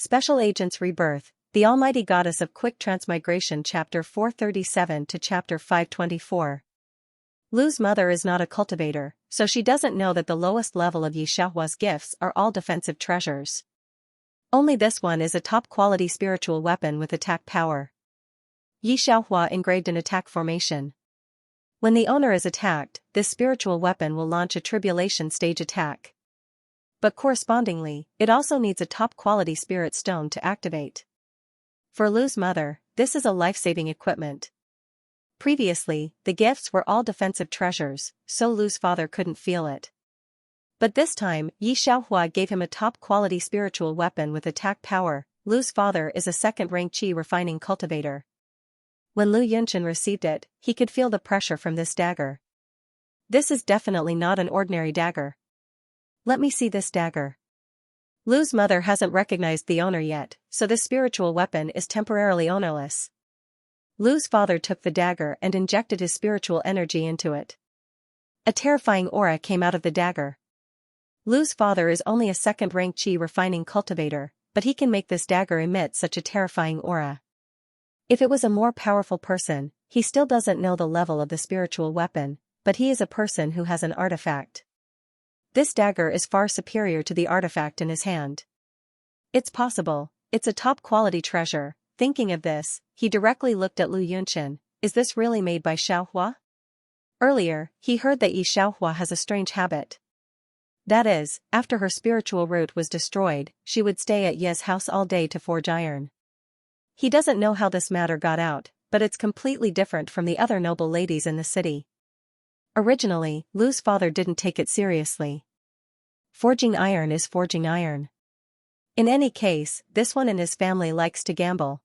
Special Agents Rebirth, the Almighty Goddess of Quick Transmigration Chapter 437 to Chapter 524. Lu's mother is not a cultivator, so she doesn't know that the lowest level of Xianxia's gifts are all defensive treasures. Only this one is a top-quality spiritual weapon with attack power. Xianxia engraved in attack formation. When the owner is attacked, this spiritual weapon will launch a tribulation stage attack. But correspondingly, it also needs a top-quality spirit stone to activate. For Lu's mother, this is a life-saving equipment. Previously, the gifts were all defensive treasures, so Lu's father couldn't feel it. But this time, Xianxia gave him a top-quality spiritual weapon with attack power. Lu's father is a second-rank qi refining cultivator. When Lu Yunchen received it, he could feel the pressure from this dagger. This is definitely not an ordinary dagger. Let me see this dagger. Lu's mother hasn't recognized the owner yet, so this spiritual weapon is temporarily ownerless. Lu's father took the dagger and injected his spiritual energy into it. A terrifying aura came out of the dagger. Lu's father is only a second-rank qi refining cultivator, but he can make this dagger emit such a terrifying aura. If it was a more powerful person, he still doesn't know the level of the spiritual weapon, but he is a person who has an artifact. This dagger is far superior to the artifact in his hand. It's possible, it's a top-quality treasure. Thinking of this, he directly looked at Lu Yunchen. Is this really made by Xianxia? Earlier, he heard that Xianxia has a strange habit. That is, after her spiritual root was destroyed, she would stay at Ye's house all day to forge iron. He doesn't know how this matter got out, but it's completely different from the other noble ladies in the city. Originally, Lu's father didn't take it seriously. Forging iron is forging iron. In any case, this one in his family likes to gamble.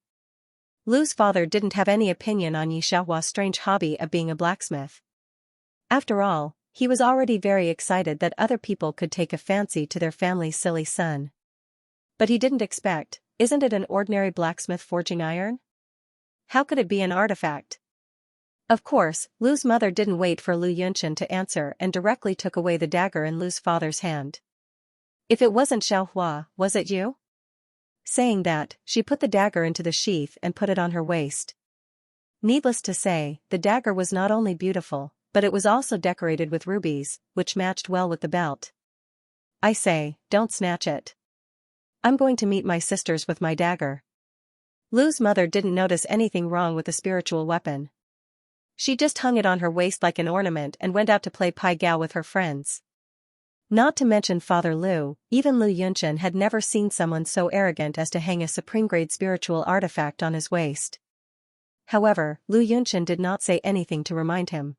Lu's father didn't have any opinion on Xianxia's strange hobby of being a blacksmith. After all, he was already very excited that other people could take a fancy to their family's silly son. But he didn't expect, isn't it an ordinary blacksmith forging iron? How could it be an artifact? Of course, Lu's mother didn't wait for Lu Yunchen to answer and directly took away the dagger in Lu's father's hand. If it wasn't Xianxia, was it you? Saying that, she put the dagger into the sheath and put it on her waist. Needless to say, the dagger was not only beautiful, but it was also decorated with rubies, which matched well with the belt. I say, don't snatch it. I'm going to meet my sisters with my dagger. Lu's mother didn't notice anything wrong with the spiritual weapon. She just hung it on her waist like an ornament and went out to play pai gao with her friends. Not to mention Father Lu, even Lu Yunchen had never seen someone so arrogant as to hang a supreme-grade spiritual artifact on his waist. However, Lu Yunchen did not say anything to remind him.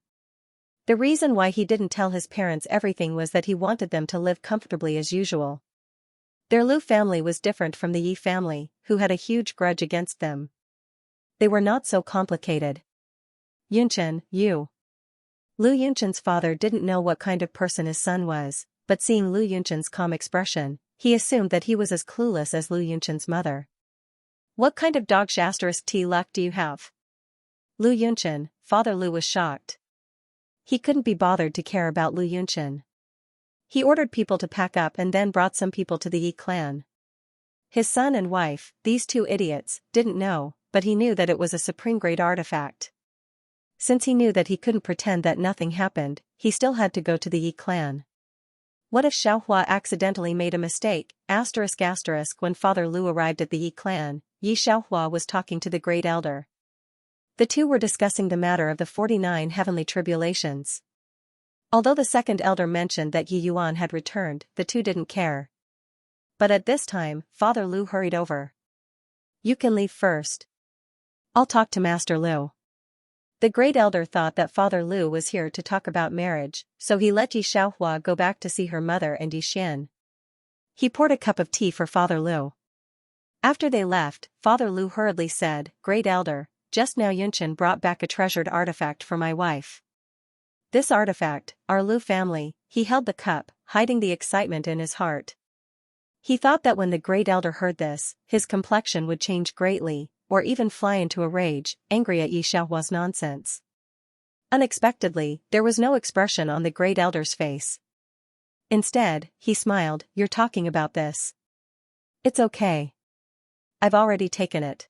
The reason why he didn't tell his parents everything was that he wanted them to live comfortably as usual. Their Lu family was different from the Yi family, who had a huge grudge against them. They were not so complicated. Yunchen, you. Lu Yunchen's father didn't know what kind of person his son was, but seeing Lu Yunchen's calm expression, he assumed that he was as clueless as Lu Yunchen's mother. What kind of dog *T luck do you have? Lu Yunchen, Father Lu was shocked. He couldn't be bothered to care about Lu Yunchen. He ordered people to pack up and then brought some people to the Yi clan. His son and wife, these two idiots, didn't know, but he knew that it was a supreme-grade artifact. Since he knew that he couldn't pretend that nothing happened, he still had to go to the Yi clan. What if Xianxia accidentally made a mistake? When Father Lu arrived at the Yi clan, Xianxia was talking to the Great Elder. The two were discussing the matter of the 49 heavenly tribulations. Although the second elder mentioned that Yi Yuan had returned, the two didn't care. But at this time, Father Lu hurried over. You can leave first. I'll talk to Master Lu. The Great Elder thought that Father Lu was here to talk about marriage, so he let Xianxia go back to see her mother and Xian. He poured a cup of tea for Father Lu. After they left, Father Lu hurriedly said, Great Elder, just now Yunchen brought back a treasured artifact for my wife. This artifact, our Lu family, he held the cup, hiding the excitement in his heart. He thought that when the Great Elder heard this, his complexion would change greatly, or even fly into a rage, angry at Xianxia's nonsense. Unexpectedly, there was no expression on the Great Elder's face. Instead, he smiled, You're talking about this. It's okay. I've already taken it.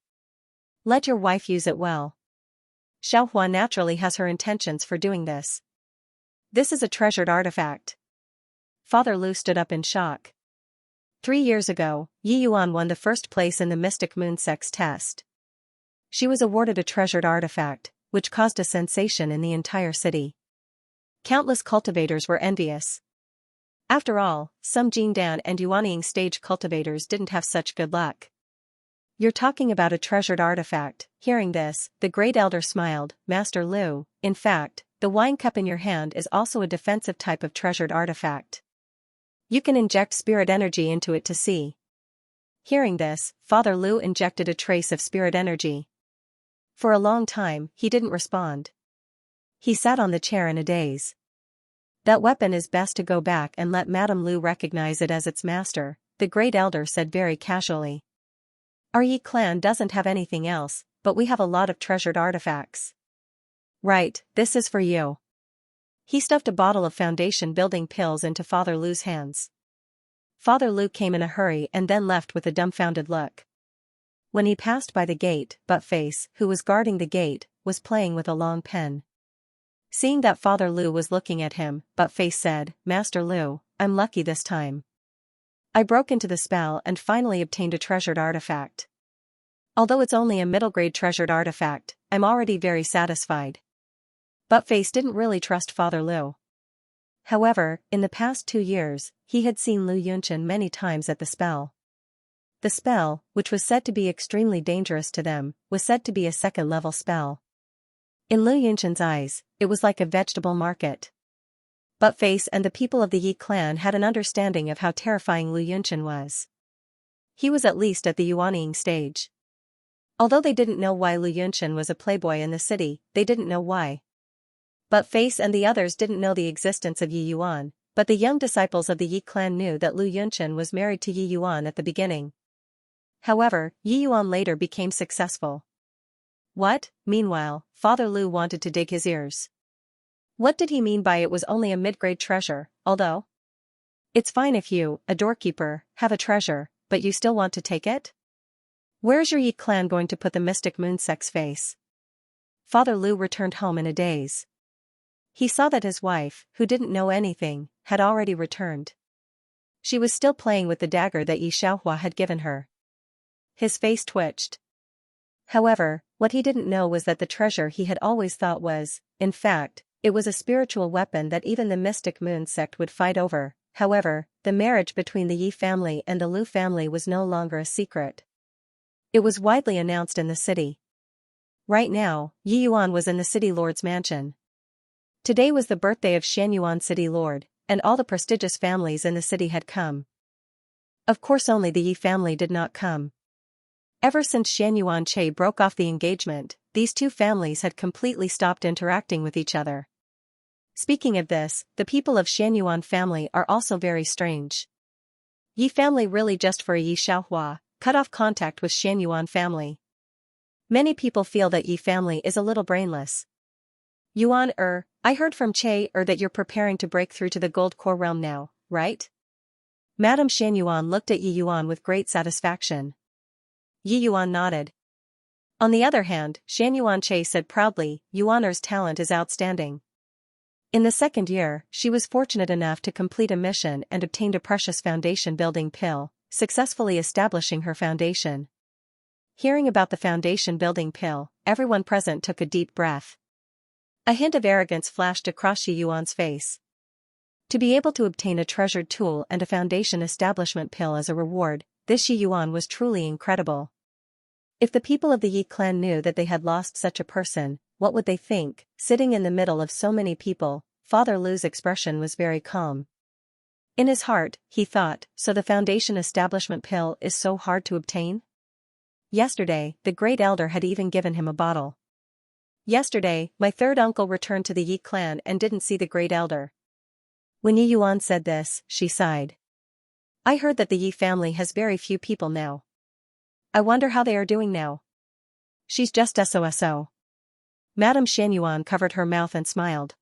Let your wife use it well. Xiaohua naturally has her intentions for doing this. This is a treasured artifact. Father Lu stood up in shock. 3 years ago, Yi Yuan won the first place in the Mystic Moon Sex test. She was awarded a treasured artifact, which caused a sensation in the entire city. Countless cultivators were envious. After all, some Jingdan and Yuanying stage cultivators didn't have such good luck. You're talking about a treasured artifact. Hearing this, the great elder smiled. Master Lu, in fact, the wine cup in your hand is also a defensive type of treasured artifact. You can inject spirit energy into it to see. Hearing this, Father Lu injected a trace of spirit energy. For a long time, he didn't respond. He sat on the chair in a daze. That weapon is best to go back and let Madame Lu recognize it as its master, the great elder said very casually. Our Yi clan doesn't have anything else, but we have a lot of treasured artifacts. Right, this is for you. He stuffed a bottle of foundation building pills into Father Lu's hands. Father Lu came in a hurry and then left with a dumbfounded look. When he passed by the gate, Buttface, who was guarding the gate, was playing with a long pen. Seeing that Father Lu was looking at him, Buttface said, Master Lu, I'm lucky this time. I broke into the spell and finally obtained a treasured artifact. Although it's only a middle-grade treasured artifact, I'm already very satisfied. Buttface didn't really trust Father Lu. However, in the past 2 years, he had seen Lu Yunchen many times at the spell. The spell, which was said to be extremely dangerous to them, was said to be a second-level spell. In Lu Yunchen's eyes, it was like a vegetable market. Buttface and the people of the Yi clan had an understanding of how terrifying Lu Yunchen was. He was at least at the Yuanying stage. Although they didn't know why Lu Yunchen was a playboy in the city, they didn't know why. Buttface and the others didn't know the existence of Yi Yuan, but the young disciples of the Yi clan knew that Lu Yunchen was married to Yi Yuan at the beginning. However, Yi Yuan later became successful. What? Meanwhile, Father Lu wanted to dig his ears. What did he mean by it was only a mid-grade treasure, although? It's fine if you, a doorkeeper, have a treasure, but you still want to take it? Where's your Yi clan going to put the mystic moon sex face? Father Lu returned home in a daze. He saw that his wife, who didn't know anything, had already returned. She was still playing with the dagger that Yi Xiaohua had given her. His face twitched. However, what he didn't know was that the treasure he had always thought was, in fact, it was a spiritual weapon that even the Mystic Moon sect would fight over. However, the marriage between the Yi family and the Lu family was no longer a secret. It was widely announced in the city. Right now, Yi Yuan was in the city lord's mansion. Today was the birthday of Xianyuan city lord, and all the prestigious families in the city had come. Of course only the Yi family did not come. Ever since Xianyuan Che broke off the engagement, these two families had completely stopped interacting with each other. Speaking of this, the people of Xianyuan family are also very strange. Yi family really just for Yi Xiaohua, cut off contact with Xianyuan family. Many people feel that Yi family is a little brainless. Yuan I heard from Che that you're preparing to break through to the gold core realm now, right? Madame Xianyuan looked at Yi Yuan with great satisfaction. Yi Yuan nodded. On the other hand, Xianyuan Che said proudly, Yuaner's talent is outstanding. In the second year, she was fortunate enough to complete a mission and obtained a precious foundation building pill, successfully establishing her foundation. Hearing about the foundation building pill, everyone present took a deep breath. A hint of arrogance flashed across Yi Yuan's face. To be able to obtain a treasured tool and a foundation establishment pill as a reward, this Yi Yuan was truly incredible. If the people of the Yi clan knew that they had lost such a person, what would they think? Sitting in the middle of so many people, Father Lu's expression was very calm. In his heart, he thought, so the foundation establishment pill is so hard to obtain? Yesterday, the great elder had even given him a bottle. Yesterday, my third uncle returned to the Yi clan and didn't see the great elder. When Yi Yuan said this, she sighed. I heard that the Yi family has very few people now. I wonder how they are doing now. She's just SOSO. Madame Xianyuan covered her mouth and smiled.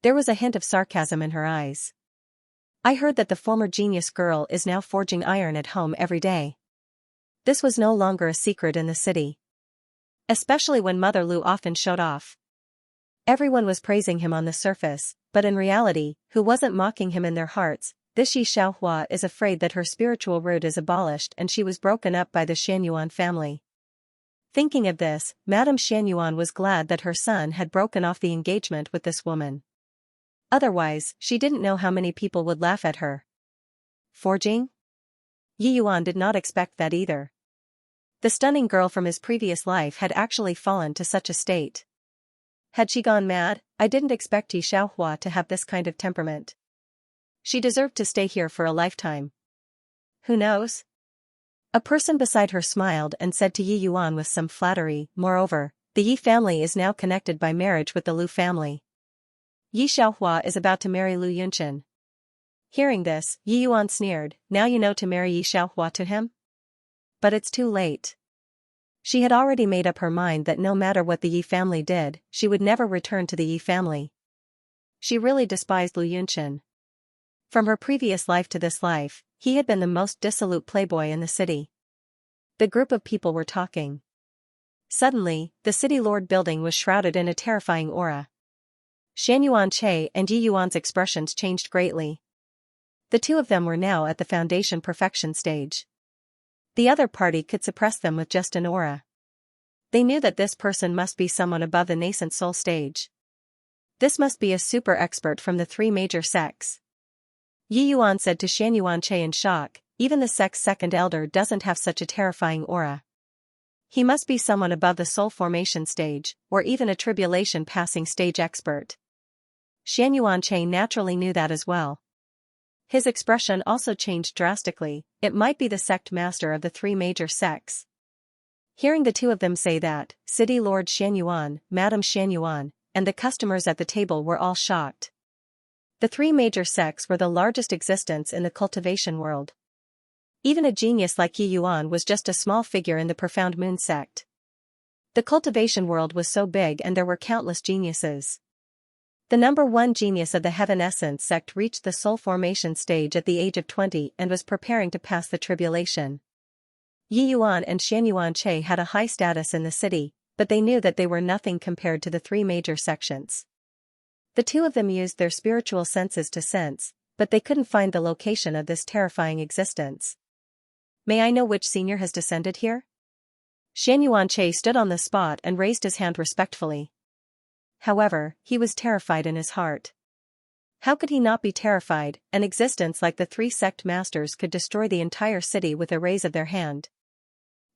There was a hint of sarcasm in her eyes. I heard that the former genius girl is now forging iron at home every day. This was no longer a secret in the city. Especially when Mother Lu often showed off. Everyone was praising him on the surface, but in reality, who wasn't mocking him in their hearts? This Xianxia is afraid that her spiritual root is abolished and she was broken up by the Xianyuan family. Thinking of this, Madame Xianyuan was glad that her son had broken off the engagement with this woman. Otherwise, she didn't know how many people would laugh at her. Forging? Yi Yuan did not expect that either. The stunning girl from his previous life had actually fallen to such a state. Had she gone mad? I didn't expect Yi Xiaohua to have this kind of temperament. She deserved to stay here for a lifetime. Who knows? A person beside her smiled and said to Yi Yuan with some flattery, moreover, the Yi family is now connected by marriage with the Lu family. Yi Xiaohua is about to marry Lu Yunchen. Hearing this, Yi Yuan sneered, now you know to marry Yi Xiaohua to him? But it's too late. She had already made up her mind that no matter what the Yi family did, she would never return to the Yi family. She really despised Lu Yunchen. From her previous life to this life, he had been the most dissolute playboy in the city. The group of people were talking. Suddenly, the city lord building was shrouded in a terrifying aura. Xianyuan Che and Yi Yuan's expressions changed greatly. The two of them were now at the foundation perfection stage. The other party could suppress them with just an aura. They knew that this person must be someone above the nascent soul stage. This must be a super expert from the three major sects. Yi Yuan said to Xianyuan Che in shock, even the sect's second elder doesn't have such a terrifying aura. He must be someone above the soul formation stage, or even a tribulation passing stage expert. Xianyuan Che naturally knew that as well. His expression also changed drastically, it might be the sect master of the three major sects. Hearing the two of them say that, City Lord Xianyuan, Madame Xianyuan, and the customers at the table were all shocked. The three major sects were the largest existence in the cultivation world. Even a genius like Yi Yuan was just a small figure in the profound moon sect. The cultivation world was so big and there were countless geniuses. The number one genius of the Heaven Essence sect reached the soul formation stage at the age of 20 and was preparing to pass the tribulation. Yi Yuan and Xianyuan Che had a high status in the city, but they knew that they were nothing compared to the three major sections. The two of them used their spiritual senses to sense, but they couldn't find the location of this terrifying existence. May I know which senior has descended here? Xianyuan Che stood on the spot and raised his hand respectfully. However, he was terrified in his heart. How could he not be terrified? An existence like the three sect masters could destroy the entire city with a raise of their hand.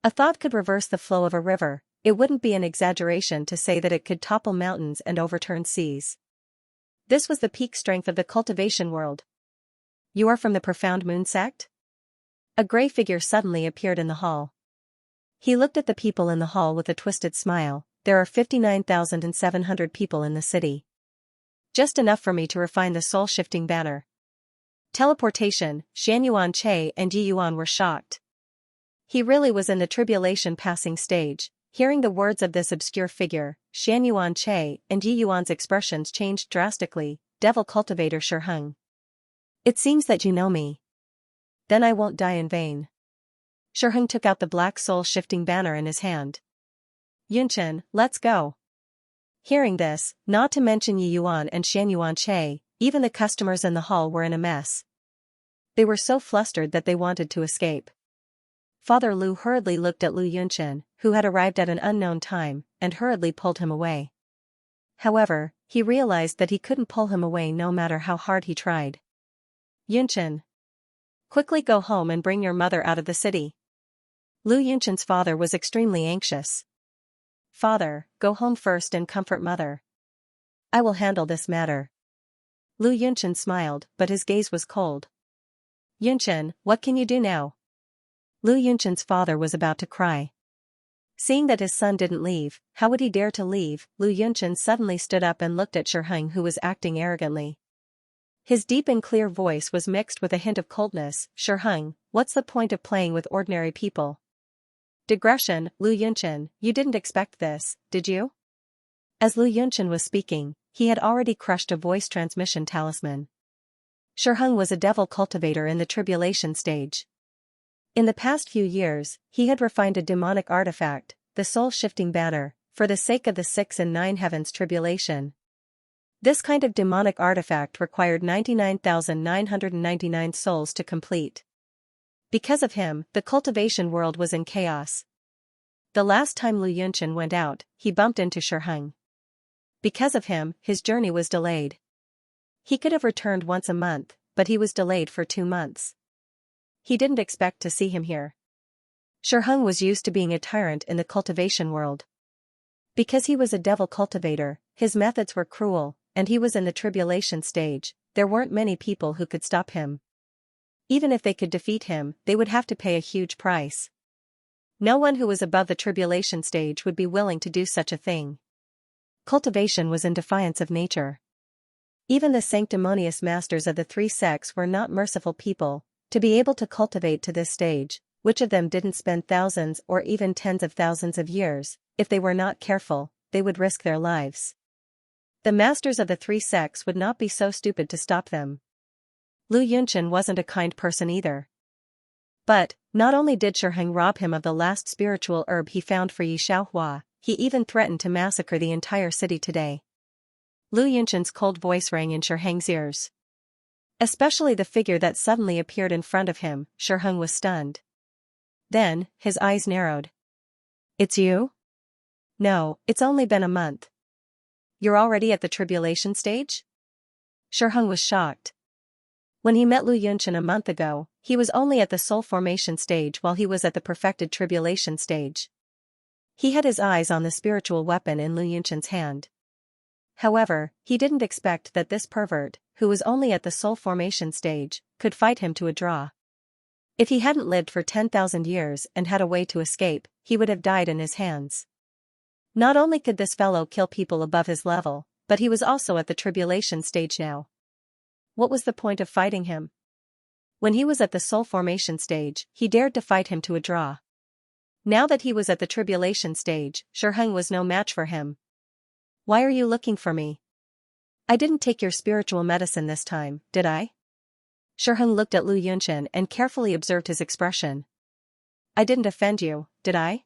A thought could reverse the flow of a river. It wouldn't be an exaggeration to say that it could topple mountains and overturn seas. This was the peak strength of the cultivation world. You are from the profound moon sect? A gray figure suddenly appeared in the hall. He looked at the people in the hall with a twisted smile. There are 59,700 people in the city. Just enough for me to refine the soul-shifting banner. Teleportation, Xianyuan Che and Yi Yuan were shocked. He really was in the tribulation passing stage. Hearing the words of this obscure figure, Xianyuan Che and Yi Yuan's expressions changed drastically. Devil cultivator Shiheng. It seems that you know me. Then I won't die in vain. Shiheng took out the black soul-shifting banner in his hand. Yunchen, let's go. Hearing this, not to mention Yi Yuan and Xianyuan Che, even the customers in the hall were in a mess. They were so flustered that they wanted to escape. Father Lu hurriedly looked at Lu Yunchen, who had arrived at an unknown time, and hurriedly pulled him away. However, he realized that he couldn't pull him away no matter how hard he tried. Yunchen. Quickly go home and bring your mother out of the city. Lu Yunchen's father was extremely anxious. Father, go home first and comfort mother. I will handle this matter. Lu Yunchen smiled, but his gaze was cold. Yunchen, what can you do now? Lu Yunchen's father was about to cry. Seeing that his son didn't leave, how would he dare to leave? Lu Yunchen suddenly stood up and looked at Shiheng, who was acting arrogantly. His deep and clear voice was mixed with a hint of coldness. Shiheng, what's the point of playing with ordinary people? Digression, Lu Yunchen, you didn't expect this, did you? As Lu Yunchen was speaking, he had already crushed a voice transmission talisman. Shiheng was a devil cultivator in the tribulation stage. In the past few years, he had refined a demonic artifact, the soul-shifting banner, for the sake of the 6 and 9 heavens tribulation. This kind of demonic artifact required 99,999 souls to complete. Because of him, the cultivation world was in chaos. The last time Lu Yunchen went out, he bumped into Xianxia. Because of him, his journey was delayed. He could have returned once a month, but he was delayed for 2 months. He didn't expect to see him here. Xianxia was used to being a tyrant in the cultivation world. Because he was a devil cultivator, his methods were cruel, and he was in the tribulation stage. There weren't many people who could stop him. Even if they could defeat him, they would have to pay a huge price. No one who was above the tribulation stage would be willing to do such a thing. Cultivation was in defiance of nature. Even the sanctimonious masters of the 3 sects were not merciful people. To be able to cultivate to this stage, which of them didn't spend thousands or even tens of thousands of years? If they were not careful, they would risk their lives. The masters of the 3 sects would not be so stupid to stop them. Lu Yunchen wasn't a kind person either. But, not only did Xianxia rob him of the last spiritual herb he found for Yi Xiaohua, he even threatened to massacre the entire city today. Lu Yunchen's cold voice rang in Xianxia's ears. Especially the figure that suddenly appeared in front of him. Xianxia was stunned. Then, his eyes narrowed. "It's you?" "No, it's only been a month." "You're already at the tribulation stage?" Xianxia was shocked. When he met Lu Yunchen a month ago, he was only at the soul formation stage while he was at the perfected tribulation stage. He had his eyes on the spiritual weapon in Lu Yunchen's hand. However, he didn't expect that this pervert, who was only at the soul formation stage, could fight him to a draw. If he hadn't lived for 10,000 years and had a way to escape, he would have died in his hands. Not only could this fellow kill people above his level, but he was also at the tribulation stage now. What was the point of fighting him? When he was at the soul formation stage, he dared to fight him to a draw. Now that he was at the tribulation stage, Xianxia was no match for him. "Why are you looking for me?" "I didn't take your spiritual medicine this time, did I?" Xianxia looked at Lu Yunchen and carefully observed his expression. "I didn't offend you, did I?"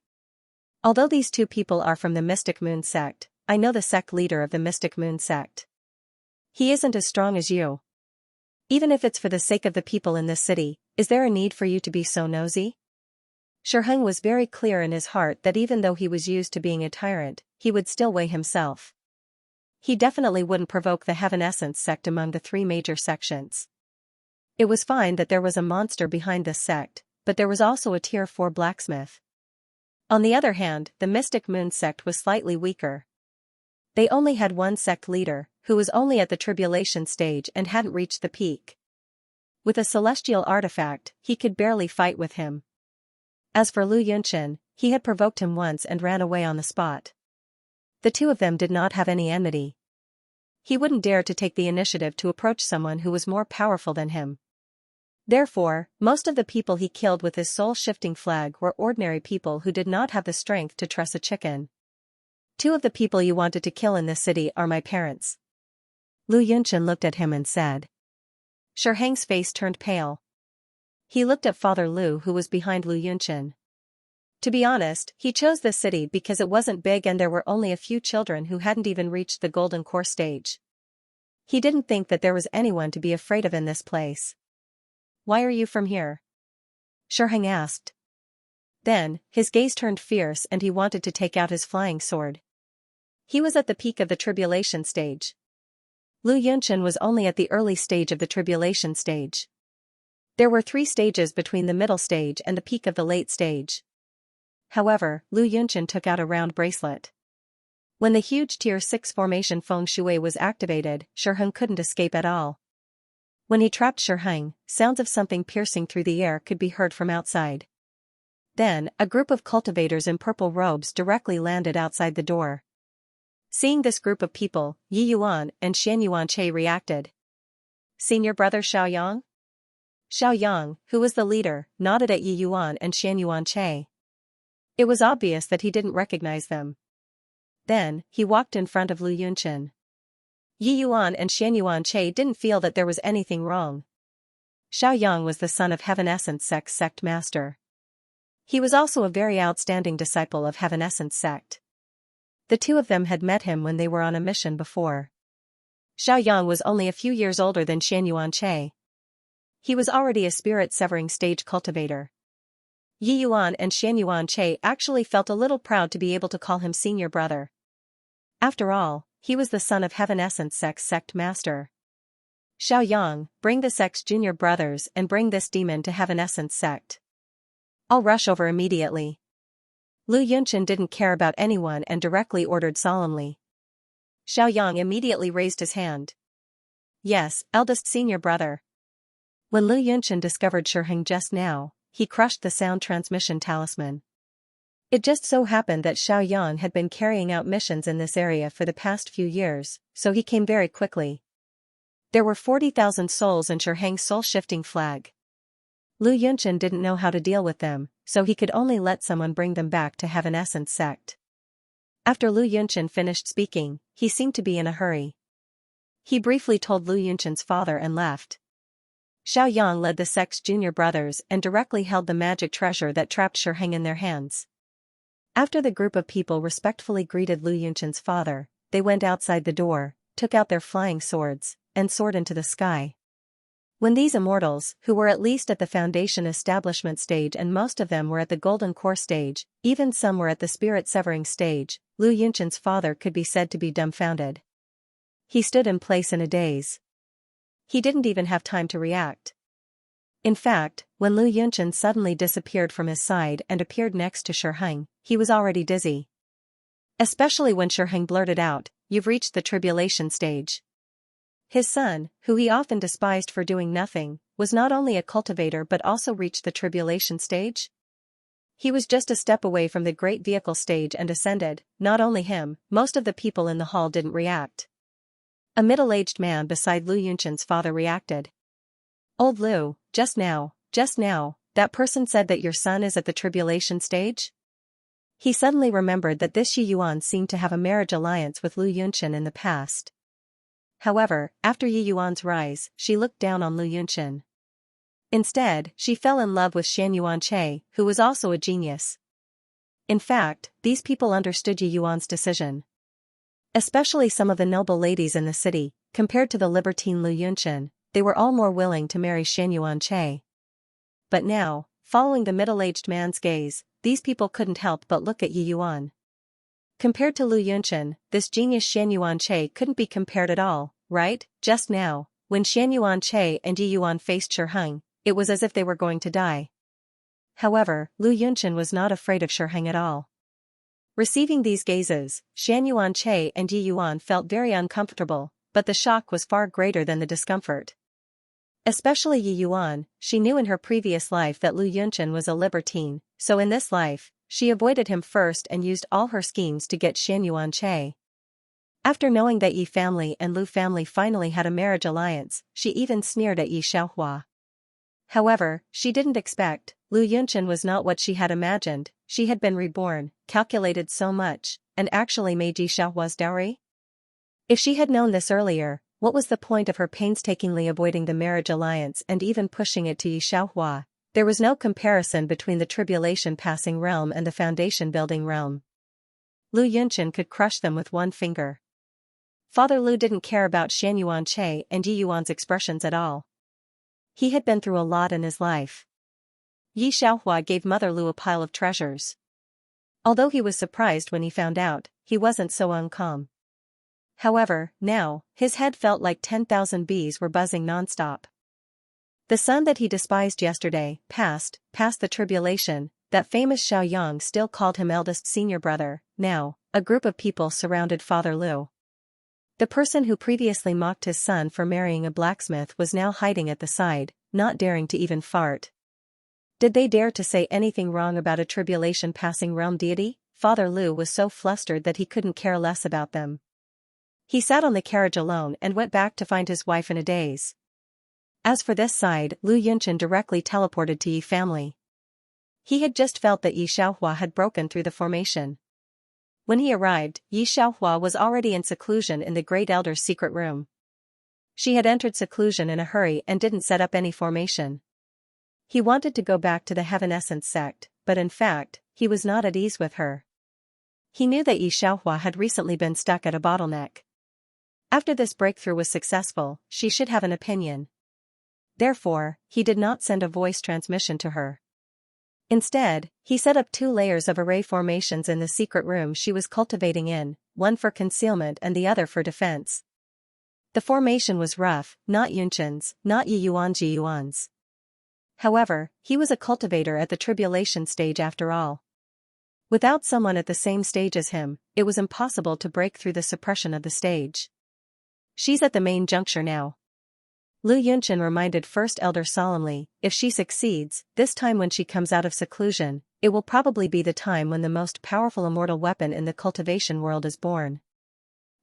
Although these 2 people are from the Mystic Moon sect, I know the sect leader of the Mystic Moon sect. He isn't as strong as you. Even if it's for the sake of the people in this city, is there a need for you to be so nosy? Xianxia was very clear in his heart that even though he was used to being a tyrant, he would still weigh himself. He definitely wouldn't provoke the Heaven Essence sect among the 3 major sections. It was fine that there was a monster behind this sect, but there was also a tier 4 blacksmith. On the other hand, the Mystic Moon sect was slightly weaker. They only had 1 sect leader, who was only at the tribulation stage and hadn't reached the peak. With a celestial artifact, he could barely fight with him. As for Lu Yunchen, he had provoked him once and ran away on the spot. The 2 of them did not have any enmity. He wouldn't dare to take the initiative to approach someone who was more powerful than him. Therefore, most of the people he killed with his soul-shifting flag were ordinary people who did not have the strength to truss a chicken. 2 of the people you wanted to kill in this city are my parents." Lu Yunchen looked at him and said. Xianxia's face turned pale. He looked at Father Lu, who was behind Lu Yunchen. To be honest, he chose this city because it wasn't big and there were only a few children who hadn't even reached the golden core stage. He didn't think that there was anyone to be afraid of in this place. "Why are you from here?" Xianxia asked. Then, his gaze turned fierce and he wanted to take out his flying sword. He was at the peak of the tribulation stage. Lu Yunchen was only at the early stage of the tribulation stage. There were 3 stages between the middle stage and the peak of the late stage. However, Lu Yunchen took out a round bracelet. When the huge tier 6 formation feng shui was activated, Xianxia couldn't escape at all. When he trapped Xianxia, sounds of something piercing through the air could be heard from outside. Then, a group of cultivators in purple robes directly landed outside the door. Seeing this group of people, Yi Yuan and Xianxia reacted. "Senior brother Xiaoyang?" Xiaoyang, who was the leader, nodded at Yi Yuan and Xianxia. It was obvious that he didn't recognize them. Then, he walked in front of Lu Yunchen. Yi Yuan and Xianxia didn't feel that there was anything wrong. Xiaoyang was the son of Heaven Essence Sect's sect master. He was also a very outstanding disciple of Heaven Essence Sect. The two of them had met him when they were on a mission before. Xiaoyang was only a few years older than Xianxia. He was already a spirit-severing stage cultivator. Yi Yuan and Xianxia actually felt a little proud to be able to call him senior brother. After all, he was the son of Heaven Essence Sect's sect master. Xiaoyang, bring the sect's junior brothers and bring this demon to Heaven Essence Sect. I'll rush over immediately. Lu Yunchen didn't care about anyone and directly ordered solemnly. Xiaoyang immediately raised his hand. Yes, eldest senior brother. When Lu Yunchen discovered Shiheng just now, he crushed the sound transmission talisman. It just so happened that Xiaoyang had been carrying out missions in this area for the past few years, so he came very quickly. There were 40,000 souls in Shiheng's soul-shifting flag. Lu Yunchen didn't know how to deal with them, so he could only let someone bring them back to Heaven Essence Sect. After Lu Yunchen finished speaking, he seemed to be in a hurry. He briefly told Lu Yunchen's father and left. Xiaoyang led the sect's junior brothers and directly held the magic treasure that trapped Shiheng in their hands. After the group of people respectfully greeted Lu Yunchen's father, they went outside the door, took out their flying swords, and soared into the sky. When these immortals, who were at least at the foundation establishment stage and most of them were at the golden core stage, even some were at the spirit-severing stage, Lu Yunchen's father could be said to be dumbfounded. He stood in place in a daze. He didn't even have time to react. In fact, when Lu Yunchen suddenly disappeared from his side and appeared next to Shiheng, he was already dizzy. Especially when Shiheng blurted out, "You've reached the tribulation stage." His son, who he often despised for doing nothing, was not only a cultivator but also reached the tribulation stage. He was just a step away from the great vehicle stage and ascended. Not only him, most of the people in the hall didn't react. A middle-aged man beside Lu Yunchen's father reacted. "Old Lu, just now, that person said that your son is at the tribulation stage?" He suddenly remembered that this Yi Yuan seemed to have a marriage alliance with Lu Yunchen in the past. However, after Yi Yuan's rise, she looked down on Lu Yunchen. Instead, she fell in love with Xianxia, who was also a genius. In fact, these people understood Yi Yuan's decision. Especially some of the noble ladies in the city, compared to the libertine Lu Yunchen, they were all more willing to marry Xianxia. But now, following the middle-aged man's gaze, these people couldn't help but look at Yi Yuan. Compared to Lu Yunchen, this genius Xianxia couldn't be compared at all, right? Just now, when Xianxia and Yi Yuan faced Shiheng, it was as if they were going to die. However, Lu Yunchen was not afraid of Shiheng at all. Receiving these gazes, Xianxia and Yi Yuan felt very uncomfortable, but the shock was far greater than the discomfort. Especially Yi Yuan, she knew in her previous life that Lu Yunchen was a libertine, so in this life, she avoided him first and used all her schemes to get Xianxia. After knowing that Yi family and Lu family finally had a marriage alliance, she even sneered at Yi Xiaohua. However, she didn't expect, Lu Yunchen was not what she had imagined. She had been reborn, calculated so much, and actually made Yi Xiaohua's dowry? If she had known this earlier, what was the point of her painstakingly avoiding the marriage alliance and even pushing it to Yi Xiaohua? There was no comparison between the tribulation passing realm and the foundation building realm. Lu Yunchen could crush them with one finger. Father Lu didn't care about Xianxia and Yi Yuan's expressions at all. He had been through a lot in his life. Yi Xiaohua gave Mother Lu a pile of treasures. Although he was surprised when he found out, he wasn't so uncalm. However, now, his head felt like 10,000 bees were buzzing nonstop. The son that he despised yesterday, past the tribulation, that famous Xiaoyang still called him eldest senior brother. Now, a group of people surrounded Father Lu. The person who previously mocked his son for marrying a blacksmith was now hiding at the side, not daring to even fart. Did they dare to say anything wrong about a tribulation passing realm deity? Father Lu was so flustered that he couldn't care less about them. He sat on the carriage alone and went back to find his wife in a daze. As for this side, Lu Yunchen directly teleported to Yi family. He had just felt that Yi Xiaohua had broken through the formation. When he arrived, Yi Xiaohua was already in seclusion in the Great Elder's secret room. She had entered seclusion in a hurry and didn't set up any formation. He wanted to go back to the Heaven Essence sect, but in fact, he was not at ease with her. He knew that Xianxia had recently been stuck at a bottleneck. After this breakthrough was successful, she should have an opinion. Therefore, he did not send a voice transmission to her. Instead, he set up 2 layers of array formations in the secret room she was cultivating in, one for concealment and the other for defense. The formation was rough, not Yunqin's, not Yuan's. However, he was a cultivator at the tribulation stage after all. Without someone at the same stage as him, it was impossible to break through the suppression of the stage. She's at the main juncture now. Lu Yunqin reminded First Elder solemnly, if she succeeds, this time when she comes out of seclusion, it will probably be the time when the most powerful immortal weapon in the cultivation world is born.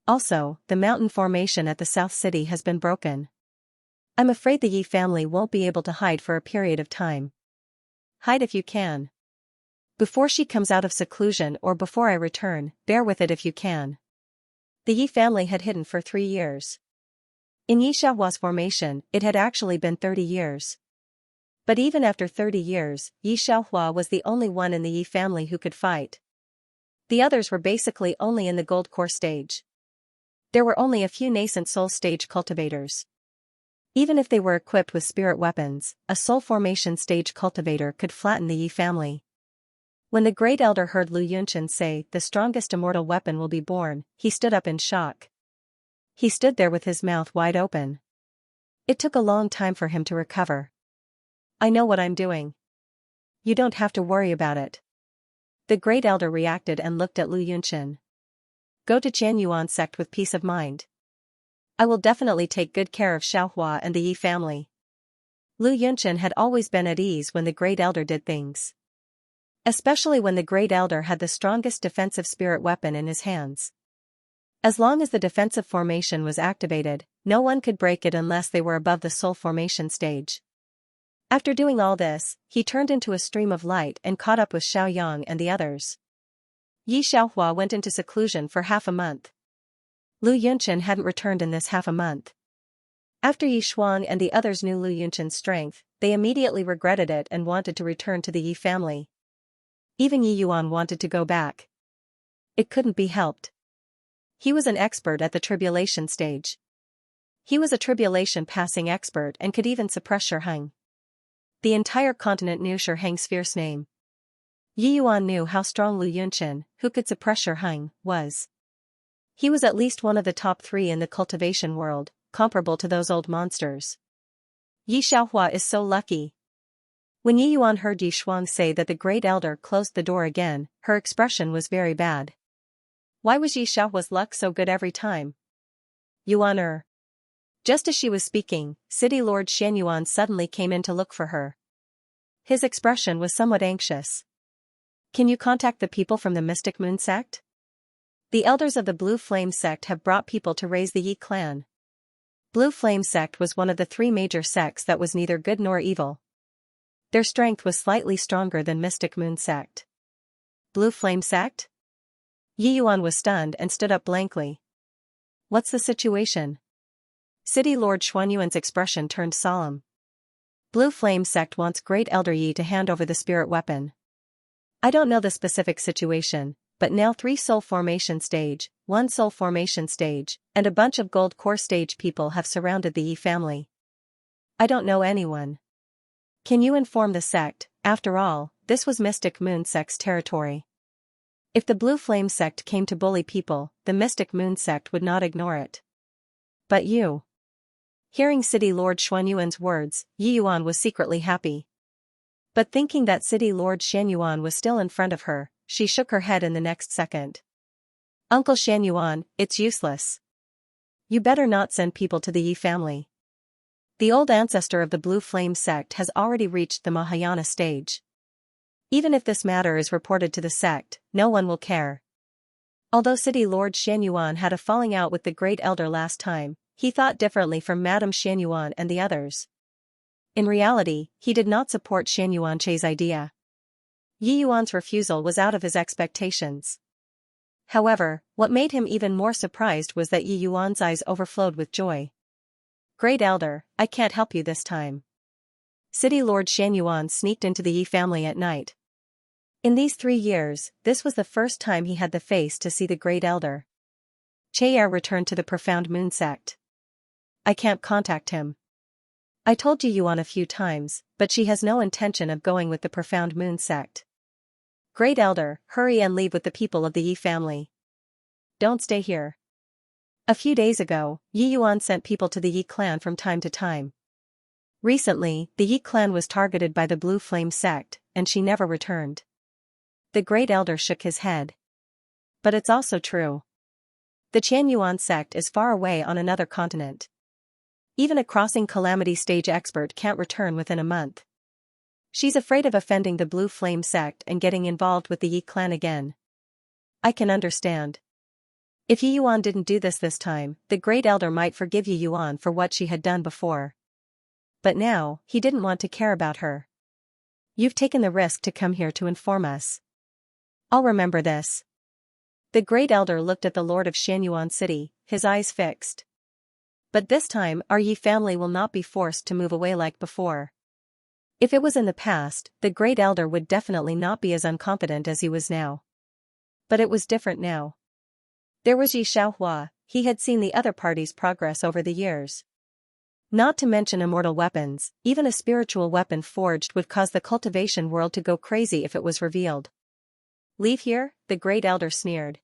Also, the mountain formation at the South City has been broken. I'm afraid the Yi family won't be able to hide for a period of time. Hide if you can. Before she comes out of seclusion or before I return, bear with it if you can. The Yi family had hidden for 3 years. In Xianxia's formation, it had actually been 30 years. But even after 30 years, Xianxia was the only one in the Yi family who could fight. The others were basically only in the gold core stage. There were only a few nascent soul stage cultivators. Even if they were equipped with spirit weapons, a soul formation stage cultivator could flatten the Yi family. When the Great Elder heard Lu Yunqin say, the strongest immortal weapon will be born, he stood up in shock. He stood there with his mouth wide open. It took a long time for him to recover. I know what I'm doing. You don't have to worry about it. The Great Elder reacted and looked at Lu Yunqin. Go to Qianyuan sect with peace of mind. I will definitely take good care of Xianxia and the Yi family. Lu Yunqin had always been at ease when the Great Elder did things. Especially when the Great Elder had the strongest defensive spirit weapon in his hands. As long as the defensive formation was activated, no one could break it unless they were above the soul formation stage. After doing all this, he turned into a stream of light and caught up with Xiaoyang and the others. Xianxia went into seclusion for half a month. Lu Yunqin hadn't returned in this half a month. After Yi Shuang and the others knew Lu Yunqin's strength, they immediately regretted it and wanted to return to the Yi family. Even Yi Yuan wanted to go back. It couldn't be helped. He was an expert at the tribulation stage. He was a tribulation passing expert and could even suppress Shiheng. The entire continent knew Shiheng's fierce name. Yi Yuan knew how strong Lu Yunqin, who could suppress Shiheng, was. He was at least one of the top 3 in the cultivation world, comparable to those old monsters. Xianxia is so lucky. When Yi Yuan heard Yi Shuang say that the Great Elder closed the door again, her expression was very bad. Why was Xianxia's luck so good every time? Yuan. Just as she was speaking, City Lord Xianyuan suddenly came in to look for her. His expression was somewhat anxious. Can you contact the people from the Mystic Moon sect? The elders of the Blue Flame sect have brought people to raise the Yi clan. Blue Flame sect was one of the 3 major sects that was neither good nor evil. Their strength was slightly stronger than Mystic Moon sect. Blue Flame sect? Yi Yuan was stunned and stood up blankly. What's the situation? City Lord Xuanyuan's expression turned solemn. Blue Flame sect wants Great Elder Yi to hand over the spirit weapon. I don't know the specific situation, but now 3 soul formation stage, 1 soul formation stage, and a bunch of gold core stage people have surrounded the Yi family. I don't know anyone. Can you inform the sect? After all, this was Mystic Moon sect's territory. If the Blue Flame sect came to bully people, the Mystic Moon sect would not ignore it. But you. Hearing City Lord Xuanyuan's words, Yi Yuan was secretly happy. But thinking that City Lord Xianyuan was still in front of her, she shook her head in the next second. Uncle Xianyuan, it's useless. You better not send people to the Yi family. The old ancestor of the Blue Flame sect has already reached the Mahayana stage. Even if this matter is reported to the sect, no one will care. Although City Lord Xianyuan had a falling out with the Great Elder last time, he thought differently from Madame Xianyuan and the others. In reality, he did not support Xianyuan's idea. Yi Yuan's refusal was out of his expectations. However, what made him even more surprised was that Yi Yuan's eyes overflowed with joy. Great Elder, I can't help you this time. City Lord Xianyuan sneaked into the Yi family at night. In these 3 years, this was the first time he had the face to see the Great Elder. Cheer returned to the Profound Moon sect. I can't contact him. I told Yi Yuan a few times, but she has no intention of going with the Profound Moon sect. Great Elder, hurry and leave with the people of the Yi family. Don't stay here. A few days ago, Yi Yuan sent people to the Yi clan from time to time. Recently, the Yi clan was targeted by the Blue Flame sect, and she never returned. The Great Elder shook his head. But it's also true. The Qianyuan sect is far away on another continent. Even a crossing calamity stage expert can't return within a month. She's afraid of offending the Blue Flame sect and getting involved with the Yi clan again. I can understand. If Yi Yuan didn't do this time, the Great Elder might forgive Yi Yuan for what she had done before. But now, he didn't want to care about her. You've taken the risk to come here to inform us. I'll remember this. The Great Elder looked at the Lord of Xianyuan City, his eyes fixed. But this time our Yi family will not be forced to move away like before. If it was in the past, the Great Elder would definitely not be as unconfident as he was now. But it was different now. There was Yi Xiaohua, he had seen the other party's progress over the years. Not to mention immortal weapons, even a spiritual weapon forged would cause the cultivation world to go crazy if it was revealed. Leave here? The Great Elder sneered.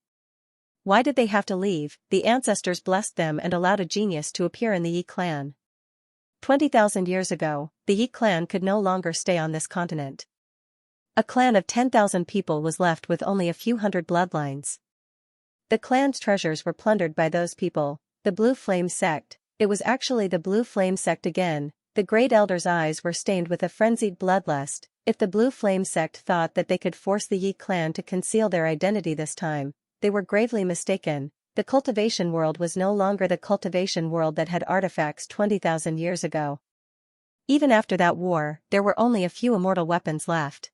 Why did they have to leave? The ancestors blessed them and allowed a genius to appear in the Yi clan. 20,000 years ago, the Yi clan could no longer stay on this continent. A clan of 10,000 people was left with only a few hundred bloodlines. The clan's treasures were plundered by those people, the Blue Flame sect. It was actually the Blue Flame sect again. The Great Elder's eyes were stained with a frenzied bloodlust. If the Blue Flame sect thought that they could force the Yi clan to conceal their identity this time, they were gravely mistaken. The cultivation world was no longer the cultivation world that had artifacts 20,000 years ago. Even after that war, there were only a few immortal weapons left.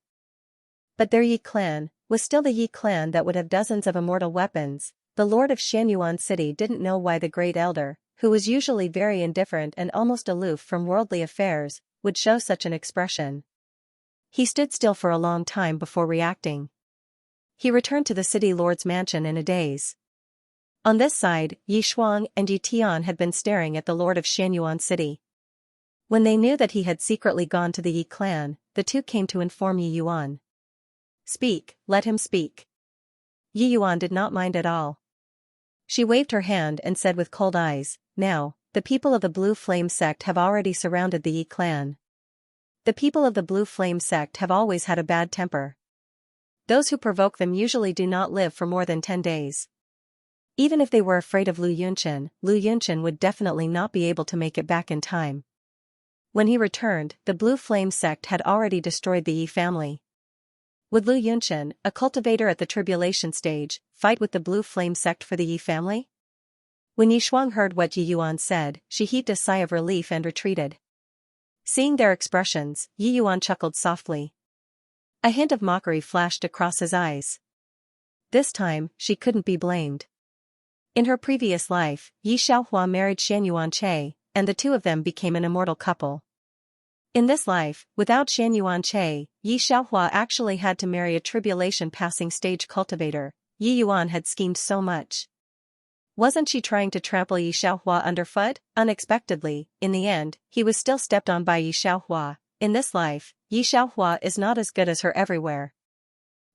But their Yi clan was still the Yi clan that would have dozens of immortal weapons. The Lord of Xianyuan City didn't know why the Great Elder, who was usually very indifferent and almost aloof from worldly affairs, would show such an expression. He stood still for a long time before reacting. He returned to the city lord's mansion in a daze. On this side, Yi Shuang and Yi Tian had been staring at the Lord of Xianyuan City. When they knew that he had secretly gone to the Yi clan, the two came to inform Yi Yuan. Speak, let him speak. Yi Yuan did not mind at all. She waved her hand and said with cold eyes, Now, the people of the Blue Flame sect have already surrounded the Yi clan. The people of the Blue Flame sect have always had a bad temper. Those who provoke them usually do not live for more than 10 days. Even if they were afraid of Lu Yunchen would definitely not be able to make it back in time. When he returned, the Blue Flame sect had already destroyed the Yi family. Would Lu Yunchen, a cultivator at the tribulation stage, fight with the Blue Flame sect for the Yi family? When Yi Shuang heard what Yi Yuan said, she heaved a sigh of relief and retreated. Seeing their expressions, Yi Yuan chuckled softly. A hint of mockery flashed across his eyes. This time, she couldn't be blamed. In her previous life, Yi Xiaohua married Xianyuan Che, and the two of them became an immortal couple. In this life, without Xianyuan Che, Yi Xiaohua actually had to marry a tribulation-passing stage cultivator. Yi Yuan had schemed so much. Wasn't she trying to trample Yi Xiaohua underfoot? Unexpectedly, in the end, he was still stepped on by Yi Xiaohua. In this life, Yi Xiaohua is not as good as her everywhere.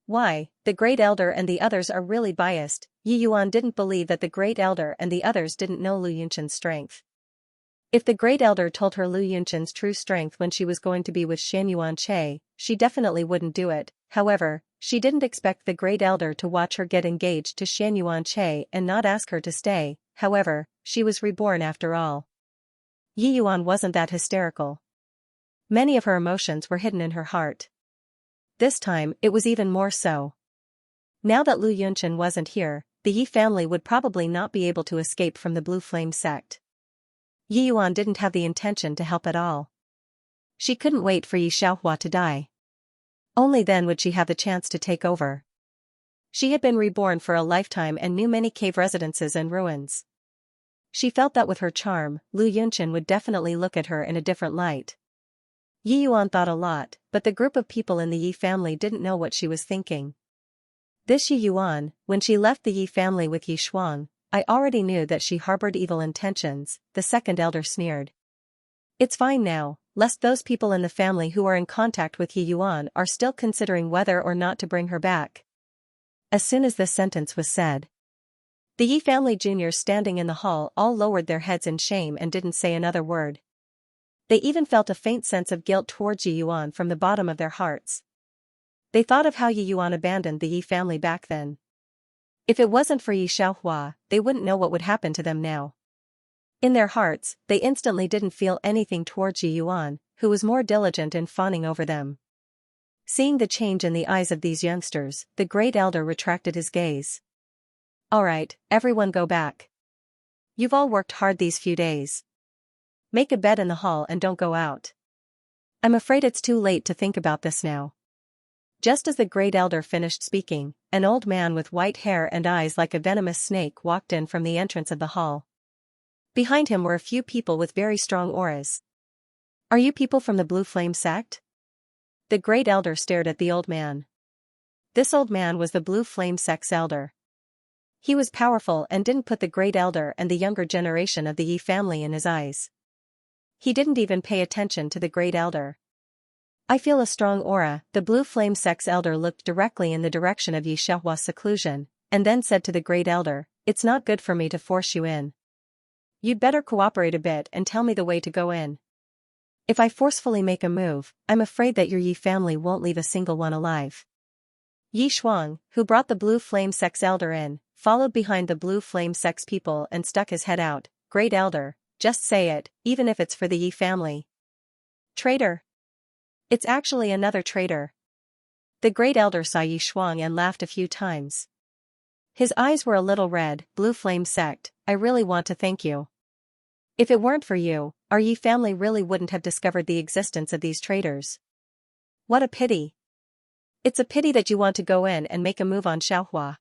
Why, the Great Elder and the others are really biased. Yi Yuan didn't believe that the Great Elder and the others didn't know Lu Yunchen's strength. If the Great Elder told her Lu Yunchen's true strength when she was going to be with Xianyuan Che, she definitely wouldn't do it. However, she didn't expect the Great Elder to watch her get engaged to Xianyuan Che and not ask her to stay. However, she was reborn after all. Yi Yuan wasn't that hysterical. Many of her emotions were hidden in her heart. This time, it was even more so. Now that Lu Yunchen wasn't here, the Yi family would probably not be able to escape from the Blue Flame sect. Yi Yuan didn't have the intention to help at all. She couldn't wait for Yi Xiaohua to die. Only then would she have the chance to take over. She had been reborn for a lifetime and knew many cave residences and ruins. She felt that with her charm, Lu Yunchen would definitely look at her in a different light. Yi Yuan thought a lot, but the group of people in the Yi family didn't know what she was thinking. This Yi Yuan, when she left the Yi family with Yi Shuang, I already knew that she harbored evil intentions, the second elder sneered. It's fine now, lest those people in the family who are in contact with Yi Yuan are still considering whether or not to bring her back. As soon as this sentence was said, the Yi family juniors standing in the hall all lowered their heads in shame and didn't say another word. They even felt a faint sense of guilt towards Yi Yuan from the bottom of their hearts. They thought of how Yi Yuan abandoned the Yi family back then. If it wasn't for Yi Xiaohua, they wouldn't know what would happen to them now. In their hearts, they instantly didn't feel anything towards Yi Yuan, who was more diligent in fawning over them. Seeing the change in the eyes of these youngsters, the great elder retracted his gaze. Alright, everyone go back. You've all worked hard these few days. Make a bed in the hall and don't go out. I'm afraid it's too late to think about this now. Just as the great elder finished speaking, an old man with white hair and eyes like a venomous snake walked in from the entrance of the hall. Behind him were a few people with very strong auras. Are you people from the Blue Flame sect? The great elder stared at the old man. This old man was the Blue Flame sect's elder. He was powerful and didn't put the great elder and the younger generation of the Yi family in his eyes. He didn't even pay attention to the great elder. I feel a strong aura. The Blue Flame sect's elder looked directly in the direction of Yi Xiaohua's seclusion, and then said to the great elder, it's not good for me to force you in. You'd better cooperate a bit and tell me the way to go in. If I forcefully make a move, I'm afraid that your Yi family won't leave a single one alive. Yi Shuang, who brought the Blue Flame sect's elder in, followed behind the Blue Flame sect's people and stuck his head out. Great elder, just say it, even if it's for the Yi family. Traitor. It's actually another traitor. The great elder saw Yi Shuang and laughed a few times. His eyes were a little red. Blue Flame sect, I really want to thank you. If it weren't for you, our Yi family really wouldn't have discovered the existence of these traitors. What a pity. It's a pity that you want to go in and make a move on Xiaohua.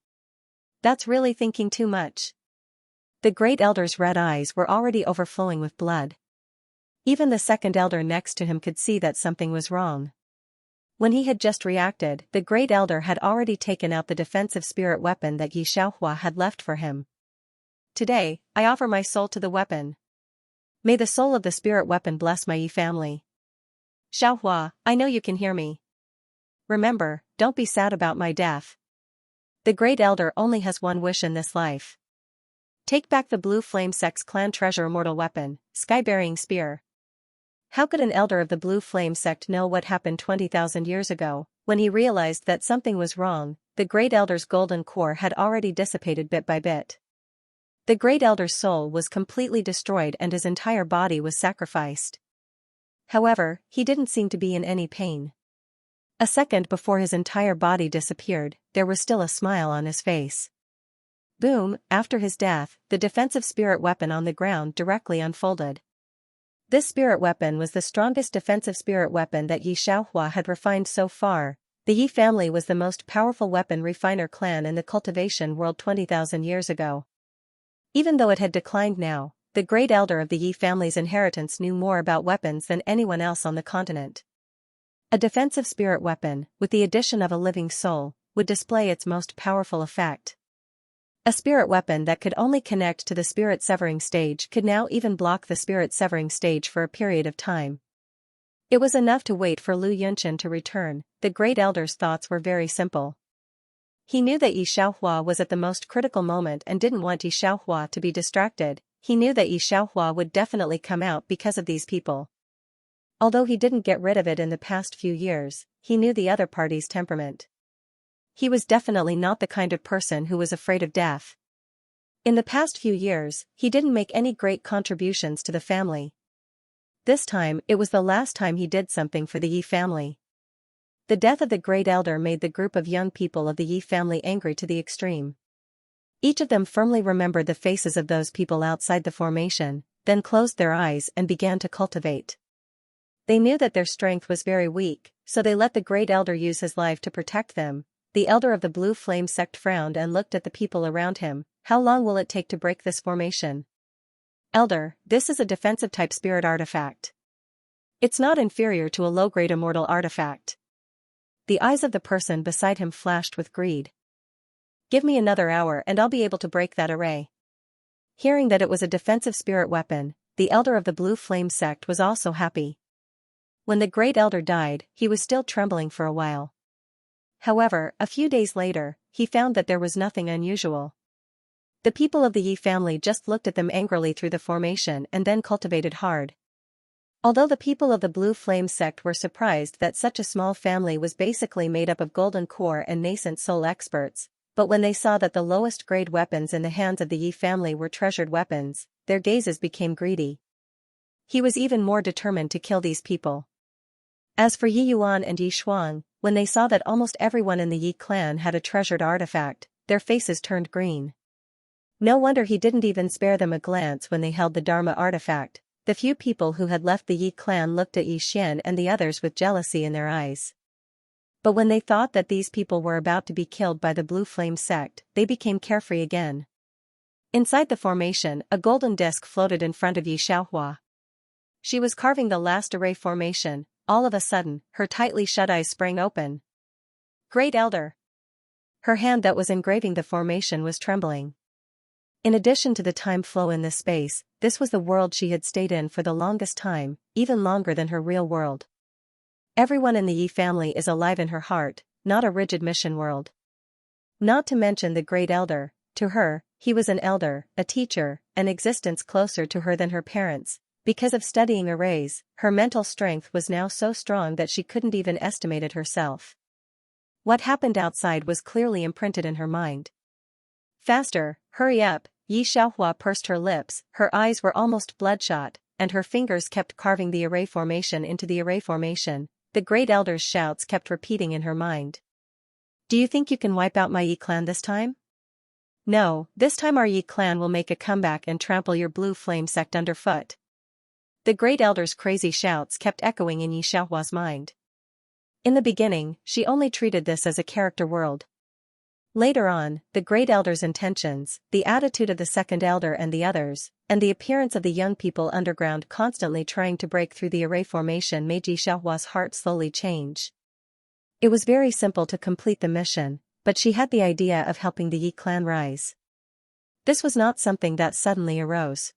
That's really thinking too much. The great elder's red eyes were already overflowing with blood. Even the second elder next to him could see that something was wrong. When he had just reacted, the great elder had already taken out the defensive spirit weapon that Yi Xiaohua had left for him. Today, I offer my soul to the weapon. May the soul of the spirit weapon bless my Yi family. Xiaohua, I know you can hear me. Remember, don't be sad about my death. The great elder only has one wish in this life. Take back the Blue Flame sect's clan treasure immortal weapon, Sky-Burying Spear. How could an elder of the Blue Flame sect know what happened 20,000 years ago? When he realized that something was wrong, the great elder's golden core had already dissipated bit by bit. The great elder's soul was completely destroyed and his entire body was sacrificed. However, he didn't seem to be in any pain. A second before his entire body disappeared, there was still a smile on his face. Boom, after his death, the defensive spirit weapon on the ground directly unfolded. This spirit weapon was the strongest defensive spirit weapon that Yi Xiaohua had refined so far. The Yi family was the most powerful weapon refiner clan in the cultivation world 20,000 years ago. Even though it had declined now, the great elder of the Yi family's inheritance knew more about weapons than anyone else on the continent. A defensive spirit weapon, with the addition of a living soul, would display its most powerful effect. A spirit weapon that could only connect to the spirit severing stage could now even block the spirit severing stage for a period of time. It was enough to wait for Lu Yunchen to return. The great elder's thoughts were very simple. He knew that Yi Xiaohua was at the most critical moment and didn't want Yi Xiaohua to be distracted. He knew that Yi Xiaohua would definitely come out because of these people. Although he didn't get rid of it in the past few years, he knew the other party's temperament. He was definitely not the kind of person who was afraid of death. In the past few years, he didn't make any great contributions to the family. This time, it was the last time he did something for the Yi family. The death of the great elder made the group of young people of the Yi family angry to the extreme. Each of them firmly remembered the faces of those people outside the formation, then closed their eyes and began to cultivate. They knew that their strength was very weak, so they let the great elder use his life to protect them. The elder of the Blue Flame sect frowned and looked at the people around him. How long will it take to break this formation? Elder, this is a defensive type spirit artifact. It's not inferior to a low-grade immortal artifact. The eyes of the person beside him flashed with greed. Give me another hour and I'll be able to break that array. Hearing that it was a defensive spirit weapon, the elder of the Blue Flame sect was also happy. When the great elder died, he was still trembling for a while. However, a few days later, he found that there was nothing unusual. The people of the Yi family just looked at them angrily through the formation and then cultivated hard. Although the people of the Blue Flame sect were surprised that such a small family was basically made up of golden core and nascent soul experts, but when they saw that the lowest grade weapons in the hands of the Yi family were treasured weapons, their gazes became greedy. He was even more determined to kill these people. As for Yi Yuan and Yi Shuang, when they saw that almost everyone in the Yi clan had a treasured artifact, their faces turned green. No wonder he didn't even spare them a glance when they held the Dharma artifact. The few people who had left the Yi clan looked at Yi Xian and the others with jealousy in their eyes. But when they thought that these people were about to be killed by the Blue Flame sect, they became carefree again. Inside the formation, a golden disc floated in front of Yi Xiaohua. She was carving the last array formation. All of a sudden, her tightly shut eyes sprang open. Great Elder! Her hand that was engraving the formation was trembling. In addition to the time flow in this space, this was the world she had stayed in for the longest time, even longer than her real world. Everyone in the Yi family is alive in her heart, not a rigid mission world. Not to mention the Great Elder, to her, he was an elder, a teacher, an existence closer to her than her parents. Because of studying arrays, her mental strength was now so strong that she couldn't even estimate it herself. What happened outside was clearly imprinted in her mind. Faster, hurry up, Yi Xiaohua pursed her lips, her eyes were almost bloodshot, and her fingers kept carving the array formation into the array formation. The Great Elder's shouts kept repeating in her mind. Do you think you can wipe out my Yi clan this time? No, this time our Yi clan will make a comeback and trample your Blue Flame sect underfoot. The Great Elder's crazy shouts kept echoing in Yi Xiaohua's mind. In the beginning, she only treated this as a character world. Later on, the Great Elder's intentions, the attitude of the Second Elder and the others, and the appearance of the young people underground constantly trying to break through the array formation made Yi Xiaohua's heart slowly change. It was very simple to complete the mission, but she had the idea of helping the Yi clan rise. This was not something that suddenly arose.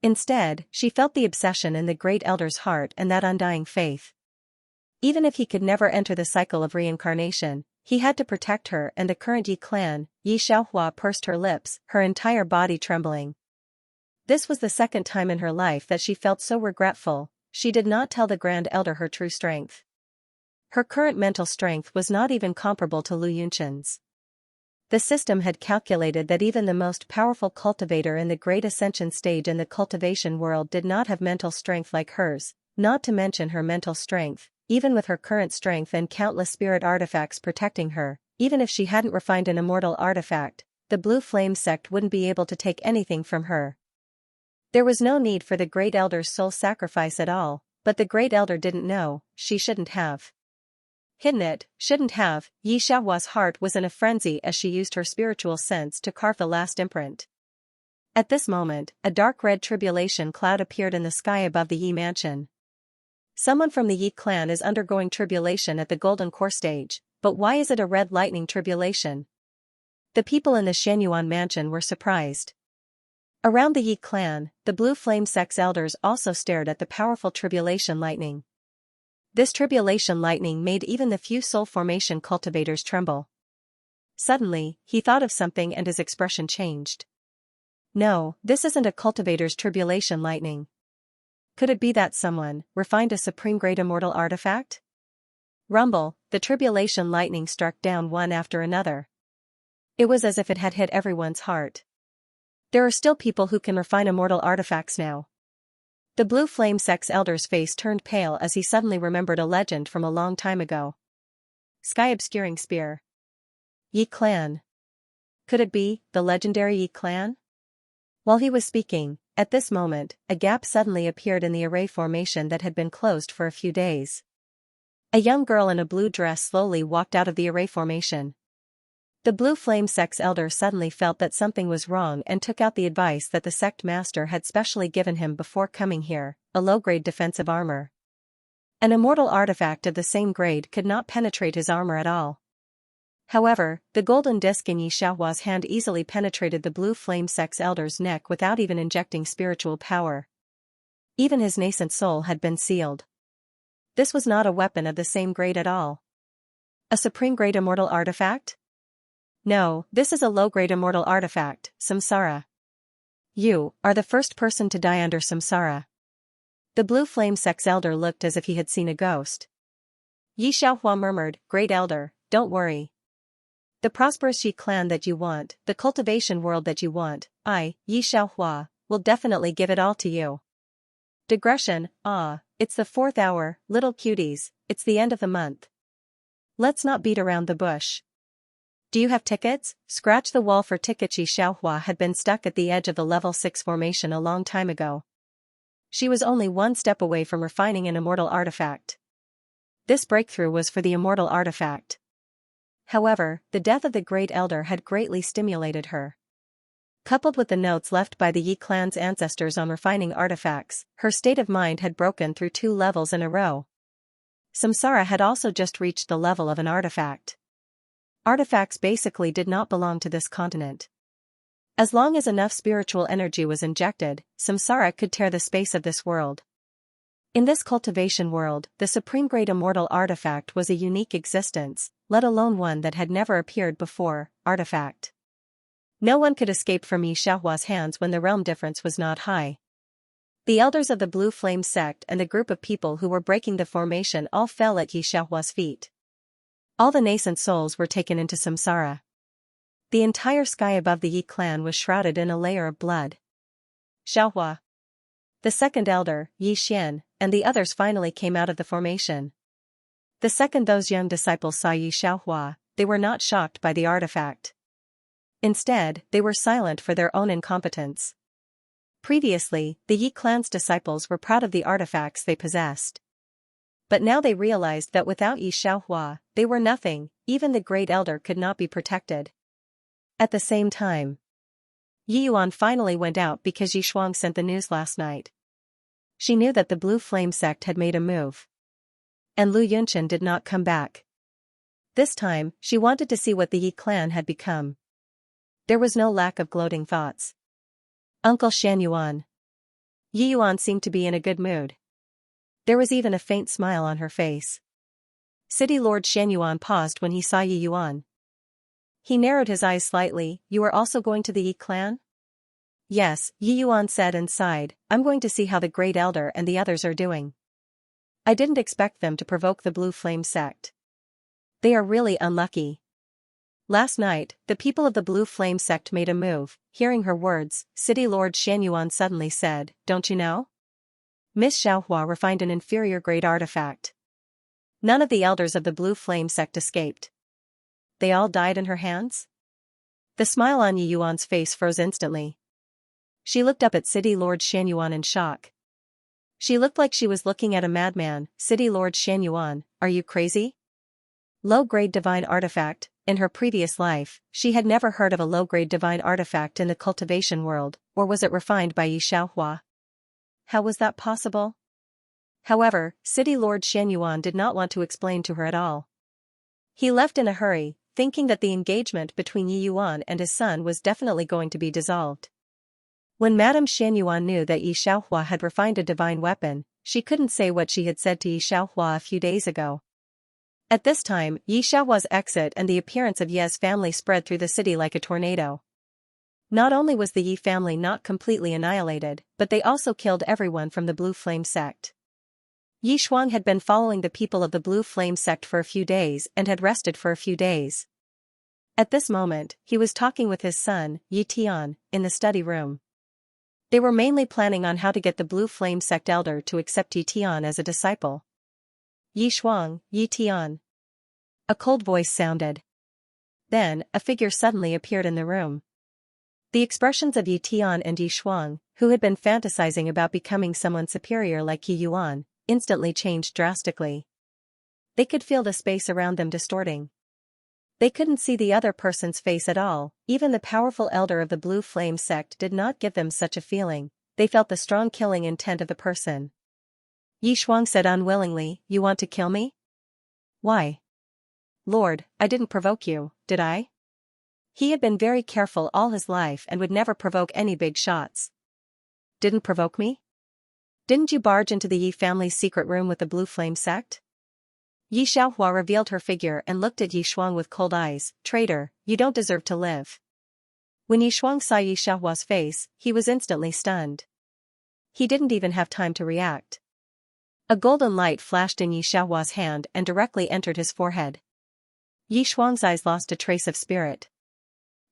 Instead, she felt the obsession in the Great Elder's heart and that undying faith. Even if he could never enter the cycle of reincarnation, he had to protect her and the current Yi clan. Yi Xiaohua pursed her lips, her entire body trembling. This was the second time in her life that she felt so regretful. She did not tell the Grand Elder her true strength. Her current mental strength was not even comparable to Lu Yunqin's. The system had calculated that even the most powerful cultivator in the Great Ascension stage in the cultivation world did not have mental strength like hers, not to mention her mental strength, even with her current strength and countless spirit artifacts protecting her, even if she hadn't refined an immortal artifact, the Blue Flame sect wouldn't be able to take anything from her. There was no need for the Great Elder's soul sacrifice at all, but the Great Elder didn't know, she shouldn't have. Hidden it, shouldn't have. Yi Xiaohua's heart was in a frenzy as she used her spiritual sense to carve the last imprint. At this moment, a dark red tribulation cloud appeared in the sky above the Yi mansion. Someone from the Yi clan is undergoing tribulation at the Golden Core stage, but why is it a red lightning tribulation? The people in the Xianyuan mansion were surprised. Around the Yi clan, the Blue Flame sect's elders also stared at the powerful tribulation lightning. This tribulation lightning made even the few soul formation cultivators tremble. Suddenly, he thought of something and his expression changed. No, this isn't a cultivator's tribulation lightning. Could it be that someone refined a supreme grade immortal artifact? Rumble, the tribulation lightning struck down one after another. It was as if it had hit everyone's heart. There are still people who can refine immortal artifacts now. The Blue Flame sect's elder's face turned pale as he suddenly remembered a legend from a long time ago. Sky-obscuring spear. Yi clan. Could it be the legendary Yi clan? While he was speaking, at this moment, a gap suddenly appeared in the array formation that had been closed for a few days. A young girl in a blue dress slowly walked out of the array formation. The blue flame sect's elder suddenly felt that something was wrong and took out the advice that the sect master had specially given him before coming here, a low-grade defensive armor. An immortal artifact of the same grade could not penetrate his armor at all. However, the golden disc in Xianxia's hand easily penetrated the blue flame sect's elder's neck without even injecting spiritual power. Even his nascent soul had been sealed. This was not a weapon of the same grade at all. A supreme-grade immortal artifact? No, this is a low-grade immortal artifact, samsara. You are the first person to die under samsara. The blue flame sect's elder looked as if he had seen a ghost. Xianxia murmured, Great Elder, don't worry. The prosperous Yi clan that you want, the cultivation world that you want, Xianxia, will definitely give it all to you. Digression, it's the 4th hour, little cuties, it's the end of the month. Let's not beat around the bush. Do you have tickets? Scratch the wall for tickets. Xianxia had been stuck at the edge of the level 6 formation a long time ago. She was only one step away from refining an immortal artifact. This breakthrough was for the immortal artifact. However, the death of the Great Elder had greatly stimulated her. Coupled with the notes left by the Yi clan's ancestors on refining artifacts, her state of mind had broken through 2 levels in a row. Samsara had also just reached the level of an artifact. Artifacts basically did not belong to this continent. As long as enough spiritual energy was injected, samsara could tear the space of this world. In this cultivation world, the supreme-grade immortal artifact was a unique existence, let alone one that had never appeared before, artifact. No one could escape from Xianxia's hands when the realm difference was not high. The elders of the Blue Flame sect and the group of people who were breaking the formation all fell at Xianxia's feet. All the nascent souls were taken into samsara. The entire sky above the Yi clan was shrouded in a layer of blood. Xianxia. The second elder, Yi Xian, and the others finally came out of the formation. The second those young disciples saw Xianxia, they were not shocked by the artifact. Instead, they were silent for their own incompetence. Previously, the Yi clan's disciples were proud of the artifacts they possessed. But now they realized that without Xianxia, they were nothing, even the Great Elder could not be protected. At the same time, Yi Yuan finally went out because Yi Shuang sent the news last night. She knew that the Blue Flame sect had made a move. And Lu Yunchen did not come back. This time, she wanted to see what the Yi clan had become. There was no lack of gloating thoughts. Uncle Shan Yuan. Yi Yuan seemed to be in a good mood. There was even a faint smile on her face. City Lord Shan Yuan paused when he saw Yi Yuan. He narrowed his eyes slightly. You are also going to the Yi clan? Yes, Yi Yuan said and sighed, I'm going to see how the Great Elder and the others are doing. I didn't expect them to provoke the Blue Flame sect. They are really unlucky. Last night, the people of the Blue Flame sect made a move. Hearing her words, City Lord Shan Yuan suddenly said, Don't you know? Miss Xiaohua refined an inferior grade artifact. None of the elders of the Blue Flame sect escaped. They all died in her hands? The smile on Yi Yuan's face froze instantly. She looked up at City Lord Shan Yuan in shock. She looked like she was looking at a madman. City Lord Shan Yuan, are you crazy? Low-grade divine artifact. In her previous life, she had never heard of a low-grade divine artifact in the cultivation world, or was it refined by Yi Xiaohua? How was that possible? However, City Lord Shan Yuan did not want to explain to her at all. He left in a hurry, thinking that the engagement between Yi Yuan and his son was definitely going to be dissolved. When Madame Shan Yuan knew that Yi Xiaohua had refined a divine weapon, she couldn't say what she had said to Yi Xiaohua a few days ago. At this time, Yi Xiaohua's exit and the appearance of Ye's family spread through the city like a tornado. Not only was the Yi family not completely annihilated, but they also killed everyone from the Blue Flame sect. Yi Shuang had been following the people of the Blue Flame sect for a few days and had rested for a few days. At this moment, he was talking with his son, Yi Tian, in the study room. They were mainly planning on how to get the Blue Flame sect elder to accept Yi Tian as a disciple. Yi Shuang, Yi Tian. A cold voice sounded. Then, a figure suddenly appeared in the room. The expressions of Yi Tian and Yi Shuang, who had been fantasizing about becoming someone superior like Yi Yuan, instantly changed drastically. They could feel the space around them distorting. They couldn't see the other person's face at all. Even the powerful elder of the Blue Flame sect did not give them such a feeling. They felt the strong killing intent of the person. Yi Shuang said unwillingly, "You want to kill me? Why? Lord, I didn't provoke you, did I?" He had been very careful all his life and would never provoke any big shots. Didn't provoke me? Didn't you barge into the Yi family's secret room with the Blue Flame sect? Yi Xiaohua revealed her figure and looked at Yi Shuang with cold eyes. "Traitor, you don't deserve to live." When Yi Shuang saw Yi Xiaohua's face, he was instantly stunned. He didn't even have time to react. A golden light flashed in Yi Xiaohua's hand and directly entered his forehead. Yi Shuang's eyes lost a trace of spirit.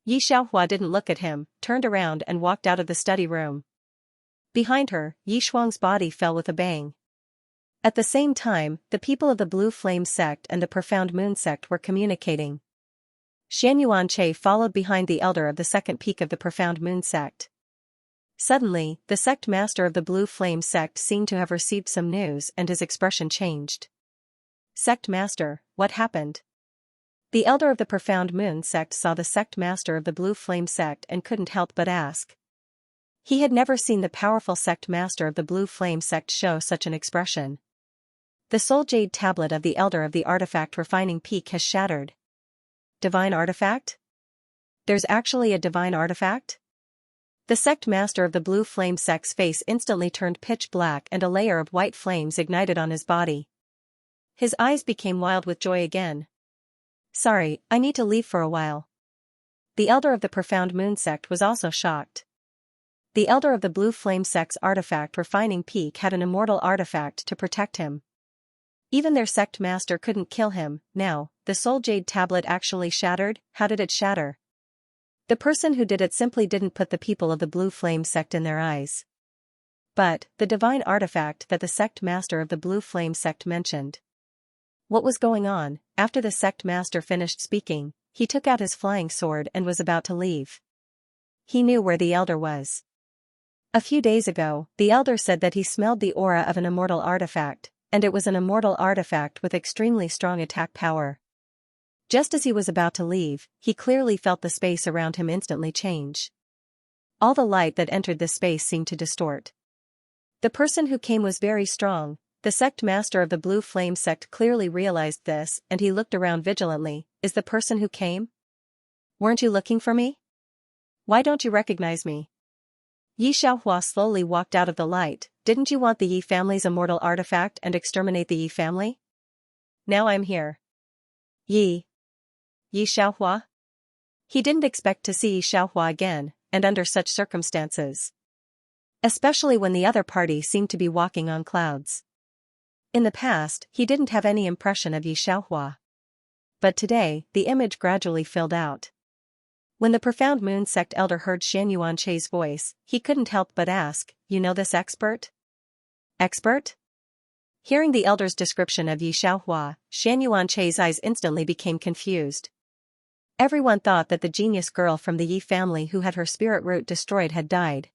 Yi Xiaohua didn't look at him, turned around and walked out of the study room. Behind her, Yi Shuang's body fell with a bang. At the same time, the people of the Blue Flame sect and the Profound Moon sect were communicating. Xianxia followed behind the elder of the second peak of the Profound Moon sect. Suddenly, the sect master of the Blue Flame sect seemed to have received some news and his expression changed. "Sect master, what happened?" The elder of the Profound Moon sect saw the sect master of the Blue Flame sect and couldn't help but ask. He had never seen the powerful sect master of the Blue Flame sect show such an expression. The soul jade tablet of the elder of the artifact refining peak has shattered. Divine artifact? There's actually a divine artifact? The sect master of the Blue Flame sect's face instantly turned pitch black and a layer of white flames ignited on his body. His eyes became wild with joy again. "Sorry, I need to leave for a while." The elder of the Profound Moon sect was also shocked. The elder of the Blue Flame sect's artifact refining peak had an immortal artifact to protect him. Even their sect master couldn't kill him. Now, the soul jade tablet actually shattered. How did it shatter? The person who did it simply didn't put the people of the Blue Flame sect in their eyes. But, the divine artifact that the sect master of the Blue Flame sect mentioned. What was going on? After the sect master finished speaking, he took out his flying sword and was about to leave. He knew where the elder was. A few days ago, the elder said that he smelled the aura of an immortal artifact, and it was an immortal artifact with extremely strong attack power. Just as he was about to leave, he clearly felt the space around him instantly change. All the light that entered the space seemed to distort. The person who came was very strong. The sect master of the Blue Flame sect clearly realized this, and he looked around vigilantly. "Is the person who came? Weren't you looking for me? Why don't you recognize me?" Yi Xiaohua slowly walked out of the light. "Didn't you want the Yi family's immortal artifact and exterminate the Yi family? Now I'm here." Yi Xiaohua? He didn't expect to see Yi Xiaohua again, and under such circumstances. Especially when the other party seemed to be walking on clouds. In the past, he didn't have any impression of Yi Xiaohua. But today, the image gradually filled out. When the Profound Moon sect elder heard Xianxuan's voice, he couldn't help but ask, "You know this expert?" "Expert?" Hearing the elder's description of Yi Xiaohua, Xianxuan's eyes instantly became confused. Everyone thought that the genius girl from the Yi family who had her spirit root destroyed had died.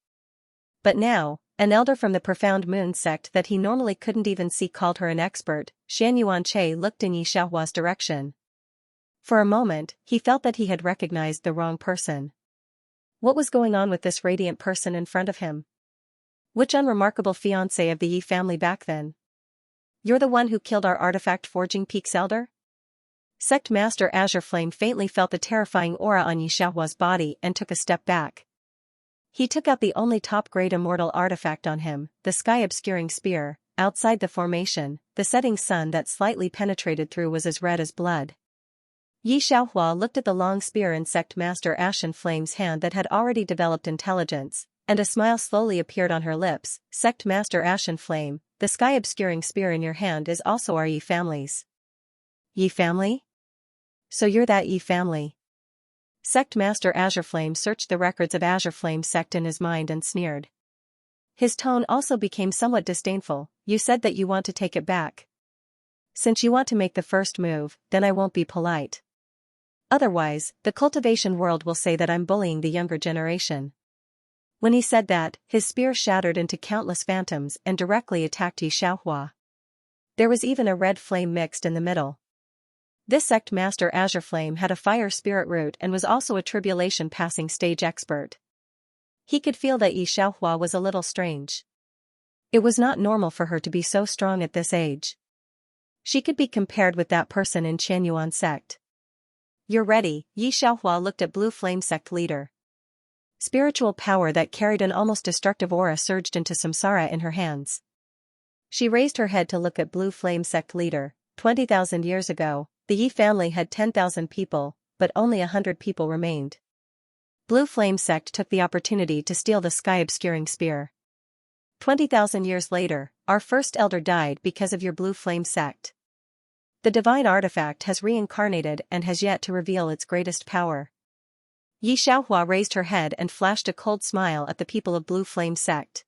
But now, an elder from the Profound Moon sect that he normally couldn't even see called her an expert. Xianxuan looked in Yi Xiaohua's direction. For a moment, he felt that he had recognized the wrong person. What was going on with this radiant person in front of him? Which unremarkable fiancé of the Yi family back then? "You're the one who killed our artifact forging peaks elder?" Sect Master Azure Flame faintly felt the terrifying aura on Yi Xiaohua's body and took a step back. He took out the only top-grade immortal artifact on him, the sky-obscuring spear. Outside the formation, the setting sun that slightly penetrated through was as red as blood. Yi Xiaohua looked at the long spear in Sect Master Ashen Flame's hand that had already developed intelligence, and a smile slowly appeared on her lips. "Sect Master Ashen Flame, the sky-obscuring spear in your hand is also our Yi family's." "Yi family? So you're that Yi family?" Sect Master Azure Flame searched the records of Azure Flame sect in his mind and sneered. His tone also became somewhat disdainful. "You said that you want to take it back. Since you want to make the first move, then I won't be polite. Otherwise, the cultivation world will say that I'm bullying the younger generation." When he said that, his spear shattered into countless phantoms and directly attacked Yi Xiaohua. There was even a red flame mixed in the middle. This sect master Azure Flame had a fire spirit root and was also a tribulation passing stage expert. He could feel that Xianxia was a little strange. It was not normal for her to be so strong at this age. She could be compared with that person in Qianyuan sect. You're ready, Xianxia looked at Blue Flame sect leader. Spiritual power that carried an almost destructive aura surged into samsara in her hands. She raised her head to look at Blue Flame sect leader. 20,000 years ago, the Yi family had 10,000 people, but only 100 people remained. Blue Flame sect took the opportunity to steal the sky-obscuring spear. 20,000 years later, our first elder died because of your Blue Flame sect. The divine artifact has reincarnated and has yet to reveal its greatest power. Xianxia raised her head and flashed a cold smile at the people of Blue Flame sect.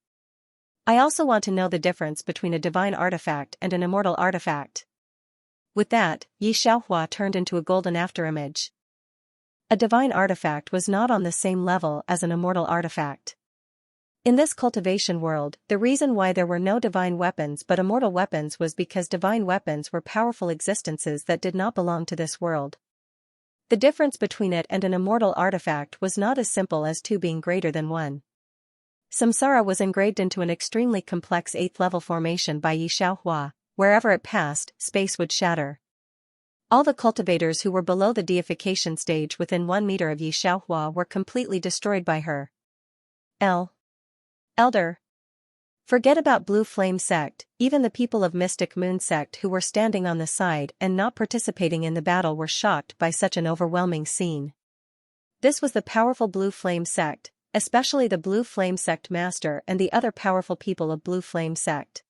I also want to know the difference between a divine artifact and an immortal artifact. With that, Xianxia turned into a golden afterimage. A divine artifact was not on the same level as an immortal artifact. In this cultivation world, the reason why there were no divine weapons but immortal weapons was because divine weapons were powerful existences that did not belong to this world. The difference between it and an immortal artifact was not as simple as two being greater than one. Samsara was engraved into an extremely complex 8th level formation by Xianxia. Wherever it passed, space would shatter. All the cultivators who were below the deification stage within 1 meter of Xianxia were completely destroyed by her. Elder. Forget about Blue Flame sect, even the people of Mystic Moon sect who were standing on the side and not participating in the battle were shocked by such an overwhelming scene. This was the powerful Blue Flame sect, especially the Blue Flame sect master and the other powerful people of Blue Flame sect.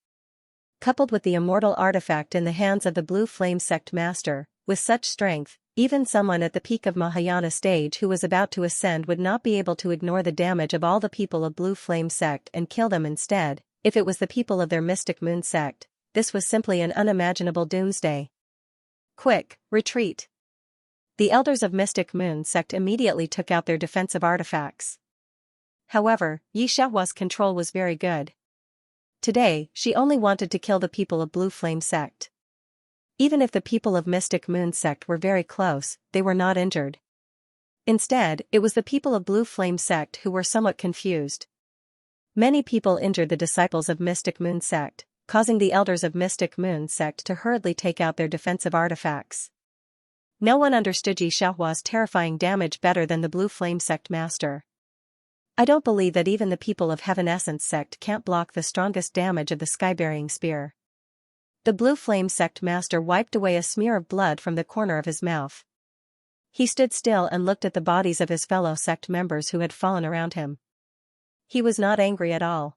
Coupled with the immortal artifact in the hands of the Blue Flame sect master, with such strength, even someone at the peak of Mahayana stage who was about to ascend would not be able to ignore the damage of all the people of Blue Flame sect and kill them instead. If it was the people of their Mystic Moon sect, this was simply an unimaginable doomsday. Quick, retreat. The elders of Mystic Moon sect immediately took out their defensive artifacts. However, Xianxia's control was very good. Today, she only wanted to kill the people of Blue Flame sect. Even if the people of Mystic Moon sect were very close, they were not injured. Instead, it was the people of Blue Flame sect who were somewhat confused. Many people injured the disciples of Mystic Moon sect, causing the elders of Mystic Moon sect to hurriedly take out their defensive artifacts. No one understood Xianxia's terrifying damage better than the Blue Flame sect master. I don't believe that even the people of Heaven Essence sect can't block the strongest damage of the sky-burying spear. The Blue Flame sect master wiped away a smear of blood from the corner of his mouth. He stood still and looked at the bodies of his fellow sect members who had fallen around him. He was not angry at all.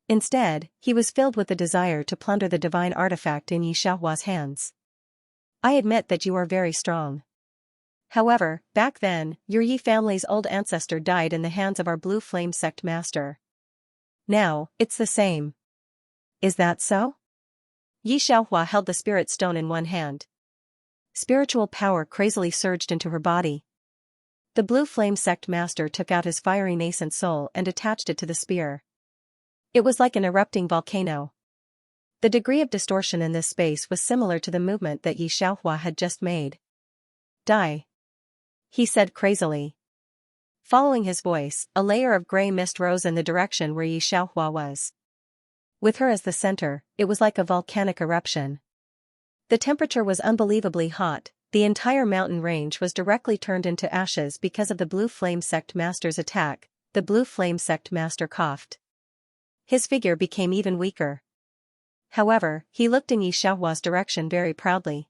Instead, he was filled with the desire to plunder the divine artifact in Xianxia's hands. I admit that you are very strong. However, back then, your Yi family's old ancestor died in the hands of our Blue Flame sect master. Now, it's the same. Is that so? Xianxia held the spirit stone in one hand. Spiritual power crazily surged into her body. The Blue Flame sect master took out his fiery nascent soul and attached it to the spear. It was like an erupting volcano. The degree of distortion in this space was similar to the movement that Xianxia had just made. Die. He said crazily. Following his voice, a layer of gray mist rose in the direction where Xianxia was. With her as the center, it was like a volcanic eruption. The temperature was unbelievably hot, the entire mountain range was directly turned into ashes because of the Blue Flame sect master's attack. The Blue Flame sect master coughed. His figure became even weaker. However, he looked in Xianxia's direction very proudly.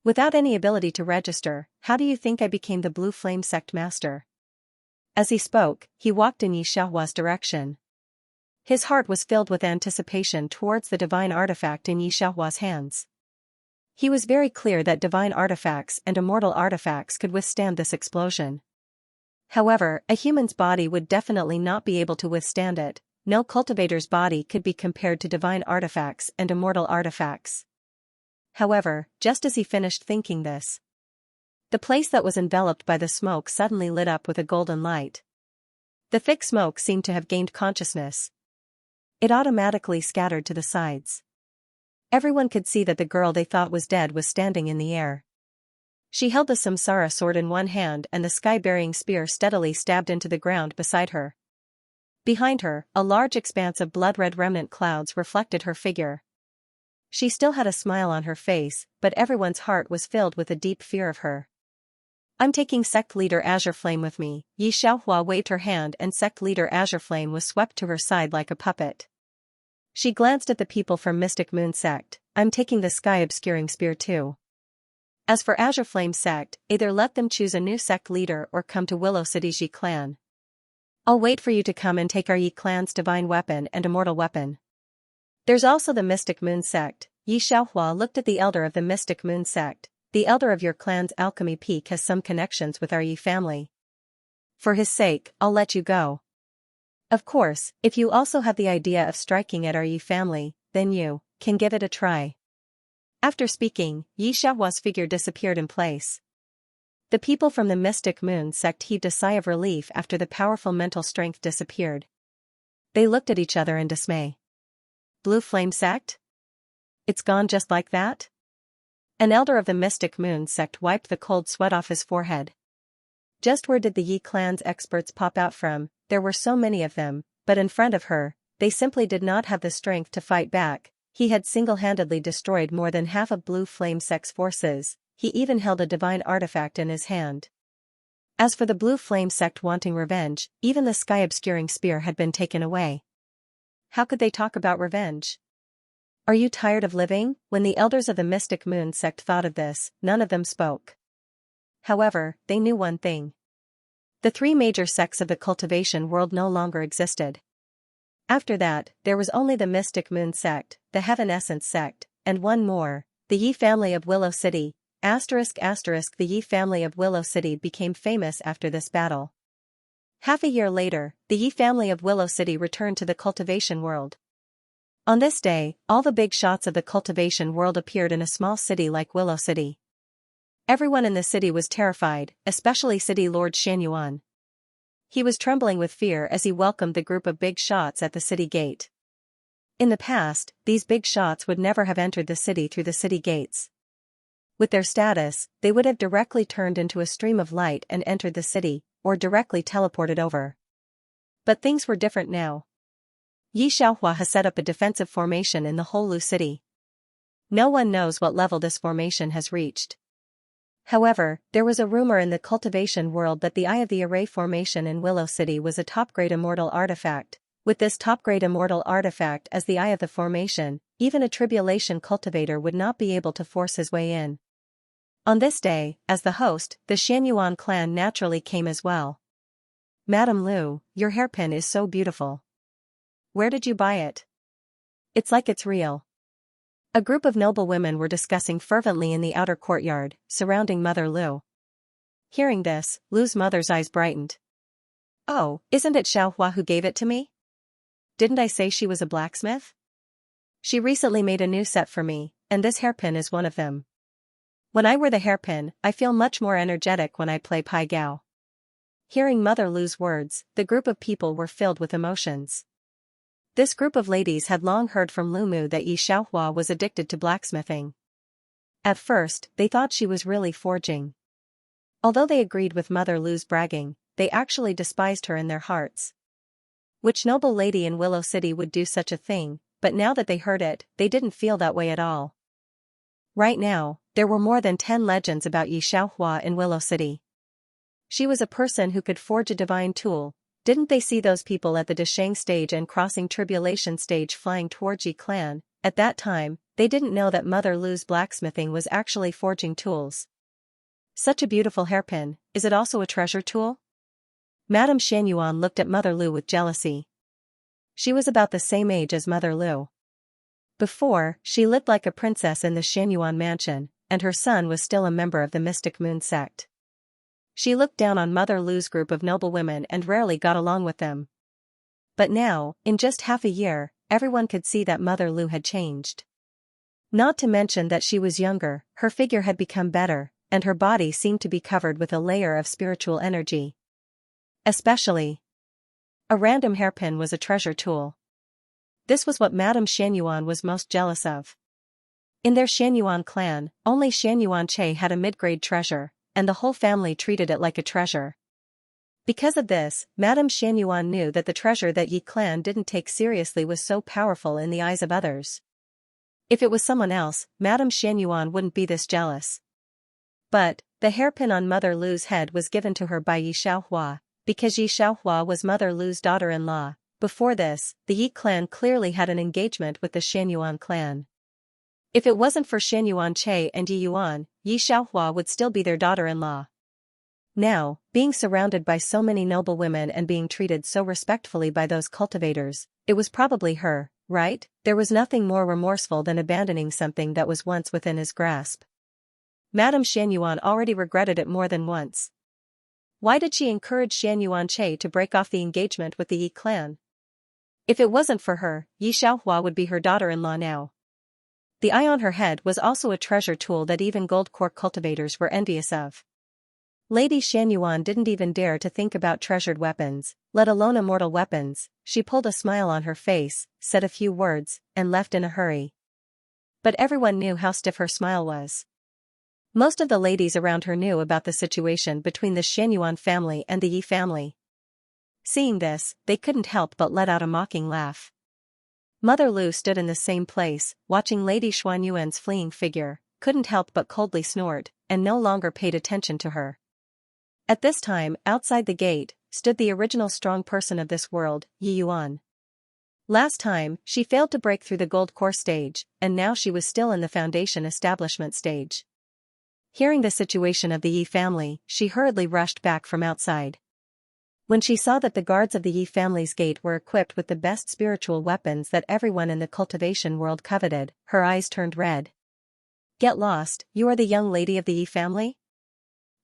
Without any ability to register, how do you think I became the Blue Flame sect master? As he spoke, he walked in Xianxia's direction. His heart was filled with anticipation towards the divine artifact in Xianxia's hands. He was very clear that divine artifacts and immortal artifacts could withstand this explosion. However, a human's body would definitely not be able to withstand it. No cultivator's body could be compared to divine artifacts and immortal artifacts. However, just as he finished thinking this, the place that was enveloped by the smoke suddenly lit up with a golden light. The thick smoke seemed to have gained consciousness. It automatically scattered to the sides. Everyone could see that the girl they thought was dead was standing in the air. She held the samsara sword in one hand and the sky-bearing spear steadily stabbed into the ground beside her. Behind her, a large expanse of blood-red remnant clouds reflected her figure. She still had a smile on her face, but everyone's heart was filled with a deep fear of her. "I'm taking sect leader Azure Flame with me." Yi Xiaohua waved her hand and sect leader Azure Flame was swept to her side like a puppet. She glanced at the people from Mystic Moon Sect. "I'm taking the sky-obscuring spear too. As for Azure Flame Sect, either let them choose a new sect leader or come to Willow City's Yi clan. I'll wait for you to come and take our Yi clan's divine weapon and immortal weapon. There's also the Mystic Moon Sect." Yi Xiaohua looked at the elder of the Mystic Moon Sect. "The elder of your clan's alchemy peak has some connections with our Yi family. For his sake, I'll let you go. Of course, if you also have the idea of striking at our Yi family, then you can give it a try." After speaking, Yi Xiaohua's figure disappeared in place. The people from the Mystic Moon Sect heaved a sigh of relief after the powerful mental strength disappeared. They looked at each other in dismay. "Blue Flame Sect? It's gone just like that?" An elder of the Mystic Moon Sect wiped the cold sweat off his forehead. Just where did the Yi clan's experts pop out from? There were so many of them, but in front of her, they simply did not have the strength to fight back. He had single-handedly destroyed more than half of Blue Flame Sect's forces. He even held a divine artifact in his hand. As for the Blue Flame Sect wanting revenge, even the sky-obscuring spear had been taken away. How could they talk about revenge? "Are you tired of living?" When the elders of the Mystic Moon Sect thought of this, none of them spoke. However, they knew one thing. The three major sects of the cultivation world no longer existed. After that, there was only the Mystic Moon Sect, the Heaven Essence Sect, and one more, the Yi family of Willow City. The Yi family of Willow City became famous after this battle. Half a year later, the Yi family of Willow City returned to the cultivation world. On this day, all the big shots of the cultivation world appeared in a small city like Willow City. Everyone in the city was terrified, especially City Lord Xianyuan. He was trembling with fear as he welcomed the group of big shots at the city gate. In the past, these big shots would never have entered the city through the city gates. With their status, they would have directly turned into a stream of light and entered the city, or directly teleported over. But things were different now. Yi Xiaohua has set up a defensive formation in the whole Lu city. No one knows what level this formation has reached. However, there was a rumor in the cultivation world that the Eye of the Array formation in Willow City was a top-grade immortal artifact. With this top-grade immortal artifact as the eye of the formation, even a tribulation cultivator would not be able to force his way in. On this day, as the host, the Xianyuan clan naturally came as well. "Madam Lu, your hairpin is so beautiful. Where did you buy it? It's like it's real." A group of noble women were discussing fervently in the outer courtyard, surrounding Mother Lu. Hearing this, Lu's mother's eyes brightened. "Oh, isn't it Xiaohua who gave it to me? Didn't I say she was a blacksmith? She recently made a new set for me, and this hairpin is one of them. When I wear the hairpin, I feel much more energetic when I play Pai Gao." Hearing Mother Lu's words, the group of people were filled with emotions. This group of ladies had long heard from Lu Mu that Yi Xiaohua was addicted to blacksmithing. At first, they thought she was really forging. Although they agreed with Mother Lu's bragging, they actually despised her in their hearts. Which noble lady in Willow City would do such a thing? But now that they heard it, they didn't feel that way at all. Right now, there were more than 10 legends about Yi Xiaohua in Willow City. She was a person who could forge a divine tool. Didn't they see those people at the Deshang stage and crossing tribulation stage flying towards Yi clan? At that time, they didn't know that Mother Lu's blacksmithing was actually forging tools. Such a beautiful hairpin, is it also a treasure tool? Madame Xianyuan looked at Mother Lu with jealousy. She was about the same age as Mother Lu. Before, she lived like a princess in the Xianyuan mansion, and her son was still a member of the Mystic Moon Sect. She looked down on Mother Lu's group of noble women and rarely got along with them. But now, in just half a year, everyone could see that Mother Lu had changed. Not to mention that she was younger, her figure had become better, and her body seemed to be covered with a layer of spiritual energy. Especially, a random hairpin was a treasure tool. This was what Madame Xianyuan was most jealous of. In their Xianyuan clan, only Xianyuan had a mid-grade treasure, and the whole family treated it like a treasure. Because of this, Madame Xianyuan knew that the treasure that Yi clan didn't take seriously was so powerful in the eyes of others. If it was someone else, Madame Xianyuan wouldn't be this jealous. But, the hairpin on Mother Lu's head was given to her by Yi Xiaohua, because Yi Xiaohua was Mother Lu's daughter-in-law. Before this, the Yi clan clearly had an engagement with the Xianyuan clan. If it wasn't for Xianyuan and Yi Yuan, Yi Xiaohua would still be their daughter-in-law. Now, being surrounded by so many noble women and being treated so respectfully by those cultivators, it was probably her, right? There was nothing more remorseful than abandoning something that was once within his grasp. Madame Xianyuan already regretted it more than once. Why did she encourage Xianyuan to break off the engagement with the Yi clan? If it wasn't for her, Yi Xiaohua would be her daughter-in-law now. The eye on her head was also a treasure tool that even gold core cultivators were envious of. Lady Xianyuan didn't even dare to think about treasured weapons, let alone immortal weapons. She pulled a smile on her face, said a few words, and left in a hurry. But everyone knew how stiff her smile was. Most of the ladies around her knew about the situation between the Xianyuan family and the Yi family. Seeing this, they couldn't help but let out a mocking laugh. Mother Lu stood in the same place, watching Lady Xuanyuan's fleeing figure, couldn't help but coldly snort, and no longer paid attention to her. At this time, outside the gate, stood the original strong person of this world, Yi Yuan. Last time, she failed to break through the gold core stage, and now she was still in the foundation establishment stage. Hearing the situation of the Yi family, she hurriedly rushed back from outside. When she saw that the guards of the Yi family's gate were equipped with the best spiritual weapons that everyone in the cultivation world coveted, her eyes turned red. Get lost, you are the young lady of the Yi family?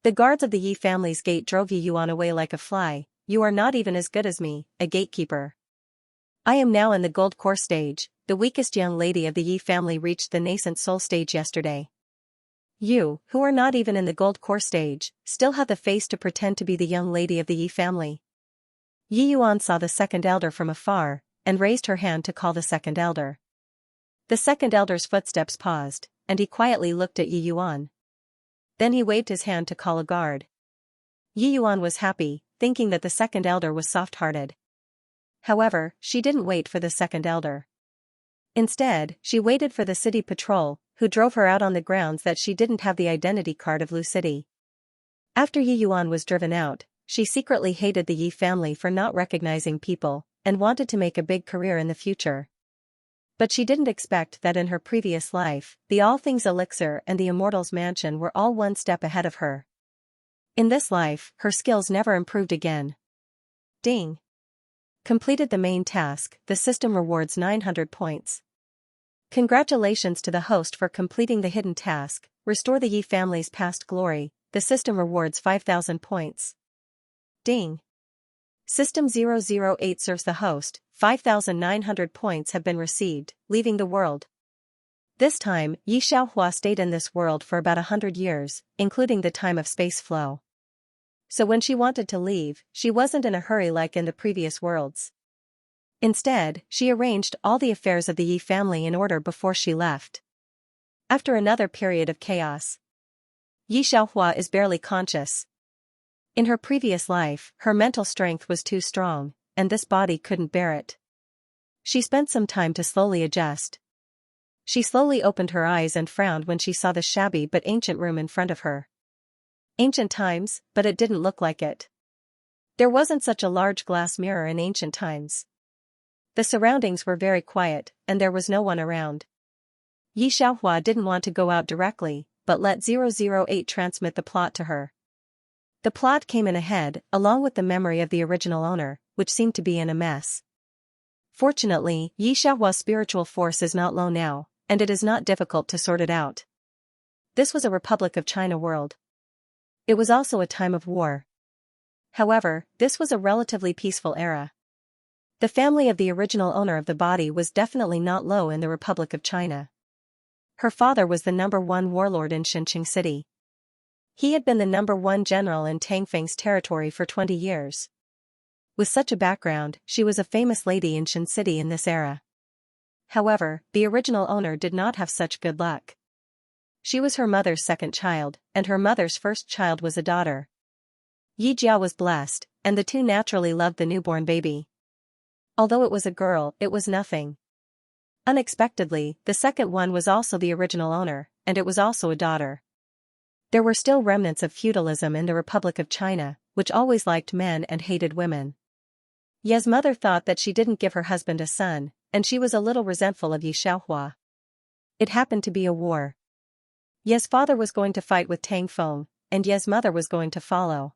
The guards of the Yi family's gate drove Yi Yuan away like a fly. You are not even as good as me, a gatekeeper. I am now in the gold core stage. The weakest young lady of the Yi family reached the nascent soul stage yesterday. You, who are not even in the gold core stage, still have the face to pretend to be the young lady of the Yi family. Yi Yuan saw the second elder from afar, and raised her hand to call the second elder. The second elder's footsteps paused, and he quietly looked at Yi Yuan. Then he waved his hand to call a guard. Yi Yuan was happy, thinking that the second elder was soft-hearted. However, she didn't wait for the second elder. Instead, she waited for the city patrol, who drove her out on the grounds that she didn't have the identity card of Lu City. After Yi Yuan was driven out, she secretly hated the Yi family for not recognizing people, and wanted to make a big career in the future. But she didn't expect that in her previous life, the All Things Elixir and the Immortals Mansion were all one step ahead of her. In this life, her skills never improved again. Ding! Completed the main task, the system rewards 900 points. Congratulations to the host for completing the hidden task, restore the Yi family's past glory, the system rewards 5,000 points. Ding! System 008 serves the host, 5,900 points have been received, leaving the world. This time, Yi Xiaohua stayed in this world for about 100 years, including the time of space flow. So when she wanted to leave, she wasn't in a hurry like in the previous worlds. Instead, she arranged all the affairs of the Yi family in order before she left. After another period of chaos, Yi Xiaohua is barely conscious. In her previous life, her mental strength was too strong, and this body couldn't bear it. She spent some time to slowly adjust. She slowly opened her eyes and frowned when she saw the shabby but ancient room in front of her. Ancient times, but it didn't look like it. There wasn't such a large glass mirror in ancient times. The surroundings were very quiet, and there was no one around. Yi Xiaohua didn't want to go out directly, but let 008 transmit the plot to her. The plot came in ahead, along with the memory of the original owner, which seemed to be in a mess. Fortunately, Yi Xiaohua's spiritual force is not low now, and it is not difficult to sort it out. This was a Republic of China world. It was also a time of war. However, this was a relatively peaceful era. The family of the original owner of the body was definitely not low in the Republic of China. Her father was the #1 warlord in Xinqing City. He had been the #1 general in Tangfeng's territory for 20 years. With such a background, she was a famous lady in Xin City in this era. However, the original owner did not have such good luck. She was her mother's second child, and her mother's first child was a daughter. Yi Jia was blessed, and the two naturally loved the newborn baby. Although it was a girl, it was nothing. Unexpectedly, the second one was also the original owner, and it was also a daughter. There were still remnants of feudalism in the Republic of China, which always liked men and hated women. Ye's mother thought that she didn't give her husband a son, and she was a little resentful of Yi Xiaohua. It happened to be a war. Ye's father was going to fight with Tang Feng, and Ye's mother was going to follow.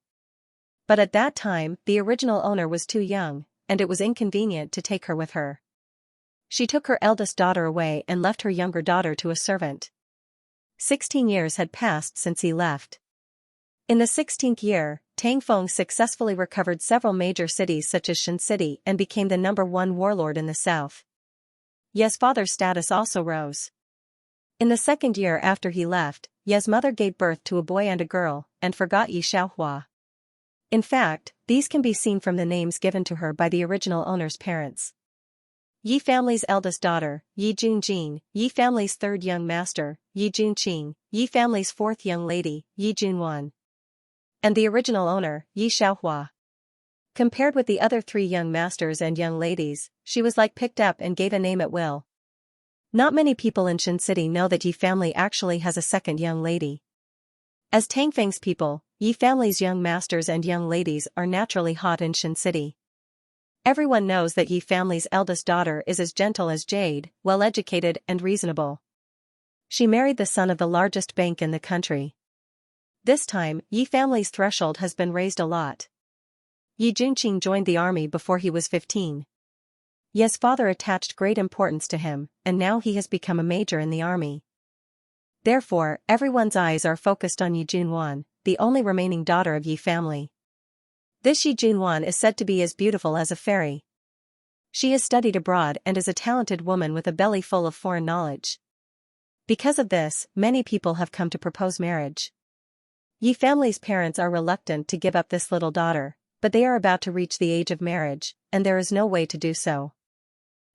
But at that time, the original owner was too young, and it was inconvenient to take her with her. She took her eldest daughter away and left her younger daughter to a servant. 16 years had passed since he left. In the 16th year, Tang Feng successfully recovered several major cities such as Shan City and became the #1 warlord in the south. Ye's father's status also rose. In the 2nd year after he left, Ye's mother gave birth to a boy and a girl, and forgot Yi Xiaohua. In fact, these can be seen from the names given to her by the original owner's parents. Yi family's eldest daughter, Yi Junjing, Yi family's third young master, Yi Junqing, Yi family's fourth young lady, Yi Junwan. And the original owner, Yi Xiaohua. Compared with the other 3 young masters and young ladies, she was like picked up and gave a name at will. Not many people in Shan City know that Yi family actually has a second young lady. As Tang Feng's people, Yi family's young masters and young ladies are naturally hot in Shan City. Everyone knows that Yi family's eldest daughter is as gentle as jade, well-educated and reasonable. She married the son of the largest bank in the country. This time, Yi family's threshold has been raised a lot. Yi Junqing joined the army before he was 15. Ye's father attached great importance to him, and now he has become a major in the army. Therefore, everyone's eyes are focused on Yi Junwan, the only remaining daughter of Yi family. This Yi Junwan is said to be as beautiful as a fairy. She has studied abroad and is a talented woman with a belly full of foreign knowledge. Because of this, many people have come to propose marriage. Yi family's parents are reluctant to give up this little daughter, but they are about to reach the age of marriage, and there is no way to do so.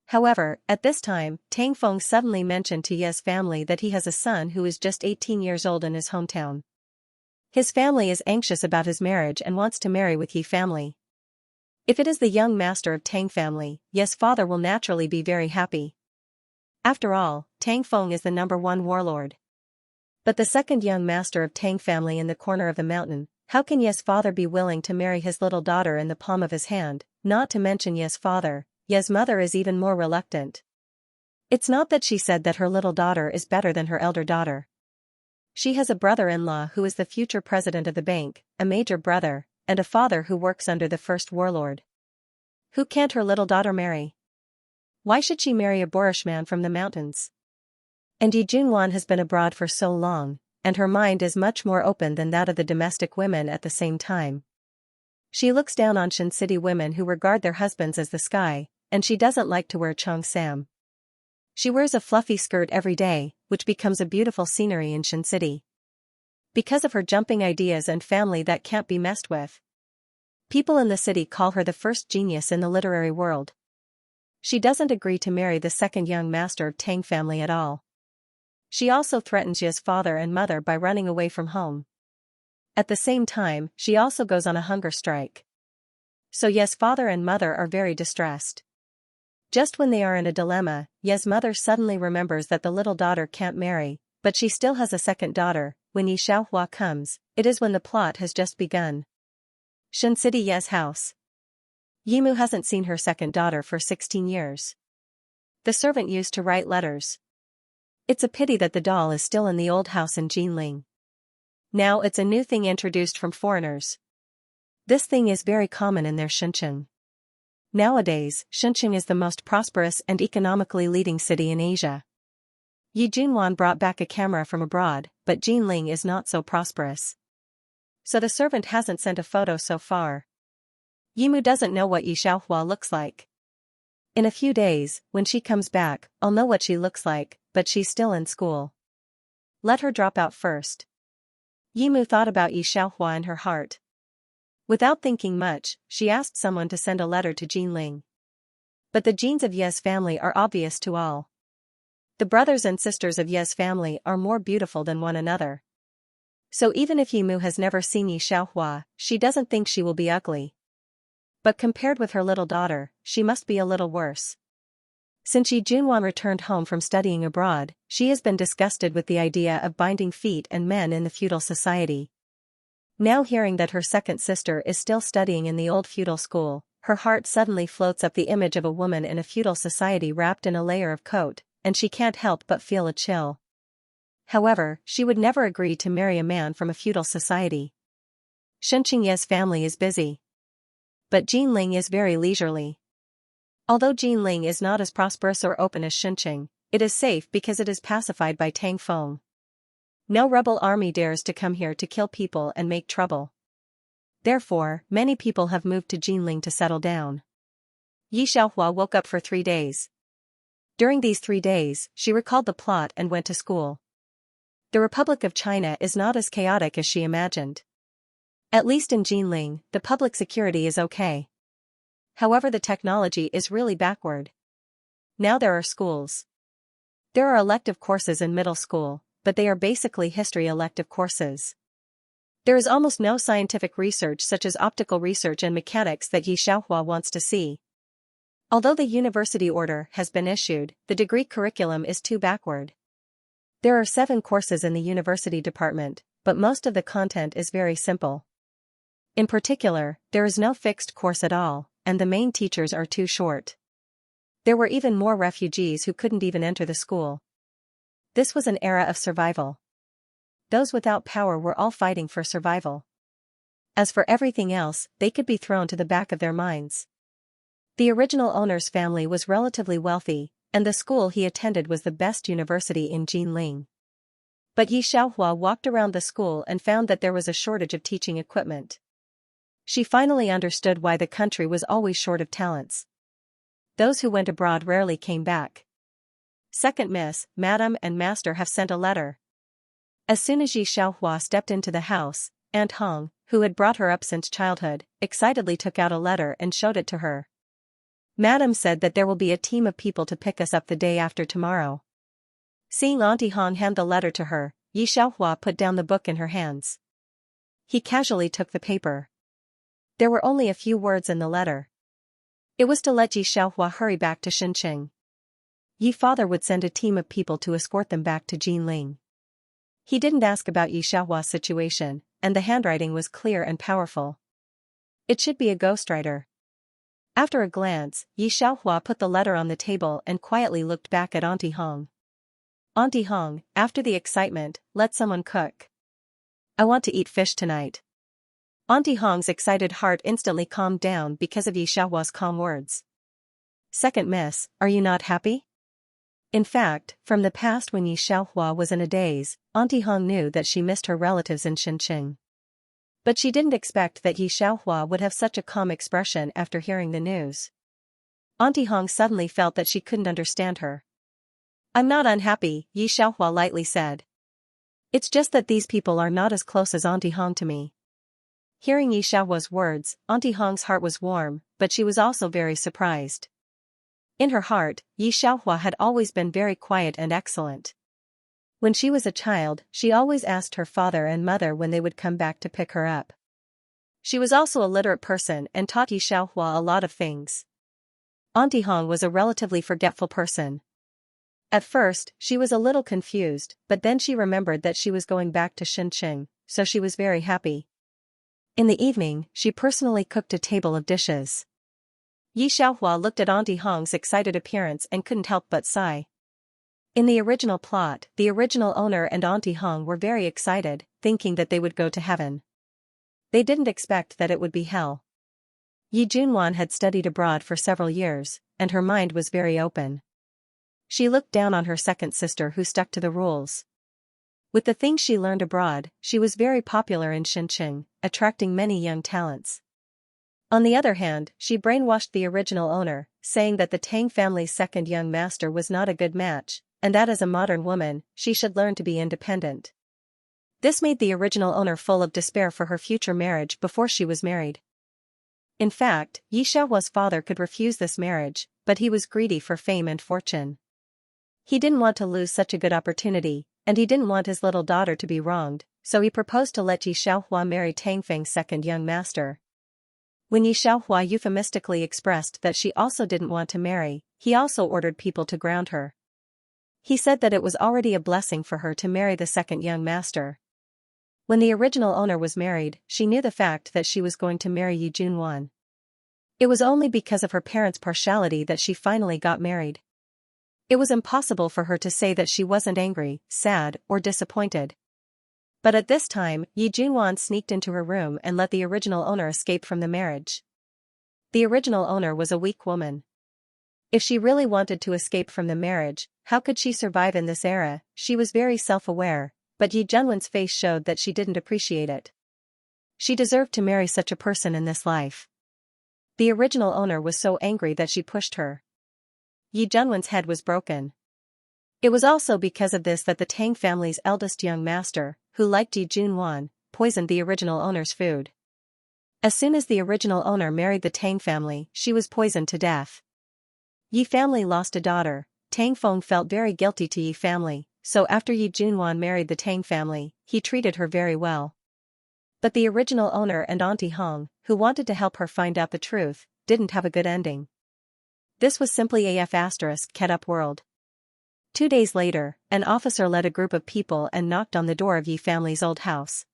However, at this time, Tang Feng suddenly mentioned to Ye's family that he has a son who is just 18 years old in his hometown. His family is anxious about his marriage and wants to marry with Yi family. If it is the young master of Tang family, Ye's father will naturally be very happy. After all, Tang Feng is the #1 warlord. But the second young master of Tang family in the corner of the mountain, how can Ye's father be willing to marry his little daughter in the palm of his hand? Not to mention Ye's father, Ye's mother is even more reluctant. It's not that she said that her little daughter is better than her elder daughter. She has a brother-in-law who is the future president of the bank, a major brother, and a father who works under the first warlord. Who can't her little daughter marry? Why should she marry a boorish man from the mountains? And Yi Junwan has been abroad for so long, and her mind is much more open than that of the domestic women at the same time. She looks down on Shan City women who regard their husbands as the sky, and she doesn't like to wear cheongsam. She wears a fluffy skirt every day, which becomes a beautiful scenery in Shan City. Because of her jumping ideas and family that can't be messed with. People in the city call her the first genius in the literary world. She doesn't agree to marry the second young master of Tang family at all. She also threatens Ye's father and mother by running away from home. At the same time, she also goes on a hunger strike. So Ye's father and mother are very distressed. Just when they are in a dilemma, Ye's mother suddenly remembers that the little daughter can't marry, but she still has a second daughter. When Yi Xiaohua comes, it is when the plot has just begun. Shan City Ye's house. Yimu hasn't seen her second daughter for 16 years. The servant used to write letters. It's a pity that the doll is still in the old house in Jinling. Now it's a new thing introduced from foreigners. This thing is very common in their Shenzhen. Nowadays, Shenzhen is the most prosperous and economically leading city in Asia. Yi Junwan brought back a camera from abroad, but Jinling is not so prosperous. So the servant hasn't sent a photo so far. Yimu doesn't know what Yi Xiaohua looks like. In a few days, when she comes back, I'll know what she looks like, but she's still in school. Let her drop out first. Yimu thought about Yi Xiaohua in her heart. Without thinking much, she asked someone to send a letter to Jinling. But the genes of Ye's family are obvious to all. The brothers and sisters of Ye's family are more beautiful than one another. So even if Yimu has never seen Yi Xiaohua, she doesn't think she will be ugly. But compared with her little daughter, she must be a little worse. Since Yi Junwan returned home from studying abroad, she has been disgusted with the idea of binding feet and men in the feudal society. Now hearing that her second sister is still studying in the old feudal school, her heart suddenly floats up the image of a woman in a feudal society wrapped in a layer of coat, and she can't help but feel a chill. However, she would never agree to marry a man from a feudal society. Ye's family is busy. But Jinling is very leisurely. Although Jinling is not as prosperous or open as Xinqing, it is safe because it is pacified by Tang Feng. No rebel army dares to come here to kill people and make trouble. Therefore, many people have moved to Jinling to settle down. Yi Xiaohua woke up for 3 days. During these 3 days, she recalled the plot and went to school. The Republic of China is not as chaotic as she imagined. At least in Jinling, the public security is okay. However, the technology is really backward. Now there are schools. There are elective courses in middle school, but they are basically history elective courses. There is almost no scientific research such as optical research and mechanics that Yi Xiaohua wants to see. Although the university order has been issued, the degree curriculum is too backward. There are 7 courses in the university department, but most of the content is very simple. In particular, there is no fixed course at all, and the main teachers are too short. There were even more refugees who couldn't even enter the school. This was an era of survival. Those without power were all fighting for survival. As for everything else, they could be thrown to the back of their minds. The original owner's family was relatively wealthy, and the school he attended was the best university in Jinling. But Yi Xiaohua walked around the school and found that there was a shortage of teaching equipment. She finally understood why the country was always short of talents. Those who went abroad rarely came back. Second Miss, Madam and Master have sent a letter. As soon as Yi Xiaohua stepped into the house, Aunt Hong, who had brought her up since childhood, excitedly took out a letter and showed it to her. Madam said that there will be a team of people to pick us up the day after tomorrow. Seeing Auntie Hong hand the letter to her, Yi Xiaohua put down the book in her hands. He casually took the paper. There were only a few words in the letter. It was to let Yi Xiaohua hurry back to Xinqing. Yi father would send a team of people to escort them back to Jinling. He didn't ask about Yi Xiaohua's situation, and the handwriting was clear and powerful. It should be a ghostwriter. After a glance, Yi Xiaohua put the letter on the table and quietly looked back at Auntie Hong. Auntie Hong, after the excitement, let someone cook. I want to eat fish tonight. Auntie Hong's excited heart instantly calmed down because of Yi Xiaohua's calm words. Second Miss, are you not happy? In fact, from the past when Yi Xiaohua was in a daze, Auntie Hong knew that she missed her relatives in Xinqing. But she didn't expect that Yi Xiaohua would have such a calm expression after hearing the news. Auntie Hong suddenly felt that she couldn't understand her. I'm not unhappy, Yi Xiaohua lightly said. It's just that these people are not as close as Auntie Hong to me. Hearing Yi Xiaohua's words, Auntie Hong's heart was warm, but she was also very surprised. In her heart, Yi Xiaohua had always been very quiet and excellent. When she was a child, she always asked her father and mother when they would come back to pick her up. She was also a literate person and taught Yi Xiaohua a lot of things. Auntie Hong was a relatively forgetful person. At first, she was a little confused, but then she remembered that she was going back to Xinqing, so she was very happy. In the evening, she personally cooked a table of dishes. Yi Xiaohua looked at Auntie Hong's excited appearance and couldn't help but sigh. In the original plot, the original owner and Auntie Hong were very excited, thinking that they would go to heaven. They didn't expect that it would be hell. Yi Junwan had studied abroad for several years, and her mind was very open. She looked down on her second sister who stuck to the rules. With the things she learned abroad, she was very popular in Xinqing, attracting many young talents. On the other hand, she brainwashed the original owner, saying that the Tang family's second young master was not a good match, and that as a modern woman, she should learn to be independent. This made the original owner full of despair for her future marriage before she was married. In fact, Yi Xiaohua's father could refuse this marriage, but he was greedy for fame and fortune. He didn't want to lose such a good opportunity, and he didn't want his little daughter to be wronged, so he proposed to let Yi Xiaohua marry Tang Feng's second young master. When Yi Xiaohua euphemistically expressed that she also didn't want to marry, he also ordered people to ground her. He said that it was already a blessing for her to marry the second young master. When the original owner was married, she knew the fact that she was going to marry Yi Junwan. It was only because of her parents' partiality that she finally got married. It was impossible for her to say that she wasn't angry, sad, or disappointed. But at this time, Yi Junwan sneaked into her room and let the original owner escape from the marriage. The original owner was a weak woman. If she really wanted to escape from the marriage, how could she survive in this era? She was very self-aware, but Yi Junwan's face showed that she didn't appreciate it. She deserved to marry such a person in this life. The original owner was so angry that she pushed her. Yi Junwan's head was broken. It was also because of this that the Tang family's eldest young master, who liked Yi Junwan, poisoned the original owner's food. As soon as the original owner married the Tang family, she was poisoned to death. Yi family lost a daughter. Tang Feng felt very guilty to Yi family, so after Yi Junwan married the Tang family, he treated her very well. But the original owner and Auntie Hong, who wanted to help her find out the truth, didn't have a good ending. This was simply ket up world. 2 days later, an officer led a group of people and knocked on the door of Yi family's old house.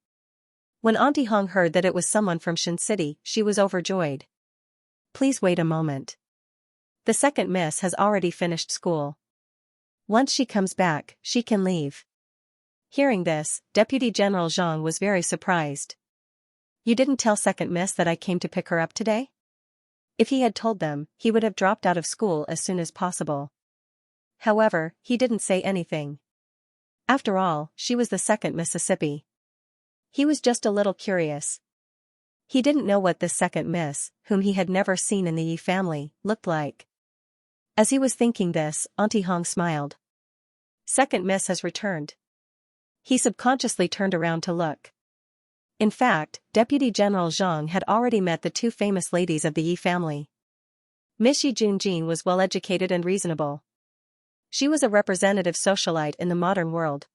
When Auntie Hong heard that it was someone from Shin City, she was overjoyed. Please wait a moment. The second miss has already finished school. Once she comes back, she can leave. Hearing this, Deputy General Zhang was very surprised. You didn't tell second miss that I came to pick her up today? If he had told them, he would have dropped out of school as soon as possible. However, he didn't say anything. After all, she was the second Mississippi. He was just a little curious. He didn't know what this second miss, whom he had never seen in the Yi family, looked like. As he was thinking this, Auntie Hong smiled. Second miss has returned. He subconsciously turned around to look. In fact, Deputy General Zhang had already met the two famous ladies of the Yi family. Miss Yi Junjin was well-educated and reasonable. She was a representative socialite in the modern world.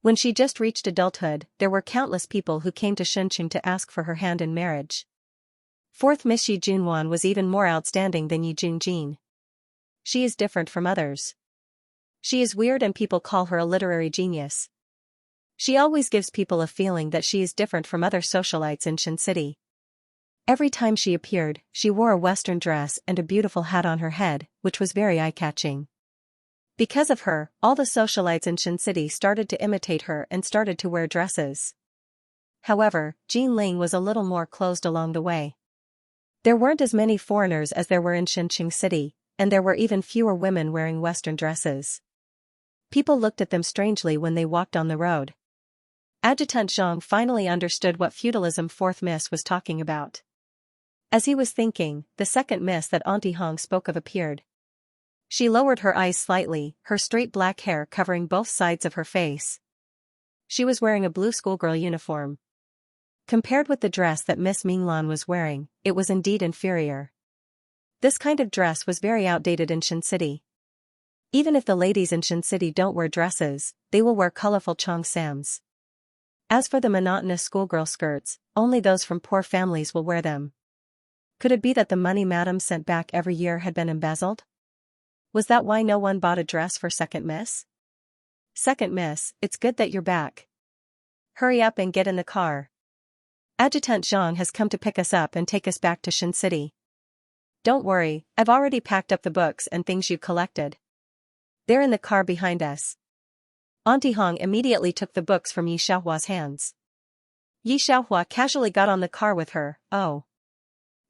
When she just reached adulthood, there were countless people who came to Shunqing to ask for her hand in marriage. Fourth Miss Yi Junwan was even more outstanding than Yi Junjin. She is different from others. She is weird and people call her a literary genius. She always gives people a feeling that she is different from other socialites in Shin City. Every time she appeared, she wore a Western dress and a beautiful hat on her head, which was very eye-catching. Because of her, all the socialites in Shin City started to imitate her and started to wear dresses. However, Jin Ling was a little more closed along the way. There weren't as many foreigners as there were in Shunqing City, and there were even fewer women wearing Western dresses. People looked at them strangely when they walked on the road. Adjutant Zhang finally understood what feudalism fourth miss was talking about. As he was thinking, the second miss that Auntie Hong spoke of appeared. She lowered her eyes slightly, her straight black hair covering both sides of her face. She was wearing a blue schoolgirl uniform. Compared with the dress that Miss Minglan was wearing, it was indeed inferior. This kind of dress was very outdated in Shin City. Even if the ladies in Shin City don't wear dresses, they will wear colorful cheongsams. As for the monotonous schoolgirl skirts, only those from poor families will wear them. Could it be that the money Madam sent back every year had been embezzled? Was that why no one bought a dress for second miss? Second miss, it's good that you're back. Hurry up and get in the car. Adjutant Zhang has come to pick us up and take us back to Shin City. Don't worry, I've already packed up the books and things you collected. They're in the car behind us. Auntie Hong immediately took the books from Yi Xiaohua's hands. Yi Xiaohua casually got on the car with her. Oh.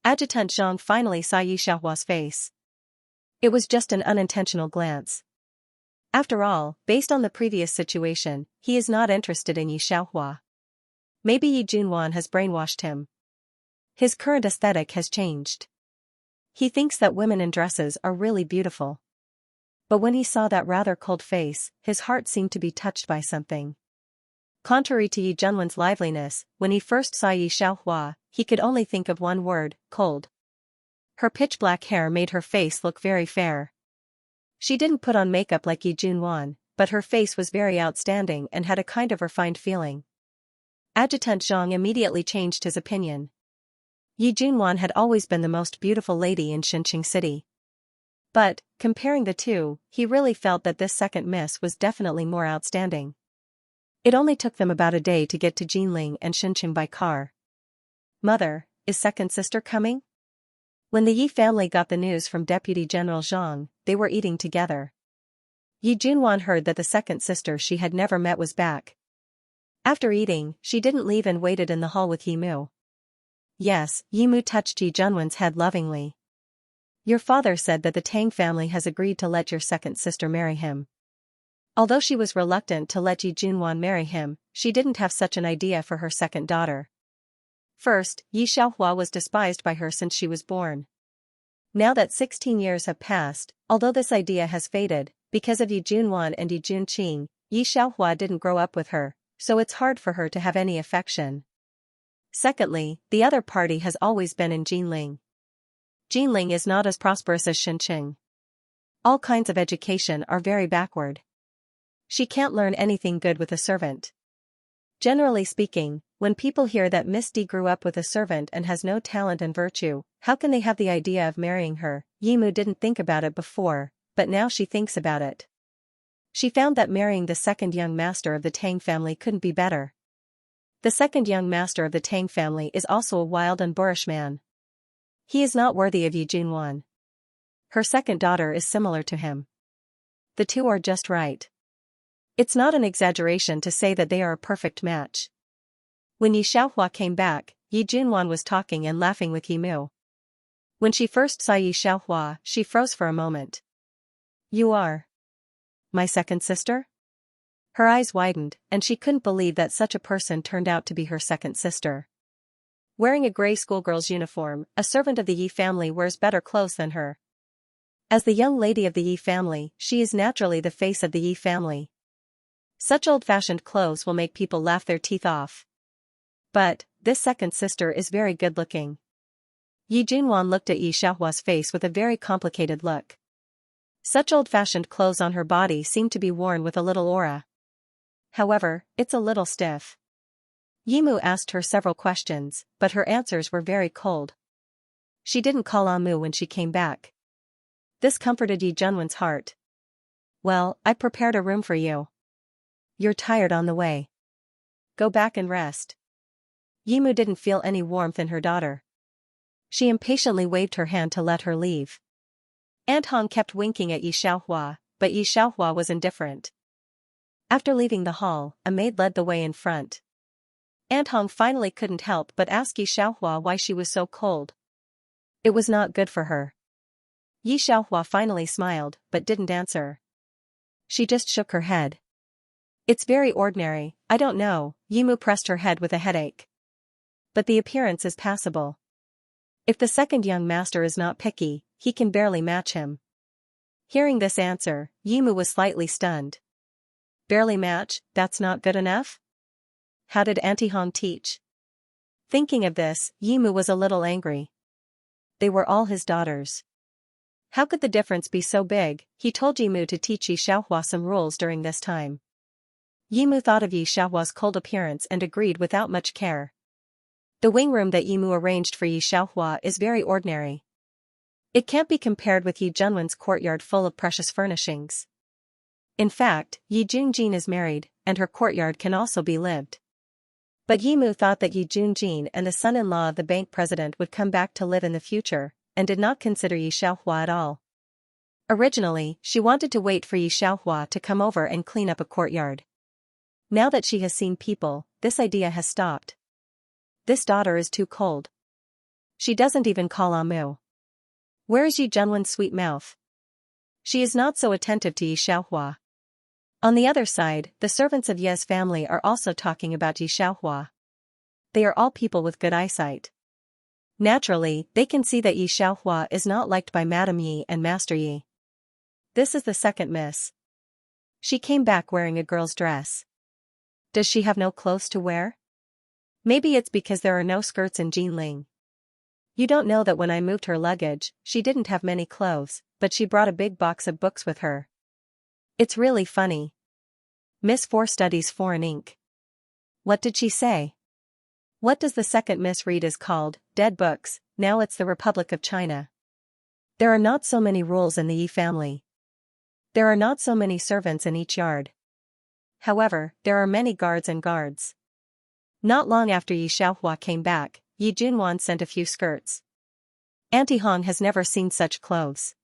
Adjutant Zhang finally saw Yi Xiaohua's face. It was just an unintentional glance. After all, based on the previous situation, he is not interested in Yi Xiaohua. Maybe Yi Junwan has brainwashed him. His current aesthetic has changed. He thinks that women in dresses are really beautiful. But when he saw that rather cold face, his heart seemed to be touched by something. Contrary to Yi Junwan's liveliness, when he first saw Yi Xiaohua, he could only think of one word, cold. Her pitch-black hair made her face look very fair. She didn't put on makeup like Yi Junwan, but her face was very outstanding and had a kind of refined feeling. Adjutant Zhang immediately changed his opinion. Yi Junwan had always been the most beautiful lady in Xinqing City. But, comparing the two, he really felt that this second miss was definitely more outstanding. It only took them about a day to get to Jinling and Xinqing by car. "Mother, is second sister coming?" When the Yi family got the news from Deputy General Zhang, they were eating together. Yi Junwan heard that the second sister she had never met was back. After eating, she didn't leave and waited in the hall with Yi Mu. "Yes," Yi Mu touched Yi Junwan's head lovingly. "Your father said that the Tang family has agreed to let your second sister marry him." Although she was reluctant to let Yi Junwan marry him, she didn't have such an idea for her second daughter. First, Yi Xiaohua was despised by her since she was born. Now that 16 years have passed, although this idea has faded, because of Yi Junwan and Yi Junqing, Yi Xiaohua didn't grow up with her, so it's hard for her to have any affection. Secondly, the other party has always been in Jinling. Jinling is not as prosperous as Xinqing. All kinds of education are very backward. She can't learn anything good with a servant. Generally speaking, when people hear that Miss D grew up with a servant and has no talent and virtue, how can they have the idea of marrying her? Yi Mu didn't think about it before, but now she thinks about it. She found that marrying the second young master of the Tang family couldn't be better. The second young master of the Tang family is also a wild and boorish man. He is not worthy of Yi Junwan. Her second daughter is similar to him. The two are just right. It's not an exaggeration to say that they are a perfect match. When Yi Xiaohua came back, Yi Junwan was talking and laughing with Yi Mu. When she first saw Yi Xiaohua, she froze for a moment. "You are my second sister?" Her eyes widened, and she couldn't believe that such a person turned out to be her second sister. Wearing a gray schoolgirl's uniform, a servant of the Yi family wears better clothes than her. As the young lady of the Yi family, she is naturally the face of the Yi family. Such old-fashioned clothes will make people laugh their teeth off. But, this second sister is very good-looking. Yi Junwan looked at Yi Xiaohua's face with a very complicated look. Such old-fashioned clothes on her body seem to be worn with a little aura. However, it's a little stiff. Yi Mu asked her several questions, but her answers were very cold. She didn't call on Mu when she came back. This comforted Yi Junwan's heart. "Well, I prepared a room for you. You're tired on the way. Go back and rest." Yi Mu didn't feel any warmth in her daughter. She impatiently waved her hand to let her leave. Aunt Hong kept winking at Yi Xiaohua, but Yi Xiaohua was indifferent. After leaving the hall, a maid led the way in front. Aunt Hong finally couldn't help but ask Yi Xiaohua why she was so cold. It was not good for her. Yi Xiaohua finally smiled, but didn't answer. She just shook her head. "It's very ordinary, I don't know." Yi Mu pressed her head with a headache. "But the appearance is passable. If the second young master is not picky, he can barely match him." Hearing this answer, Yi Mu was slightly stunned. Barely match, that's not good enough? How did Auntie Hong teach? Thinking of this, Yi Mu was a little angry. They were all his daughters. How could the difference be so big? He told Yi Mu to teach Yi Xiaohua some rules during this time. Yi Mu thought of Yi Xiaohua's cold appearance and agreed without much care. The wing room that Yi Mu arranged for Yi Xiaohua is very ordinary. It can't be compared with Yi Junwan's courtyard full of precious furnishings. In fact, Yi Junjin is married, and her courtyard can also be lived. But Yi Mu thought that Yi Junjin and the son-in-law of the bank president would come back to live in the future, and did not consider Yi Xiaohua at all. Originally, she wanted to wait for Yi Xiaohua to come over and clean up a courtyard. Now that she has seen people, this idea has stopped. This daughter is too cold. She doesn't even call on Mu. Where is Yi Junwan's sweet mouth? She is not so attentive to Yi Xiaohua. On the other side, the servants of Ye's family are also talking about Yi Xiaohua. They are all people with good eyesight. Naturally, they can see that Yi Xiaohua is not liked by Madame Yi and Master Yi. This is the second miss. She came back wearing a girl's dress. Does she have no clothes to wear? Maybe it's because there are no skirts in Jinling. You don't know that when I moved her luggage, she didn't have many clothes, but she brought a big box of books with her. It's really funny. Miss 4 studies foreign ink. What did she say? What does the second Miss read is called, dead books, now it's the Republic of China. There are not so many rules in the Yi family. There are not so many servants in each yard. However, there are many guards and guards. Not long after Yi Xiaohua came back, Yi Junwan sent a few skirts. Auntie Hong has never seen such clothes.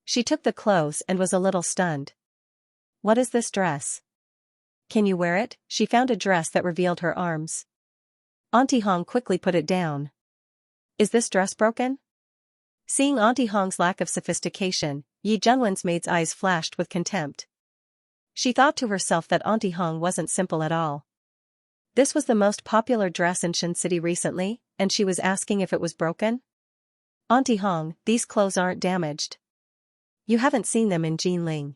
She took the clothes and was a little stunned. What is this dress? Can you wear it? She found a dress that revealed her arms. Auntie Hong quickly put it down. Is this dress broken? Seeing Auntie Hong's lack of sophistication, Yi Junwan's maid's eyes flashed with contempt. She thought to herself that Auntie Hong wasn't simple at all. This was the most popular dress in Shin City recently, and she was asking if it was broken? Auntie Hong, these clothes aren't damaged. You haven't seen them in Jinling.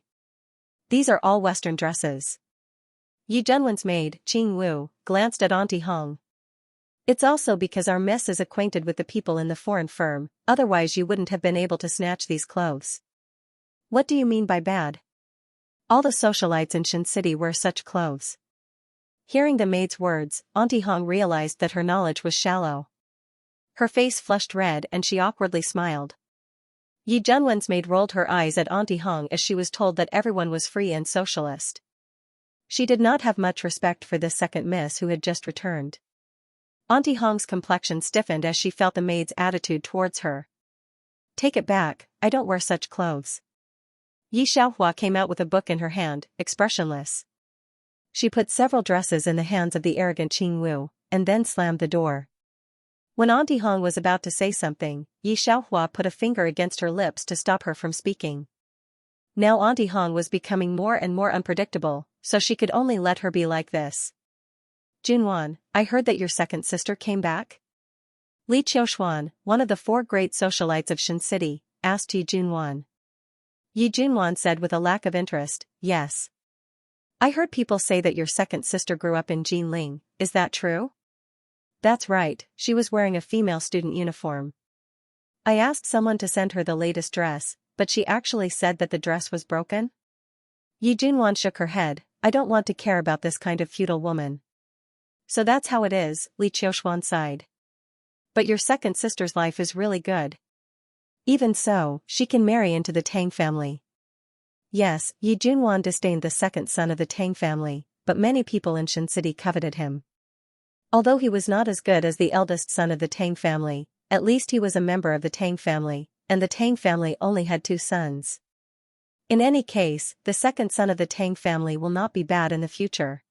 These are all Western dresses. Yi Junwan's maid, Qing Wu, glanced at Auntie Hong. It's also because our miss is acquainted with the people in the foreign firm, otherwise you wouldn't have been able to snatch these clothes. What do you mean by bad? All the socialites in Shin City wear such clothes. Hearing the maid's words, Auntie Hong realized that her knowledge was shallow. Her face flushed red and she awkwardly smiled. Yi Junwan's maid rolled her eyes at Auntie Hong as she was told that everyone was free and socialist. She did not have much respect for this second miss who had just returned. Auntie Hong's complexion stiffened as she felt the maid's attitude towards her. Take it back, I don't wear such clothes. Yi Xiaohua came out with a book in her hand, expressionless. She put several dresses in the hands of the arrogant Qing Wu, and then slammed the door. When Auntie Hong was about to say something, Yi Xiaohua put a finger against her lips to stop her from speaking. Now Auntie Hong was becoming more and more unpredictable, so she could only let her be like this. Junwan, I heard that your second sister came back? Li Qiushuan, one of the 4 great socialites of Shin City, asked Yi Junwan. Yi Junwan said with a lack of interest, yes. I heard people say that your second sister grew up in Jinling, is that true? That's right, she was wearing a female student uniform. I asked someone to send her the latest dress, but she actually said that the dress was broken? Yi Junwan shook her head, I don't want to care about this kind of feudal woman. So that's how it is, Li Qiushuan sighed. But your second sister's life is really good. Even so, she can marry into the Tang family. Yes, Yi Junwan disdained the second son of the Tang family, but many people in Shin City coveted him. Although he was not as good as the eldest son of the Tang family, at least he was a member of the Tang family, and the Tang family only had 2 sons. In any case, the second son of the Tang family will not be bad in the future.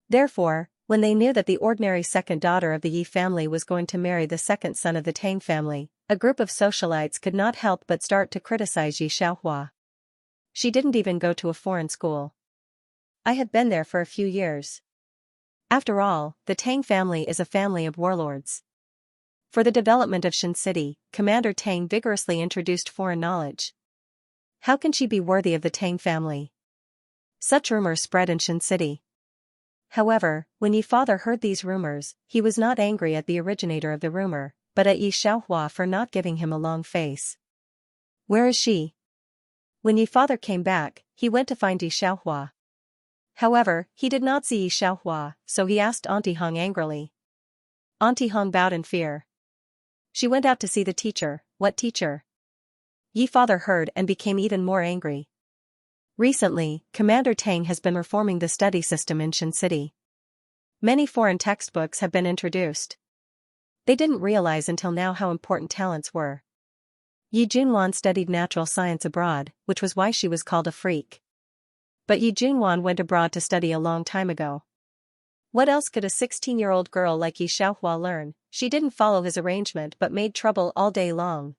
Therefore, when they knew that the ordinary second daughter of the Yi family was going to marry the second son of the Tang family, a group of socialites could not help but start to criticize Yi Xiaohua. She didn't even go to a foreign school. I have been there for a few years. After all, the Tang family is a family of warlords. For the development of Shin City, Commander Tang vigorously introduced foreign knowledge. How can she be worthy of the Tang family? Such rumors spread in Shin City. However, when Yi father heard these rumors, he was not angry at the originator of the rumor, but at Yi Xiaohua for not giving him a long face. Where is she? When Yi father came back, he went to find Yi Xiaohua. However, he did not see Yi Xiaohua, so he asked Auntie Hong angrily. Auntie Hong bowed in fear. She went out to see the teacher. What teacher? Yi father heard and became even more angry. Recently, Commander Tang has been reforming the study system in Shin City. Many foreign textbooks have been introduced. They didn't realize until now how important talents were. Yi Junwan studied natural science abroad, which was why she was called a freak. But Yi Junwan went abroad to study a long time ago. What else could a 16-year-old girl like Yi Xiaohua learn? She didn't follow his arrangement but made trouble all day long.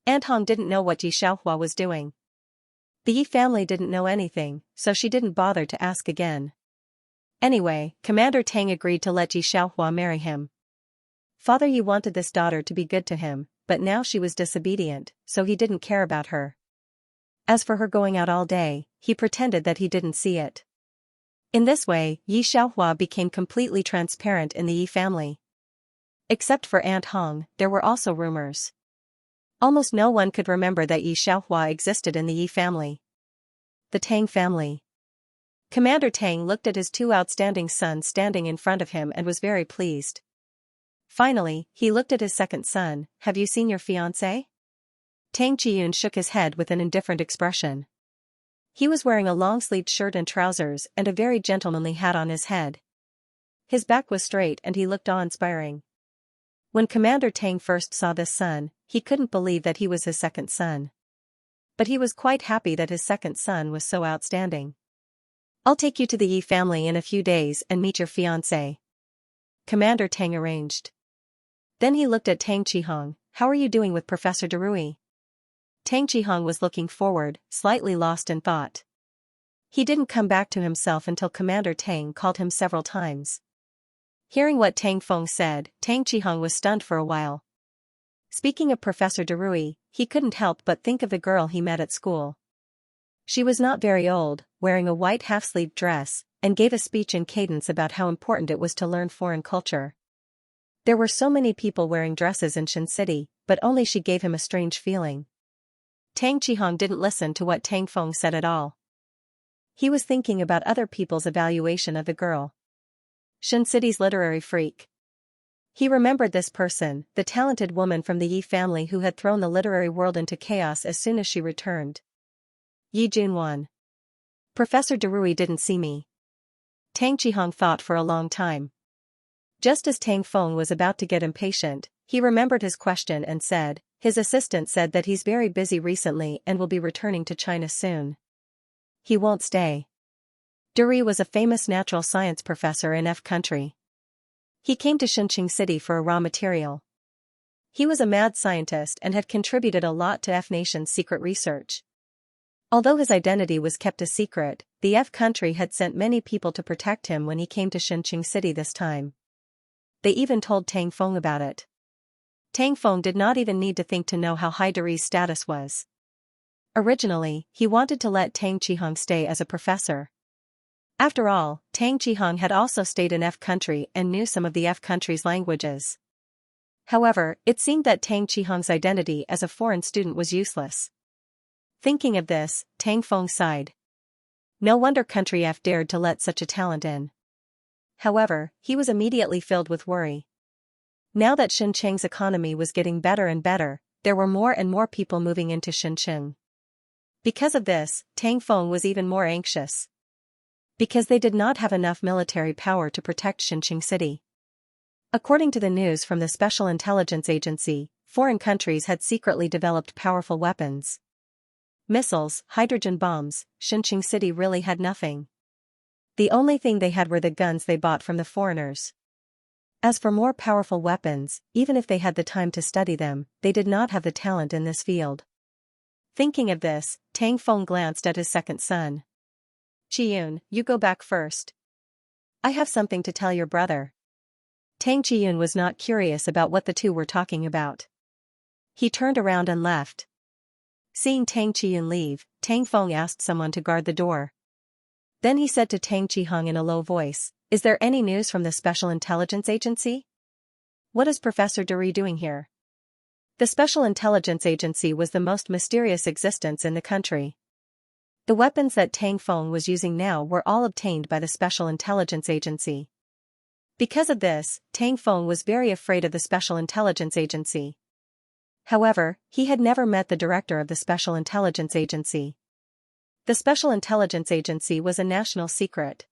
Aunt Hong didn't know what Yi Xiaohua was doing. The Yi family didn't know anything, so she didn't bother to ask again. Anyway, Commander Tang agreed to let Yi Xiaohua marry him. Father Yi wanted this daughter to be good to him, but now she was disobedient, so he didn't care about her. As for her going out all day, he pretended that he didn't see it. In this way, Yi Xiaohua became completely transparent in the Yi family. Except for Aunt Hong, there were also rumors. Almost no one could remember that Xianxia existed in the Yi family. The Tang family. Commander Tang looked at his two outstanding sons standing in front of him and was very pleased. Finally, he looked at his second son. Have you seen your fiancé? Tang Chiyun shook his head with an indifferent expression. He was wearing a long-sleeved shirt and trousers and a very gentlemanly hat on his head. His back was straight and he looked awe-inspiring. When Commander Tang first saw this son, he couldn't believe that he was his second son. But he was quite happy that his second son was so outstanding. I'll take you to the Yi family in a few days and meet your fiancé. Commander Tang arranged. Then he looked at Tang Chihong. How are you doing with Professor Darui? Tang Chihong was looking forward, slightly lost in thought. He didn't come back to himself until Commander Tang called him several times. Hearing what Tang Feng said, Tang Chihong was stunned for a while. Speaking of Professor Darui, he couldn't help but think of the girl he met at school. She was not very old, wearing a white half-sleeved dress, and gave a speech in cadence about how important it was to learn foreign culture. There were so many people wearing dresses in Shin City, but only she gave him a strange feeling. Tang Chihong didn't listen to what Tang Feng said at all. He was thinking about other people's evaluation of the girl. Shin City's literary freak. He remembered this person, the talented woman from the Yi family who had thrown the literary world into chaos as soon as she returned. Yi Junwan. Professor Darui didn't see me. Tang Chihong thought for a long time. Just as Tang Feng was about to get impatient, he remembered his question and said, his assistant said that he's very busy recently and will be returning to China soon. He won't stay. Darui was a famous natural science professor in F country. He came to Xianxia City for a raw material. He was a mad scientist and had contributed a lot to F nation's secret research. Although his identity was kept a secret, the F country had sent many people to protect him when he came to Xianxia City this time. They even told Tang Feng about it. Tang Feng did not even need to think to know how high Darui's status was. Originally, he wanted to let Tang Chihong stay as a professor. After all, Tang Chihong had also stayed in F country and knew some of the F country's languages. However, it seemed that Tang Chihong's identity as a foreign student was useless. Thinking of this, Tang Feng sighed. No wonder Country F dared to let such a talent in. However, he was immediately filled with worry. Now that Xinjiang's economy was getting better and better, there were more and more people moving into Xinjiang. Because of this, Tang Feng was even more anxious. Because they did not have enough military power to protect Xianxia City. According to the news from the Special Intelligence Agency, foreign countries had secretly developed powerful weapons. Missiles, hydrogen bombs. Xianxia City really had nothing. The only thing they had were the guns they bought from the foreigners. As for more powerful weapons, even if they had the time to study them, they did not have the talent in this field. Thinking of this, Tang Feng glanced at his second son. Chiyun, you go back first. I have something to tell your brother. Tang Chiyun was not curious about what the two were talking about. He turned around and left. Seeing Tang Chiyun leave, Tang Feng asked someone to guard the door. Then he said to Tang Chihong in a low voice, is there any news from the Special Intelligence Agency? What is Professor Darui doing here? The Special Intelligence Agency was the most mysterious existence in the country. The weapons that Tang Feng was using now were all obtained by the Special Intelligence Agency. Because of this, Tang Feng was very afraid of the Special Intelligence Agency. However, he had never met the director of the Special Intelligence Agency. The Special Intelligence Agency was a national secret.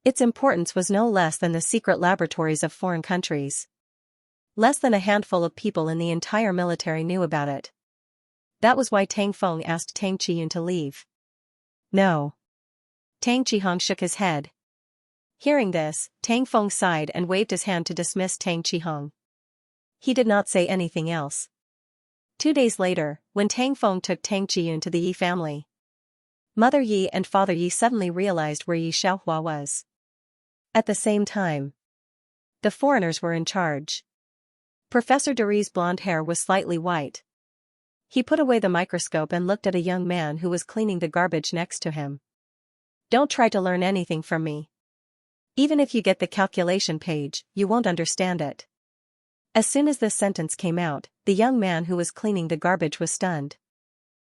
Its importance was no less than the secret laboratories of foreign countries. Less than a handful of people in the entire military knew about it. That was why Tang Feng asked Tang Chiyun to leave. No. Tang Chihong shook his head. Hearing this, Tang Feng sighed and waved his hand to dismiss Tang Chihong. He did not say anything else. 2 days later, when Tang Feng took Tang Chiyun to the Yi family, Mother Yi and Father Yi suddenly realized where Yi Xiaohua was. At the same time, the foreigners were in charge. Professor Darui's blonde hair was slightly white. He put away the microscope and looked at a young man who was cleaning the garbage next to him. Don't try to learn anything from me. Even if you get the calculation page, you won't understand it. As soon as this sentence came out, the young man who was cleaning the garbage was stunned.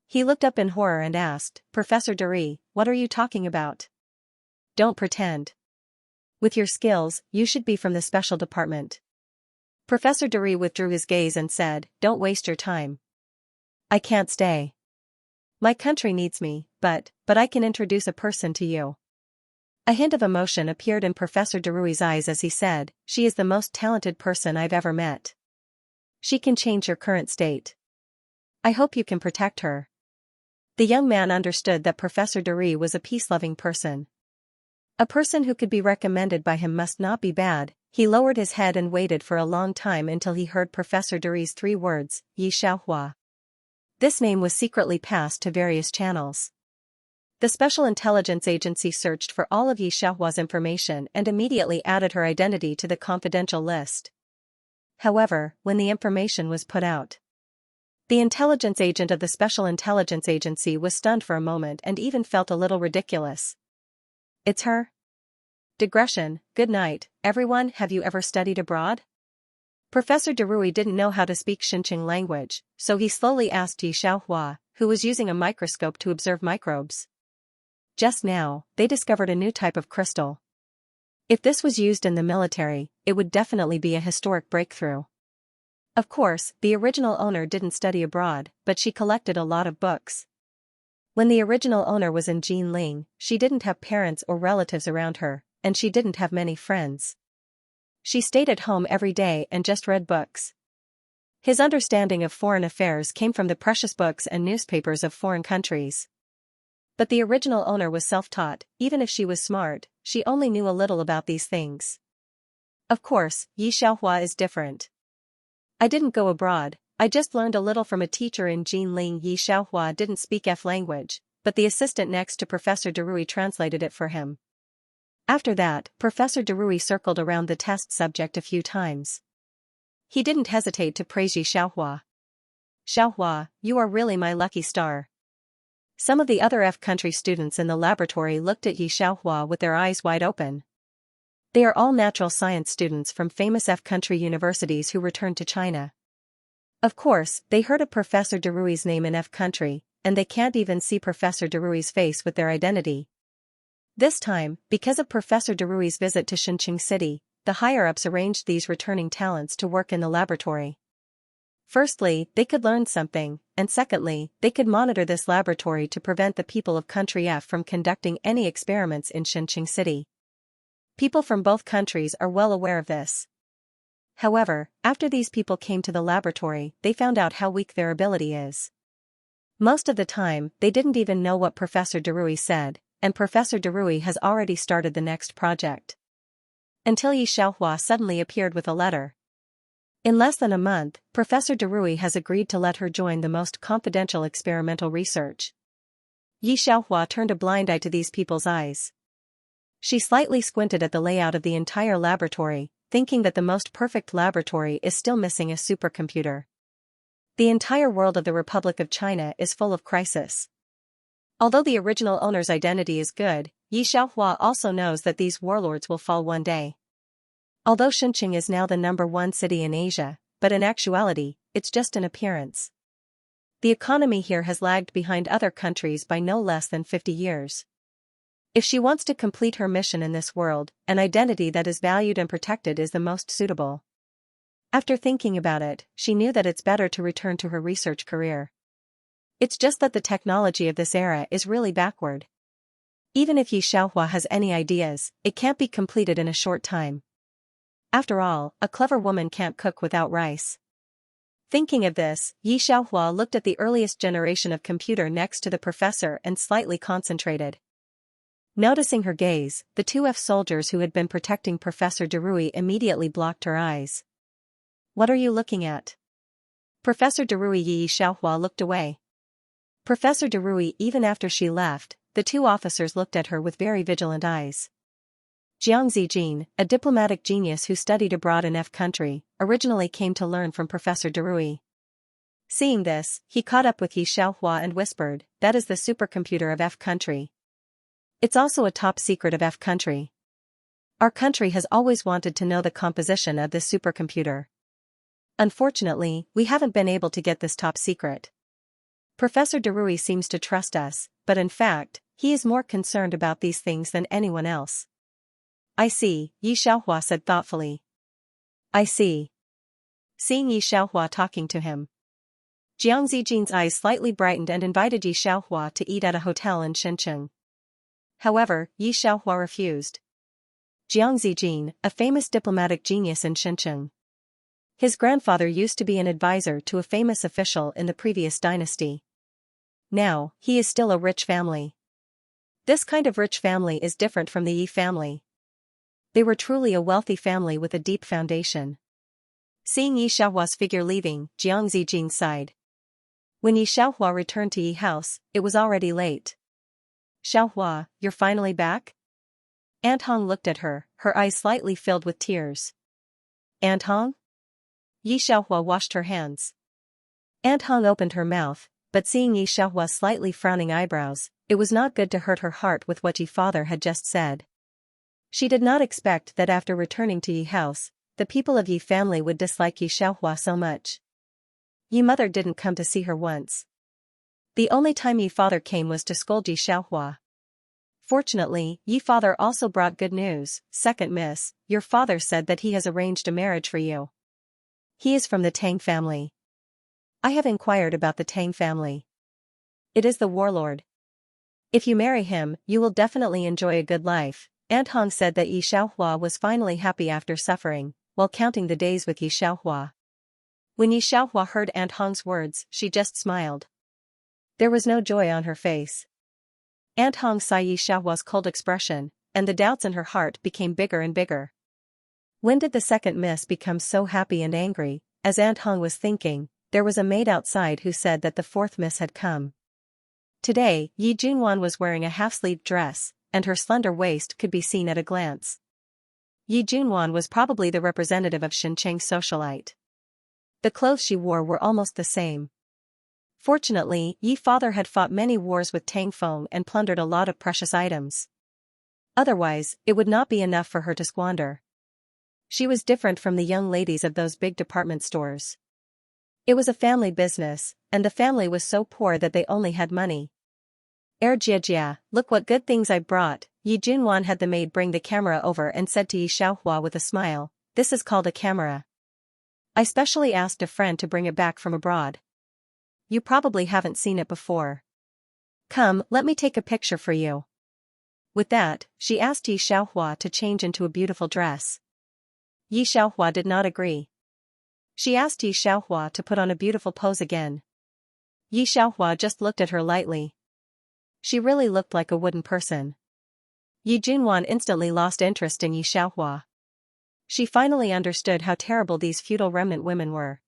He looked up in horror and asked, "Professor Dury, what are you talking about? Don't pretend. With your skills, you should be from the special department." Professor Dury withdrew his gaze and said, "Don't waste your time. I can't stay. My country needs me, but I can introduce a person to you." A hint of emotion appeared in Professor Dury's eyes as he said, "She is the most talented person I've ever met. She can change your current state. I hope you can protect her." The young man understood that Professor Dury was a peace-loving person. A person who could be recommended by him must not be bad. He lowered his head and waited for a long time until he heard Professor Dury's 3 words, Xianxia. This name was secretly passed to various channels. The Special Intelligence Agency searched for all of Xianxia's information and immediately added her identity to the confidential list. However, when the information was put out, the intelligence agent of the Special Intelligence Agency was stunned for a moment and even felt a little ridiculous. "It's her? Digression, good night, everyone. Have you ever studied abroad?" Professor Dury didn't know how to speak Xianxia language, so he slowly asked Xianxia, who was using a microscope to observe microbes. Just now, they discovered a new type of crystal. If this was used in the military, it would definitely be a historic breakthrough. Of course, the original owner didn't study abroad, but she collected a lot of books. When the original owner was in Jinling, she didn't have parents or relatives around her, and she didn't have many friends. She stayed at home every day and just read books. His understanding of foreign affairs came from the precious books and newspapers of foreign countries. But the original owner was self-taught. Even if she was smart, she only knew a little about these things. Of course, Xianxia is different. "I didn't go abroad, I just learned a little from a teacher in Jinling." Xianxia didn't speak F language, but the assistant next to Professor Dury translated it for him. After that, Professor Dury circled around the test subject a few times. He didn't hesitate to praise Xianxia. "Xianxia, you are really my lucky star." Some of the other F country students in the laboratory looked at Xianxia with their eyes wide open. They are all natural science students from famous F country universities who returned to China. Of course, they heard of Professor Dury's name in F country, and they can't even see Professor Dury's face with their identity. This time, because of Professor Dury's visit to Xianxia City, the higher-ups arranged these returning talents to work in the laboratory. Firstly, they could learn something, and secondly, they could monitor this laboratory to prevent the people of Country F from conducting any experiments in Xianxia City. People from both countries are well aware of this. However, after these people came to the laboratory, they found out how weak their ability is. Most of the time, they didn't even know what Professor Dury said, and Professor Dury has already started the next project. Until Xianxia suddenly appeared with a letter. In less than a month, Professor Dury has agreed to let her join the most confidential experimental research. Xianxia turned a blind eye to these people's eyes. She slightly squinted at the layout of the entire laboratory, thinking that the most perfect laboratory is still missing a supercomputer. The entire world of the Republic of China is full of crisis. Although the original owner's identity is good, Xianxia also knows that these warlords will fall one day. Although Xianxia is now the #1 city in Asia, but in actuality, it's just an appearance. The economy here has lagged behind other countries by no less than 50 years. If she wants to complete her mission in this world, an identity that is valued and protected is the most suitable. After thinking about it, she knew that it's better to return to her research career. It's just that the technology of this era is really backward. Even if Xianxia has any ideas, it can't be completed in a short time. After all, a clever woman can't cook without rice. Thinking of this, Xianxia looked at the earliest generation of computer next to the professor and slightly concentrated. Noticing her gaze, the 2F soldiers who had been protecting Professor Dury immediately blocked her eyes. "What are you looking at?" Professor Dury. Xianxia looked away. Professor Dury. Even after she left, the 2 officers looked at her with very vigilant eyes. Xianxia, a diplomatic genius who studied abroad in F country, originally came to learn from Professor Dury. Seeing this, he caught up with Xianxia and whispered, "That is the supercomputer of F country. It's also a top secret of F country. Our country has always wanted to know the composition of this supercomputer." Unfortunately, we haven't been able to get this top secret. Professor Darui seems to trust us, but in fact, he is more concerned about these things than anyone else. I see, Yi Xiaohua said thoughtfully. I see. Seeing Yi Xiaohua talking to him, Jiang Zijin's eyes slightly brightened and invited Yi Xiaohua to eat at a hotel in Shenzhen. However, Yi Xiaohua refused. Jiang Zijin, a famous diplomatic genius in Shenzhen. His grandfather used to be an advisor to a famous official in the previous dynasty. Now, he is still a rich family. This kind of rich family is different from the Yi family. They were truly a wealthy family with a deep foundation. Seeing Yi Xiaohua's figure leaving, Jiang Zijin sighed. When Yi Xiaohua returned to Yi house, it was already late. Xiaohua, you're finally back? Aunt Hong looked at her, her eyes slightly filled with tears. Aunt Hong? Yi Xiaohua washed her hands. Aunt Hong opened her mouth, but seeing Yi Xiaohua's slightly frowning eyebrows, it was not good to hurt her heart with what Yi father had just said. She did not expect that after returning to Yi house, the people of Yi family would dislike Yi Xiaohua so much. Yi mother didn't come to see her once. The only time Yi father came was to scold Yi Xiaohua. Fortunately, Yi father also brought good news. Second miss, your father said that he has arranged a marriage for you. He is from the Tang family. I have inquired about the Tang family. It is the warlord. If you marry him, you will definitely enjoy a good life. Aunt Hong said that Yi Xiaohua was finally happy after suffering, while counting the days with Yi Xiaohua. When Yi Xiaohua heard Aunt Hong's words, she just smiled. There was no joy on her face. Aunt Hong saw Yi Xiaohua's cold expression, and the doubts in her heart became bigger and bigger. When did the second miss become so happy and angry? As Aunt Hong was thinking, there was a maid outside who said that the fourth miss had come. Today, Yi Junwan was wearing a half-sleeved dress, and her slender waist could be seen at a glance. Yi Junwan was probably the representative of Shenzhen's socialite. The clothes she wore were almost the same. Fortunately, Yi father had fought many wars with Tang Feng and plundered a lot of precious items. Otherwise, it would not be enough for her to squander. She was different from the young ladies of those big department stores. It was a family business, and the family was so poor that they only had money. Jia, look what good things I brought. Yi Junwan had the maid bring the camera over and said to Yi Xiaohua with a smile, this is called a camera. I specially asked a friend to bring it back from abroad. You probably haven't seen it before. Come, let me take a picture for you. With that, she asked Yi Xiaohua to change into a beautiful dress. Yi Xiaohua did not agree. She asked Yi Xiaohua to put on a beautiful pose again. Yi Xiaohua just looked at her lightly. She really looked like a wooden person. Yi Junwan instantly lost interest in Yi Xiaohua. She finally understood how terrible these feudal remnant women were.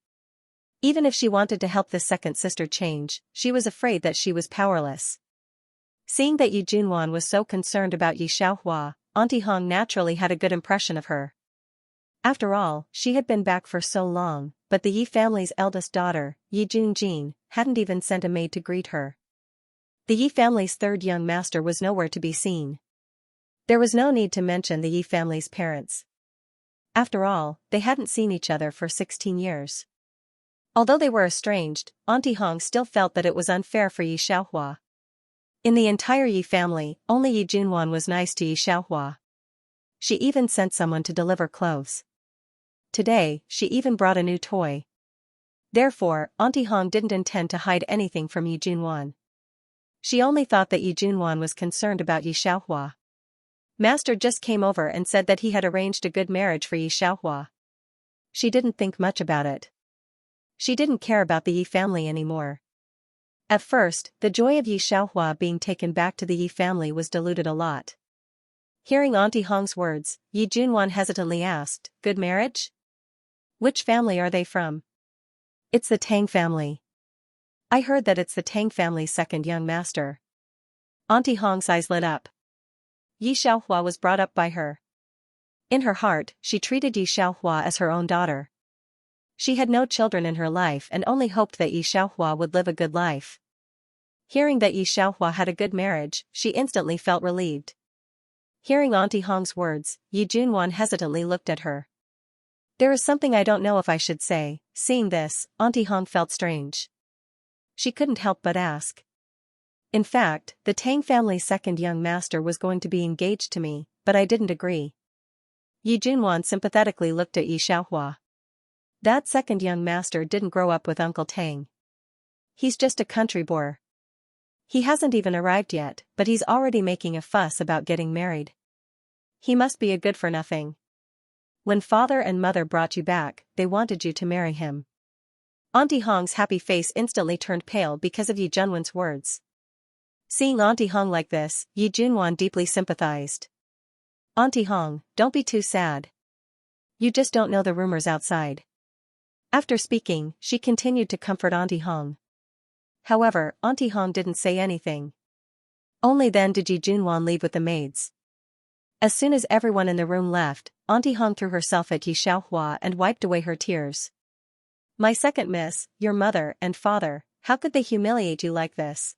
Even if she wanted to help this second sister change, she was afraid that she was powerless. Seeing that Yi Junwan was so concerned about Yi Xiaohua, Auntie Hong naturally had a good impression of her. After all, she had been back for so long, but the Yi family's eldest daughter, Yi Junjin, hadn't even sent a maid to greet her. The Yi family's third young master was nowhere to be seen. There was no need to mention the Yi family's parents. After all, they hadn't seen each other for 16 years. Although they were estranged, Auntie Hong still felt that it was unfair for Yi Xiaohua. In the entire Yi family, only Yi Junwan was nice to Yi Xiaohua. She even sent someone to deliver clothes. Today, she even brought a new toy. Therefore, Auntie Hong didn't intend to hide anything from Yi Junwan. She only thought that Yi Junwan was concerned about Yi Xiaohua. Master just came over and said that he had arranged a good marriage for Yi Xiaohua. She didn't think much about it. She didn't care about the Yi family anymore. At first, the joy of Yi Xiaohua being taken back to the Yi family was diluted a lot. Hearing Auntie Hong's words, Yi Junwan hesitantly asked, good marriage? Which family are they from? It's the Tang family. I heard that it's the Tang family's second young master. Auntie Hong's eyes lit up. Yi Xiaohua was brought up by her. In her heart, she treated Yi Xiaohua as her own daughter. She had no children in her life and only hoped that Yi Xiaohua would live a good life. Hearing that Yi Xiaohua had a good marriage, she instantly felt relieved. Hearing Auntie Hong's words, Yi Junwan hesitantly looked at her. There is something I don't know if I should say. Seeing this, Auntie Hong felt strange. She couldn't help but ask. In fact, the Tang family's second young master was going to be engaged to me, but I didn't agree. Yi Junwan sympathetically looked at Yi Xiaohua. That second young master didn't grow up with Uncle Tang. He's just a country boy. He hasn't even arrived yet, but he's already making a fuss about getting married. He must be a good-for-nothing. When father and mother brought you back, they wanted you to marry him. Auntie Hong's happy face instantly turned pale because of Yi Junwan's words. Seeing Auntie Hong like this, Yi Junwan deeply sympathized. Auntie Hong, don't be too sad. You just don't know the rumors outside. After speaking, she continued to comfort Auntie Hong. However, Auntie Hong didn't say anything. Only then did Yi Junwan leave with the maids. As soon as everyone in the room left, Auntie Hong threw herself at Yi Xiaohua and wiped away her tears. My second miss, your mother and father, how could they humiliate you like this?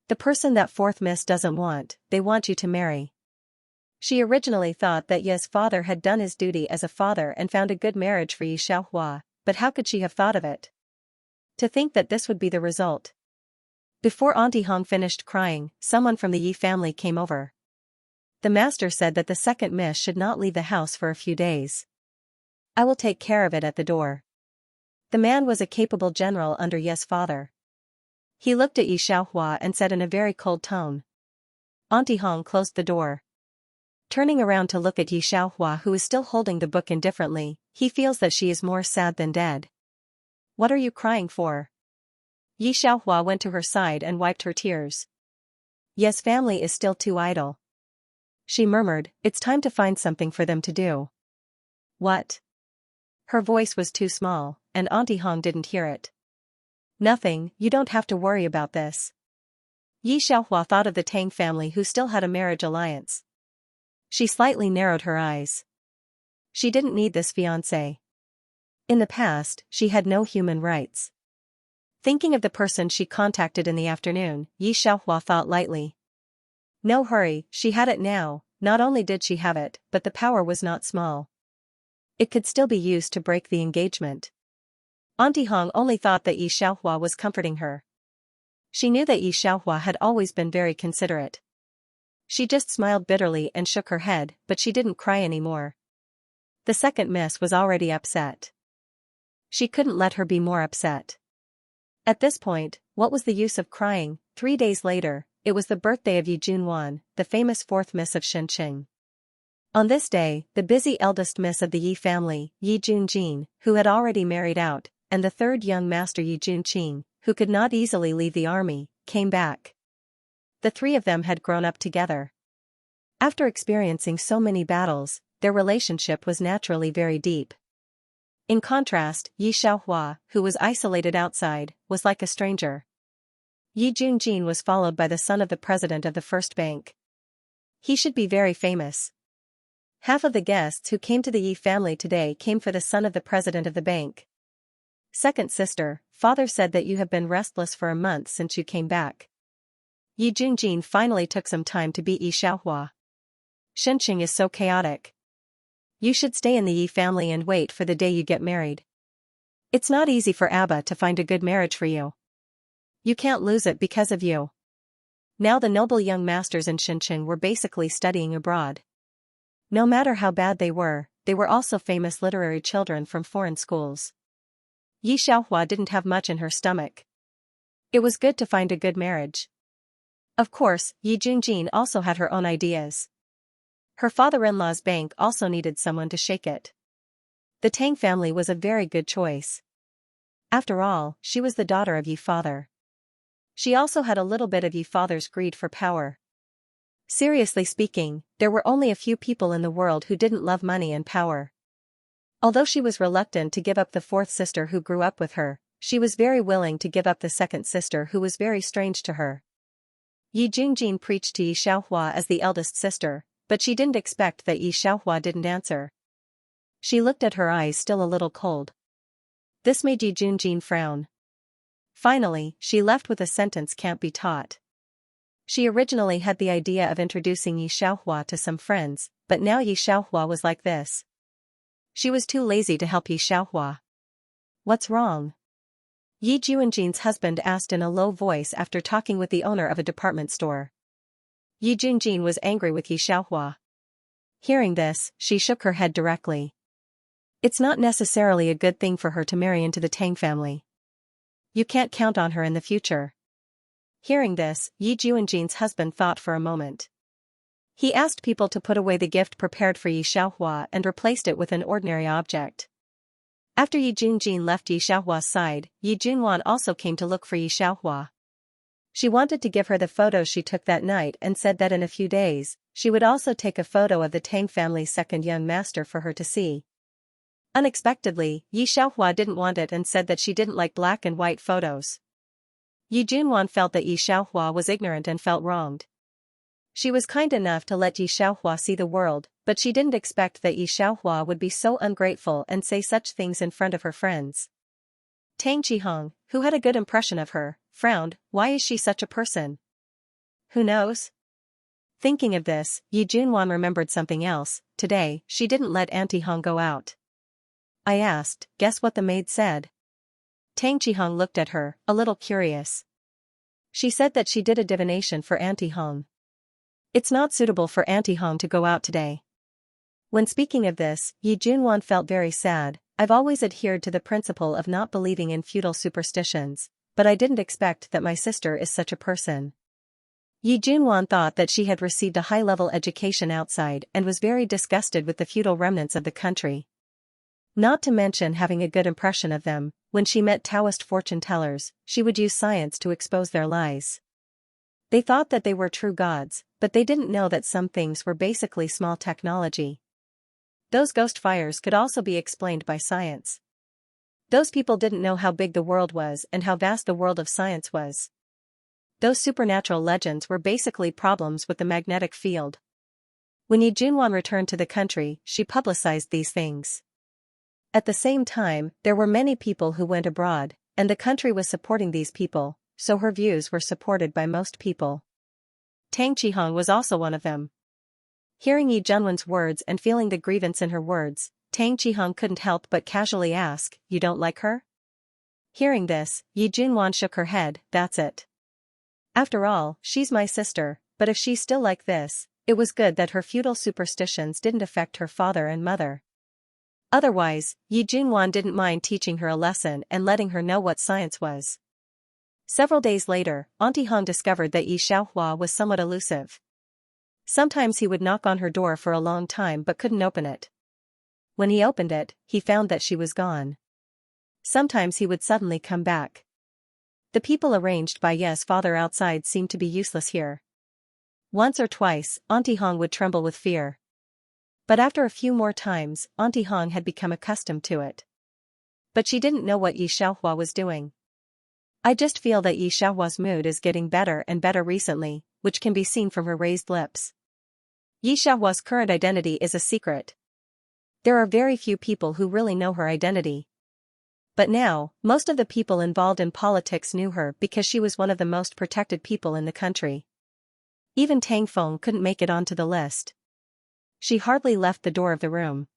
The person that fourth miss doesn't want, they want you to marry. She originally thought that Ye's father had done his duty as a father and found a good marriage for Yi Xiaohua, but how could she have thought of it? To think that this would be the result. Before Auntie Hong finished crying, someone from the Yi family came over. The master said that the second miss should not leave the house for a few days. I will take care of it at the door. The man was a capable general under Ye's father. He looked at Yi Xiaohua and said in a very cold tone. Auntie Hong closed the door. Turning around to look at Yi Xiaohua, who is still holding the book indifferently, he feels that she is more sad than dead. What are you crying for? Yi Xiaohua went to her side and wiped her tears. Ye's family is still too idle. She murmured, it's time to find something for them to do. What? Her voice was too small, and Auntie Hong didn't hear it. Nothing, you don't have to worry about this. Yi Xiaohua thought of the Tang family who still had a marriage alliance. She slightly narrowed her eyes. She didn't need this fiancé. In the past, she had no human rights. Thinking of the person she contacted in the afternoon, Yi Xiaohua thought lightly. No hurry, she had it now. Not only did she have it, but the power was not small. It could still be used to break the engagement. Auntie Hong only thought that Yi Xiaohua was comforting her. She knew that Yi Xiaohua had always been very considerate. She just smiled bitterly and shook her head, but she didn't cry anymore. The second miss was already upset. She couldn't let her be more upset. At this point, what was the use of crying? 3 days later, it was the birthday of Yi Junwan, the famous fourth miss of Xianxia. On this day, the busy eldest miss of the Yi family, Yi Junjin, who had already married out, and the third young master Yi Junqing, who could not easily leave the army, came back. The three of them had grown up together. After experiencing so many battles, their relationship was naturally very deep. In contrast, Yi Xiaohua, who was isolated outside, was like a stranger. Yi Junjin was followed by the son of the president of the first bank. He should be very famous. Half of the guests who came to the Yi family today came for the son of the president of the bank. Second sister, father said that you have been restless for a month since you came back. Yi Junjin finally took some time to beat Yi Xiaohua. Xianxia is so chaotic. You should stay in the Yi family and wait for the day you get married. It's not easy for Abba to find a good marriage for you. You can't lose it because of you. Now the noble young masters in Xianxia were basically studying abroad. No matter how bad they were also famous literary children from foreign schools. Yi Xiaohua didn't have much in her stomach. It was good to find a good marriage. Of course, Yi Junjin also had her own ideas. Her father-in-law's bank also needed someone to shake it. The Tang family was a very good choice. After all, she was the daughter of Yi father. She also had a little bit of Yi father's greed for power. Seriously speaking, there were only a few people in the world who didn't love money and power. Although she was reluctant to give up the fourth sister who grew up with her, she was very willing to give up the second sister who was very strange to her. Yi Junjin preached to Yi Xiaohua as the eldest sister, but she didn't expect that Yi Xiaohua didn't answer. She looked at her eyes still a little cold. This made Yi Junjin frown. Finally, she left with a sentence can't be taught. She originally had the idea of introducing Yi Xiaohua to some friends, but now Yi Xiaohua was like this. She was too lazy to help Yi Xiaohua. What's wrong? Yi Juanjin's husband asked in a low voice after talking with the owner of a department store. Yi Junjin was angry with Yi Xiaohua. Hearing this, she shook her head directly. It's not necessarily a good thing for her to marry into the Tang family. You can't count on her in the future. Hearing this, Yi Juanjin's husband thought for a moment. He asked people to put away the gift prepared for Yi Xiaohua and replaced it with an ordinary object. After Yi Junjin left Yi Xiaohua's side, Yi Junwan also came to look for Yi Xiaohua. She wanted to give her the photos she took that night and said that in a few days, she would also take a photo of the Tang family's second young master for her to see. Unexpectedly, Yi Xiaohua didn't want it and said that she didn't like black and white photos. Yi Junwan felt that Yi Xiaohua was ignorant and felt wronged. She was kind enough to let Yi Xiaohua see the world, but she didn't expect that Yi Xiaohua would be so ungrateful and say such things in front of her friends. Tang Qihong, who had a good impression of her, frowned. Why is she such a person? Who knows? Thinking of this, Yi Junwan remembered something else. Today, she didn't let Auntie Hong go out. I asked, guess what the maid said? Tang Qihong looked at her, a little curious. She said that she did a divination for Auntie Hong. It's not suitable for Auntie Hong to go out today. When speaking of this, Yi Junwan felt very sad. I've always adhered to the principle of not believing in feudal superstitions, but I didn't expect that my sister is such a person. Yi Junwan thought that she had received a high-level education outside and was very disgusted with the feudal remnants of the country. Not to mention having a good impression of them, when she met Taoist fortune-tellers, she would use science to expose their lies. They thought that they were true gods, but they didn't know that some things were basically small technology. Those ghost fires could also be explained by science. Those people didn't know how big the world was and how vast the world of science was. Those supernatural legends were basically problems with the magnetic field. When Yi Junwan returned to the country, she publicized these things. At the same time, there were many people who went abroad, and the country was supporting these people, so her views were supported by most people. Tang Qihong was also one of them. Hearing Yi Junwan's words and feeling the grievance in her words, Tang Qihong couldn't help but casually ask, you don't like her? Hearing this, Yi Junwan shook her head, that's it. After all, she's my sister, but if she's still like this, it was good that her feudal superstitions didn't affect her father and mother. Otherwise, Yi Junwan didn't mind teaching her a lesson and letting her know what science was. Several days later, Auntie Hong discovered that Yi Xiaohua was somewhat elusive. Sometimes he would knock on her door for a long time but couldn't open it. When he opened it, he found that she was gone. Sometimes he would suddenly come back. The people arranged by Ye's father outside seemed to be useless here. Once or twice, Auntie Hong would tremble with fear. But after a few more times, Auntie Hong had become accustomed to it. But she didn't know what Yi Xiaohua was doing. I just feel that Yi Xiaohua's mood is getting better and better recently, which can be seen from her raised lips. Yi Xiaohua's current identity is a secret. There are very few people who really know her identity. But now, most of the people involved in politics knew her because she was one of the most protected people in the country. Even Tang Feng couldn't make it onto the list. She hardly left the door of the room.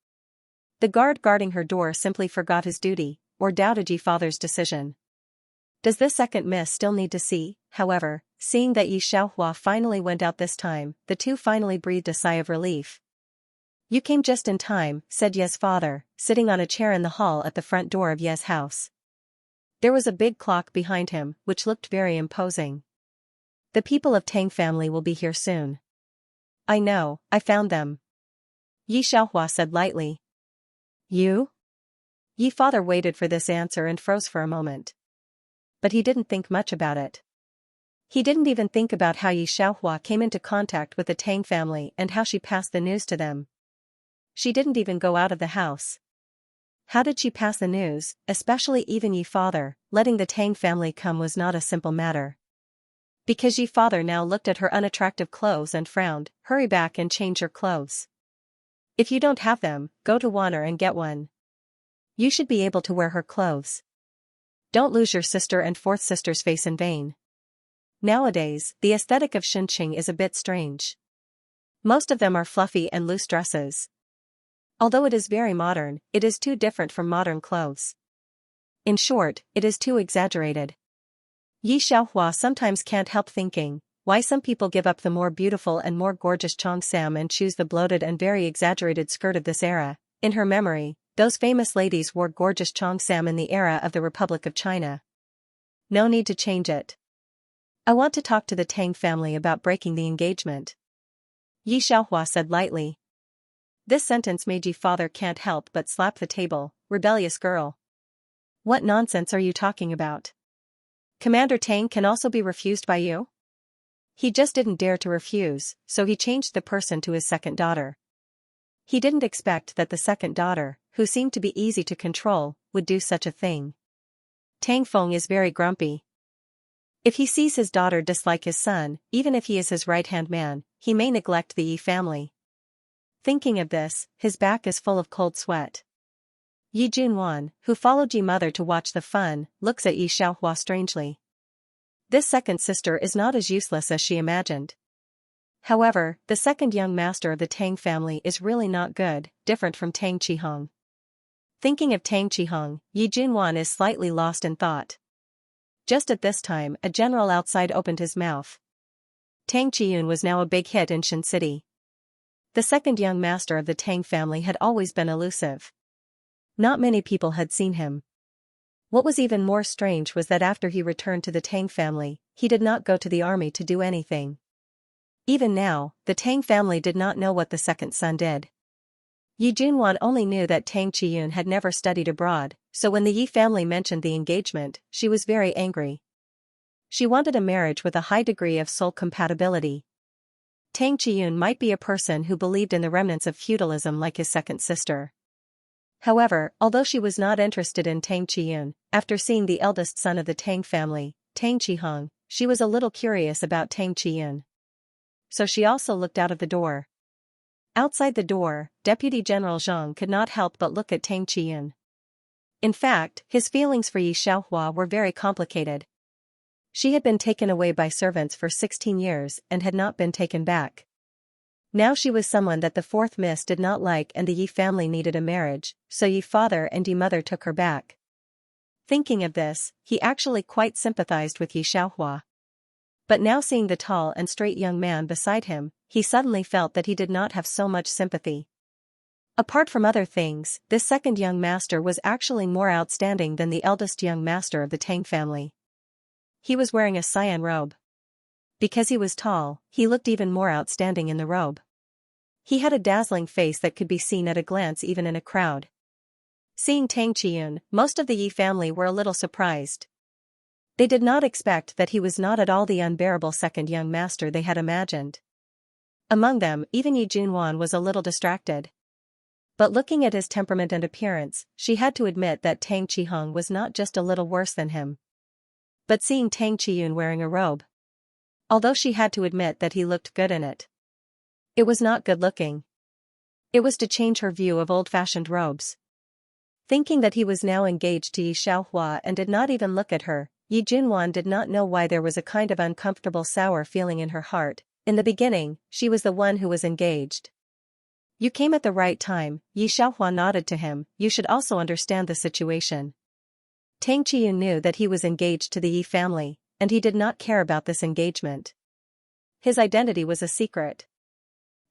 The guard guarding her door simply forgot his duty, or doubted Yi father's decision. Does this second miss still need to see? However, seeing that Yi Xiaohua finally went out this time, the two finally breathed a sigh of relief. You came just in time, said Ye's father, sitting on a chair in the hall at the front door of Ye's house. There was a big clock behind him, which looked very imposing. The people of Tang family will be here soon. I know, I found them. Yi Xiaohua said lightly. You? Yi father waited for this answer and froze for a moment. But he didn't think much about it. He didn't even think about how Yi Xiaohua came into contact with the Tang family and how she passed the news to them. She didn't even go out of the house. How did she pass the news, especially even Yi father? Letting the Tang family come was not a simple matter. Because Yi father now looked at her unattractive clothes and frowned, hurry back and change your clothes. If you don't have them, go to Wanner and get one. You should be able to wear her clothes. Don't lose your sister and fourth sister's face in vain. Nowadays, the aesthetic of Xinqing is a bit strange. Most of them are fluffy and loose dresses. Although it is very modern, it is too different from modern clothes. In short, it is too exaggerated. Yi Xiaohua sometimes can't help thinking, why some people give up the more beautiful and more gorgeous cheongsam and choose the bloated and very exaggerated skirt of this era. In her memory, those famous ladies wore gorgeous cheongsam in the era of the Republic of China. No need to change it. I want to talk to the Tang family about breaking the engagement. Yi Xiaohua said lightly. This sentence made Yi father can't help but slap the table. Rebellious girl. What nonsense are you talking about? Commander Tang can also be refused by you? He just didn't dare to refuse, so he changed the person to his second daughter. He didn't expect that the second daughter, who seemed to be easy to control, would do such a thing. Tang Feng is very grumpy. If he sees his daughter dislike his son, even if he is his right-hand man, he may neglect the Yi family. Thinking of this, his back is full of cold sweat. Yi Junwan, who followed Yi mother to watch the fun, looks at Yi Xiaohua strangely. This second sister is not as useless as she imagined. However, the second young master of the Tang family is really not good, different from Tang Qihong. Thinking of Tang Qihong, Yi Junwan is slightly lost in thought. Just at this time, a general outside opened his mouth. Tang Qiyun was now a big hit in Shen City. The second young master of the Tang family had always been elusive. Not many people had seen him. What was even more strange was that after he returned to the Tang family, he did not go to the army to do anything. Even now, the Tang family did not know what the second son did. Yi Junwan only knew that Tang Qiyun had never studied abroad, so when the Yi family mentioned the engagement, she was very angry. She wanted a marriage with a high degree of soul compatibility. Tang Qiyun might be a person who believed in the remnants of feudalism like his second sister. However, although she was not interested in Tang Qiyun, after seeing the eldest son of the Tang family, Tang Qihong, she was a little curious about Tang Qiyun. So she also looked out of the door. Outside the door, Deputy General Zhang could not help but look at Tang Qiyun. In fact, his feelings for Yi Xiaohua were very complicated. She had been taken away by servants for 16 years and had not been taken back. Now she was someone that the fourth miss did not like, and the Yi family needed a marriage, so Yi father and Yi mother took her back. Thinking of this, he actually quite sympathized with Yi Xiaohua. But now seeing the tall and straight young man beside him, he suddenly felt that he did not have so much sympathy. Apart from other things, this second young master was actually more outstanding than the eldest young master of the Tang family. He was wearing a cyan robe. Because he was tall, he looked even more outstanding in the robe. He had a dazzling face that could be seen at a glance even in a crowd. Seeing Tang Qiyun, most of the Yi family were a little surprised. They did not expect that he was not at all the unbearable second young master they had imagined. Among them, even Yi Junwan was a little distracted. But looking at his temperament and appearance, she had to admit that Tang Qihong was not just a little worse than him. But seeing Tang Qiyun wearing a robe, although she had to admit that he looked good in it, it was not good looking. It was to change her view of old-fashioned robes. Thinking that he was now engaged to Yi Xiaohua and did not even look at her, Yi Junwan did not know why there was a kind of uncomfortable sour feeling in her heart. In the beginning, she was the one who was engaged. You came at the right time, Yi Xiaohua nodded to him. You should also understand the situation. Tang Qiyun knew that he was engaged to the Yi family, and he did not care about this engagement. His identity was a secret.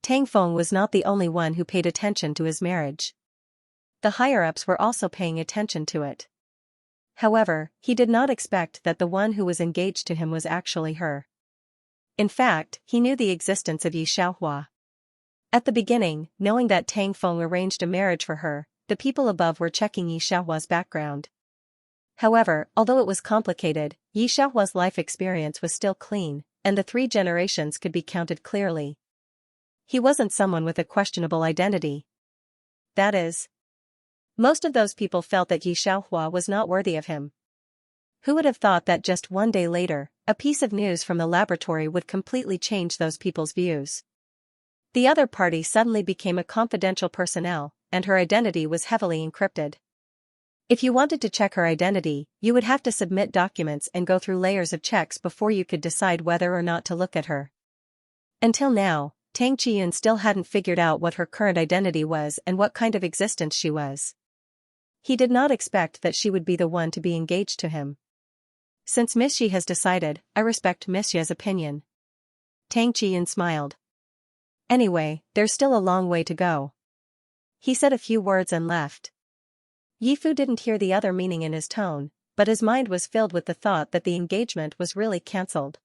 Tang Feng was not the only one who paid attention to his marriage. The higher-ups were also paying attention to it. However, he did not expect that the one who was engaged to him was actually her. In fact, he knew the existence of Yi Xiaohua. At the beginning, knowing that Tang Feng arranged a marriage for her, the people above were checking Yi Xiaohua's background. However, although it was complicated, Yi Xiaohua's life experience was still clean, and the 3 generations could be counted clearly. He wasn't someone with a questionable identity. That is, most of those people felt that Yi Xiaohua was not worthy of him. Who would have thought that just one day later, a piece of news from the laboratory would completely change those people's views? The other party suddenly became a confidential personnel, and her identity was heavily encrypted. If you wanted to check her identity, you would have to submit documents and go through layers of checks before you could decide whether or not to look at her. Until now, Tang Qiyun still hadn't figured out what her current identity was and what kind of existence she was. He did not expect that she would be the one to be engaged to him. Since Miss Yi has decided, I respect Miss Yi's opinion. Tang Qiyun smiled. Anyway, there's still a long way to go. He said a few words and left. Yi Fu didn't hear the other meaning in his tone, but his mind was filled with the thought that the engagement was really cancelled.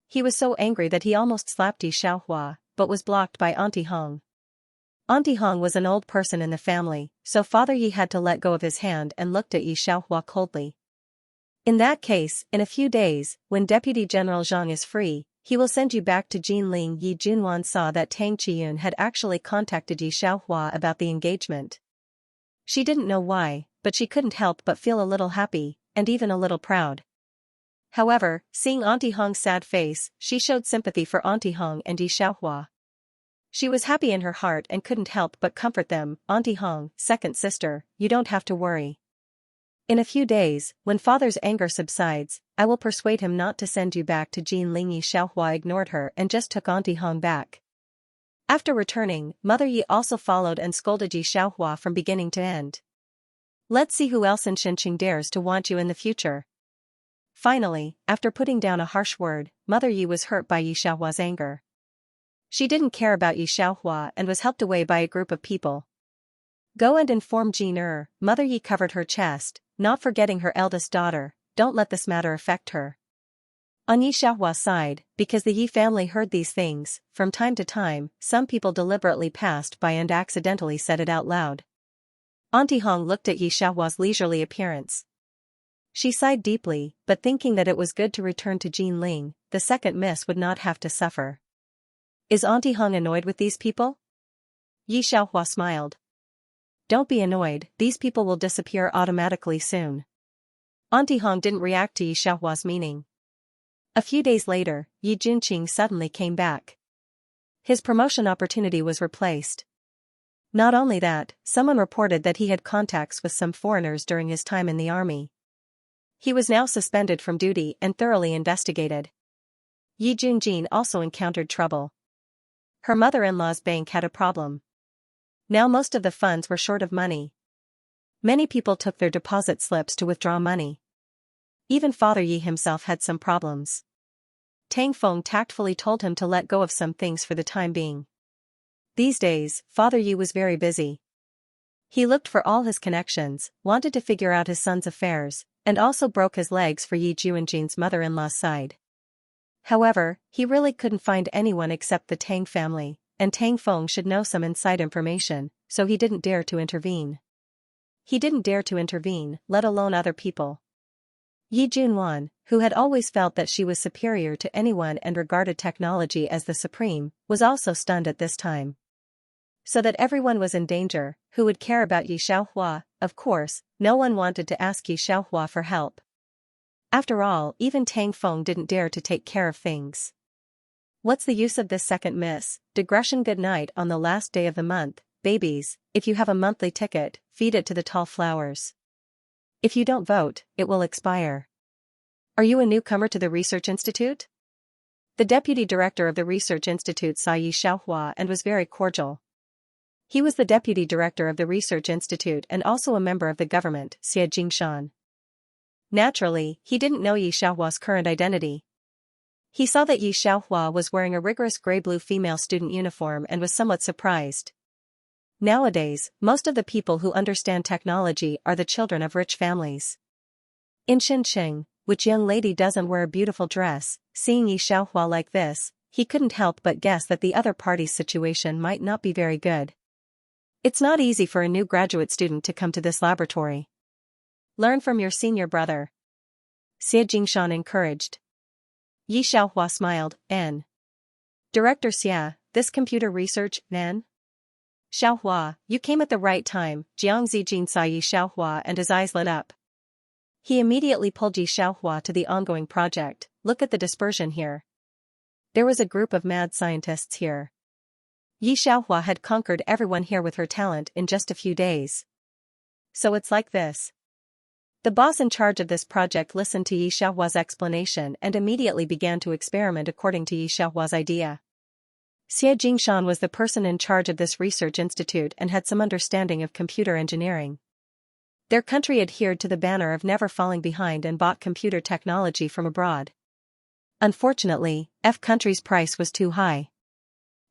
He was so angry that he almost slapped Yi Xiaohua, but was blocked by Auntie Hong. Auntie Hong was an old person in the family, so Father Yi had to let go of his hand and looked at Yi Xiaohua coldly. In that case, in a few days, when Deputy General Zhang is free, he will send you back to Jinling. Yi Junwan saw that Tang Qiyun had actually contacted Yi Xiaohua about the engagement. She didn't know why, but she couldn't help but feel a little happy, and even a little proud. However, seeing Auntie Hong's sad face, she showed sympathy for Auntie Hong and Yi Xiaohua. She was happy in her heart and couldn't help but comfort them. Auntie Hong, second sister, you don't have to worry. In a few days, when Father's anger subsides, I will persuade him not to send you back to Jinling. Yi Xiaohua ignored her and just took Auntie Hong back. After returning, Mother Yi also followed and scolded Yi Xiaohua from beginning to end. Let's see who else in Shenqing dares to want you in the future. Finally, after putting down a harsh word, Mother Yi was hurt by Yi Xiaohua's anger. She didn't care about Yi Xiaohua and was helped away by a group of people. Go and inform Jin. Mother Yi covered her chest, not forgetting her eldest daughter, don't let this matter affect her. On Yi Xiaohua's side, because the Yi family heard these things, from time to time, some people deliberately passed by and accidentally said it out loud. Auntie Hong looked at Yi Xiaohua's leisurely appearance. She sighed deeply, but thinking that it was good to return to Jinling, the second miss would not have to suffer. Is Auntie Hong annoyed with these people? Yi Xiaohua smiled. Don't be annoyed, these people will disappear automatically soon. Auntie Hong didn't react to Yi Xiaohua's meaning. A few days later, Yi Junqing suddenly came back. His promotion opportunity was replaced. Not only that, someone reported that he had contacts with some foreigners during his time in the army. He was now suspended from duty and thoroughly investigated. Yi Junjin also encountered trouble. Her mother-in-law's bank had a problem. Now most of the funds were short of money. Many people took their deposit slips to withdraw money. Even Father Yi himself had some problems. Tang Feng tactfully told him to let go of some things for the time being. These days, Father Yi was very busy. He looked for all his connections, wanted to figure out his son's affairs, and also broke his legs for Yi Junjin's mother-in-law's side. However, he really couldn't find anyone except the Tang family, and Tang Feng should know some inside information, so he didn't dare to intervene. He didn't dare to intervene, let alone other people. Yi Junwan, who had always felt that she was superior to anyone and regarded technology as the supreme, was also stunned at this time. So that everyone was in danger, who would care about Yi Xiaohua? Of course, no one wanted to ask Yi Xiaohua for help. After all, even Tang Feng didn't dare to take care of things. What's the use of this second miss? Digression. Good night. On the last day of the month, babies, if you have a monthly ticket, feed it to the tall flowers. If you don't vote, it will expire. Are you a newcomer to the Research Institute? The deputy director of the Research Institute saw Yi Xiaohua and was very cordial. He was the deputy director of the Research Institute and also a member of the government, Xie Jingshan. Naturally, he didn't know Yi Xiaohua's current identity. He saw that Yi Xiaohua was wearing a rigorous gray-blue female student uniform and was somewhat surprised. Nowadays, most of the people who understand technology are the children of rich families. In Shenqing, which young lady doesn't wear a beautiful dress? Seeing Yi Xiaohua like this, he couldn't help but guess that the other party's situation might not be very good. It's not easy for a new graduate student to come to this laboratory. Learn from your senior brother. Xie Jingshan encouraged. Yi Xiaohua smiled. N. Director Xia, this computer research, Nan? Xiaohua, you came at the right time. Jiang Zijin saw Yi Xiaohua and his eyes lit up. He immediately pulled Yi Xiaohua to the ongoing project. Look at the dispersion here. There was a group of mad scientists here. Yi Xiaohua had conquered everyone here with her talent in just a few days. So it's like this. The boss in charge of this project listened to Yi Xiaohua's explanation and immediately began to experiment according to Yi Xiaohua's idea. Xie Jingshan was the person in charge of this research institute and had some understanding of computer engineering. Their country adhered to the banner of never falling behind and bought computer technology from abroad. Unfortunately, F country's price was too high.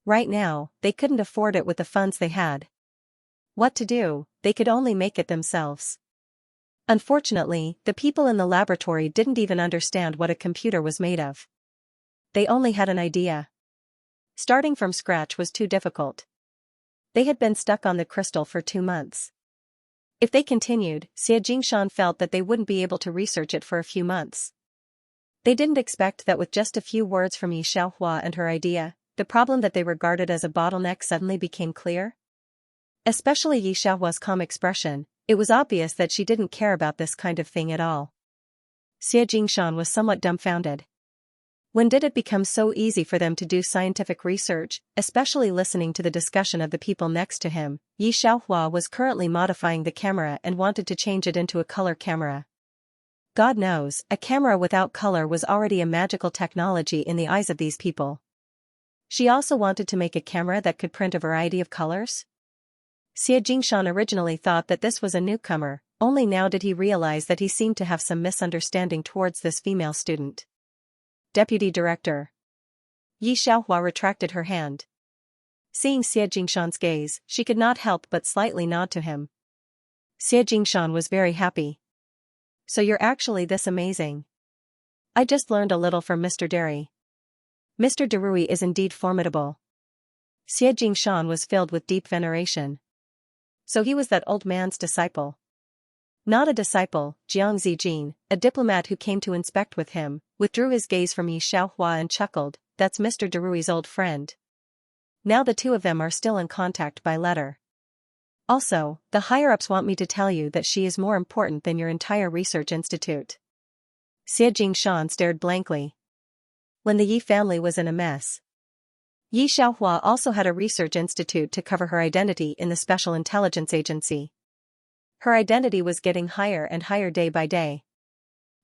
Right now, they couldn't afford it with the funds they had. What to do? They could only make it themselves. Unfortunately, the people in the laboratory didn't even understand what a computer was made of. They only had an idea. Starting from scratch was too difficult. They had been stuck on the crystal for 2 months. If they continued, Xie Jingshan felt that they wouldn't be able to research it for a few months. They didn't expect that with just a few words from Xianxia and her idea, the problem that they regarded as a bottleneck suddenly became clear. Especially Xianxia's calm expression, it was obvious that she didn't care about this kind of thing at all. Xie Jingshan was somewhat dumbfounded. When did it become so easy for them to do scientific research, especially listening to the discussion of the people next to him? Xianxia was currently modifying the camera and wanted to change it into a color camera. God knows, a camera without color was already a magical technology in the eyes of these people. She also wanted to make a camera that could print a variety of colors. Xie Jingshan originally thought that this was a newcomer, only now did he realize that he seemed to have some misunderstanding towards this female student. Deputy Director. Xianxia retracted her hand. Seeing Xie Jingshan's gaze, she could not help but slightly nod to him. Xie Jingshan was very happy. So you're actually this amazing. I just learned a little from Mr. Derry. Mr. Derui is indeed formidable. Xie Jingshan was filled with deep veneration. So he was that old man's disciple. Not a disciple, Jiang Zijin, a diplomat who came to inspect with him, withdrew his gaze from Xianxia and chuckled, that's Mr. Derui's old friend. Now the two of them are still in contact by letter. Also, the higher-ups want me to tell you that she is more important than your entire research institute. Xie Jingshan stared blankly. When the Yi family was in a mess, Xianxia also had a research institute to cover her identity in the Special Intelligence Agency. Her identity was getting higher and higher day by day.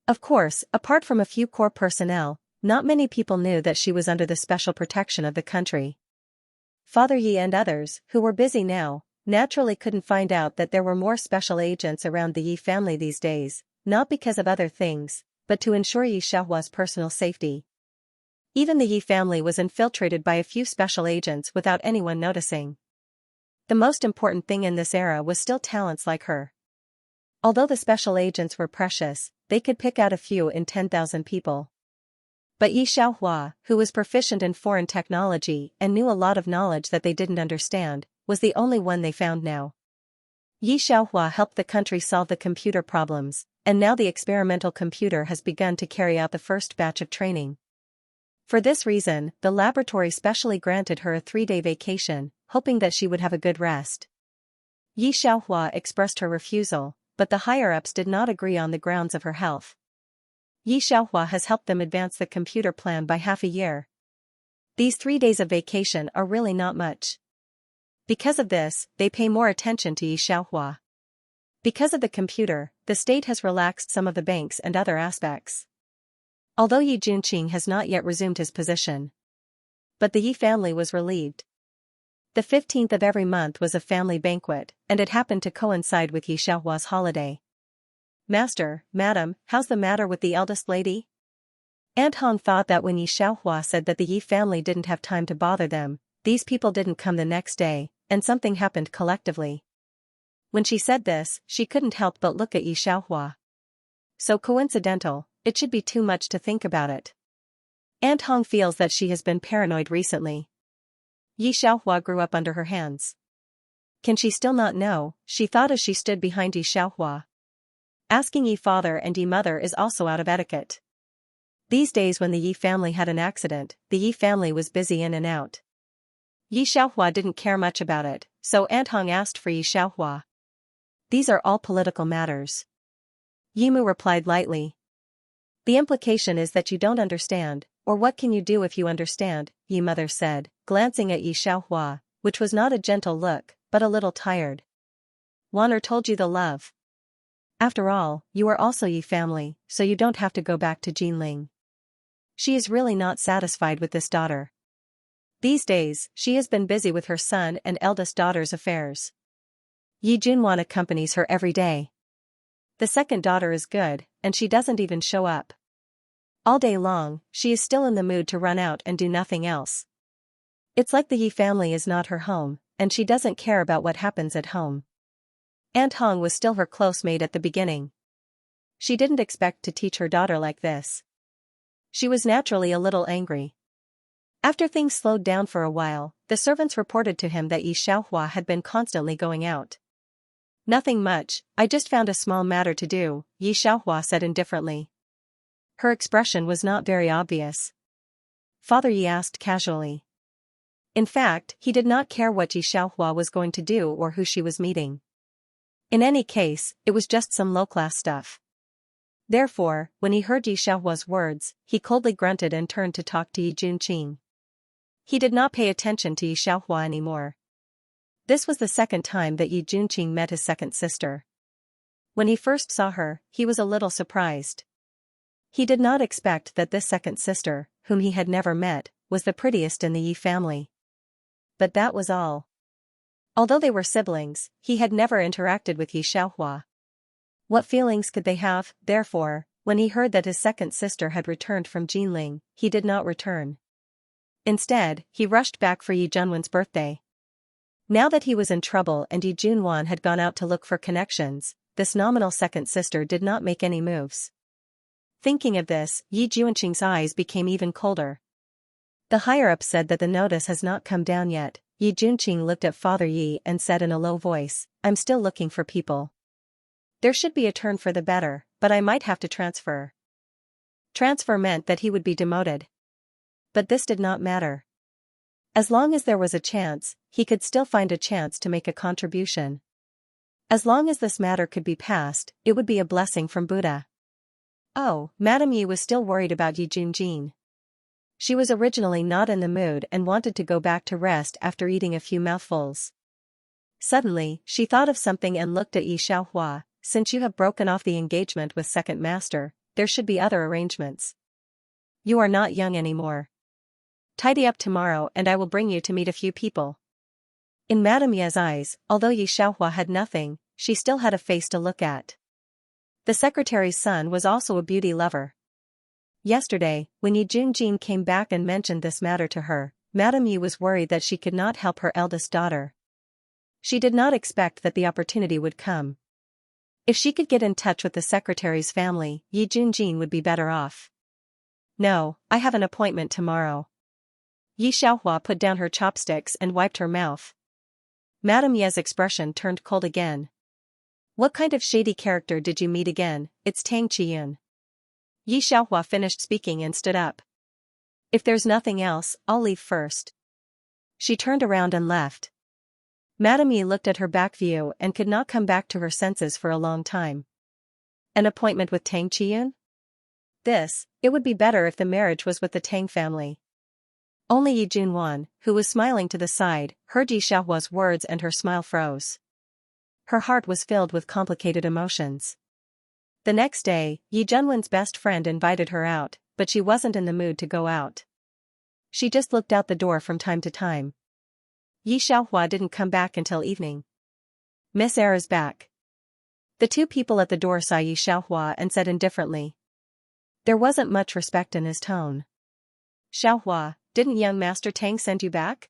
Of course, apart from a few core personnel, not many people knew that she was under the special protection of the country. Father Yi and others, who were busy now, naturally couldn't find out that there were more special agents around the Yi family these days, not because of other things, but to ensure Xiaohua's personal safety. Even the Yi family was infiltrated by a few special agents without anyone noticing. The most important thing in this era was still talents like her. Although the special agents were precious, they could pick out a few in 10,000 people. But Xianxia, who was proficient in foreign technology and knew a lot of knowledge that they didn't understand, was the only one they found now. Xianxia helped the country solve the computer problems, and now the experimental computer has begun to carry out the first batch of training. For this reason, the laboratory specially granted her a 3-day vacation, hoping that she would have a good rest. Xianxia expressed her refusal, but the higher-ups did not agree on the grounds of her health. Xianxia has helped them advance the computer plan by half a year. These 3 days of vacation are really not much. Because of this, they pay more attention to Xianxia. Because of the computer, the state has relaxed some of the banks and other aspects. Although Yi Junqing has not yet resumed his position. But the Yi family was relieved. The 15th of every month was a family banquet, and it happened to coincide with Xiaohua's holiday. Master, Madam, how's the matter with the eldest lady? Aunt Hong thought that when Xiaohua said that the Yi family didn't have time to bother them, these people didn't come the next day, and something happened collectively. When she said this, she couldn't help but look at Xiaohua. So coincidental, it should be too much to think about it. Aunt Hong feels that she has been paranoid recently. Xiaohua grew up under her hands. Can she still not know? She thought as she stood behind Xiaohua. Asking Yi father and Yi mother is also out of etiquette. These days when the Yi family had an accident, the Yi family was busy in and out. Xiaohua didn't care much about it, so Aunt Hong asked for Xiaohua. These are all political matters. Yimu replied lightly. The implication is that you don't understand, or what can you do if you understand, Yi mother said, glancing at Xiaohua, which was not a gentle look, but a little tired. Wan'er told you the love. After all, you are also Yi family, so you don't have to go back to Jinling. She is really not satisfied with this daughter. These days, she has been busy with her son and eldest daughter's affairs. Yi Junwan accompanies her every day. The second daughter is good, and she doesn't even show up. All day long, she is still in the mood to run out and do nothing else. It's like the Yi family is not her home, and she doesn't care about what happens at home. Aunt Hong was still her close mate at the beginning. She didn't expect to teach her daughter like this. She was naturally a little angry. After things slowed down for a while, the servants reported to him that Yi Xiaohua had been constantly going out. Nothing much, I just found a small matter to do, Yi Xiaohua said indifferently. Her expression was not very obvious. Father Yi asked casually. In fact, he did not care what Yi Xiaohua was going to do or who she was meeting. In any case, it was just some low-class stuff. Therefore, when he heard Yi Xiaohua's words, he coldly grunted and turned to talk to Yi Junqing. He did not pay attention to Yi Xiaohua anymore. This was the second time that Yi Junqing met his second sister. When he first saw her, he was a little surprised. He did not expect that this second sister, whom he had never met, was the prettiest in the Yi family. But that was all. Although they were siblings, he had never interacted with Yi Xiaohua. What feelings could they have, therefore, when he heard that his second sister had returned from Jinling, he did not return. Instead, he rushed back for Yi Junwan's birthday. Now that he was in trouble and Yi Junwan had gone out to look for connections, this nominal second sister did not make any moves. Thinking of this, Yi Junqing's eyes became even colder. The higher-up said that the notice has not come down yet. Yi Junqing looked at Father Yi and said in a low voice, I'm still looking for people. There should be a turn for the better, but I might have to transfer. Transfer meant that he would be demoted. But this did not matter. As long as there was a chance, he could still find a chance to make a contribution. As long as this matter could be passed, it would be a blessing from Buddha. Oh, Madame Yi was still worried about Yi Junqing. She was originally not in the mood and wanted to go back to rest after eating a few mouthfuls. Suddenly, she thought of something and looked at Yi Xiaohua. Since you have broken off the engagement with second master, there should be other arrangements. You are not young anymore. Tidy up tomorrow and I will bring you to meet a few people. In Madame Ye's eyes, although Yi Xiaohua had nothing, she still had a face to look at. The secretary's son was also a beauty lover. Yesterday, when Yi Junqing came back and mentioned this matter to her, Madame Yi was worried that she could not help her eldest daughter. She did not expect that the opportunity would come. If she could get in touch with the secretary's family, Yi Junqing would be better off. No, I have an appointment tomorrow. Yi Xiaohua put down her chopsticks and wiped her mouth. Madame Ye's expression turned cold again. What kind of shady character did you meet again? It's Tang Qiyun. Yi Xiaohua finished speaking and stood up. If there's nothing else, I'll leave first. She turned around and left. Madame Yi looked at her back view and could not come back to her senses for a long time. An appointment with Tang Qiyun? It would be better if the marriage was with the Tang family. Only Yi Junwan, who was smiling to the side, heard Yi Xiaohua's words and her smile froze. Her heart was filled with complicated emotions. The next day, Yi Junwan's best friend invited her out, but she wasn't in the mood to go out. She just looked out the door from time to time. Yi Xiaohua didn't come back until evening. Miss Er is back. The two people at the door saw Yi Xiaohua and said indifferently. There wasn't much respect in his tone. Xiaohua, didn't young Master Tang send you back?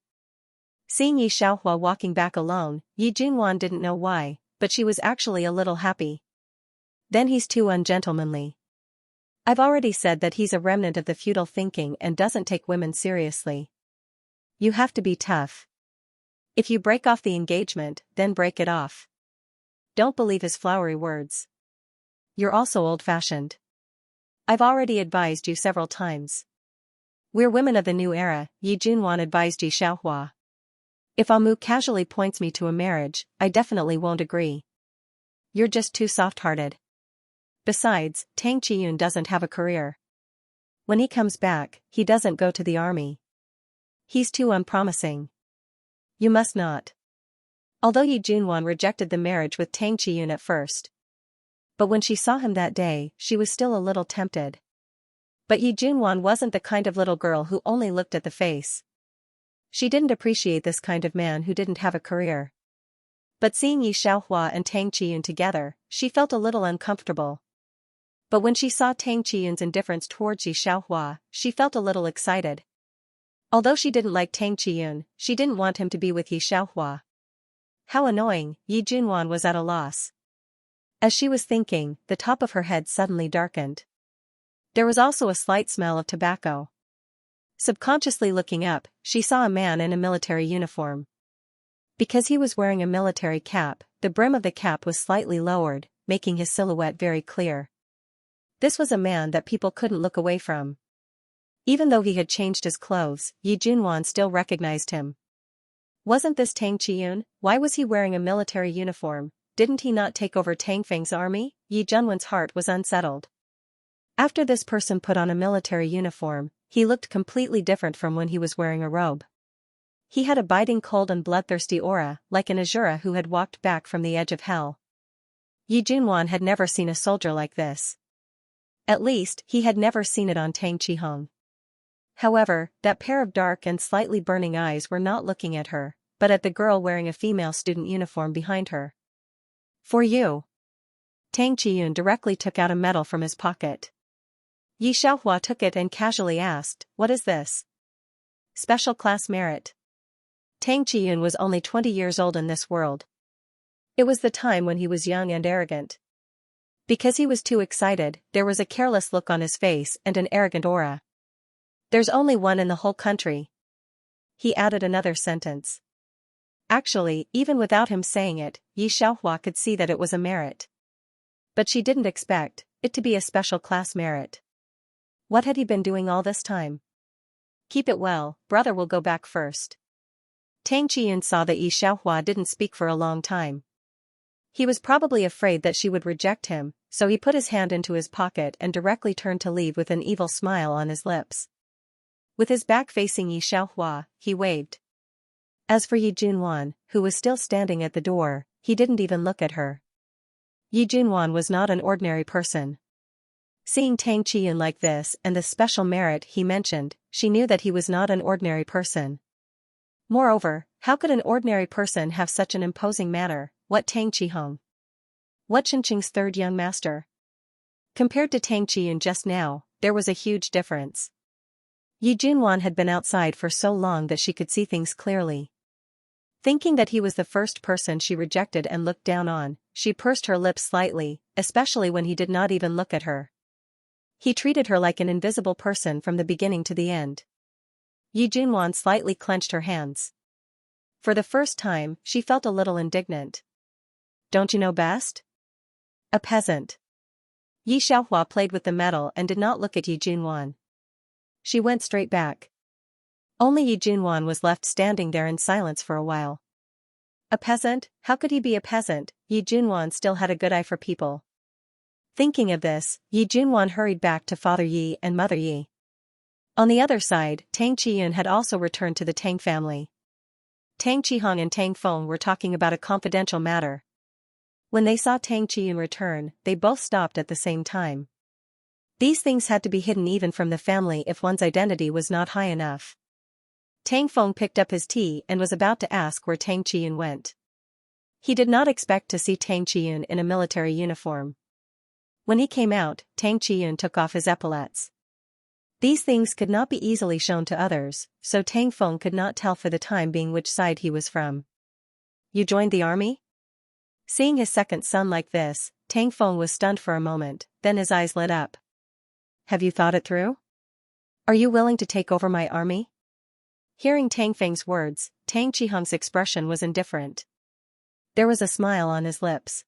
Seeing Yi Xiaohua walking back alone, Yi Junwan didn't know why, but she was actually a little happy. Then he's too ungentlemanly. I've already said that he's a remnant of the feudal thinking and doesn't take women seriously. You have to be tough. If you break off the engagement, then break it off. Don't believe his flowery words. You're also old-fashioned. I've already advised you several times. We're women of the new era, Yi Junwan advised Yi Xiaohua. If Amu casually points me to a marriage, I definitely won't agree. You're just too soft-hearted. Besides, Tang Qiyun doesn't have a career. When he comes back, he doesn't go to the army. He's too unpromising. You must not. Although Yi Junwan rejected the marriage with Tang Qiyun at first. But when she saw him that day, she was still a little tempted. But Yi Junwan wasn't the kind of little girl who only looked at the face. She didn't appreciate this kind of man who didn't have a career. But seeing Yi Xiaohua and Tang Qiyun together, she felt a little uncomfortable. But when she saw Tang Qiyun's indifference towards Yi Xiaohua, she felt a little excited. Although she didn't like Tang Qiyun, she didn't want him to be with Yi Xiaohua. How annoying, Yi Junwan was at a loss. As she was thinking, the top of her head suddenly darkened. There was also a slight smell of tobacco. Subconsciously looking up, she saw a man in a military uniform. Because he was wearing a military cap, the brim of the cap was slightly lowered, making his silhouette very clear. This was a man that people couldn't look away from. Even though he had changed his clothes, Yi Junwan still recognized him. Wasn't this Tang Qiyun? Why was he wearing a military uniform? Didn't he not take over Tang Feng's army? Yi Junwan's heart was unsettled. After this person put on a military uniform, he looked completely different from when he was wearing a robe. He had a biting cold and bloodthirsty aura, like an Asura who had walked back from the edge of hell. Yi Junwan had never seen a soldier like this. At least, he had never seen it on Tang Qihong. However, that pair of dark and slightly burning eyes were not looking at her, but at the girl wearing a female student uniform behind her. For you. Tang Qiyun directly took out a medal from his pocket. Yi Xiaohua took it and casually asked, "What is this?" Special class merit. Tang Qiyun was only 20 years old in this world. It was the time when he was young and arrogant. Because he was too excited, there was a careless look on his face and an arrogant aura. There's only one in the whole country. He added another sentence. Actually, even without him saying it, Yi Xiaohua could see that it was a merit. But she didn't expect it to be a special class merit. What had he been doing all this time? Keep it well, brother will go back first. Tang Qiyun saw that Yi Xiaohua didn't speak for a long time. He was probably afraid that she would reject him, so he put his hand into his pocket and directly turned to leave with an evil smile on his lips. With his back facing Yi Xiaohua, he waved. As for Yi Junwan, who was still standing at the door, he didn't even look at her. Yi Junwan was not an ordinary person. Seeing Tang Qiyun like this and the special merit he mentioned, she knew that he was not an ordinary person. Moreover, how could an ordinary person have such an imposing manner? What Tang Qihong? What Xianxing's third young master? Compared to Tang Qiyun just now, there was a huge difference. Yi Junwan had been outside for so long that she could see things clearly. Thinking that he was the first person she rejected and looked down on, she pursed her lips slightly, especially when he did not even look at her. He treated her like an invisible person from the beginning to the end. Yi Junwan slightly clenched her hands. For the first time, she felt a little indignant. Don't you know best? A peasant. Yi Xiaohua played with the medal and did not look at Yi Junwan. She went straight back. Only Yi Junwan was left standing there in silence for a while. A peasant? How could he be a peasant? Yi Junwan still had a good eye for people. Thinking of this, Yi Junwan hurried back to Father Yi and Mother Yi. On the other side, Tang Qiyun had also returned to the Tang family. Tang Qihong and Tang Feng were talking about a confidential matter. When they saw Tang Qiyun return, they both stopped at the same time. These things had to be hidden even from the family if one's identity was not high enough. Tang Feng picked up his tea and was about to ask where Tang Qiyun went. He did not expect to see Tang Qiyun in a military uniform. When he came out, Tang Qiyun took off his epaulets. These things could not be easily shown to others, so Tang Feng could not tell for the time being which side he was from. You joined the army? Seeing his second son like this, Tang Feng was stunned for a moment, then his eyes lit up. Have you thought it through? Are you willing to take over my army? Hearing Tang Feng's words, Tang Qihong's expression was indifferent. There was a smile on his lips.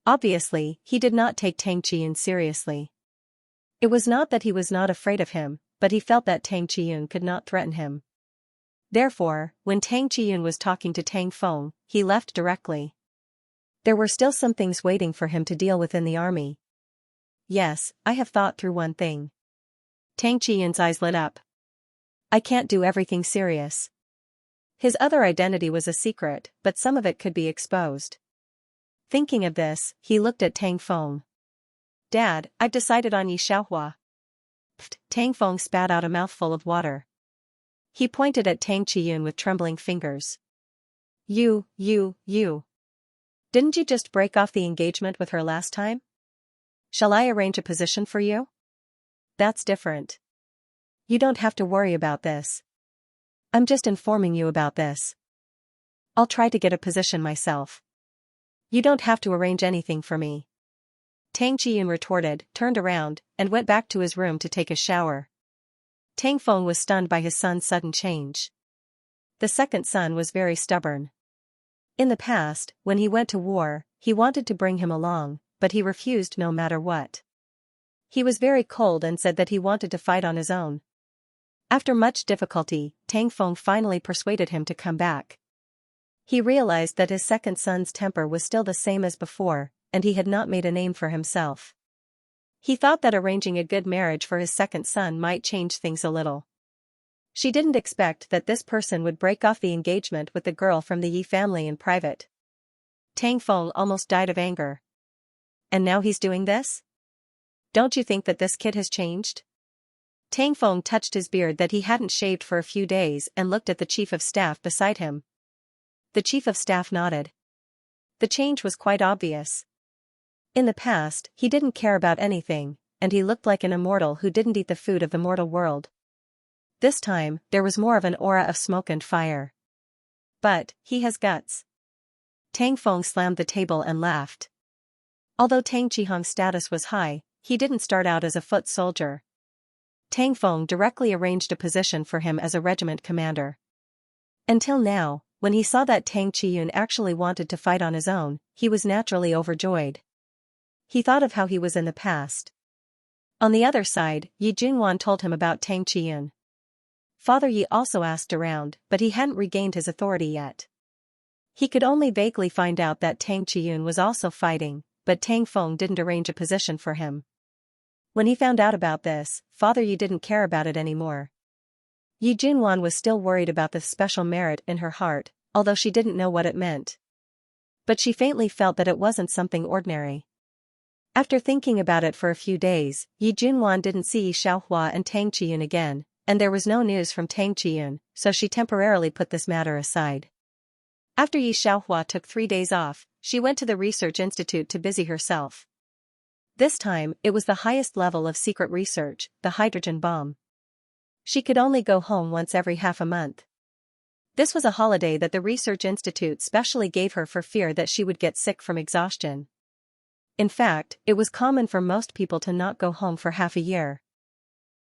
Obviously, he did not take Tang Qiyun seriously. It was not that he was not afraid of him, but he felt that Tang Qiyun could not threaten him. Therefore, when Tang Qiyun was talking to Tang Feng, he left directly. There were still some things waiting for him to deal with in the army. Yes, I have thought through one thing. Tang Qiyun's eyes lit up. I can't do everything serious. His other identity was a secret, but some of it could be exposed. Thinking of this, he looked at Tang Feng. Dad, I've decided on Yi Xiaohua. Tang Feng spat out a mouthful of water. He pointed at Tang Chiyun with trembling fingers. You. Didn't you just break off the engagement with her last time? Shall I arrange a position for you? That's different. You don't have to worry about this. I'm just informing you about this. I'll try to get a position myself. You don't have to arrange anything for me. Tang Chiyun retorted, turned around, and went back to his room to take a shower. Tang Feng was stunned by his son's sudden change. The second son was very stubborn. In the past, when he went to war, he wanted to bring him along, but he refused no matter what. He was very cold and said that he wanted to fight on his own. After much difficulty, Tang Feng finally persuaded him to come back. He realized that his second son's temper was still the same as before, and he had not made a name for himself. He thought that arranging a good marriage for his second son might change things a little. She didn't expect that this person would break off the engagement with the girl from the Yi family in private. Tang Feng almost died of anger. And now he's doing this? Don't you think that this kid has changed? Tang Feng touched his beard that he hadn't shaved for a few days and looked at the chief of staff beside him. The chief of staff nodded. The change was quite obvious. In the past, he didn't care about anything, and he looked like an immortal who didn't eat the food of the mortal world. This time, there was more of an aura of smoke and fire. But, he has guts. Tang Feng slammed the table and laughed. Although Tang Chihong's status was high, he didn't start out as a foot soldier. Tang Feng directly arranged a position for him as a regiment commander. Until now, when he saw that Tang Chiyun actually wanted to fight on his own, he was naturally overjoyed. He thought of how he was in the past. On the other side, Yi Junwan told him about Tang Chiyun. Father Yi also asked around, but he hadn't regained his authority yet. He could only vaguely find out that Tang Chiyun was also fighting, but Tang Feng didn't arrange a position for him. When he found out about this, Father Yi didn't care about it anymore. Yi Junwan was still worried about the special merit in her heart, although she didn't know what it meant. But she faintly felt that it wasn't something ordinary. After thinking about it for a few days, Yi Junwan didn't see Yi Xiaohua and Tang Chiyun again, and there was no news from Tang Chiyun, so she temporarily put this matter aside. After Yi Xiaohua took 3 days off, she went to the research institute to busy herself. This time, it was the highest level of secret research, the hydrogen bomb. She could only go home once every half a month. This was a holiday that the research institute specially gave her for fear that she would get sick from exhaustion. In fact, it was common for most people to not go home for half a year.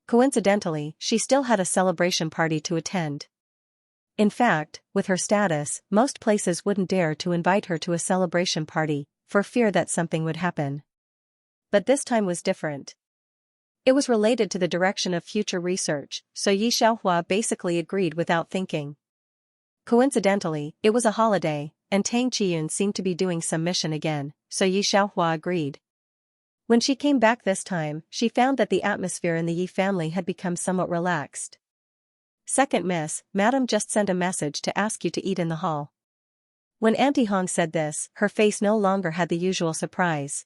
Coincidentally, she still had a celebration party to attend. In fact, with her status, most places wouldn't dare to invite her to a celebration party, for fear that something would happen. But this time was different. It was related to the direction of future research, so Yi Xiaohua basically agreed without thinking. Coincidentally, it was a holiday, and Tang Chiyun seemed to be doing some mission again, so Yi Xiaohua agreed. When she came back this time, she found that the atmosphere in the Yi family had become somewhat relaxed. "Second miss, Madam just sent a message to ask you to eat in the hall." When Auntie Hong said this, her face no longer had the usual surprise.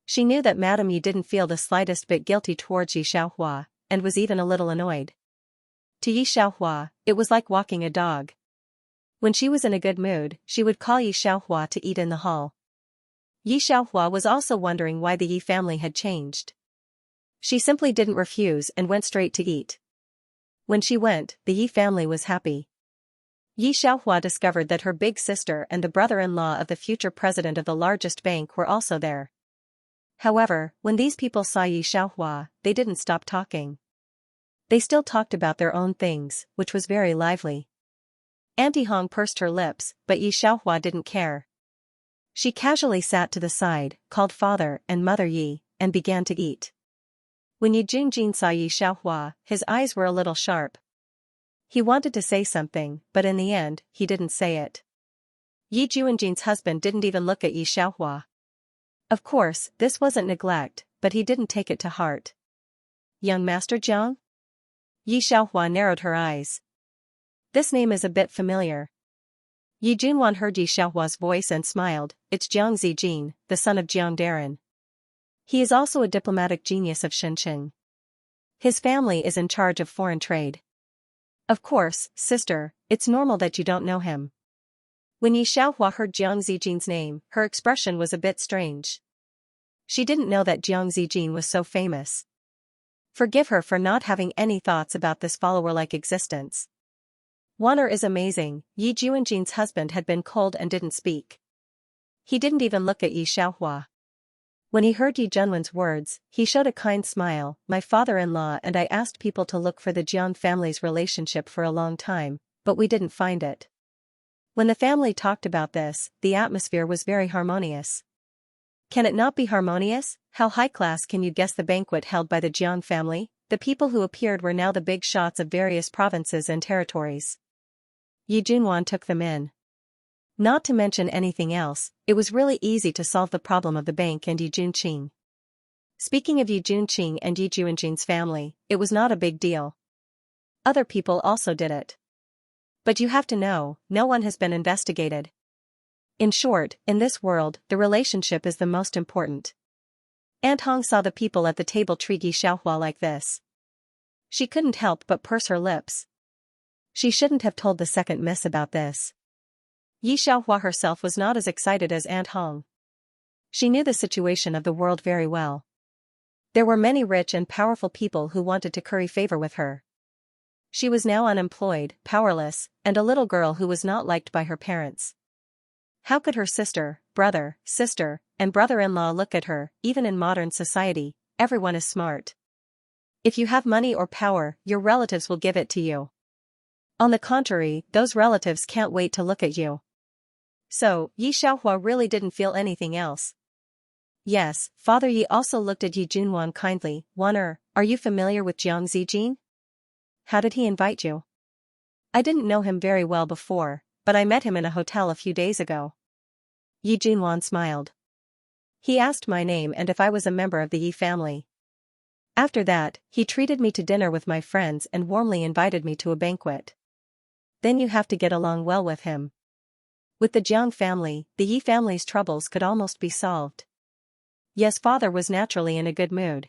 She knew that Madame Yi didn't feel the slightest bit guilty towards Yi Xiaohua, and was even a little annoyed. To Yi Xiaohua, it was like walking a dog. When she was in a good mood, she would call Yi Xiaohua to eat in the hall. Yi Xiaohua was also wondering why the Yi family had changed. She simply didn't refuse and went straight to eat. When she went, the Yi family was happy. Yi Xiaohua discovered that her big sister and the brother-in-law of the future president of the largest bank were also there. However, when these people saw Yi Xiaohua, they didn't stop talking. They still talked about their own things, which was very lively. Auntie Hong pursed her lips, but Yi Xiaohua didn't care. She casually sat to the side, called Father and Mother Yi, and began to eat. When Yi Junjin saw Yi Xiaohua, his eyes were a little sharp. He wanted to say something, but in the end, he didn't say it. Yi Junjin's husband didn't even look at Yi Xiaohua. Of course, this wasn't neglect, but he didn't take it to heart. "Young Master Jiang?" Yi Xiaohua narrowed her eyes. "This name is a bit familiar." Yi Junwan heard Yi Xiaohua's voice and smiled. "It's Jiang Zijin, the son of Jiang Darren. He is also a diplomatic genius of Shenzhen. His family is in charge of foreign trade." Of course, sister, it's normal that you don't know him. When Yi Xiaohua heard Jiang Zijin's name, her expression was a bit strange. She didn't know that Jiang Zijin was so famous. Forgive her for not having any thoughts about this follower-like existence. Wan'er is amazing. Yi Juanjin's husband had been cold and didn't speak. He didn't even look at Yi Xiaohua. When he heard Yi Zhenwen's words, he showed a kind smile. My father-in-law and I asked people to look for the Jiang family's relationship for a long time, but we didn't find it. When the family talked about this, the atmosphere was very harmonious. Can it not be harmonious? How high-class can you guess the banquet held by the Jiang family? The people who appeared were now the big shots of various provinces and territories. Yi Junwan took them in. Not to mention anything else, it was really easy to solve the problem of the bank and Yi Junqing. Speaking of Yi Junqing and Yi Juanjin's family, it was not a big deal. Other people also did it. But you have to know, no one has been investigated. In short, in this world, the relationship is the most important. Aunt Hong saw the people at the table treat Yi Xiaohua like this. She couldn't help but purse her lips. She shouldn't have told the second miss about this. Yi Xiaohua herself was not as excited as Aunt Hong. She knew the situation of the world very well. There were many rich and powerful people who wanted to curry favor with her. She was now unemployed, powerless, and a little girl who was not liked by her parents. How could her sister, and brother-in-law look at her? Even in modern society, everyone is smart. If you have money or power, your relatives will give it to you. On the contrary, those relatives can't wait to look at you. So, Yi Xiaohua really didn't feel anything else. Yes, Father Yi also looked at Yi Junwan kindly. Wan'er, are you familiar with Jiang Zijin? How did he invite you? I didn't know him very well before, but I met him in a hotel a few days ago. Yi Junwan smiled. He asked my name and if I was a member of the Yi family. After that, he treated me to dinner with my friends and warmly invited me to a banquet. Then you have to get along well with him. With the Jiang family, the Yi family's troubles could almost be solved. Yes, father was naturally in a good mood.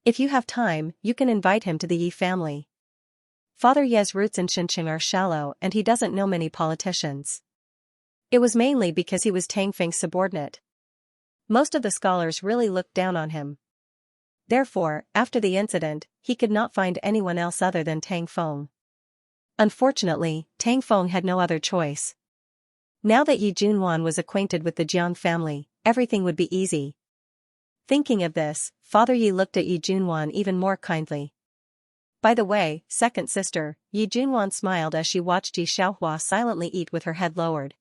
If you have time, you can invite him to the Yi family. Father Ye's roots in Xianxia are shallow and he doesn't know many politicians. It was mainly because he was Tang Feng's subordinate. Most of the scholars really looked down on him. Therefore, after the incident, he could not find anyone else other than Tang Feng. Unfortunately, Tang Feng had no other choice. Now that Yi Junwan was acquainted with the Jiang family, everything would be easy. Thinking of this, Father Yi looked at Yi Junwan even more kindly. By the way, second sister, Yi Junwan smiled as she watched Yi Xiaohua silently eat with her head lowered.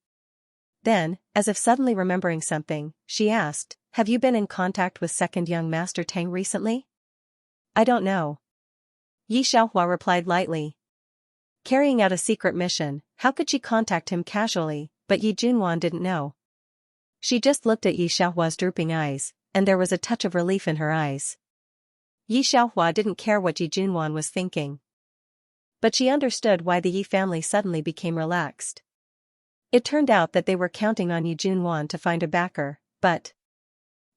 Then, as if suddenly remembering something, she asked, have you been in contact with second young master Tang recently? I don't know. Yi Xiaohua replied lightly. Carrying out a secret mission, how could she contact him casually? But Yi Junwan didn't know. She just looked at Yi Xiaohua's drooping eyes, and there was a touch of relief in her eyes. Yi Xiaohua didn't care what Yi Junwan was thinking. But she understood why the Yi family suddenly became relaxed. It turned out that they were counting on Yi Junwan to find a backer, but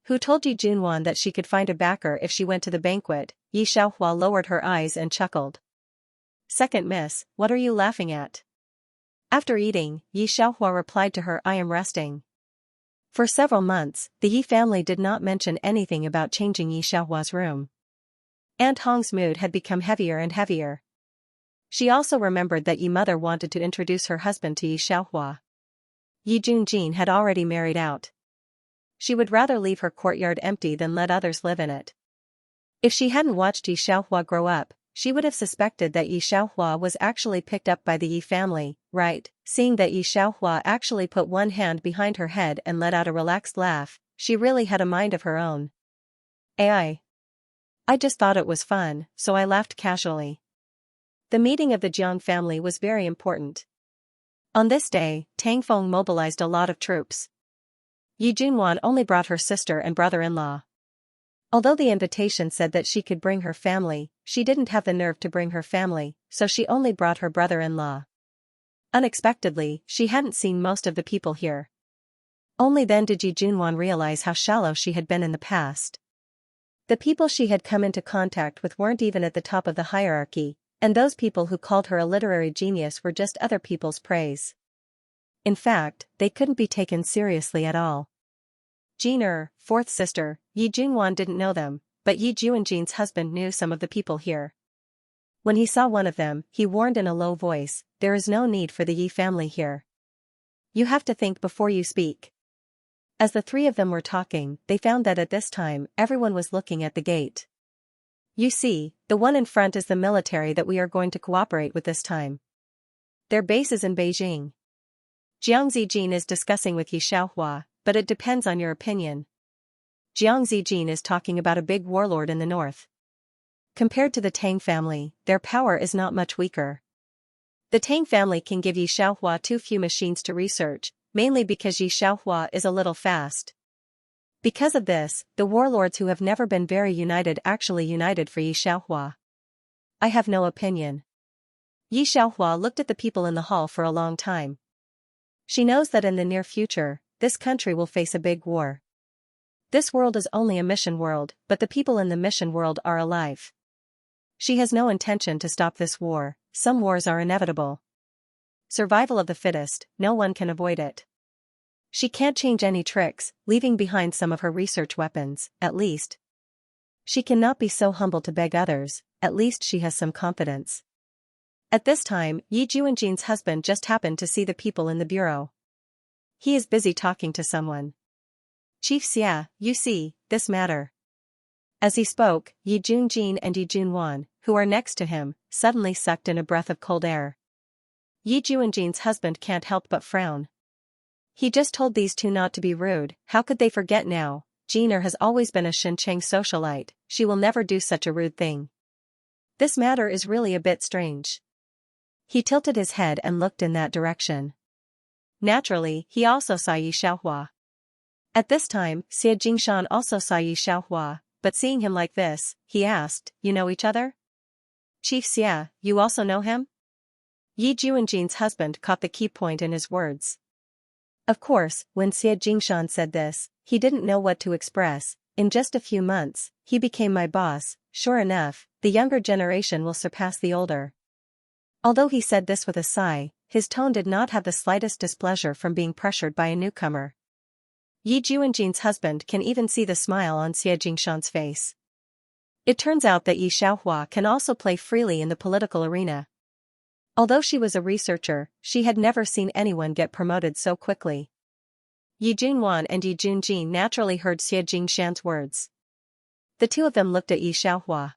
who told Yi Junwan that she could find a backer if she went to the banquet? Yi Xiaohua lowered her eyes and chuckled. Second miss, what are you laughing at? After eating, Yi Xiaohua replied to her, I am resting. For several months, the Yi family did not mention anything about changing Yi Xiaohua's room. Aunt Hong's mood had become heavier and heavier. She also remembered that Yi mother wanted to introduce her husband to Yi Xiaohua. Yi Junjin had already married out. She would rather leave her courtyard empty than let others live in it. If she hadn't watched Yi Xiaohua grow up, she would have suspected that Yi Xiaohua was actually picked up by the Yi family, right? Seeing that Yi Xiaohua actually put one hand behind her head and let out a relaxed laugh, she really had a mind of her own. I just thought it was fun, so I laughed casually. The meeting of the Jiang family was very important. On this day, Tang Feng mobilized a lot of troops. Yi Junwan only brought her sister and brother-in-law. Although the invitation said that she could bring her family, she didn't have the nerve to bring her family, so she only brought her brother-in-law. Unexpectedly, she hadn't seen most of the people here. Only then did Yi Junwan realize how shallow she had been in the past. The people she had come into contact with weren't even at the top of the hierarchy, And those people who called her a literary genius were just other people's praise. In fact, they couldn't be taken seriously at all. Jean, fourth sister, Yi Junwan didn't know them, but Yi Juanjin's husband knew some of the people here. When he saw one of them, he warned in a low voice, "There is no need for the Yi family here. You have to think before you speak." As the three of them were talking, they found that at this time, everyone was looking at the gate. "You see, the one in front is the military that we are going to cooperate with this time. Their base is in Beijing. Jiang Zijin is discussing with Yi Xiaohua, but it depends on your opinion. Jiang Zijin is talking about a big warlord in the north. Compared to the Tang family, their power is not much weaker. The Tang family can give Yi Xiaohua too few machines to research, mainly because Yi Xiaohua is a little fast. Because of this, the warlords who have never been very united actually united for Yi Xiaohua. I have no opinion." Yi Xiaohua looked at the people in the hall for a long time. She knows that in the near future, this country will face a big war. This world is only a mission world, but the people in the mission world are alive. She has no intention to stop this war. Some wars are inevitable. Survival of the fittest, no one can avoid it. She can't change any tricks, leaving behind some of her research weapons, at least. She cannot be so humble to beg others, at least she has some confidence. At this time, Yi Juanjin's husband just happened to see the people in the bureau. He is busy talking to someone. "Chief Xia, you see, this matter." As he spoke, Yi Junjin and Yi Junwan, who are next to him, suddenly sucked in a breath of cold air. Yi Juanjin's husband can't help but frown. He just told these two not to be rude. How could they forget now? Jeaner has always been a Xincheng socialite, she will never do such a rude thing. This matter is really a bit strange. He tilted his head and looked in that direction. Naturally, he also saw Yi Xiaohua. At this time, Xie Jingshan also saw Yi Xiaohua, but seeing him like this, he asked, "You know each other? Chief Xia, you also know him?" Yi Juanjin's husband caught the key point in his words. Of course, when Xie Jingshan said this, he didn't know what to express. "In just a few months, he became my boss. Sure enough, the younger generation will surpass the older." Although he said this with a sigh, his tone did not have the slightest displeasure from being pressured by a newcomer. Yi Juanjin's husband can even see the smile on Xie Jingshan's face. It turns out that Yi Xiaohua can also play freely in the political arena. Although she was a researcher, she had never seen anyone get promoted so quickly. Yi Junwan and Yi Junjin naturally heard Xie Jingshan's words. The two of them looked at Yi Xiaohua.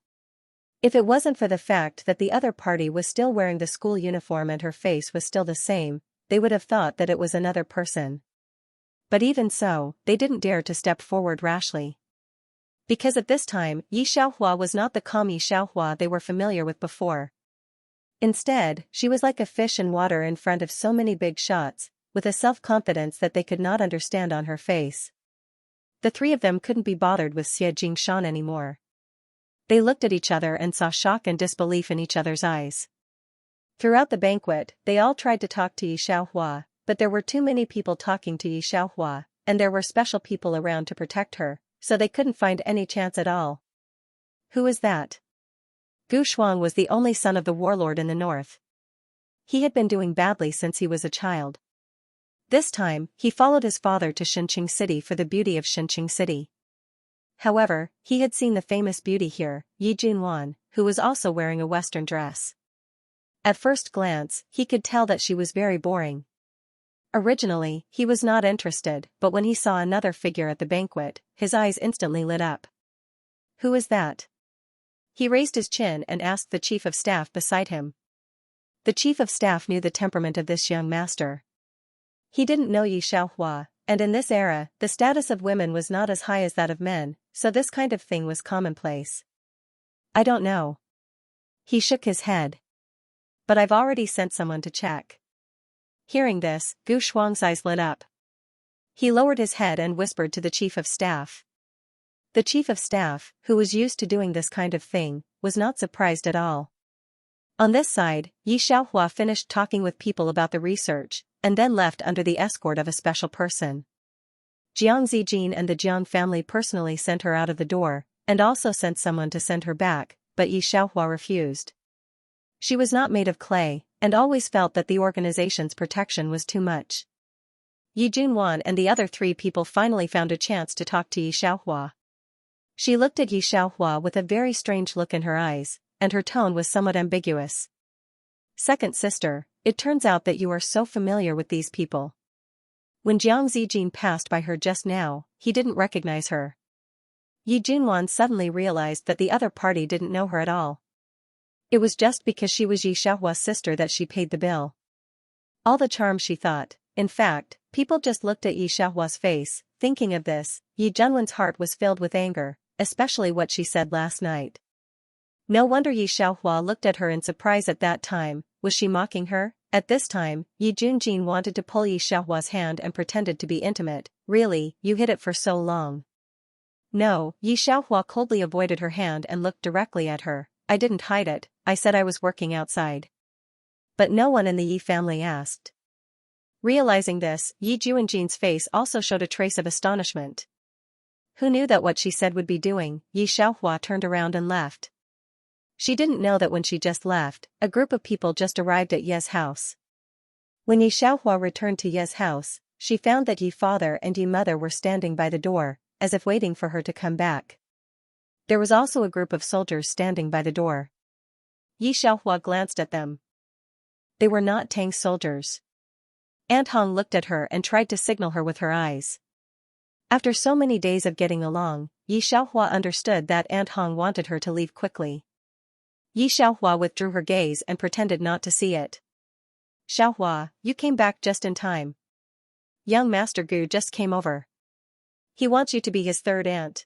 If it wasn't for the fact that the other party was still wearing the school uniform and her face was still the same, they would have thought that it was another person. But even so, they didn't dare to step forward rashly. Because at this time, Yi Xiaohua was not the calm Yi Xiaohua they were familiar with before. Instead, she was like a fish in water in front of so many big shots, with a self-confidence that they could not understand on her face. The three of them couldn't be bothered with Xie Jingshan anymore. They looked at each other and saw shock and disbelief in each other's eyes. Throughout the banquet, they all tried to talk to Yi Xiaohua, but there were too many people talking to Yi Xiaohua, and there were special people around to protect her, so they couldn't find any chance at all. Who is that? Gu Shuang was the only son of the warlord in the north. He had been doing badly since he was a child. This time, he followed his father to Xincheng City for the beauty of Xincheng City. However, he had seen the famous beauty here, Yi Junwan, who was also wearing a Western dress. At first glance, he could tell that she was very boring. Originally, he was not interested, but when he saw another figure at the banquet, his eyes instantly lit up. Who is that? He raised his chin and asked the chief of staff beside him. The chief of staff knew the temperament of this young master. He didn't know Yi Xiaohua, and in this era, the status of women was not as high as that of men, so this kind of thing was commonplace. I don't know. He shook his head. But I've already sent someone to check. Hearing this, Gu Shuang's eyes lit up. He lowered his head and whispered to the chief of staff. The chief of staff, who was used to doing this kind of thing, was not surprised at all. On this side, Yi Xiaohua finished talking with people about the research, and then left under the escort of a special person. Jiang Zijin and the Jiang family personally sent her out of the door, and also sent someone to send her back, but Yi Xiaohua refused. She was not made of clay, and always felt that the organization's protection was too much. Yi Junwan and the other 3 people finally found a chance to talk to Yi Xiaohua. She looked at Yi Xiaohua with a very strange look in her eyes, and her tone was somewhat ambiguous. Second sister, it turns out that you are so familiar with these people. When Jiang Zijin passed by her just now, he didn't recognize her. Yi Junwan suddenly realized that the other party didn't know her at all. It was just because she was Yi Xiaohua's sister that she paid the bill. All the charm, she thought. In fact, people just looked at Yi Xiaohua's face. Thinking of this, Yi Junwan's heart was filled with anger, especially what she said last night. No wonder Yi Xiaohua looked at her in surprise at that time. Was she mocking her? At this time, Yi Junjin wanted to pull Yi Xiaohua's hand and pretended to be intimate. Really, you hid it for so long. No, Yi Xiaohua coldly avoided her hand and looked directly at her. I didn't hide it, I said I was working outside. But no one in the Yi family asked. Realizing this, Yi Junjin's face also showed a trace of astonishment. Who knew that what she said would be doing? Yi Xiaohua turned around and left. She didn't know that when she just left, a group of people just arrived at Ye's house. When Yi Xiaohua returned to Ye's house, she found that Yi father and Yi mother were standing by the door, as if waiting for her to come back. There was also a group of soldiers standing by the door. Yi Xiaohua glanced at them. They were not Tang's soldiers. Aunt Hong looked at her and tried to signal her with her eyes. After so many days of getting along, Yi Xiaohua understood that Aunt Hong wanted her to leave quickly. Yi Xiaohua withdrew her gaze and pretended not to see it. Xiaohua, you came back just in time. Young Master Gu just came over. He wants you to be his third aunt.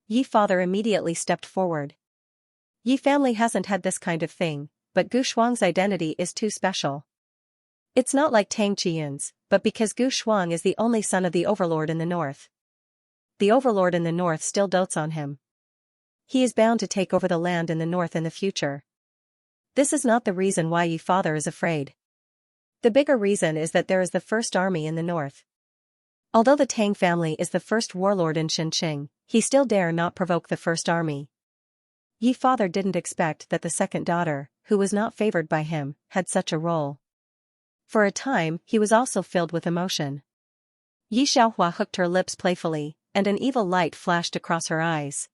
Yi father immediately stepped forward. Yi family hasn't had this kind of thing, but Gu Shuang's identity is too special. It's not like Tang Qiyun's, but because Gu Shuang is the only son of the overlord in the north. The overlord in the north still dotes on him. He is bound to take over the land in the north in the future. This is not the reason why Yi father is afraid. The bigger reason is that there is the first army in the north. Although the Tang family is the first warlord in Shenqing, he still dare not provoke the first army. Yi father didn't expect that the second daughter, who was not favored by him, had such a role. For a time, he was also filled with emotion. Yi Xiaohua hooked her lips playfully, and an evil light flashed across her eyes.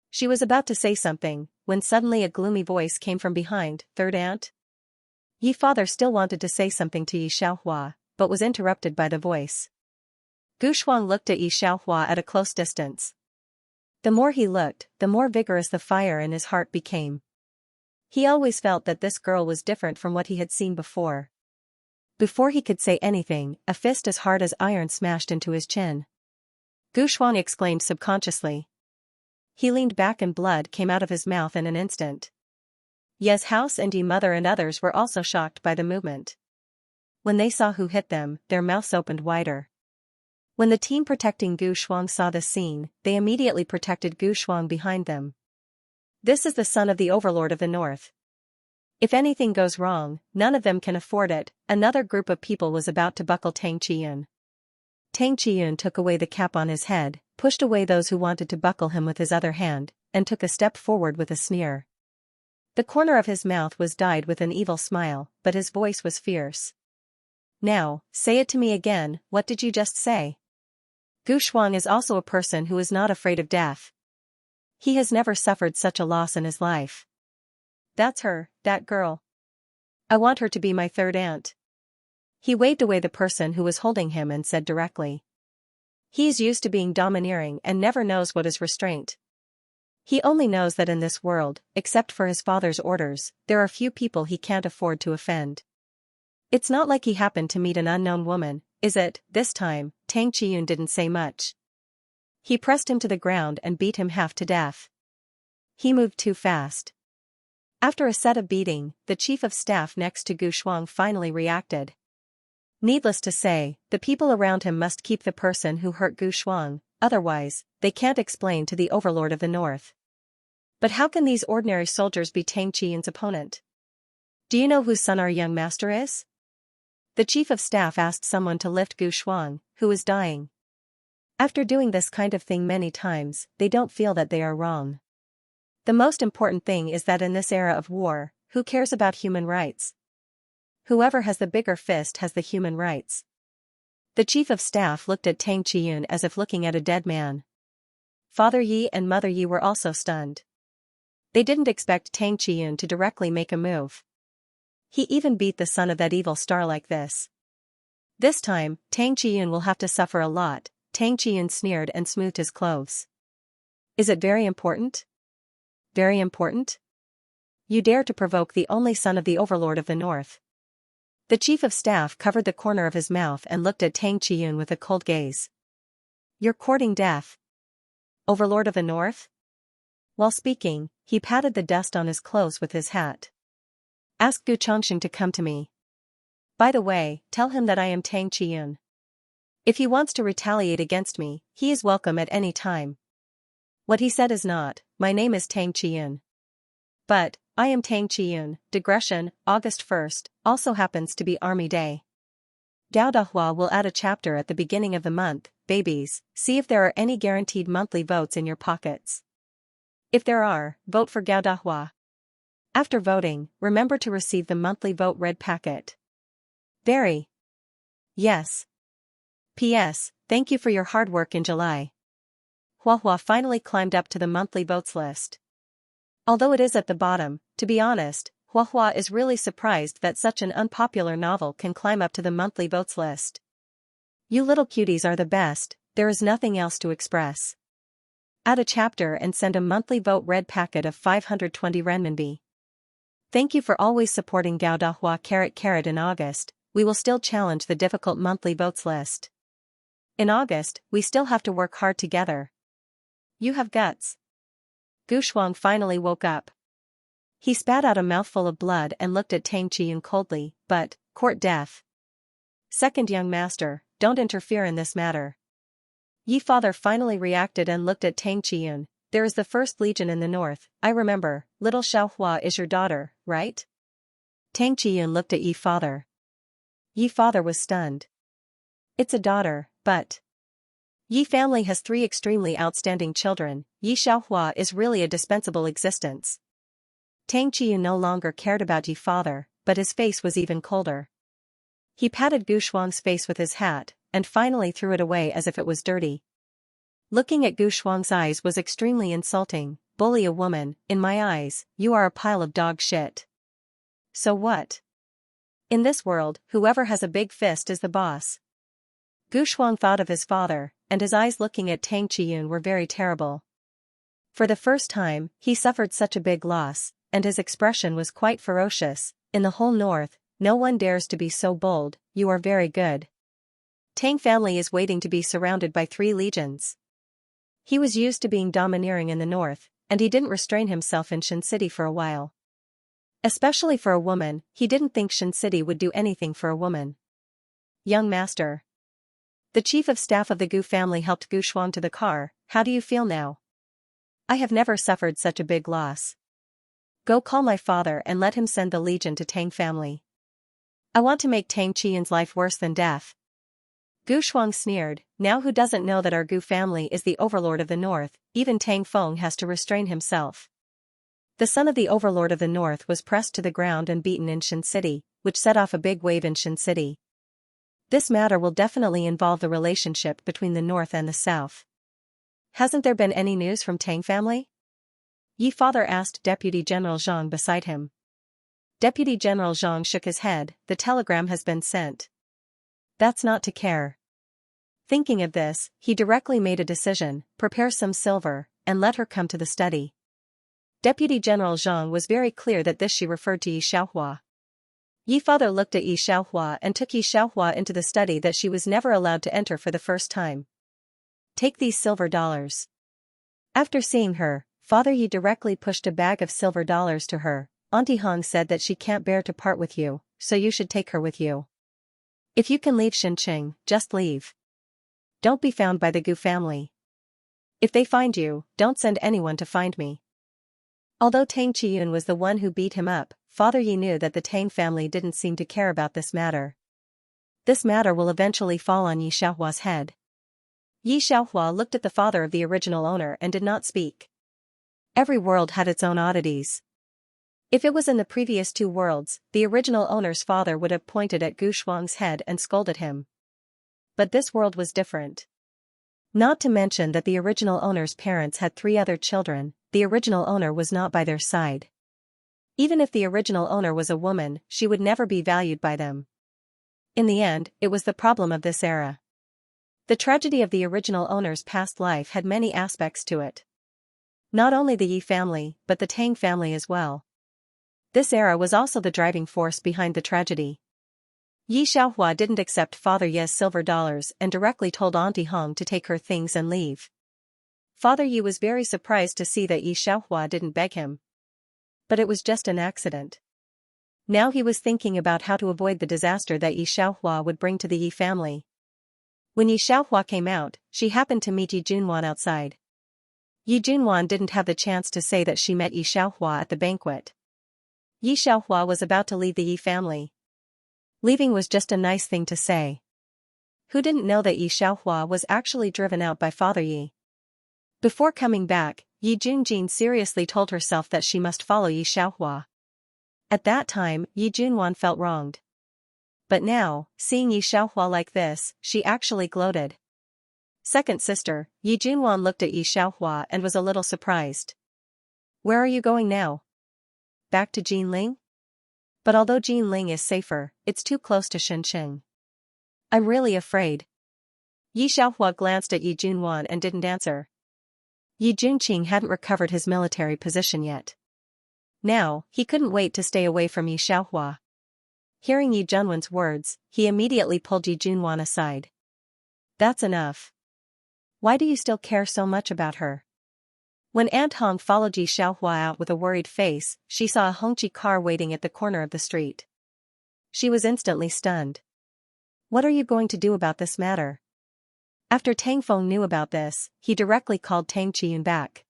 She was about to say something, when suddenly a gloomy voice came from behind. Third aunt? Yi father still wanted to say something to Yi Xiaohua, but was interrupted by the voice. Gu Shuang looked at Yi Xiaohua at a close distance. The more he looked, the more vigorous the fire in his heart became. He always felt that this girl was different from what he had seen before. Before he could say anything, a fist as hard as iron smashed into his chin. Gu Shuang exclaimed subconsciously. He leaned back and blood came out of his mouth in an instant. Ye's house and Yi mother and others were also shocked by the movement. When they saw who hit them, their mouths opened wider. When the team protecting Gu Shuang saw this scene, they immediately protected Gu Shuang behind them. This is the son of the overlord of the north. If anything goes wrong, none of them can afford it. Another group of people was about to buckle Tang Qiyun. Tang Qiyun took away the cap on his head, pushed away those who wanted to buckle him with his other hand, and took a step forward with a sneer. The corner of his mouth was dyed with an evil smile, but his voice was fierce. Now, say it to me again, what did you just say? Gu Shuang is also a person who is not afraid of death. He has never suffered such a loss in his life. That's her, that girl. I want her to be my third aunt. He waved away the person who was holding him and said directly. He is used to being domineering and never knows what is restraint. He only knows that in this world, except for his father's orders, there are few people he can't afford to offend. It's not like he happened to meet an unknown woman, is it? This time, Tang Qiyun didn't say much. He pressed him to the ground and beat him half to death. He moved too fast. After a set of beating, the chief of staff next to Gu Shuang finally reacted. Needless to say, the people around him must keep the person who hurt Gu Shuang, otherwise, they can't explain to the overlord of the north. But how can these ordinary soldiers be Tang Qiyun's opponent? Do you know whose son our young master is? The chief of staff asked someone to lift Gu Shuang, who is dying. After doing this kind of thing many times, they don't feel that they are wrong. The most important thing is that in this era of war, who cares about human rights? Whoever has the bigger fist has the human rights. The chief of staff looked at Tang Chiyun as if looking at a dead man. Father Yi and Mother Yi were also stunned. They didn't expect Tang Chiyun to directly make a move. He even beat the son of that evil star like this. This time, Tang Chiyun will have to suffer a lot. Tang Chiyun sneered and smoothed his clothes. Is it very important? Very important? You dare to provoke the only son of the Overlord of the North. The chief of staff covered the corner of his mouth and looked at Tang Chiyun with a cold gaze. You're courting death. Overlord of the North? While speaking, he patted the dust on his clothes with his hat. Ask Gu Chongqing to come to me. By the way, tell him that I am Tang Chiyun. If he wants to retaliate against me, he is welcome at any time. What he said is not, my name is Tang Chiyun. But, I am Tang Chiyun. Digression, August 1st, also happens to be Army Day. Gao Dahua will add a chapter at the beginning of the month. Babies, see if there are any guaranteed monthly votes in your pockets. If there are, vote for Gao Dahua. After voting, remember to receive the monthly vote red packet. Very. Yes. P.S. Thank you for your hard work in July. Huahua finally climbed up to the monthly votes list. Although it is at the bottom, to be honest, Huahua is really surprised that such an unpopular novel can climb up to the monthly votes list. You little cuties are the best, there is nothing else to express. Add a chapter and send a monthly vote red packet of 520 renminbi. Thank you for always supporting Gao Dahua. In August, we will still challenge the difficult monthly votes list. In August, we still have to work hard together. You have guts. Gu Shuang finally woke up. He spat out a mouthful of blood and looked at Tang Chiyun coldly, but, court death. Second young master, don't interfere in this matter. Yi father finally reacted and looked at Tang Chiyun. There is the First Legion in the north, I remember, little Xiaohua is your daughter, right? Tang Chiyun looked at Yi father. Yi father was stunned. It's a daughter, but... Yi family has 3 extremely outstanding children. Yi Xiaohua is really a dispensable existence. Tang Chiyun no longer cared about Yi father, but his face was even colder. He patted Gu Shuang's face with his hat, and finally threw it away as if it was dirty. Looking at Gu Shuang's eyes was extremely insulting. Bully a woman, in my eyes, you are a pile of dog shit. So what? In this world, whoever has a big fist is the boss. Gu Shuang thought of his father, and his eyes looking at Tang Chiyun were very terrible. For the first time, he suffered such a big loss, and his expression was quite ferocious. In the whole north, no one dares to be so bold. You are very good. Tang family is waiting to be surrounded by 3 legions. He was used to being domineering in the north, and he didn't restrain himself in Shin City for a while. Especially for a woman, he didn't think Shin City would do anything for a woman. Young master. The chief of staff of the Gu family helped Gu Shuang to the car. How do you feel now? I have never suffered such a big loss. Go call my father and let him send the legion to Tang family. I want to make Tang Chiyun's life worse than death. Gu Shuang sneered, now who doesn't know that our Gu family is the overlord of the north, even Tang Feng has to restrain himself. The son of the overlord of the north was pressed to the ground and beaten in Shin City, which set off a big wave in Shin City. This matter will definitely involve the relationship between the north and the south. Hasn't there been any news from Tang family? Yi father asked Deputy General Zhang beside him. Deputy General Zhang shook his head, the telegram has been sent. That's not to care. Thinking of this, he directly made a decision, prepare some silver, and let her come to the study. Deputy General Zhang was very clear that this she referred to Yi Xiaohua. Yi father looked at Yi Xiaohua and took Yi Xiaohua into the study that she was never allowed to enter for the first time. Take these silver dollars. After seeing her, Father Yi directly pushed a bag of silver dollars to her. Auntie Hong said that she can't bear to part with you, so you should take her with you. If you can leave Xinqing, just leave. Don't be found by the Gu family. If they find you, don't send anyone to find me. Although Tang Chiyun was the one who beat him up, Father Yi knew that the Tang family didn't seem to care about this matter. This matter will eventually fall on Yi Xiaohua's head. Yi Xiaohua looked at the father of the original owner and did not speak. Every world had its own oddities. If it was in the previous two worlds, the original owner's father would have pointed at Gu Shuang's head and scolded him. But this world was different. Not to mention that the original owner's parents had 3 other children, the original owner was not by their side. Even if the original owner was a woman, she would never be valued by them. In the end, it was the problem of this era. The tragedy of the original owner's past life had many aspects to it. Not only the Yi family, but the Tang family as well. This era was also the driving force behind the tragedy. Yi Xiaohua didn't accept Father Ye's silver dollars and directly told Auntie Hong to take her things and leave. Father Yi was very surprised to see that Yi Xiaohua didn't beg him. But it was just an accident. Now he was thinking about how to avoid the disaster that Yi Xiaohua would bring to the Yi family. When Yi Xiaohua came out, she happened to meet Yi Junwan outside. Yi Junwan didn't have the chance to say that she met Yi Xiaohua at the banquet. Yi Xiaohua was about to leave the Yi family. Leaving was just a nice thing to say. Who didn't know that Yi Xiaohua was actually driven out by Father Yi? Before coming back, Yi Junjin seriously told herself that she must follow Yi Xiaohua. At that time, Yi Junwan felt wronged. But now, seeing Yi Xiaohua like this, she actually gloated. Second sister, Yi Junwan looked at Yi Xiaohua and was a little surprised. Where are you going now? Back to Jinling? But although Jinling is safer, it's too close to Shenzhen. I'm really afraid. Yi Xiaohua glanced at Yi Junwan and didn't answer. Yi Junqing hadn't recovered his military position yet. Now, he couldn't wait to stay away from Yi Xiaohua. Hearing Yi Junwan's words, he immediately pulled Yi Junwan aside. That's enough. Why do you still care so much about her? When Aunt Hong followed Yi Xiaohua out with a worried face, she saw a Hongqi car waiting at the corner of the street. She was instantly stunned. What are you going to do about this matter? After Tang Feng knew about this, he directly called Tang Qiyun back.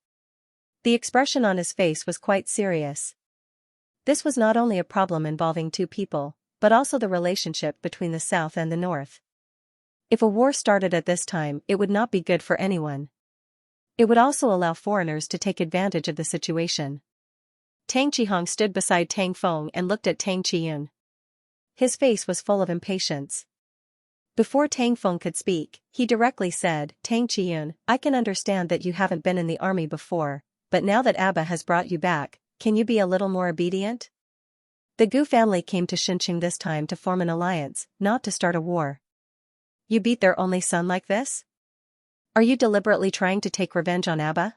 The expression on his face was quite serious. This was not only a problem involving 2 people, but also the relationship between the South and the North. If a war started at this time, it would not be good for anyone. It would also allow foreigners to take advantage of the situation. Tang Qihong stood beside Tang Feng and looked at Tang Qiyun. His face was full of impatience. Before Tang Feng could speak, he directly said, Tang Qiyun, I can understand that you haven't been in the army before, but now that Abba has brought you back, can you be a little more obedient? The Gu family came to Shenzhen this time to form an alliance, not to start a war. You beat their only son like this? Are you deliberately trying to take revenge on Abba?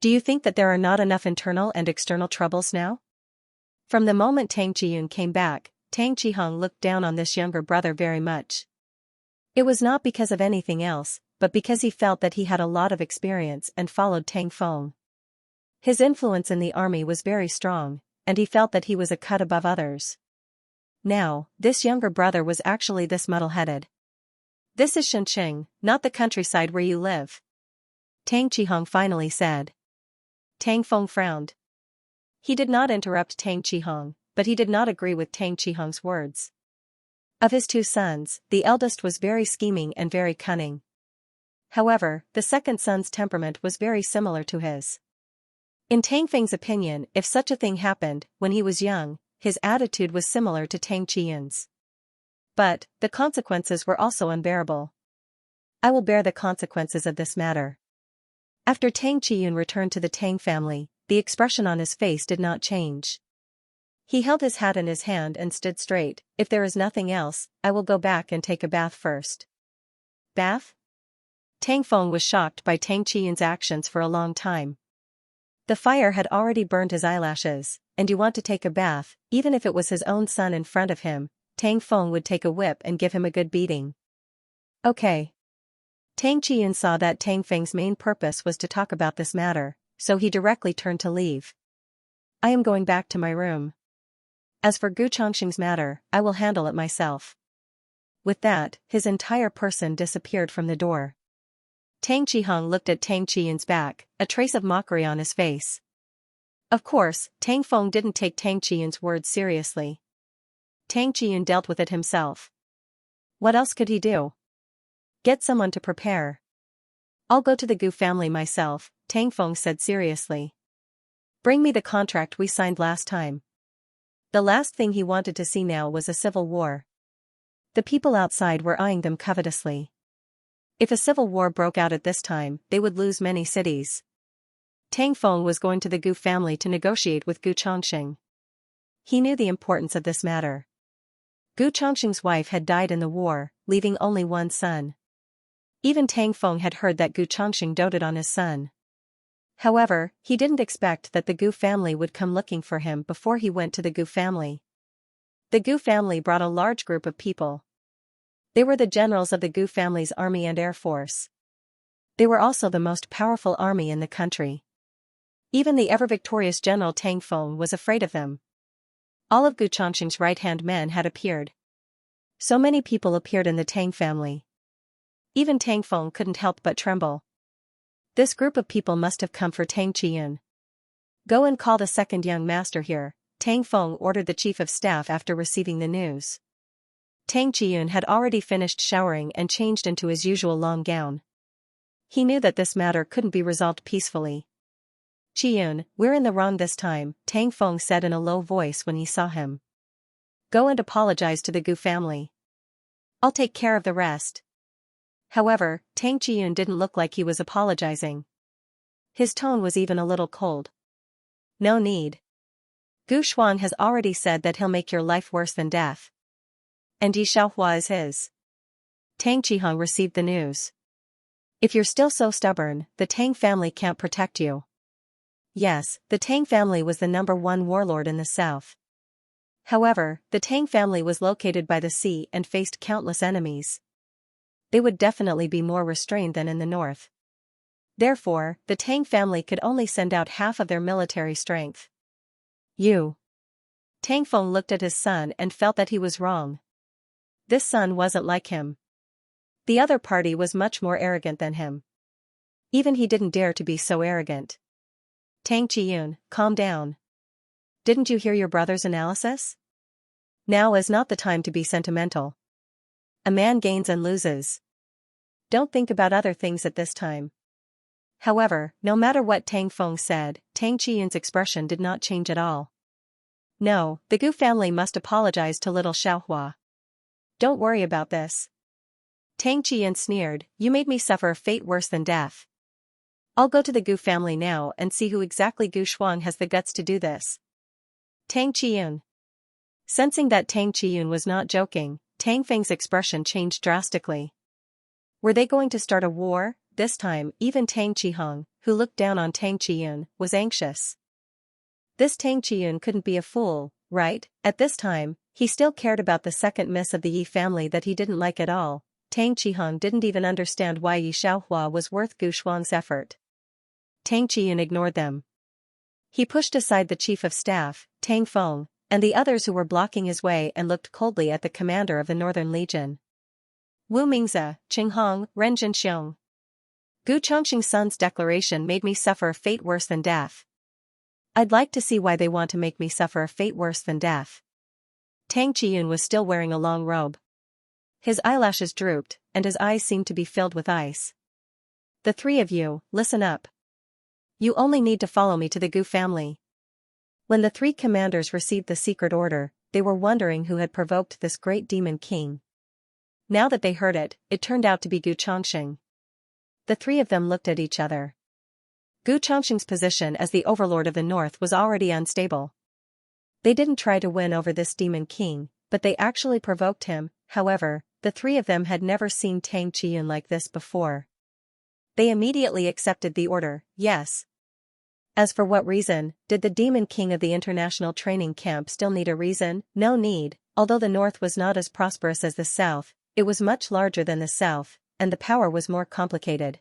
Do you think that there are not enough internal and external troubles now? From the moment Tang Qiyun came back, Tang Qihong looked down on this younger brother very much. It was not because of anything else, but because he felt that he had a lot of experience and followed Tang Feng. His influence in the army was very strong, and he felt that he was a cut above others. Now, this younger brother was actually this muddle-headed. This is Shenzhen, not the countryside where you live. Tang Qihong finally said. Tang Feng frowned. He did not interrupt Tang Qihong, but he did not agree with Tang Qihong's words. Of his 2 sons, the eldest was very scheming and very cunning. However, the second son's temperament was very similar to his. In Tang Feng's opinion, if such a thing happened, when he was young, his attitude was similar to Tang Qiyun's. But, the consequences were also unbearable. I will bear the consequences of this matter. After Tang Qiyun returned to the Tang family, the expression on his face did not change. He held his hat in his hand and stood straight. If there is nothing else, I will go back and take a bath first. Bath? Tang Feng was shocked by Tang Qiyun's actions for a long time. The fire had already burned his eyelashes, and you want to take a bath, even if it was his own son in front of him, Tang Feng would take a whip and give him a good beating. Okay. Tang Qiyun saw that Tang Feng's main purpose was to talk about this matter, so he directly turned to leave. I am going back to my room. As for Gu Chongqing's matter, I will handle it myself. With that, his entire person disappeared from the door. Tang Qihong looked at Tang Qiyun's back, a trace of mockery on his face. Of course, Tang Feng didn't take Tang Qiyun's words seriously. Tang Qiyun dealt with it himself. What else could he do? Get someone to prepare. I'll go to the Gu family myself, Tang Feng said seriously. Bring me the contract we signed last time. The last thing he wanted to see now was a civil war. The people outside were eyeing them covetously. If a civil war broke out at this time, they would lose many cities. Tang Feng was going to the Gu family to negotiate with Gu Chongqing. He knew the importance of this matter. Gu Chongqing's wife had died in the war, leaving only one son. Even Tang Feng had heard that Gu Chongqing doted on his son. However, he didn't expect that the Gu family would come looking for him before he went to the Gu family. The Gu family brought a large group of people. They were the generals of the Gu family's army and air force. They were also the most powerful army in the country. Even the ever-victorious General Tang Feng was afraid of them. All of Gu Chongqing's right-hand men had appeared. So many people appeared in the Tang family. Even Tang Feng couldn't help but tremble. This group of people must have come for Tang Qiyun. Go and call the second young master here, Tang Feng ordered the chief of staff after receiving the news. Tang Qiyun had already finished showering and changed into his usual long gown. He knew that this matter couldn't be resolved peacefully. Qiyun, we're in the wrong this time, Tang Feng said in a low voice when he saw him. Go and apologize to the Gu family. I'll take care of the rest. However, Tang Qiyun didn't look like he was apologizing. His tone was even a little cold. No need. Gu Shuang has already said that he'll make your life worse than death. And Yi Xiaohua is his. Tang Qihong received the news. If you're still so stubborn, the Tang family can't protect you. Yes, the Tang family was the #1 warlord in the south. However, the Tang family was located by the sea and faced countless enemies. They would definitely be more restrained than in the north. Therefore, the Tang family could only send out half of their military strength. You. Tang Feng looked at his son and felt that he was wrong. This son wasn't like him. The other party was much more arrogant than him. Even he didn't dare to be so arrogant. Tang Qiyun, calm down. Didn't you hear your brother's analysis? Now is not the time to be sentimental. A man gains and loses. Don't think about other things at this time. However, no matter what Tang Feng said, Tang Qiyun's expression did not change at all. No, the Gu family must apologize to little Xiaohua. Don't worry about this. Tang Qiyun sneered, you made me suffer a fate worse than death. I'll go to the Gu family now and see who exactly Gu Shuang has the guts to do this. Tang Qiyun. Sensing that Tang Qiyun was not joking, Tang Feng's expression changed drastically. Were they going to start a war? This time, even Tang Qihong, who looked down on Tang Qiyun, was anxious. This Tang Qiyun couldn't be a fool, right? At this time, he still cared about the second miss of the Yi family that he didn't like at all. Tang Qihong didn't even understand why Yi Xiaohua was worth Gu Shuang's effort. Tang Qiyun ignored them. He pushed aside the chief of staff, Tang Feng, and the others who were blocking his way and looked coldly at the commander of the Northern Legion. Wu Mingzi, Qinghong, Ren Zhenxiong. Gu Chongqing's son's declaration made me suffer a fate worse than death. I'd like to see why they want to make me suffer a fate worse than death. Tang Qiyun was still wearing a long robe. His eyelashes drooped, and his eyes seemed to be filled with ice. The three of you, listen up. You only need to follow me to the Gu family. When the three commanders received the secret order, they were wondering who had provoked this great demon king. Now that they heard it, it turned out to be Gu Chongqing. The three of them looked at each other. Gu Chongqing's position as the overlord of the north was already unstable. They didn't try to win over this demon king, but they actually provoked him. However, the three of them had never seen Tang Qiyun like this before. They immediately accepted the order, yes. As for what reason, did the demon king of the international training camp still need a reason? No need. Although the north was not as prosperous as the south, it was much larger than the south, and the power was more complicated.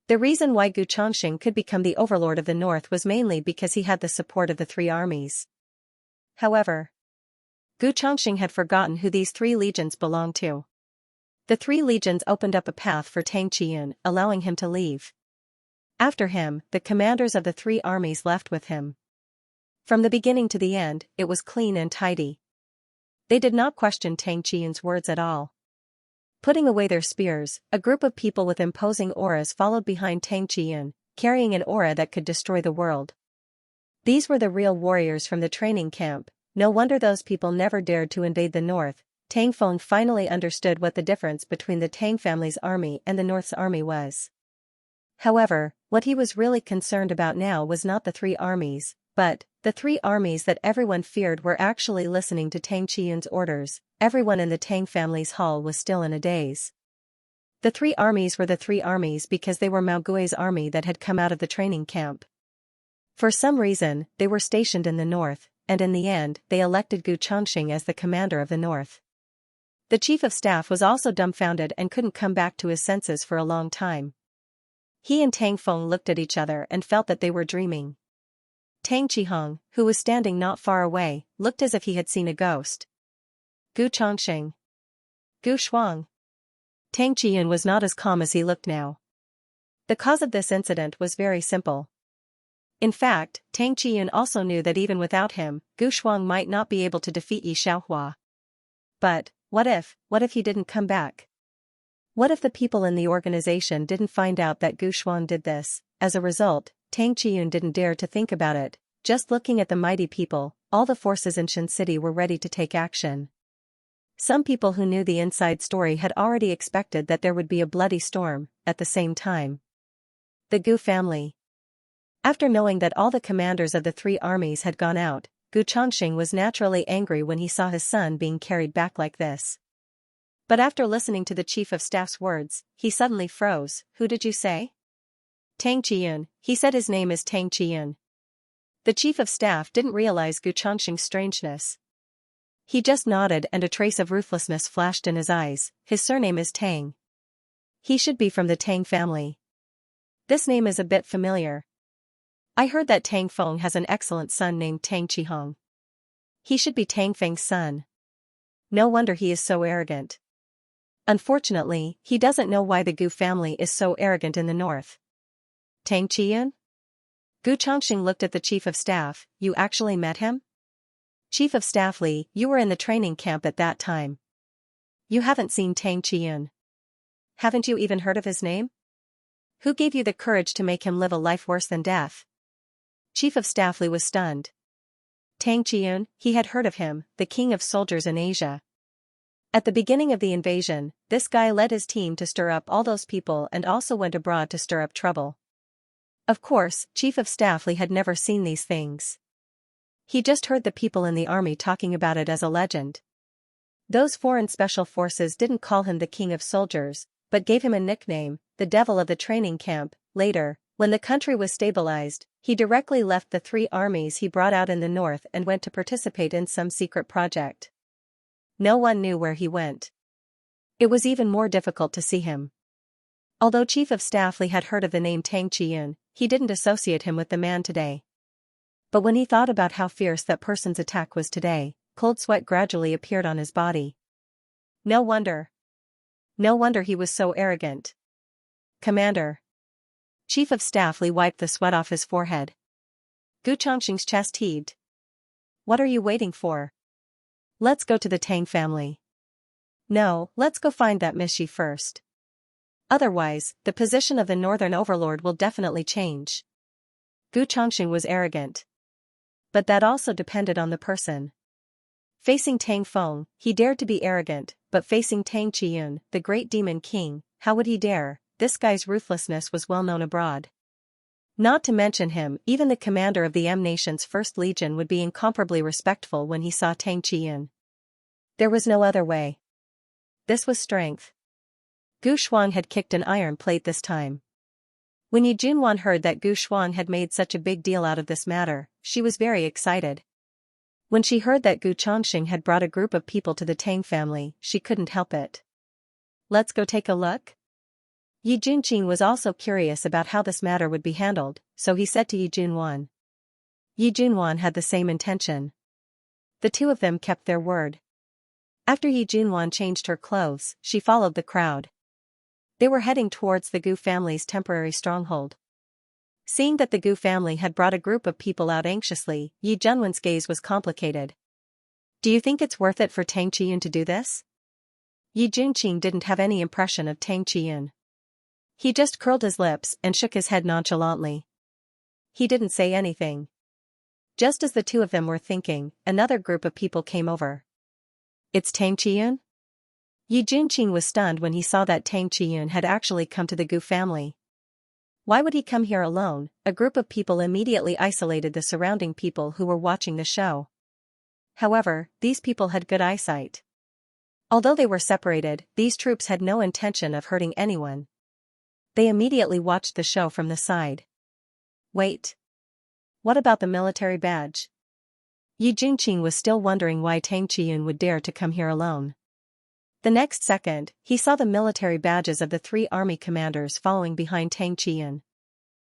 The reason why Gu Chongqing could become the overlord of the north was mainly because he had the support of the three armies. However, Gu Chongqing had forgotten who these three legions belonged to. The three legions opened up a path for Tang Qiyun, allowing him to leave. After him, the commanders of the three armies left with him. From the beginning to the end, it was clean and tidy. They did not question Tang Qiyun's words at all. Putting away their spears, a group of people with imposing auras followed behind Tang Qiyun, carrying an aura that could destroy the world. These were the real warriors from the training camp. No wonder those people never dared to invade the north. Tang Feng finally understood what the difference between the Tang family's army and the North's army was. However, what he was really concerned about now was not the three armies, but the three armies that everyone feared were actually listening to Tang Qiyun's orders. Everyone in the Tang family's hall was still in a daze. The three armies were the three armies because they were Mao Gui's army that had come out of the training camp. For some reason, they were stationed in the north, and in the end, they elected Gu Chongqing as the commander of the north. The chief of staff was also dumbfounded and couldn't come back to his senses for a long time. He and Tang Feng looked at each other and felt that they were dreaming. Tang Qihong, who was standing not far away, looked as if he had seen a ghost. Gu Chongqing. Gu Shuang. Tang Qiyun was not as calm as he looked now. The cause of this incident was very simple. In fact, Tang Qiyun also knew that even without him, Gu Shuang might not be able to defeat Yi Xiaohua. But, what if he didn't come back? What if the people in the organization didn't find out that Gu Shuang did this? As a result, Tang Qiyun didn't dare to think about it. Just looking at the mighty people, all the forces in Shen City were ready to take action. Some people who knew the inside story had already expected that there would be a bloody storm. At the same time, the Gu family. After knowing that all the commanders of the three armies had gone out, Gu Chongqing was naturally angry when he saw his son being carried back like this. But after listening to the chief of staff's words, he suddenly froze. Who did you say? Tang Qiyun. He said his name is Tang Qiyun. The chief of staff didn't realize Gu Chongqing's strangeness. He just nodded and a trace of ruthlessness flashed in his eyes. His surname is Tang. He should be from the Tang family. This name is a bit familiar. I heard that Tang Feng has an excellent son named Tang Qihong. He should be Tang Feng's son. No wonder he is so arrogant. Unfortunately, he doesn't know why the Gu family is so arrogant in the north. Tang Qiyun? Gu Chongqing looked at the chief of staff. You actually met him? Chief of Staff Li, you were in the training camp at that time. You haven't seen Tang Qiyun. Haven't you even heard of his name? Who gave you the courage to make him live a life worse than death? Chief of Staff Li was stunned. Tang Qiyun, he had heard of him, the king of soldiers in Asia. At the beginning of the invasion, this guy led his team to stir up all those people and also went abroad to stir up trouble. Of course, Chief of Staff Li had never seen these things. He just heard the people in the army talking about it as a legend. Those foreign special forces didn't call him the king of soldiers, but gave him a nickname, the devil of the training camp. Later, when the country was stabilized, he directly left the three armies he brought out in the north and went to participate in some secret project. No one knew where he went. It was even more difficult to see him. Although Chief of Staff Li had heard of the name Tang Qiyun, he didn't associate him with the man today. But when he thought about how fierce that person's attack was today, cold sweat gradually appeared on his body. No wonder. No wonder he was so arrogant. Commander. Chief of Staff Li wiped the sweat off his forehead. Gu Chongqing's chest heaved. What are you waiting for? Let's go to the Tang family. No, let's go find that Miss Yi first. Otherwise, the position of the Northern Overlord will definitely change. Gu Chongqing was arrogant. But that also depended on the person. Facing Tang Feng, he dared to be arrogant, but facing Tang Qiyun, the great demon king, how would he dare? This guy's ruthlessness was well known abroad. Not to mention him, even the commander of the M Nation's First Legion would be incomparably respectful when he saw Tang Qiyun. There was no other way. This was strength. Gu Shuang had kicked an iron plate this time. When Yi Junwan heard that Gu Shuang had made such a big deal out of this matter, she was very excited. When she heard that Gu Chongqing had brought a group of people to the Tang family, she couldn't help it. Let's go take a look? Yi Junqing was also curious about how this matter would be handled, so he said to Yi Junwan. Yi Junwan had the same intention. The two of them kept their word. After Yi Junwan changed her clothes, she followed the crowd. They were heading towards the Gu family's temporary stronghold. Seeing that the Gu family had brought a group of people out anxiously, Yi Junwan's gaze was complicated. Do you think it's worth it for Tang Qiyun to do this? Yi Junqing didn't have any impression of Tang Qiyun. He just curled his lips and shook his head nonchalantly. He didn't say anything. Just as the two of them were thinking, another group of people came over. It's Tang Qiyun? Yi Junqing was stunned when he saw that Tang Qiyun had actually come to the Gu family. Why would he come here alone? A group of people immediately isolated the surrounding people who were watching the show. However, these people had good eyesight. Although they were separated, these troops had no intention of hurting anyone. They immediately watched the show from the side. Wait. What about the military badge? Yi Junqing was still wondering why Tang Qiyun would dare to come here alone. The next second, he saw the military badges of the 3 army commanders following behind Tang Qiyun.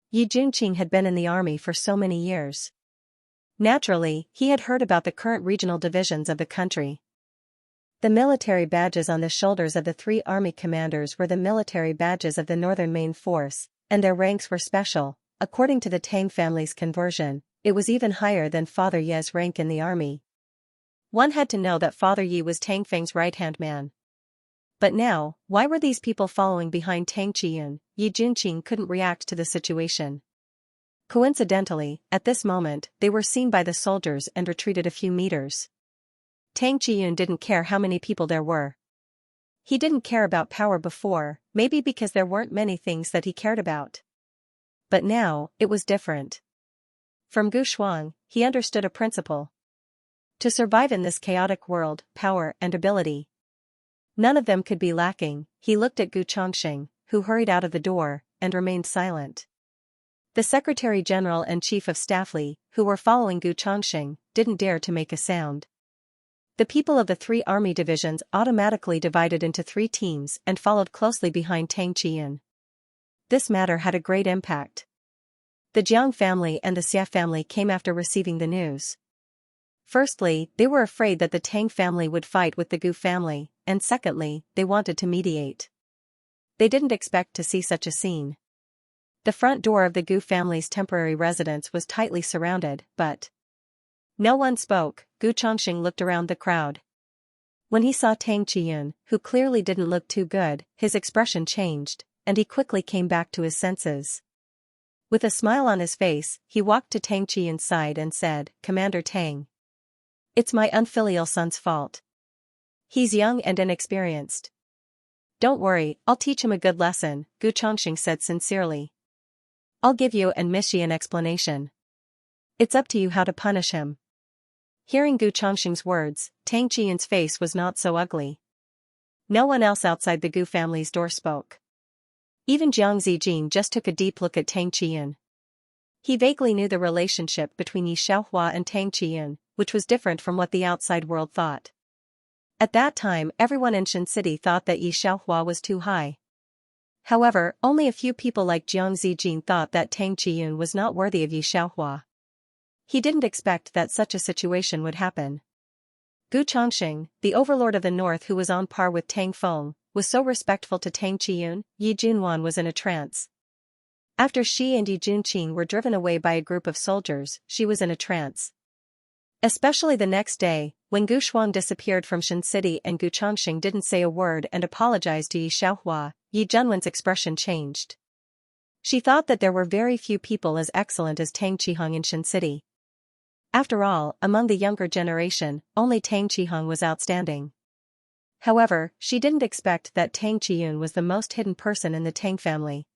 Yi Junqing had been in the army for so many years. Naturally, he had heard about the current regional divisions of the country. The military badges on the shoulders of the 3 army commanders were the military badges of the Northern Main Force, and their ranks were special. According to the Tang family's conversion, it was even higher than Father Ye's rank in the army. One had to know that Father Yi was Tang Feng's right-hand man. But now, why were these people following behind Tang Qiyun? Yi Junqing couldn't react to the situation. Coincidentally, at this moment, they were seen by the soldiers and retreated a few meters. Tang Qiyun didn't care how many people there were. He didn't care about power before, maybe because there weren't many things that he cared about. But now, it was different. From Gu Shuang, he understood a principle. To survive in this chaotic world, power and ability. None of them could be lacking. He looked at Gu Chongqing, who hurried out of the door, and remained silent. The Secretary General and Chief of Staff Li, who were following Gu Chongqing, didn't dare to make a sound. The people of the 3 army divisions automatically divided into 3 teams and followed closely behind Tang Qiyun. This matter had a great impact. The Jiang family and the Xia family came after receiving the news. Firstly, they were afraid that the Tang family would fight with the Gu family, and secondly, they wanted to mediate. They didn't expect to see such a scene. The front door of the Gu family's temporary residence was tightly surrounded, but no one spoke. Gu Chongqing looked around the crowd. When he saw Tang Qiyun, who clearly didn't look too good, his expression changed, and he quickly came back to his senses. With a smile on his face, he walked to Tang Qiyun's side and said, "Commander Tang. It's my unfilial son's fault. He's young and inexperienced. Don't worry, I'll teach him a good lesson," Gu Chongqing said sincerely. "I'll give you and Miss Yi an explanation. It's up to you how to punish him." Hearing Gu Chongqing's words, Tang Qiyun's face was not so ugly. No one else outside the Gu family's door spoke. Even Jiang Zijin just took a deep look at Tang Qiyun. He vaguely knew the relationship between Yi Xiaohua and Tang Qiyun, which was different from what the outside world thought. At that time, everyone in Shen City thought that Yi Xiaohua was too high. However, only a few people like Jiang Zijin thought that Tang Qiyun was not worthy of Yi Xiaohua. He didn't expect that such a situation would happen. Gu Chongqing, the overlord of the north who was on par with Tang Feng, was so respectful to Tang Qiyun. Yi Junwan was in a trance. After she and Yi Junqing were driven away by a group of soldiers, she was in a trance. Especially the next day, when Gu Shuang disappeared from Shen City and Gu Chongqing didn't say a word and apologized to Yi Xiaohua, Yi Junwan's expression changed. She thought that there were very few people as excellent as Tang Qiheng in Shen City. After all, among the younger generation, only Tang Qiheng was outstanding. However, she didn't expect that Tang Qiyun was the most hidden person in the Tang family.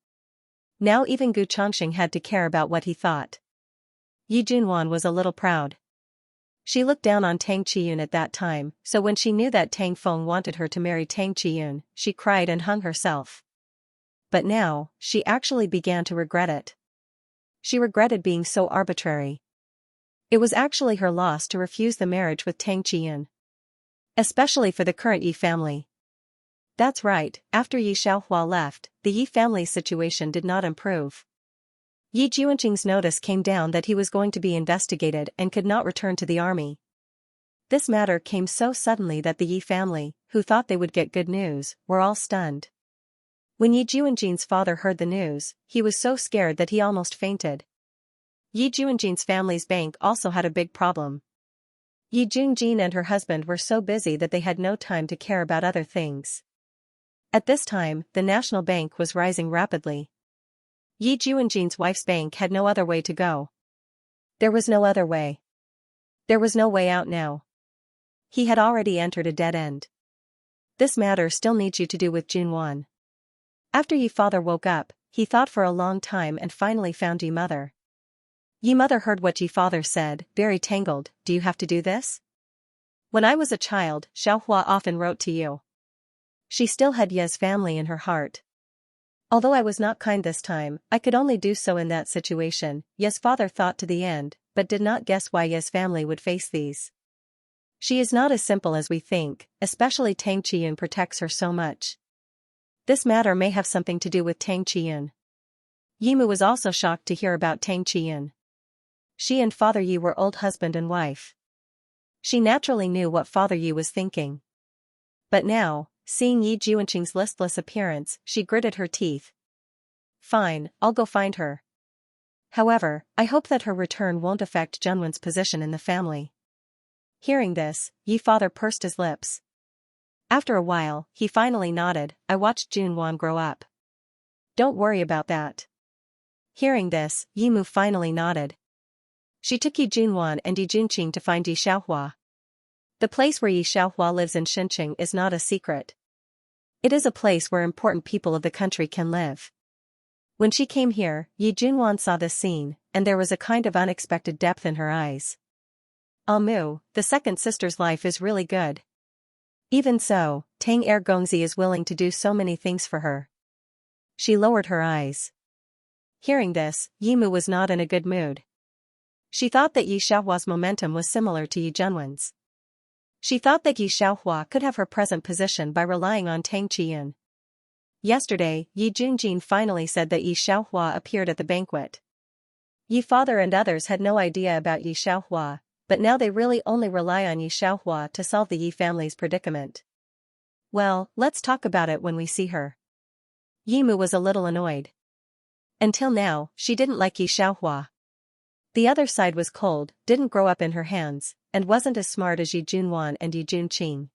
Now even Gu Chongqing had to care about what he thought. Yi Junwan was a little proud. She looked down on Tang Qiyun at that time, so when she knew that Tang Feng wanted her to marry Tang Qiyun, she cried and hung herself. But now, she actually began to regret it. She regretted being so arbitrary. It was actually her loss to refuse the marriage with Tang Qiyun. Especially for the current Yi family. That's right, after Yi Xiaohua left, the Yi family's situation did not improve. Yi Junqing's notice came down that he was going to be investigated and could not return to the army. This matter came so suddenly that the Yi family, who thought they would get good news, were all stunned. When Yi Junqing's father heard the news, he was so scared that he almost fainted. Yi Junqing's family's bank also had a big problem. Yi Junqing and her husband were so busy that they had no time to care about other things. At this time, the national bank was rising rapidly. Yi Junqing's wife's bank had no other way to go. There was no other way. There was no way out now. He had already entered a dead end. This matter still needs you to do with Junwan. After Yi father woke up, he thought for a long time and finally found Yi mother. Yi mother heard what Yi father said, very tangled. Do you have to do this? When I was a child, Xiaohua often wrote to you. She still had Ye's family in her heart. Although I was not kind this time, I could only do so in that situation, Ye's father thought to the end, but did not guess why Ye's family would face these. She is not as simple as we think, especially Tang Qiyun protects her so much. This matter may have something to do with Tang Qiyun. Yimu was also shocked to hear about Tang Qiyun. She and Father Yi were old husband and wife. She naturally knew what Father Yi was thinking. But now, seeing Yi Juanqing's listless appearance, she gritted her teeth. Fine, I'll go find her. However, I hope that her return won't affect Junwan's position in the family. Hearing this, Yi father pursed his lips. After a while, he finally nodded. I watched Junwan grow up. Don't worry about that. Hearing this, Yimu finally nodded. She took Yi Junwan and Yi Junqing to find Yi Xiaohua. The place where Yi Xiaohua lives in Xinqing is not a secret. It is a place where important people of the country can live. When she came here, Yi Junwan saw this scene, and there was a kind of unexpected depth in her eyes. Amu, the second sister's life is really good. Even so, Tang Gongzi is willing to do so many things for her. She lowered her eyes. Hearing this, Yimu was not in a good mood. She thought that Yi Xiaohua's momentum was similar to Yi Junwan's. She thought that Yi Xiaohua could have her present position by relying on Tang Qiyun. Yesterday, Yi Junjin finally said that Yi Xiaohua appeared at the banquet. Yi father and others had no idea about Yi Xiaohua, but now they really only rely on Yi Xiaohua to solve the Yi family's predicament. Well, let's talk about it when we see her. Yimu was a little annoyed. Until now, she didn't like Yi Xiaohua. The other side was cold, didn't grow up in her hands, and wasn't as smart as Yi Junwan and Yi Junqing.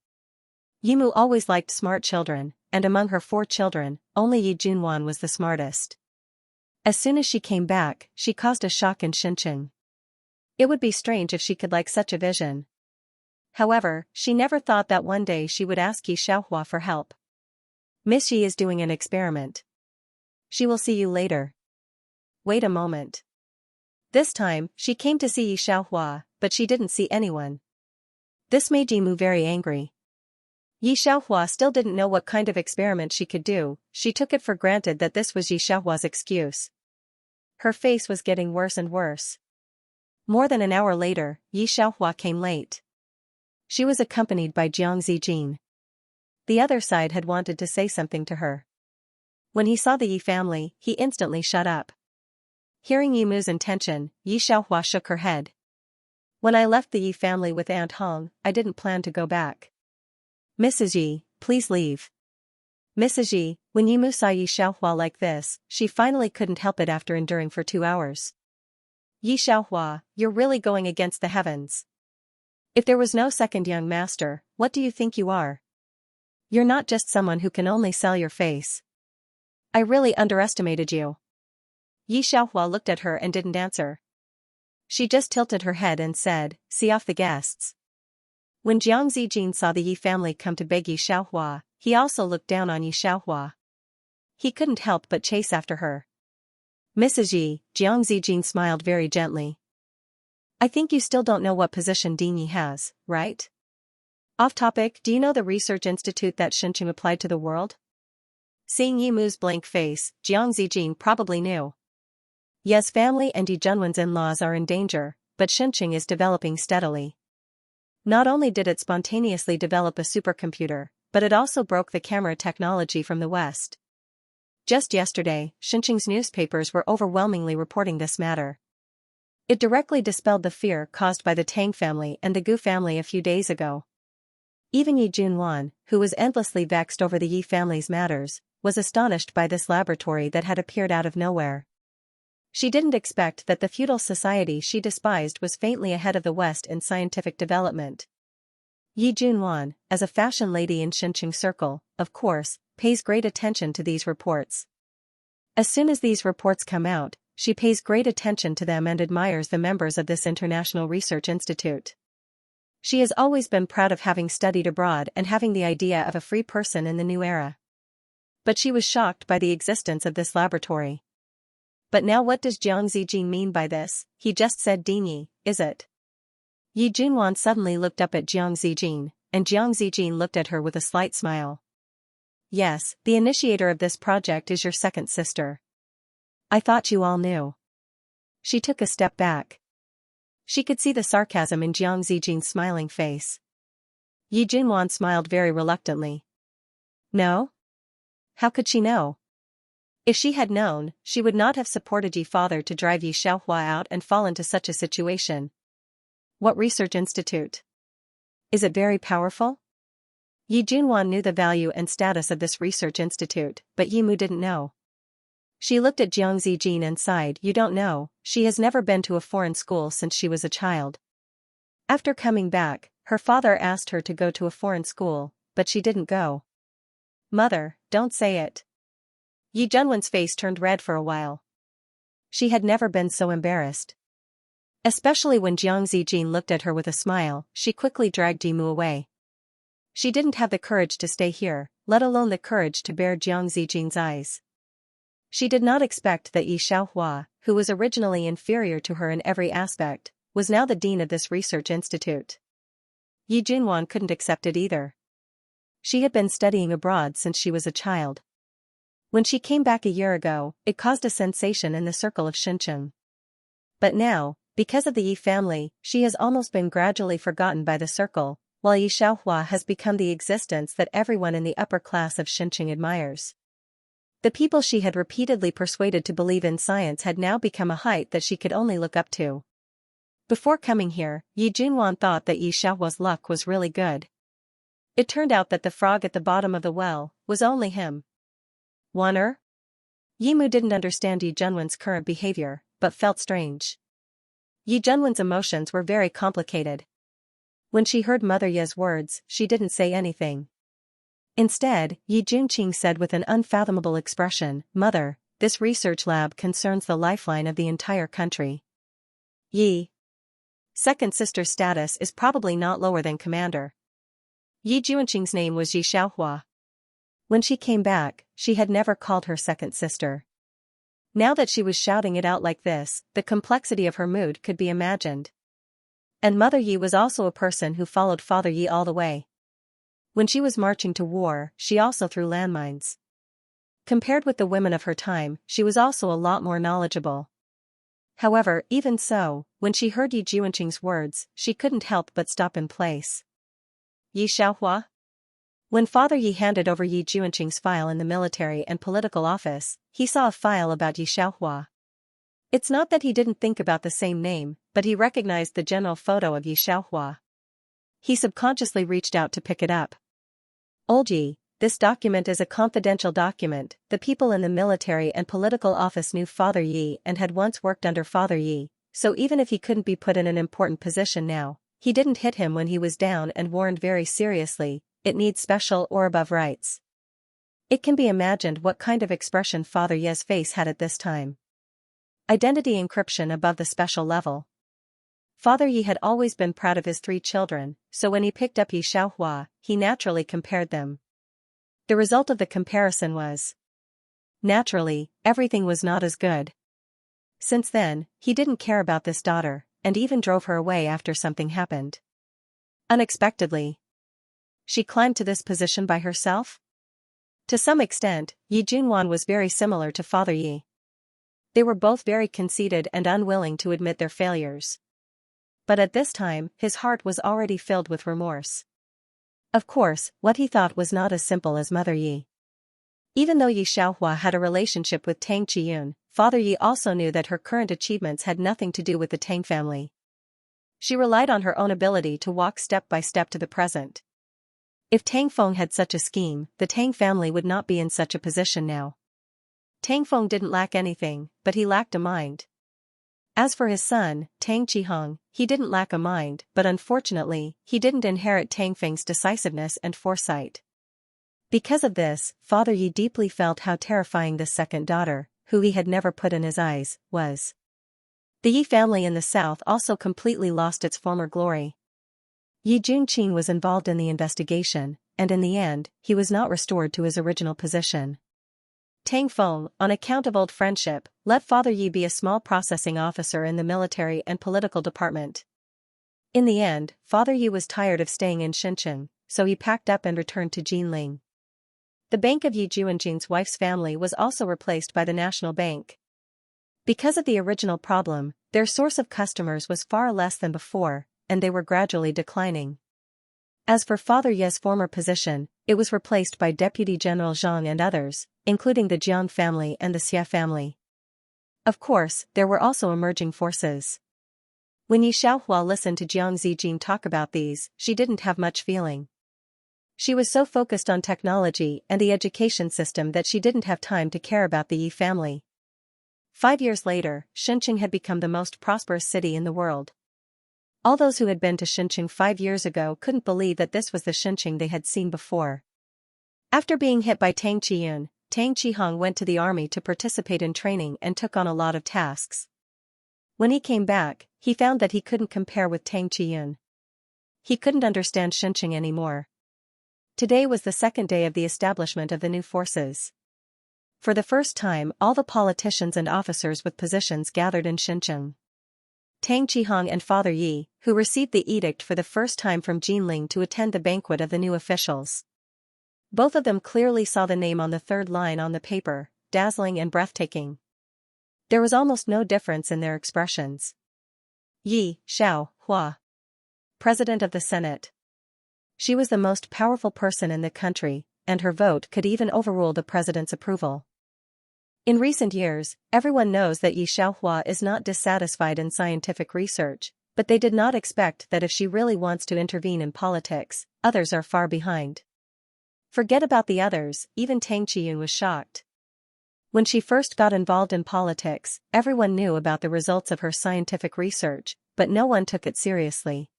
Yimu always liked smart children, and among her 4 children, only Yi Junwan was the smartest. As soon as she came back, she caused a shock in Xinqing. It would be strange if she could like such a vision. However, she never thought that one day she would ask Yi Xiaohua for help. Miss Yi is doing an experiment. She will see you later. Wait a moment. This time, she came to see Yi Xiaohua, but she didn't see anyone. This made Yimu very angry. Yi Xiaohua still didn't know what kind of experiment she could do, she took it for granted that this was Yi Xiaohua's excuse. Her face was getting worse and worse. More than an hour later, Yi Xiaohua came late. She was accompanied by Jiang Zijin. The other side had wanted to say something to her. When he saw the Yi family, he instantly shut up. Hearing Yimu's intention, Yi Xiaohua shook her head. When I left the Yi family with Aunt Hong, I didn't plan to go back. Mrs. Yi, please leave. Mrs. Yi, when Yimu saw Yi Xiaohua like this, she finally couldn't help it after enduring for 2 hours. Yi Xiaohua, you're really going against the heavens. If there was no second young master, what do you think you are? You're not just someone who can only sell your face. I really underestimated you. Yi Xiaohua looked at her and didn't answer. She just tilted her head and said, see off the guests. When Jiang Zijin saw the Yi family come to beg Yi Xiaohua, he also looked down on Yi Xiaohua. He couldn't help but chase after her. Mrs. Yi, Jiang Zijin smiled very gently. I think you still don't know what position Dean Yi has, right? Off topic, do you know the research institute that Xinqing applied to the world? Seeing Yimu's blank face, Jiang Zijin probably knew. Ye's family and Yi Junwan's in-laws are in danger, but Xinqing is developing steadily. Not only did it spontaneously develop a supercomputer, but it also broke the camera technology from the West. Just yesterday, Xinqing's newspapers were overwhelmingly reporting this matter. It directly dispelled the fear caused by the Tang family and the Gu family a few days ago. Even Yi Junwan, who was endlessly vexed over the Yi family's matters, was astonished by this laboratory that had appeared out of nowhere. She didn't expect that the feudal society she despised was faintly ahead of the West in scientific development. Yi Junwan, as a fashion lady in Xinqing circle, of course, pays great attention to these reports. As soon as these reports come out, she pays great attention to them and admires the members of this international research institute. She has always been proud of having studied abroad and having the idea of a free person in the new era. But she was shocked by the existence of this laboratory. But now what does Jiang Zijin mean by this? He just said Dingyi, is it? Yi Junwan suddenly looked up at Jiang Zijin, and Jiang Zijin looked at her with a slight smile. Yes, the initiator of this project is your second sister. I thought you all knew. She took a step back. She could see the sarcasm in Jiang Zijin's smiling face. Yi Junwan smiled very reluctantly. No? How could she know? If she had known, she would not have supported Yi father to drive Yi Xiaohua out and fall into such a situation. What research institute? Is it very powerful? Yi Junwan knew the value and status of this research institute, but Yi Mu didn't know. She looked at Jiang Zijin and sighed. You don't know, she has never been to a foreign school since she was a child. After coming back, her father asked her to go to a foreign school, but she didn't go. Mother, don't say it. Yi Junwan's face turned red for a while. She had never been so embarrassed. Especially when Jiang Zijin looked at her with a smile, she quickly dragged Yi Mu away. She didn't have the courage to stay here, let alone the courage to bear Jiang Zijin's eyes. She did not expect that Yi Xiaohua, who was originally inferior to her in every aspect, was now the dean of this research institute. Yi Junwan couldn't accept it either. She had been studying abroad since she was a child. When she came back a year ago, it caused a sensation in the circle of Xianxia. But now, because of the Yi family, she has almost been gradually forgotten by the circle, while Yi Xiaohua has become the existence that everyone in the upper class of Xianxia admires. The people she had repeatedly persuaded to believe in science had now become a height that she could only look up to. Before coming here, Yi Junwan thought that Yi Xiaohua's luck was really good. It turned out that the frog at the bottom of the well was only him. Wanner? Yi Mu didn't understand Yi Junwan's current behavior, but felt strange. Yi Junwan's emotions were very complicated. When she heard Mother Ye's words, she didn't say anything. Instead, Yi Junqing said with an unfathomable expression, Mother, this research lab concerns the lifeline of the entire country. Yi. Second sister's status is probably not lower than commander. Yi Junqing's name was Yi Xiaohua. When she came back, she had never called her second sister. Now that she was shouting it out like this, the complexity of her mood could be imagined. And Mother Yi was also a person who followed Father Yi all the way. When she was marching to war, she also threw landmines. Compared with the women of her time, she was also a lot more knowledgeable. However, even so, when she heard Yi Junqing's words, she couldn't help but stop in place. Yi Xiaohua? When Father Yi handed over Yi Junqing's file in the military and political office, he saw a file about Yi Xiaohua. It's not that he didn't think about the same name, but he recognized the general photo of Yi Xiaohua. He subconsciously reached out to pick it up. Old Yi, this document is a confidential document. The people in the military and political office knew Father Yi and had once worked under Father Yi, so even if he couldn't be put in an important position now, he didn't hit him when he was down and warned very seriously, it needs special or above rights. It can be imagined what kind of expression Father Yi's face had at this time. Identity encryption above the special level. Father Yi had always been proud of his 3 children, so when he picked up Yi Xiaohua, he naturally compared them. The result of the comparison was. Naturally, everything was not as good. Since then, he didn't care about this daughter, and even drove her away after something happened. Unexpectedly. She climbed to this position by herself? To some extent, Yi Junwan was very similar to Father Yi. They were both very conceited and unwilling to admit their failures. But at this time, his heart was already filled with remorse. Of course, what he thought was not as simple as Mother Yi. Even though Yi Xiaohua had a relationship with Tang Qiyun, Father Yi also knew that her current achievements had nothing to do with the Tang family. She relied on her own ability to walk step by step to the present. If Tang Feng had such a scheme, the Tang family would not be in such a position now. Tang Feng didn't lack anything, but he lacked a mind. As for his son, Tang Qihong, he didn't lack a mind, but unfortunately, he didn't inherit Tang Feng's decisiveness and foresight. Because of this, Father Yi deeply felt how terrifying this second daughter, who he had never put in his eyes, was. The Yi family in the south also completely lost its former glory. Yi Junqing was involved in the investigation, and in the end, he was not restored to his original position. Tang Feng, on account of old friendship, let Father Yi be a small processing officer in the military and political department. In the end, Father Yi was tired of staying in Xincheng, so he packed up and returned to Jinling. The bank of Yi Juanjing's wife's family was also replaced by the National Bank. Because of the original problem, their source of customers was far less than before, and they were gradually declining. As for Father Ye's former position, it was replaced by Deputy General Zhang and others, including the Jiang family and the Xia family. Of course, there were also emerging forces. When Yi Xiaohua listened to Jiang Zijin talk about these, she didn't have much feeling. She was so focused on technology and the education system that she didn't have time to care about the Yi family. 5 years later, Xincheng had become the most prosperous city in the world. All those who had been to Xincheng 5 years ago couldn't believe that this was the Xincheng they had seen before. After being hit by Tang Qiyun, Tang Qihong went to the army to participate in training and took on a lot of tasks. When he came back, he found that he couldn't compare with Tang Qiyun. He couldn't understand Xincheng anymore. Today was the second day of the establishment of the new forces. For the first time, all the politicians and officers with positions gathered in Xincheng. Tang Qihong and Father Yi, who received the edict for the first time from Jinling to attend the banquet of the new officials. Both of them clearly saw the name on the third line on the paper, dazzling and breathtaking. There was almost no difference in their expressions. Yi Xiaohua, President of the Senate. She was the most powerful person in the country, and her vote could even overrule the president's approval. In recent years, everyone knows that Yi Xiaohua is not dissatisfied in scientific research, but they did not expect that if she really wants to intervene in politics, others are far behind. Forget about the others, even Tang Qiyun was shocked. When she first got involved in politics, everyone knew about the results of her scientific research, but no one took it seriously.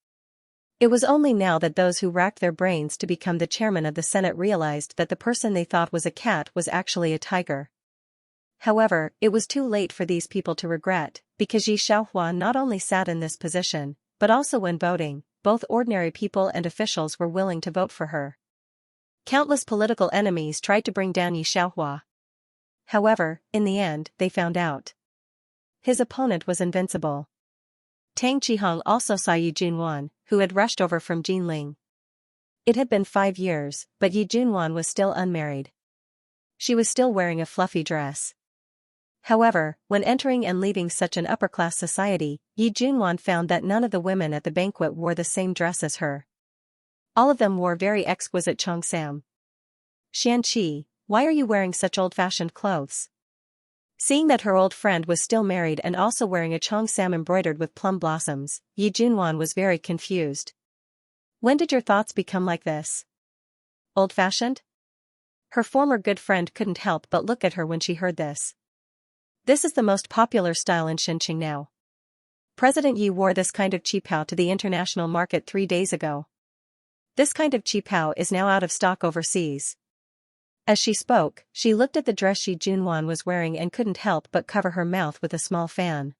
It was only now that those who racked their brains to become the chairman of the Senate realized that the person they thought was a cat was actually a tiger. However, it was too late for these people to regret, because Yi Xiaohua not only sat in this position, but also when voting, both ordinary people and officials were willing to vote for her. Countless political enemies tried to bring down Yi Xiaohua. However, in the end, they found out. His opponent was invincible. Tang Qihong also saw Yi Junwan, who had rushed over from Jinling. It had been 5 years, but Yi Junwan was still unmarried. She was still wearing a fluffy dress. However, when entering and leaving such an upper-class society, Yi Junwan found that none of the women at the banquet wore the same dress as her. All of them wore very exquisite cheongsam. Xianxia, why are you wearing such old-fashioned clothes? Seeing that her old friend was still married and also wearing a cheongsam embroidered with plum blossoms, Yi Junwan was very confused. When did your thoughts become like this? Old-fashioned? Her former good friend couldn't help but look at her when she heard this. This is the most popular style in Xincheng now. President Yi wore this kind of qipao to the international market 3 days ago. This kind of qipao is now out of stock overseas. As she spoke, she looked at the dress Yi Junwan was wearing and couldn't help but cover her mouth with a small fan.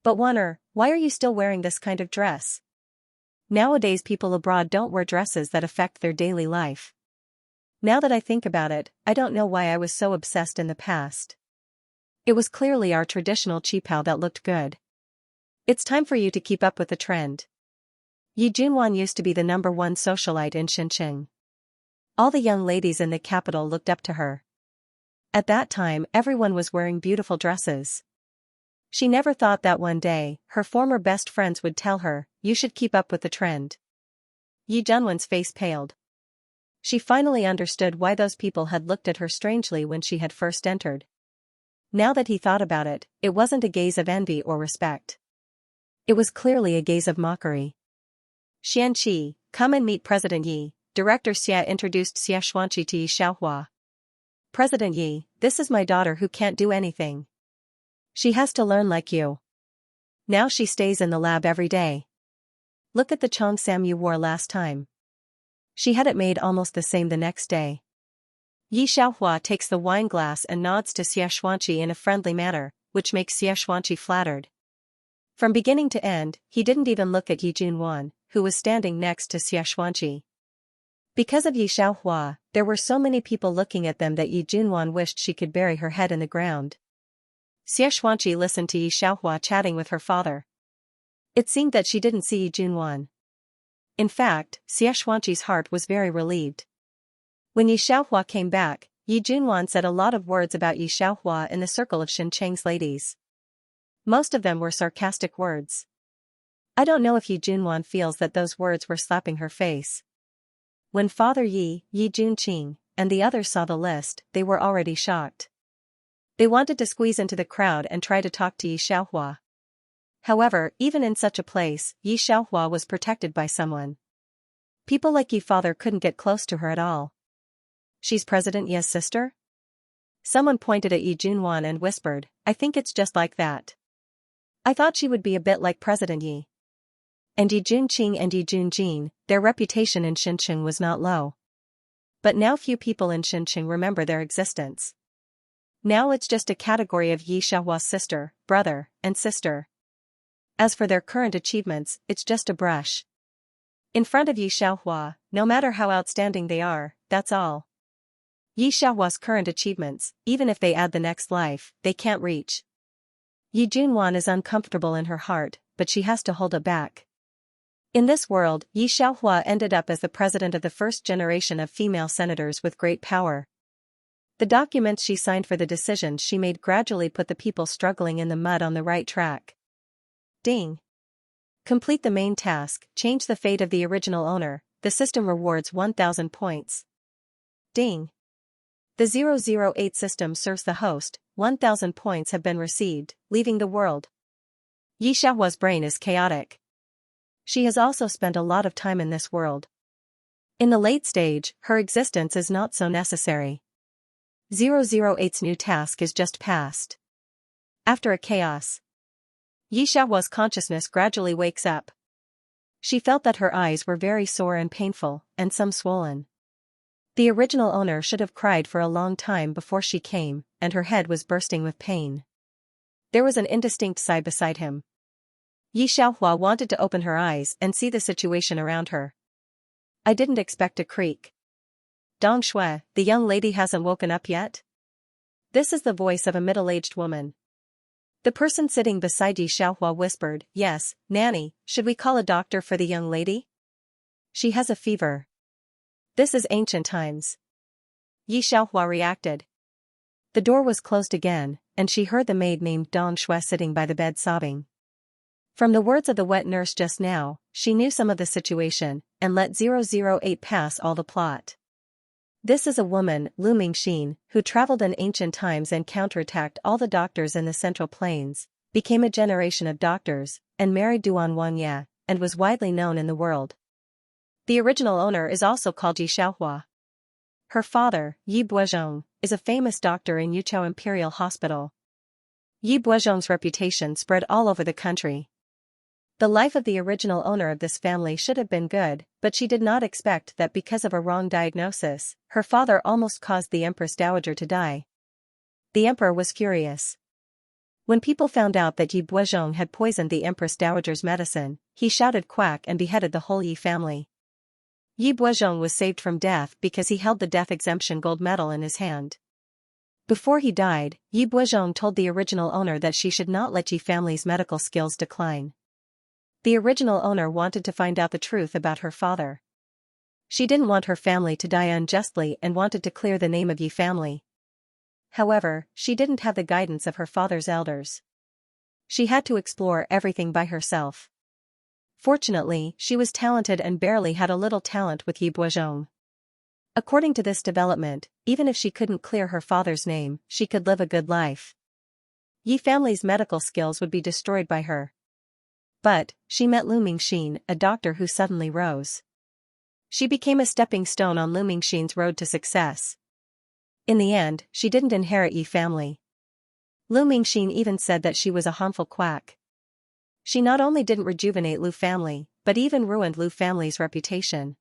But Wanner, why are you still wearing this kind of dress? Nowadays people abroad don't wear dresses that affect their daily life. Now that I think about it, I don't know why I was so obsessed in the past. It was clearly our traditional qipao that looked good. It's time for you to keep up with the trend. Yi Junwan used to be the #1 socialite in Xincheng. All the young ladies in the capital looked up to her. At that time, everyone was wearing beautiful dresses. She never thought that one day, her former best friends would tell her, you should keep up with the trend. Yi Junwan's face paled. She finally understood why those people had looked at her strangely when she had first entered. Now that he thought about it, it wasn't a gaze of envy or respect. It was clearly a gaze of mockery. Xianxia, come and meet President Yi. Director Xia introduced Xia Xuanqi to Yi Xiaohua. President Yi, this is my daughter who can't do anything. She has to learn like you. Now she stays in the lab every day. Look at the cheongsam you wore last time. She had it made almost the same the next day. Yi Xiaohua takes the wine glass and nods to Xianxia in a friendly manner, which makes Xianxia flattered. From beginning to end, he didn't even look at Yi Junwan, who was standing next to Xianxia. Because of Yi Xiaohua, there were so many people looking at them that Yi Junwan wished she could bury her head in the ground. Xianxia listened to Yi Xiaohua chatting with her father. It seemed that she didn't see Yi Junwan. In fact, Xianxia's heart was very relieved. When Yi Xiaohua came back, Yi Junwan said a lot of words about Yi Xiaohua in the circle of Xincheng's ladies. Most of them were sarcastic words. I don't know if Yi Junwan feels that those words were slapping her face. When Father Yi Junqing, and the others saw the list, they were already shocked. They wanted to squeeze into the crowd and try to talk to Yi Xiaohua. However, even in such a place, Yi Xiaohua was protected by someone. People like Yi Father couldn't get close to her at all. She's President Yi's sister? Someone pointed at Yi Junwan and whispered, I think it's just like that. I thought she would be a bit like President Yi. And Yi Junqing and Yi Junjin, their reputation in Xincheng was not low. But now few people in Xincheng remember their existence. Now it's just a category of Yi Xiaohua's sister, brother, and sister. As for their current achievements, it's just a brush. In front of Yi Xiaohua, no matter how outstanding they are, that's all. Yi Xiaohua's current achievements, even if they add the next life, they can't reach. Yi Junwan is uncomfortable in her heart, but she has to hold it back. In this world, Yi Xiaohua ended up as the president of the first generation of female senators with great power. The documents she signed for the decisions she made gradually put the people struggling in the mud on the right track. Ding. Complete the main task, change the fate of the original owner, the system rewards 1000 points. Ding. The 008 system serves the host, 1000 points have been received, leaving the world. Yi Xiaohua's brain is chaotic. She has also spent a lot of time in this world. In the late stage, her existence is not so necessary. 008's new task is just passed. After a chaos, Yi Xiaohua's consciousness gradually wakes up. She felt that her eyes were very sore and painful, and some swollen. The original owner should have cried for a long time before she came, and her head was bursting with pain. There was an indistinct sigh beside him. Yi Xiaohua wanted to open her eyes and see the situation around her. I didn't expect a creak. Dong Shui, the young lady hasn't woken up yet? This is the voice of a middle-aged woman. The person sitting beside Yi Xiaohua whispered, Yes, Nanny, should we call a doctor for the young lady? She has a fever. This is ancient times. Yi Xiaohua reacted. The door was closed again, and she heard the maid named Dong Shui sitting by the bed sobbing. From the words of the wet nurse just now, she knew some of the situation, and let 008 pass all the plot. This is a woman, Lu Mingxin, who traveled in ancient times and counterattacked all the doctors in the Central Plains, became a generation of doctors, and married Duan Wangye, and was widely known in the world. The original owner is also called Yi Xiaohua. Her father, Yi Buozhong, is a famous doctor in Yuqiao Imperial Hospital. Yi Buozhong's reputation spread all over the country. The life of the original owner of this family should have been good, but she did not expect that because of a wrong diagnosis, her father almost caused the Empress Dowager to die. The emperor was furious. When people found out that Yi Buozhong had poisoned the Empress Dowager's medicine, he shouted quack and beheaded the whole Yi family. Yi Buozhong was saved from death because he held the death exemption gold medal in his hand. Before he died, Yi Buozhong told the original owner that she should not let Yi family's medical skills decline. The original owner wanted to find out the truth about her father. She didn't want her family to die unjustly and wanted to clear the name of Yi family. However, she didn't have the guidance of her father's elders. She had to explore everything by herself. Fortunately, she was talented and barely had a little talent with Yi Buozhong. According to this development, even if she couldn't clear her father's name, she could live a good life. Yi family's medical skills would be destroyed by her. But, she met Lu Mingxin, a doctor who suddenly rose. She became a stepping stone on Lu Mingxin's road to success. In the end, she didn't inherit Yi family. Lu Mingxin even said that she was a harmful quack. She not only didn't rejuvenate Lu family, but even ruined Lu family's reputation.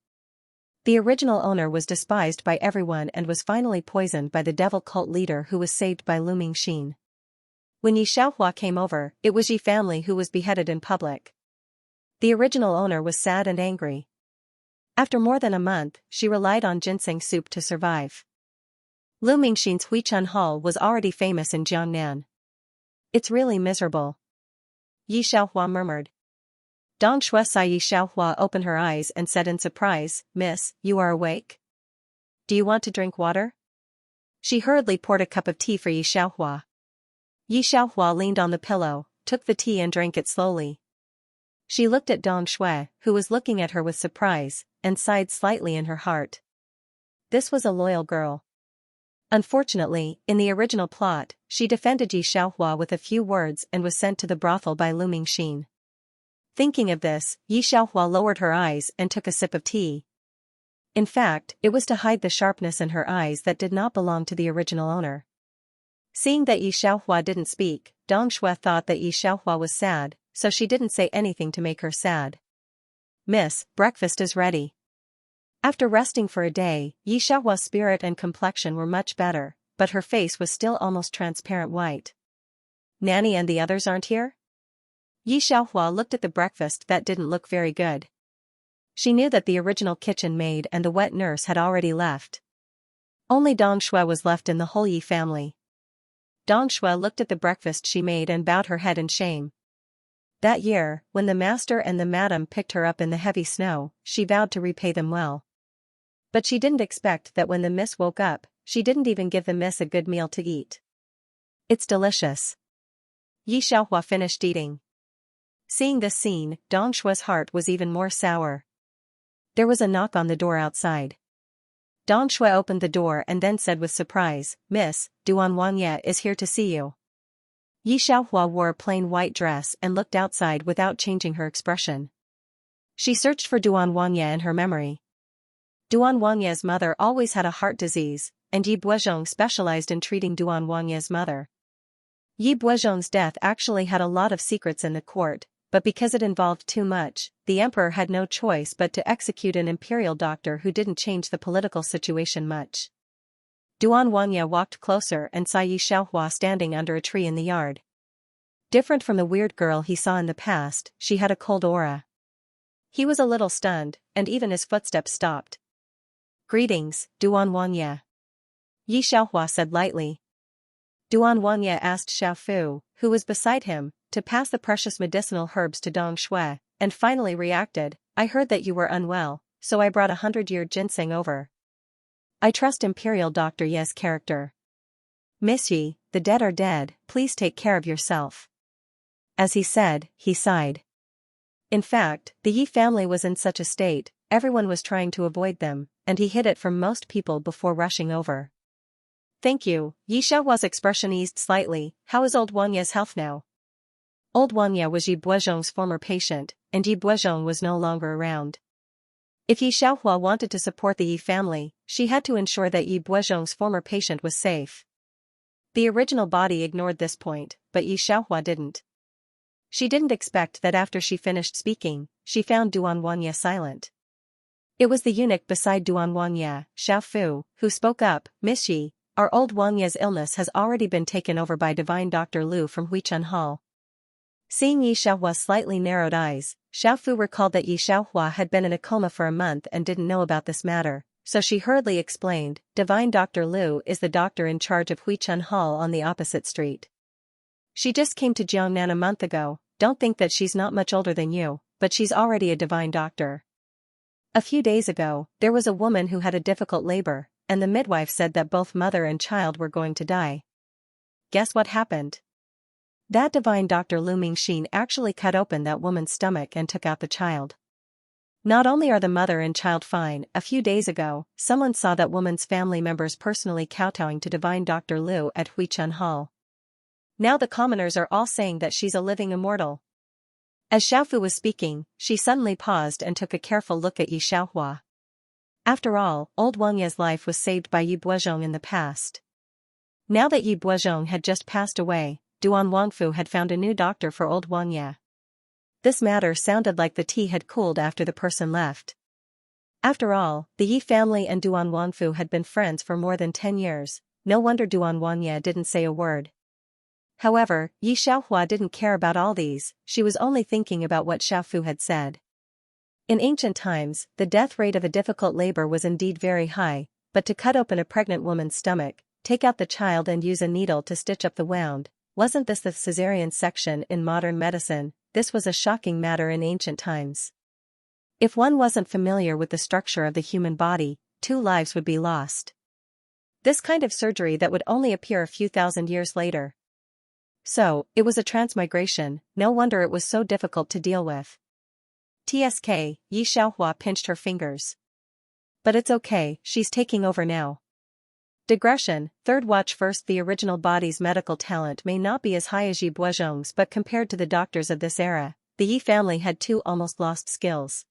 The original owner was despised by everyone and was finally poisoned by the devil cult leader who was saved by Lu Mingxin. When Yi Xiaohua came over, it was Yi family who was beheaded in public. The original owner was sad and angry. After more than a month, she relied on ginseng soup to survive. Lu Mingxin's Huichun Hall was already famous in Jiangnan. It's really miserable, Yi Xiaohua murmured. Dong Shui saw Yi Xiaohua open her eyes and said in surprise, "Miss, you are awake? Do you want to drink water?" She hurriedly poured a cup of tea for Yi Xiaohua. Yi Xiaohua leaned on the pillow, took the tea and drank it slowly. She looked at Dong Shui, who was looking at her with surprise, and sighed slightly in her heart. This was a loyal girl. Unfortunately, in the original plot, she defended Yi Xiaohua with a few words and was sent to the brothel by Lu Mingxin. Thinking of this, Yi Xiaohua lowered her eyes and took a sip of tea. In fact, it was to hide the sharpness in her eyes that did not belong to the original owner. Seeing that Yi Xiaohua didn't speak, Dong Shui thought that Yi Xiaohua was sad, so she didn't say anything to make her sad. "Miss, breakfast is ready." After resting for a day, Yi Xiaohua's spirit and complexion were much better, but her face was still almost transparent white. "Nanny and the others aren't here?" Yi Xiaohua looked at the breakfast that didn't look very good. She knew that the original kitchen maid and the wet nurse had already left. Only Dong Shui was left in the whole Yi family. Dong Shui looked at the breakfast she made and bowed her head in shame. That year, when the master and the madam picked her up in the heavy snow, she vowed to repay them well. But she didn't expect that when the miss woke up, she didn't even give the miss a good meal to eat. "It's delicious." Yi Xiaohua finished eating. Seeing this scene, Dong Shui's heart was even more sour. There was a knock on the door outside. Dong Shui opened the door and then said with surprise, "Miss, Duan Wangye is here to see you." Yi Xiaohua wore a plain white dress and looked outside without changing her expression. She searched for Duan Wangye in her memory. Duan Wangye's mother always had a heart disease, and Yi Buozhong specialized in treating Duan Wangye's mother. Yi Buozhong's death actually had a lot of secrets in the court, but because it involved too much, the emperor had no choice but to execute an imperial doctor who didn't change the political situation much. Duan Wangye walked closer and saw Yi Xiaohua standing under a tree in the yard. Different from the weird girl he saw in the past, she had a cold aura. He was a little stunned, and even his footsteps stopped. "Greetings, Duan Wangye," Yi Xiaohua said lightly. Duan Wangye asked Xiao Fu, who was beside him, to pass the precious medicinal herbs to Dong Shui, and finally reacted, "I heard that you were unwell, so I brought 100-year ginseng over. I trust Imperial Dr. Ye's character. Miss Yi, the dead are dead, please take care of yourself." As he said, he sighed. In fact, the Yi family was in such a state, everyone was trying to avoid them, and he hid it from most people before rushing over. "Thank you." Yi Xiaohua's expression eased slightly. "How is old Wangye's health now?" Old Wangye was Yi Buozhong's former patient, and Yi Buozhong was no longer around. If Yi Xiaohua wanted to support the Yi family, she had to ensure that Yi Buozhong's former patient was safe. The original body ignored this point, but Yi Xiaohua didn't. She didn't expect that after she finished speaking, she found Duan Wangye silent. It was the eunuch beside Duan Wangye, Xiao Fu, who spoke up, "Miss Yi, our old Wangye's illness has already been taken over by divine Dr. Lu from Huichun Hall." Seeing Yi Xiaohua's slightly narrowed eyes, Xiao Fu recalled that Yi Xiaohua had been in a coma for a month and didn't know about this matter, so she hurriedly explained, "Divine Dr. Lu is the doctor in charge of Huichun Hall on the opposite street. She just came to Jiangnan a month ago, don't think that she's not much older than you, but she's already a divine doctor. A few days ago, there was a woman who had a difficult labor, and the midwife said that both mother and child were going to die. Guess what happened? That divine Dr. Lu Mingxin actually cut open that woman's stomach and took out the child. Not only are the mother and child fine, a few days ago, someone saw that woman's family members personally kowtowing to divine Dr. Lu at Huichun Hall. Now the commoners are all saying that she's a living immortal." As Xiaofu was speaking, she suddenly paused and took a careful look at Yi Xiaohua. After all, old Wangye's life was saved by Yi Buozhong in the past. Now that Yi Buozhong had just passed away, Duan Wangfu had found a new doctor for old Wangye. This matter sounded like the tea had cooled after the person left. After all, the Yi family and Duan Wangfu had been friends for more than 10 years, no wonder Duan Wangye didn't say a word. However, Yi Xiaohua didn't care about all these, she was only thinking about what Xiaofu had said. In ancient times, the death rate of a difficult labor was indeed very high, but to cut open a pregnant woman's stomach, take out the child and use a needle to stitch up the wound, wasn't this the caesarean section in modern medicine? This was a shocking matter in ancient times. If one wasn't familiar with the structure of the human body, 2 lives would be lost. This kind of surgery that would only appear a few thousand years later. So, it was a transmigration, no wonder it was so difficult to deal with. TSK, Yi Xiaohua pinched her fingers. But it's okay, she's taking over now. Digression, third watch first. The original body's medical talent may not be as high as Yi Buozhong's, but compared to the doctors of this era, the Yi family had 2 almost lost skills.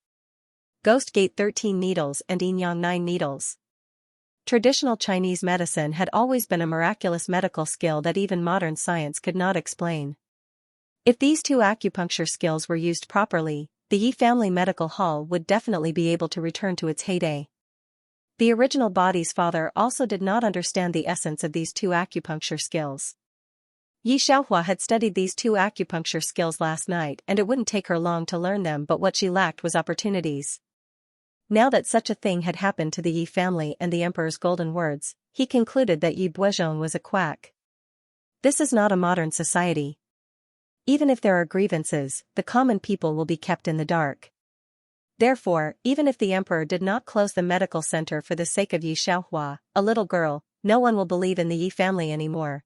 Ghost Gate 13 needles and Yin Yang 9 needles. Traditional Chinese medicine had always been a miraculous medical skill that even modern science could not explain. If these 2 acupuncture skills were used properly, the Yi family medical hall would definitely be able to return to its heyday. The original body's father also did not understand the essence of these 2 acupuncture skills. Yi Xiaohua had studied these 2 acupuncture skills last night, and it wouldn't take her long to learn them, but what she lacked was opportunities. Now that such a thing had happened to the Yi family and the emperor's golden words, he concluded that Yi Buozhong was a quack. This is not a modern society. Even if there are grievances, the common people will be kept in the dark. Therefore, even if the emperor did not close the medical center for the sake of Yi Xiaohua, a little girl, no one will believe in the Yi family anymore.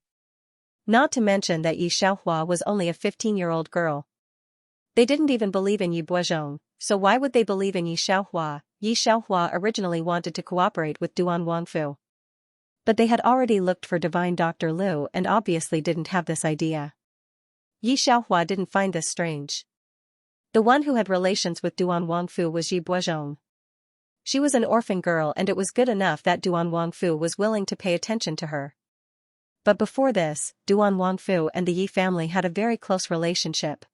Not to mention that Yi Xiaohua was only a 15-year-old girl. They didn't even believe in Yi Buozhong, so why would they believe in Yi Xiaohua? Yi Xiaohua originally wanted to cooperate with Duan Wangfu. But they had already looked for divine Dr. Liu and obviously didn't have this idea. Yi Xiaohua didn't find this strange. The one who had relations with Duan Wangfu was Yi Buozhong. She was an orphan girl, and it was good enough that Duan Wangfu was willing to pay attention to her. But before this, Duan Wangfu and the Yi family had a very close relationship.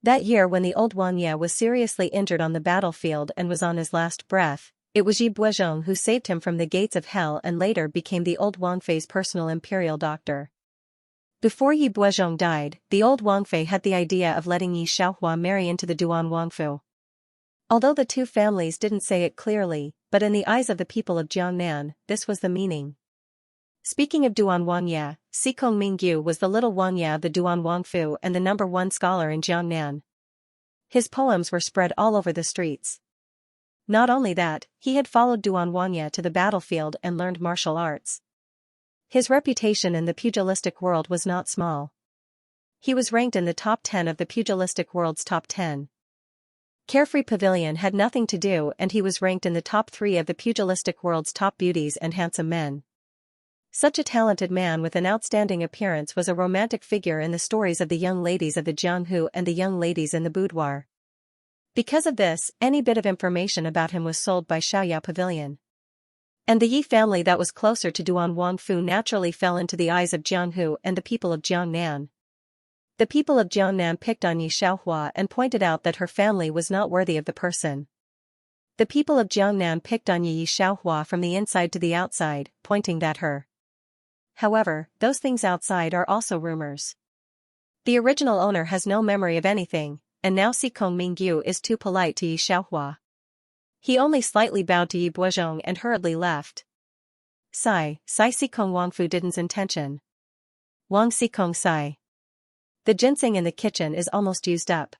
That year when the old Wang Ye was seriously injured on the battlefield and was on his last breath, it was Yi Buozhong who saved him from the gates of hell and later became the old Wang Fei's personal imperial doctor. Before Yi Buozhong died, the old Wang Fei had the idea of letting Yi Xiaohua marry into the Duan Wangfu. Although the 2 families didn't say it clearly, but in the eyes of the people of Jiangnan, this was the meaning. Speaking of Duan Wangye, Xikong Mingyu was the little Wangye of the Duan Wangfu and the #1 scholar in Jiangnan. His poems were spread all over the streets. Not only that, he had followed Duan Wangye to the battlefield and learned martial arts. His reputation in the pugilistic world was not small. He was ranked in the top 10 of the pugilistic world's top 10. Carefree Pavilion had nothing to do, and he was ranked in the top 3 of the pugilistic world's top beauties and handsome men. Such a talented man with an outstanding appearance was a romantic figure in the stories of the young ladies of the Jianghu and the young ladies in the boudoir. Because of this, any bit of information about him was sold by Xiaoyao Pavilion. And the Yi family that was closer to Duan Wangfu naturally fell into the eyes of Jianghu and the people of Jiangnan. The people of Jiangnan picked on Yi Xiaohua and pointed out that her family was not worthy of the person. The people of Jiangnan picked on Yi Xiaohua from the inside to the outside, pointing at her. However, those things outside are also rumors. The original owner has no memory of anything, and now Xikong Mingyu is too polite to Yi Xiaohua. He only slightly bowed to Yi Buozhong and hurriedly left. Sai Xikong Wangfu didn't intention. Wang Xikong Sai. The ginseng in the kitchen is almost used up.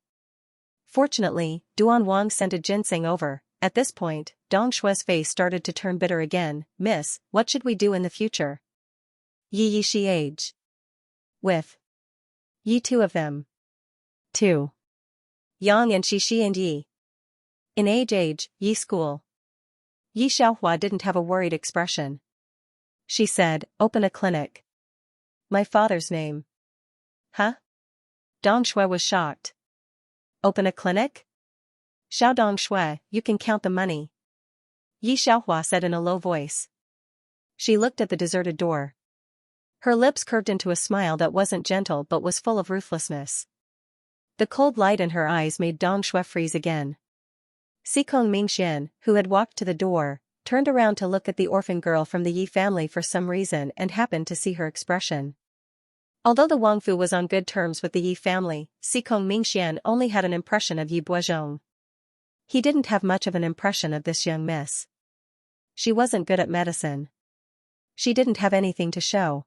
Fortunately, Duan Wang sent a ginseng over. At this point, Dong Shue's face started to turn bitter again. Miss, what should we do in the future? Yi Shi age. With Yi 2 of them. 2. Yang and Shi and Yi. In age, Yi school. Yi Xiaohua didn't have a worried expression. She said, open a clinic. My father's name. Huh? Dong Shui was shocked. Open a clinic? Xiao Dong Shui, you can count the money. Yi Xiaohua said in a low voice. She looked at the deserted door. Her lips curved into a smile that wasn't gentle but was full of ruthlessness. The cold light in her eyes made Dong Shui freeze again. Xikong Mingxian, who had walked to the door, turned around to look at the orphan girl from the Yi family for some reason and happened to see her expression. Although the Wangfu was on good terms with the Yi family, Xikong Mingxian only had an impression of Yi Buozhong. He didn't have much of an impression of this young miss. She wasn't good at medicine. She didn't have anything to show.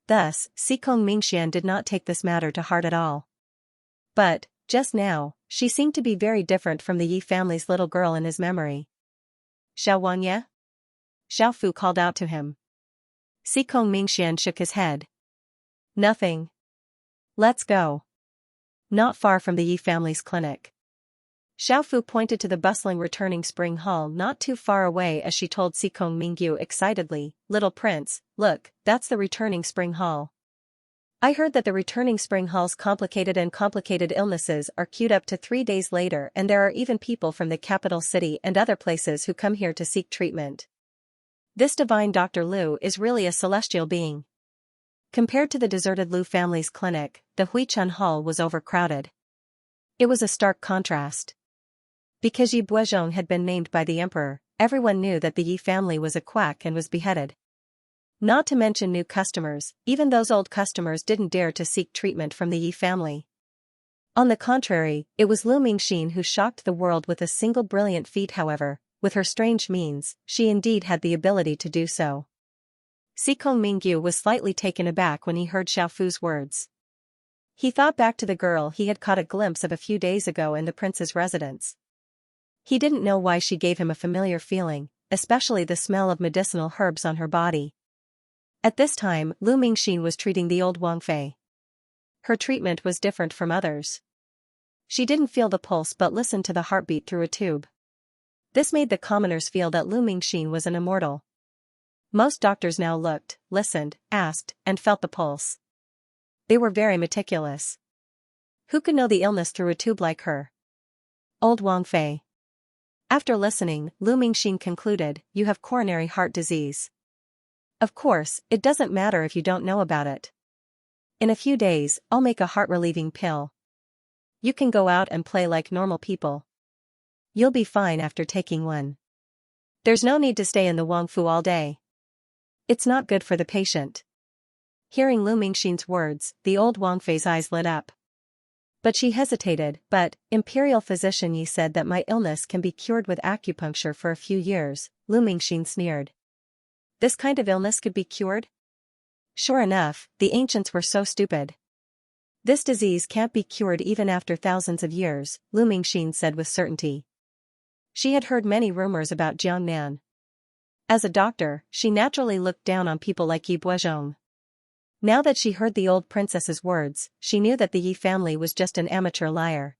Thus, Xikong Mingxian did not take this matter to heart at all. But, just now, she seemed to be very different from the Yi family's little girl in his memory. Xiao Wangye? Xiao Fu called out to him. Xikong Mingxian shook his head. Nothing. Let's go. Not far from the Yi family's clinic. Xiao Fu pointed to the bustling returning spring hall not too far away as she told Xikong Mingyu excitedly, "Little prince, look, that's the returning spring hall. I heard that the returning spring hall's complicated illnesses are queued up to 3 days later, and there are even people from the capital city and other places who come here to seek treatment. This divine Dr. Liu is really a celestial being." Compared to the deserted Liu family's clinic, the Huichun Hall was overcrowded. It was a stark contrast. Because Yi Buozhong had been named by the emperor, everyone knew that the Yi family was a quack and was beheaded. Not to mention new customers, even those old customers didn't dare to seek treatment from the Yi family. On the contrary, it was Lu Mingxin who shocked the world with a single brilliant feat. However, with her strange means, she indeed had the ability to do so. Xikong Mingyu was slightly taken aback when he heard Xiao Fu's words. He thought back to the girl he had caught a glimpse of a few days ago in the prince's residence. He didn't know why she gave him a familiar feeling, especially the smell of medicinal herbs on her body. At this time, Lu Mingxin was treating the old Wang Fei. Her treatment was different from others. She didn't feel the pulse but listened to the heartbeat through a tube. This made the commoners feel that Lu Mingxin was an immortal. Most doctors now looked, listened, asked, and felt the pulse. They were very meticulous. Who could know the illness through a tube like her? Old Wang Fei. After listening, Lu Mingxin concluded, "You have coronary heart disease. Of course, it doesn't matter if you don't know about it. In a few days, I'll make a heart-relieving pill. You can go out and play like normal people. You'll be fine after taking one. There's no need to stay in the Wangfu all day. It's not good for the patient." Hearing Lu Mingxin's words, the old Wang Fei's eyes lit up. But she hesitated. "But, Imperial Physician Yi said that my illness can be cured with acupuncture for a few years," Lu Mingxin sneered. This kind of illness could be cured? Sure enough, the ancients were so stupid. This disease can't be cured even after thousands of years, Lu Mingxin said with certainty. She had heard many rumors about Jiangnan. As a doctor, she naturally looked down on people like Yi Buozhong. Now that she heard the old princess's words, she knew that the Yi family was just an amateur liar.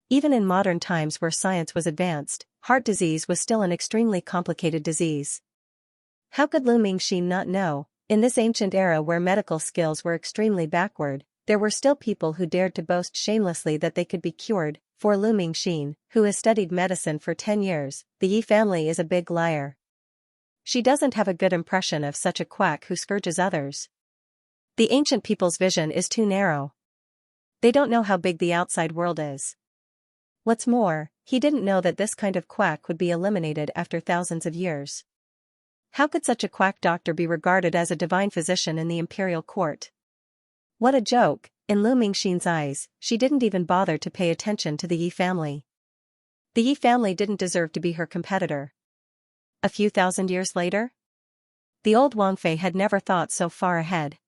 Even in modern times where science was advanced, heart disease was still an extremely complicated disease. How could Lu Mingxin not know? In this ancient era where medical skills were extremely backward, there were still people who dared to boast shamelessly that they could be cured. For Lu Mingxin, who has studied medicine for 10 years, the Yi family is a big liar. She doesn't have a good impression of such a quack who scourges others. The ancient people's vision is too narrow. They don't know how big the outside world is. What's more, he didn't know that this kind of quack would be eliminated after thousands of years. How could such a quack doctor be regarded as a divine physician in the imperial court? What a joke! In Lu Mingxin's eyes, she didn't even bother to pay attention to the Yi family. The Yi family didn't deserve to be her competitor. A few thousand years later? The old Wang Fei had never thought so far ahead.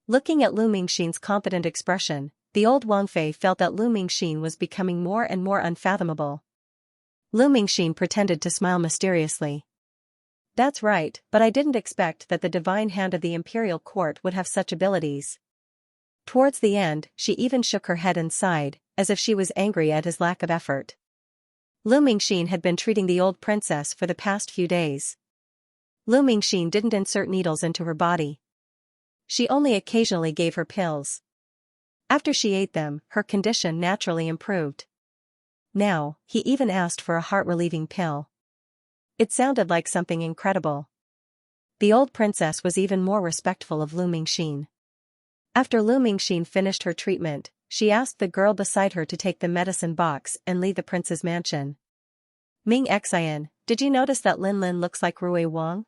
Looking at Lu Mingxin's confident expression, the old Wang Fei felt that Lu Mingxin was becoming more and more unfathomable. Lu Mingxin pretended to smile mysteriously. "That's right, but I didn't expect that the divine hand of the imperial court would have such abilities." Towards the end, she even shook her head and sighed, as if she was angry at his lack of effort. Lu Mingxin had been treating the old princess for the past few days. Lu Mingxin didn't insert needles into her body. She only occasionally gave her pills. After she ate them, her condition naturally improved. Now, he even asked for a heart-relieving pill. It sounded like something incredible. The old princess was even more respectful of Lu Mingxin. After Lu Mingxin finished her treatment, she asked the girl beside her to take the medicine box and leave the prince's mansion. Ming Xian, did you notice that Lin Lin looks like Rui Wang?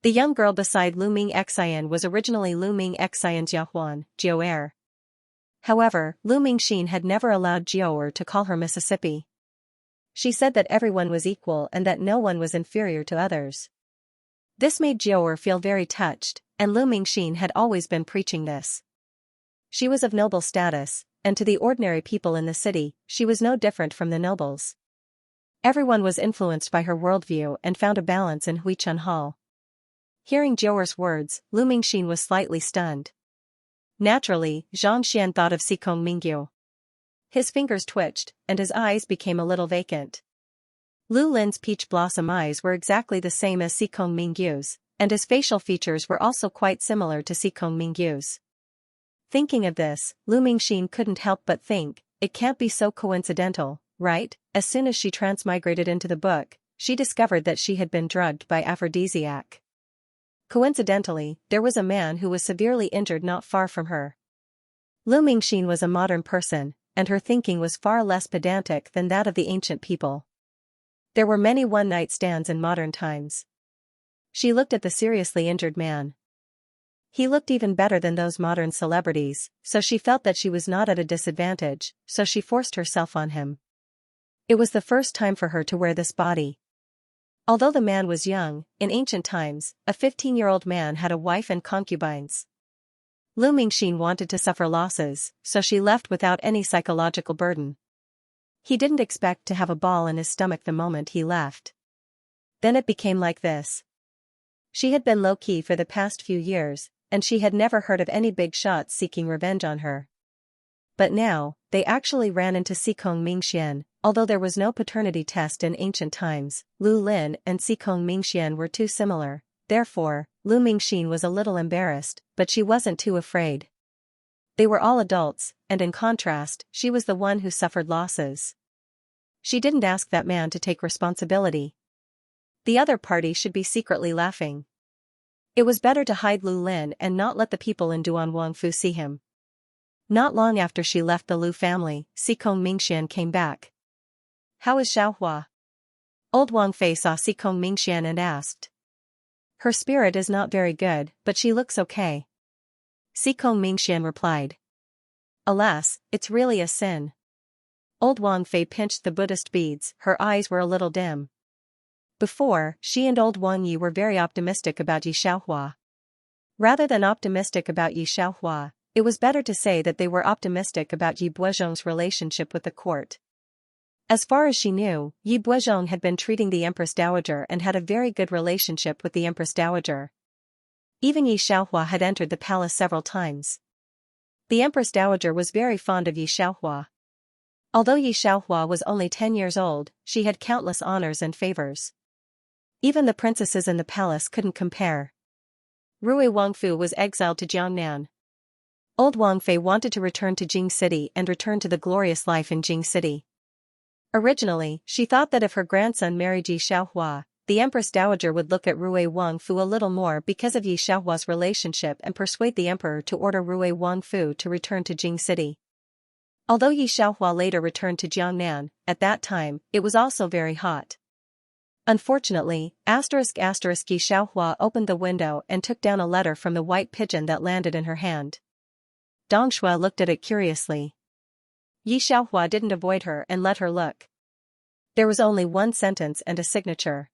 The young girl beside Lu Ming Xian was originally Lu Ming Xian's Yahuan, Jiao. However, Lu Mingxin had never allowed Jiao to call her Mississippi. She said that everyone was equal and that no one was inferior to others. This made Jiao feel very touched, and Lu Mingxin had always been preaching this. She was of noble status, and to the ordinary people in the city, she was no different from the nobles. Everyone was influenced by her worldview and found a balance in Huichun Hall. Hearing Jiao's words, Lu Mingxin was slightly stunned. Naturally, Xianxia thought of Sikong Mingyu. His fingers twitched, and his eyes became a little vacant. Lu Lin's peach blossom eyes were exactly the same as Sikong Mingyu's, and his facial features were also quite similar to Sikong Mingyu's. Thinking of this, Lu Mingxin couldn't help but think, it can't be so coincidental, right? As soon as she transmigrated into the book, she discovered that she had been drugged by aphrodisiac. Coincidentally, there was a man who was severely injured not far from her. Lu Mingxin was a modern person, and her thinking was far less pedantic than that of the ancient people. There were many one-night stands in modern times. She looked at the seriously injured man. He looked even better than those modern celebrities, so she felt that she was not at a disadvantage, so she forced herself on him. It was the first time for her to wear this body. Although the man was young, in ancient times, a 15-year-old man had a wife and concubines. Lu Mingxin wanted to suffer losses, so she left without any psychological burden. He didn't expect to have a ball in his stomach the moment he left. Then it became like this. She had been low-key for the past few years, and she had never heard of any big shots seeking revenge on her. But now, they actually ran into Sikong Mingxian. Although there was no paternity test in ancient times, Lu Lin and Sikong Mingxian were too similar, therefore, Lu Mingxin was a little embarrassed, but she wasn't too afraid. They were all adults, and in contrast, she was the one who suffered losses. She didn't ask that man to take responsibility. The other party should be secretly laughing. It was better to hide Lu Lin and not let the people in Duan Wangfu see him. Not long after she left the Lu family, Sikong Mingxian came back. How is Xiaohua? Old Wang Fei saw Sikong Mingxian and asked. Her spirit is not very good, but she looks okay. Sikong Mingxian replied. Alas, it's really a sin. Old Wang Fei pinched the Buddhist beads, her eyes were a little dim. Before, she and old Wang Yi were very optimistic about Yi Xiaohua. Rather than optimistic about Yi Xiaohua, it was better to say that they were optimistic about Yi Buozhong's relationship with the court. As far as she knew, Yi Buozhong had been treating the Empress Dowager and had a very good relationship with the Empress Dowager. Even Yi Xiaohua had entered the palace several times. The Empress Dowager was very fond of Yi Xiaohua. Although Yi Xiaohua was only 10 years old, she had countless honors and favors. Even the princesses in the palace couldn't compare. Rui Wangfu was exiled to Jiangnan. Old Wang Fei wanted to return to Jing City and return to the glorious life in Jing City. Originally, she thought that if her grandson married Yi Xiaohua, the Empress Dowager would look at Rui Wangfu a little more because of Yi Xiaohua's relationship and persuade the emperor to order Rui Wangfu to return to Jing City. Although Yi Xiaohua later returned to Jiangnan, at that time, it was also very hot. Unfortunately, Yi Xiaohua opened the window and took down a letter from the white pigeon that landed in her hand. Dong Shui looked at it curiously. Yi Xiaohua didn't avoid her and let her look. There was only one sentence and a signature.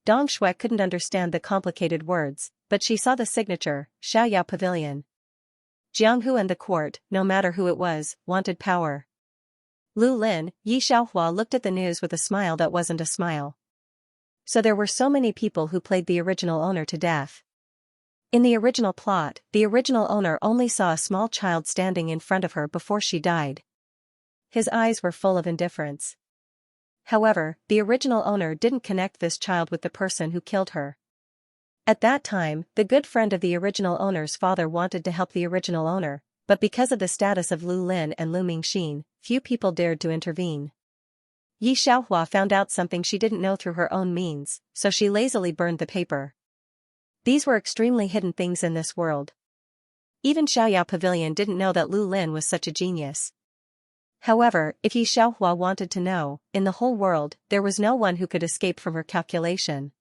Dong Shui couldn't understand the complicated words, but she saw the signature, Xiaoyao Pavilion. Jianghu and the court, no matter who it was, wanted power. Lu Lin, Yi Xiaohua looked at the news with a smile that wasn't a smile. So there were so many people who played the original owner to death. In the original plot, the original owner only saw a small child standing in front of her before she died. His eyes were full of indifference. However, the original owner didn't connect this child with the person who killed her. At that time, the good friend of the original owner's father wanted to help the original owner, but because of the status of Lu Lin and Lu Mingxin, few people dared to intervene. Yi Xiaohua found out something she didn't know through her own means, so she lazily burned the paper. These were extremely hidden things in this world. Even Xiaoyao Pavilion didn't know that Lu Lin was such a genius. However, if Yi Xiaohua wanted to know, in the whole world, there was no one who could escape from her calculation.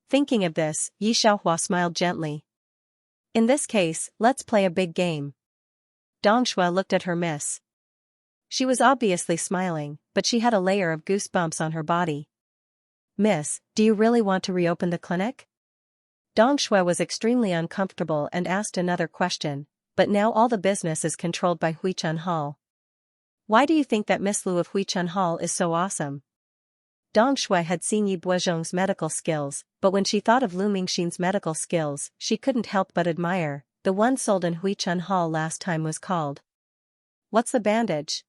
Thinking of this, Yi Xiaohua smiled gently. In this case, let's play a big game. Dong Shui looked at her miss. She was obviously smiling, but she had a layer of goosebumps on her body. Miss, do you really want to reopen the clinic? Dong Shui was extremely uncomfortable and asked another question, but now all the business is controlled by Huichun Hall. Why do you think that Miss Lu of Huichun Hall is so awesome? Dong Shui had seen Yi Buozhong's medical skills, but when she thought of Lu Mingxin's medical skills, she couldn't help but admire. The one sold in Huichun Hall last time was called. What's the bandage?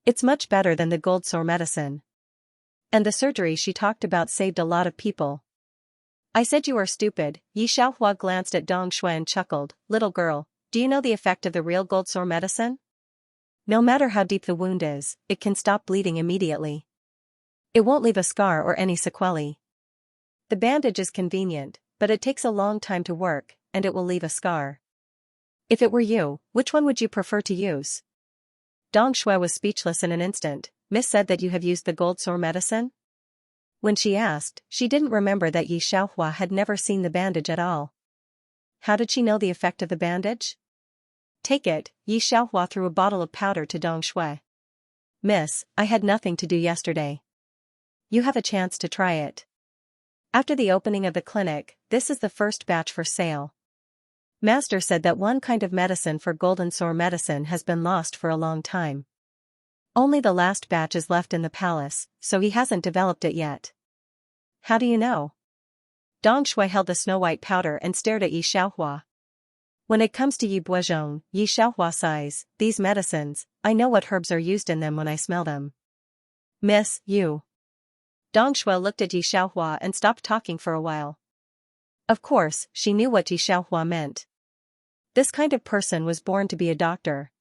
It's much better than the gold sore medicine. And the surgery she talked about saved a lot of people. I said you are stupid. Yi Xiaohua glanced at Dong Shui and chuckled. Little girl, do you know the effect of the real gold sore medicine? No matter how deep the wound is, it can stop bleeding immediately. It won't leave a scar or any sequelae. The bandage is convenient, but it takes a long time to work, and it will leave a scar. If it were you, which one would you prefer to use? Dong Shui was speechless in an instant. Miss said that you have used the gold sore medicine? When she asked, she didn't remember that Yi Xiaohua had never seen the bandage at all. How did she know the effect of the bandage? Take it. Yi Xiaohua threw a bottle of powder to Dong Shui. Miss, I had nothing to do yesterday. You have a chance to try it. After the opening of the clinic, this is the first batch for sale. Master said that one kind of medicine for golden sore medicine has been lost for a long time. Only the last batch is left in the palace, so he hasn't developed it yet. How do you know? Dong Shui held the snow-white powder and stared at Yi Xiaohua. When it comes to Yi Buozhong, Yi Xiaohua sighs, these medicines, I know what herbs are used in them when I smell them. Miss, you. Dong Shui looked at Yi Xiaohua and stopped talking for a while. Of course, she knew what Yi Xiaohua meant. This kind of person was born to be a doctor.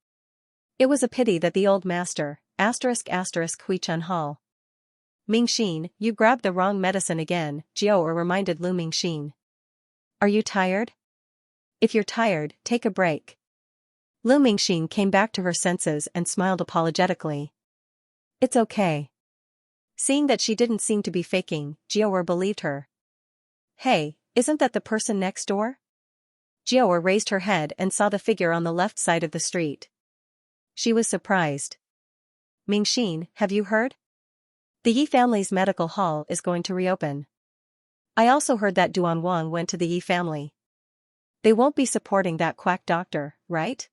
It was a pity that the old master, Huichun Hall. Mingxin, you grabbed the wrong medicine again, Jiao reminded Lu Mingxin. Are you tired? If you're tired, take a break. Lu Mingxin came back to her senses and smiled apologetically. It's okay. Seeing that she didn't seem to be faking, Jiao believed her. Hey, isn't that the person next door? Jiao raised her head and saw the figure on the left side of the street. She was surprised. Mingxin, have you heard? The Yi family's medical hall is going to reopen. I also heard that Duan Wang went to the Yi family. They won't be supporting that quack doctor, right?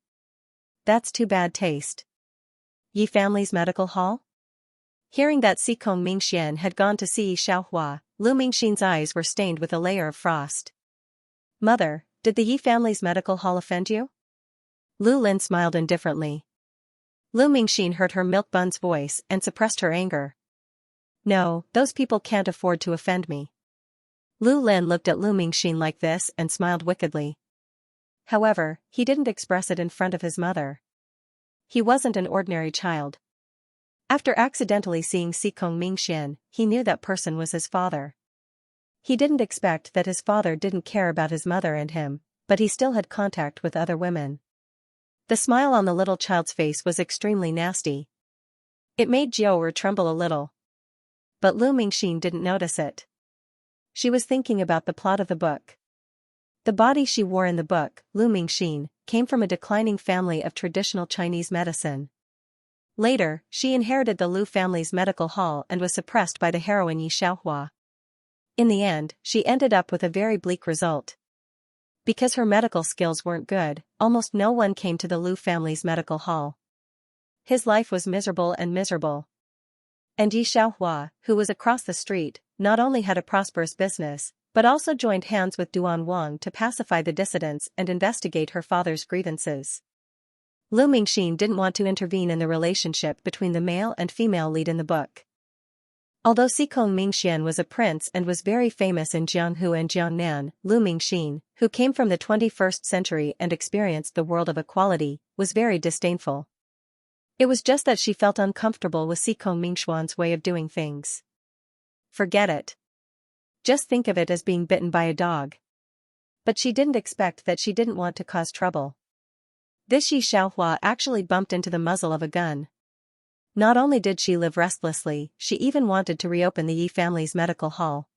That's too bad taste. Yi family's medical hall? Hearing that Xikong Mingxian had gone to see Yi Xiaohua, Lu Mingxin's eyes were stained with a layer of frost. Mother, did the Yi family's medical hall offend you? Lu Lin smiled indifferently. Lu Mingxin heard her milk bun's voice and suppressed her anger. No, those people can't afford to offend me. Lu Lin looked at Lu Mingxin like this and smiled wickedly. However, he didn't express it in front of his mother. He wasn't an ordinary child. After accidentally seeing Xikong Mingxian, he knew that person was his father. He didn't expect that his father didn't care about his mother and him, but he still had contact with other women. The smile on the little child's face was extremely nasty. It made Jiao tremble a little. But Lu Mingxin didn't notice it. She was thinking about the plot of the book. The body she wore in the book, Lu Mingxin, came from a declining family of traditional Chinese medicine. Later, she inherited the Lu family's medical hall and was suppressed by the heroine Yi Xiaohua. In the end, she ended up with a very bleak result. Because her medical skills weren't good, almost no one came to the Lu family's medical hall. His life was miserable and miserable. And Yi Xiaohua, who was across the street, not only had a prosperous business, but also joined hands with Duan Wang to pacify the dissidents and investigate her father's grievances. Lu Mingxin didn't want to intervene in the relationship between the male and female lead in the book. Although Xikong Mingxian was a prince and was very famous in Jianghu and Jiangnan, Lu Mingxin, who came from the 21st century and experienced the world of equality, was very disdainful. It was just that she felt uncomfortable with Xikong Mingxuan's way of doing things. Forget it. Just think of it as being bitten by a dog. But she didn't expect that she didn't want to cause trouble. This Yi Xiaohua actually bumped into the muzzle of a gun. Not only did she live restlessly, she even wanted to reopen the Yi family's medical hall.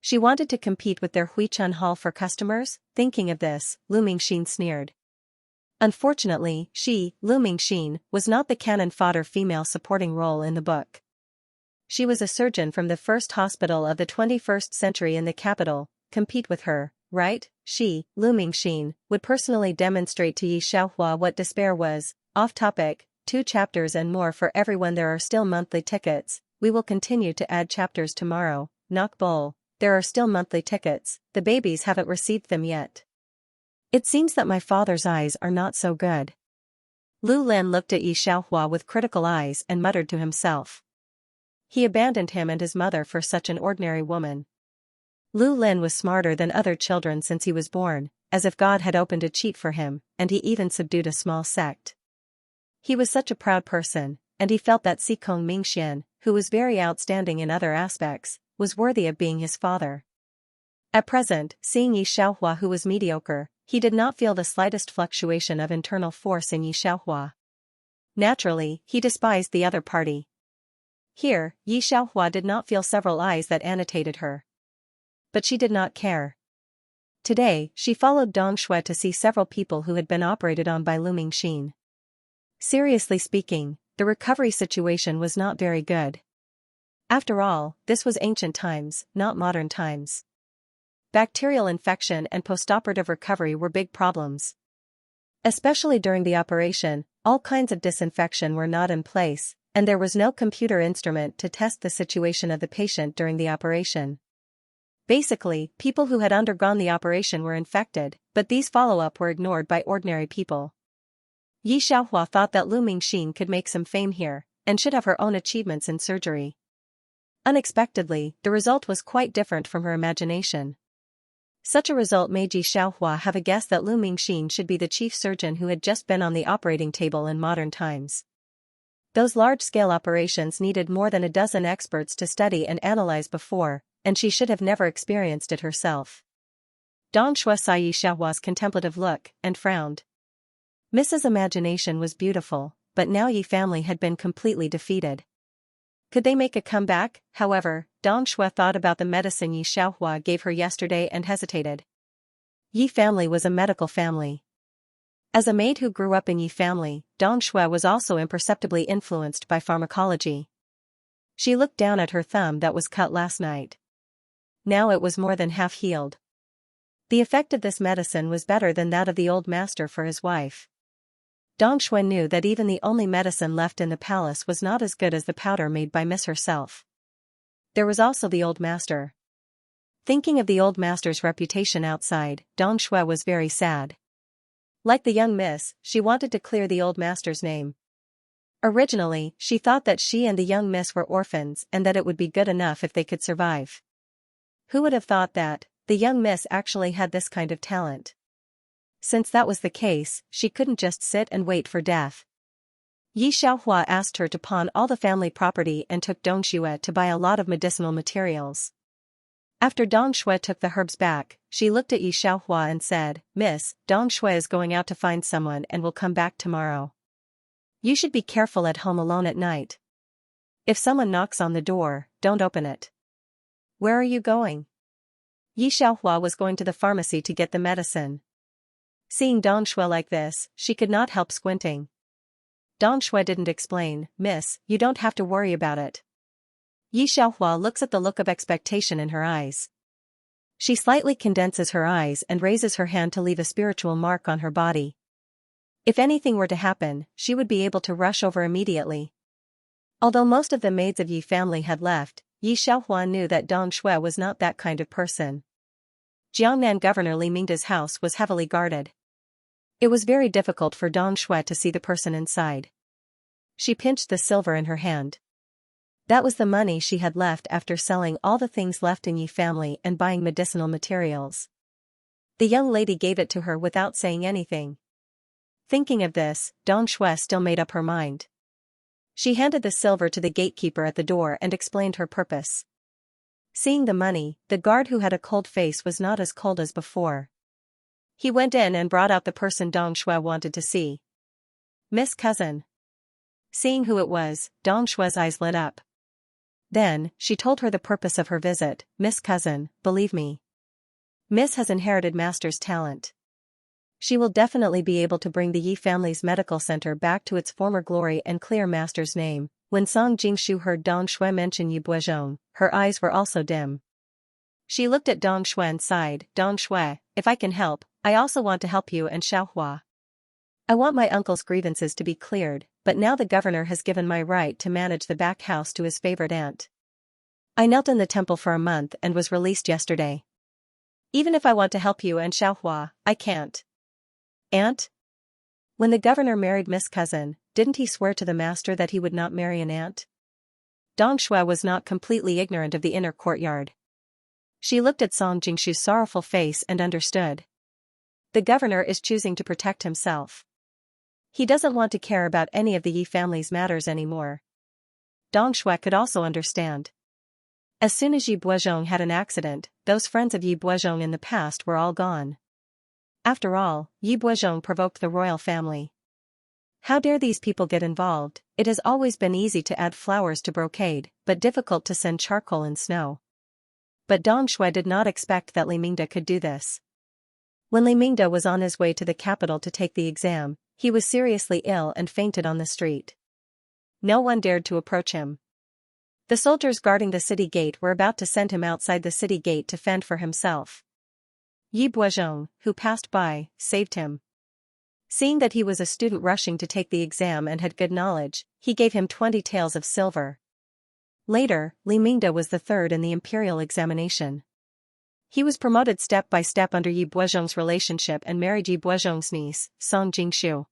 She wanted to compete with their Huichun hall for customers. Thinking of this, Lu Mingxin sneered. Unfortunately, she, Lu Mingxin, was not the cannon fodder female supporting role in the book. She was a surgeon from the first hospital of the 21st century in the capital. Compete with her, right? She, Lu Mingxin, would personally demonstrate to Yi Xiaohua what despair was. Off topic, 2 chapters and more for everyone. There are still monthly tickets. We will continue to add chapters tomorrow. Knock bowl. There are still monthly tickets. The babies haven't received them yet. It seems that my father's eyes are not so good. Lu Lin looked at Yi Xiaohua with critical eyes and muttered to himself. He abandoned him and his mother for such an ordinary woman. Lu Lin was smarter than other children since he was born, as if God had opened a cheat for him, and he even subdued a small sect. He was such a proud person, and he felt that Xikong Mingxian, who was very outstanding in other aspects, was worthy of being his father. At present, seeing Yi Xiaohua who was mediocre, he did not feel the slightest fluctuation of internal force in Yi Xiaohua. Naturally, he despised the other party. Here, Yi Xiaohua did not feel several eyes that annotated her. But she did not care. Today, she followed Dong Shui to see several people who had been operated on by Lu Mingxin. Seriously speaking, the recovery situation was not very good. After all, this was ancient times, not modern times. Bacterial infection and postoperative recovery were big problems. Especially during the operation, all kinds of disinfection were not in place, and there was no computer instrument to test the situation of the patient during the operation. Basically, people who had undergone the operation were infected, but these follow-up were ignored by ordinary people. Yi Xiaohua thought that Lu Mingxin could make some fame here, and should have her own achievements in surgery. Unexpectedly, the result was quite different from her imagination. Such a result made Yi Xiaohua have a guess that Lu Mingxin should be the chief surgeon who had just been on the operating table in modern times. Those large-scale operations needed more than a dozen experts to study and analyze before, and she should have never experienced it herself. Dong Shui saw Yi Xiaohua's contemplative look, and frowned. Mrs. Imagination was beautiful, but now Yi family had been completely defeated. Could they make a comeback? However, Dong Shui thought about the medicine Yi Xiaohua gave her yesterday and hesitated. Yi family was a medical family. As a maid who grew up in Yi family, Dong Shui was also imperceptibly influenced by pharmacology. She looked down at her thumb that was cut last night. Now it was more than half healed. The effect of this medicine was better than that of the old master for his wife. Dong Shui knew that even the only medicine left in the palace was not as good as the powder made by Miss herself. There was also the old master. Thinking of the old master's reputation outside, Dong Shui was very sad. Like the young miss, she wanted to clear the old master's name. Originally, she thought that she and the young miss were orphans and that it would be good enough if they could survive. Who would have thought that the young miss actually had this kind of talent? Since that was the case, she couldn't just sit and wait for death. Yi Xiaohua asked her to pawn all the family property and took Dong Shui to buy a lot of medicinal materials. After Dong Shui took the herbs back, she looked at Yi Xiaohua and said, "Miss, Dong Shui is going out to find someone and will come back tomorrow. You should be careful at home alone at night. If someone knocks on the door, don't open it." "Where are you going?" Yi Xiaohua was going to the pharmacy to get the medicine. Seeing Dong Shui like this, she could not help squinting. Dong Shui didn't explain, "Miss, you don't have to worry about it." Yi Xiaohua looks at the look of expectation in her eyes. She slightly condenses her eyes and raises her hand to leave a spiritual mark on her body. If anything were to happen, she would be able to rush over immediately. Although most of the maids of Yi family had left, Yi Xiaohua knew that Dong Shui was not that kind of person. Jiangnan Governor Li Mingda's house was heavily guarded. It was very difficult for Dong Shui to see the person inside. She pinched the silver in her hand. That was the money she had left after selling all the things left in Yi family and buying medicinal materials. The young lady gave it to her without saying anything. Thinking of this, Dong Shui still made up her mind. She handed the silver to the gatekeeper at the door and explained her purpose. Seeing the money, the guard who had a cold face was not as cold as before. He went in and brought out the person Dong Shui wanted to see. "Miss Cousin." Seeing who it was, Dong Shue's eyes lit up. Then, she told her the purpose of her visit. Miss Cousin, believe me. Miss has inherited Master's talent. She will definitely be able to bring the Yi family's medical center back to its former glory and clear Master's name. When Song Jingshu heard Dong Shui mention Yi Buozhong, her eyes were also dim. She looked at Dong Shui and sighed. Dong Shui, if I can help, I also want to help you and Xiaohua. I want my uncle's grievances to be cleared, but now the governor has given my right to manage the back house to his favorite aunt. I knelt in the temple for a month and was released yesterday. Even if I want to help you and Xiaohua, I can't. Aunt? When the governor married Miss Cousin, didn't he swear to the master that he would not marry an aunt? Dong Shui was not completely ignorant of the inner courtyard. She looked at Song Jingshu's sorrowful face and understood. The governor is choosing to protect himself. He doesn't want to care about any of the Yi family's matters anymore. Dong Shui could also understand. As soon as Yi Buozhong had an accident, those friends of Yi Buozhong in the past were all gone. After all, Yi Buozhong provoked the royal family. How dare these people get involved? It has always been easy to add flowers to brocade, but difficult to send charcoal in snow. But Dong Shui did not expect that Li Mingde could do this. When Li Mingde was on his way to the capital to take the exam, he was seriously ill and fainted on the street. No one dared to approach him. The soldiers guarding the city gate were about to send him outside the city gate to fend for himself. Yi Buozhong, who passed by, saved him. Seeing that he was a student rushing to take the exam and had good knowledge, he gave him 20 taels of silver. Later, Li Mingde was the third in the imperial examination. He was promoted step by step under Yi Buozhong's relationship and married Yi Buozhong's niece, Song Jingshu.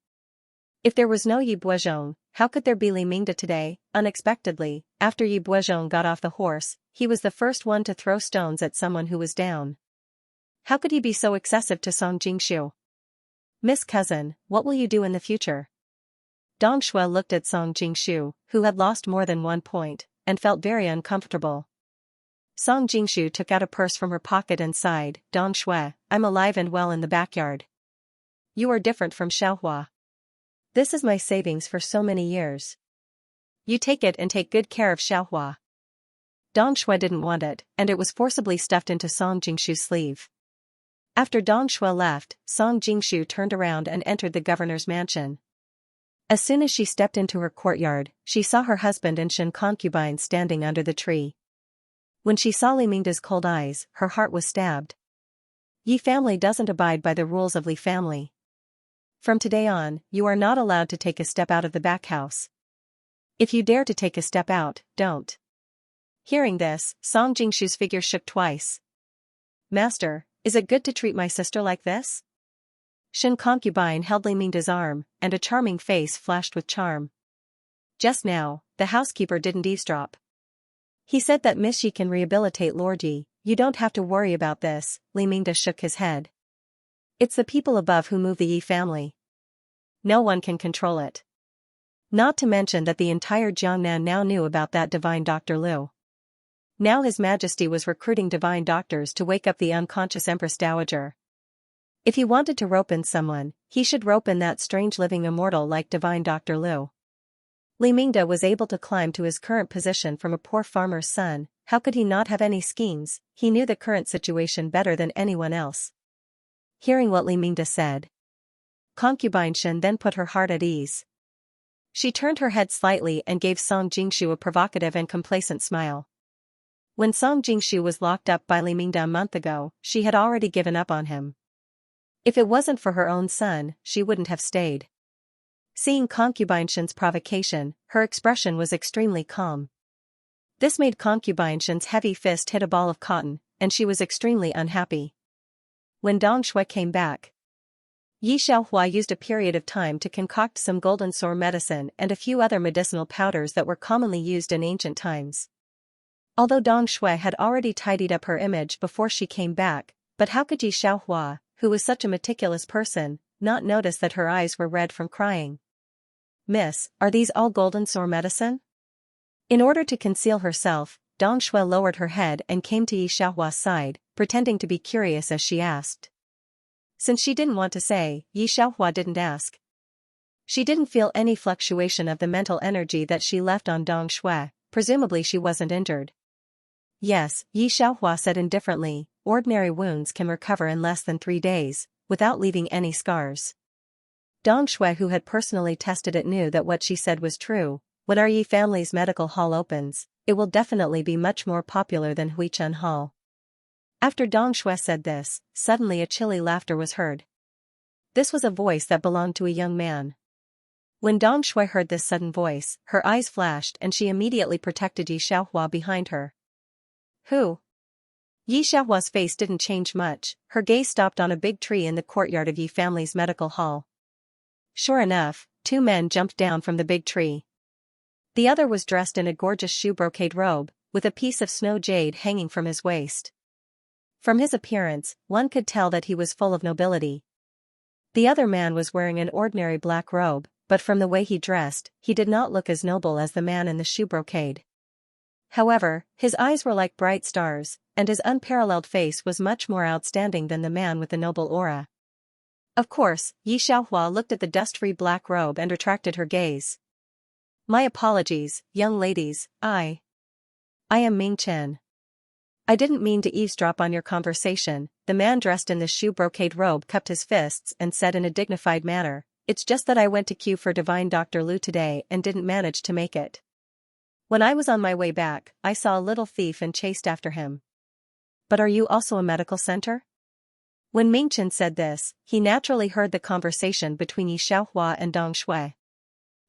If there was no Yi Buozhong, how could there be Li Mingde today? Unexpectedly, after Yi Buozhong got off the horse, he was the first one to throw stones at someone who was down. How could he be so excessive to Song Jingshu? Miss Cousin, what will you do in the future? Dong Shui looked at Song Jingshu, who had lost more than 1 point, and felt very uncomfortable. Song Jingshu took out a purse from her pocket and sighed. Dong Shui, I'm alive and well in the backyard. You are different from Xiaohua. This is my savings for so many years. You take it and take good care of Xiaohua. Dong Shui didn't want it, and it was forcibly stuffed into Song Jingshu's sleeve. After Dong Shui left, Song Jingshu turned around and entered the governor's mansion. As soon as she stepped into her courtyard, she saw her husband and Shen concubine standing under the tree. When she saw Li Mingde's cold eyes, her heart was stabbed. Yi family doesn't abide by the rules of Li family. From today on, you are not allowed to take a step out of the back house. If you dare to take a step out, don't. Hearing this, Song Jingshu's figure shook twice. Master, is it good to treat my sister like this? Shen concubine held Li Mingde's arm, and a charming face flashed with charm. Just now, the housekeeper didn't eavesdrop. He said that Miss Yi can rehabilitate Lord Yi. You don't have to worry about this. Li Mingde shook his head. It's the people above who move the Yi family. No one can control it. Not to mention that the entire Jiangnan now knew about that divine Dr. Liu. Now His Majesty was recruiting divine doctors to wake up the unconscious Empress Dowager. If he wanted to rope in someone, he should rope in that strange living immortal like divine Dr. Liu. Li Mingde was able to climb to his current position from a poor farmer's son. How could he not have any schemes? He knew the current situation better than anyone else. Hearing what Li Mingde said, concubine Shen then put her heart at ease. She turned her head slightly and gave Song Jingshu a provocative and complacent smile. When Song Jingshu was locked up by Li Mingde a month ago, she had already given up on him. If it wasn't for her own son, she wouldn't have stayed. Seeing concubine Shen's provocation, her expression was extremely calm. This made concubine Shen's heavy fist hit a ball of cotton, and she was extremely unhappy. When Dong Shui came back, Yi Xiaohua used a period of time to concoct some golden sore medicine and a few other medicinal powders that were commonly used in ancient times. Although Dong Shui had already tidied up her image before she came back, but how could Yi Xiaohua, who was such a meticulous person, not notice that her eyes were red from crying? Miss, are these all golden sore medicine? In order to conceal herself, Dong Shui lowered her head and came to Yi Xiaohua's side, pretending to be curious as she asked. Since she didn't want to say, Yi Xiaohua didn't ask. She didn't feel any fluctuation of the mental energy that she left on Dong Shui, presumably she wasn't injured. Yes, Yi Xiaohua said indifferently, ordinary wounds can recover in less than 3 days, without leaving any scars. Dong Shui, who had personally tested it, knew that what she said was true. When our Yi family's medical hall opens, it will definitely be much more popular than Huichun Hall. After Dong Shui said this, suddenly a chilly laughter was heard. This was a voice that belonged to a young man. When Dong Shui heard this sudden voice, her eyes flashed and she immediately protected Yi Xiaohua behind her. Who? Yi Xiaohua's face didn't change much, her gaze stopped on a big tree in the courtyard of Yi family's medical hall. Sure enough, 2 men jumped down from the big tree. The other was dressed in a gorgeous shoe brocade robe, with a piece of snow jade hanging from his waist. From his appearance, one could tell that he was full of nobility. The other man was wearing an ordinary black robe, but from the way he dressed, he did not look as noble as the man in the shoe brocade. However, his eyes were like bright stars, and his unparalleled face was much more outstanding than the man with the noble aura. Of course, Yi Xiaohua looked at the dust-free black robe and retracted her gaze. My apologies, young ladies, I am Ming Chen. I didn't mean to eavesdrop on your conversation. The man dressed in the shoe brocade robe cupped his fists and said in a dignified manner, it's just that I went to queue for Divine Dr. Lu today and didn't manage to make it. When I was on my way back, I saw a little thief and chased after him. But are you also a medical center? When Ming Chen said this, he naturally heard the conversation between Yi Xiaohua and Dong Shui.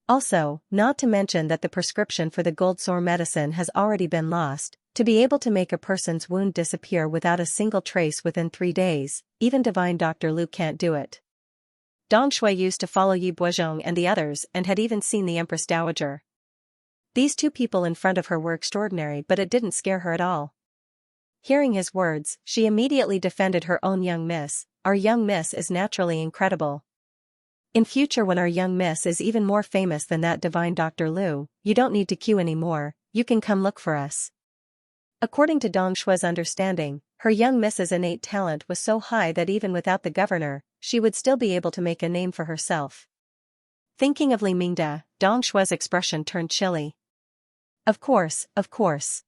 Also, not to mention that the prescription for the gold sore medicine has already been lost. To be able to make a person's wound disappear without a single trace within 3 days, even Divine Dr. Lu can't do it. Dong Shui used to follow Yi Buozhong and the others and had even seen the Empress Dowager. These 2 people in front of her were extraordinary, but it didn't scare her at all. Hearing his words, she immediately defended her own young miss. Our young miss is naturally incredible. In future, when our young miss is even more famous than that Divine Dr. Lu, you don't need to queue anymore, you can come look for us. According to Dong Shui's understanding, her young miss's innate talent was so high that even without the governor, she would still be able to make a name for herself. Thinking of Li Mingda, Dong Shui's expression turned chilly. Of course, of course.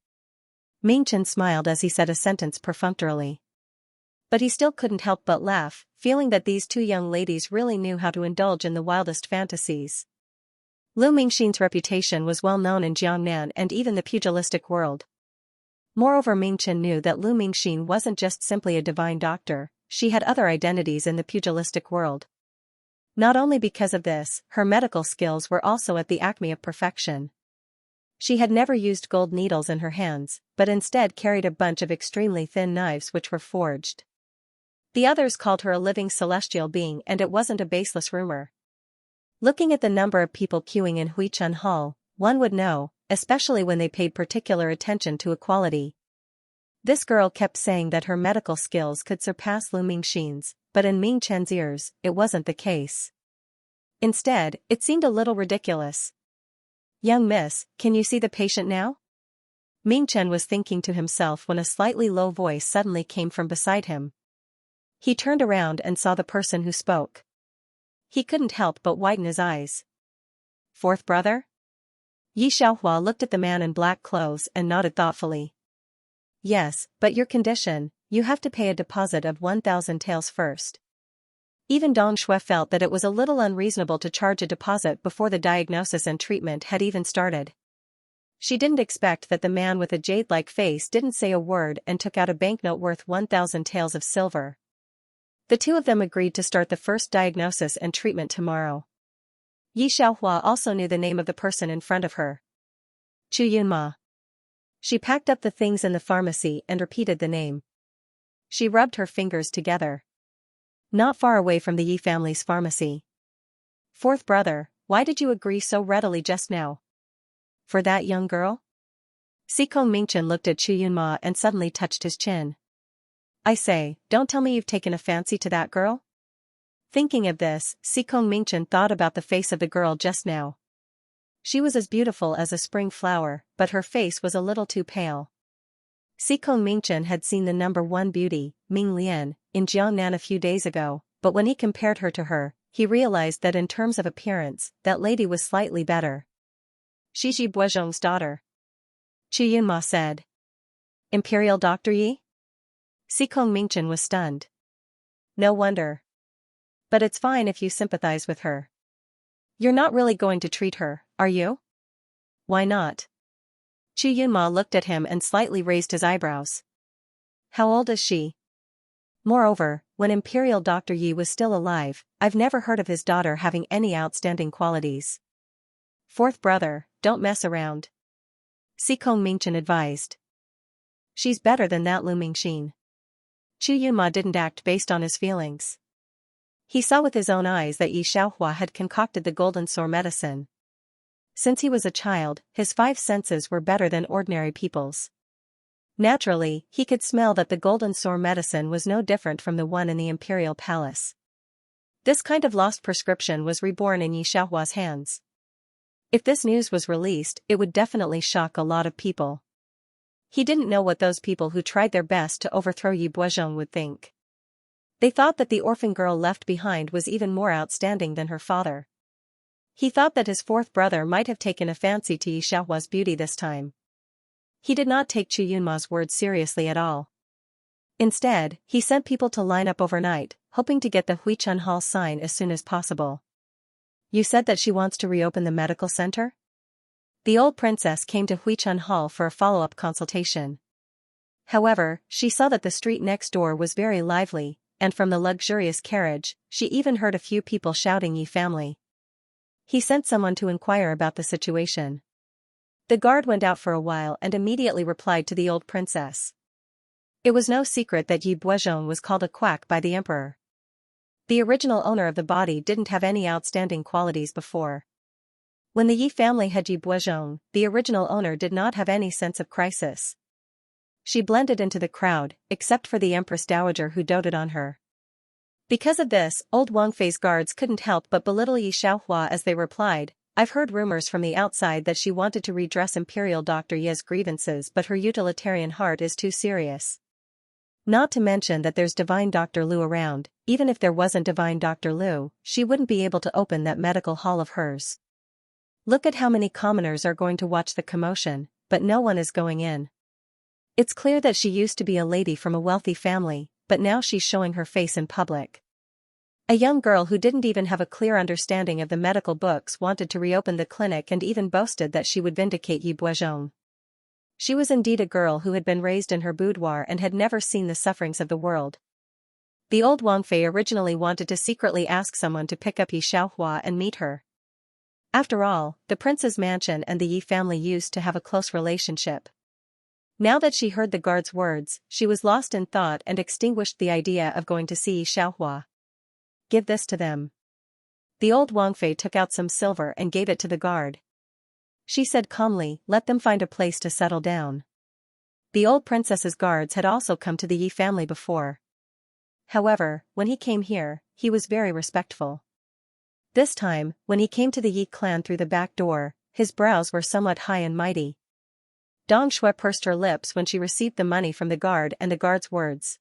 Ming Chen smiled as he said a sentence perfunctorily. But he still couldn't help but laugh, feeling that these 2 young ladies really knew how to indulge in the wildest fantasies. Lu Mingxin's reputation was well known in Jiangnan and even the pugilistic world. Moreover, Ming Chen knew that Lu Mingxin wasn't just simply a divine doctor, she had other identities in the pugilistic world. Not only because of this, her medical skills were also at the acme of perfection. She had never used gold needles in her hands, but instead carried a bunch of extremely thin knives which were forged. The others called her a living celestial being, and it wasn't a baseless rumor. Looking at the number of people queuing in Huichun Hall, one would know, especially when they paid particular attention to equality. This girl kept saying that her medical skills could surpass Lu Mingxin's, but in Ming Chen's ears, it wasn't the case. Instead, it seemed a little ridiculous. Young miss, can you see the patient now? Ming Chen was thinking to himself when a slightly low voice suddenly came from beside him. He turned around and saw the person who spoke. He couldn't help but widen his eyes. 4th brother? Yi Xiaohua looked at the man in black clothes and nodded thoughtfully. Yes, but your condition, you have to pay a deposit of 1,000 taels first. Even Dong Shui felt that it was a little unreasonable to charge a deposit before the diagnosis and treatment had even started. She didn't expect that the man with a jade-like face didn't say a word and took out a banknote worth 1,000 taels of silver. The 2 of them agreed to start the first diagnosis and treatment tomorrow. Yi Xiaohua also knew the name of the person in front of her. Chu Yunma. She packed up the things in the pharmacy and repeated the name. She rubbed her fingers together. Not far away from the Yi family's pharmacy. 4th brother, why did you agree so readily just now? For that young girl? Sikong Mingchen looked at Chu Yunma and suddenly touched his chin. I say, don't tell me you've taken a fancy to that girl? Thinking of this, Sikong Mingchen thought about the face of the girl just now. She was as beautiful as a spring flower, but her face was a little too pale. Sikong Mingchen had seen the number 1 beauty, Ming Lian, in Jiangnan a few days ago, but when he compared her to her, he realized that in terms of appearance, that lady was slightly better. She's Yi Buozhong's daughter. Chu Yunma said. Imperial Doctor Yi? Sikong Mingchen was stunned. No wonder. But it's fine if you sympathize with her. You're not really going to treat her, are you? Why not? Chu Yunma looked at him and slightly raised his eyebrows. How old is she? Moreover, when Imperial Dr. Yi was still alive, I've never heard of his daughter having any outstanding qualities. Fourth brother, don't mess around. Sikong Mingchen advised. She's better than that Lu Mingxin. Chu Yunma didn't act based on his feelings. He saw with his own eyes that Yi Xiaohua had concocted the golden sore medicine. Since he was a child, his 5 senses were better than ordinary people's. Naturally, he could smell that the golden sore medicine was no different from the one in the imperial palace. This kind of lost prescription was reborn in Yi Xiaohua's hands. If this news was released, it would definitely shock a lot of people. He didn't know what those people who tried their best to overthrow Yi Buozhong would think. They thought that the orphan girl left behind was even more outstanding than her father. He thought that his fourth brother might have taken a fancy to Yi Xiaohua's beauty this time. He did not take Chu Yunma's words seriously at all. Instead, he sent people to line up overnight, hoping to get the Huichun Hall sign as soon as possible. You said that she wants to reopen the medical center? The old princess came to Huichun Hall for a follow-up consultation. However, she saw that the street next door was very lively, and from the luxurious carriage, she even heard a few people shouting Yi family. He sent someone to inquire about the situation. The guard went out for a while and immediately replied to the old princess. It was no secret that Yi Buozhong was called a quack by the emperor. The original owner of the body didn't have any outstanding qualities before. When the Yi family had Yi Buozhong, the original owner did not have any sense of crisis. She blended into the crowd, except for the Empress Dowager who doted on her. Because of this, old Wang Fei's guards couldn't help but belittle Yi Xiaohua as they replied, I've heard rumors from the outside that she wanted to redress Imperial Dr. Ye's grievances, but her utilitarian heart is too serious. Not to mention that there's Divine Dr. Lu around. Even if there wasn't Divine Dr. Lu, she wouldn't be able to open that medical hall of hers. Look at how many commoners are going to watch the commotion, but no one is going in. It's clear that she used to be a lady from a wealthy family, but now she's showing her face in public. A young girl who didn't even have a clear understanding of the medical books wanted to reopen the clinic and even boasted that she would vindicate Yi Buozhong. She was indeed a girl who had been raised in her boudoir and had never seen the sufferings of the world. The old Wang Fei originally wanted to secretly ask someone to pick up Yi Xiaohua and meet her. After all, the prince's mansion and the Yi family used to have a close relationship. Now that she heard the guard's words, she was lost in thought and extinguished the idea of going to see Yi Xiaohua. Give this to them. The old Wang Fei took out some silver and gave it to the guard. She said calmly, let them find a place to settle down. The old princess's guards had also come to the Yi family before. However, when he came here, he was very respectful. This time, when he came to the Yi clan through the back door, his brows were somewhat high and mighty. Dong Shui pursed her lips when she received the money from the guard and the guard's words.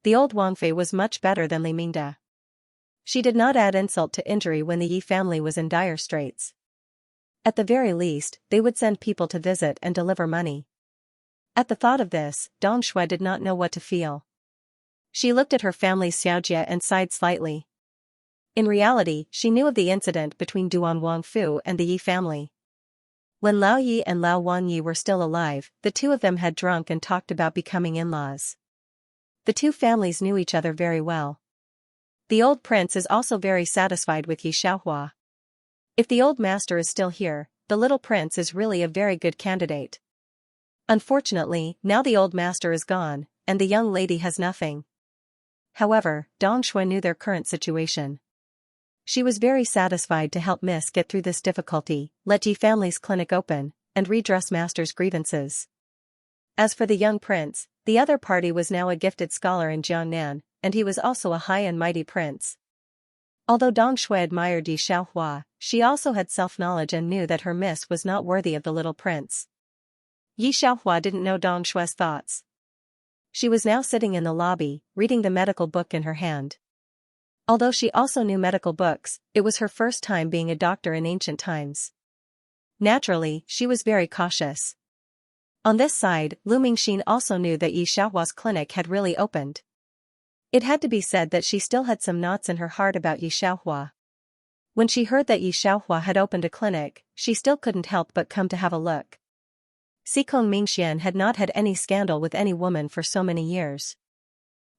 The old Wang Fei was much better than Li Mingda. She did not add insult to injury when the Yi family was in dire straits. At the very least, they would send people to visit and deliver money. At the thought of this, Dong Shui did not know what to feel. She looked at her family's Xiaojia and sighed slightly. In reality, she knew of the incident between Duan Wangfu and the Yi family. When Lao Yi and Lao Wanyi were still alive, the two of them had drunk and talked about becoming in-laws. The two families knew each other very well. The old prince is also very satisfied with Yi Xiaohua. If the old master is still here, the little prince is really a very good candidate. Unfortunately, now the old master is gone, and the young lady has nothing. However, Dong Shui knew their current situation. She was very satisfied to help Miss get through this difficulty, let Yi family's clinic open, and redress master's grievances. As for the young prince, the other party was now a gifted scholar in Jiangnan, and he was also a high and mighty prince. Although Dong Shui admired Yi Xiaohua, she also had self-knowledge and knew that her miss was not worthy of the little prince. Yi Xiaohua didn't know Dong Shui's thoughts. She was now sitting in the lobby, reading the medical book in her hand. Although she also knew medical books, it was her first time being a doctor in ancient times. Naturally, she was very cautious. On this side, Lu Mingxin also knew that Yi Xiaohua's clinic had really opened. It had to be said that she still had some knots in her heart about Yi Xiaohua. When she heard that Yi Xiaohua had opened a clinic, she still couldn't help but come to have a look. Xikong Mingxian had not had any scandal with any woman for so many years.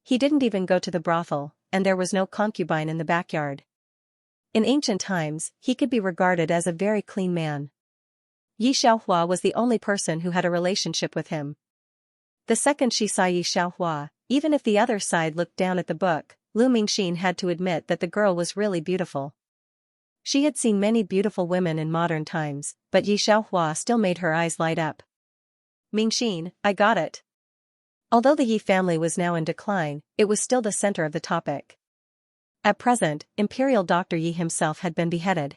He didn't even go to the brothel, and there was no concubine in the backyard. In ancient times, he could be regarded as a very clean man. Yi Xiaohua was the only person who had a relationship with him. The second she saw Yi Xiaohua, even if the other side looked down at the book, Lu Mingxin had to admit that the girl was really beautiful. She had seen many beautiful women in modern times, but Yi Xiaohua still made her eyes light up. Mingxin, I got it. Although the Yi family was now in decline, it was still the center of the topic. At present, Imperial Dr. Yi himself had been beheaded.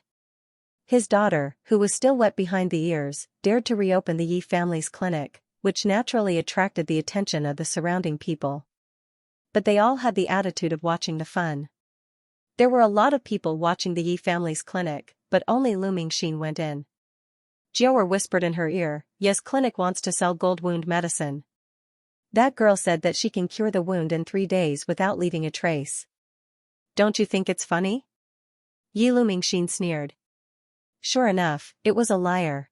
His daughter, who was still wet behind the ears, dared to reopen the Yi family's clinic, which naturally attracted the attention of the surrounding people. But they all had the attitude of watching the fun. There were a lot of people watching the Yi family's clinic, but only Lu Mingxin went in. Jiaoer whispered in her ear, "Yes, clinic wants to sell gold wound medicine. That girl said that she can cure the wound in 3 days without leaving a trace. Don't you think it's funny?" Yi Lu Mingxin sneered. Sure enough, it was a liar.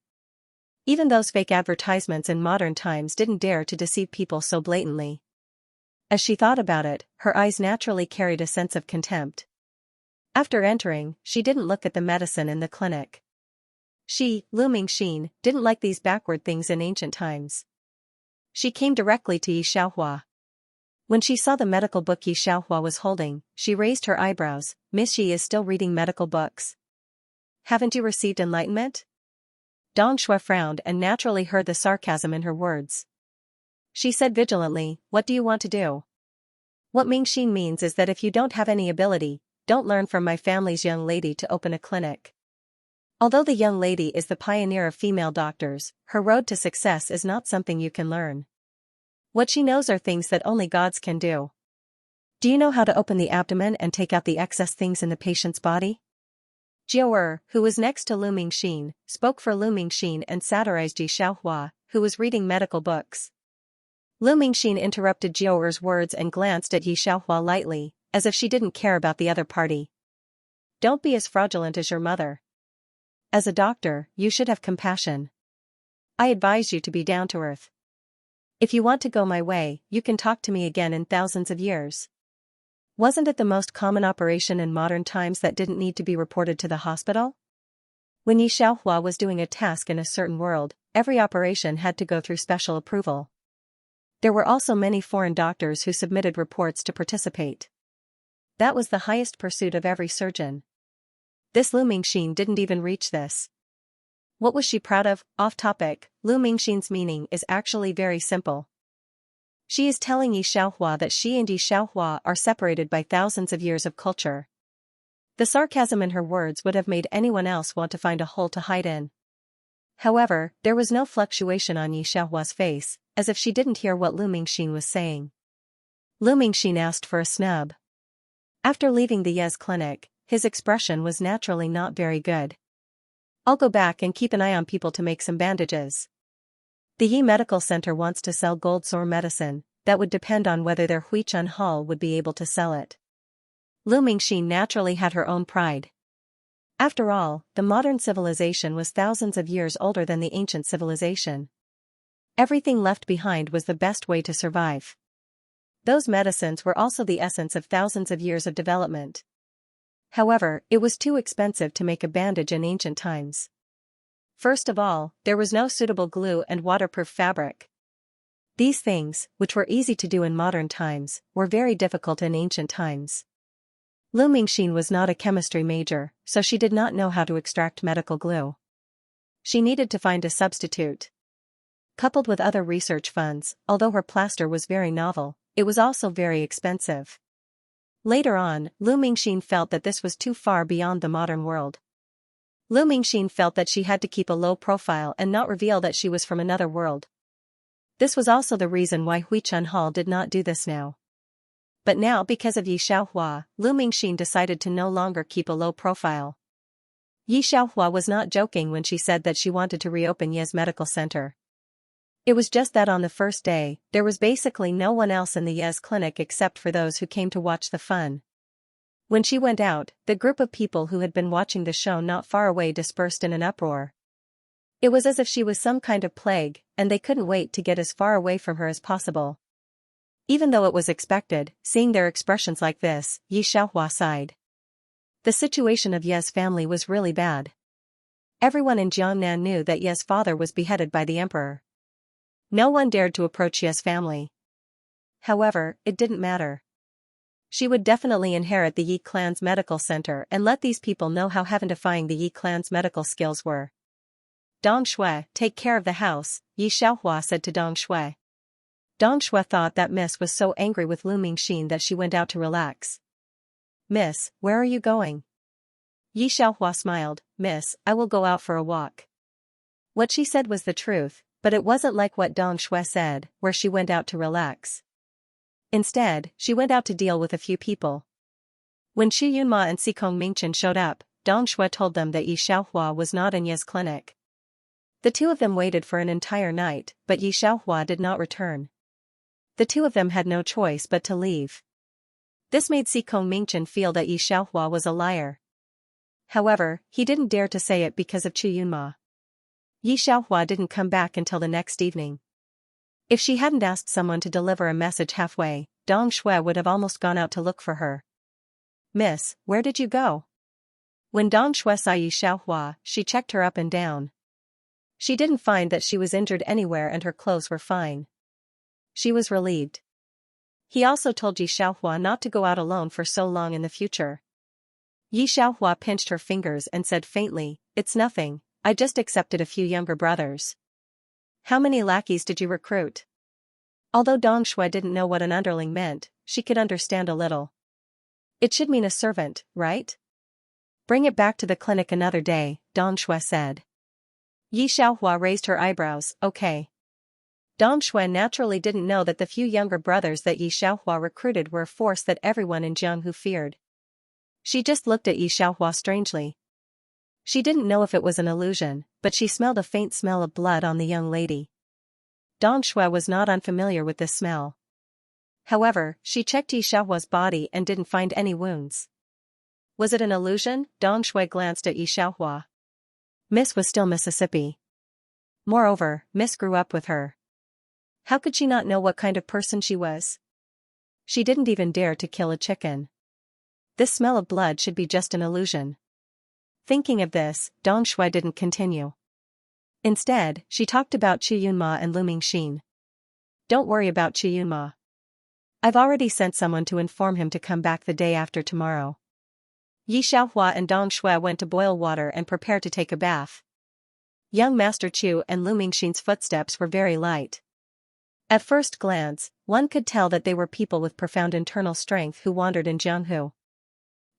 Even those fake advertisements in modern times didn't dare to deceive people so blatantly. As she thought about it, her eyes naturally carried a sense of contempt. After entering, she didn't look at the medicine in the clinic. She, Lu Mingxin, didn't like these backward things in ancient times. She came directly to Yi Xiaohua. When she saw the medical book Yi Xiaohua was holding, she raised her eyebrows. "Miss Yi is still reading medical books. Haven't you received enlightenment?" Dong Shui frowned and naturally heard the sarcasm in her words. She said vigilantly, "What do you want to do?" "What Mingxin means is that if you don't have any ability, don't learn from my family's young lady to open a clinic. Although the young lady is the pioneer of female doctors, her road to success is not something you can learn. What she knows are things that only gods can do. Do you know how to open the abdomen and take out the excess things in the patient's body?" Jiaoer, who was next to Lu Mingxin, spoke for Lu Mingxin and satirized Yi Xiaohua, who was reading medical books. Lu Mingxin interrupted Jiaoer's words and glanced at Yi Xiaohua lightly, as if she didn't care about the other party. "Don't be as fraudulent as your mother. As a doctor, you should have compassion. I advise you to be down to earth. If you want to go my way, you can talk to me again in thousands of years." Wasn't it the most common operation in modern times that didn't need to be reported to the hospital? When Yi Xiaohua was doing a task in a certain world, every operation had to go through special approval. There were also many foreign doctors who submitted reports to participate. That was the highest pursuit of every surgeon. This Lu Mingxin didn't even reach this. What was she proud of? Off topic, Lu Mingxin's meaning is actually very simple. She is telling Yi Xiaohua that she and Yi Xiaohua are separated by thousands of years of culture. The sarcasm in her words would have made anyone else want to find a hole to hide in. However, there was no fluctuation on Yi Xiaohua's face, as if she didn't hear what Lu Mingxin was saying. Lu Mingxin asked for a snub. After leaving the Yes clinic, his expression was naturally not very good. "I'll go back and keep an eye on people to make some bandages. The Yi Medical Center wants to sell gold sore medicine, that would depend on whether their Huichun Hall would be able to sell it." Lu Mingxin naturally had her own pride. After all, the modern civilization was thousands of years older than the ancient civilization. Everything left behind was the best way to survive. Those medicines were also the essence of thousands of years of development. However, it was too expensive to make a bandage in ancient times. First of all, there was no suitable glue and waterproof fabric. These things, which were easy to do in modern times, were very difficult in ancient times. Lu Mingxin was not a chemistry major, so she did not know how to extract medical glue. She needed to find a substitute. Coupled with other research funds, although her plaster was very novel, it was also very expensive. Later on, Lu Mingxin felt that this was too far beyond the modern world. Lu Mingxin felt that she had to keep a low profile and not reveal that she was from another world. This was also the reason why Huichun Hall did not do this now. But now because of Yi Xiaohua, Lu Mingxin decided to no longer keep a low profile. Yi Xiaohua was not joking when she said that she wanted to reopen Ye's medical center. It was just that on the first day, there was basically no one else in the Ye's clinic except for those who came to watch the fun. When she went out, the group of people who had been watching the show not far away dispersed in an uproar. It was as if she was some kind of plague, and they couldn't wait to get as far away from her as possible. Even though it was expected, seeing their expressions like this, Yi Xiaohua sighed. The situation of Ye's family was really bad. Everyone in Jiangnan knew that Ye's father was beheaded by the emperor. No one dared to approach Ye's family. However, it didn't matter. She would definitely inherit the Yi clan's medical center and let these people know how heaven-defying the Yi clan's medical skills were. Dong Shui, take care of the house, Yi Xiaohua said to Dong Shui. Dong Shui thought that Miss was so angry with Lu Mingxin that she went out to relax. Miss, where are you going? Yi Xiaohua smiled. Miss, I will go out for a walk. What she said was the truth, but it wasn't like what Dong Shui said, where she went out to relax. Instead, she went out to deal with a few people. When Xu Yunma and Sikong Mingchen showed up, Dong Shui told them that Yi Xiaohua was not in Ye's clinic. The two of them waited for an entire night, but Yi Xiaohua did not return. The two of them had no choice but to leave. This made Sikong Mingchen feel that Yi Xiaohua was a liar. However, he didn't dare to say it because of Chu Yunma. Yi Xiaohua didn't come back until the next evening. If she hadn't asked someone to deliver a message halfway, Dong Shui would have almost gone out to look for her. Miss, where did you go? When Dong Shui saw Yi Xiaohua, she checked her up and down. She didn't find that she was injured anywhere and her clothes were fine. She was relieved. He also told Yi Xiaohua not to go out alone for so long in the future. Yi Xiaohua pinched her fingers and said faintly, "It's nothing, I just accepted a few younger brothers." How many lackeys did you recruit? Although Dong Shui didn't know what an underling meant, she could understand a little. It should mean a servant, right? Bring it back to the clinic another day, Dong Shui said. Yi Xiaohua raised her eyebrows. Okay. Dong Shui naturally didn't know that the few younger brothers that Yi Xiaohua recruited were a force that everyone in Jianghu feared. She just looked at Yi Xiaohua strangely. She didn't know if it was an illusion, but she smelled a faint smell of blood on the young lady. Dong Shui was not unfamiliar with this smell. However, she checked Yi Xiaohua's body and didn't find any wounds. Was it an illusion? Dong Shui glanced at Yi Xiaohua. Miss was still Mississippi. Moreover, Miss grew up with her. How could she not know what kind of person she was? She didn't even dare to kill a chicken. This smell of blood should be just an illusion. Thinking of this, Dong Shui didn't continue. Instead, she talked about Chu Yunma and Lu Mingxin. Don't worry about Chu Yunma. I've already sent someone to inform him to come back the day after tomorrow. Yi Xiaohua and Dong Shui went to boil water and prepare to take a bath. Young Master Chu and Lu Mingxin's footsteps were very light. At first glance, one could tell that they were people with profound internal strength who wandered in Jianghu.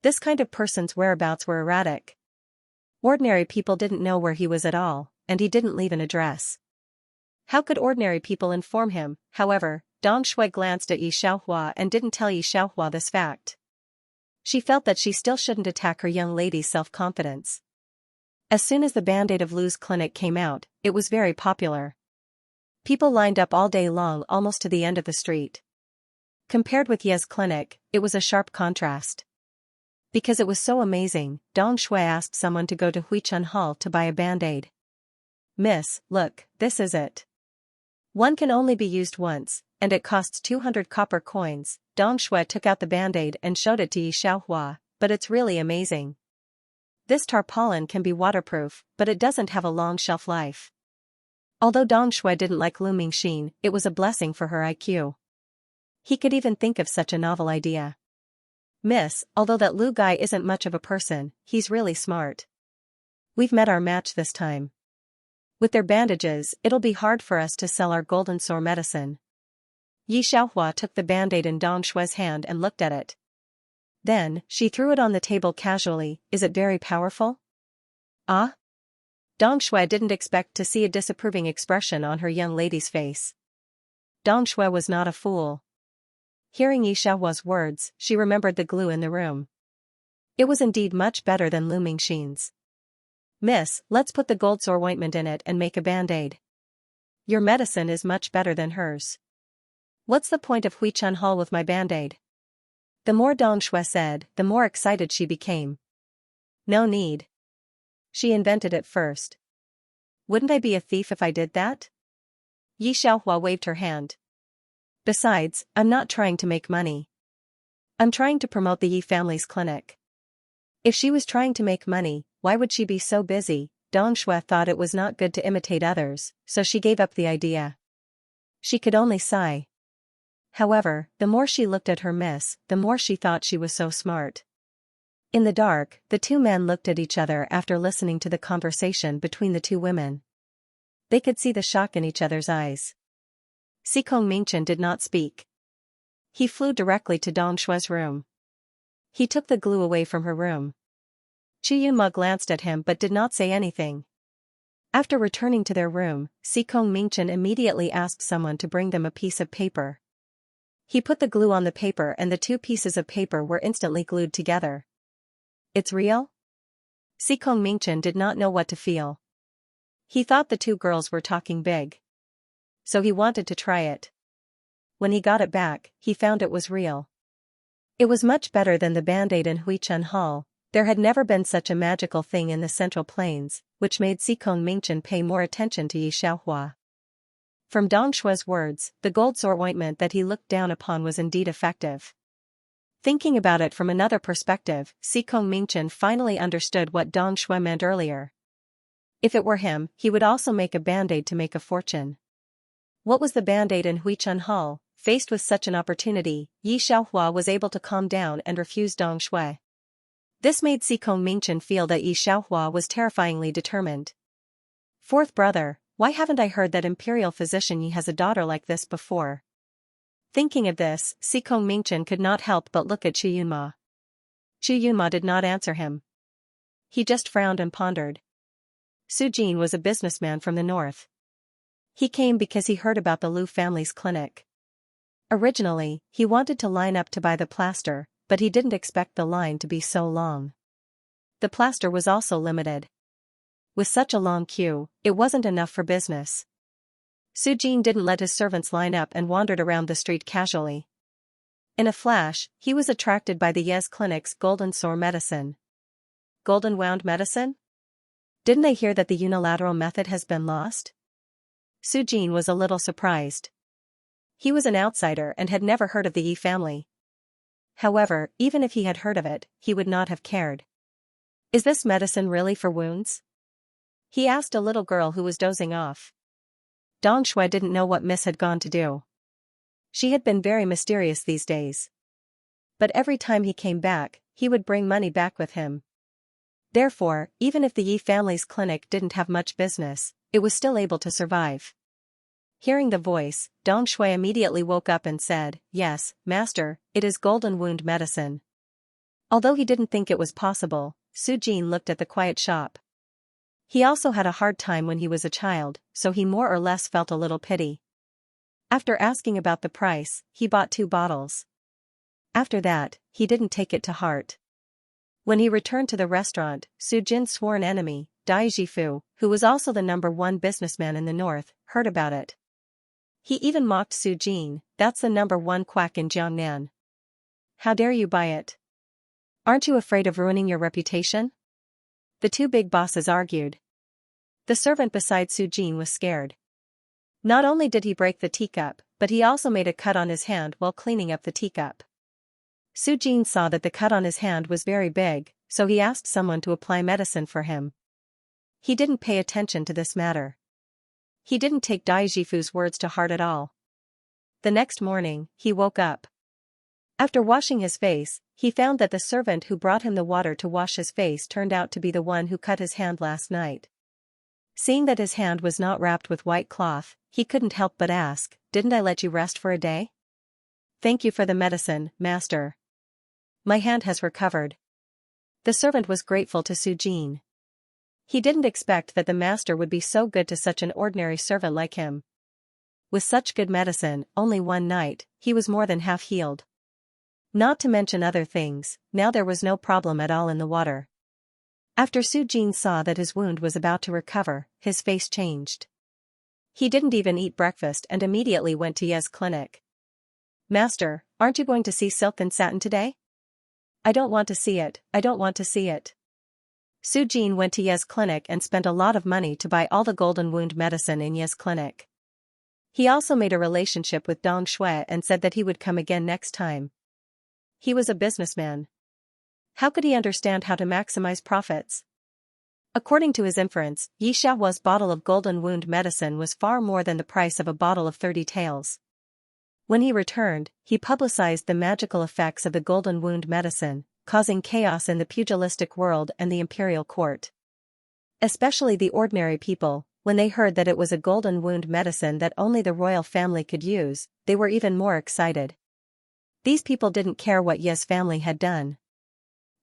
This kind of person's whereabouts were erratic. Ordinary people didn't know where he was at all, and he didn't leave an address. How could ordinary people inform him? However, Dong Shui glanced at Yi Xiaohua and didn't tell Yi Xiaohua this fact. She felt that she still shouldn't attack her young lady's self-confidence. As soon as the Band-Aid of Lu's clinic came out, it was very popular. People lined up all day long almost to the end of the street. Compared with Ye's clinic, it was a sharp contrast. Because it was so amazing, Dong Shui asked someone to go to Huichun Hall to buy a Band-Aid. Miss, look, this is it. One can only be used once, and it costs 200 copper coins. Dong Shui took out the Band-Aid and showed it to Yi Xiaohua, but it's really amazing. This tarpaulin can be waterproof, but it doesn't have a long shelf life. Although Dong Shui didn't like Lu Mingxin, it was a blessing for her IQ. He could even think of such a novel idea. Miss, although that Lu guy isn't much of a person, he's really smart. We've met our match this time. With their bandages, it'll be hard for us to sell our golden sore medicine. Yi Xiaohua took the Band-Aid in Dong Shui's hand and looked at it. Then, she threw it on the table casually. Is it very powerful? Ah? Dong Shui didn't expect to see a disapproving expression on her young lady's face. Dong Shui was not a fool. Hearing Xiaohua's words, she remembered the glue in the room. It was indeed much better than Lu Mingxin's. "Miss, let's put the gold sore ointment in it and make a band-aid. Your medicine is much better than hers. What's the point of Hui Chun Hall with my band-aid?" The more Dong Shui said, the more excited she became. "No need. She invented it first. Wouldn't I be a thief if I did that?" Yi Xiaohua waved her hand. "Besides, I'm not trying to make money. I'm trying to promote the Yi family's clinic." If she was trying to make money, why would she be so busy? Dong Shui thought it was not good to imitate others, so she gave up the idea. She could only sigh. However, the more she looked at her miss, the more she thought she was so smart. In the dark, the two men looked at each other after listening to the conversation between the two women. They could see the shock in each other's eyes. Sikong Mingchen did not speak. He flew directly to Dong Shui's room. He took the glue away from her room. Chu Yunma glanced at him but did not say anything. After returning to their room, Sikong Mingchen immediately asked someone to bring them a piece of paper. He put the glue on the paper and the two pieces of paper were instantly glued together. "It's real?" Sikong Mingchen did not know what to feel. He thought the two girls were talking big. So he wanted to try it. When he got it back, he found it was real. It was much better than the band-aid in Hui Chun Hall. There had never been such a magical thing in the Central Plains, which made Sikong Mingchen pay more attention to Yi Xiaohua. From Dong Shui's words, the gold sore ointment that he looked down upon was indeed effective. Thinking about it from another perspective, Sikong Mingchen finally understood what Dong Shui meant earlier. If it were him, he would also make a band-aid to make a fortune. What was the band-aid in Hui Chun Hall? Faced with such an opportunity, Yi Xiaohua was able to calm down and refuse Dong Shui. This made Sikong Mingchen feel that Yi Xiaohua was terrifyingly determined. "Fourth brother, why haven't I heard that imperial physician Yi has a daughter like this before?" Thinking of this, Sikong Mingchen could not help but look at Chu Yunma. Chu Yunma did not answer him. He just frowned and pondered. Su Jin was a businessman from the north. He came because he heard about the Lu family's clinic. Originally, he wanted to line up to buy the plaster, but he didn't expect the line to be so long. The plaster was also limited. With such a long queue, it wasn't enough for business. Su Jin didn't let his servants line up and wandered around the street casually. In a flash, he was attracted by the Yes Clinic's golden sore medicine. Golden wound medicine? Didn't I hear that the unilateral method has been lost? Su Jin was a little surprised. He was an outsider and had never heard of the Yi family. However, even if he had heard of it, he would not have cared. "Is this medicine really for wounds?" he asked a little girl who was dozing off. Dong Shui didn't know what Miss had gone to do. She had been very mysterious these days. But every time he came back, he would bring money back with him. Therefore, even if the Yi family's clinic didn't have much business, it was still able to survive. Hearing the voice, Dong Shui immediately woke up and said, "Yes, master, it is golden wound medicine." Although he didn't think it was possible, Su Jin looked at the quiet shop. He also had a hard time when he was a child, so he more or less felt a little pity. After asking about the price, he bought 2 bottles. After that, he didn't take it to heart. When he returned to the restaurant, Su Jin's sworn enemy, Dai Jifu, who was also the #1 businessman in the north, heard about it. He even mocked Su Jin, "That's the #1 quack in Jiangnan. How dare you buy it? Aren't you afraid of ruining your reputation?" The two big bosses argued. The servant beside Su Jin was scared. Not only did he break the teacup, but he also made a cut on his hand while cleaning up the teacup. Su Jin saw that the cut on his hand was very big, so he asked someone to apply medicine for him. He didn't pay attention to this matter. He didn't take Dai Jifu's words to heart at all. The next morning, he woke up. After washing his face, he found that the servant who brought him the water to wash his face turned out to be the one who cut his hand last night. Seeing that his hand was not wrapped with white cloth, he couldn't help but ask, "Didn't I let you rest for a day?" "Thank you for the medicine, master. My hand has recovered." The servant was grateful to Su Jin. He didn't expect that the master would be so good to such an ordinary servant like him. with such good medicine, only one night, he was more than half healed. Not to mention other things, now there was no problem at all in the water. After Su Jin saw that his wound was about to recover, his face changed. He didn't even eat breakfast and immediately went to Ye's clinic. "Master, aren't you going to see silk and satin today?" "I don't want to see it, I don't want to see it." Su Jin went to Ye's clinic and spent a lot of money to buy all the golden wound medicine in Ye's clinic. He also made a relationship with Dong Shui and said that he would come again next time. He was a businessman. How could he understand how to maximize profits? According to his inference, Yi Xiaohua's bottle of golden wound medicine was far more than the price of a bottle of 30 taels. When he returned, he publicized the magical effects of the golden wound medicine, causing chaos in the pugilistic world and the imperial court. Especially the ordinary people, when they heard that it was a golden wound medicine that only the royal family could use, they were even more excited. These people didn't care what Ye's family had done.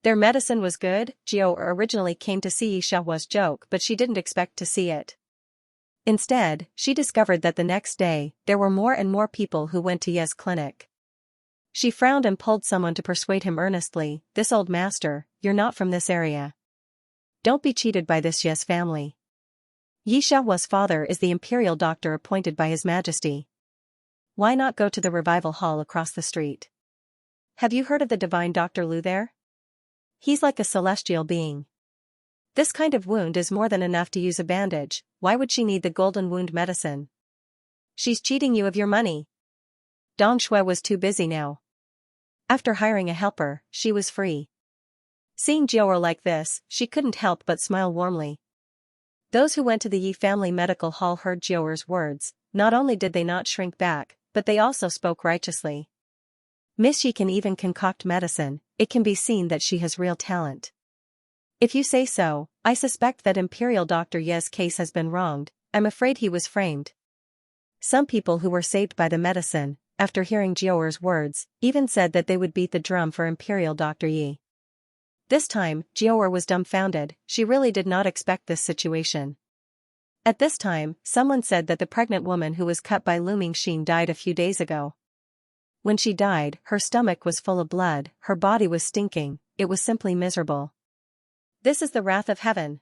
Their medicine was good. Jiao originally came to see Yi Xiaohua's joke, but she didn't expect to see it. Instead, she discovered that the next day, there were more and more people who went to Ye's clinic. She frowned and pulled someone to persuade him earnestly, "This old master, you're not from this area. Don't be cheated by this Ye's family. Yi Xiaohua's father is the imperial doctor appointed by His Majesty. Why not go to the revival hall across the street? Have you heard of the divine Dr. Lu there? He's like a celestial being. This kind of wound is more than enough to use a bandage. Why would she need the golden wound medicine? She's cheating you of your money." Dong Shui was too busy now. After hiring a helper, she was free. Seeing Jiao like this, she couldn't help but smile warmly. Those who went to the Yi family medical hall heard Jiao's words. Not only did they not shrink back, but they also spoke righteously. Miss Yi can even concoct medicine. It can be seen that she has real talent. If you say so, I suspect that Imperial Dr. Ye's case has been wronged. I'm afraid he was framed. Some people who were saved by the medicine, after hearing Jiao's words, even said that they would beat the drum for Imperial Dr. Yi. This time, Jiao was dumbfounded. She really did not expect this situation. At this time, someone said that the pregnant woman who was cut by Lu Mingxin died a few days ago. When she died, her stomach was full of blood, her body was stinking, it was simply miserable. This is the wrath of heaven.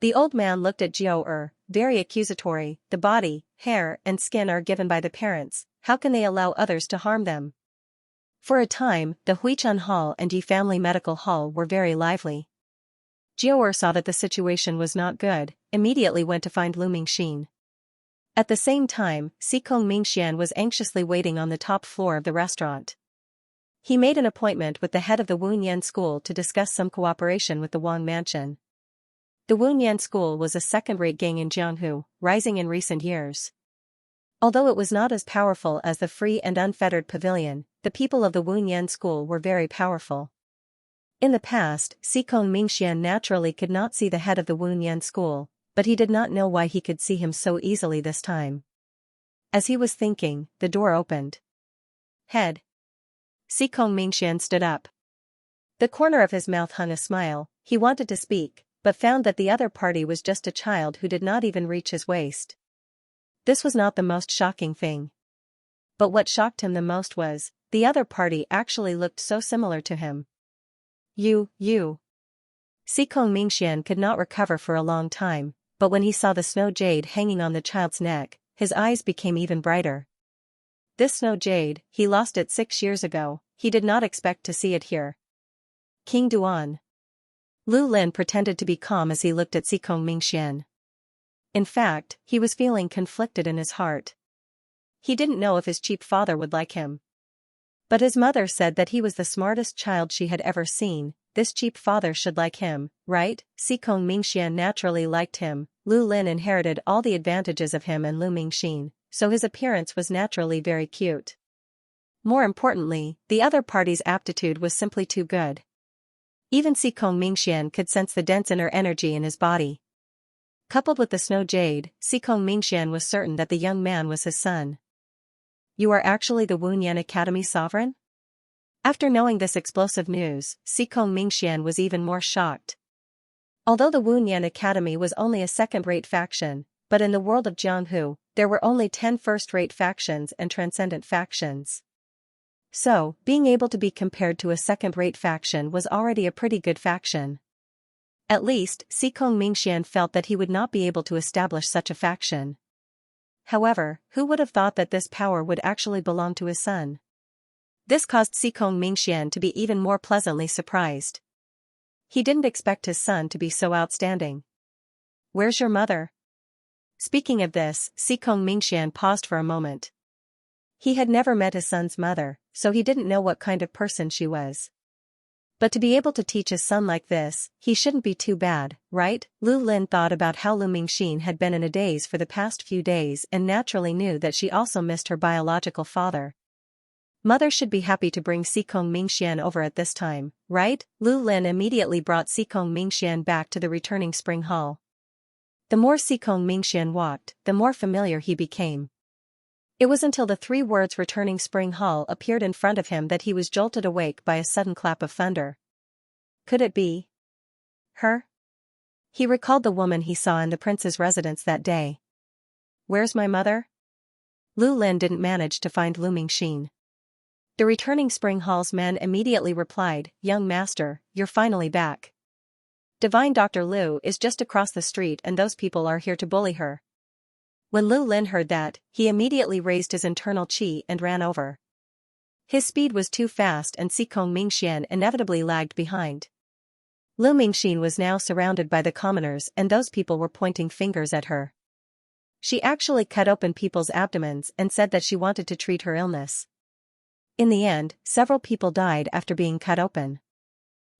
The old man looked at Jiao, very accusatory. The body, hair, and skin are given by the parents, how can they allow others to harm them? For a time, the Huichun Hall and Yi Family Medical Hall were very lively. Jiao saw that the situation was not good, immediately went to find Lu Mingxin. At the same time, Xikong Mingxian was anxiously waiting on the top floor of the restaurant. He made an appointment with the head of the Wunyan School to discuss some cooperation with the Wang Mansion. The Wunyan School was a second-rate gang in Jianghu, rising in recent years. Although it was not as powerful as the free and unfettered pavilion, the people of the Wunyan School were very powerful. In the past, Xikong Mingxian naturally could not see the head of the Wunyan School, but he did not know why he could see him so easily this time. As he was thinking, the door opened. "Head." Xikong Mingxian stood up. The corner of his mouth hung a smile. He wanted to speak, but found that the other party was just a child who did not even reach his waist. This was not the most shocking thing. But what shocked him the most was, the other party actually looked so similar to him. You. Xikong Mingxian could not recover for a long time, but when he saw the snow jade hanging on the child's neck, his eyes became even brighter. This snow jade, he lost it 6 years ago, he did not expect to see it here. King Duan. Lu Lin pretended to be calm as he looked at Xikong Mingxian. In fact, he was feeling conflicted in his heart. He didn't know if his cheap father would like him. But his mother said that he was the smartest child she had ever seen. This cheap father should like him, right? Xikong Mingxian naturally liked him. Lu Lin inherited all the advantages of him and Lu Mingxin, so his appearance was naturally very cute. More importantly, the other party's aptitude was simply too good. Even Xikong Mingxian could sense the dense inner energy in his body. Coupled with the snow jade, Xikong Mingxian was certain that the young man was his son. You are actually the Wunyan Academy sovereign? After knowing this explosive news, Xikong Mingxian was even more shocked. Although the Wunyan Academy was only a second-rate faction, but in the world of Jianghu, there were only 10 first-rate factions and transcendent factions. So, being able to be compared to a second-rate faction was already a pretty good faction. At least, Xikong Mingxian felt that he would not be able to establish such a faction. However, who would have thought that this power would actually belong to his son? This caused Xikong Mingxian to be even more pleasantly surprised. He didn't expect his son to be so outstanding. "Where's your mother?" Speaking of this, Xikong Mingxian paused for a moment. He had never met his son's mother, so he didn't know what kind of person she was. But to be able to teach his son like this, he shouldn't be too bad, right? Lu Lin thought about how Lu Mingxin had been in a daze for the past few days and naturally knew that she also missed her biological father. Mother should be happy to bring Xikong Mingxian over at this time, right? Lu Lin immediately brought Xikong Mingxian back to the returning spring hall. The more Xikong Mingxian walked, the more familiar he became. It was until the 3 words returning spring hall appeared in front of him that he was jolted awake by a sudden clap of thunder. Could it be her? He recalled the woman he saw in the prince's residence that day. "Where's my mother?" Lu Lin didn't manage to find Lu Mingxin. The returning spring hall's man immediately replied, "Young master, you're finally back. Divine Dr. Lu is just across the street and those people are here to bully her." When Lu Lin heard that, he immediately raised his internal qi and ran over. His speed was too fast and Xikong Mingxian inevitably lagged behind. Lu Mingxin was now surrounded by the commoners and those people were pointing fingers at her. She actually cut open people's abdomens and said that she wanted to treat her illness. In the end, several people died after being cut open.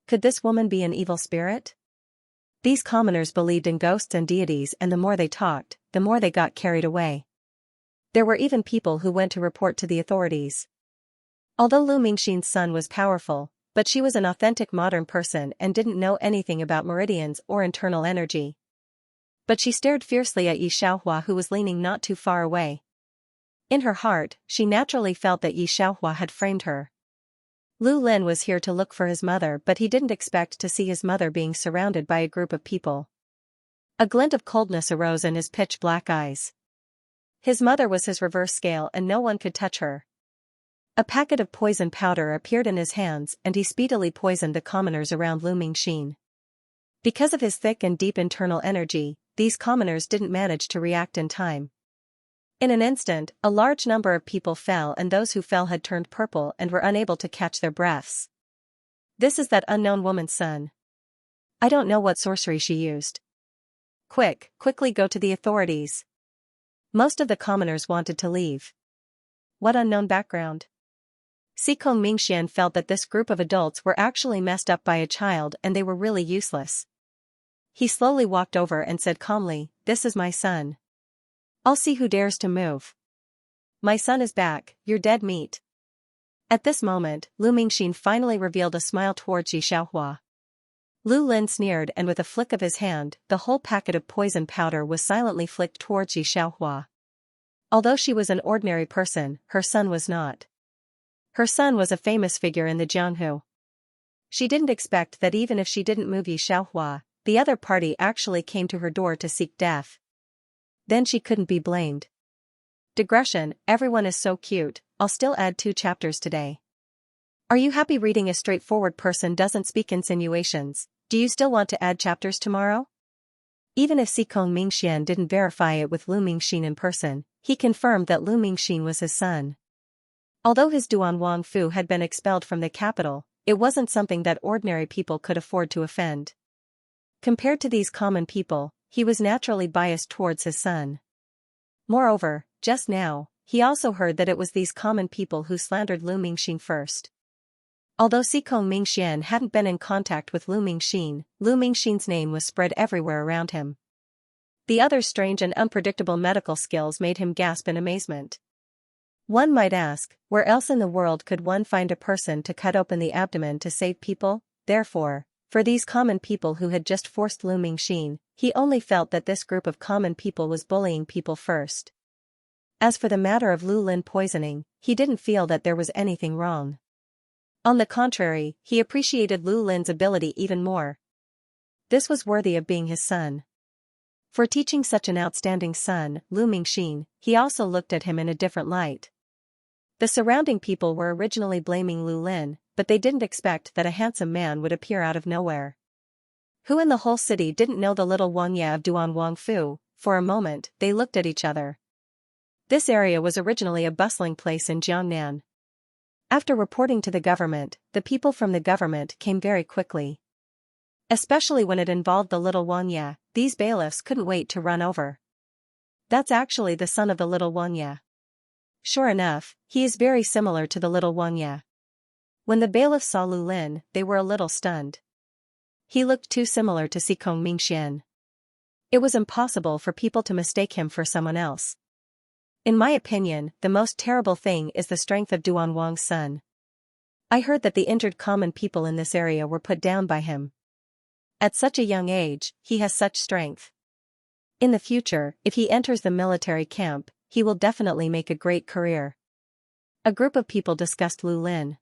Could this woman be an evil spirit? These commoners believed in ghosts and deities and the more they talked, the more they got carried away. There were even people who went to report to the authorities. Although Lu Mingxin's son was powerful, but she was an authentic modern person and didn't know anything about meridians or internal energy. But she stared fiercely at Yi Xiaohua who was leaning not too far away. In her heart, she naturally felt that Yi Xiaohua had framed her. Lu Lin was here to look for his mother but he didn't expect to see his mother being surrounded by a group of people. A glint of coldness arose in his pitch-black eyes. His mother was his reverse scale and no one could touch her. A packet of poison powder appeared in his hands and he speedily poisoned the commoners around Lu Mingxin. Because of his thick and deep internal energy, these commoners didn't manage to react in time. In an instant, a large number of people fell and those who fell had turned purple and were unable to catch their breaths. "This is that unknown woman's son. I don't know what sorcery she used. Quickly go to the authorities." Most of the commoners wanted to leave. What unknown background? Xikong Mingxian felt that this group of adults were actually messed up by a child and they were really useless. He slowly walked over and said calmly, "This is my son. I'll see who dares to move. My son is back, you're dead meat." At this moment, Lu Mingxin finally revealed a smile towards Yi Xiaohua. Lu Lin sneered and with a flick of his hand, the whole packet of poison powder was silently flicked towards Yi Xiaohua. Although she was an ordinary person, her son was not. Her son was a famous figure in the Jianghu. She didn't expect that even if she didn't move Yi Xiaohua, the other party actually came to her door to seek death. Then she couldn't be blamed. Digression, everyone is so cute, I'll still add 2 chapters today. Are you happy reading a straightforward person doesn't speak insinuations? Do you still want to add chapters tomorrow? Even if Xikong Mingxian didn't verify it with Lu Mingxin in person, he confirmed that Lu Mingxin was his son. Although his Duan Wang Fu had been expelled from the capital, it wasn't something that ordinary people could afford to offend. Compared to these common people, he was naturally biased towards his son. Moreover, just now, he also heard that it was these common people who slandered Lu Mingxin first. Although Xikong Mingxian hadn't been in contact with Lu Mingxin's name was spread everywhere around him. The other's strange and unpredictable medical skills made him gasp in amazement. One might ask, where else in the world could one find a person to cut open the abdomen to save people? Therefore, for these common people who had just forced Lu Mingxin, he only felt that this group of common people was bullying people first. As for the matter of Lu Lin poisoning, he didn't feel that there was anything wrong. On the contrary, he appreciated Lu Lin's ability even more. This was worthy of being his son. For teaching such an outstanding son, Lu Mingxin, he also looked at him in a different light. The surrounding people were originally blaming Lu Lin, but they didn't expect that a handsome man would appear out of nowhere. Who in the whole city didn't know the little Wang Ye of Duan Wangfu? For a moment, they looked at each other. This area was originally a bustling place in Jiangnan. After reporting to the government, the people from the government came very quickly. Especially when it involved the little Wang Ye, these bailiffs couldn't wait to run over. That's actually the son of the little Wang Ye. Sure enough, he is very similar to the little Wang Ye. When the bailiffs saw Lu Lin, they were a little stunned. He looked too similar to Xikong Mingxian. It was impossible for people to mistake him for someone else. In my opinion, the most terrible thing is the strength of Duan Wang's son. I heard that the injured common people in this area were put down by him. At such a young age, he has such strength. In the future, if he enters the military camp, he will definitely make a great career. A group of people discussed Lu Lin.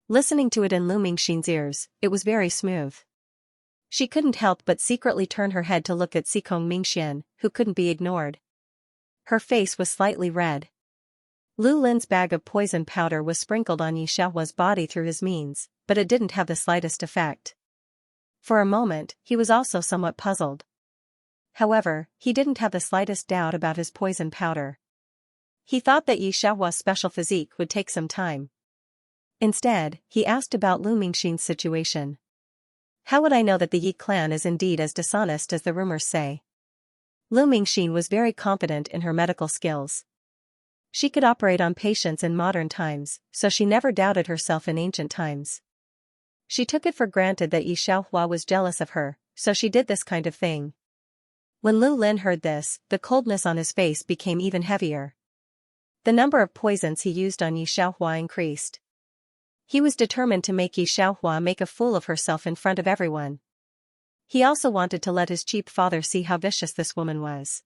Listening to it in Lu Mingxin's ears, it was very smooth. She couldn't help but secretly turn her head to look at Xikong Mingxian, who couldn't be ignored. Her face was slightly red. Lu Lin's bag of poison powder was sprinkled on Yi Xiaohua's body through his means, but it didn't have the slightest effect. For a moment, he was also somewhat puzzled. However, he didn't have the slightest doubt about his poison powder. He thought that Yi Xiaohua's special physique would take some time. Instead, he asked about Lu Mingxin's situation. How would I know that the Yi clan is indeed as dishonest as the rumors say? Lu Mingxin was very confident in her medical skills. She could operate on patients in modern times, so she never doubted herself in ancient times. She took it for granted that Yi Xiaohua was jealous of her, so she did this kind of thing. When Lu Lin heard this, the coldness on his face became even heavier. The number of poisons he used on Yi Xiaohua increased. He was determined to make Yi Xiaohua make a fool of herself in front of everyone. He also wanted to let his cheap father see how vicious this woman was.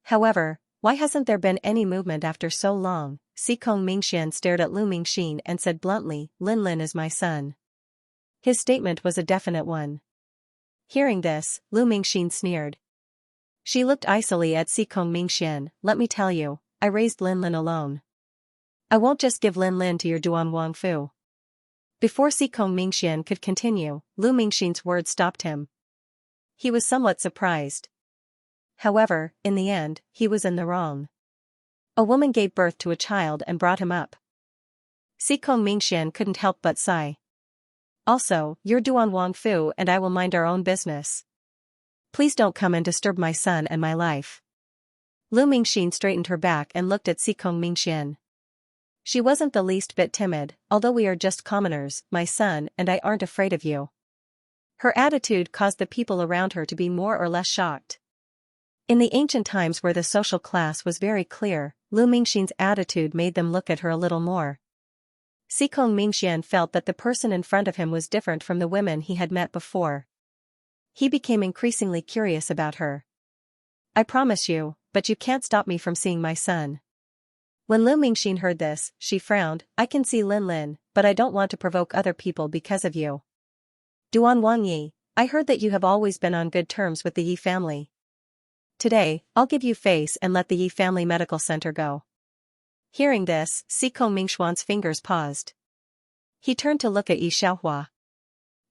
However, why hasn't there been any movement after so long? Xikong Mingxian stared at Lu Mingxin and said bluntly, Lin Lin is my son. His statement was a definite one. Hearing this, Lu Mingxin sneered. She looked icily at Xikong Mingxian. Let me tell you, I raised Lin Lin alone. I won't just give Lin Lin to your Duan Wangfu. Before Xikong Mingxian could continue, Lu Mingxin's words stopped him. He was somewhat surprised. However, in the end, he was in the wrong. A woman gave birth to a child and brought him up. Xikong Mingxian couldn't help but sigh. Also, you're Duan Wangfu and I will mind our own business. Please don't come and disturb my son and my life. Lu Mingxin straightened her back and looked at Xikong Mingxian. She wasn't the least bit timid. Although we are just commoners, my son and I aren't afraid of you. Her attitude caused the people around her to be more or less shocked. In the ancient times where the social class was very clear, Lu Mingxin's attitude made them look at her a little more. Xikong Mingxian felt that the person in front of him was different from the women he had met before. He became increasingly curious about her. I promise you, but you can't stop me from seeing my son. When Lu Mingxin heard this, she frowned. I can see Lin Lin, but I don't want to provoke other people because of you. Duan Wang Yi, I heard that you have always been on good terms with the Yi family. Today, I'll give you face and let the Yi family medical center go. Hearing this, Xikong Mingxuan's fingers paused. He turned to look at Yi Xiaohua.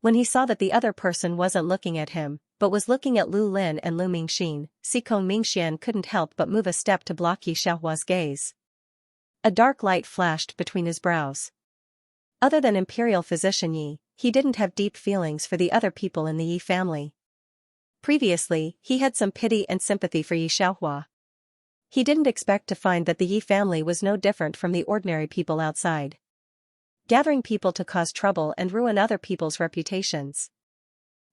When he saw that the other person wasn't looking at him, but was looking at Lu Lin and Lu Mingxin, Xikong Mingxian couldn't help but move a step to block Yi Xiaohua's gaze. A dark light flashed between his brows. Other than Imperial Physician Yi, he didn't have deep feelings for the other people in the Yi family. Previously, he had some pity and sympathy for Yi Xiaohua. He didn't expect to find that the Yi family was no different from the ordinary people outside. Gathering people to cause trouble and ruin other people's reputations.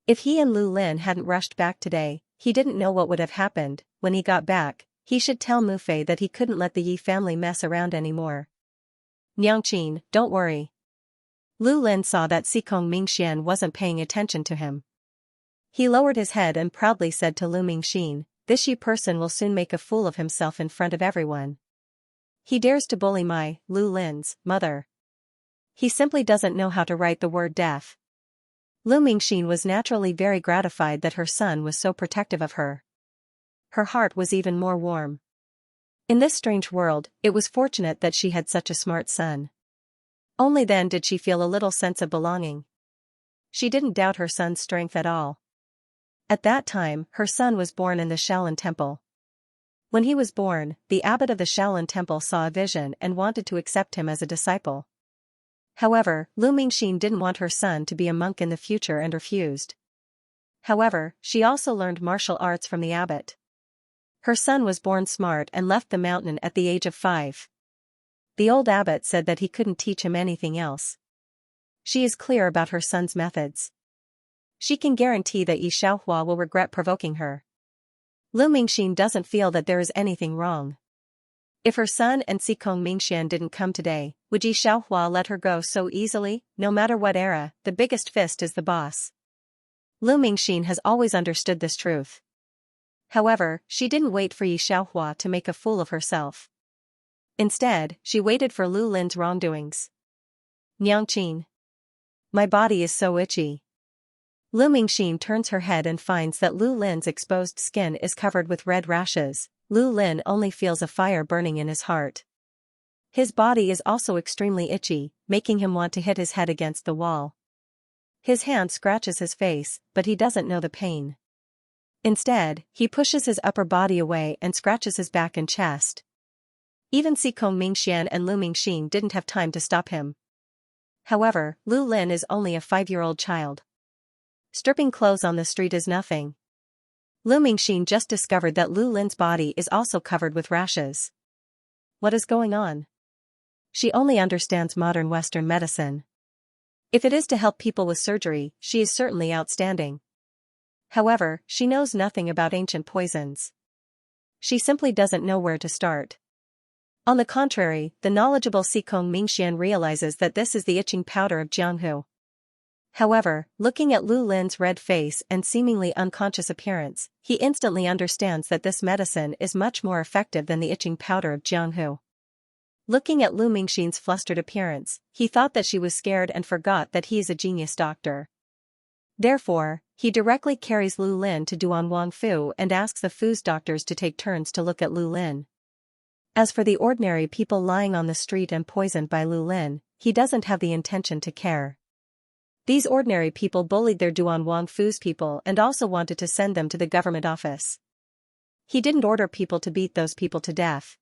If he and Lu Lin hadn't rushed back today, he didn't know what would have happened. When he got back, he should tell Mu Fei that he couldn't let the Yi family mess around anymore. Niangqin, don't worry. Lu Lin saw that Xikong Mingxian wasn't paying attention to him. He lowered his head and proudly said to Lu Mingxin, this Yi person will soon make a fool of himself in front of everyone. He dares to bully my, Lu Lin's, mother. He simply doesn't know how to write the word deaf. Lu Mingxin was naturally very gratified that her son was so protective of her. her heart was even more warm. In this strange world, it was fortunate that she had such a smart son. Only then did she feel a little sense of belonging. She didn't doubt her son's strength at all. At that time, her son was born in the Shaolin Temple. When he was born, the abbot of the Shaolin Temple saw a vision and wanted to accept him as a disciple. However, Lu Mingxin didn't want her son to be a monk in the future and refused. However, she also learned martial arts from the abbot. Her son was born smart and left the mountain at the age of 5. The old abbot said that he couldn't teach him anything else. She is clear about her son's methods. She can guarantee that Yi Xiaohua will regret provoking her. Lu Mingxin doesn't feel that there is anything wrong. If her son and Xikong Mingxian didn't come today, would Yi Xiaohua let her go so easily? No matter what era, the biggest fist is the boss. Lu Mingxin has always understood this truth. However, she didn't wait for Yi Xiaohua to make a fool of herself. Instead, she waited for Lu Lin's wrongdoings. Niangqin. My body is so itchy. Lu Mingxin turns her head and finds that Lu Lin's exposed skin is covered with red rashes. Lu Lin only feels a fire burning in his heart. His body is also extremely itchy, making him want to hit his head against the wall. His hand scratches his face, but he doesn't know the pain. Instead, he pushes his upper body away and scratches his back and chest. Even Xikong Mingxian and Lu Mingxin didn't have time to stop him. However, Lu Lin is only a 5-year-old child. Stripping clothes on the street is nothing. Lu Mingxin just discovered that Lu Lin's body is also covered with rashes. What is going on? She only understands modern Western medicine. If it is to help people with surgery, she is certainly outstanding. However, she knows nothing about ancient poisons. She simply doesn't know where to start. On the contrary, the knowledgeable Xikong Mingxian realizes that this is the itching powder of Jianghu. However, looking at Lu Lin's red face and seemingly unconscious appearance, he instantly understands that this medicine is much more effective than the itching powder of Jianghu. Looking at Lu Mingxin's flustered appearance, he thought that she was scared and forgot that he is a genius doctor. Therefore, he directly carries Lu Lin to Duan Wangfu and asks the Fu's doctors to take turns to look at Lu Lin. As for the ordinary people lying on the street and poisoned by Lu Lin, he doesn't have the intention to care. These ordinary people bullied their Duan Wangfu's people and also wanted to send them to the government office. He didn't order people to beat those people to death.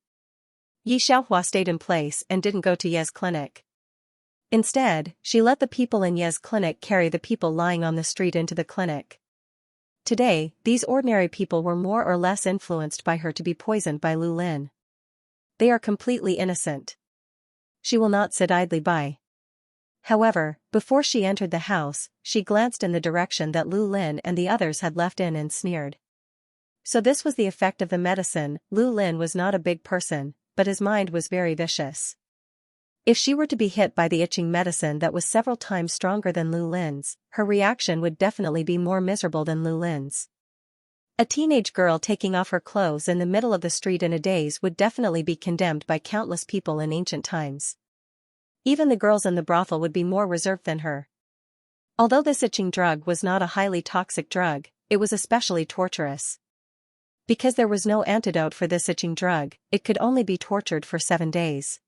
Yi Xiaohua stayed in place and didn't go to Ye's clinic. Instead, she let the people in Ye's clinic carry the people lying on the street into the clinic. Today, these ordinary people were more or less influenced by her to be poisoned by Lu Lin. They are completely innocent. She will not sit idly by. However, before she entered the house, she glanced in the direction that Lu Lin and the others had left in and sneered. So this was the effect of the medicine. Lu Lin was not a big person, but his mind was very vicious. If she were to be hit by the itching medicine that was several times stronger than Lu Lin's, her reaction would definitely be more miserable than Lu Lin's. A teenage girl taking off her clothes in the middle of the street in a daze would definitely be condemned by countless people in ancient times. Even the girls in the brothel would be more reserved than her. Although this itching drug was not a highly toxic drug, it was especially torturous. Because there was no antidote for this itching drug, it could only be tortured for 7 days.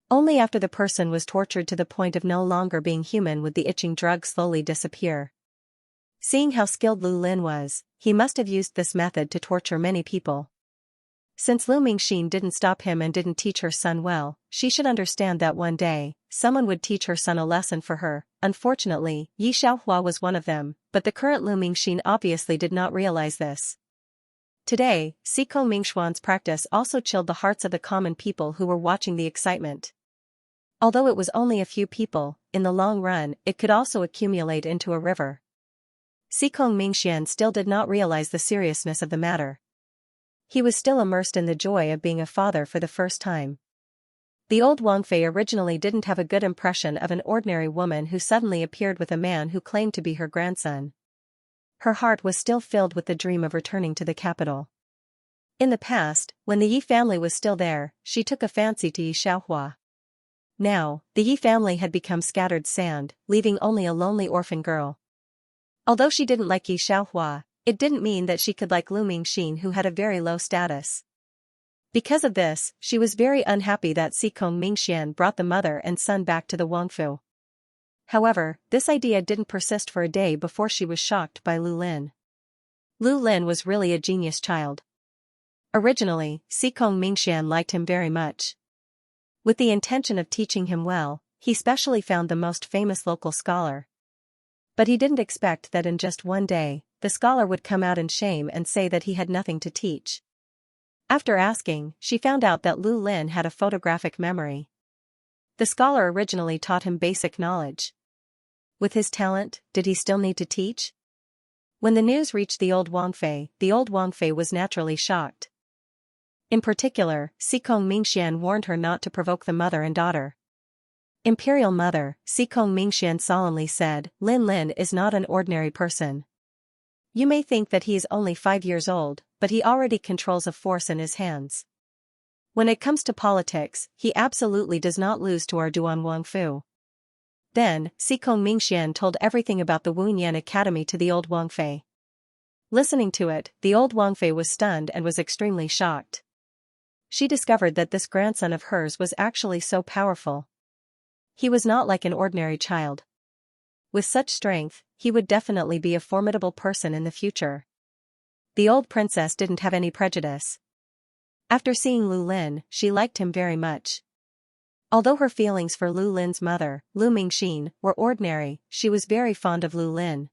Only after the person was tortured to the point of no longer being human would the itching drug slowly disappear. Seeing how skilled Lu Lin was, he must have used this method to torture many people. Since Lu Mingxin didn't stop him and didn't teach her son well, she should understand that one day, someone would teach her son a lesson for her. Unfortunately, Yi Xiaohua was one of them, but the current Lu Mingxin obviously did not realize this. Today, Xikong Mingxuan's practice also chilled the hearts of the common people who were watching the excitement. Although it was only a few people, in the long run, it could also accumulate into a river. Xikong Mingxian still did not realize the seriousness of the matter. He was still immersed in the joy of being a father for the first time. The old Wangfei originally didn't have a good impression of an ordinary woman who suddenly appeared with a man who claimed to be her grandson. Her heart was still filled with the dream of returning to the capital. In the past, when the Yi family was still there, she took a fancy to Yi Xiaohua. Now, the Yi family had become scattered sand, leaving only a lonely orphan girl. Although she didn't like Yi Xiaohua, It didn't mean that she could like Lu Mingxin, who had a very low status. Because of this, she was very unhappy that Xikong Mingxian brought the mother and son back to the Wangfu. However, this idea didn't persist for a day before she was shocked by Lu Lin. Lu Lin was really a genius child. Originally, Xikong Mingxian liked him very much. With the intention of teaching him well, he specially found the most famous local scholar. But he didn't expect that in just one day, the scholar would come out in shame and say that he had nothing to teach. After asking, she found out that Lu Lin had a photographic memory. The scholar originally taught him basic knowledge. With his talent, did he still need to teach? When the news reached the old Wangfei was naturally shocked. In particular, Xikong Mingxian warned her not to provoke the mother and daughter. Imperial Mother, Xikong Mingxian solemnly said, Lin Lin is not an ordinary person. You may think that he is only 5 years old, but he already controls a force in his hands. When it comes to politics, he absolutely does not lose to our Duan Wangfu. Then, Xikong Mingxian told everything about the Wunyan Academy to the old Wangfei. Listening to it, the old Wangfei was stunned and was extremely shocked. She discovered that this grandson of hers was actually so powerful. He was not like an ordinary child. With such strength, he would definitely be a formidable person in the future. The old princess didn't have any prejudice. After seeing Lu Lin, she liked him very much. Although her feelings for Lu Lin's mother, Lu Mingxin, were ordinary, she was very fond of Lu Lin.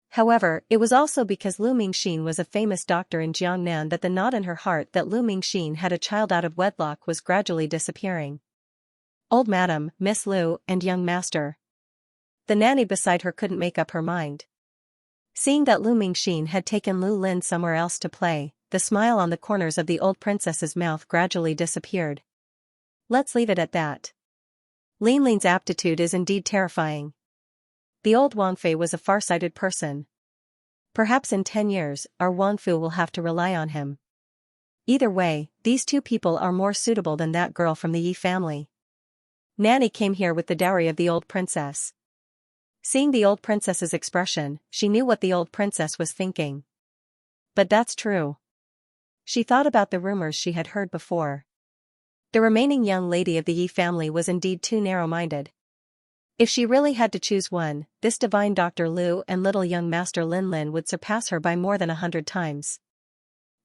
However, it was also because Lu Mingxin was a famous doctor in Jiangnan that the knot in her heart that Lu Mingxin had a child out of wedlock was gradually disappearing. Old Madam, Miss Lu, and young master. The nanny beside her couldn't make up her mind. Seeing that Lu Mingxin had taken Lu Lin somewhere else to play, the smile on the corners of the old princess's mouth gradually disappeared. Let's leave it at that. Lin Lin's aptitude is indeed terrifying. The old Wangfei was a far-sighted person. Perhaps in 10 years, our Wangfu will have to rely on him. Either way, these two people are more suitable than that girl from the Yi family. Nanny came here with the dowry of the old princess. Seeing the old princess's expression, she knew what the old princess was thinking. But that's true. She thought about the rumors she had heard before. The remaining young lady of the Yi family was indeed too narrow-minded. If she really had to choose one, this divine Dr. Lu and little young master Lin Lin would surpass her by more than 100 times.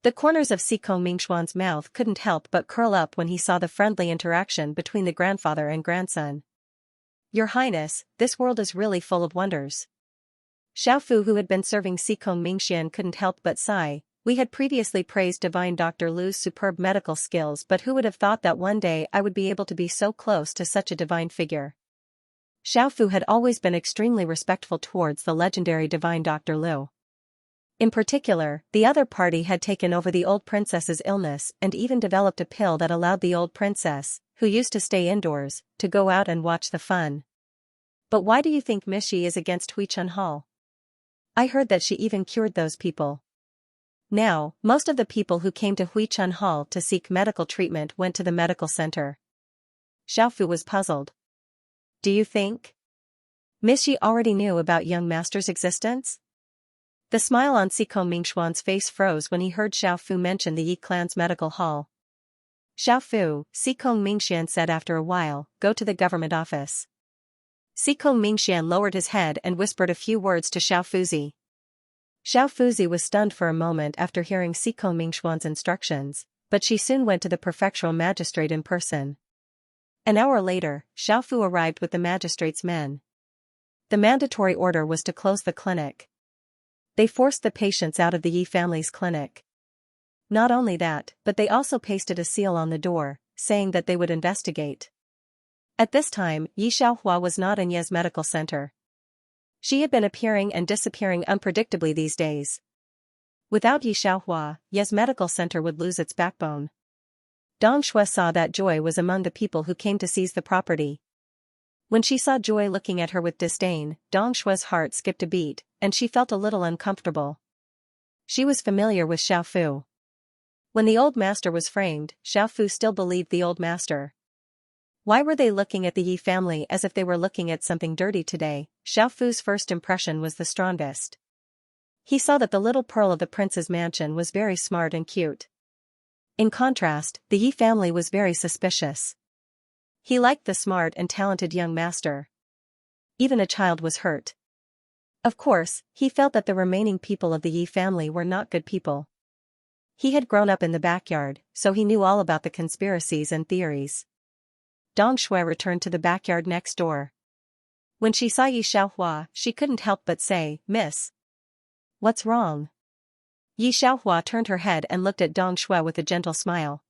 The corners of Xikong Mingxuan's mouth couldn't help but curl up when he saw the friendly interaction between the grandfather and grandson. Your Highness, this world is really full of wonders. Xiaofu, who had been serving Xikong Mingxian, couldn't help but sigh. We had previously praised divine Dr. Lu's superb medical skills, but who would have thought that one day I would be able to be so close to such a divine figure. Xiaofu had always been extremely respectful towards the legendary divine Dr. Lu. In particular, the other party had taken over the old princess's illness and even developed a pill that allowed the old princess, who used to stay indoors, to go out and watch the fun. But why do you think Mishi is against Huichun Hall? I heard that she even cured those people. Now, most of the people who came to Huichun Hall to seek medical treatment went to the medical center. Xiaofu was puzzled. Do you think Mishi already knew about young master's existence? The smile on Xikong Mingxuan's face froze when he heard Xiaofu mention the Yi clan's medical hall. Xiaofu, Xikong Mingxian said after a while, go to the government office. Xikong Mingxian lowered his head and whispered a few words to Xiaofuzi. Xiaofuzi was stunned for a moment after hearing Xikong Mingxuan's instructions, but she soon went to the prefectural magistrate in person. An hour later, Xiaofu arrived with the magistrate's men. The mandatory order was to close the clinic. They forced the patients out of the Yi family's clinic. Not only that, but they also pasted a seal on the door, saying that they would investigate. At this time, Yi Xiaohua was not in Ye's medical center. She had been appearing and disappearing unpredictably these days. Without Yi Xiaohua, Ye's medical center would lose its backbone. Dong Shui saw that Joy was among the people who came to seize the property. When she saw Joy looking at her with disdain, Dong Shui's heart skipped a beat, and she felt a little uncomfortable. She was familiar with Xiaofu. When the old master was framed, Xiaofu still believed the old master. Why were they looking at the Yi family as if they were looking at something dirty today? Xiaofu's first impression was the strongest. He saw that the little pearl of the prince's mansion was very smart and cute. In contrast, the Yi family was very suspicious. He liked the smart and talented young master. Even a child was hurt. Of course, he felt that the remaining people of the Yi family were not good people. He had grown up in the backyard, so he knew all about the conspiracies and theories. Dong Shui returned to the backyard next door. When she saw Yi Xiaohua, she couldn't help but say, "Miss. What's wrong?" Yi Xiaohua turned her head and looked at Dong Shui with a gentle smile.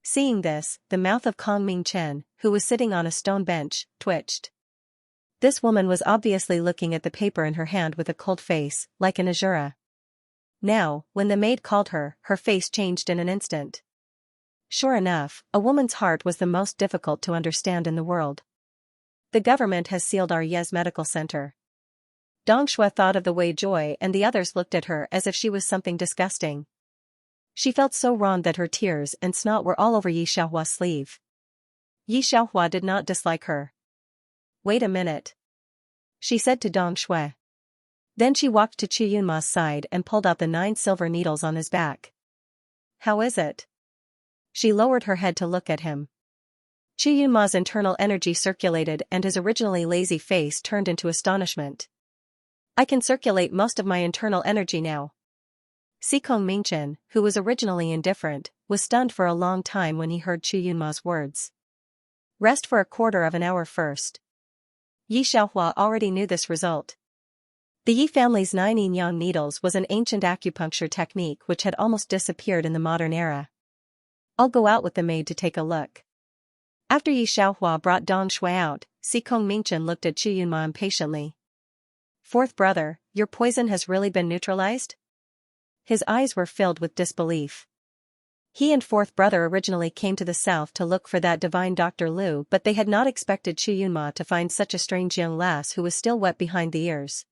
Seeing this, the mouth of Kong Mingchen, who was sitting on a stone bench, twitched. This woman was obviously looking at the paper in her hand with a cold face, like an Azura. Now, when the maid called her, her face changed in an instant. Sure enough, a woman's heart was the most difficult to understand in the world. The government has sealed our Yes medical center. Dong Shui thought of the Wei Joy and the others looked at her as if she was something disgusting. She felt so wronged that her tears and snot were all over Yi Xiaohua's sleeve. Yi Xiaohua did not dislike her. "Wait a minute," she said to Dong Shui. Then she walked to Qu Yunma's side and pulled out the 9 silver needles on his back. "How is it?" She lowered her head to look at him. Qu Yunma's internal energy circulated and his originally lazy face turned into astonishment. "I can circulate most of my internal energy now." Sikong Mingchen, who was originally indifferent, was stunned for a long time when he heard Qu Yunma's words. "Rest for a quarter of an hour first." Yi Xiaohua already knew this result. The Yi family's 9 yin-yang needles was an ancient acupuncture technique which had almost disappeared in the modern era. "I'll go out with the maid to take a look." After Yi Xiaohua brought Dong Shui out, Sikong Mingchen looked at Qu Yunma impatiently. "Fourth brother, your poison has really been neutralized?" His eyes were filled with disbelief. He and fourth brother originally came to the south to look for that divine Dr. Liu, but they had not expected Qu Yunma to find such a strange young lass who was still wet behind the ears.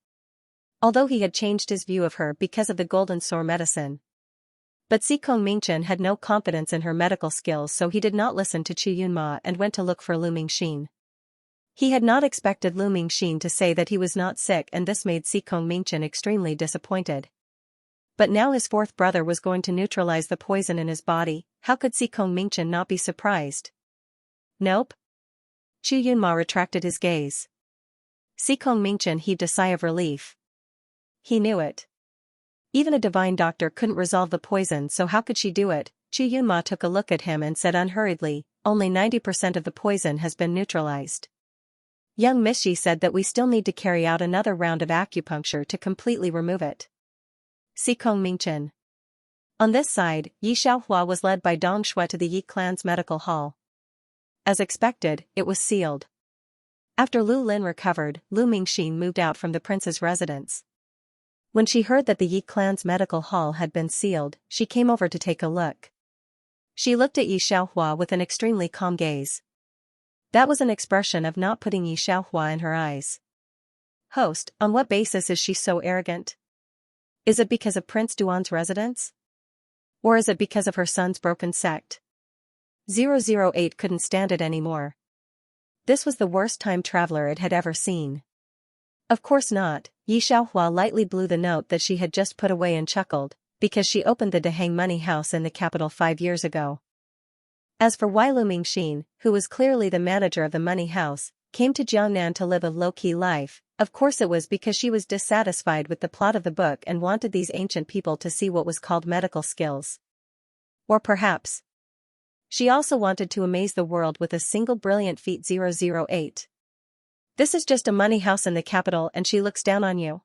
Although he had changed his view of her because of the golden sore medicine. But Sikong Mingchen had no confidence in her medical skills, so he did not listen to Qu Yunma and went to look for Lu Mingxin. He had not expected Lu Mingxin to say that he was not sick, and this made Sikong Mingchen extremely disappointed. But now his fourth brother was going to neutralize the poison in his body. How could Sikong Mingchen not be surprised? "Nope." Qu Yunma retracted his gaze. Sikong Mingchen heaved a sigh of relief. He knew it. Even a divine doctor couldn't resolve the poison, so how could she do it? Qu Yunma took a look at him and said unhurriedly, "Only 90% of the poison has been neutralized. Young Miss Yi said that we still need to carry out another round of acupuncture to completely remove it." Sikong Mingchen. On this side, Yi Xiaohua was led by Dong Shui to the Yi clan's medical hall. As expected, it was sealed. After Lu Lin recovered, Lu Mingxin moved out from the prince's residence. When she heard that the Yi clan's medical hall had been sealed, she came over to take a look. She looked at Yi Xiaohua with an extremely calm gaze. That was an expression of not putting Yi Xiaohua in her eyes. "Host, on what basis is she so arrogant? Is it because of Prince Duan's residence? Or is it because of her son's broken sect?" 008 couldn't stand it anymore. This was the worst time traveler it had ever seen. "Of course not." Yi Xiaohua lightly blew the note that she had just put away and chuckled, because she opened the Daheng money house in the capital 5 years ago. As for why Lu Mingxin, who was clearly the manager of the money house, came to Jiangnan to live a low-key life, of course it was because she was dissatisfied with the plot of the book and wanted these ancient people to see what was called medical skills. Or perhaps she also wanted to amaze the world with a single brilliant feat. 008. This is just a money house in the capital and she looks down on you.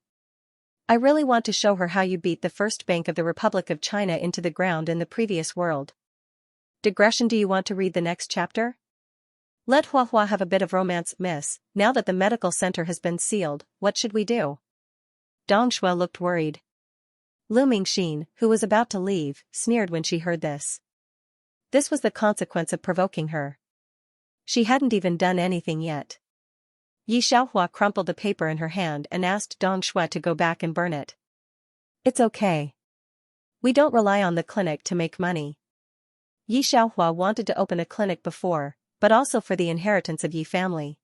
I really want to show her how you beat the first bank of the Republic of China into the ground in the previous world. Digression. Do you want to read the next chapter? Let Hua Hua have a bit of romance. Miss, now that the medical center has been sealed, what should we do? Dong Shui looked worried. Lu Mingxin, who was about to leave, sneered when she heard this. This was the consequence of provoking her. She hadn't even done anything yet. Yi Xiaohua crumpled the paper in her hand and asked Dong Shui to go back and burn it. It's okay. We don't rely on the clinic to make money. Yi Xiaohua wanted to open a clinic before, but also for the inheritance of Yi family.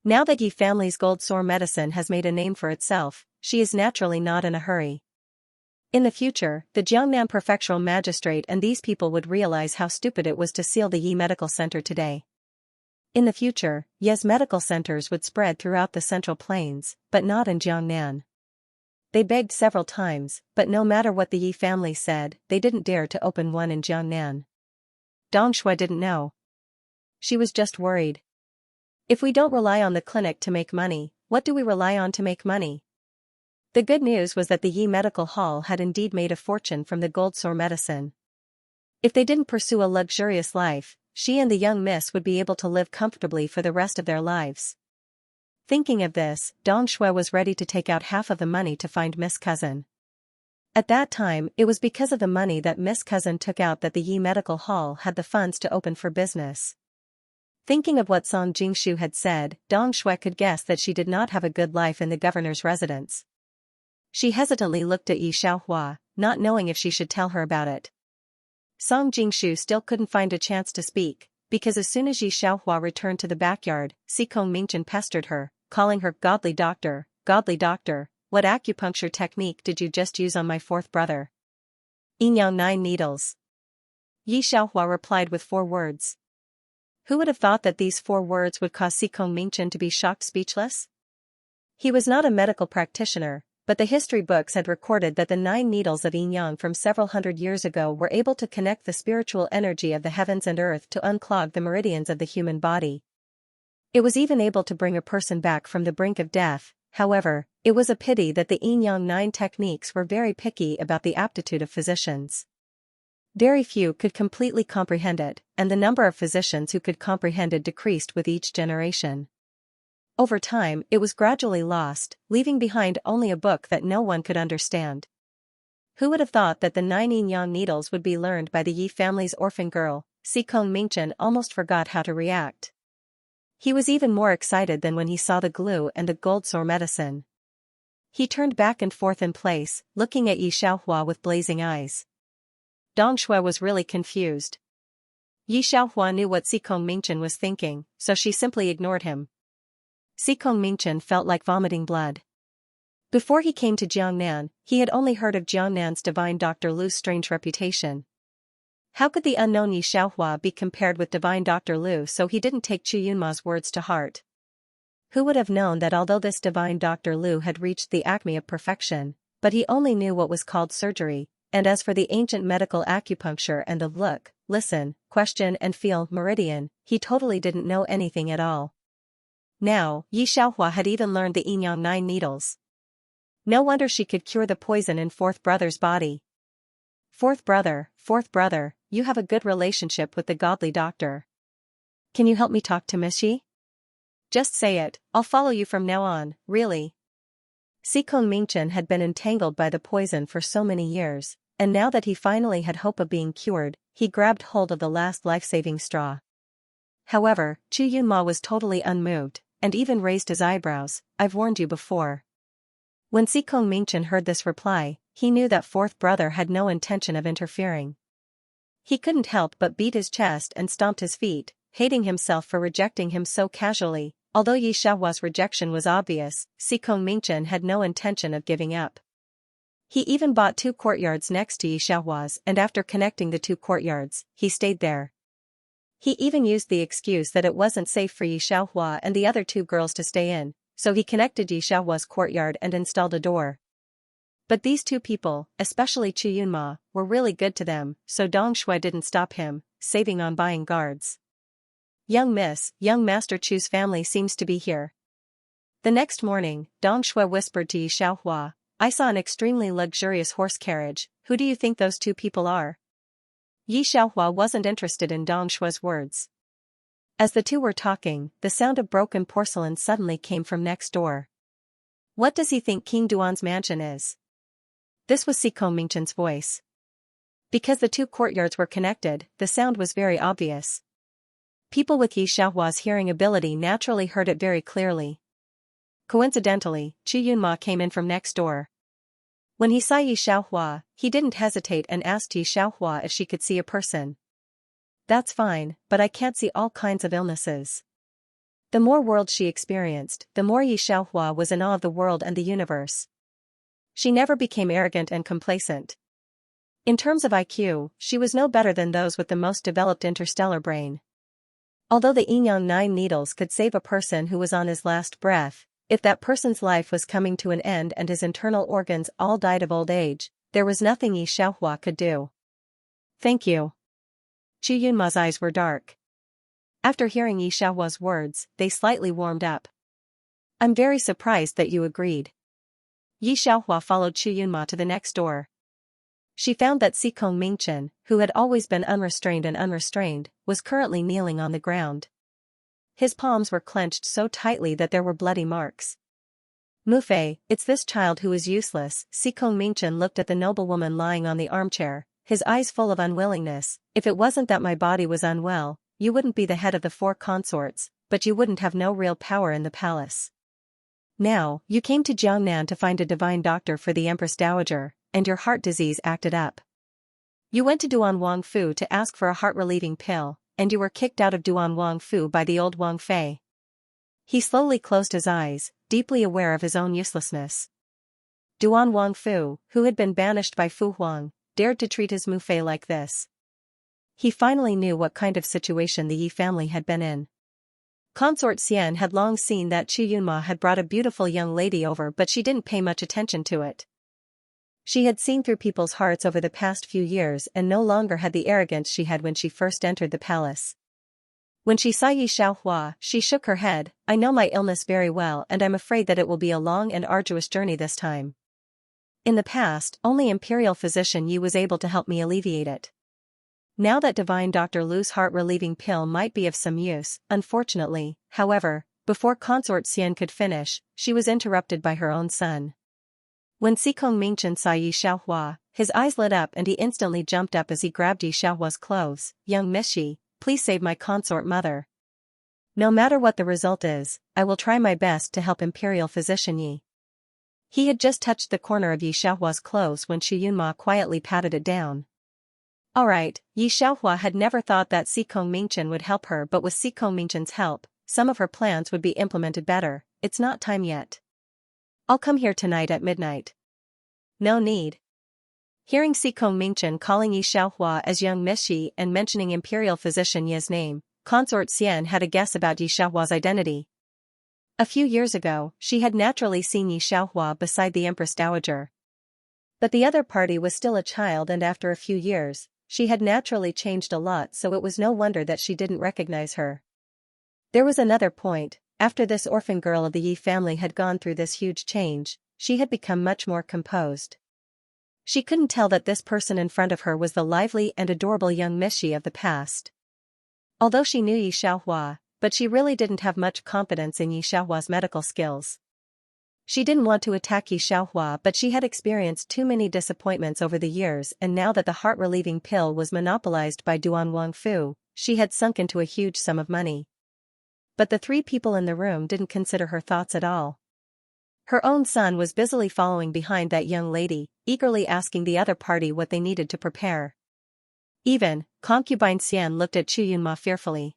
Now that Yi family's gold sore medicine has made a name for itself, she is naturally not in a hurry. In the future, the Jiangnan prefectural magistrate and these people would realize how stupid it was to seal the Yi medical center today. In the future, Yi's medical centers would spread throughout the Central Plains, but not in Jiangnan. They begged several times, but no matter what the Yi family said, they didn't dare to open one in Jiangnan. Dong Shui didn't know. She was just worried. If we don't rely on the clinic to make money, what do we rely on to make money? The good news was that the Yi Medical Hall had indeed made a fortune from the gold sore medicine. If they didn't pursue a luxurious life, she and the young miss would be able to live comfortably for the rest of their lives. Thinking of this, Dong Shui was ready to take out half of the money to find Miss Cousin. At that time, it was because of the money that Miss Cousin took out that the Yi Medical Hall had the funds to open for business. Thinking of what Song Jingshu had said, Dong Shui could guess that she did not have a good life in the governor's residence. She hesitantly looked at Yi Xiaohua, not knowing if she should tell her about it. Song Jingshu still couldn't find a chance to speak, because as soon as Yi Xiaohua returned to the backyard, Sikong Mingchen pestered her, calling her godly doctor, what acupuncture technique did you just use on my fourth brother? Yin Yang 9 needles. Yi Xiaohua replied with 4 words. Who would have thought that these 4 words would cause Sikong Mingchen to be shocked speechless? He was not a medical practitioner, but the history books had recorded that the 9 needles of Yin Yang from several hundred years ago were able to connect the spiritual energy of the heavens and earth to unclog the meridians of the human body. It was even able to bring a person back from the brink of death. However, it was a pity that the Yin Yang 9 techniques were very picky about the aptitude of physicians. Very few could completely comprehend it, and the number of physicians who could comprehend it decreased with each generation. Over time, it was gradually lost, leaving behind only a book that no one could understand. Who would have thought that the 9 Yin Yang needles would be learned by the Yi family's orphan girl? Sikong Mingchen almost forgot how to react. He was even more excited than when he saw the glue and the gold sore medicine. He turned back and forth in place, looking at Yi Xiaohua with blazing eyes. Dong Shui was really confused. Yi Xiaohua knew what Sikong Mingchen was thinking, so she simply ignored him. Sikong Mingchen felt like vomiting blood. Before he came to Jiangnan, he had only heard of Jiangnan's divine Dr. Lu's strange reputation. How could the unknown Yi Xiaohua be compared with divine Dr. Lu? So he didn't take Chu Yunma's words to heart. Who would have known that although this divine Dr. Lu had reached the acme of perfection, but he only knew what was called surgery, and as for the ancient medical acupuncture and the look, listen, question and feel meridian, he totally didn't know anything at all. Now, Yi Xiaohua had even learned the Yin Yang 9 needles. No wonder she could cure the poison in fourth brother's body. Fourth brother, you have a good relationship with the godly doctor. Can you help me talk to Miss Yi? Just say it, I'll follow you from now on, really. Sikong Mingchen had been entangled by the poison for so many years, and now that he finally had hope of being cured, he grabbed hold of the last life-saving straw. However, Chu Yunma was totally unmoved, and even raised his eyebrows. I've warned you before. When Sikong Mingchen heard this reply, he knew that fourth brother had no intention of interfering. He couldn't help but beat his chest and stomped his feet, hating himself for rejecting him so casually. Although Yi Xiaohua's rejection was obvious, Sikong Mingchen had no intention of giving up. He even bought 2 courtyards next to Yi Xiaohua's, and after connecting the 2 courtyards, he stayed there. He even used the excuse that it wasn't safe for Yi Xiaohua and the other 2 girls to stay in, so he connected Yi Xiaohua's courtyard and installed a door. But these 2 people, especially Chu Yunma, were really good to them, so Dong Shui didn't stop him, saving on buying guards. Young Master Chu's family seems to be here. The next morning, Dong Shui whispered to Yi Xiaohua, I saw an extremely luxurious horse carriage. Who do you think those 2 people are? Yi Xiaohua wasn't interested in Dong Shui's words. As the 2 were talking, the sound of broken porcelain suddenly came from next door. What does he think King Duan's mansion is? This was Sikong Mingchen's voice. Because the 2 courtyards were connected, the sound was very obvious. People with Yi Xiaohua's hearing ability naturally heard it very clearly. Coincidentally, Chu Yunma came in from next door. When he saw Yi Xiaohua, he didn't hesitate and asked Yi Xiaohua if she could see a person. That's fine, but I can't see all kinds of illnesses. The more worlds she experienced, the more Yi Xiaohua was in awe of the world and the universe. She never became arrogant and complacent. In terms of IQ, she was no better than those with the most developed interstellar brain. Although the Yin-Yang 9 needles could save a person who was on his last breath, if that person's life was coming to an end and his internal organs all died of old age, there was nothing Yi Xiaohua could do. Thank you. Chu Yunma's eyes were dark. After hearing Yi Xiaohua's words, they slightly warmed up. I'm very surprised that you agreed. Yi Xiaohua followed Chu Yunma to the next door. She found that Xikong Mingchen, who had always been unrestrained, was currently kneeling on the ground. His palms were clenched so tightly that there were bloody marks. Mufei, it's this child who is useless. Xikong Mingchen looked at the noblewoman lying on the armchair, his eyes full of unwillingness. If it wasn't that my body was unwell, you wouldn't be the head of the 4 consorts, but you wouldn't have no real power in the palace. Now, you came to Jiangnan to find a divine doctor for the Empress Dowager, and your heart disease acted up. You went to Duan Wangfu to ask for a heart-relieving pill, and you were kicked out of Duan Wangfu by the old Wang Fei. He slowly closed his eyes, deeply aware of his own uselessness. Duan Wangfu, who had been banished by Fu Huang, dared to treat his Mufei like this. He finally knew what kind of situation the Yi family had been in. Consort Xian had long seen that Chu Yunma had brought a beautiful young lady over, but she didn't pay much attention to it. She had seen through people's hearts over the past few years and no longer had the arrogance she had when she first entered the palace. When she saw Yi Xiaohua, she shook her head. I know my illness very well and I'm afraid that it will be a long and arduous journey this time. In the past, only Imperial Physician Yi was able to help me alleviate it. Now that Divine Dr. Lu's heart-relieving pill might be of some use, unfortunately, however, before Consort Xian could finish, she was interrupted by her own son. When Xikong Mingchen saw Yi Xiaohua, his eyes lit up and he instantly jumped up as he grabbed Yi Xiaohua's clothes. Young Miss Yi, please save my consort mother. No matter what the result is, I will try my best to help Imperial Physician Yi. He had just touched the corner of Yi Xiaohua's clothes when Chu Yunma quietly patted it down. Alright, Yi Xiaohua had never thought that Xikong Mingchen would help her, but with Xikong Mingchen's help, some of her plans would be implemented better. It's not time yet. I'll come here tonight at midnight. No need. Hearing Xikong Mingchen calling Yi Xiaohua as young Miss Yi and mentioning Imperial Physician Yi's name, Consort Xian had a guess about Yi Xiaohua's identity. A few years ago, she had naturally seen Yi Xiaohua beside the Empress Dowager. But the other party was still a child and after a few years, she had naturally changed a lot, so it was no wonder that she didn't recognize her. There was another point. After this orphan girl of the Yi family had gone through this huge change, she had become much more composed. She couldn't tell that this person in front of her was the lively and adorable young Miss Yi of the past. Although she knew Yi Xiaohua, but she really didn't have much confidence in Yi Xiaohua's medical skills. She didn't want to attack Yi Xiaohua, but she had experienced too many disappointments over the years, and now that the heart-relieving pill was monopolized by Duan Wangfu, she had sunk into a huge sum of money. But the 3 people in the room didn't consider her thoughts at all. Her own son was busily following behind that young lady, eagerly asking the other party what they needed to prepare. Even, concubine Xian looked at Chu Yunma fearfully.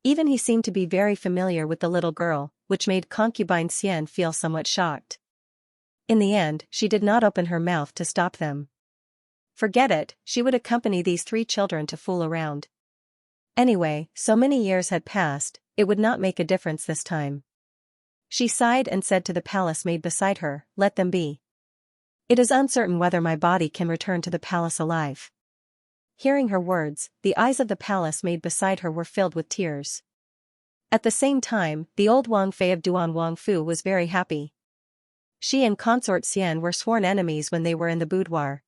Even he seemed to be very familiar with the little girl, which made concubine Xian feel somewhat shocked. In the end, she did not open her mouth to stop them. Forget it, she would accompany these 3 children to fool around. Anyway, so many years had passed, it would not make a difference this time. She sighed and said to the palace maid beside her, let them be. It is uncertain whether my body can return to the palace alive. Hearing her words, the eyes of the palace maid beside her were filled with tears. At the same time, the old Wang Fei of Duan Wangfu was very happy. She and Consort Xian were sworn enemies when they were in the boudoir.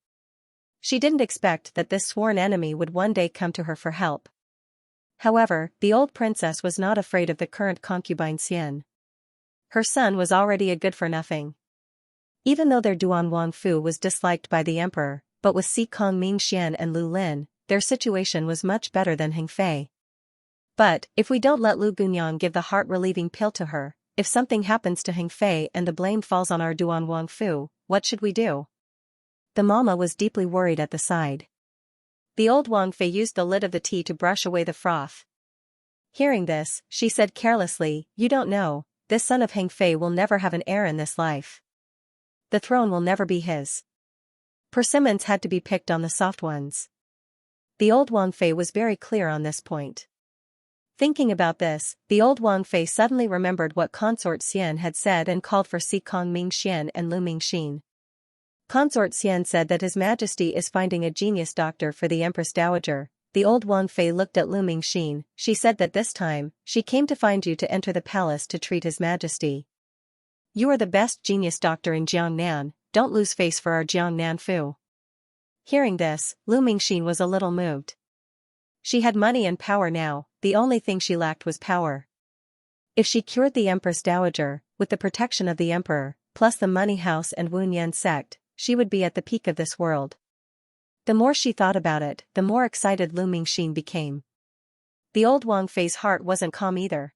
She didn't expect that this sworn enemy would one day come to her for help. However, the old princess was not afraid of the current concubine Xian. Her son was already a good-for-nothing. Even though their Duan Wangfu was disliked by the emperor, but with Xikong Mingxian and Lu Lin, their situation was much better than Heng Fei. But, if we don't let Lu Gunyang give the heart-relieving pill to her, if something happens to Heng Fei and the blame falls on our Duan Wangfu, what should we do? The mama was deeply worried at the side. The old Wang Fei used the lid of the tea to brush away the froth. Hearing this, she said carelessly, "You don't know, this son of Heng Fei will never have an heir in this life. The throne will never be his." Persimmons had to be picked on the soft ones. The old Wang Fei was very clear on this point. Thinking about this, the old Wang Fei suddenly remembered what Consort Xian had said and called for Si Kong Ming Xian and Lu Mingxin. Consort Xian said that His Majesty is finding a genius doctor for the Empress Dowager. The old Wang Fei looked at Lu Mingxin. She said that this time, she came to find you to enter the palace to treat His Majesty. You are the best genius doctor in Jiangnan, don't lose face for our Jiangnan Fu. Hearing this, Lu Mingxin was a little moved. She had money and power now, the only thing she lacked was power. If she cured the Empress Dowager, with the protection of the Emperor, plus the money house and Wu Yan sect, she would be at the peak of this world. The more she thought about it, the more excited Lu Mingxin became. The old Wang Fei's heart wasn't calm either.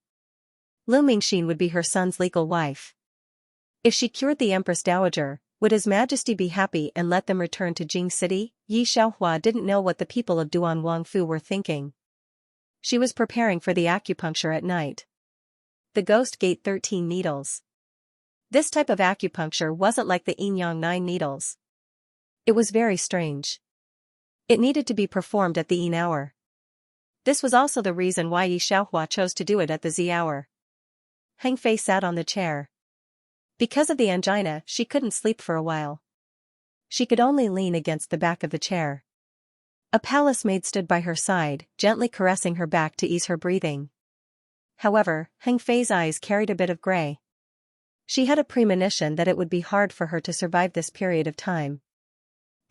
Lu Mingxin would be her son's legal wife. If she cured the Empress Dowager, would His Majesty be happy and let them return to Jing City? Yi Xiaohua didn't know what the people of Duan Wangfu were thinking. She was preparing for the acupuncture at night. The Ghost Gate 13 needles. This type of acupuncture wasn't like the Yin Yang 9 needles. It was very strange. It needed to be performed at the Yin hour. This was also the reason why Yi Xiaohua chose to do it at the Z hour. Heng Fei sat on the chair. Because of the angina, she couldn't sleep for a while. She could only lean against the back of the chair. A palace maid stood by her side, gently caressing her back to ease her breathing. However, Heng Fei's eyes carried a bit of gray. She had a premonition that it would be hard for her to survive this period of time.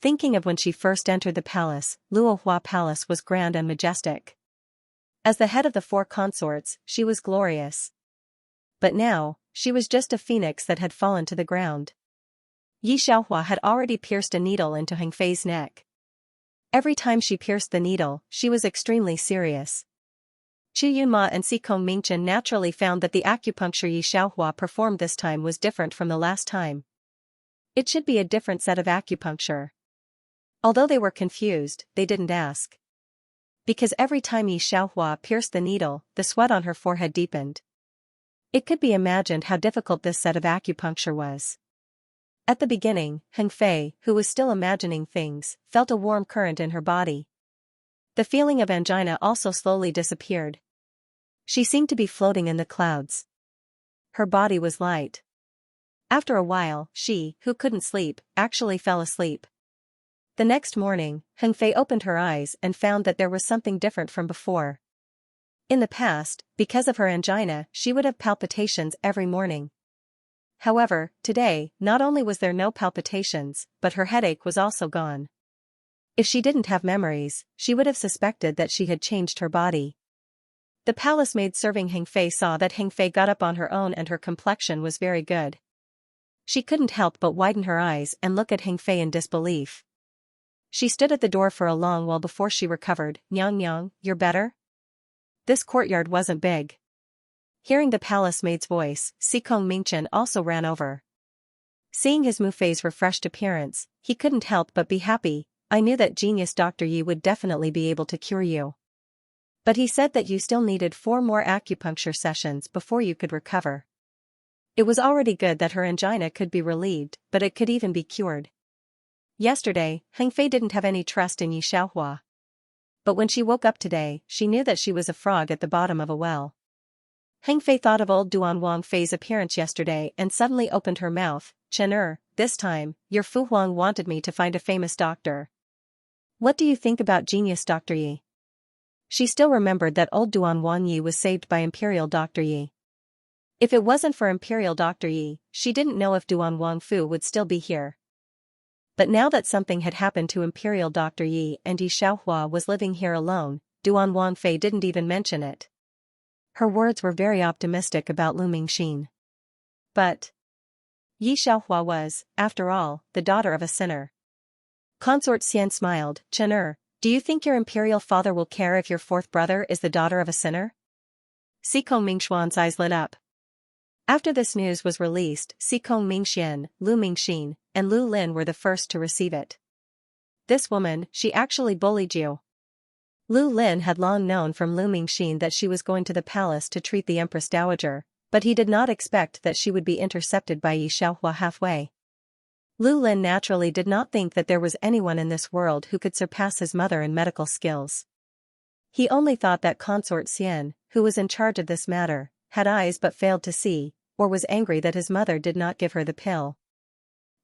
Thinking of when she first entered the palace, Luohua Palace was grand and majestic. As the head of the 4 consorts, she was glorious. But now, she was just a phoenix that had fallen to the ground. Yi Xiaohua had already pierced a needle into Heng Fei's neck. Every time she pierced the needle, she was extremely serious. Chu Yunma and Si Kong Mingchen naturally found that the acupuncture Yi Xiaohua performed this time was different from the last time. It should be a different set of acupuncture. Although they were confused, they didn't ask. Because every time Yi Xiaohua pierced the needle, the sweat on her forehead deepened. It could be imagined how difficult this set of acupuncture was. At the beginning, Heng Fei, who was still imagining things, felt a warm current in her body. The feeling of angina also slowly disappeared. She seemed to be floating in the clouds. Her body was light. After a while, she, who couldn't sleep, actually fell asleep. The next morning, Heng Fei opened her eyes and found that there was something different from before. In the past, because of her angina, she would have palpitations every morning. However, today, not only was there no palpitations, but her headache was also gone. If she didn't have memories, she would have suspected that she had changed her body. The palace maid serving Heng Fei saw that Heng Fei got up on her own and her complexion was very good. She couldn't help but widen her eyes and look at Heng Fei in disbelief. She stood at the door for a long while before she recovered. "Nyang Nyang, you're better?" This courtyard wasn't big. Hearing the palace maid's voice, Si Kong Mingchen also ran over. Seeing his Mufei's refreshed appearance, he couldn't help but be happy. "I knew that genius Dr. Yi would definitely be able to cure you. But he said that you still needed 4 more acupuncture sessions before you could recover." It was already good that her angina could be relieved, but it could even be cured. Yesterday, Heng Fei didn't have any trust in Yi Xiaohua. But when she woke up today, she knew that she was a frog at the bottom of a well. Heng Fei thought of old Duan Wang Fei's appearance yesterday and suddenly opened her mouth. "Chen this time, your Fu Huang wanted me to find a famous doctor. What do you think about genius Dr. Yi?" She still remembered that old Duan Wang Yi was saved by Imperial Dr. Yi. If it wasn't for Imperial Dr. Yi, she didn't know if Duan Wang Fu would still be here. But now that something had happened to Imperial Dr. Yi and Yi Xiaohua was living here alone, Duan Wang Fei didn't even mention it. Her words were very optimistic about Lu Mingxin. But Yi Xiaohua was, after all, the daughter of a sinner. Consort Xian smiled. "Chen do you think your imperial father will care if your 4th brother is the daughter of a sinner?" Si Kong Mingxuan's eyes lit up. After this news was released, Si Kong Mingxian, Lu Mingxin, and Lu Lin were the first to receive it. "This woman, she actually bullied you." Lu Lin had long known from Lu Mingxin that she was going to the palace to treat the Empress Dowager, but he did not expect that she would be intercepted by Yi Xiaohua halfway. Lu Lin naturally did not think that there was anyone in this world who could surpass his mother in medical skills. He only thought that Consort Xian, who was in charge of this matter, had eyes but failed to see, or was angry that his mother did not give her the pill.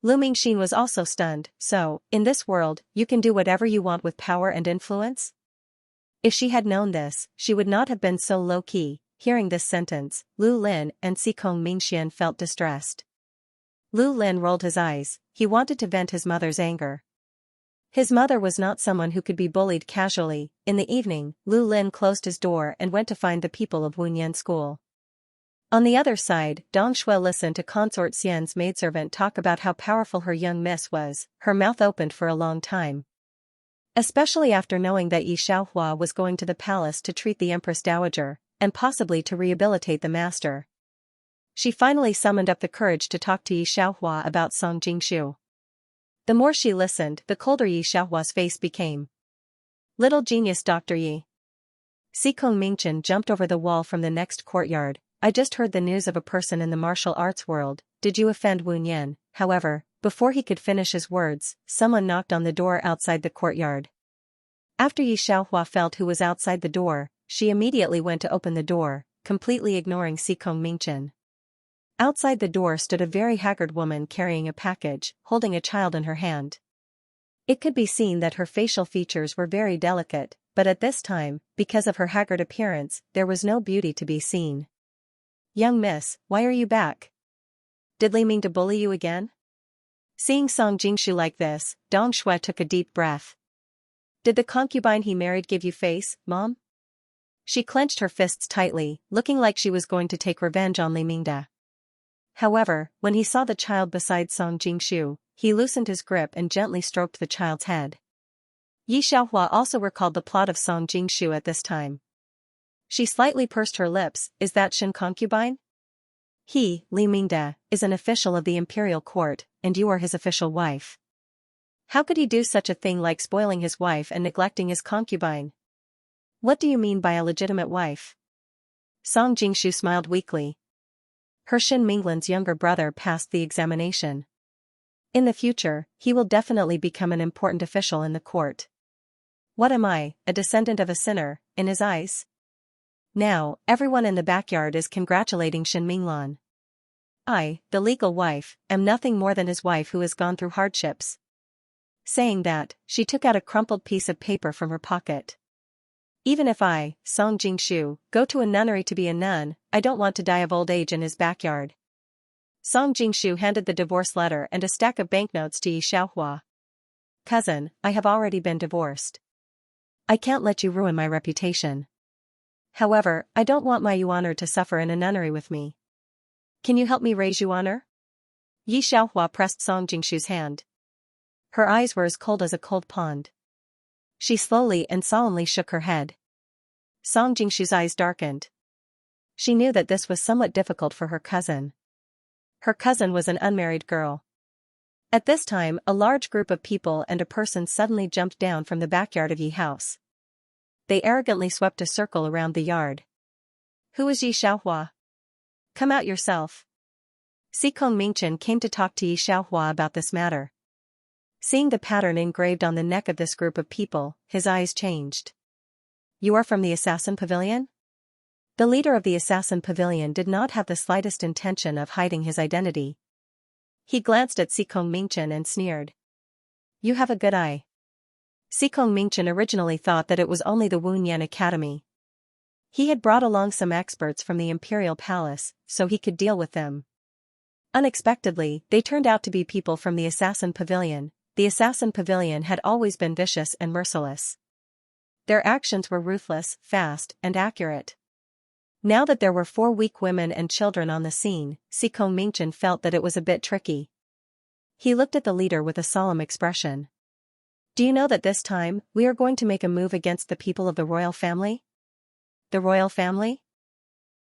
Lu Mingxin was also stunned. So, in this world, you can do whatever you want with power and influence? If she had known this, she would not have been so low-key. Hearing this sentence, Lu Lin and Xikong Mingxian felt distressed. Lu Lin rolled his eyes. He wanted to vent his mother's anger. His mother was not someone who could be bullied casually. In the evening, Lu Lin closed his door and went to find the people of Wunyan school. On the other side, Dong Shui listened to Consort Xian's maidservant talk about how powerful her young miss was. Her mouth opened for a long time. Especially after knowing that Yi Xiaohua was going to the palace to treat the Empress Dowager, and possibly to rehabilitate the master. She finally summoned up the courage to talk to Yi Xiaohua about Song Jingshu. The more she listened, the colder Yi Xiaohua's face became. Little genius Dr. Yi. Xikong Mingchen jumped over the wall from the next courtyard. I just heard the news of a person in the martial arts world. Did you offend Wen Yan? However, before he could finish his words, someone knocked on the door outside the courtyard. After Yi Xiaohua felt who was outside the door, she immediately went to open the door, completely ignoring Xikong Mingchen. Outside the door stood a very haggard woman carrying a package, holding a child in her hand. It could be seen that her facial features were very delicate, but at this time, because of her haggard appearance, there was no beauty to be seen. Young miss, why are you back? Did Li mean to bully you again? Seeing Song Jingshu like this, Dong Shui took a deep breath. Did the concubine he married give you face, Mom? She clenched her fists tightly, looking like she was going to take revenge on Li Mingda. However, when he saw the child beside Song Jingshu, he loosened his grip and gently stroked the child's head. Yi Xiaohua also recalled the plot of Song Jingshu at this time. She slightly pursed her lips. Is that Shin concubine? He, Li Mingda, is an official of the imperial court, and you are his official wife. How could he do such a thing like spoiling his wife and neglecting his concubine? What do you mean by a legitimate wife? Song Jingshu smiled weakly. Her Shin Minglan's younger brother passed the examination. In the future, he will definitely become an important official in the court. What am I, a descendant of a sinner, in his eyes? Now, everyone in the backyard is congratulating Shin Minglan. I, the legal wife, am nothing more than his wife who has gone through hardships. Saying that, she took out a crumpled piece of paper from her pocket. Even if I, Song Jingshu, go to a nunnery to be a nun, I don't want to die of old age in his backyard. Song Jingshu handed the divorce letter and a stack of banknotes to Yi Xiaohua. Cousin, I have already been divorced. I can't let you ruin my reputation. However, I don't want my Yuaner to suffer in a nunnery with me. Can you help me raise Yuaner? Yi Xiaohua pressed Song Jingshu's hand. Her eyes were as cold as a cold pond. She slowly and solemnly shook her head. Song Jingshu's eyes darkened. She knew that this was somewhat difficult for her cousin. Her cousin was an unmarried girl. At this time, a large group of people and a person suddenly jumped down from the backyard of Yi House. They arrogantly swept a circle around the yard. Who is Yi Xiaohua? Come out yourself. Xikong Mingchen came to talk to Yi Xiaohua about this matter. Seeing the pattern engraved on the neck of this group of people, his eyes changed. You are from the Assassin Pavilion? The leader of the Assassin Pavilion did not have the slightest intention of hiding his identity. He glanced at Xikong Mingchen and sneered. You have a good eye. Xikong Mingchen originally thought that it was only the Wunyan Academy. He had brought along some experts from the Imperial Palace, so he could deal with them. Unexpectedly, they turned out to be people from the Assassin Pavilion. The Assassin Pavilion had always been vicious and merciless. Their actions were ruthless, fast, and accurate. Now that there were 4 weak women and children on the scene, Xikong Mingchen felt that it was a bit tricky. He looked at the leader with a solemn expression. Do you know that this time, we are going to make a move against the people of the royal family? The royal family?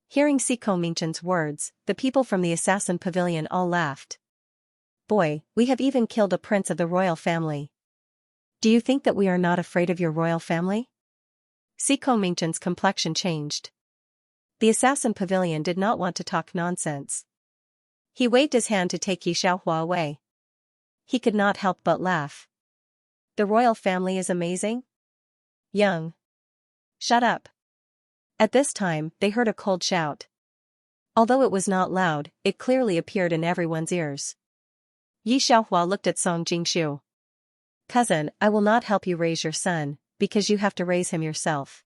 Hearing Xikong Mingchen's words, the people from the Assassin Pavilion all laughed. Boy, we have even killed a prince of the royal family. Do you think that we are not afraid of your royal family? Siko Mingchen's complexion changed. The assassin pavilion did not want to talk nonsense. He waved his hand to take Yi Xiaohua away. He could not help but laugh. The royal family is amazing? Young. Shut up. At this time, they heard a cold shout. Although it was not loud, it clearly appeared in everyone's ears. Yi Xiaohua looked at Song Jingshu. Cousin, I will not help you raise your son, because you have to raise him yourself.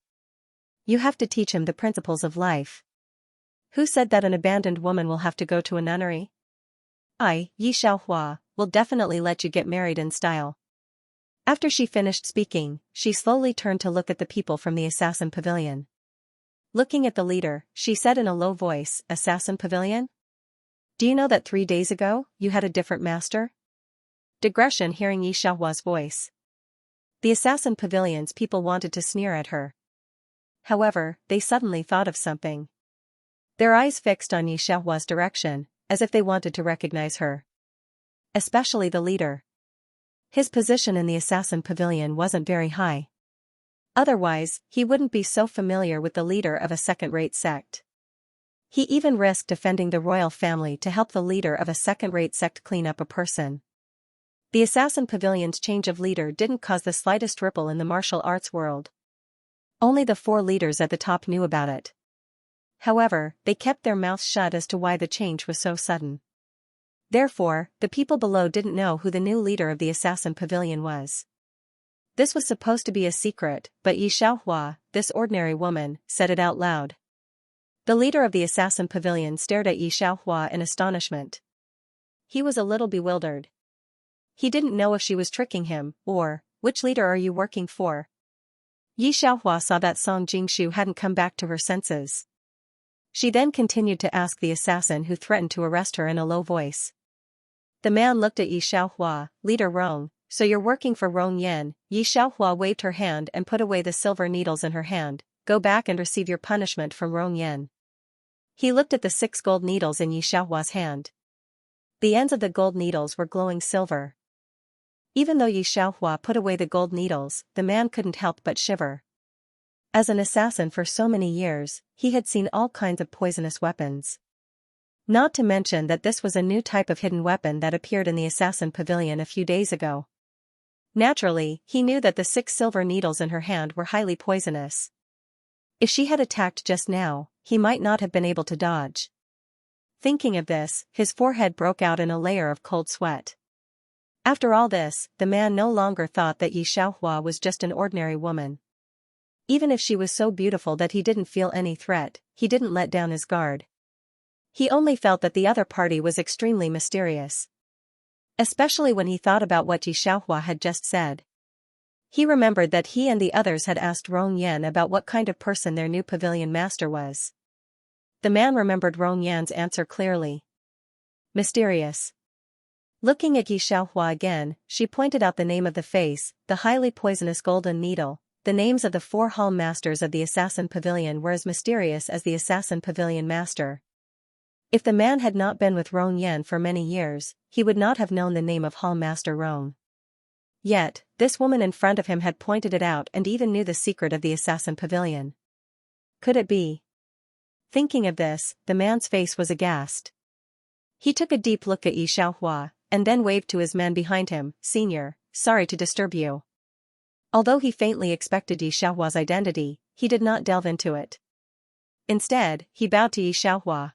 You have to teach him the principles of life. Who said that an abandoned woman will have to go to a nunnery? I, Yi Xiaohua, will definitely let you get married in style. After she finished speaking, she slowly turned to look at the people from the assassin pavilion. Looking at the leader, she said in a low voice, Assassin pavilion? Do you know that 3 days ago, you had a different master? Digression. Hearing Yi Xiaohua's voice. The assassin pavilion's people wanted to sneer at her. However, they suddenly thought of something. Their eyes fixed on Yi Xiaohua's direction, as if they wanted to recognize her. Especially the leader. His position in the assassin pavilion wasn't very high. Otherwise, he wouldn't be so familiar with the leader of a second-rate sect. He even risked defending the royal family to help the leader of a second-rate sect clean up a person. The assassin pavilion's change of leader didn't cause the slightest ripple in the martial arts world. Only the 4 leaders at the top knew about it. However, they kept their mouths shut as to why the change was so sudden. Therefore, the people below didn't know who the new leader of the assassin pavilion was. This was supposed to be a secret, but Yi Xiaohua, this ordinary woman, said it out loud. The leader of the assassin pavilion stared at Yi Xiaohua in astonishment. He was a little bewildered. He didn't know if she was tricking him, or, which leader are you working for? Yi Xiaohua saw that Song Jingshu hadn't come back to her senses. She then continued to ask the assassin who threatened to arrest her in a low voice. The man looked at Yi Xiaohua, Leader Rong, so you're working for Rong Yan. Yi Xiaohua waved her hand and put away the silver needles in her hand. Go back and receive your punishment from Rong Yan. He looked at the 6 gold needles in Yi Xiaohua's hand. The ends of the gold needles were glowing silver. Even though Yi Xiaohua put away the gold needles, the man couldn't help but shiver. As an assassin for so many years, he had seen all kinds of poisonous weapons. Not to mention that this was a new type of hidden weapon that appeared in the assassin pavilion a few days ago. Naturally, he knew that the 6 silver needles in her hand were highly poisonous. If she had attacked just now, he might not have been able to dodge. Thinking of this, his forehead broke out in a layer of cold sweat. After all this, the man no longer thought that Yi Xiaohua was just an ordinary woman. Even if she was so beautiful that he didn't feel any threat, he didn't let down his guard. He only felt that the other party was extremely mysterious. Especially when he thought about what Yi Xiaohua had just said. He remembered that he and the others had asked Rong Yan about what kind of person their new pavilion master was. The man remembered Rong Yan's answer clearly. Mysterious. Looking at Yi Xiaohua again, she pointed out the name of the face, the highly poisonous golden needle. The names of the 4 hall masters of the assassin pavilion were as mysterious as the assassin pavilion master. If the man had not been with Rong Yan for many years, he would not have known the name of Hall Master Rong. Yet, this woman in front of him had pointed it out and even knew the secret of the assassin pavilion. Could it be? Thinking of this, the man's face was aghast. He took a deep look at Yi Xiaohua, and then waved to his men behind him. Senior, sorry to disturb you. Although he faintly expected Yi Xiaohua's identity, he did not delve into it. Instead, he bowed to Yi Xiaohua.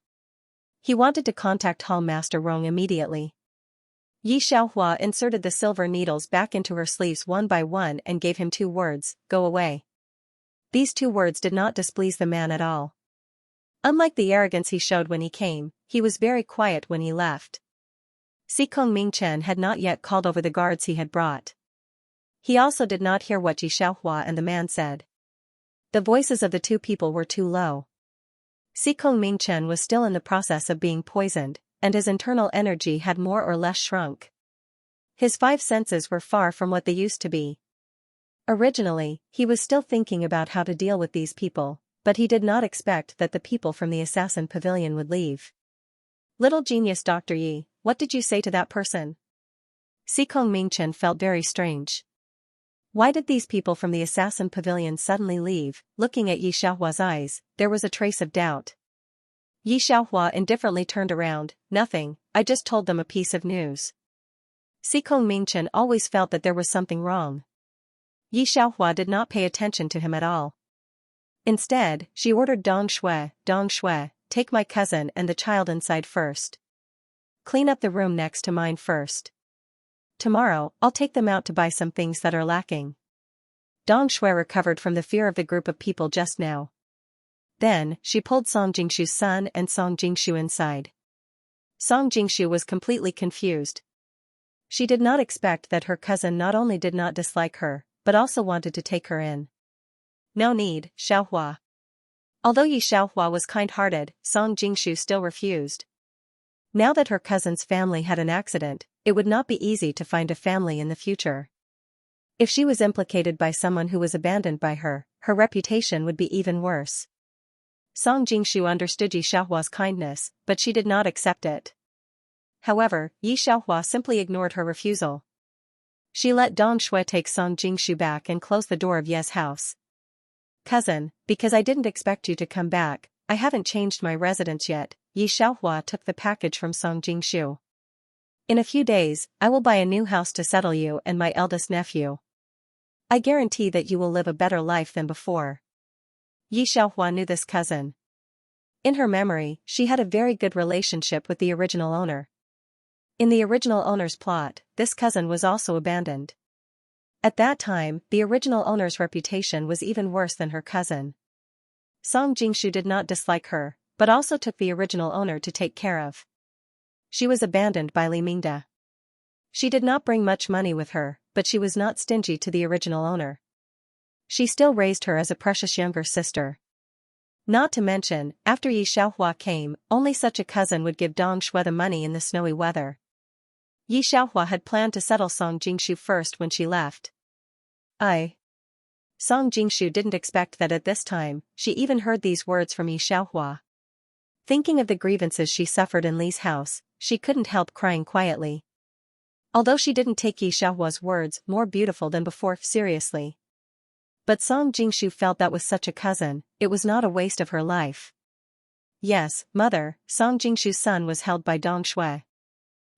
He wanted to contact Hall Master Rong immediately. Yi Xiaohua inserted the silver needles back into her sleeves one by one and gave him 2 words, go away. These 2 words did not displease the man at all. Unlike the arrogance he showed when he came, he was very quiet when he left. Sikong Mingchen had not yet called over the guards he had brought. He also did not hear what Yi Xiaohua and the man said. The voices of the 2 people were too low. Sikong Mingchen was still in the process of being poisoned, and his internal energy had more or less shrunk. His 5 senses were far from what they used to be. Originally, he was still thinking about how to deal with these people, but he did not expect that the people from the assassin pavilion would leave. Little genius Dr. Yi, what did you say to that person? Sikong Mingchen felt very strange. Why did these people from the assassin pavilion suddenly leave? Looking at Yi Xiaohua's eyes, there was a trace of doubt. Yi Xiaohua indifferently turned around. Nothing, I just told them a piece of news. Xikong Mingchen always felt that there was something wrong. Yi Xiaohua did not pay attention to him at all. Instead, she ordered Dong Shui, take my cousin and the child inside first. Clean up the room next to mine first. Tomorrow, I'll take them out to buy some things that are lacking. Dong Shui recovered from the fear of the group of people just now. Then, she pulled Song Jingshu's son and Song Jingshu inside. Song Jingshu was completely confused. She did not expect that her cousin not only did not dislike her, but also wanted to take her in. No need, Xiaohua. Although Yi Xiaohua was kind-hearted, Song Jingshu still refused. Now that her cousin's family had an accident, it would not be easy to find a family in the future. If she was implicated by someone who was abandoned by her, her reputation would be even worse. Song Jingshu understood Yi Xiaohua's kindness, but she did not accept it. However, Yi Xiaohua simply ignored her refusal. She let Dong Shui take Song Jingshu back and close the door of Ye's house. Cousin, because I didn't expect you to come back, I haven't changed my residence yet. Yi Xiaohua took the package from Song Jingshu. In a few days, I will buy a new house to settle you and my eldest nephew. I guarantee that you will live a better life than before. Yi Xiaohua knew this cousin. In her memory, she had a very good relationship with the original owner. In the original owner's plot, this cousin was also abandoned. At that time, the original owner's reputation was even worse than her cousin. Song Jingshu did not dislike her, but also took the original owner to take care of. She was abandoned by Li Mingde. She did not bring much money with her, but she was not stingy to the original owner. She still raised her as a precious younger sister. Not to mention, after Yi Xiaohua came, only such a cousin would give Dong Shui the money in the snowy weather. Yi Xiaohua had planned to settle Song Jingshu first when she left. Song Jingshu didn't expect that at this time, she even heard these words from Yi Xiaohua. Thinking of the grievances she suffered in Li's house, she couldn't help crying quietly. Although she didn't take Yi Xiaohua's words more beautiful than before seriously. But Song Jingshu felt that with such a cousin, it was not a waste of her life. Yes, mother, Song Jingshu's son was held by Dong Shui.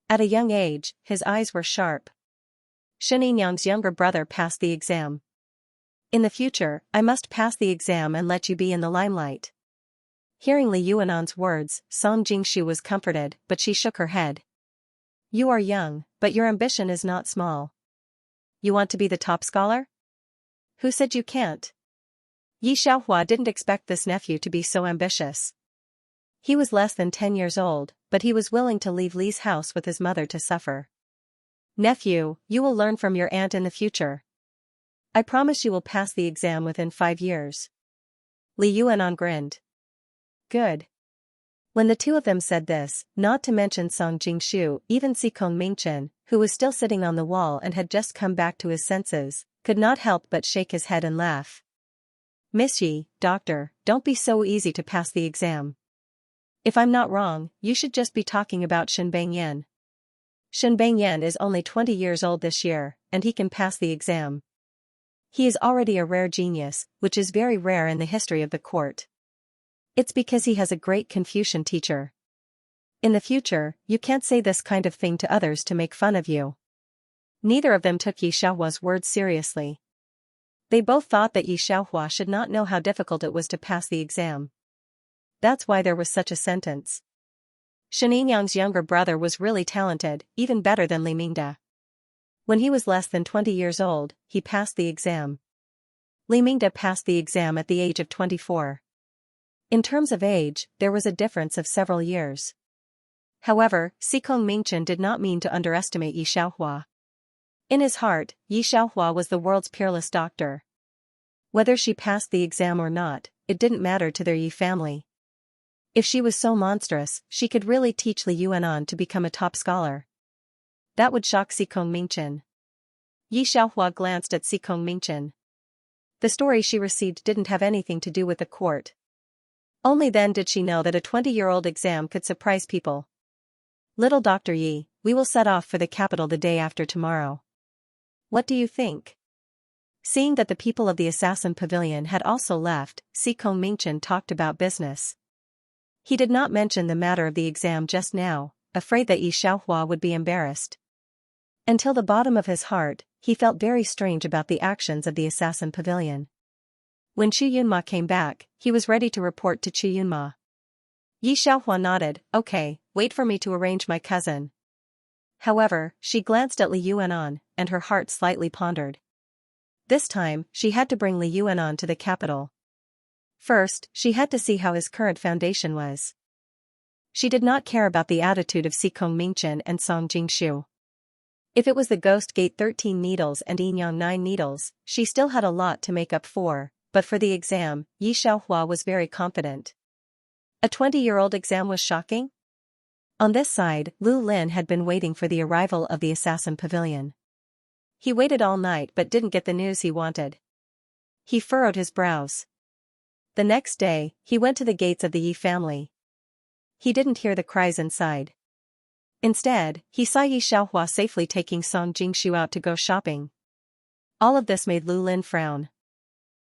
At a young age, his eyes were sharp. Xianxia's younger brother passed the exam. In the future, I must pass the exam and let you be in the limelight. Hearing Li Yuanan's words, Song Jingshu was comforted, but she shook her head. You are young, but your ambition is not small. You want to be the top scholar? Who said you can't? Yi Xiaohua didn't expect this nephew to be so ambitious. He was less than 10 years old, but he was willing to leave Li's house with his mother to suffer. Nephew, you will learn from your aunt in the future. I promise you will pass the exam within 5 years. Li Yuanan grinned. Good. When the two of them said this, not to mention Song Jingshu, even Xikong Mingchen, who was still sitting on the wall and had just come back to his senses, could not help but shake his head and laugh. Miss Yi, doctor, don't be so easy to pass the exam. If I'm not wrong, you should just be talking about Shenbangyan. Shenbangyan is only 20 years old this year, and he can pass the exam. He is already a rare genius, which is very rare in the history of the court. It's because he has a great Confucian teacher. In the future, you can't say this kind of thing to others to make fun of you. Neither of them took Yi Xiaohua's words seriously. They both thought that Yi Xiaohua should not know how difficult it was to pass the exam. That's why there was such a sentence. Xianxia's younger brother was really talented, even better than Li Mingde. When he was less than 20 years old, he passed the exam. Li Mingde passed the exam at the age of 24. In terms of age, there was a difference of several years. However, Xikong Mingchen did not mean to underestimate Yi Xiaohua. In his heart, Yi Xiaohua was the world's peerless doctor. Whether she passed the exam or not, it didn't matter to their Yi family. If she was so monstrous, she could really teach Li Yuanan to become a top scholar. That would shock Xikong Mingchen. Yi Xiaohua glanced at Xikong Mingchen. The story she received didn't have anything to do with the court. Only then did she know that a 20-year-old exam could surprise people. Little Dr. Yi, we will set off for the capital the day after tomorrow. What do you think? Seeing that the people of the assassin pavilion had also left, Mingchen talked about business. He did not mention the matter of the exam just now, afraid that Yi Xiaohua would be embarrassed. Until the bottom of his heart, he felt very strange about the actions of the assassin pavilion. When Chu Yunma came back, he was ready to report to Chu Yunma. Yi Xiaohua nodded, okay, wait for me to arrange my cousin. However, she glanced at Li Yuanan, and her heart slightly pondered. This time, she had to bring Li Yuanan to the capital. First, she had to see how his current foundation was. She did not care about the attitude of Mingchen and Song Jingshu. If it was the Ghost Gate 13 needles and Yinyang 9 needles, she still had a lot to make up for, but for the exam, Yi Xiaohua was very confident. A 20-year-old exam was shocking? On this side, Lu Lin had been waiting for the arrival of the assassin pavilion. He waited all night but didn't get the news he wanted. He furrowed his brows. The next day, he went to the gates of the Yi family. He didn't hear the cries inside. Instead, he saw Yi Xiaohua safely taking Song Jingshu out to go shopping. All of this made Lu Lin frown.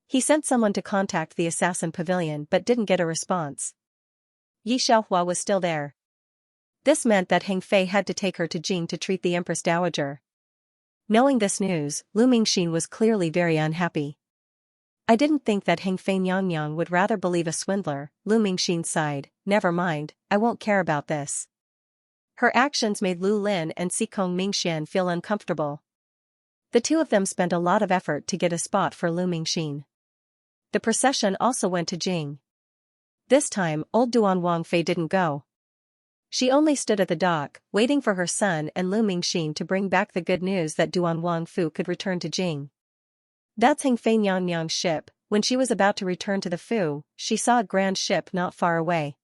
He sent someone to contact the assassin pavilion but didn't get a response. Yi Xiaohua was still there. This meant that Heng Fei had to take her to Jing to treat the Empress Dowager. Knowing this news, Lu Mingxin was clearly very unhappy. I didn't think that Heng Fei Nyang would rather believe a swindler, Lu Mingxin sighed, never mind, I won't care about this. Her actions made Lu Lin and Mingxian feel uncomfortable. The two of them spent a lot of effort to get a spot for Lu Mingxin. The procession also went to Jing. This time, old Duan Wangfei didn't go. She only stood at the dock, waiting for her son and Lu Mingxin to bring back the good news that Duan Wangfu could return to Jing. That's Heng Fei Nyang's ship. When she was about to return to the Fu, she saw a grand ship not far away.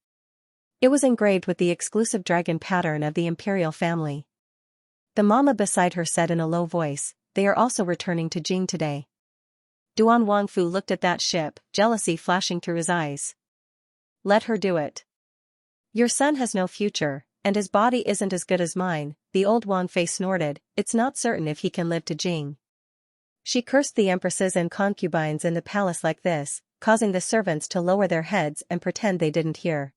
It was engraved with the exclusive dragon pattern of the imperial family. The mama beside her said in a low voice, they are also returning to Jing today. Duan Wangfu looked at that ship, jealousy flashing through his eyes. Let her do it. Your son has no future, and his body isn't as good as mine, the old Wangfei snorted, it's not certain if he can live to Jing. She cursed the empresses and concubines in the palace like this, causing the servants to lower their heads and pretend they didn't hear.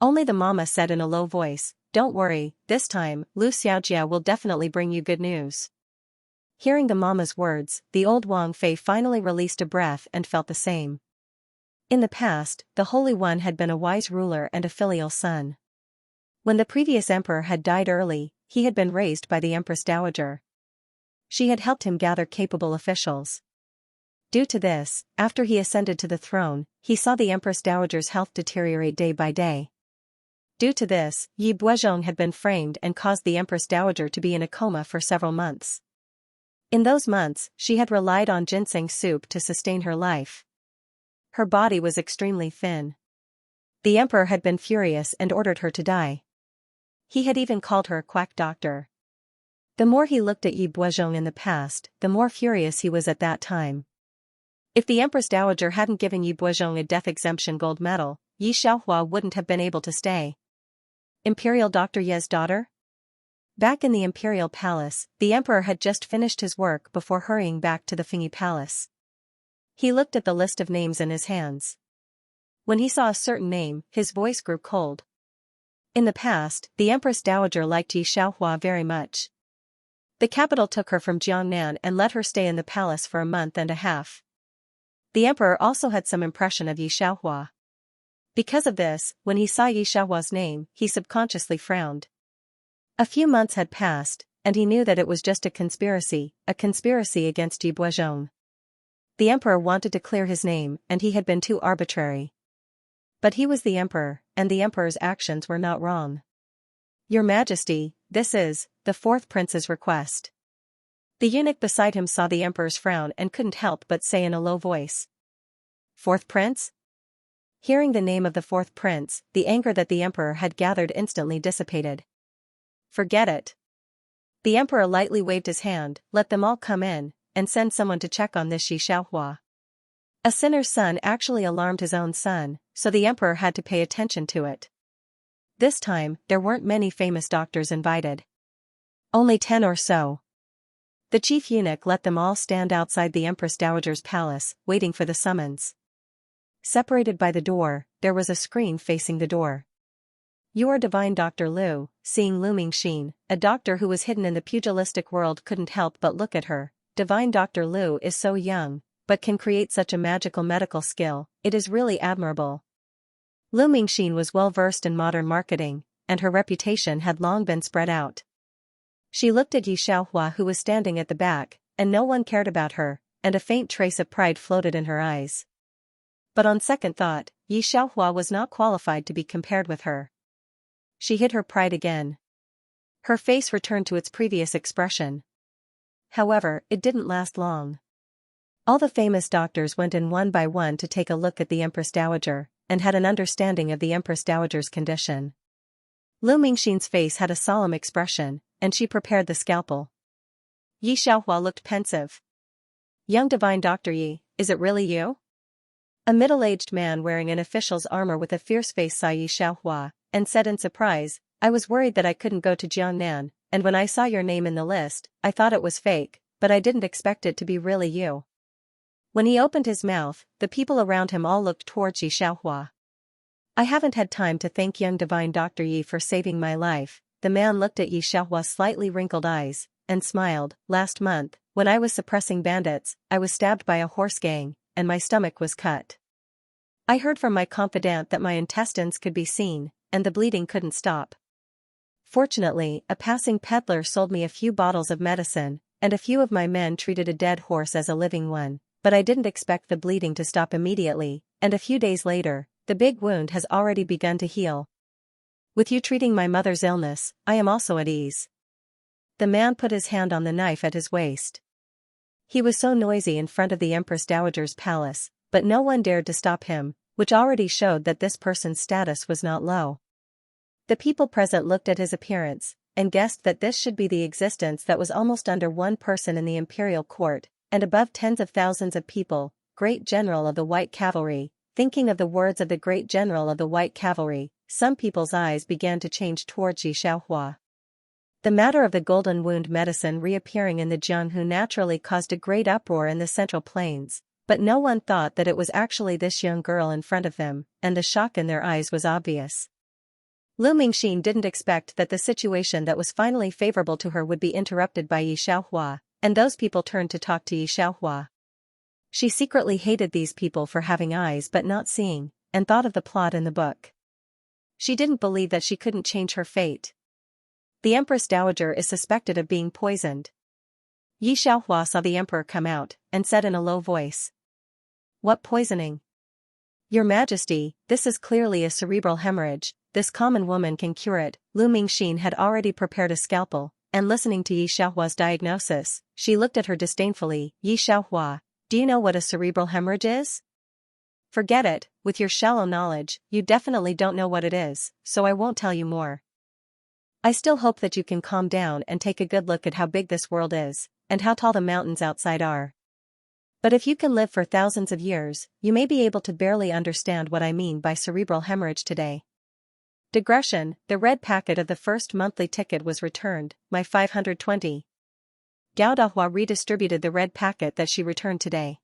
Only the mama said in a low voice, don't worry, this time, Lu Xiaojia will definitely bring you good news. Hearing the mama's words, the old Wangfei finally released a breath and felt the same. In the past, the Holy One had been a wise ruler and a filial son. When the previous emperor had died early, he had been raised by the Empress Dowager. She had helped him gather capable officials. Due to this, after he ascended to the throne, he saw the Empress Dowager's health deteriorate day by day. Due to this, Yi Buozhong had been framed and caused the Empress Dowager to be in a coma for several months. In those months, she had relied on ginseng soup to sustain her life. Her body was extremely thin. The emperor had been furious and ordered her to die. He had even called her a quack doctor. The more he looked at Yi Buozhong in the past, the more furious he was at that time. If the Empress Dowager hadn't given Yi Buozhong a death exemption gold medal, Yi Xiaohua wouldn't have been able to stay. Imperial Dr. Ye's daughter? Back in the imperial palace, the emperor had just finished his work before hurrying back to the Fingyi Palace. He looked at the list of names in his hands. When he saw a certain name, his voice grew cold. In the past, the Empress Dowager liked Yi Xiaohua very much. The capital took her from Jiangnan and let her stay in the palace for a month and a half. The emperor also had some impression of Yi Xiaohua. Because of this, when he saw Yi Xiaohua's name, he subconsciously frowned. A few months had passed, and he knew that it was just a conspiracy against Yi Buozhong. The emperor wanted to clear his name, and he had been too arbitrary. But he was the emperor, and the emperor's actions were not wrong. Your Majesty, this is the fourth prince's request. The eunuch beside him saw the emperor's frown and couldn't help but say in a low voice. Fourth prince? Hearing the name of the fourth prince, the anger that the emperor had gathered instantly dissipated. Forget it. The emperor lightly waved his hand, let them all come in, and send someone to check on this Yi Xiaohua. A sinner's son actually alarmed his own son, so the emperor had to pay attention to it. This time, there weren't many famous doctors invited. Only 10 or so. The chief eunuch let them all stand outside the Empress Dowager's palace, waiting for the summons. Separated by the door, there was a screen facing the door. "You are divine Dr. Liu." Seeing Lu Mingxin, a doctor who was hidden in the pugilistic world, couldn't help but look at her. Divine Dr. Liu is so young, but can create such a magical medical skill. It is really admirable. Lu Mingxin was well versed in modern marketing, and her reputation had long been spread out. She looked at Xianxia, who was standing at the back, and no one cared about her, and a faint trace of pride floated in her eyes. But on second thought, Xianxia was not qualified to be compared with her. She hid her pride again. Her face returned to its previous expression. However, it didn't last long. All the famous doctors went in one by one to take a look at the Empress Dowager, and had an understanding of the Empress Dowager's condition. Lu Mingxin's face had a solemn expression, and she prepared the scalpel. Xianxia looked pensive. "Young divine Dr. Yi, is it really you?" A middle-aged man wearing an official's armor with a fierce face saw Xianxia, and said in surprise, "I was worried that I couldn't go to Jiangnan, and when I saw your name in the list, I thought it was fake, but I didn't expect it to be really you." When he opened his mouth, the people around him all looked towards Xianxia. "I haven't had time to thank young divine Dr. Yi for saving my life." The man looked at Xianxia's slightly wrinkled eyes, and smiled. "Last month, when I was suppressing bandits, I was stabbed by a horse gang, and my stomach was cut. I heard from my confidant that my intestines could be seen, and the bleeding couldn't stop. Fortunately, a passing peddler sold me a few bottles of medicine, and a few of my men treated a dead horse as a living one, but I didn't expect the bleeding to stop immediately, and a few days later, the big wound has already begun to heal. With you treating my mother's illness, I am also at ease." The man put his hand on the knife at his waist. He was so noisy in front of the Empress Dowager's palace, but no one dared to stop him, which already showed that this person's status was not low. The people present looked at his appearance, and guessed that this should be the existence that was almost under one person in the imperial court, and above tens of thousands of people. Great General of the White Cavalry. Thinking of the words of the Great General of the White Cavalry, some people's eyes began to change towards Xianxia. The matter of the golden wound medicine reappearing in the Jianghu naturally caused a great uproar in the Central Plains, but no one thought that it was actually this young girl in front of them, and the shock in their eyes was obvious. Lu Mingxin didn't expect that the situation that was finally favorable to her would be interrupted by Xianxia, and those people turned to talk to Xianxia. She secretly hated these people for having eyes but not seeing, and thought of the plot in the book. She didn't believe that she couldn't change her fate. The Empress Dowager is suspected of being poisoned. Xianxia saw the emperor come out, and said in a low voice, "What poisoning?" "Your Majesty, this is clearly a cerebral hemorrhage. This common woman can cure it." Lu Mingxin had already prepared a scalpel, and listening to Xianxia's diagnosis, she looked at her disdainfully. "Xianxia, do you know what a cerebral hemorrhage is?" "Forget it, with your shallow knowledge, you definitely don't know what it is, so I won't tell you more. I still hope that you can calm down and take a good look at how big this world is, and how tall the mountains outside are. But if you can live for thousands of years, you may be able to barely understand what I mean by cerebral hemorrhage today." Digression: the red packet of the first monthly ticket was returned, my 520. Gao Dahua redistributed the red packet that she returned today.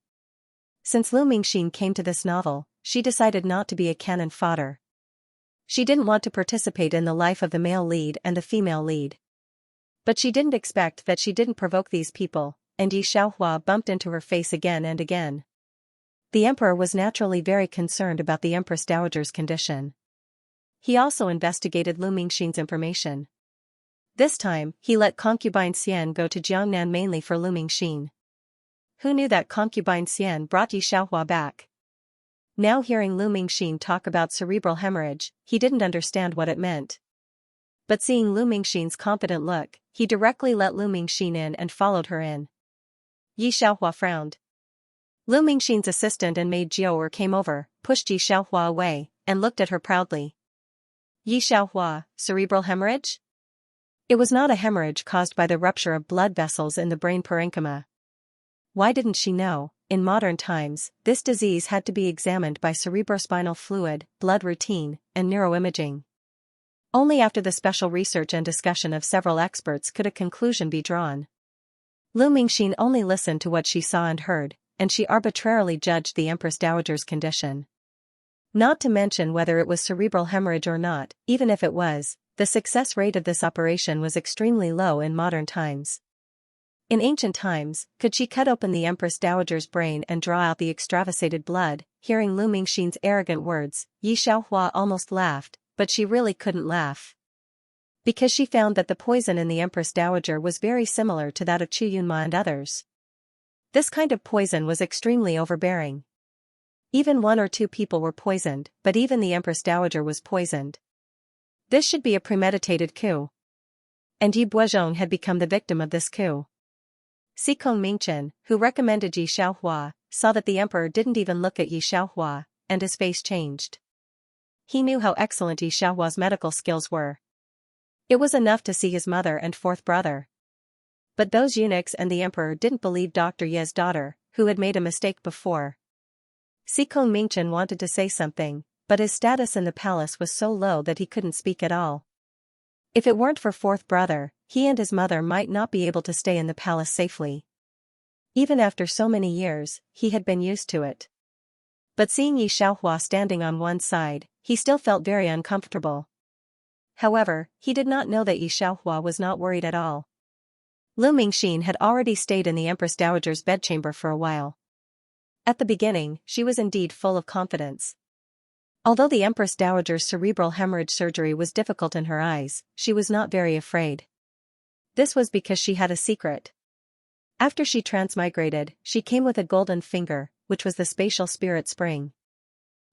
Since Lu Mingxin came to this novel, she decided not to be a cannon fodder. She didn't want to participate in the life of the male lead and the female lead. But she didn't expect that she didn't provoke these people, and Xianxia bumped into her face again and again. The emperor was naturally very concerned about the Empress Dowager's condition. He also investigated Lu Mingxin's information. This time, he let concubine Xian go to Jiangnan mainly for Lu Mingxin. Who knew that concubine Xian brought Xianxia back? Now hearing Lu Mingxin talk about cerebral hemorrhage, he didn't understand what it meant. But seeing Lu Mingxin's confident look, he directly let Lu Mingxin in and followed her in. Xianxia frowned. Lu Mingxin's assistant and maid Jiaoer came over, pushed Xianxia away, and looked at her proudly. "Xianxia, cerebral hemorrhage?" It was not a hemorrhage caused by the rupture of blood vessels in the brain parenchyma. Why didn't she know? In modern times, this disease had to be examined by cerebrospinal fluid, blood routine, and neuroimaging. Only after the special research and discussion of several experts could a conclusion be drawn. Lu Mingxin only listened to what she saw and heard, and she arbitrarily judged the Empress Dowager's condition. Not to mention whether it was cerebral hemorrhage or not. Even if it was, the success rate of this operation was extremely low in modern times. In ancient times, could she cut open the Empress Dowager's brain and draw out the extravasated blood? Hearing Lu Mingxin's arrogant words, Yi Xiaohua almost laughed, but she really couldn't laugh. Because she found that the poison in the Empress Dowager was very similar to that of Chu Yunma and others. This kind of poison was extremely overbearing. Even 1 or 2 people were poisoned, but even the Empress Dowager was poisoned. This should be a premeditated coup. And Yi Buozhong had become the victim of this coup. Xikong Mingchen, who recommended Yi Xiaohua, saw that the emperor didn't even look at Yi Xiaohua, and his face changed. He knew how excellent Yi Xiaohua's medical skills were. It was enough to see his mother and 4th brother. But those eunuchs and the emperor didn't believe Dr. Ye's daughter, who had made a mistake before. Xikong Mingchen wanted to say something, but his status in the palace was so low that he couldn't speak at all. If it weren't for 4th brother, he and his mother might not be able to stay in the palace safely. Even after so many years, he had been used to it. But seeing Yi Xiaohua standing on one side, he still felt very uncomfortable. However, he did not know that Yi Xiaohua was not worried at all. Lu Mingxin had already stayed in the Empress Dowager's bedchamber for a while. At the beginning, she was indeed full of confidence. Although the Empress Dowager's cerebral hemorrhage surgery was difficult in her eyes, she was not very afraid. This was because she had a secret. After she transmigrated, she came with a golden finger, which was the spatial spirit spring.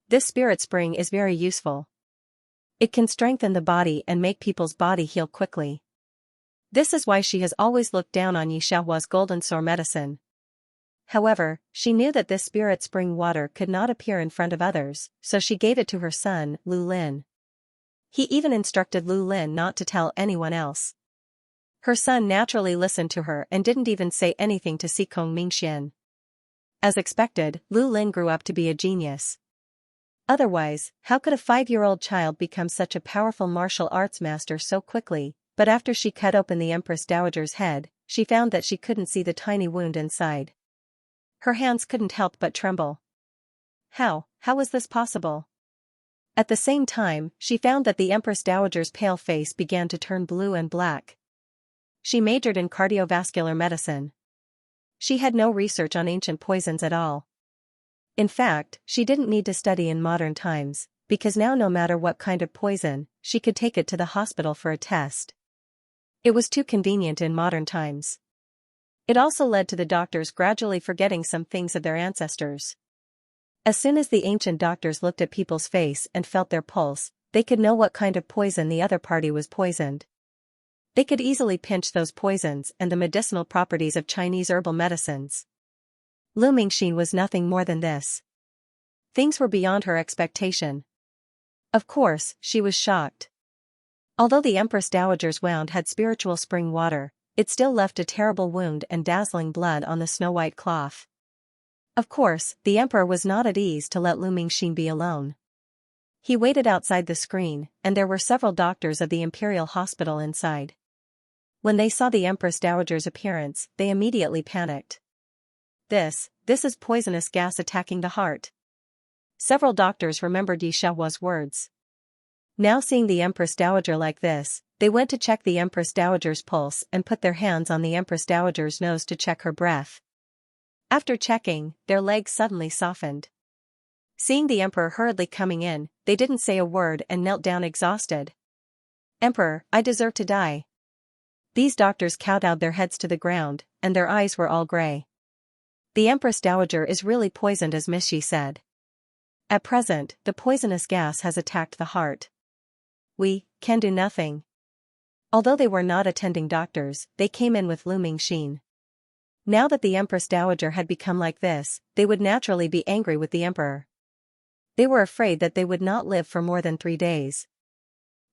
This spirit spring is very useful. It can strengthen the body and make people's body heal quickly. This is why she has always looked down on Yi Xiaohua's golden sore medicine. However, she knew that this spirit spring water could not appear in front of others, so she gave it to her son, Lu Lin. He even instructed Lu Lin not to tell anyone else. Her son naturally listened to her and didn't even say anything to Xikong Mingxian. As expected, Lu Lin grew up to be a genius. Otherwise, how could a 5-year-old child become such a powerful martial arts master so quickly? But after she cut open the Empress Dowager's head, she found that she couldn't see the tiny wound inside. Her hands couldn't help but tremble. How was this possible? At the same time, she found that the Empress Dowager's pale face began to turn blue and black. She majored in cardiovascular medicine. She had no research on ancient poisons at all. In fact, she didn't need to study in modern times, because now no matter what kind of poison, she could take it to the hospital for a test. It was too convenient in modern times. It also led to the doctors gradually forgetting some things of their ancestors. As soon as the ancient doctors looked at people's face and felt their pulse, they could know what kind of poison the other party was poisoned. They could easily pinch those poisons and the medicinal properties of Chinese herbal medicines. Lu Mingxin was nothing more than this. Things were beyond her expectation. Of course, she was shocked. Although the Empress Dowager's wound had spiritual spring water, it still left a terrible wound and dazzling blood on the snow-white cloth. Of course, the emperor was not at ease to let Lu Mingxin be alone. He waited outside the screen, and there were several doctors of the imperial hospital inside. When they saw the Empress Dowager's appearance, they immediately panicked. This is poisonous gas attacking the heart. Several doctors remembered Yi Xiaohua's words. Now seeing the Empress Dowager like this, they went to check the Empress Dowager's pulse and put their hands on the Empress Dowager's nose to check her breath. After checking, their legs suddenly softened. Seeing the emperor hurriedly coming in, they didn't say a word and knelt down exhausted. "Emperor, I deserve to die." These doctors kowtowed their heads to the ground, and their eyes were all gray. "The Empress Dowager is really poisoned," as Miss Yi said. "At present, the poisonous gas has attacked the heart. We can do nothing." Although they were not attending doctors, they came in with Lu Mingxin. Now that the Empress Dowager had become like this, they would naturally be angry with the emperor. They were afraid that they would not live for more than 3 days.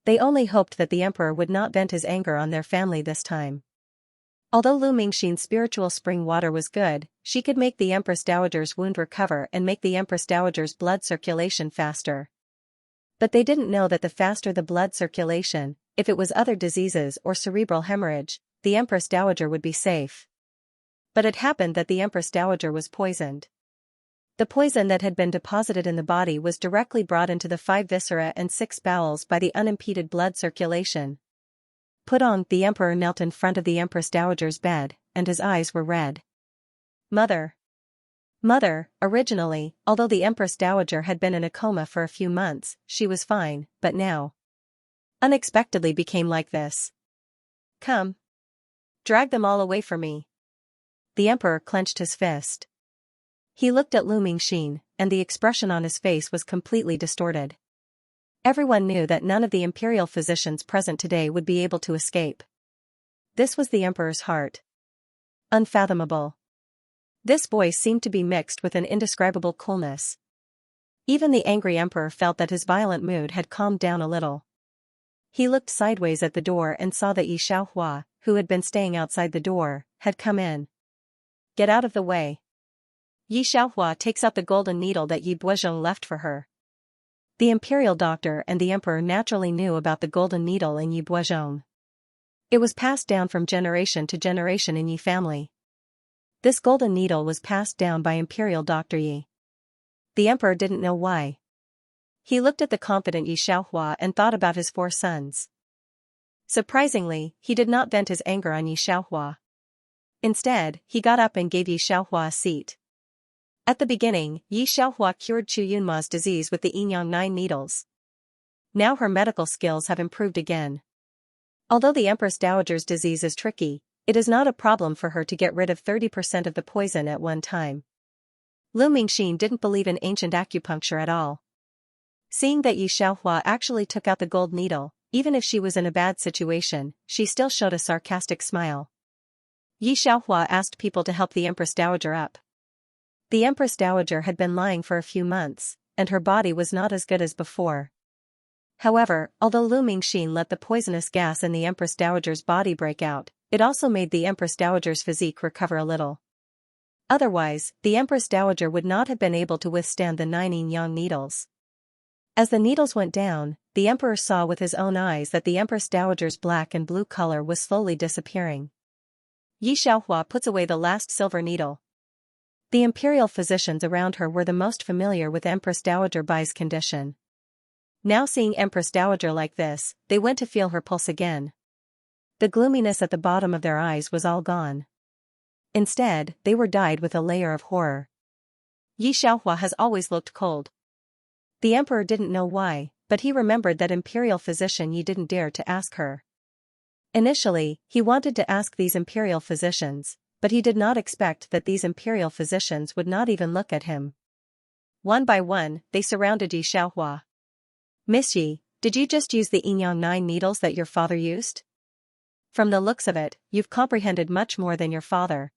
They only hoped that the emperor would not vent his anger on their family this time. Although Lu Mingxin's spiritual spring water was good, she could make the Empress Dowager's wound recover and make the Empress Dowager's blood circulation faster. But they didn't know that the faster the blood circulation, if it was other diseases or cerebral hemorrhage, the Empress Dowager would be safe. But it happened that the Empress Dowager was poisoned. The poison that had been deposited in the body was directly brought into the 5 viscera and 6 bowels by the unimpeded blood circulation. Pudong, the emperor, knelt in front of the Empress Dowager's bed, and his eyes were red. Mother. Mother, originally, although the Empress Dowager had been in a coma for a few months, she was fine, but now unexpectedly became like this. Come. Drag them all away from me. The emperor clenched his fist. He looked at Lu Mingxin, and the expression on his face was completely distorted. Everyone knew that none of the imperial physicians present today would be able to escape. This was the emperor's heart. Unfathomable. This voice seemed to be mixed with an indescribable coolness. Even the angry emperor felt that his violent mood had calmed down a little. He looked sideways at the door and saw that Xianxia, who had been staying outside the door, had come in. Get out of the way. Xianxia takes out the golden needle that Yi Buozhong left for her. The imperial doctor and the emperor naturally knew about the golden needle in Yi Buozhong. It was passed down from generation to generation in Yi family. This golden needle was passed down by Imperial Dr. Yi. The emperor didn't know why. He looked at the confident Xianxia and thought about his 4 sons. Surprisingly, he did not vent his anger on Xianxia. Instead, he got up and gave Xianxia a seat. At the beginning, Xianxia cured Chu Yunma's disease with the Yinyang 9 needles. Now her medical skills have improved again. Although the Empress Dowager's disease is tricky, it is not a problem for her to get rid of 30% of the poison at one time. Lu Mingxin didn't believe in ancient acupuncture at all. Seeing that Xianxia actually took out the gold needle, even if she was in a bad situation, she still showed a sarcastic smile. Xianxia asked people to help the Empress Dowager up. The Empress Dowager had been lying for a few months, and her body was not as good as before. However, although Lu Mingxin let the poisonous gas in the Empress Dowager's body break out, it also made the Empress Dowager's physique recover a little. Otherwise, the Empress Dowager would not have been able to withstand the 9 yin-yang needles. As the needles went down, the emperor saw with his own eyes that the Empress Dowager's black and blue color was slowly disappearing. Xianxia puts away the last silver needle. The imperial physicians around her were the most familiar with Empress Dowager Bai's condition. Now seeing Empress Dowager like this, they went to feel her pulse again. The gloominess at the bottom of their eyes was all gone. Instead, they were dyed with a layer of horror. Xianxia has always looked cold. The emperor didn't know why, but he remembered that imperial physician Yi didn't dare to ask her. Initially, he wanted to ask these imperial physicians, but he did not expect that these imperial physicians would not even look at him. One by one, they surrounded Xianxia. Miss Yi, did you just use the Yinyang 9 needles that your father used? From the looks of it, you've comprehended much more than your father.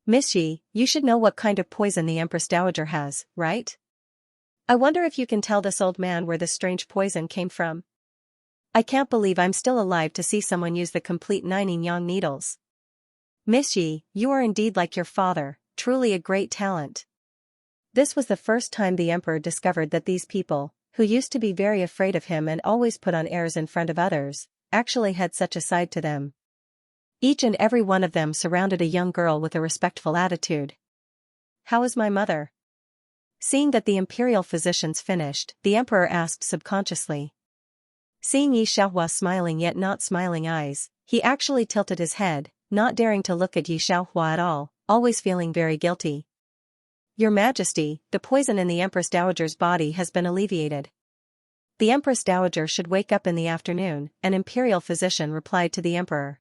Miss Yi, you should know what kind of poison the Empress Dowager has, right? I wonder if you can tell this old man where this strange poison came from. I can't believe I'm still alive to see someone use the complete 9 yin-yang needles. Miss Yi, you are indeed like your father, truly a great talent. This was the first time the emperor discovered that these people, who used to be very afraid of him and always put on airs in front of others, actually had such a side to them. Each and every one of them surrounded a young girl with a respectful attitude. How is my mother? Seeing that the imperial physicians finished, the emperor asked subconsciously. Seeing Xianxia smiling yet not smiling eyes, he actually tilted his head, not daring to look at Xianxia at all, always feeling very guilty. Your Majesty, the poison in the Empress Dowager's body has been alleviated. The Empress Dowager should wake up in the afternoon, an imperial physician replied to the emperor.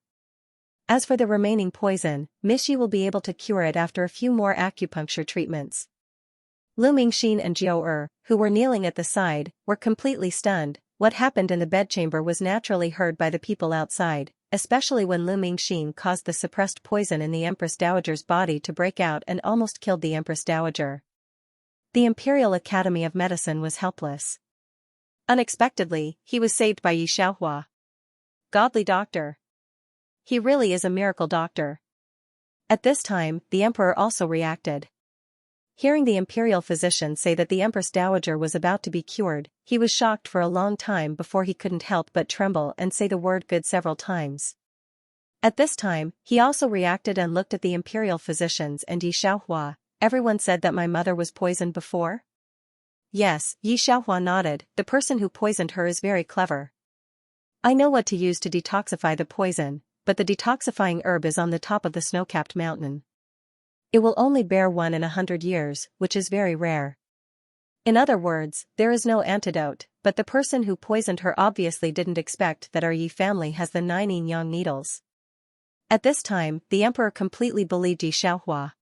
As for the remaining poison, Miss Yi will be able to cure it after a few more acupuncture treatments. Lu Mingxin and Jiu who were kneeling at the side, were completely stunned. What happened in the bedchamber was naturally heard by the people outside, especially when Lu Mingxin caused the suppressed poison in the Empress Dowager's body to break out and almost killed the Empress Dowager. The Imperial Academy of Medicine was helpless. Unexpectedly, he was saved by Xianxia. Godly doctor. He really is a miracle doctor. At this time, the emperor also reacted. Hearing the imperial physician say that the Empress Dowager was about to be cured, he was shocked for a long time before he couldn't help but tremble and say the word good several times. At this time, he also reacted and looked at the imperial physicians and Yi Xiaohua. Everyone said that my mother was poisoned before? Yes, Yi Xiaohua nodded. The person who poisoned her is very clever. I know what to use to detoxify the poison, but the detoxifying herb is on the top of the snow-capped mountain. It will only bear one in 100 years, which is very rare. In other words, there is no antidote, but the person who poisoned her obviously didn't expect that our Yi family has the 9 yin-yang needles. At this time, the emperor completely believed Yi Xiaohua.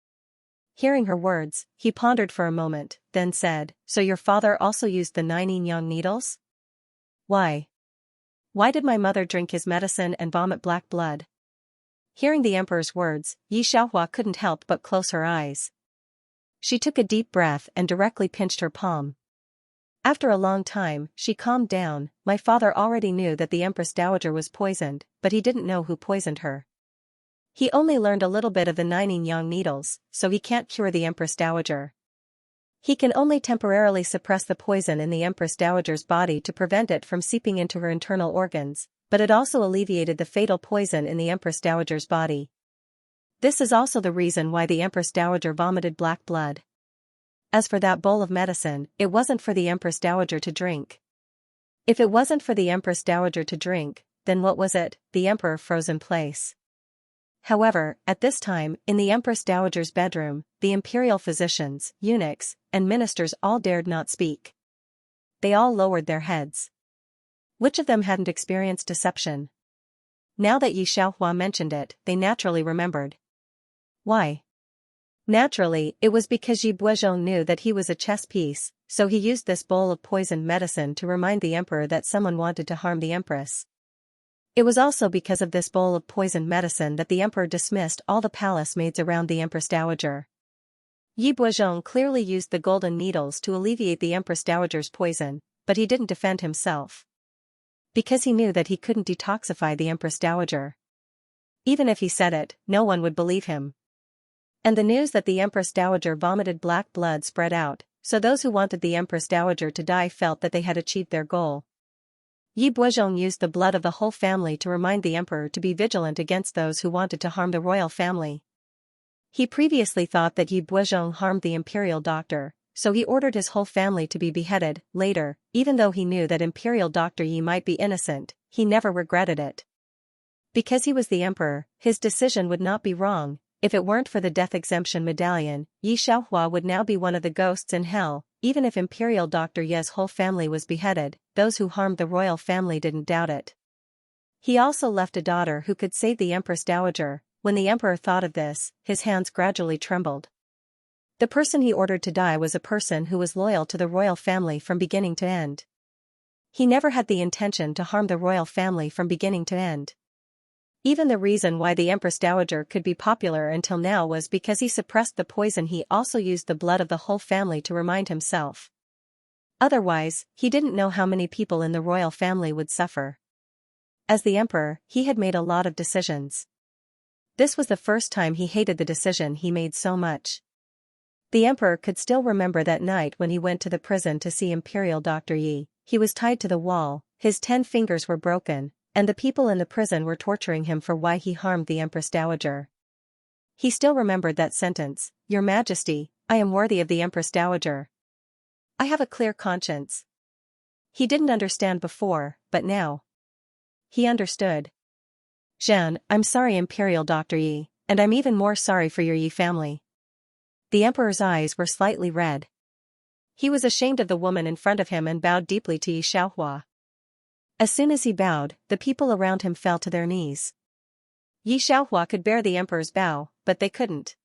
Hearing her words, he pondered for a moment, then said, "So your father also used the 9 yin-yang needles? Why? Why did my mother drink his medicine and vomit black blood?" Hearing the emperor's words, Yi Xiaohua couldn't help but close her eyes. She took a deep breath and directly pinched her palm. After a long time, she calmed down. My father already knew that the Empress Dowager was poisoned, but he didn't know who poisoned her. He only learned a little bit of the 9 yin-yang needles, so he can't cure the Empress Dowager. He can only temporarily suppress the poison in the Empress Dowager's body to prevent it from seeping into her internal organs, but it also alleviated the fatal poison in the Empress Dowager's body. This is also the reason why the Empress Dowager vomited black blood. As for that bowl of medicine, it wasn't for the Empress Dowager to drink. If it wasn't for the Empress Dowager to drink, then what was it? The emperor froze in place. However, at this time, in the Empress Dowager's bedroom, the imperial physicians, eunuchs, and ministers all dared not speak. They all lowered their heads. Which of them hadn't experienced deception? Now that Yi Xiaohua mentioned it, they naturally remembered. Why? Naturally, it was because Yi Buozhong knew that he was a chess piece, so he used this bowl of poisoned medicine to remind the emperor that someone wanted to harm the empress. It was also because of this bowl of poisoned medicine that the emperor dismissed all the palace maids around the Empress Dowager. Yi Buozhong clearly used the golden needles to alleviate the Empress Dowager's poison, but he didn't defend himself. Because he knew that he couldn't detoxify the Empress Dowager. Even if he said it, no one would believe him. And the news that the Empress Dowager vomited black blood spread out, so those who wanted the Empress Dowager to die felt that they had achieved their goal. Yi Buozhong used the blood of the whole family to remind the emperor to be vigilant against those who wanted to harm the royal family. He previously thought that Yi Buozhong harmed the imperial doctor, so he ordered his whole family to be beheaded. Later, even though he knew that imperial Dr. Yi might be innocent, he never regretted it. Because he was the emperor, his decision would not be wrong. If it weren't for the death exemption medallion, Yi Xiaohua would now be one of the ghosts in hell. Even if imperial Dr. Ye's whole family was beheaded, those who harmed the royal family didn't doubt it. He also left a daughter who could save the Empress Dowager. When the emperor thought of this, his hands gradually trembled. The person he ordered to die was a person who was loyal to the royal family from beginning to end. He never had the intention to harm the royal family from beginning to end. Even the reason why the Empress Dowager could be popular until now was because he suppressed the poison. He also used the blood of the whole family to remind himself. Otherwise, he didn't know how many people in the royal family would suffer. As the emperor, he had made a lot of decisions. This was the first time he hated the decision he made so much. The emperor could still remember that night when he went to the prison to see Imperial Dr. Yi. He was tied to the wall, his 10 fingers were broken, and the people in the prison were torturing him for why he harmed the Empress Dowager. He still remembered that sentence, "Your Majesty, I am worthy of the Empress Dowager. I have a clear conscience." He didn't understand before, but now he understood. "Zhan, I'm sorry Imperial Dr. Yi, and I'm even more sorry for your Yi family." The emperor's eyes were slightly red. He was ashamed of the woman in front of him and bowed deeply to Yi Xiaohua. As soon as he bowed, the people around him fell to their knees. Yi Xiaohua could bear the emperor's bow, but they couldn't.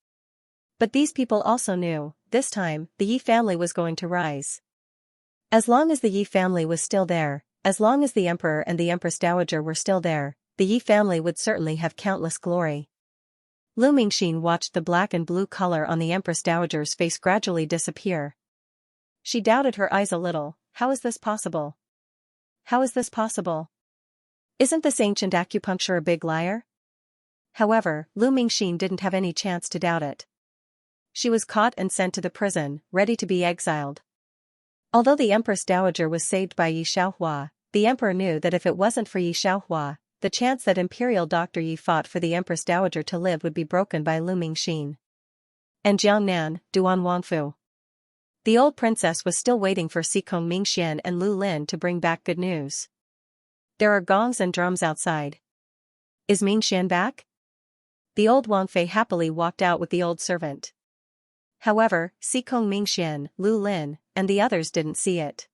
But these people also knew, this time, the Yi family was going to rise. As long as the Yi family was still there, as long as the emperor and the Empress Dowager were still there, the Yi family would certainly have countless glory. Lu Mingxin watched the black and blue color on the Empress Dowager's face gradually disappear. She doubted her eyes a little. How is this possible? How is this possible? Isn't this ancient acupuncture a big liar? However, Lu Mingxin didn't have any chance to doubt it. She was caught and sent to the prison, ready to be exiled. Although the Empress Dowager was saved by Yi Xiaohua, the emperor knew that if it wasn't for Yi Xiaohua, the chance that Imperial Dr. Yi fought for the Empress Dowager to live would be broken by Lu Mingxin and Jiangnan, Duan Wangfu. The old princess was still waiting for Xikong Mingxian and Lu Lin to bring back good news. There are gongs and drums outside. Is Mingxian back? The old Wangfei happily walked out with the old servant. However, Xikong Mingxian, Lu Lin, and the others didn't see it.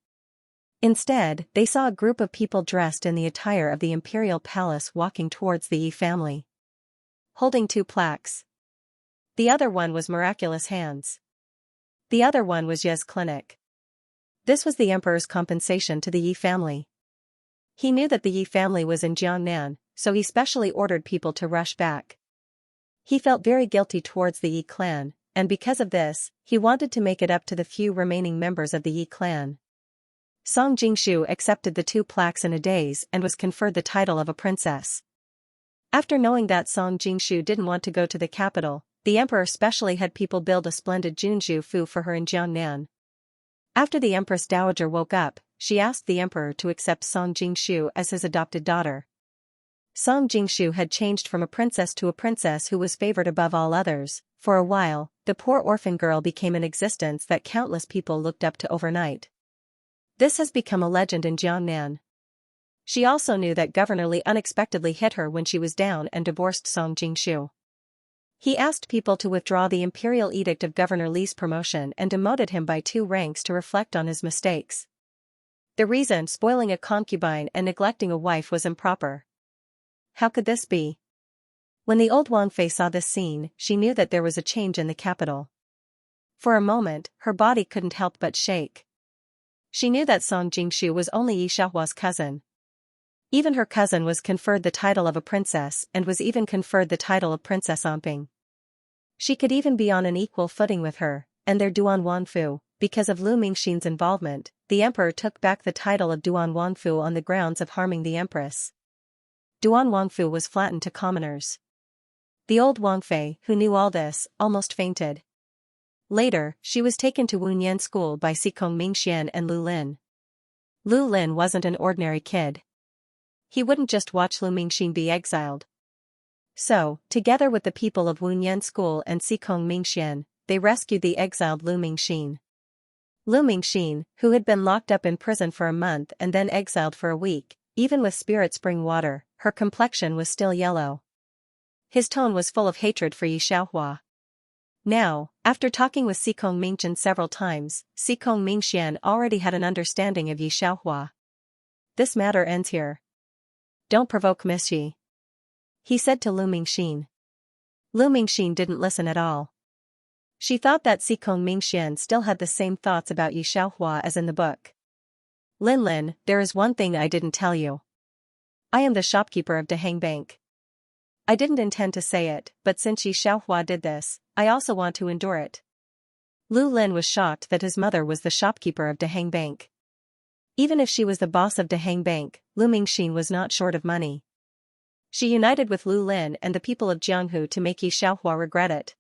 Instead, they saw a group of people dressed in the attire of the imperial palace walking towards the Yi family, holding two plaques. The other one was Miraculous Hands. The other one was Ye's Clinic. This was the emperor's compensation to the Yi family. He knew that the Yi family was in Jiangnan, so he specially ordered people to rush back. He felt very guilty towards the Yi clan, and because of this, he wanted to make it up to the few remaining members of the Yi clan. Song Jingshu accepted the two plaques in a daze and was conferred the title of a princess. After knowing that Song Jingshu didn't want to go to the capital, the emperor specially had people build a splendid Junju Fu for her in Jiangnan. After the Empress Dowager woke up, she asked the emperor to accept Song Jingshu as his adopted daughter. Song Jingshu had changed from a princess to a princess who was favored above all others. For a while, the poor orphan girl became an existence that countless people looked up to overnight. This has become a legend in Jiangnan. She also knew that Governor Li unexpectedly hit her when she was down and divorced Song Jingshu. He asked people to withdraw the imperial edict of Governor Li's promotion and demoted him by 2 ranks to reflect on his mistakes. The reason, spoiling a concubine and neglecting a wife, was improper. How could this be? When the old Wangfei saw this scene, she knew that there was a change in the capital. For a moment, her body couldn't help but shake. She knew that Song Jingshu was only Yi Xiaohua's cousin. Even her cousin was conferred the title of a princess and was even conferred the title of Princess Amping. She could even be on an equal footing with her, and their Duan Wanfu. Because of Lu Mingxin's involvement, the emperor took back the title of Duan Wanfu on the grounds of harming the empress. Duan Wangfu was flattened to commoners. The old Wangfei, who knew all this, almost fainted. Later, she was taken to Wunyan school by Xikong Mingxian and Lu Lin. Lu Lin wasn't an ordinary kid. He wouldn't just watch Lu Mingxin be exiled. So, together with the people of Wunyan school and Xikong Mingxian, they rescued the exiled Lu Mingxin. Lu Mingxin, who had been locked up in prison for a month and then exiled for a week, even with spirit spring water, her complexion was still yellow. His tone was full of hatred for Yi Xiaohua. Now, after talking with Xikong Mingxian several times, Xikong Mingxian already had an understanding of Yi Xiaohua. This matter ends here. Don't provoke Miss Yi, he said to Lu Mingxin. Lu Mingxin didn't listen at all. She thought that Xikong Mingxian still had the same thoughts about Yi Xiaohua as in the book. Lin Lin, there is one thing I didn't tell you. I am the shopkeeper of Dahang Bank. I didn't intend to say it, but since Yi Xiaohua did this, I also want to endure it. Lu Lin was shocked that his mother was the shopkeeper of Dahang Bank. Even if she was the boss of Dahang Bank, Lu Mingxin was not short of money. She united with Lu Lin and the people of Jianghu to make Yi Xiaohua regret it.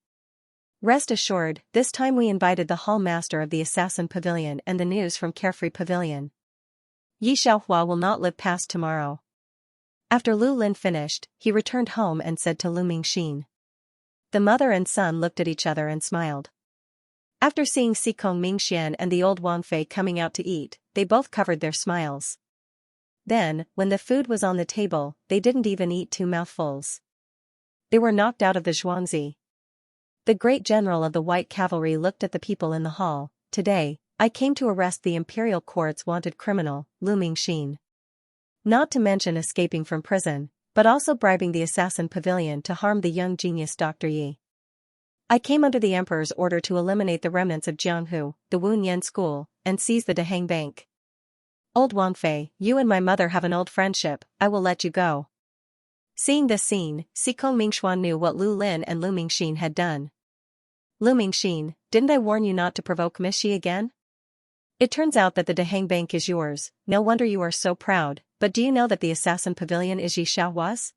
Rest assured, this time we invited the hall master of the Assassin Pavilion and the news from Carefree Pavilion. Yi Xiaohua will not live past tomorrow. After Lu Lin finished, he returned home and said to Lu Mingxin. The mother and son looked at each other and smiled. After seeing Xikong Mingxian and the old Wangfei coming out to eat, they both covered their smiles. Then, when the food was on the table, they didn't even eat 2 mouthfuls. They were knocked out of the Xianxia. The great general of the White Cavalry looked at the people in the hall. Today, I came to arrest the imperial court's wanted criminal, Lu Mingxin. Not to mention escaping from prison, but also bribing the Assassin Pavilion to harm the young genius Dr. Yi. I came under the emperor's order to eliminate the remnants of Jianghu, the Wunyan school, and seize the Dahang Bank. Old Wangfei, you and my mother have an old friendship, I will let you go. Seeing this scene, Xikong Mingxuan knew what Lu Lin and Lu Mingxin had done. Lu Mingxin, didn't I warn you not to provoke Miss Yi again? It turns out that the Dahang Bank is yours, no wonder you are so proud, but do you know that the Assassin Pavilion is Yi Xiaohua's?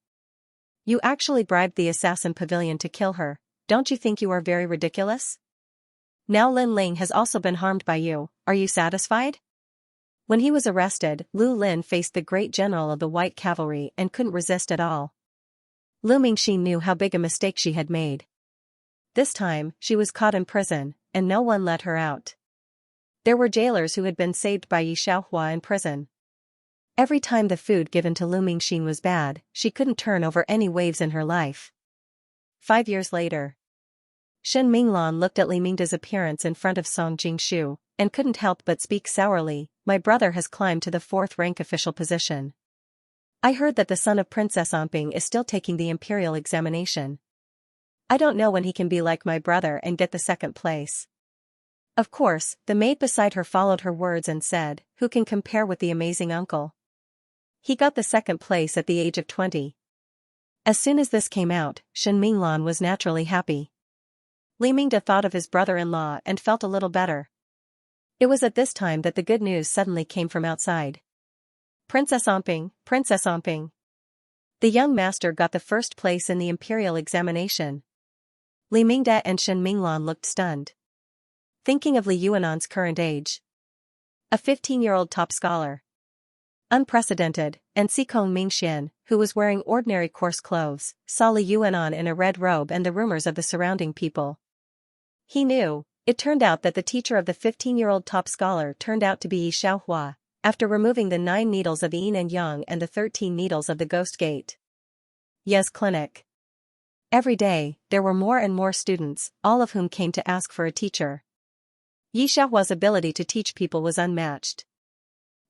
You actually bribed the Assassin Pavilion to kill her, don't you think you are very ridiculous? Now Lin Ling has also been harmed by you, are you satisfied? When he was arrested, Lu Lin faced the great general of the White Cavalry and couldn't resist at all. Lu Mingxi knew how big a mistake she had made. This time, she was caught in prison, and no one let her out. There were jailers who had been saved by Yi Xiaohua in prison. Every time the food given to Lu Mingxi was bad, she couldn't turn over any waves in her life. 5 years later. Shen Minglan looked at Li Mingda's appearance in front of Song Jingshu, and couldn't help but speak sourly. My brother has climbed to the 4th rank official position. I heard that the son of Princess Omping is still taking the imperial examination. I don't know when he can be like my brother and get the 2nd place. Of course, the maid beside her followed her words and said, who can compare with the amazing uncle? He got the 2nd place at the age of 20. As soon as this came out, Shen Minglan was naturally happy. Li Mingda thought of his brother-in-law and felt a little better. It was at this time that the good news suddenly came from outside. Princess Omping, Princess Omping. The young master got the 1st place in the imperial examination. Li Mingda and Shen Minglan looked stunned. Thinking of Li Yuanan's current age. A 15-year-old top scholar. Unprecedented, and Xikong Mingxian, who was wearing ordinary coarse clothes, saw Li Yuanan in a red robe and the rumors of the surrounding people. He knew. It turned out that the teacher of the 15-year-old top scholar turned out to be Yi Xiaohua, after removing the 9 needles of the yin and yang and the 13 needles of the ghost gate. Ye's clinic. Every day, there were more and more students, all of whom came to ask for a teacher. Yi Xiaohua's ability to teach people was unmatched.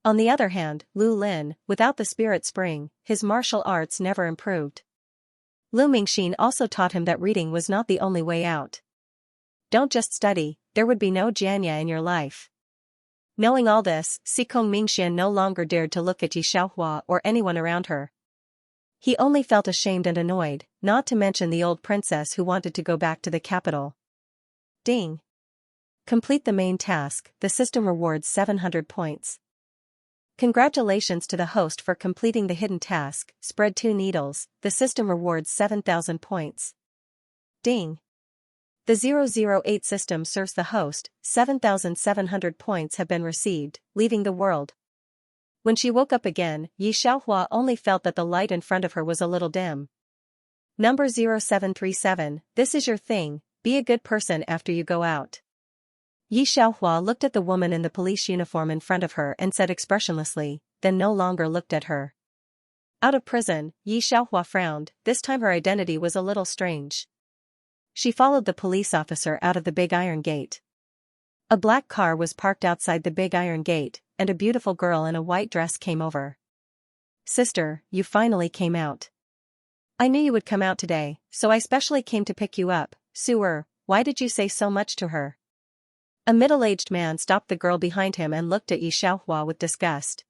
On the other hand, Lu Lin, without the spirit spring, his martial arts never improved. Lu Mingxin also taught him that reading was not the only way out. Don't just study, there would be no Xianxia in your life. Knowing all this, Xikong Mingxian no longer dared to look at Yi Xiaohua or anyone around her. He only felt ashamed and annoyed, not to mention the old princess who wanted to go back to the capital. Ding. Complete the main task, the system rewards 700 points. Congratulations to the host for completing the hidden task, spread 2 needles, the system rewards 7,000 points. Ding. The 008 system serves the host, 7,700 points have been received, leaving the world. When she woke up again, Yi Xiaohua only felt that the light in front of her was a little dim. Number 0737, this is your thing, be a good person after you go out. Yi Xiaohua looked at the woman in the police uniform in front of her and said expressionlessly, then no longer looked at her. Out of prison, Yi Xiaohua frowned, this time her identity was a little strange. She followed the police officer out of the big iron gate. A black car was parked outside the big iron gate, and a beautiful girl in a white dress came over. Sister, you finally came out. I knew you would come out today, so I specially came to pick you up. Sewer, why did you say so much to her? A middle-aged man stopped the girl behind him and looked at Yi Xiaohua with disgust.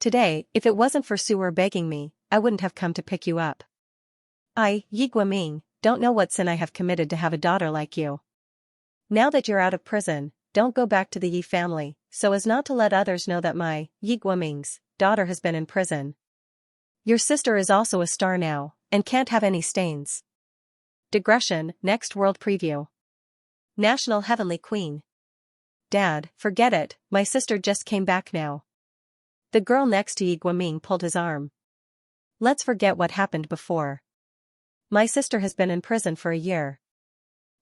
Today, if it wasn't for Sewer begging me, I wouldn't have come to pick you up. I, Yi Guoming, don't know what sin I have committed to have a daughter like you. Now that you're out of prison, don't go back to the Yi family, so as not to let others know that my, Yi Guoming's, daughter has been in prison. Your sister is also a star now, and can't have any stains. Digression, next world preview. National Heavenly Queen. Dad, forget it, my sister just came back now. The girl next to Yi Guoming pulled his arm. Let's forget what happened before. My sister has been in prison for a year.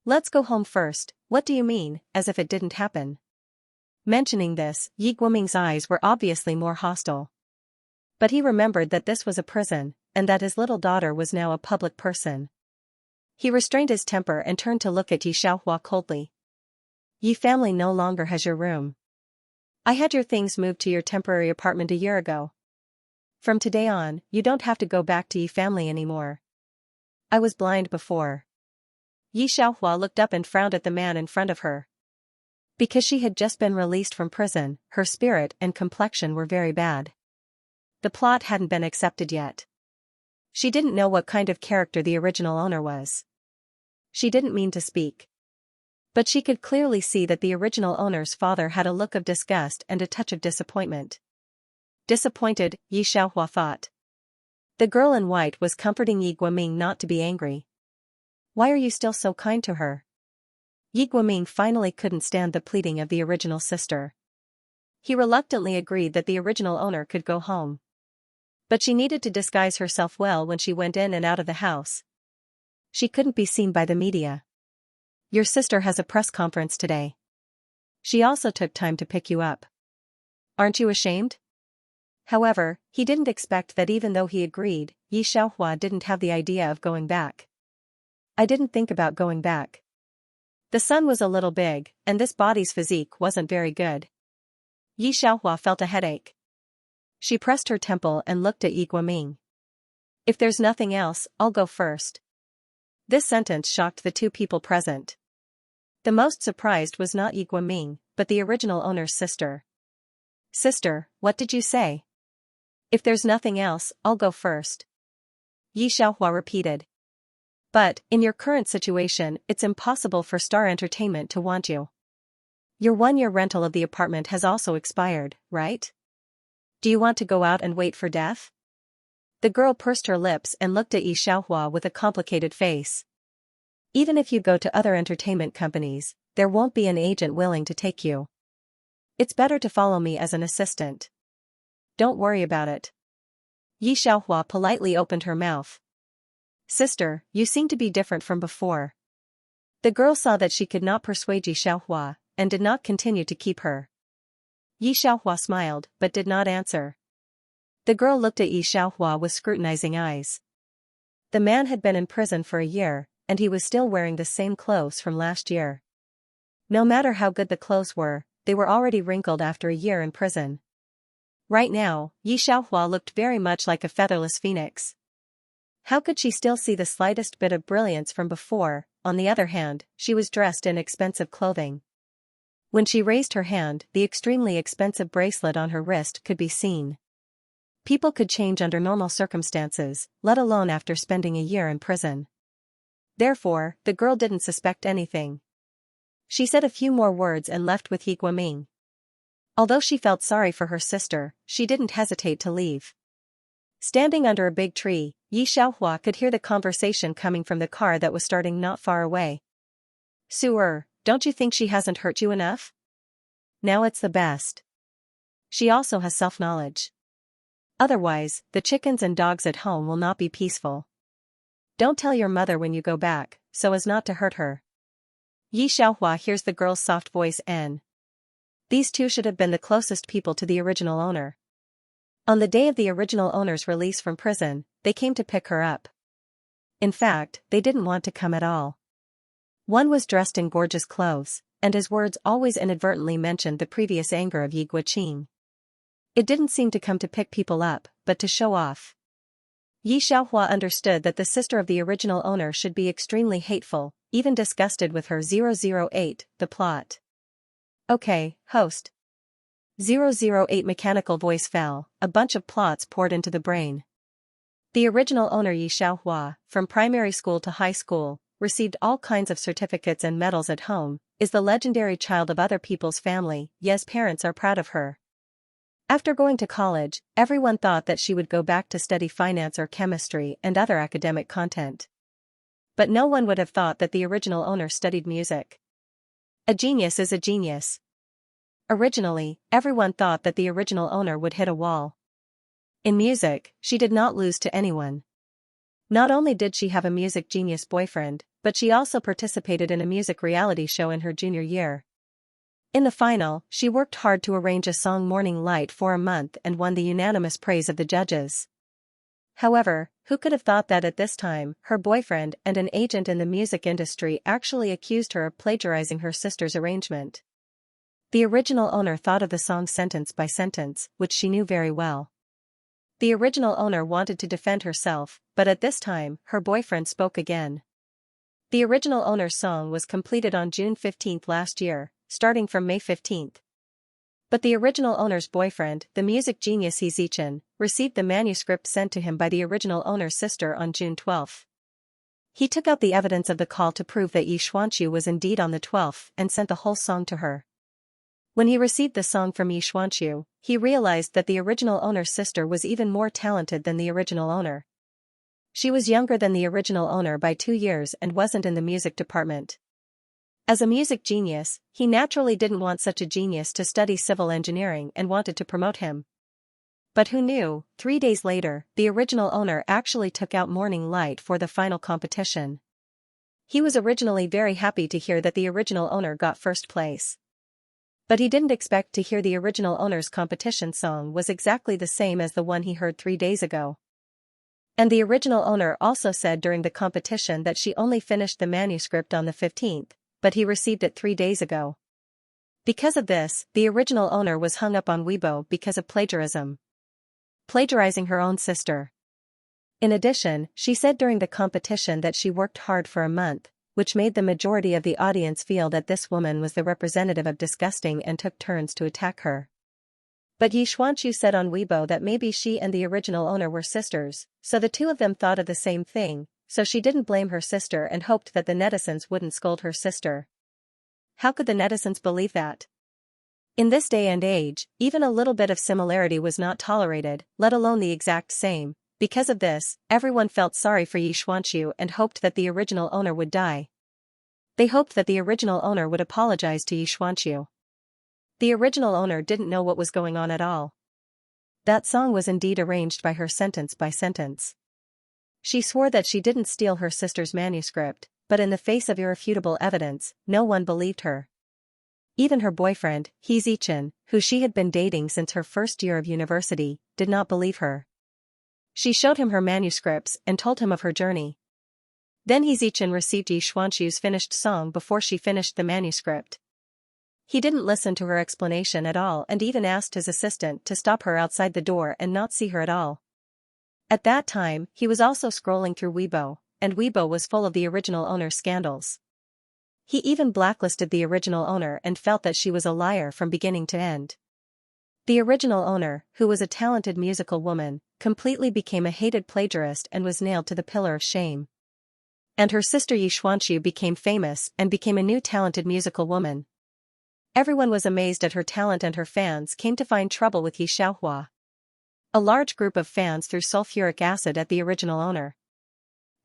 Let's go home first. What do you mean, as if it didn't happen? Mentioning this, Yi Guoming's eyes were obviously more hostile. But he remembered that this was a prison, and that his little daughter was now a public person. He restrained his temper and turned to look at Yi Xiaohua coldly. Yi family no longer has your room. I had your things moved to your temporary apartment a year ago. From today on, you don't have to go back to Yi family anymore. I was blind before. Yi Xiaohua looked up and frowned at the man in front of her. Because she had just been released from prison, her spirit and complexion were very bad. The plot hadn't been accepted yet. She didn't know what kind of character the original owner was. She didn't mean to speak. But she could clearly see that the original owner's father had a look of disgust and a touch of disappointment. Disappointed, Yi Xiaohua thought. The girl in white was comforting Yi Guoming not to be angry. Why are you still so kind to her? Yi Guoming finally couldn't stand the pleading of the original sister. he reluctantly agreed that the original owner could go home. But she needed to disguise herself well when she went in and out of the house. She couldn't be seen by the media. Your sister has a press conference today. She also took time to pick you up. Aren't you ashamed? However, he didn't expect that even though he agreed, Xianxia didn't have the idea of going back. I didn't think about going back. The sun was a little big, and this body's physique wasn't very good. Xianxia felt a headache. She pressed her temple and looked at Yi Guoming. If there's nothing else, I'll go first. This sentence shocked the two people present. The most surprised was not Yi Guoming, but the original owner's sister. Sister, what did you say? If there's nothing else, I'll go first. Xianxia repeated. But, in your current situation, it's impossible for Star Entertainment to want you. Your 1-year rental of the apartment has also expired, right? Do you want to go out and wait for death? The girl pursed her lips and looked at Xianxia with a complicated face. Even if you go to other entertainment companies, there won't be an agent willing to take you. It's better to follow me as an assistant. Don't worry about it. Xianxia politely opened her mouth. Sister, you seem to be different from before. The girl saw that she could not persuade Xianxia, and did not continue to keep her. Xianxia smiled, but did not answer. The girl looked at Xianxia with scrutinizing eyes. The man had been in prison for a year, and he was still wearing the same clothes from last year. No matter how good the clothes were, they were already wrinkled after a year in prison. Right now, Xianxia looked very much like a featherless phoenix. How could she still see the slightest bit of brilliance from before? On the other hand, she was dressed in expensive clothing. When she raised her hand, the extremely expensive bracelet on her wrist could be seen. People could change under normal circumstances, let alone after spending a year in prison. Therefore, the girl didn't suspect anything. She said a few more words and left with Yi Guoming. Although she felt sorry for her sister, she didn't hesitate to leave. Standing under a big tree, Xianxia could hear the conversation coming from the car that was starting not far away. Su'er, don't you think she hasn't hurt you enough? Now it's the best. She also has self-knowledge. Otherwise, the chickens and dogs at home will not be peaceful. Don't tell your mother when you go back, so as not to hurt her. Xianxia hears the girl's soft voice and these two should have been the closest people to the original owner. On the day of the original owner's release from prison, they came to pick her up. In fact, they didn't want to come at all. One was dressed in gorgeous clothes, and his words always inadvertently mentioned the previous anger of Yi Guoqing. It didn't seem to come to pick people up, but to show off. Xianxia understood that the sister of the original owner should be extremely hateful, even disgusted with her. 008, the plot. Okay, host. 008 mechanical voice fell, a bunch of plots poured into the brain. The original owner Xianxia, from primary school to high school, received all kinds of certificates and medals at home, is the legendary child of other people's family. Ye's parents are proud of her. After going to college, everyone thought that she would go back to study finance or chemistry and other academic content. But no one would have thought that the original owner studied music. A genius is a genius. Originally, everyone thought that the original owner would hit a wall. In music, she did not lose to anyone. Not only did she have a music genius boyfriend, but she also participated in a music reality show in her junior year. In the final, she worked hard to arrange a song Morning Light for a month and won the unanimous praise of the judges. However, who could have thought that at this time, her boyfriend and an agent in the music industry actually accused her of plagiarizing her sister's arrangement. The original owner thought of the song sentence by sentence, which she knew very well. The original owner wanted to defend herself, but at this time, her boyfriend spoke again. The original owner's song was completed on June 15 last year, starting from May 15. But the original owner's boyfriend, the music genius Xianxia, received the manuscript sent to him by the original owner's sister on June 12. He took out the evidence of the call to prove that Xianxia was indeed on the 12th and sent the whole song to her. When he received the song from Xianxia, he realized that the original owner's sister was even more talented than the original owner. She was younger than the original owner by 2 years and wasn't in the music department. As a music genius, he naturally didn't want such a genius to study civil engineering and wanted to promote him. But who knew, 3 days later, the original owner actually took out morning light for the final competition. He was originally very happy to hear that the original owner got first place. But he didn't expect to hear the original owner's competition song was exactly the same as the one he heard 3 days ago. And the original owner also said during the competition that she only finished the manuscript on the 15th, but he received it 3 days ago. Because of this, the original owner was hung up on Weibo because of plagiarism. Plagiarizing her own sister. In addition, she said during the competition that she worked hard for a month, which made the majority of the audience feel that this woman was the representative of disgusting and took turns to attack her. But Xianxia said on Weibo that maybe she and the original owner were sisters, so the two of them thought of the same thing, so she didn't blame her sister and hoped that the netizens wouldn't scold her sister. How could the netizens believe that? In this day and age, even a little bit of similarity was not tolerated, let alone the exact same. Because of this, everyone felt sorry for Xianxia and hoped that the original owner would die. They hoped that the original owner would apologize to Xianxia. The original owner didn't know what was going on at all. That song was indeed arranged by her sentence by sentence. She swore that she didn't steal her sister's manuscript, but in the face of irrefutable evidence, no one believed her. Even her boyfriend, Xianxia, who she had been dating since her first year of university, did not believe her. She showed him her manuscripts and told him of her journey. Then Xianxia received Xianxia's finished song before she finished the manuscript. He didn't listen to her explanation at all and even asked his assistant to stop her outside the door and not see her at all. At that time, he was also scrolling through Weibo, and Weibo was full of the original owner's scandals. He even blacklisted the original owner and felt that she was a liar from beginning to end. The original owner, who was a talented musical woman, completely became a hated plagiarist and was nailed to the pillar of shame. And her sister Xianxia became famous and became a new talented musical woman. Everyone was amazed at her talent and her fans came to find trouble with Xianxia. A large group of fans threw sulfuric acid at the original owner.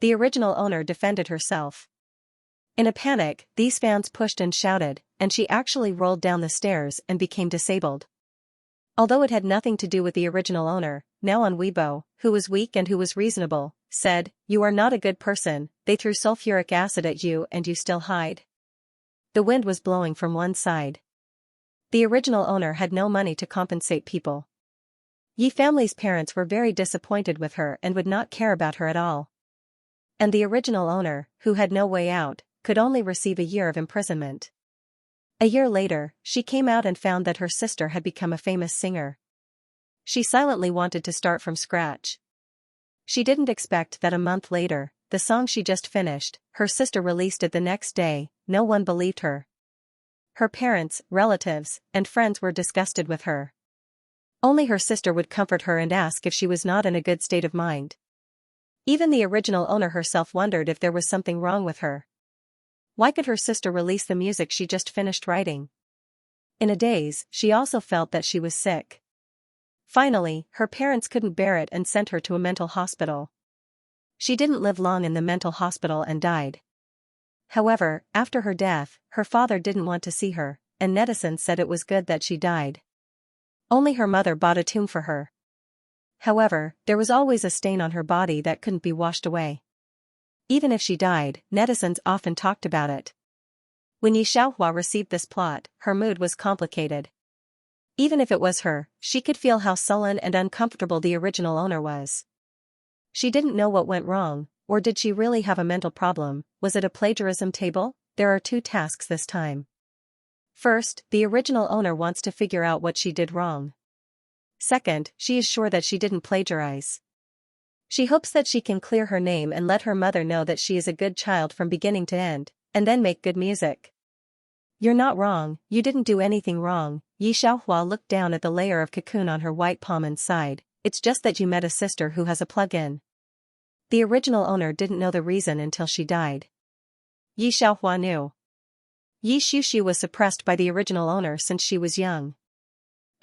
The original owner defended herself. In a panic, these fans pushed and shouted, and she actually rolled down the stairs and became disabled. Although it had nothing to do with the original owner, now on Weibo, who was weak and who was reasonable, said, "You are not a good person, they threw sulfuric acid at you and you still hide." The wind was blowing from one side. The original owner had no money to compensate people. Yi family's parents were very disappointed with her and would not care about her at all. And the original owner, who had no way out, could only receive a year of imprisonment. A year later, she came out and found that her sister had become a famous singer. She silently wanted to start from scratch. She didn't expect that a month later, the song she just finished, her sister released it the next day. No one believed her. Her parents, relatives, and friends were disgusted with her. Only her sister would comfort her and ask if she was not in a good state of mind. Even the original owner herself wondered if there was something wrong with her. Why could her sister release the music she just finished writing? In a daze, she also felt that she was sick. Finally, her parents couldn't bear it and sent her to a mental hospital. She didn't live long in the mental hospital and died. However, after her death, her father didn't want to see her, and netizens said it was good that she died. Only her mother bought a tomb for her. However, there was always a stain on her body that couldn't be washed away. Even if she died, netizens often talked about it. When Xianxia received this plot, her mood was complicated. Even if it was her, she could feel how sullen and uncomfortable the original owner was. She didn't know what went wrong, or did she really have a mental problem? Was it a plagiarism table? There are 2 tasks this time. First, the original owner wants to figure out what she did wrong. Second, she is sure that she didn't plagiarize. She hopes that she can clear her name and let her mother know that she is a good child from beginning to end, and then make good music. You're not wrong, you didn't do anything wrong. Xianxia looked down at the layer of cocoon on her white palm and sighed, it's just that you met a sister who has a plug-in. The original owner didn't know the reason until she died. Xianxia knew. Xianxia was suppressed by the original owner since she was young.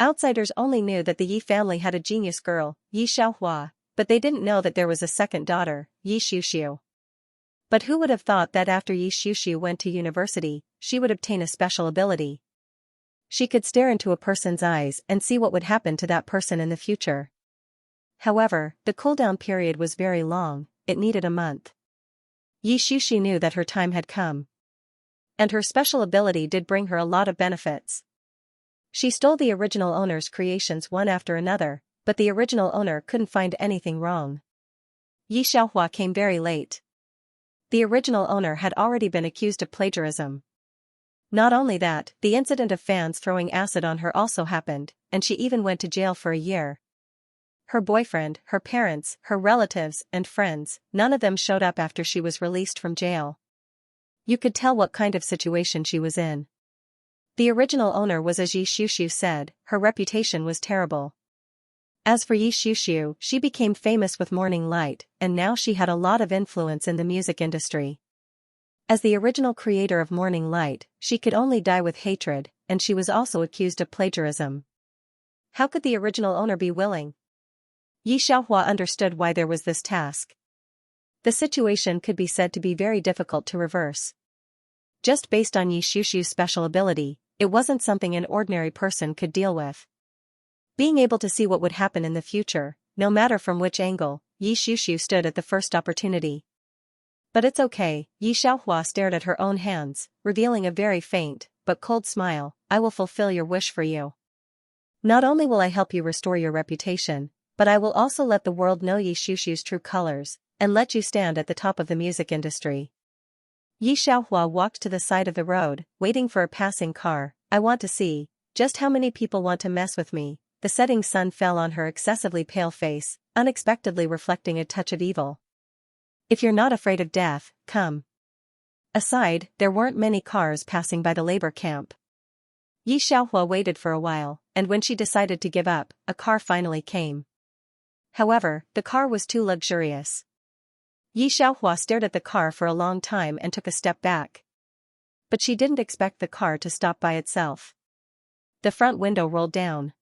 Outsiders only knew that the Yi family had a genius girl, Xianxia, but they didn't know that there was a second daughter, Xianxia. But who would have thought that after Xianxia went to university, she would obtain a special ability? She could stare into a person's eyes and see what would happen to that person in the future. However, the cooldown period was very long, it needed a month. Xianxia knew that her time had come. And her special ability did bring her a lot of benefits. She stole the original owner's creations one after another, but the original owner couldn't find anything wrong. Xianxia came very late. The original owner had already been accused of plagiarism. Not only that, the incident of fans throwing acid on her also happened, and she even went to jail for a year. Her boyfriend, her parents, her relatives, and friends, none of them showed up after she was released from jail. You could tell what kind of situation she was in. The original owner was, as Xianxia said, her reputation was terrible. As for Xianxia, she became famous with Morning Light, and now she had a lot of influence in the music industry. As the original creator of Morning Light, she could only die with hatred, and she was also accused of plagiarism. How could the original owner be willing? Xianxia understood why there was this task. The situation could be said to be very difficult to reverse. Just based on Xianxia's special ability, it wasn't something an ordinary person could deal with. Being able to see what would happen in the future, no matter from which angle, Xianxia stood at the first opportunity. But it's okay, Xianxia stared at her own hands, revealing a very faint, but cold smile. I will fulfill your wish for you. Not only will I help you restore your reputation, but I will also let the world know Xianxia's true colors, and let you stand at the top of the music industry. Xianxia walked to the side of the road, waiting for a passing car. I want to see just how many people want to mess with me. The setting sun fell on her excessively pale face, unexpectedly reflecting a touch of evil. If you're not afraid of death, come. Aside, there weren't many cars passing by the labor camp. Xianxia waited for a while, and when she decided to give up, a car finally came. However, the car was too luxurious. Xianxia stared at the car for a long time and took a step back. But she didn't expect the car to stop by itself. The front window rolled down.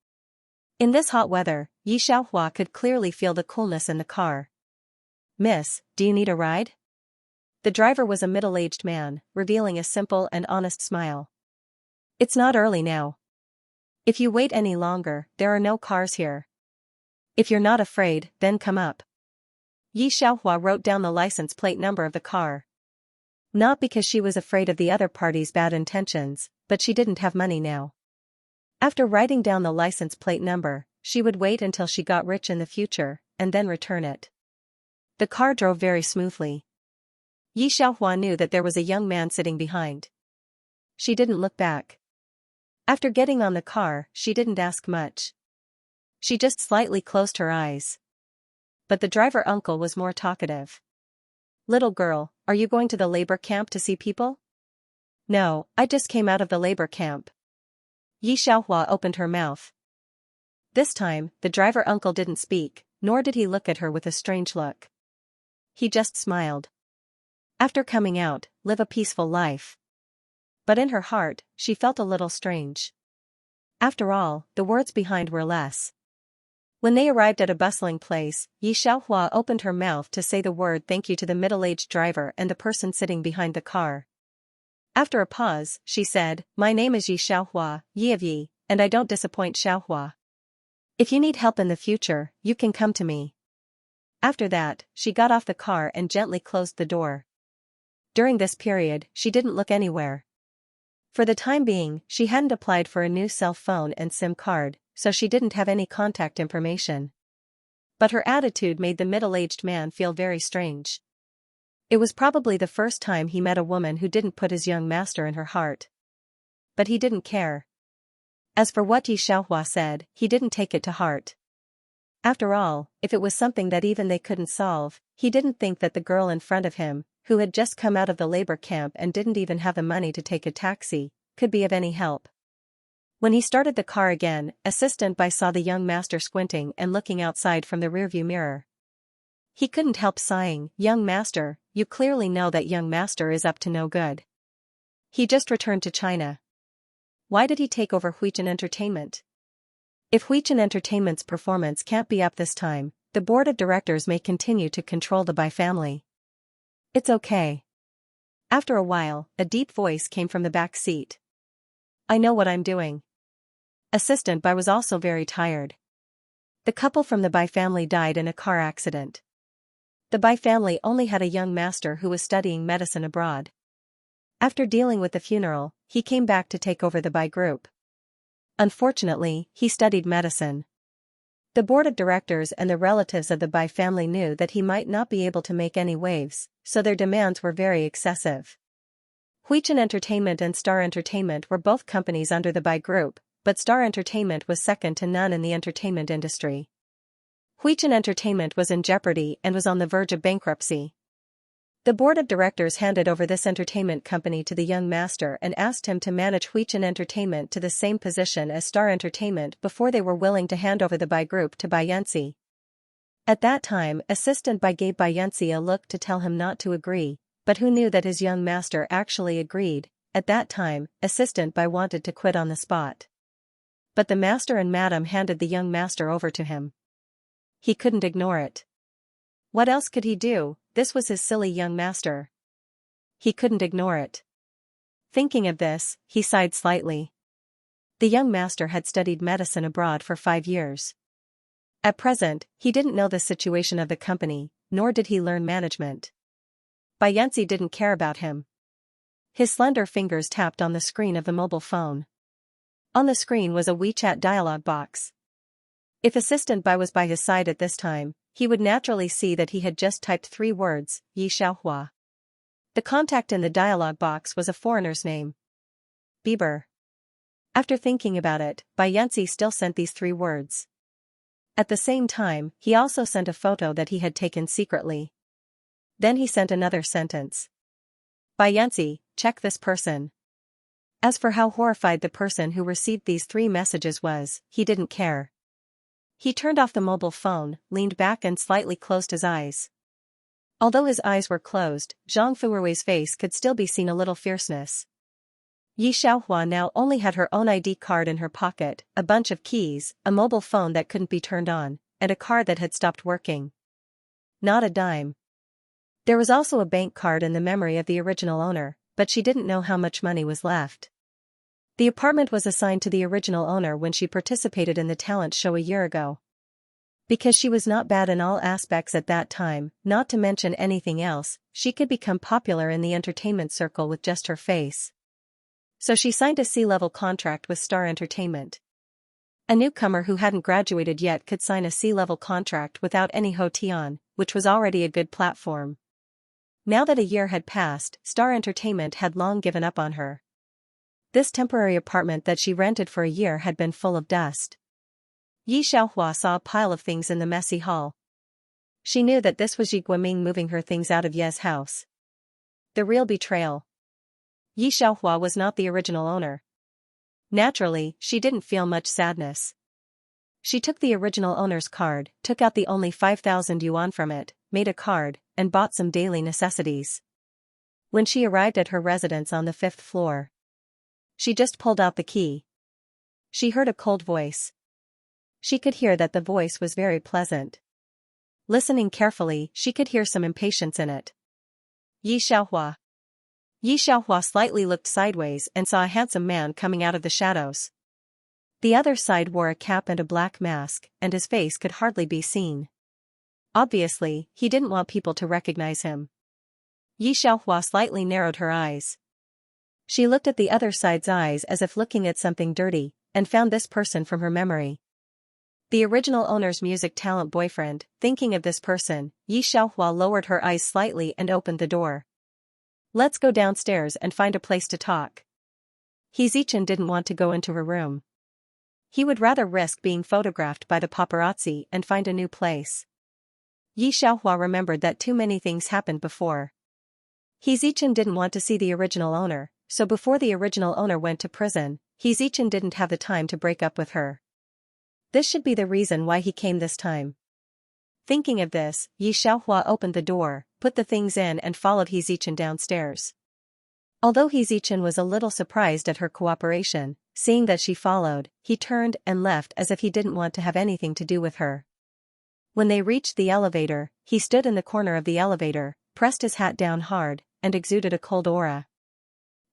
In this hot weather, Xianxia could clearly feel the coolness in the car. Miss, do you need a ride? The driver was a middle-aged man, revealing a simple and honest smile. It's not early now. If you wait any longer, there are no cars here. If you're not afraid, then come up. Xianxia wrote down the license plate number of the car. Not because she was afraid of the other party's bad intentions, but she didn't have money now. After writing down the license plate number, she would wait until she got rich in the future, and then return it. The car drove very smoothly. Xianxia knew that there was a young man sitting behind. She didn't look back. After getting on the car, she didn't ask much. She just slightly closed her eyes. But the driver uncle was more talkative. Little girl, are you going to the labor camp to see people? No, I just came out of the labor camp. Xianxia opened her mouth. This time, the driver uncle didn't speak, nor did he look at her with a strange look. He just smiled. After coming out, live a peaceful life. But in her heart, she felt a little strange. After all, the words behind were less. When they arrived at a bustling place, Xianxia opened her mouth to say the word thank you to the middle-aged driver and the person sitting behind the car. After a pause, she said, my name is Xianxia, Yi of Yi, and I don't disappoint Xianxia. If you need help in the future, you can come to me. After that, she got off the car and gently closed the door. During this period, she didn't look anywhere. For the time being, she hadn't applied for a new cell phone and SIM card, so she didn't have any contact information. But her attitude made the middle-aged man feel very strange. It was probably the first time he met a woman who didn't put his young master in her heart. But he didn't care. As for what Xianxia said, he didn't take it to heart. After all, if it was something that even they couldn't solve, he didn't think that the girl in front of him, who had just come out of the labor camp and didn't even have the money to take a taxi, could be of any help. When he started the car again, Assistant Bai saw the young master squinting and looking outside from the rearview mirror. He couldn't help sighing, young master, you clearly know that young master is up to no good. He just returned to China. Why did he take over Huichen Entertainment? If Huichen Entertainment's performance can't be up this time, the board of directors may continue to control the Bai family. It's okay. After a while, a deep voice came from the back seat. I know what I'm doing. Assistant Bai was also very tired. The couple from the Bai family died in a car accident. The Bai family only had a young master who was studying medicine abroad. After dealing with the funeral, he came back to take over the Bai group. Unfortunately, he studied medicine. The board of directors and the relatives of the Bai family knew that he might not be able to make any waves, so their demands were very excessive. Huichin Entertainment and Star Entertainment were both companies under the Bai group, but Star Entertainment was second to none in the entertainment industry. Huichin Entertainment was in jeopardy and was on the verge of bankruptcy. The board of directors handed over this entertainment company to the young master and asked him to manage Huichin Entertainment to the same position as Star Entertainment before they were willing to hand over the Bai group to Bai Yanxi. At that time, Assistant Bai gave Bai Yanxi a look to tell him not to agree, but who knew that his young master actually agreed. At that time, Assistant Bai wanted to quit on the spot. But the master and madam handed the young master over to him. He couldn't ignore it. What else could he do? This was his silly young master. He couldn't ignore it. Thinking of this, he sighed slightly. The young master had studied medicine abroad for 5 years. At present, he didn't know the situation of the company, nor did he learn management. Bai Yanxi didn't care about him. His slender fingers tapped on the screen of the mobile phone. On the screen was a WeChat dialog box. If Assistant Bai was by his side at this time, he would naturally see that he had just typed 3 words, Yi Xiaohua. The contact in the dialog box was a foreigner's name. Bieber. After thinking about it, Bai Yanxi still sent these 3 words. At the same time, he also sent a photo that he had taken secretly. Then he sent another sentence. Bai Yanxi, check this person. As for how horrified the person who received these 3 messages was, he didn't care. He turned off the mobile phone, leaned back and slightly closed his eyes. Although his eyes were closed, Zhang Furui's face could still be seen a little fierceness. Yi Xiaohua now only had her own ID card in her pocket, a bunch of keys, a mobile phone that couldn't be turned on, and a card that had stopped working. Not a dime. There was also a bank card in the memory of the original owner, but she didn't know how much money was left. The apartment was assigned to the original owner when she participated in the talent show a year ago. Because she was not bad in all aspects at that time, not to mention anything else, she could become popular in the entertainment circle with just her face. So she signed a C-level contract with Star Entertainment. A newcomer who hadn't graduated yet could sign a C-level contract without any hotian, which was already a good platform. Now that a year had passed, Star Entertainment had long given up on her. This temporary apartment that she rented for a year had been full of dust. Yi Xiaohua saw a pile of things in the messy hall. She knew that this was Yi Guoming moving her things out of Ye's house. The real betrayal. Yi Xiaohua was not the original owner. Naturally, she didn't feel much sadness. She took the original owner's card, took out the only 5,000 yuan from it, made a card, and bought some daily necessities. When she arrived at her residence on the 5th floor, she just pulled out the key. She heard a cold voice. She could hear that the voice was very pleasant. Listening carefully, she could hear some impatience in it. Yi Xiaohua. Yi Xiaohua slightly looked sideways and saw a handsome man coming out of the shadows. The other side wore a cap and a black mask, and his face could hardly be seen. Obviously, he didn't want people to recognize him. Yi Xiaohua slightly narrowed her eyes. She looked at the other side's eyes as if looking at something dirty, and found this person from her memory. The original owner's music talent boyfriend. Thinking of this person, Yi Xiaohua lowered her eyes slightly and opened the door. Let's go downstairs and find a place to talk. He Zichen didn't want to go into her room. He would rather risk being photographed by the paparazzi and find a new place. Yi Xiaohua remembered that too many things happened before. He Zichen didn't want to see the original owner, so before the original owner went to prison, He Zichen didn't have the time to break up with her. This should be the reason why he came this time. Thinking of this, Yi Xiaohua opened the door, put the things in and followed He Zichen downstairs. Although He Zichen was a little surprised at her cooperation, seeing that she followed, he turned and left as if he didn't want to have anything to do with her. When they reached the elevator, he stood in the corner of the elevator, pressed his hat down hard, and exuded a cold aura.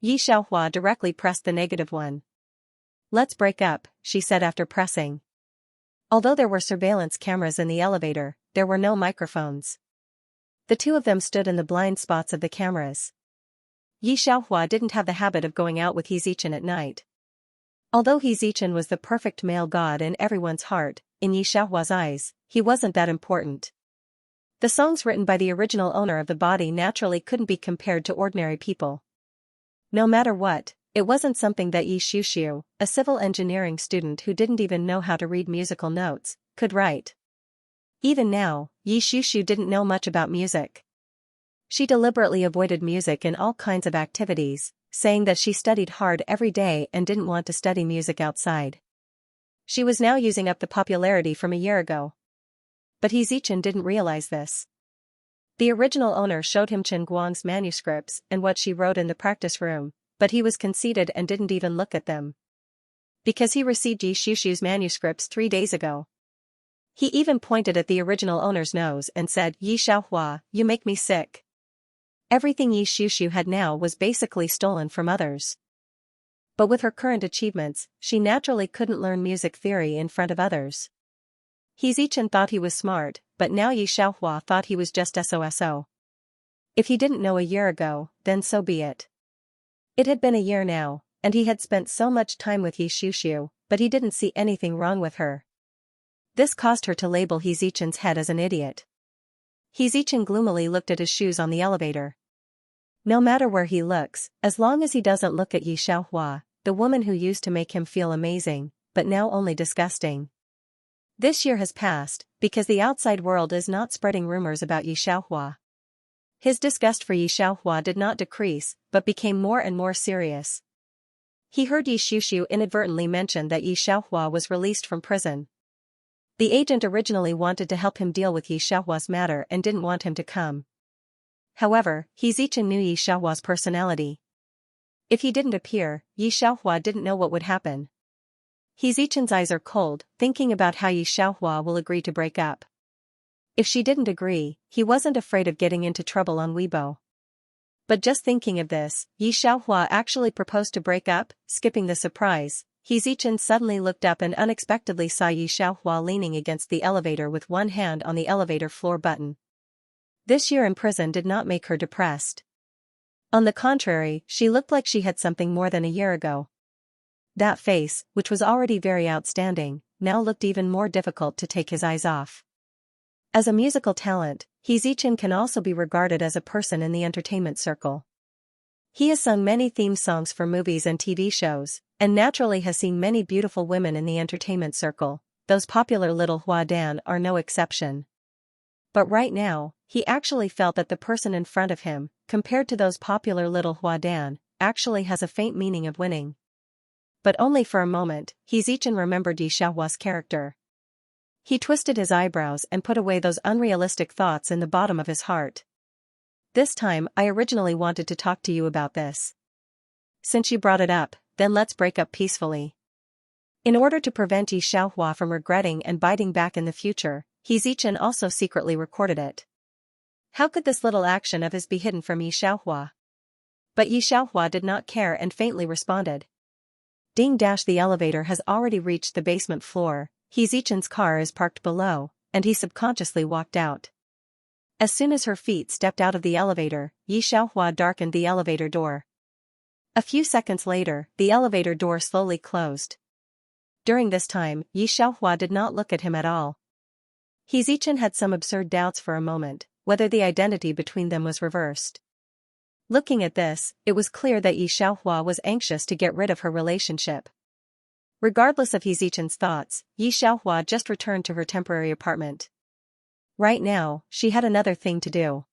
Yi Xiaohua directly pressed the negative one. "Let's break up," she said after pressing. Although there were surveillance cameras in the elevator, there were no microphones. The two of them stood in the blind spots of the cameras. Yi Xiaohua didn't have the habit of going out with He Zichen at night. Although He Zichen was the perfect male god in everyone's heart, in Yi Xiaohua's eyes, he wasn't that important. The songs written by the original owner of the body naturally couldn't be compared to ordinary people. No matter what, it wasn't something that Yi Xiuxiu, a civil engineering student who didn't even know how to read musical notes, could write. Even now, Yi Xiuxiu didn't know much about music. She deliberately avoided music in all kinds of activities, saying that she studied hard every day and didn't want to study music outside. She was now using up the popularity from a year ago. But He Zichen didn't realize this. The original owner showed him Chen Guang's manuscripts and what she wrote in the practice room, but he was conceited and didn't even look at them. Because he received Yi Xiuxiu's manuscripts 3 days ago. He even pointed at the original owner's nose and said, "Yi Xiaohua, you make me sick." Everything Yi Xiuxiu had now was basically stolen from others. But with her current achievements, she naturally couldn't learn music theory in front of others. He Zichen thought he was smart, but now Yi Xiaohua thought he was just SOSO. If he didn't know a year ago, then so be it. It had been a year now, and he had spent so much time with Yi Xiuxiu, but he didn't see anything wrong with her. This caused her to label He Zichen's head as an idiot. He Zichen gloomily looked at his shoes on the elevator. No matter where he looks, as long as he doesn't look at Yi Xiaohua, the woman who used to make him feel amazing, but now only disgusting. This year has passed, because the outside world is not spreading rumors about Yi Xiaohua. His disgust for Yi Xiaohua did not decrease, but became more and more serious. He heard Yi Xiuxiu inadvertently mention that Yi Xiaohua was released from prison. The agent originally wanted to help him deal with Yi Xiaohua's matter and didn't want him to come. However, He Zichen knew Yi Xiaohua's personality. If he didn't appear, Yi Xiaohua didn't know what would happen. He Zichen's eyes are cold, thinking about how Yi Xiaohua will agree to break up. If she didn't agree, he wasn't afraid of getting into trouble on Weibo. But just thinking of this, Yi Xiaohua actually proposed to break up, skipping the surprise. He Zichen suddenly looked up and unexpectedly saw Yi Xiaohua leaning against the elevator with one hand on the elevator floor button. This year in prison did not make her depressed. On the contrary, she looked like she had something more than a year ago. That face, which was already very outstanding, now looked even more difficult to take his eyes off. As a musical talent, He Zichen can also be regarded as a person in the entertainment circle. He has sung many theme songs for movies and TV shows, and naturally has seen many beautiful women in the entertainment circle. Those popular little Huadan are no exception. But right now, he actually felt that the person in front of him, compared to those popular little Huadan, actually has a faint meaning of winning. But only for a moment, He Zichen remembered Yi Xiaohua's character. He twisted his eyebrows and put away those unrealistic thoughts in the bottom of his heart. "This time I originally wanted to talk to you about this. Since you brought it up, then let's break up peacefully." In order to prevent Yi Xiaohua from regretting and biting back in the future, He Zichen also secretly recorded it. How could this little action of his be hidden from Yi Xiaohua? But Yi Xiaohua did not care and faintly responded. Ding dash, the elevator has already reached the basement floor. He Zichen's car is parked below, and he subconsciously walked out. As soon as her feet stepped out of the elevator, Yi Xiaohua darkened the elevator door. A few seconds later, the elevator door slowly closed. During this time, Yi Xiaohua did not look at him at all. He Zichen had some absurd doubts for a moment, whether the identity between them was reversed. Looking at this, it was clear that Yi Xiaohua was anxious to get rid of her relationship. Regardless of He Zichen's thoughts, Yi Xiaohua just returned to her temporary apartment. Right now, she had another thing to do.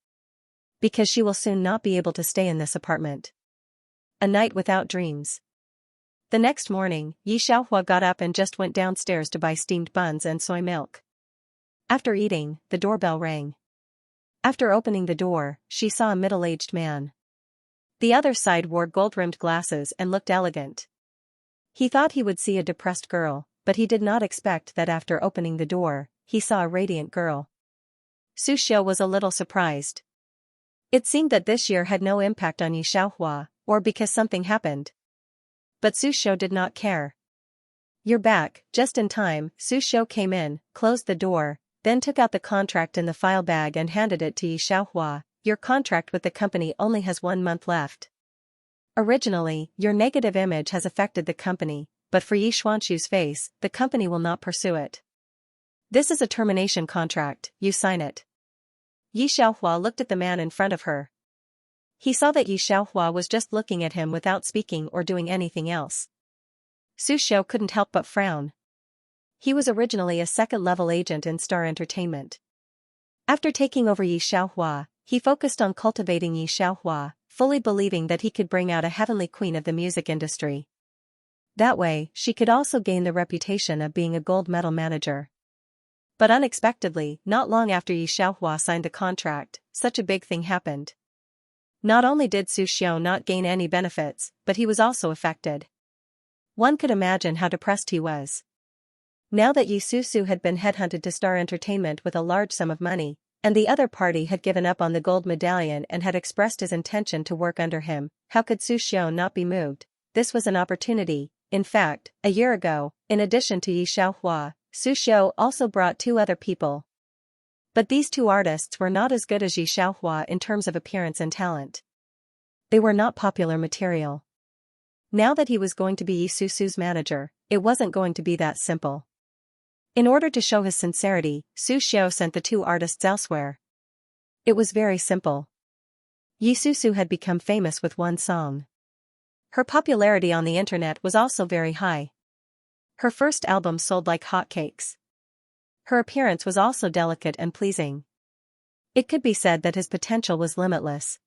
Because she will soon not be able to stay in this apartment. A night without dreams. The next morning, Yi Xiaohua got up and just went downstairs to buy steamed buns and soy milk. After eating, the doorbell rang. After opening the door, she saw a middle-aged man. The other side wore gold-rimmed glasses and looked elegant. He thought he would see a depressed girl, but he did not expect that after opening the door, he saw a radiant girl. Su Xiu was a little surprised. It seemed that this year had no impact on Yi Xiaohua, or because something happened. But Su Shou did not care. "You're back, just in time." Su Shou came in, closed the door, then took out the contract in the file bag and handed it to Yi Xiaohua. "Your contract with the company only has 1 month left. Originally, your negative image has affected the company, but for Yi Xuanxu's face, the company will not pursue it. This is a termination contract, you sign it." Yi Xiaohua looked at the man in front of her. He saw that Yi Xiaohua was just looking at him without speaking or doing anything else. Su Shou couldn't help but frown. He was originally a second-level agent in Star Entertainment. After taking over Yi Xiaohua, he focused on cultivating Yi Xiaohua, fully believing that he could bring out a heavenly queen of the music industry. That way, she could also gain the reputation of being a gold medal manager. But unexpectedly, not long after Yi Xiaohua signed the contract, such a big thing happened. Not only did Su Shou not gain any benefits, but he was also affected. One could imagine how depressed he was. Now that Yi Su had been headhunted to Star Entertainment with a large sum of money, and the other party had given up on the gold medallion and had expressed his intention to work under him, how could Su Shou not be moved? This was an opportunity. In fact, a year ago, in addition to Yi Xiaohua, Su Shou also brought 2 other people. But these 2 artists were not as good as Yi Xiaohua in terms of appearance and talent. They were not popular material. Now that he was going to be Yi Su's manager, it wasn't going to be that simple. In order to show his sincerity, Su Shou sent the 2 artists elsewhere. It was very simple. Yi Su had become famous with one song. Her popularity on the internet was also very high. Her first album sold like hotcakes. Her appearance was also delicate and pleasing. It could be said that his potential was limitless.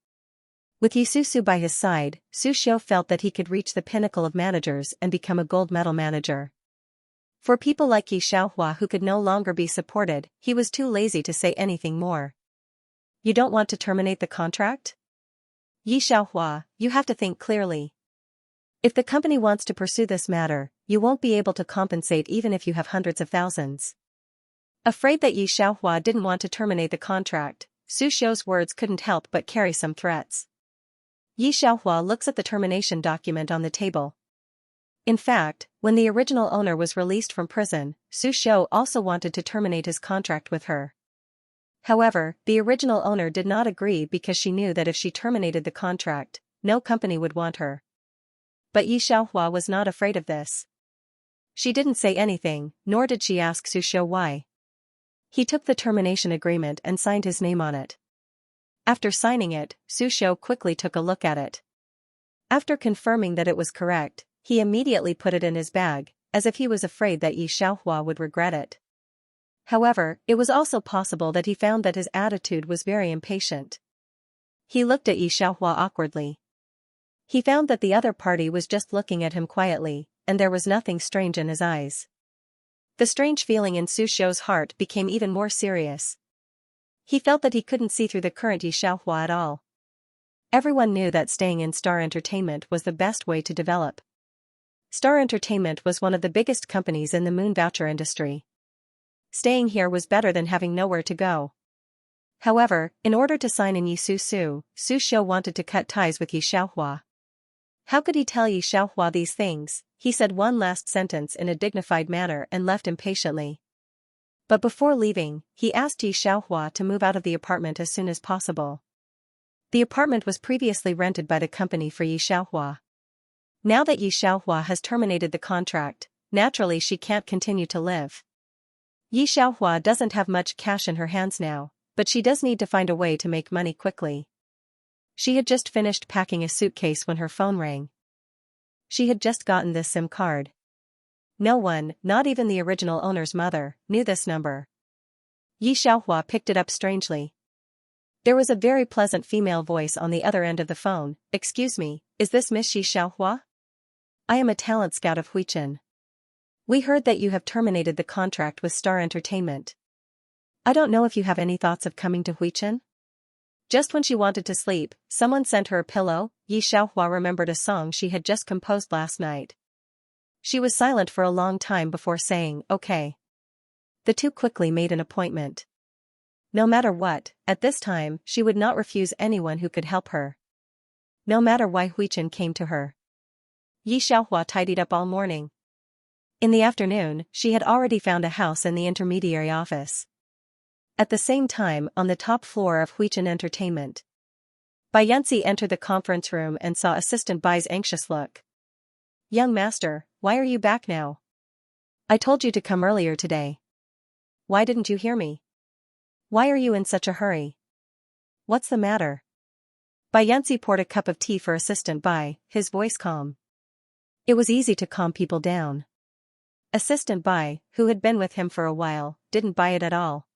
With Yi Su by his side, Su Shou felt that he could reach the pinnacle of managers and become a gold medal manager. For people like Yi Xiaohua who could no longer be supported, he was too lazy to say anything more. "You don't want to terminate the contract? Yi Xiaohua, you have to think clearly. If the company wants to pursue this matter, you won't be able to compensate even if you have hundreds of thousands." Afraid that Yi Xiaohua didn't want to terminate the contract, Su Shou's words couldn't help but carry some threats. Yi Xiaohua looks at the termination document on the table. In fact, when the original owner was released from prison, Su Shou also wanted to terminate his contract with her. However, the original owner did not agree because she knew that if she terminated the contract, no company would want her. But Yi Xiaohua was not afraid of this. She didn't say anything, nor did she ask Su Shou why. He took the termination agreement and signed his name on it. After signing it, Su Shou quickly took a look at it. After confirming that it was correct, he immediately put it in his bag, as if he was afraid that Yi Xiaohua would regret it. However, it was also possible that he found that his attitude was very impatient. He looked at Yi Xiaohua awkwardly. He found that the other party was just looking at him quietly, and there was nothing strange in his eyes. The strange feeling in Su Shou's heart became even more serious. He felt that he couldn't see through the current Yi Xiaohua at all. Everyone knew that staying in Star Entertainment was the best way to develop. Star Entertainment was one of the biggest companies in the moon voucher industry. Staying here was better than having nowhere to go. However, in order to sign in Yi Su Shou wanted to cut ties with Yi Xiaohua. How could he tell Yi Xiaohua these things? He said one last sentence in a dignified manner and left impatiently. But before leaving, he asked Yi Xiaohua to move out of the apartment as soon as possible. The apartment was previously rented by the company for Yi Xiaohua. Now that Yi Xiaohua has terminated the contract, naturally she can't continue to live. Yi Xiaohua doesn't have much cash in her hands now, but she does need to find a way to make money quickly. She had just finished packing a suitcase when her phone rang. She had just gotten this SIM card. No one, not even the original owner's mother, knew this number. Yi Xiaohua picked it up strangely. There was a very pleasant female voice on the other end of the phone. "Excuse me, is this Miss Yi Xiaohua? I am a talent scout of Huichen. We heard that you have terminated the contract with Star Entertainment. I don't know if you have any thoughts of coming to Huichen?" Just when she wanted to sleep, someone sent her a pillow. Yi Xiaohua remembered a song she had just composed last night. She was silent for a long time before saying, "Okay." The 2 quickly made an appointment. No matter what, at this time, she would not refuse anyone who could help her. No matter why Huichen came to her. Yi Xiaohua tidied up all morning. In the afternoon, she had already found a house in the intermediary office. At the same time, on the top floor of Huichen Entertainment, Bai Yanzi entered the conference room and saw Assistant Bai's anxious look. Young master, why are you back now? I told you to come earlier today. Why didn't you hear me? Why are you in such a hurry? What's the matter? Bai Yanzi poured a cup of tea for Assistant Bai, his voice calm. It was easy to calm people down. Assistant Bai, who had been with him for a while, didn't buy it at all.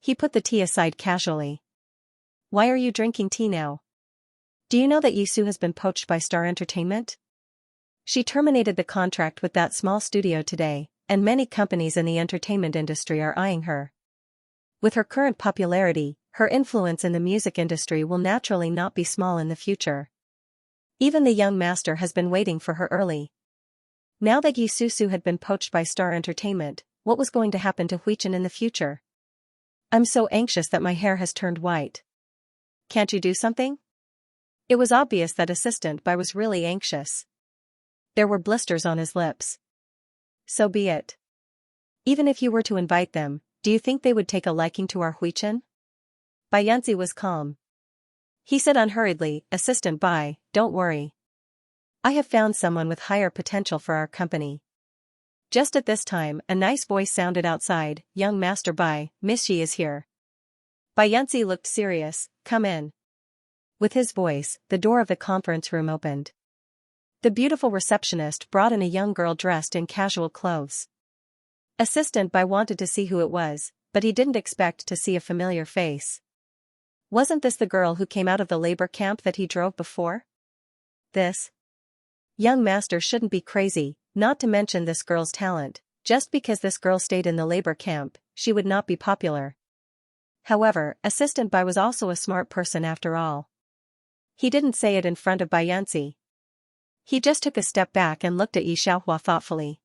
He put the tea aside casually. Why are you drinking tea now? Do you know that Yisu has been poached by Star Entertainment? She terminated the contract with that small studio today, and many companies in the entertainment industry are eyeing her. With her current popularity, her influence in the music industry will naturally not be small in the future. Even the young master has been waiting for her early. Now that Yi Susu had been poached by Star Entertainment, what was going to happen to Huichen in the future? I'm so anxious that my hair has turned white. Can't you do something? It was obvious that Assistant Bai was really anxious. There were blisters on his lips. So be it. Even if you were to invite them, do you think they would take a liking to our Huichen? Bai Yanzi was calm. He said unhurriedly, Assistant Bai, don't worry. I have found someone with higher potential for our company. Just at this time, a nice voice sounded outside, Young Master Bai, Miss Yi is here. Bai Yanzi looked serious, come in. With his voice, the door of the conference room opened. The beautiful receptionist brought in a young girl dressed in casual clothes. Assistant Bai wanted to see who it was, but he didn't expect to see a familiar face. Wasn't this the girl who came out of the labor camp that he drove before? This young master shouldn't be crazy, not to mention this girl's talent. Just because this girl stayed in the labor camp, she would not be popular. However, Assistant Bai was also a smart person after all. He didn't say it in front of Bai Yanzi. He just took a step back and looked at Yi Xiaohua thoughtfully.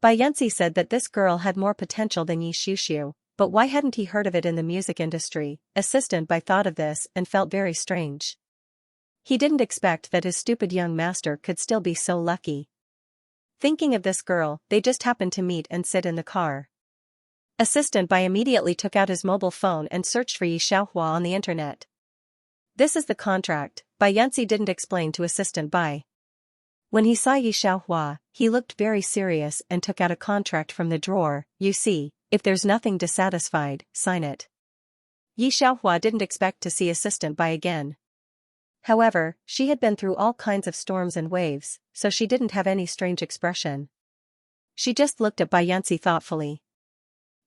Bai Yanzi said that this girl had more potential than Yi Xiuxiu, but why hadn't he heard of it in the music industry? Assistant Bai thought of this and felt very strange. He didn't expect that his stupid young master could still be so lucky. Thinking of this girl, they just happened to meet and sit in the car. Assistant Bai immediately took out his mobile phone and searched for Yi Xiaohua on the internet. This is the contract, Bai Yanzi didn't explain to Assistant Bai. When he saw Yi Xiaohua, he looked very serious and took out a contract from the drawer. You see, if there's nothing dissatisfied, sign it. Yi Xiaohua didn't expect to see Assistant Bai again. However, she had been through all kinds of storms and waves, so she didn't have any strange expression. She just looked at Bai Yanzi thoughtfully.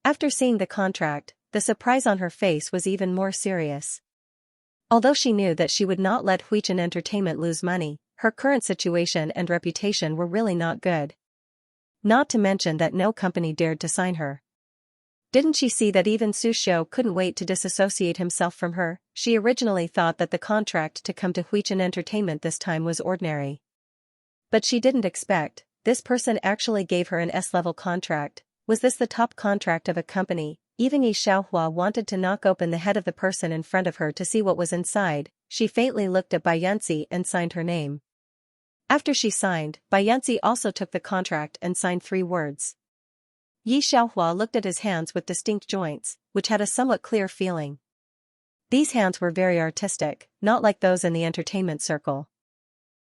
After seeing the contract, the surprise on her face was even more serious. Although she knew that she would not let Huichen Entertainment lose money, her current situation and reputation were really not good. Not to mention that no company dared to sign her. Didn't she see that even Su Xiu couldn't wait to disassociate himself from her? She originally thought that the contract to come to Huichen Entertainment this time was ordinary. But she didn't expect, this person actually gave her an S-level contract. Was this the top contract of a company? Even Yi Xiaohua wanted to knock open the head of the person in front of her to see what was inside. She faintly looked at Bai Yanzi and signed her name. After she signed, Bai Yanzi also took the contract and signed 3 words. Yi Xiaohua looked at his hands with distinct joints, which had a somewhat clear feeling. These hands were very artistic, not like those in the entertainment circle.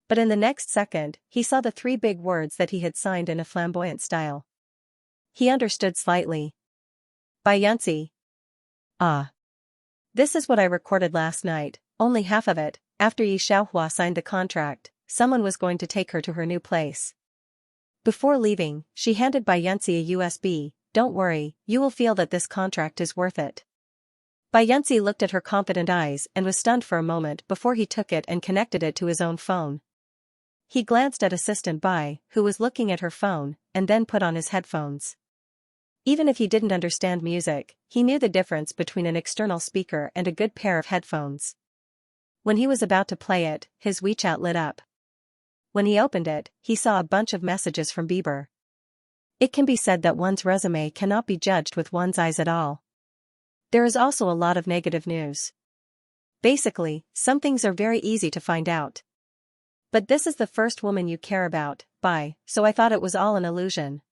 But in the next second, he saw the 3 big words that he had signed in a flamboyant style. He understood slightly. Bai Yanzi. Ah. This is what I recorded last night, only half of it. After Yi Xiaohua signed the contract, someone was going to take her to her new place. Before leaving, she handed Bai Yanzi a USB. Don't worry, you will feel that this contract is worth it. Bai Yanzi looked at her confident eyes and was stunned for a moment before he took it and connected it to his own phone. He glanced at Assistant Bai, who was looking at her phone, and then put on his headphones. Even if he didn't understand music, he knew the difference between an external speaker and a good pair of headphones. When he was about to play it, his WeChat lit up. When he opened it, he saw a bunch of messages from Bieber. It can be said that one's resume cannot be judged with one's eyes at all. There is also a lot of negative news. Basically, some things are very easy to find out. But this is the first woman you care about, so I thought it was all an illusion.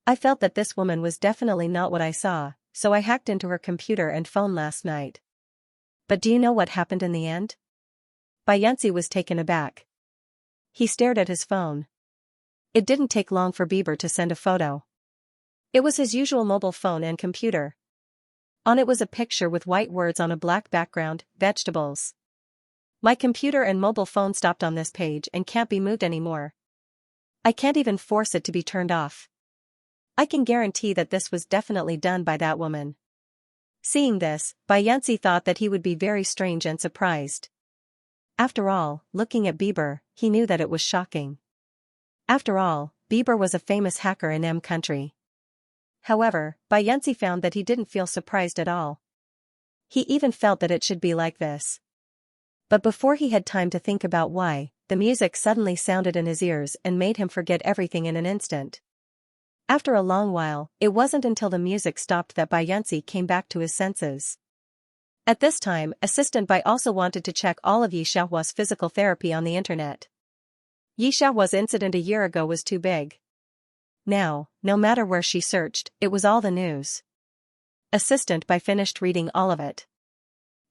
I felt that this woman was definitely not what I saw, so I hacked into her computer and phone last night. But do you know what happened in the end? Xianxia was taken aback. He stared at his phone. It didn't take long for Bieber to send a photo. It was his usual mobile phone and computer. On it was a picture with white words on a black background, vegetables. My computer and mobile phone stopped on this page and can't be moved anymore. I can't even force it to be turned off. I can guarantee that this was definitely done by that woman. Seeing this, Xianxia thought that he would be very strange and surprised. After all, looking at Bieber, he knew that it was shocking. After all, Bieber was a famous hacker in M country. However, Xianxia found that he didn't feel surprised at all. He even felt that it should be like this. But before he had time to think about why, the music suddenly sounded in his ears and made him forget everything in an instant. After a long while, it wasn't until the music stopped that Xianxia came back to his senses. At this time, Assistant Bai also wanted to check all of Xiaohua's physical therapy on the internet. Xiaohua's incident a year ago was too big. Now, no matter where she searched, it was all the news. Assistant Bai finished reading all of it.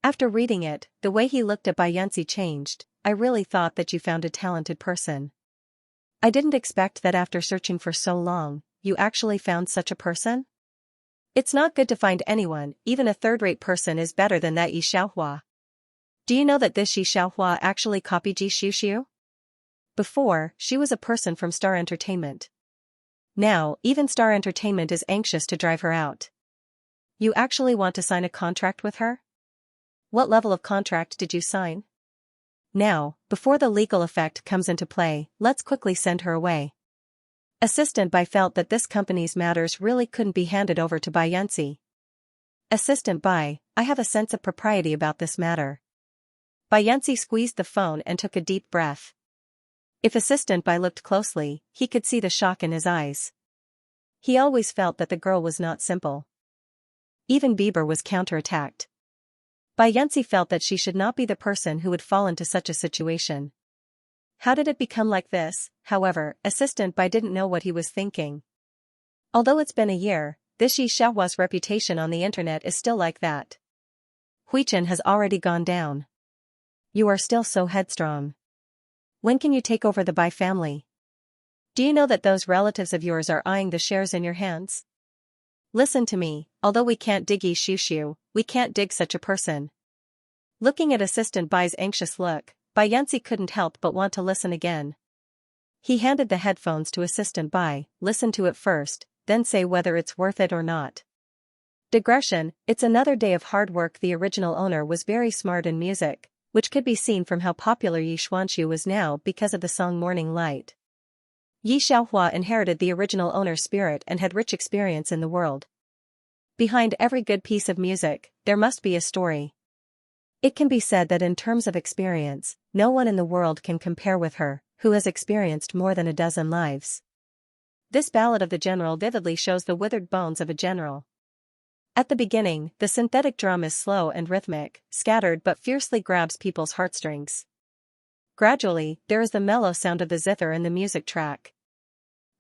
After reading it, the way he looked at Xianxia changed. I really thought that you found a talented person. I didn't expect that after searching for so long, you actually found such a person? It's not good to find anyone, even a third-rate person is better than that Yi Xiaohua. Do you know that this Yi Xiaohua actually copied Ji Xiuxiu? Before, she was a person from Star Entertainment. Now, even Star Entertainment is anxious to drive her out. You actually want to sign a contract with her? What level of contract did you sign? Now, before the legal effect comes into play, let's quickly send her away. Assistant Bai felt that this company's matters really couldn't be handed over to Xianxia. Assistant Bai, I have a sense of propriety about this matter. Xianxia squeezed the phone and took a deep breath. If Assistant Bai looked closely, he could see the shock in his eyes. He always felt that the girl was not simple. Even Bieber was counterattacked. Xianxia felt that she should not be the person who would fall into such a situation. How did it become like this? However, Assistant Bai didn't know what he was thinking. Although it's been a year, this Yi Xiaohua's reputation on the internet is still like that. Huichen has already gone down. You are still so headstrong. When can you take over the Bai family? Do you know that those relatives of yours are eyeing the shares in your hands? Listen to me, although we can't dig Yi Xiuxiu, we can't dig such a person. Looking at Assistant Bai's anxious look, Xianxia couldn't help but want to listen again. He handed the headphones to Assistant Bai, listen to it first, then say whether it's worth it or not. Digression, it's another day of hard work. The original owner was very smart in music, which could be seen from how popular Yi Xuanqiu was now because of the song Morning Light. Yi Xiaohua inherited the original owner's spirit and had rich experience in the world. Behind every good piece of music, there must be a story. It can be said that in terms of experience, no one in the world can compare with her, who has experienced more than a dozen lives. This ballad of the general vividly shows the withered bones of a general. At the beginning, the synthetic drum is slow and rhythmic, scattered but fiercely grabs people's heartstrings. Gradually, there is the mellow sound of the zither in the music track.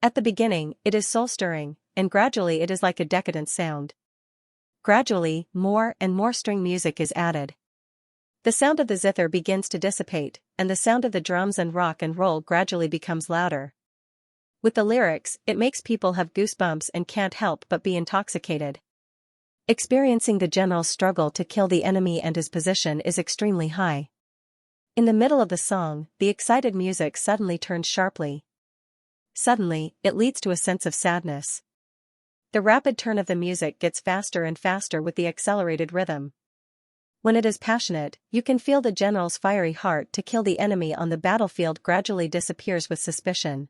At the beginning, it is soul-stirring, and gradually it is like a decadent sound. Gradually, more and more string music is added. The sound of the zither begins to dissipate, and the sound of the drums and rock and roll gradually becomes louder. With the lyrics, it makes people have goosebumps and can't help but be intoxicated. Experiencing the general's struggle to kill the enemy and his position is extremely high. In the middle of the song, the excited music suddenly turns sharply. Suddenly, it leads to a sense of sadness. The rapid turn of the music gets faster and faster with the accelerated rhythm. When it is passionate, you can feel the general's fiery heart to kill the enemy on the battlefield gradually disappears with suspicion.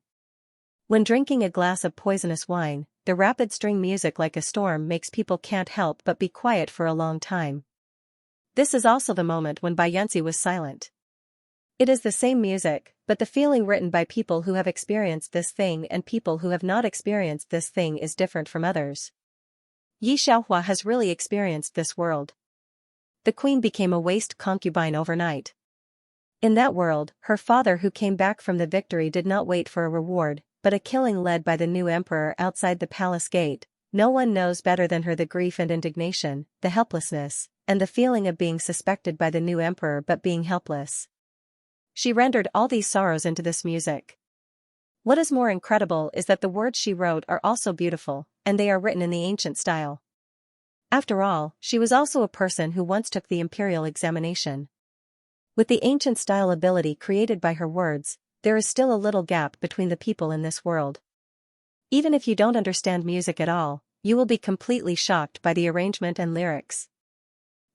When drinking a glass of poisonous wine, the rapid string music like a storm makes people can't help but be quiet for a long time. This is also the moment when Xianxia was silent. It is the same music, but the feeling written by people who have experienced this thing and people who have not experienced this thing is different from others. Yi Xiaohua has really experienced this world. The queen became a waste concubine overnight. In that world, her father who came back from the victory did not wait for a reward, but a killing led by the new emperor outside the palace gate. No one knows better than her the grief and indignation, the helplessness, and the feeling of being suspected by the new emperor but being helpless. She rendered all these sorrows into this music. What is more incredible is that the words she wrote are also beautiful, and they are written in the ancient style. After all, she was also a person who once took the imperial examination. With the ancient style ability created by her words, there is still a little gap between the people in this world. Even if you don't understand music at all, you will be completely shocked by the arrangement and lyrics.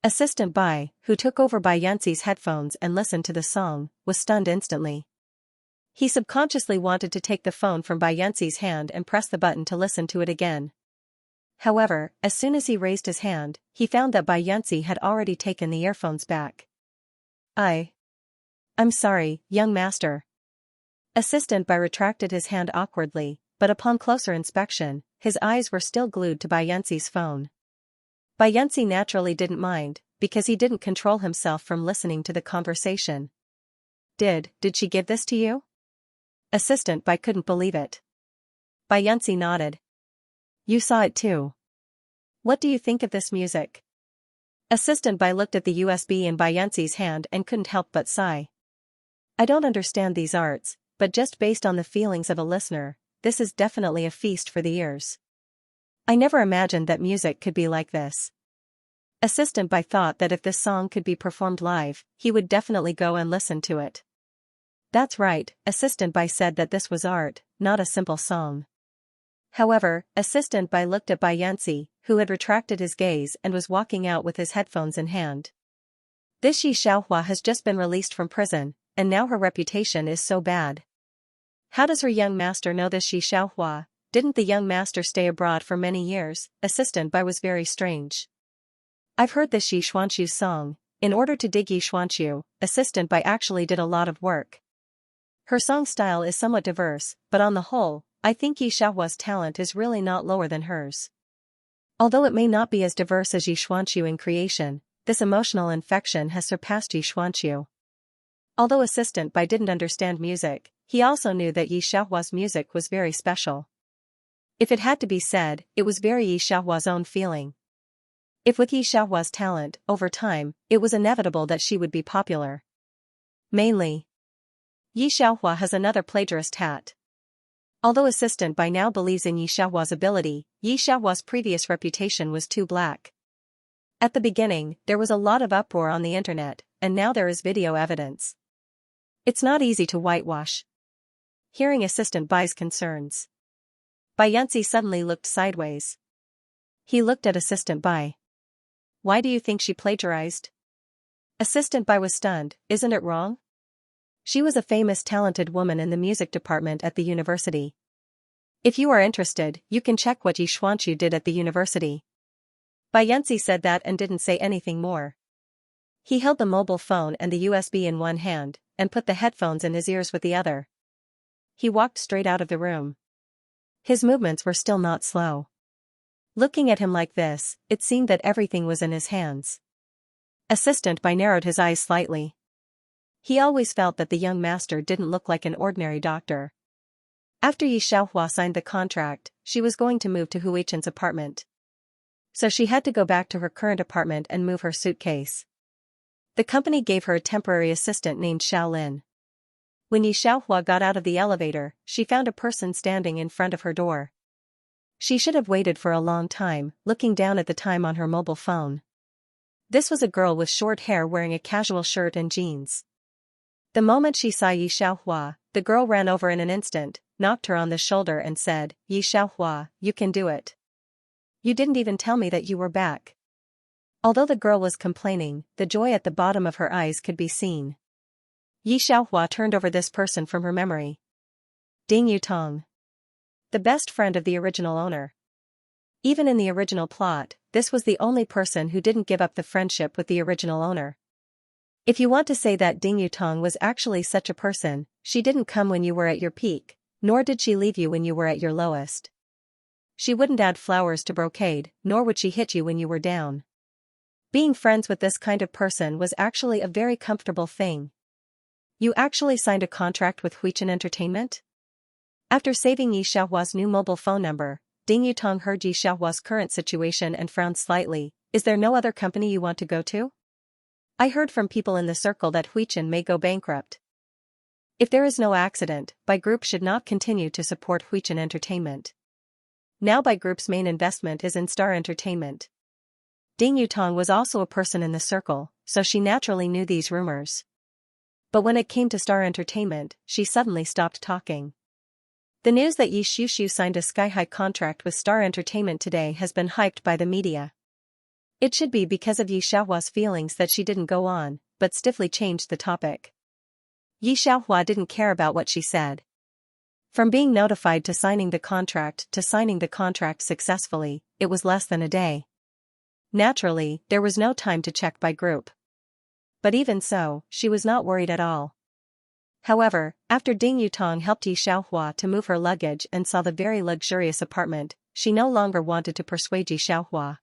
Assistant Bai, who took over by Xianxia's headphones and listened to the song, was stunned instantly. He subconsciously wanted to take the phone from Bai Xianxia's hand and press the button to listen to it again. However, as soon as he raised his hand, he found that Bai Xianxia had already taken the earphones back. I'm sorry, young master. Assistant Bai retracted his hand awkwardly, but upon closer inspection, his eyes were still glued to Bai Xianxia's phone. Bai Xianxia naturally didn't mind, because he didn't control himself from listening to the conversation. Did she give this to you? Assistant Bai couldn't believe it. Bai Xianxia nodded. You saw it too. What do you think of this music? Assistant Bai looked at the USB in Bai Xianxia's hand and couldn't help but sigh. I don't understand these arts, but just based on the feelings of a listener, this is definitely a feast for the ears. I never imagined that music could be like this. Assistant Bai thought that if this song could be performed live, he would definitely go and listen to it. That's right, Assistant Bai said that this was art, not a simple song. However, Assistant Bai looked at Bai Xianxia, who had retracted his gaze and was walking out with his headphones in hand. This Yi Xiaohua has just been released from prison, and now her reputation is so bad. How does her young master know this Yi Xiaohua? Didn't the young master stay abroad for many years? Assistant Bai was very strange. I've heard this Yi Xuanqiu's song. In order to dig Yi Xuanqiu, Assistant Bai actually did a lot of work. Her song style is somewhat diverse, but on the whole, I think Yi Xiaohua's talent is really not lower than hers. Although it may not be as diverse as Yi Xuanqiu in creation, this emotional infection has surpassed Yi Xuanqiu. Although Assistant Bai didn't understand music, he also knew that Yi Xiaohua's music was very special. If it had to be said, it was very Yi Xiaohua's own feeling. If with Yi Xiaohua's talent, over time, it was inevitable that she would be popular. Mainly, Yi Xiaohua has another plagiarist hat. Although Assistant Bai now believes in Yi Xiaohua's ability, Yi Xiaohua's previous reputation was too black. At the beginning, there was a lot of uproar on the internet, and now there is video evidence. It's not easy to whitewash. Hearing Assistant Bai's concerns, Bai Xianxia suddenly looked sideways. He looked at Assistant Bai. Why do you think she plagiarized? Assistant Bai was stunned. Isn't it wrong? She was a famous talented woman in the music department at the university. If you are interested, you can check what Yi Xuanqiu did at the university. Bai Xianxia said that and didn't say anything more. He held the mobile phone and the USB in one hand, and put the headphones in his ears with the other. He walked straight out of the room. His movements were still not slow. Looking at him like this, it seemed that everything was in his hands. Assistant Bai narrowed his eyes slightly. He always felt that the young master didn't look like an ordinary doctor. After Yi Xiaohua signed the contract, she was going to move to Huichen's apartment. So she had to go back to her current apartment and move her suitcase. The company gave her a temporary assistant named Shaolin. When Yi Xiaohua got out of the elevator, she found a person standing in front of her door. She should have waited for a long time, looking down at the time on her mobile phone. This was a girl with short hair wearing a casual shirt and jeans. The moment she saw Yi Xiaohua, the girl ran over in an instant, knocked her on the shoulder and said, Yi Xiaohua, you can do it. You didn't even tell me that you were back. Although the girl was complaining, the joy at the bottom of her eyes could be seen. Yi Xiaohua turned over this person from her memory. Ding Yutong. The best friend of the original owner. Even in the original plot, this was the only person who didn't give up the friendship with the original owner. If you want to say that Ding Yutong was actually such a person, she didn't come when you were at your peak, nor did she leave you when you were at your lowest. She wouldn't add flowers to brocade, nor would she hit you when you were down. Being friends with this kind of person was actually a very comfortable thing. You actually signed a contract with Huichin Entertainment? After saving Yi Xiaohua's new mobile phone number, Ding Yutong heard Yi Xiaohua's current situation and frowned slightly. Is there no other company you want to go to? I heard from people in the circle that Huichin may go bankrupt. If there is no accident, Bai Group should not continue to support Huichin Entertainment. Now Bai Group's main investment is in Star Entertainment. Ding Yutong was also a person in the circle, so she naturally knew these rumors. But when it came to Star Entertainment, she suddenly stopped talking. The news that Yi Xiuxiu signed a sky-high contract with Star Entertainment today has been hyped by the media. It should be because of Yi Xiaohua's feelings that she didn't go on, but stiffly changed the topic. Yi Xiaohua didn't care about what she said. From being notified to signing the contract successfully, it was less than a day. Naturally, there was no time to check Bai Group. But even so, she was not worried at all. However, after Ding Yutong helped Yi Xiaohua to move her luggage and saw the very luxurious apartment, she no longer wanted to persuade Yi Xiaohua.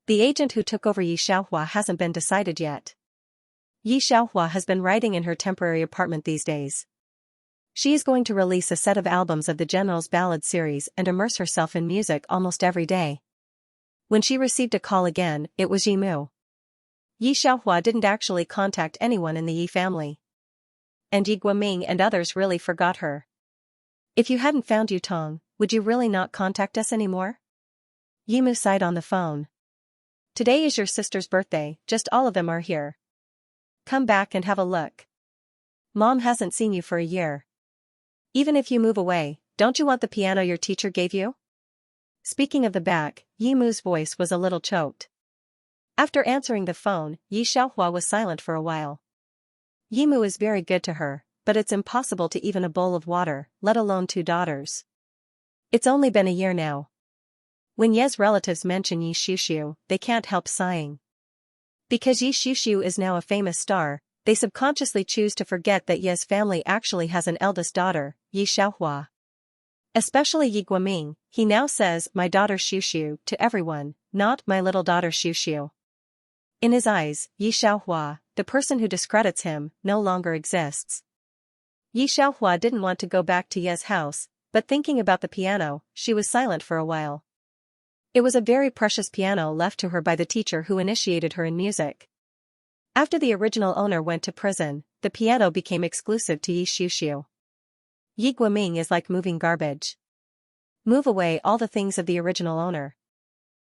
The agent who took over Yi Xiaohua hasn't been decided yet. Yi Xiaohua has been writing in her temporary apartment these days. She is going to release a set of albums of the General's Ballad series and immerse herself in music almost every day. When she received a call again, it was Yi Mu. Yi Xiaohua didn't actually contact anyone in the Yi family. And Yi Guoming and others really forgot her. If you hadn't found Yutong, would you really not contact us anymore? Yi Mu sighed on the phone. Today is your sister's birthday, just all of them are here. Come back and have a look. Mom hasn't seen you for a year. Even if you move away, don't you want the piano your teacher gave you? Speaking of the back, Yi Mu's voice was a little choked. After answering the phone, Yi Xiaohua was silent for a while. Yi Mu is very good to her, but it's impossible to even a bowl of water, let alone 2 daughters. It's only been a year now. When Ye's relatives mention Yi Xiuxiu, they can't help sighing. Because Yi Xiuxiu is now a famous star, they subconsciously choose to forget that Ye's family actually has an eldest daughter, Yi Xiaohua. Especially Yi Guoming, he now says my daughter Xiuxiu to everyone, not my little daughter Xiuxiu. In his eyes, Yi Xiaohua, the person who discredits him, no longer exists. Yi Xiaohua didn't want to go back to Ye's house, but thinking about the piano, she was silent for a while. It was a very precious piano left to her by the teacher who initiated her in music. After the original owner went to prison, the piano became exclusive to Yi Xiuxiu. Yi Guoming is like moving garbage. Move away all the things of the original owner.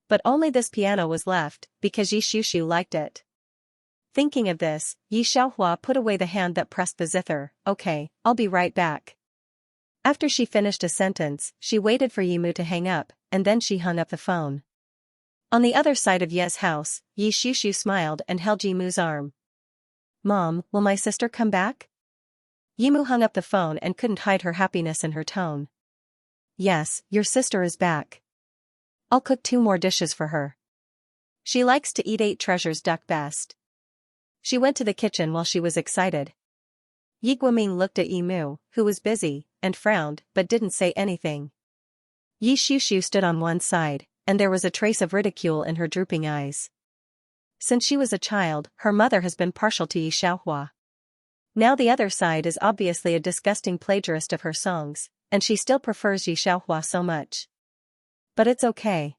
But only this piano was left, because Yi Xiuxiu liked it. Thinking of this, Yi Xiaohua put away the hand that pressed the zither. Okay, I'll be right back. After she finished a sentence, she waited for Yi Mu to hang up, and then she hung up the phone. On the other side of Ye's house, Yi Xiuxiu smiled and held Yi Mu's arm. Mom, will my sister come back? Yi Mu hung up the phone and couldn't hide her happiness in her tone. Yes, your sister is back. I'll cook 2 more dishes for her. She likes to eat 8 treasures duck best. She went to the kitchen while she was excited. Yi Guoming looked at Yi Mu, who was busy, and frowned, but didn't say anything. Yi Xiuxiu stood on one side, and there was a trace of ridicule in her drooping eyes. Since she was a child, her mother has been partial to Yi Xiaohua. Now the other side is obviously a disgusting plagiarist of her songs, and she still prefers Yi Xiaohua so much. But it's okay.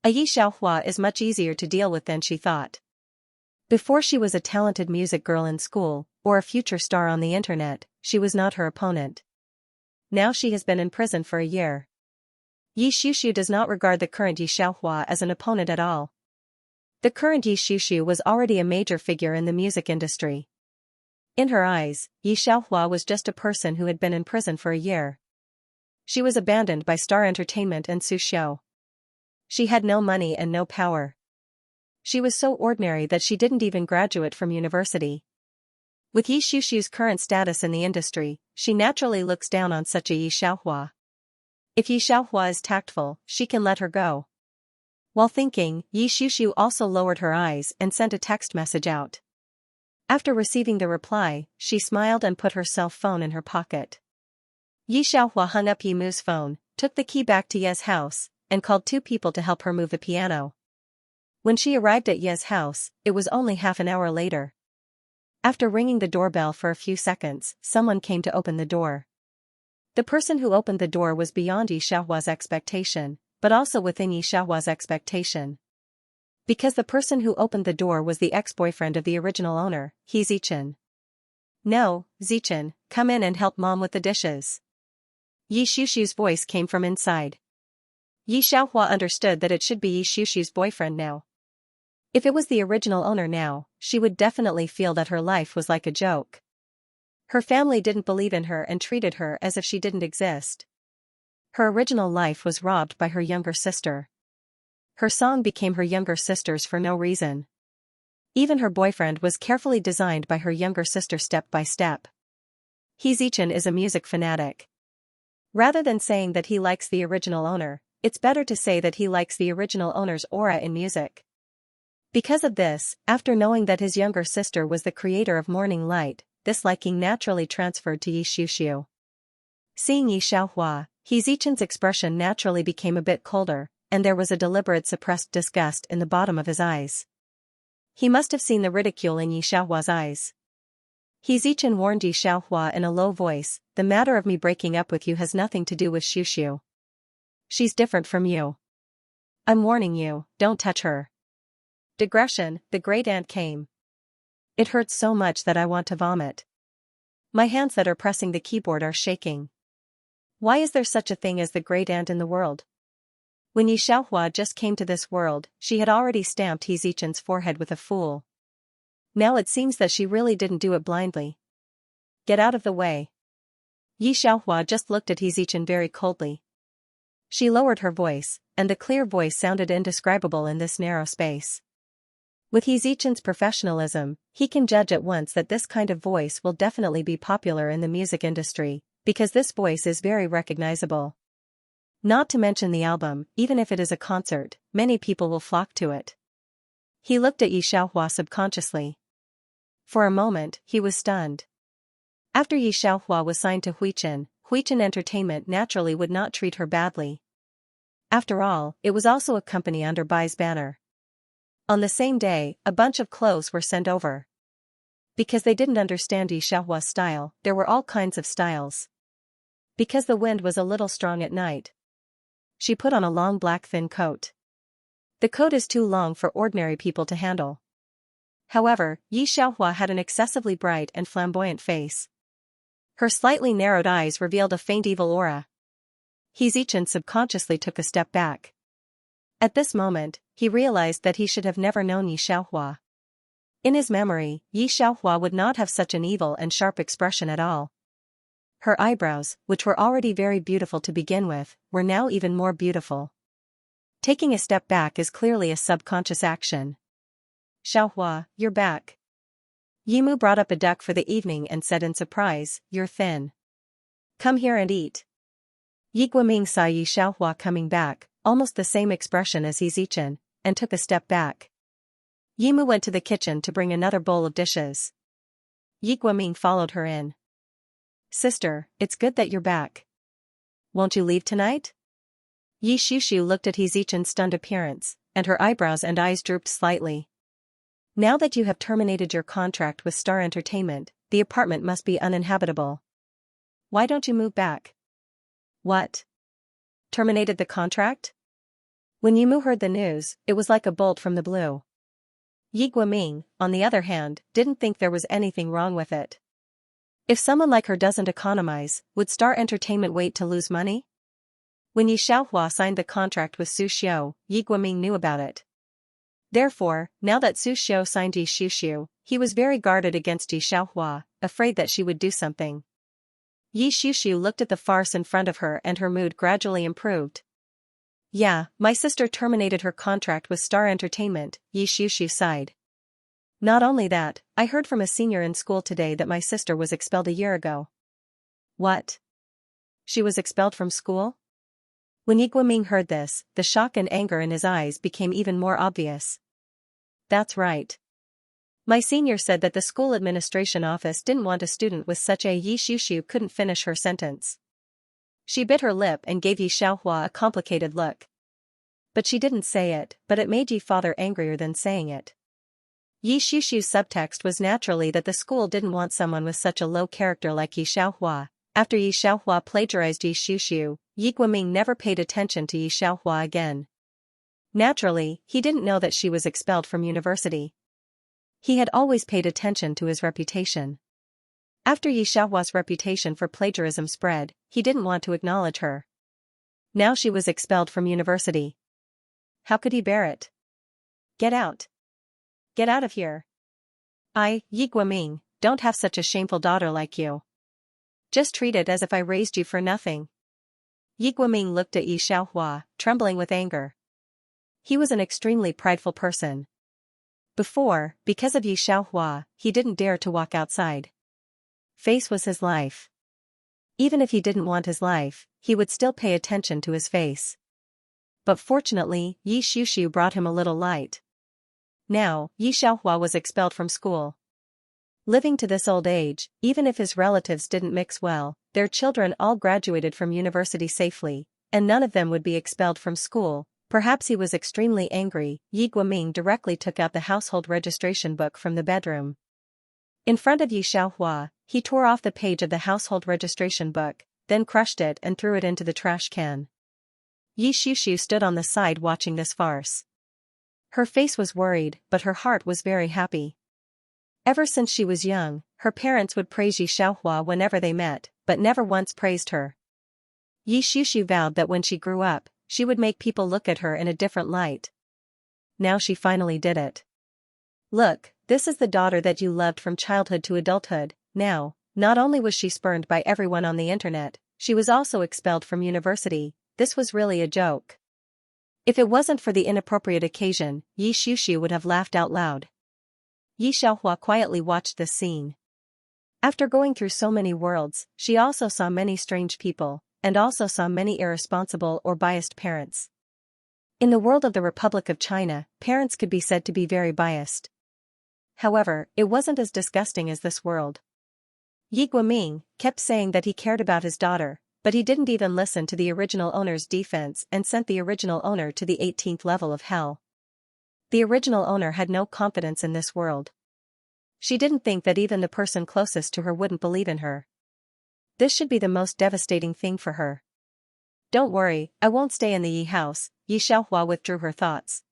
A Yi Xiaohua is much easier to deal with than she thought. Before she was a talented music girl in school, or a future star on the internet, she was not her opponent. Now she has been in prison for a year. Yi Xiuxiu does not regard the current Yi Xiaohua as an opponent at all. The current Yi Xiuxiu was already a major figure in the music industry. In her eyes, Yi Xiaohua was just a person who had been in prison for a year. She was abandoned by Star Entertainment and Su Xiu. She had no money and no power. She was so ordinary that she didn't even graduate from university. With Yi Xiuxiu's current status in the industry, she naturally looks down on such a Yi Xiaohua. If Yi Xiaohua is tactful, she can let her go. While thinking, Yi Xiuxiu also lowered her eyes and sent a text message out. After receiving the reply, she smiled and put her cell phone in her pocket. Yi Xiaohua hung up Yi Mu's phone, took the key back to Ye's house, and called 2 people to help her move the piano. When she arrived at Ye's house, it was only half an hour later. After ringing the doorbell for a few seconds, someone came to open the door. The person who opened the door was beyond Yi Xiaohua's expectation, but also within Yi Xiaohua's expectation. Because the person who opened the door was the ex-boyfriend of the original owner, He Zichen. "No, Zichen, come in and help mom with the dishes." Yi Xiushu's voice came from inside. Yi Xiaohua understood that it should be Yi Xiushu's boyfriend now. If it was the original owner now, she would definitely feel that her life was like a joke. Her family didn't believe in her and treated her as if she didn't exist. Her original life was robbed by her younger sister. Her song became her younger sister's for no reason. Even her boyfriend was carefully designed by her younger sister step by step. He Zichen is a music fanatic. Rather than saying that he likes the original owner, it's better to say that he likes the original owner's aura in music. Because of this, after knowing that his younger sister was the creator of Morning Light, this liking naturally transferred to Yi Xiushu. Seeing Yi Xiaohua, He Zichen's expression naturally became a bit colder, and there was a deliberate suppressed disgust in the bottom of his eyes. He must have seen the ridicule in Yi Xiaohua's eyes. He Zichen warned Yi Xiaohua in a low voice, "The matter of me breaking up with you has nothing to do with Xiushu. She's different from you. I'm warning you, don't touch her." Digression, the great aunt came. "It hurts so much that I want to vomit. My hands that are pressing the keyboard are shaking. Why is there such a thing as the great aunt in the world?" When Yi Xiaohua just came to this world, she had already stamped He Zichen's forehead with a fool. Now it seems that she really didn't do it blindly. "Get out of the way." Yi Xiaohua just looked at He Zichen very coldly. She lowered her voice, and the clear voice sounded indescribable in this narrow space. With He Zichen's professionalism, he can judge at once that this kind of voice will definitely be popular in the music industry, because this voice is very recognizable. Not to mention the album, even if it is a concert, many people will flock to it. He looked at Yi Xiaohua subconsciously. For a moment, he was stunned. After Yi Xiaohua was signed to Huichen Entertainment naturally would not treat her badly. After all, it was also a company under Bai's banner. On the same day, a bunch of clothes were sent over. Because they didn't understand Yi Xiaohua's style, there were all kinds of styles. Because the wind was a little strong at night, she put on a long black thin coat. The coat is too long for ordinary people to handle. However, Yi Xiaohua had an excessively bright and flamboyant face. Her slightly narrowed eyes revealed a faint evil aura. He Zichen subconsciously took a step back. At this moment, he realized that he should have never known Yi Xiaohua. In his memory, Yi Xiaohua would not have such an evil and sharp expression at all. Her eyebrows, which were already very beautiful to begin with, were now even more beautiful. Taking a step back is clearly a subconscious action. "Xiaohua, you're back." Yimu brought up a duck for the evening and said in surprise, "You're thin. Come here and eat." Yi Guoming saw Yi Xiaohua coming back, almost the same expression as He Zichen, and took a step back. Yimu went to the kitchen to bring another bowl of dishes. Yi Guoming followed her in. "Sister, it's good that you're back. Won't you leave tonight?" Yi Xiushu looked at He Zichen's stunned appearance, and her eyebrows and eyes drooped slightly. "Now that you have terminated your contract with Star Entertainment, the apartment must be uninhabitable. Why don't you move back?" "What? Terminated the contract?" When Yimu heard the news, it was like a bolt from the blue. Yi Guoming, on the other hand, didn't think there was anything wrong with it. If someone like her doesn't economize, would Star Entertainment wait to lose money? When Yi Xiaohua signed the contract with Su Xiu, Yi Guoming knew about it. Therefore, now that Su Xiu signed Yi Xiushu, he was very guarded against Yi Xiaohua, afraid that she would do something. Yi Xiushu looked at the farce in front of her and her mood gradually improved. "Yeah, my sister terminated her contract with Star Entertainment," Yi Xiushu sighed. "Not only that, I heard from a senior in school today that my sister was expelled a year ago." "What? She was expelled from school?" When Yi Guoming heard this, the shock and anger in his eyes became even more obvious. "That's right. My senior said that the school administration office didn't want a student with such a..." Yi Xiushu couldn't finish her sentence. She bit her lip and gave Yi Xiaohua a complicated look. But she didn't say it, but it made Yi father angrier than saying it. Yi Xiuxiu's subtext was naturally that the school didn't want someone with such a low character like Yi Xiaohua. After Yi Xiaohua plagiarized Yi Xiuxiu, Yi Guoming never paid attention to Yi Xiaohua again. Naturally, he didn't know that she was expelled from university. He had always paid attention to his reputation. After Yi Xiaohua's reputation for plagiarism spread, he didn't want to acknowledge her. Now she was expelled from university. How could he bear it? Get out. Get out of here. Yi Guoming, don't have such a shameful daughter like you. Just treat it as if I raised you for nothing. Yi Guoming looked at Yi Xiaohua, trembling with anger. He was an extremely prideful person. Before, because of Yi Xiaohua, he didn't dare to walk outside. Face was his life. Even if he didn't want his life, he would still pay attention to his face. But fortunately, Yi Xiuxiu brought him a little light. Now, Yi Xiaohua was expelled from school. Living to this old age, even if his relatives didn't mix well, their children all graduated from university safely, and none of them would be expelled from school. Perhaps he was extremely angry. Yi Guoming directly took out the household registration book from the bedroom. In front of Yi Xiaohua, he tore off the page of the household registration book, then crushed it and threw it into the trash can. Yi Xiuxiu stood on the side watching this farce. Her face was worried, but her heart was very happy. Ever since she was young, her parents would praise Yi Xiaohua whenever they met, but never once praised her. Yi Xiuxiu vowed that when she grew up, she would make people look at her in a different light. Now she finally did it. Look, this is the daughter that you loved from childhood to adulthood. Now, not only was she spurned by everyone on the internet, she was also expelled from university. This was really a joke. If it wasn't for the inappropriate occasion, Yi Xiuxiu would have laughed out loud. Yi Xiaohua quietly watched this scene. After going through so many worlds, she also saw many strange people, and also saw many irresponsible or biased parents. In the world of the Republic of China, parents could be said to be very biased. However, it wasn't as disgusting as this world. Yi Guoming kept saying that he cared about his daughter, but he didn't even listen to the original owner's defense and sent the original owner to the 18th level of hell. The original owner had no confidence in this world. She didn't think that even the person closest to her wouldn't believe in her. This should be the most devastating thing for her. Don't worry, I won't stay in the Yi house. Yi Xiaohua withdrew her thoughts.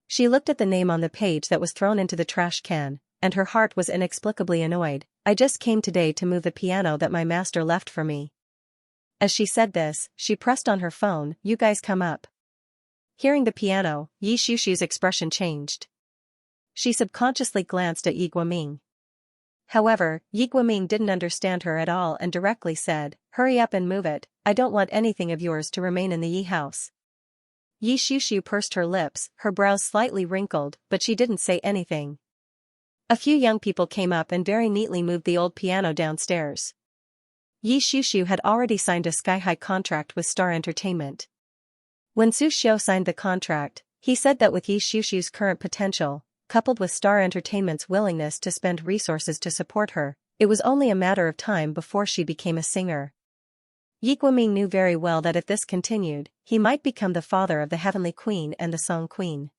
She looked at the name on the page that was thrown into the trash can, and her heart was inexplicably annoyed. I just came today to move the piano that my master left for me. As she said this, she pressed on her phone. You guys come up. Hearing the piano, Yi Xiuxiu's expression changed. She subconsciously glanced at Yi Guoming. However, Yi Guoming didn't understand her at all and directly said, hurry up and move it, I don't want anything of yours to remain in the Yi house. Yi Xiuxiu pursed her lips, her brows slightly wrinkled, but she didn't say anything. A few young people came up and very neatly moved the old piano downstairs. Yi Xiuxiu had already signed a sky-high contract with Star Entertainment. When Su Xiu signed the contract, he said that with Yi Xiuxiu's current potential, coupled with Star Entertainment's willingness to spend resources to support her, it was only a matter of time before she became a singer. Yi Guoming knew very well that if this continued, he might become the father of the Heavenly Queen and the Song Queen.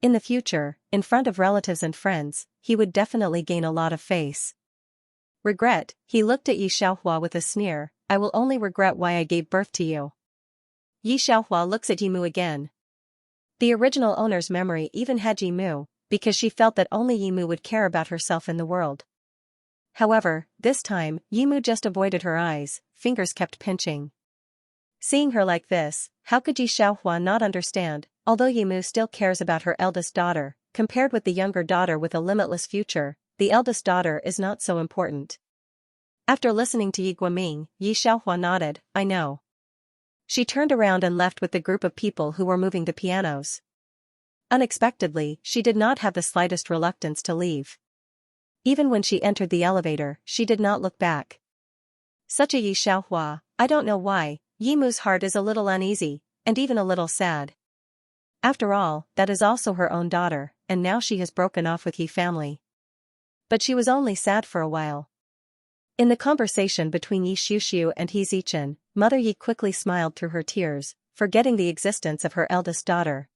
In the future, in front of relatives and friends, he would definitely gain a lot of face. Regret, he looked at Yi Xiaohua with a sneer, I will only regret why I gave birth to you. Yi Xiaohua looks at Yi Mu again. The original owner's memory even had Yi Mu, because she felt that only Yi Mu would care about herself in the world. However, this time, Yi Mu just avoided her eyes, fingers kept pinching. Seeing her like this, how could Yi Xiaohua not understand? Although Yi Mu still cares about her eldest daughter, compared with the younger daughter with a limitless future, the eldest daughter is not so important. After listening to Yi Guoming, Yi Xiaohua nodded, I know. She turned around and left with the group of people who were moving the pianos. Unexpectedly, she did not have the slightest reluctance to leave. Even when she entered the elevator, she did not look back. Such a Yi Xiaohua, I don't know why, Yi Mu's heart is a little uneasy, and even a little sad. After all, that is also her own daughter, and now she has broken off with Yi family. But she was only sad for a while. In the conversation between Yi Xiuxiu and He Zichen, Mother Yi quickly smiled through her tears, forgetting the existence of her eldest daughter.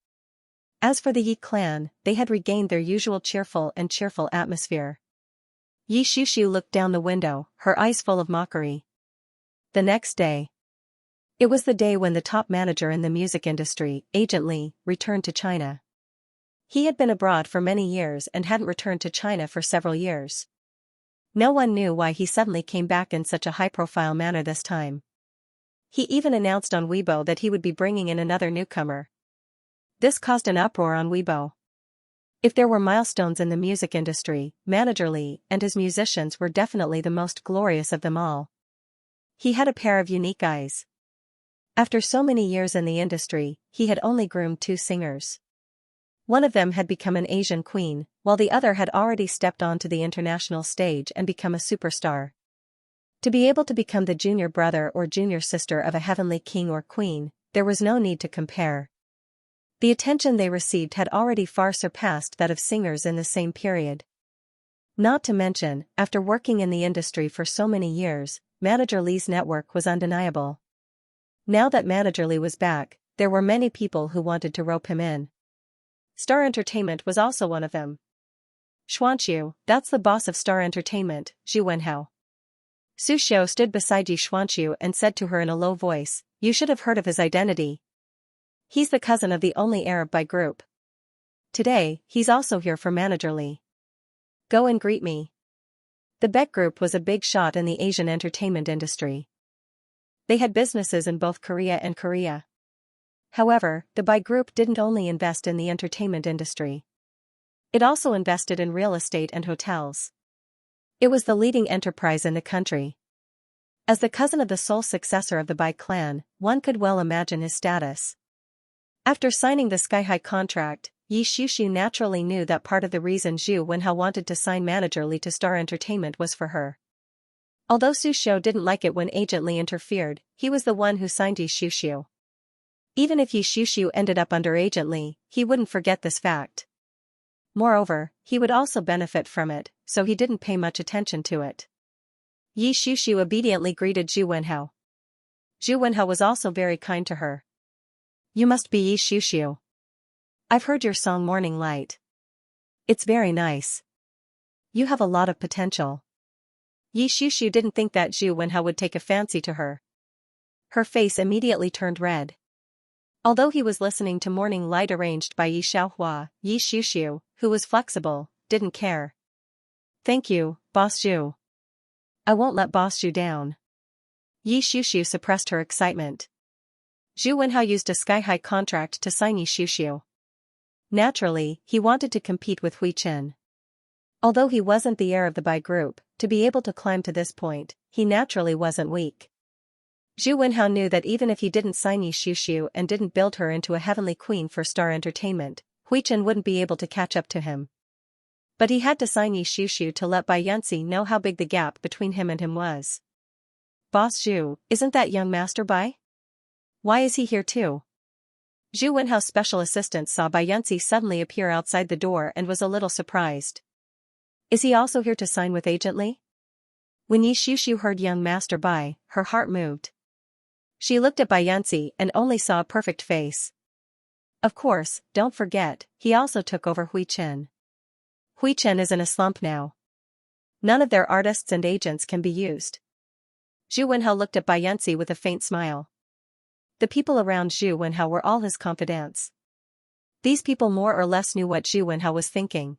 As for the Yi clan, they had regained their usual cheerful atmosphere. Yi Shushu looked down the window, her eyes full of mockery. The next day. It was the day when the top manager in the music industry, Agent Li, returned to China. He had been abroad for many years and hadn't returned to China for several years. No one knew why he suddenly came back in such a high-profile manner this time. He even announced on Weibo that he would be bringing in another newcomer. This caused an uproar on Weibo. If there were milestones in the music industry, Manager Li and his musicians were definitely the most glorious of them all. He had a pair of unique eyes. After so many years in the industry, he had only groomed 2 singers. One of them had become an Asian queen, while the other had already stepped onto the international stage and become a superstar. To be able to become the junior brother or junior sister of a heavenly king or queen, there was no need to compare. The attention they received had already far surpassed that of singers in the same period. Not to mention, after working in the industry for so many years, Manager Li's network was undeniable. Now that Manager Li was back, there were many people who wanted to rope him in. Star Entertainment was also one of them. Xianxia, that's the boss of Star Entertainment, Zhu Wenhao. Su Xiu stood beside Yi Xianxia and said to her in a low voice, "You should have heard of his identity. He's the cousin of the only Arab by group. Today, he's also here for Manager Li. Go and greet me." The Beck Group was a big shot in the Asian entertainment industry. They had businesses in both Korea and Korea. However, the Bai Group didn't only invest in the entertainment industry. It also invested in real estate and hotels. It was the leading enterprise in the country. As the cousin of the sole successor of the Bai clan, one could well imagine his status. After signing the sky-high contract, Yi Shushu naturally knew that part of the reason Zhu Wenhao wanted to sign Manager Li to Star Entertainment was for her. Although Su Xiu didn't like it when Agent Li interfered, he was the one who signed Yi Shushu. Even if Yi Shushu ended up under Agent Li, he wouldn't forget this fact. Moreover, he would also benefit from it, so he didn't pay much attention to it. Yi Shushu obediently greeted Zhu Wenhao. Zhu Wenhao was also very kind to her. "You must be Yi Shushu. I've heard your song Morning Light. It's very nice. You have a lot of potential." Yi Shushu didn't think that Zhu Wenhao would take a fancy to her. Her face immediately turned red. Although he was listening to Morning Light arranged by Yi Xiaohua, Yi Shushu, who was flexible, didn't care. "Thank you, Boss Zhu. I won't let Boss Zhu down." Yi Shushu suppressed her excitement. Zhu Wenhao used a sky-high contract to sign Yi Shushu. Naturally, he wanted to compete with Hui Chen. Although he wasn't the heir of the Bai Group, to be able to climb to this point, he naturally wasn't weak. Zhu Wenhao knew that even if he didn't sign Yi Shushu and didn't build her into a heavenly queen for Star Entertainment, Hui Chen wouldn't be able to catch up to him. But he had to sign Yi Shushu to let Bai Yanci know how big the gap between him and him was. "Boss Zhu, isn't that young Master Bai? Why is he here too?" Zhu Wenhao's special assistant saw Bai Yanci suddenly appear outside the door and was a little surprised. "Is he also here to sign with Agent Li?" When Yi Shushu heard young Master Bai, her heart moved. She looked at Bai Yanci and only saw a perfect face. Of course, don't forget, he also took over Hui Chen. Hui Chen is in a slump now. None of their artists and agents can be used. Zhu Wenhao looked at Bai Yanci with a faint smile. The people around Zhu Wenhao were all his confidants. These people more or less knew what Zhu Wenhao was thinking.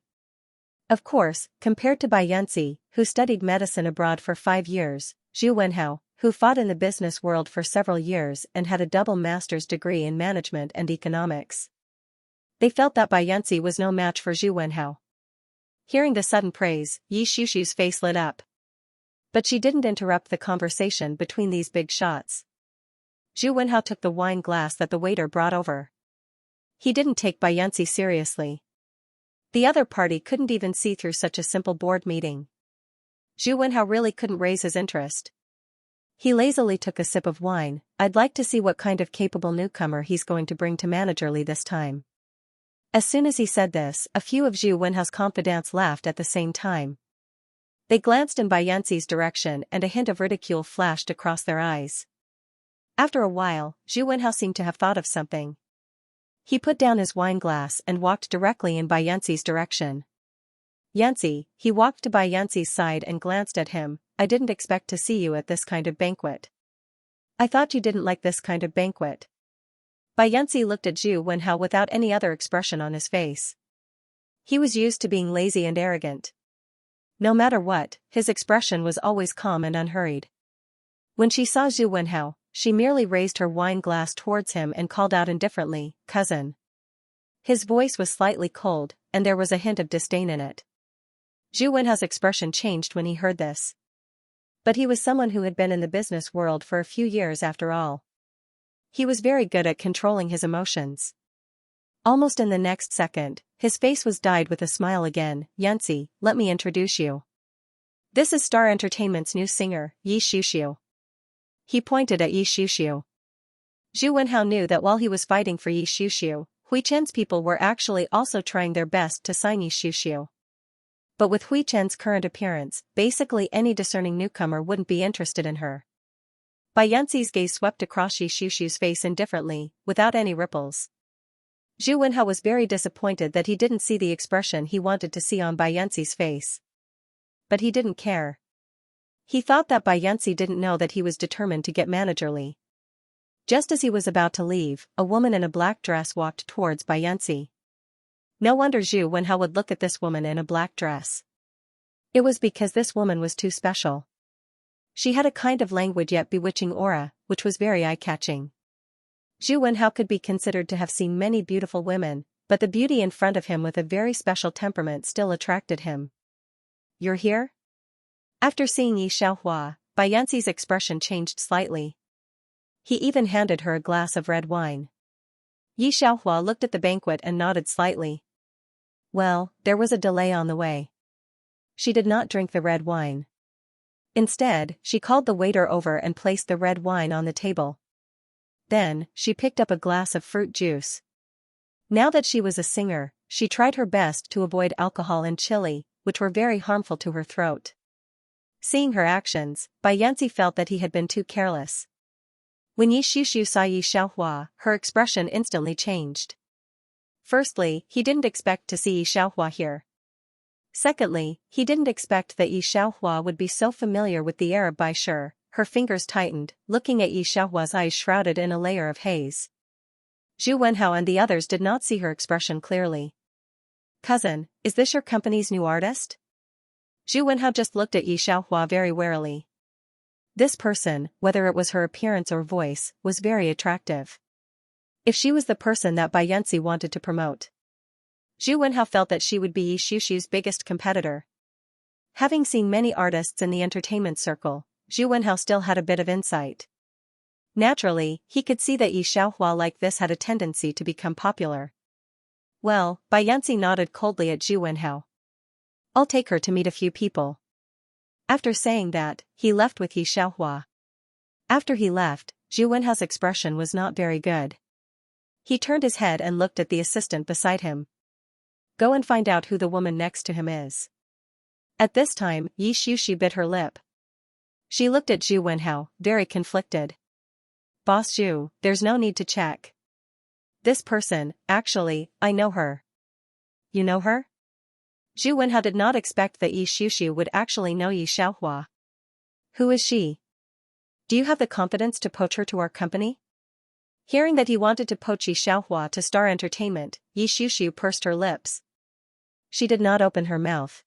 Of course, compared to Bai Yanci, who studied medicine abroad for 5 years, Zhu Wenhao, who fought in the business world for several years and had a double master's degree in management and economics. They felt that Bai Yanci was no match for Zhu Wenhao. Hearing the sudden praise, Yi Shushu's face lit up. But she didn't interrupt the conversation between these big shots. Zhu Wenhao took the wine glass that the waiter brought over. He didn't take Bai Yanci seriously. The other party couldn't even see through such a simple board meeting. Zhu Wenhao really couldn't raise his interest. He lazily took a sip of wine. "I'd like to see what kind of capable newcomer he's going to bring to Manager Li this time." As soon as he said this, a few of Zhu Wenhao's confidants laughed at the same time. They glanced in Bai Yanci's direction and a hint of ridicule flashed across their eyes. After a while, Zhu Wenhao seemed to have thought of something. He put down his wine glass and walked directly in Bai Yanxi's direction. Yanxi, he walked to Bai Yanxi's side and glanced at him. I didn't expect to see you at this kind of banquet. I thought you didn't like this kind of banquet. Bai Yanxi looked at Zhu Wenhao without any other expression on his face. He was used to being lazy and arrogant. No matter what, his expression was always calm and unhurried. When she saw Zhu Wenhao, she merely raised her wine glass towards him and called out indifferently, "Cousin." His voice was slightly cold, and there was a hint of disdain in it. Zhu Wenhao's expression changed when he heard this. But he was someone who had been in the business world for a few years after all. He was very good at controlling his emotions. Almost in the next second, his face was dyed with a smile again. "Yanxi, let me introduce you. This is Star Entertainment's new singer, Yi Xiuxiu." He pointed at Yi Xiuxiu. Zhu Wenhao knew that while he was fighting for Yi Xiuxiu, Hui Chen's people were actually also trying their best to sign Yi Xiuxiu. But with Hui Chen's current appearance, basically any discerning newcomer wouldn't be interested in her. Bai Yanxi's gaze swept across Yi Xiuxiu's face indifferently, without any ripples. Zhu Wenhao was very disappointed that he didn't see the expression he wanted to see on Bai Yanxi's face. But he didn't care. He thought that Bai Yanxi didn't know that he was determined to get managerly. Just as he was about to leave, a woman in a black dress walked towards Bai Yanxi. No wonder Zhu Wenhao would look at this woman in a black dress. It was because this woman was too special. She had a kind of languid yet bewitching aura, which was very eye-catching. Zhu Wenhao could be considered to have seen many beautiful women, but the beauty in front of him with a very special temperament still attracted him. "You're here?" After seeing Yi Xiaohua, Bai Yanxi's expression changed slightly. He even handed her a glass of red wine. Yi Xiaohua looked at the banquet and nodded slightly. Well, there was a delay on the way. She did not drink the red wine. Instead, she called the waiter over and placed the red wine on the table. Then, she picked up a glass of fruit juice. Now that she was a singer, she tried her best to avoid alcohol and chili, which were very harmful to her throat. Seeing her actions, Bai Yanxi felt that he had been too careless. When Yi Xiuxiu saw Yi Xiaohua, her expression instantly changed. Firstly, he didn't expect to see Yi Xiaohua here. Secondly, he didn't expect that Yi Xiaohua would be so familiar with the Arab Bai Shi. Her fingers tightened, looking at Yi Xiaohua's eyes shrouded in a layer of haze. Zhu Wenhao and the others did not see her expression clearly. "Cousin, is this your company's new artist?" Zhu Wenhao just looked at Yi Xiaohua very warily. This person, whether it was her appearance or voice, was very attractive. If she was the person that Bai Yanxi wanted to promote, Zhu Wenhao felt that she would be Yi Xiuxiu's biggest competitor. Having seen many artists in the entertainment circle, Zhu Wenhao still had a bit of insight. Naturally, he could see that Yi Xiaohua like this had a tendency to become popular. Well, Bai Yanxi nodded coldly at Zhu Wenhao. "I'll take her to meet a few people." After saying that, he left with Yi Xiaohua. After he left, Zhu Wenhao's expression was not very good. He turned his head and looked at the assistant beside him. "Go and find out who the woman next to him is." At this time, Yi Xiuxiu bit her lip. She looked at Zhu Wenhao, very conflicted. "Boss Zhu, there's no need to check. This person, actually, I know her." "You know her?" Zhu Wenhao did not expect that Yi Xiuxiu would actually know Yi Xiaohua. "Who is she? Do you have the confidence to poach her to our company?" Hearing that he wanted to poach Yi Xiaohua to Star Entertainment, Yi Xiuxiu pursed her lips. She did not open her mouth.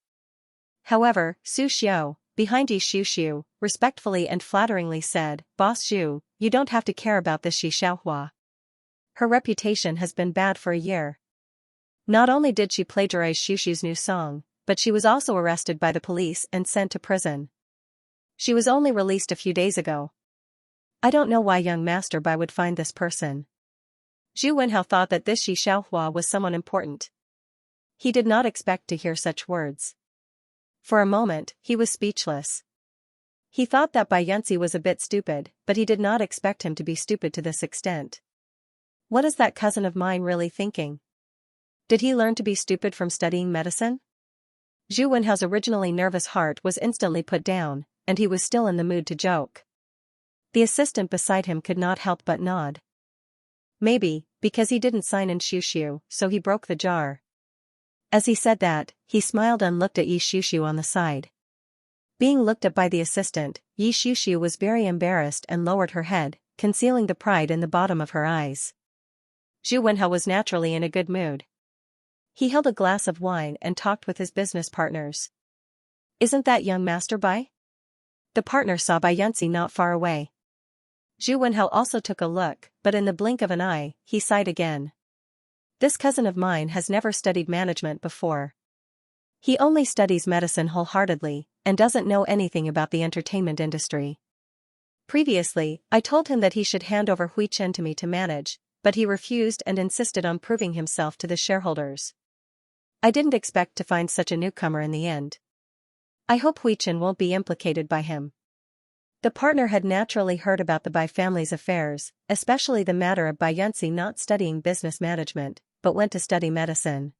However, Su Xiao, behind Yi Xiuxiu, respectfully and flatteringly said, "Boss Zhu, you don't have to care about this Yi Xiaohua. Her reputation has been bad for a year. Not only did she plagiarize Xiuxiu's new song, but she was also arrested by the police and sent to prison. She was only released a few days ago. I don't know why young Master Bai would find this person." Zhu Wenhao thought that this Yi Xiaohua was someone important. He did not expect to hear such words. For a moment, he was speechless. He thought that Bai Yanxi was a bit stupid, but he did not expect him to be stupid to this extent. What is that cousin of mine really thinking? Did he learn to be stupid from studying medicine? Zhu Wenhao's originally nervous heart was instantly put down, and he was still in the mood to joke. The assistant beside him could not help but nod. Maybe, because he didn't sign in Xianxia, so he broke the jar. As he said that, he smiled and looked at Xianxia on the side. Being looked at by the assistant, Xianxia was very embarrassed and lowered her head, concealing the pride in the bottom of her eyes. Zhu Wenhao was naturally in a good mood. He held a glass of wine and talked with his business partners. Isn't that young master Bai? The partner saw Bai Yanci not far away. Zhu Wenhao also took a look, but in the blink of an eye, he sighed again. This cousin of mine has never studied management before. He only studies medicine wholeheartedly, and doesn't know anything about the entertainment industry. Previously, I told him that he should hand over Hui Chen to me to manage, but he refused and insisted on proving himself to the shareholders. I didn't expect to find such a newcomer in the end. I hope Hui Chen won't be implicated by him. The partner had naturally heard about the Bai family's affairs, especially the matter of Bai Yanci not studying business management, but went to study medicine.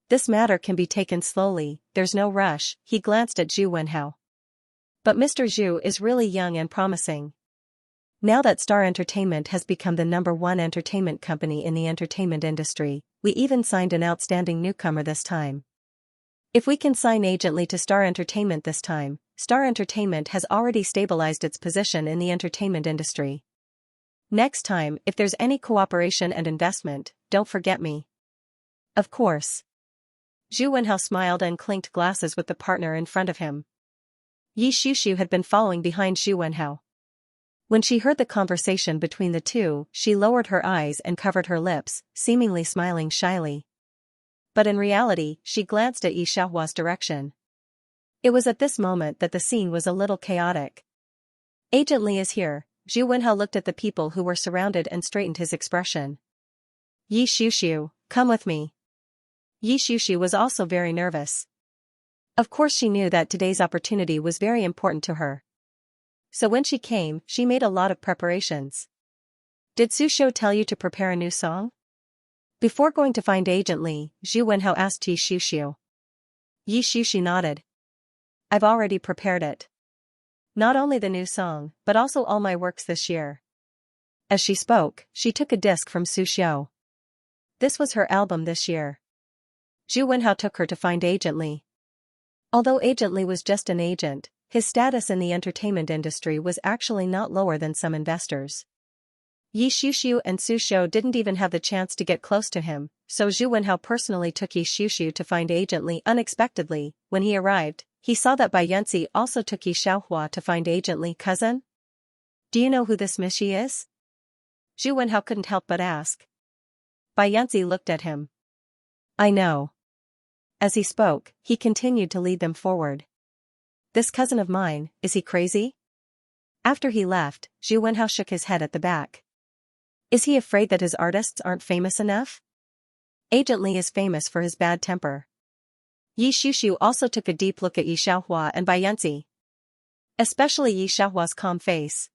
This matter can be taken slowly, there's no rush, he glanced at Zhu Wenhao. But Mr. Zhu is really young and promising. Now that Star Entertainment has become the #1 entertainment company in the entertainment industry, we even signed an outstanding newcomer this time. If we can sign Agent Lee to Star Entertainment this time, Star Entertainment has already stabilized its position in the entertainment industry. Next time, if there's any cooperation and investment, don't forget me. Of course. Zhu Wenhao smiled and clinked glasses with the partner in front of him. Xianxia had been following behind Zhu Wenhao. When she heard the conversation between the two, she lowered her eyes and covered her lips, seemingly smiling shyly. But in reality, she glanced at Xiaohua's direction. It was at this moment that the scene was a little chaotic. Agent Lee is here. Zhu Wenhao looked at the people who were surrounded and straightened his expression. Xianxia, come with me. Xianxia was also very nervous. Of course she knew that today's opportunity was very important to her. So when she came, she made a lot of preparations. Did Su Shou tell you to prepare a new song? Before going to find Agent Lee, Zhu Wenhao asked Xianxia. Xianxia nodded. I've already prepared it. Not only the new song, but also all my works this year. As she spoke, she took a disc from Su Shou. This was her album this year. Zhu Wenhao took her to find Agent Lee. Although Agent Lee was just an agent, his status in the entertainment industry was actually not lower than some investors. Xianxia and Su Shou didn't even have the chance to get close to him, so Zhu Wenhao personally took Xianxia to find Agent Lee unexpectedly. When he arrived, he saw that Bai Yanci also took Xiaohua to find Agent Lee. Cousin? Do you know who this Mishi is? Zhu Wenhao couldn't help but ask. Bai Yanci looked at him. I know. As he spoke, he continued to lead them forward. This cousin of mine, is he crazy? After he left, Zhu Wenhao shook his head at the back. Is he afraid that his artists aren't famous enough? Agent Lee is famous for his bad temper. Xianxia also took a deep look at Xiaohua and Bai Yanci. Especially Xiaohua's calm face.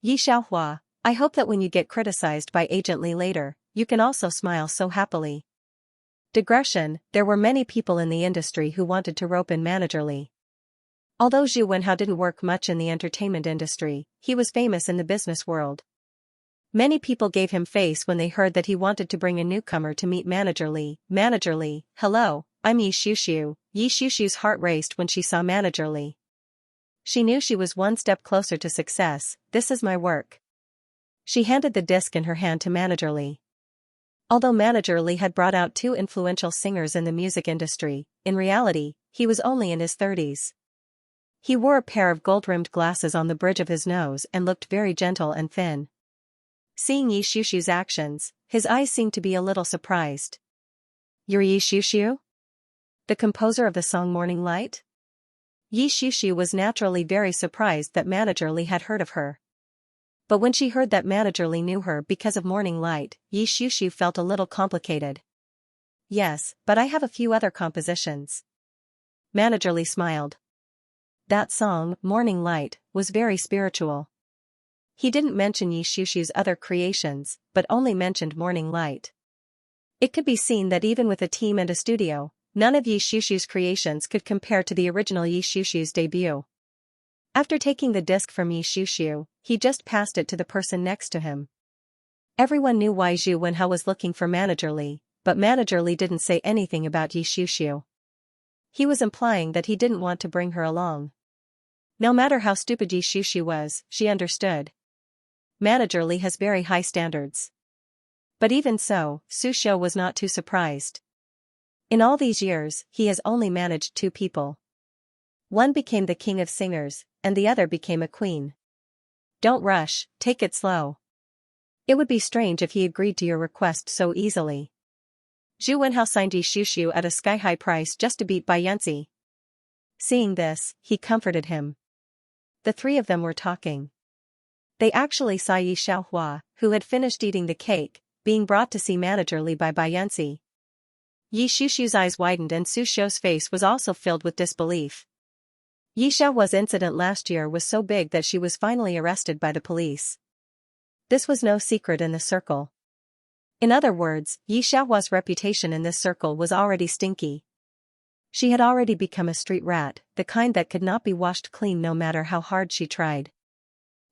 Xiaohua, I hope that when you get criticized by Agent Lee later, you can also smile so happily. Digression, there were many people in the industry who wanted to rope in Manager Lee. Although Zhu Wenhao didn't work much in the entertainment industry, he was famous in the business world. Many people gave him face when they heard that he wanted to bring a newcomer to meet Manager Lee. Manager Lee, hello, I'm Xianxia. Xiaohua's heart raced when she saw Manager Lee. She knew she was one step closer to success. This is my work. She handed the disc in her hand to Manager Lee. Although Manager Lee had brought out two influential singers in the music industry, in reality, he was only in his 30s. He wore a pair of gold-rimmed glasses on the bridge of his nose and looked very gentle and thin. Seeing Xiaohua's actions, his eyes seemed to be a little surprised. You're Xiaohua? The composer of the song Morning Light? Xiaohua was naturally very surprised that Manager Lee had heard of her. But when she heard that Manager Lee knew her because of Morning Light, Xiaohua felt a little complicated. Yes, but I have a few other compositions. Manager Lee smiled. That song, Morning Light, was very spiritual. He didn't mention Xiaohua's other creations, but only mentioned Morning Light. It could be seen that even with a team and a studio, none of Xiaohua's creations could compare to the original Xiaohua's debut. After taking the disc from Yi Xiuxiu, he just passed it to the person next to him. Everyone knew why Zhu Wenhao was looking for Manager Li, but Manager Li didn't say anything about Yi Xiuxiu. He was implying that he didn't want to bring her along. No matter how stupid Yi Xiuxiu was, she understood. Manager Li has very high standards. But even so, Su Xiu was not too surprised. In all these years, he has only managed 2 people. One became the king of singers, and the other became a queen. Don't rush, take it slow. It would be strange if he agreed to your request so easily. Zhu Wenhao signed Yi Xiuxiu at a sky-high price just to beat Bai Yanzi. Seeing this, he comforted him. The 3 of them were talking. They actually saw Yi Xiaohua, who had finished eating the cake, being brought to see Manager Li by Bai Yanzi. Yi Xiuxiu's eyes widened and Su Xiu's face was also filled with disbelief. Yi Xiaohua's incident last year was so big that she was finally arrested by the police. This was no secret in the circle. In other words, Yi Xiaohua's reputation in this circle was already stinky. She had already become a street rat, the kind that could not be washed clean no matter how hard she tried.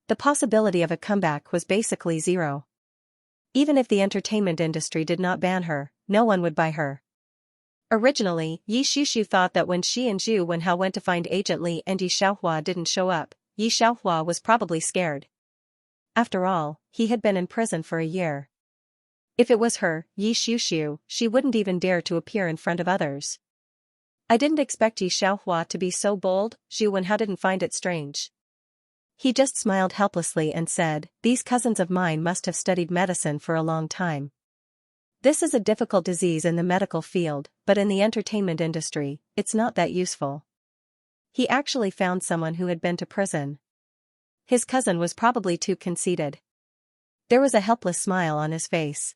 The possibility of a comeback was basically zero. Even if the entertainment industry did not ban her, no one would buy her. Originally, Yi Xiuxiu thought that when she and Zhu Wenhao went to find Agent Li and Yi Xiaohua didn't show up, Yi Xiaohua was probably scared. After all, he had been in prison for a year. If it was her, Yi Xiuxiu, she wouldn't even dare to appear in front of others. I didn't expect Yi Xiaohua to be so bold, Zhu Wenhao didn't find it strange. He just smiled helplessly and said, these cousins of mine must have studied medicine for a long time. This is a difficult disease in the medical field, but in the entertainment industry, it's not that useful. He actually found someone who had been to prison. His cousin was probably too conceited. There was a helpless smile on his face.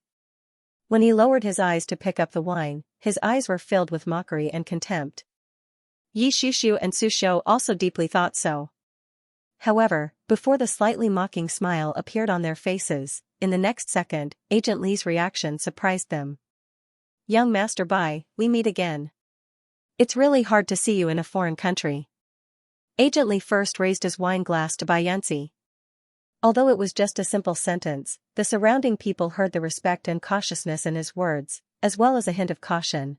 When he lowered his eyes to pick up the wine, his eyes were filled with mockery and contempt. Yi Xiuxiu and Su Xiu also deeply thought so. However, before the slightly mocking smile appeared on their faces, in the next second, Agent Li's reaction surprised them. Young Master Bai, we meet again. It's really hard to see you in a foreign country. Agent Li first raised his wine glass to Bai Yanzi. Although it was just a simple sentence, the surrounding people heard the respect and cautiousness in his words, as well as a hint of caution.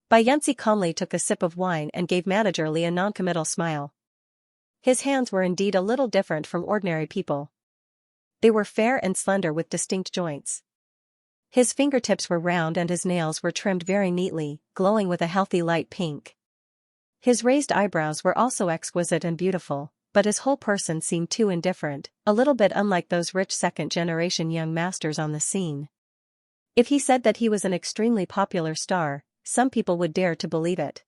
Bai Yanzi calmly took a sip of wine and gave Manager Li a non-committal smile. His hands were indeed a little different from ordinary people. They were fair and slender with distinct joints. His fingertips were round and his nails were trimmed very neatly, glowing with a healthy light pink. His raised eyebrows were also exquisite and beautiful, but his whole person seemed too indifferent, a little bit unlike those rich second-generation young masters on the scene. If he said that he was an extremely popular star, some people would dare to believe it.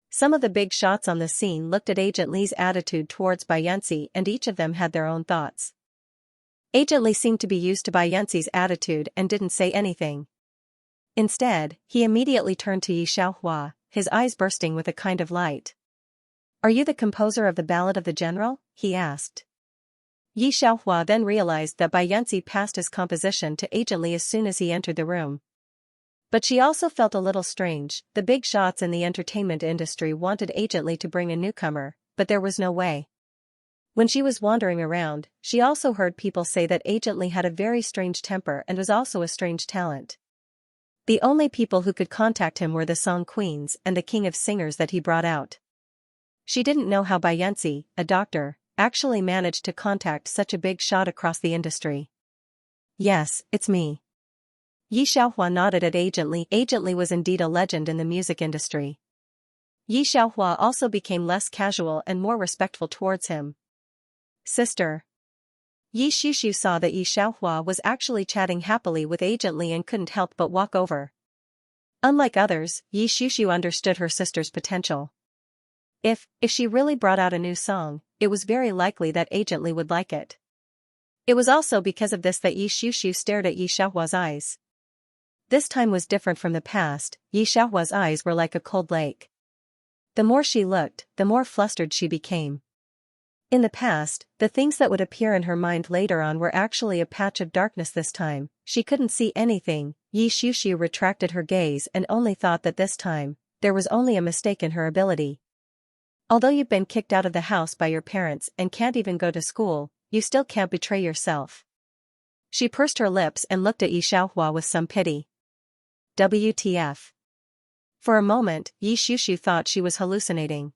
Some of the big shots on the scene looked at Agent Li's attitude towards Bai Yanzi and each of them had their own thoughts. Agent Li seemed to be used to Bai Yanzi's attitude and didn't say anything. Instead, he immediately turned to Yi Xiaohua, his eyes bursting with a kind of light. Are you the composer of the Ballad of the General? He asked. Yi Xiaohua then realized that Bai Yanzi passed his composition to Agent Li as soon as he entered the room. But she also felt a little strange. The big shots in the entertainment industry wanted Agent Li to bring a newcomer, but there was no way. When she was wandering around, she also heard people say that Agent Li had a very strange temper and was also a strange talent. The only people who could contact him were the song queens and the king of singers that he brought out. She didn't know how Bai Yanzi, a doctor, actually managed to contact such a big shot across the industry. Yes, it's me. Yi Xiaohua nodded at Agent Li. Agent Li was indeed a legend in the music industry. Yi Xiaohua also became less casual and more respectful towards him. Sister. Yi Xiuxiu saw that Yi Xiaohua was actually chatting happily with Agent Li and couldn't help but walk over. Unlike others, Yi Xiuxiu understood her sister's potential. If she really brought out a new song, it was very likely that Agent Li would like it. It was also because of this that Yi Xiuxiu stared at Yi Xiaohua's eyes. This time was different from the past. Yi Xiaohua's eyes were like a cold lake. The more she looked, the more flustered she became. In the past, the things that would appear in her mind later on were actually a patch of darkness. This time, she couldn't see anything. Yi Xiuxiu retracted her gaze and only thought that this time, there was only a mistake in her ability. Although you've been kicked out of the house by your parents and can't even go to school, you still can't betray yourself. She pursed her lips and looked at Xianxia with some pity. WTF. For a moment, Xianxia thought she was hallucinating.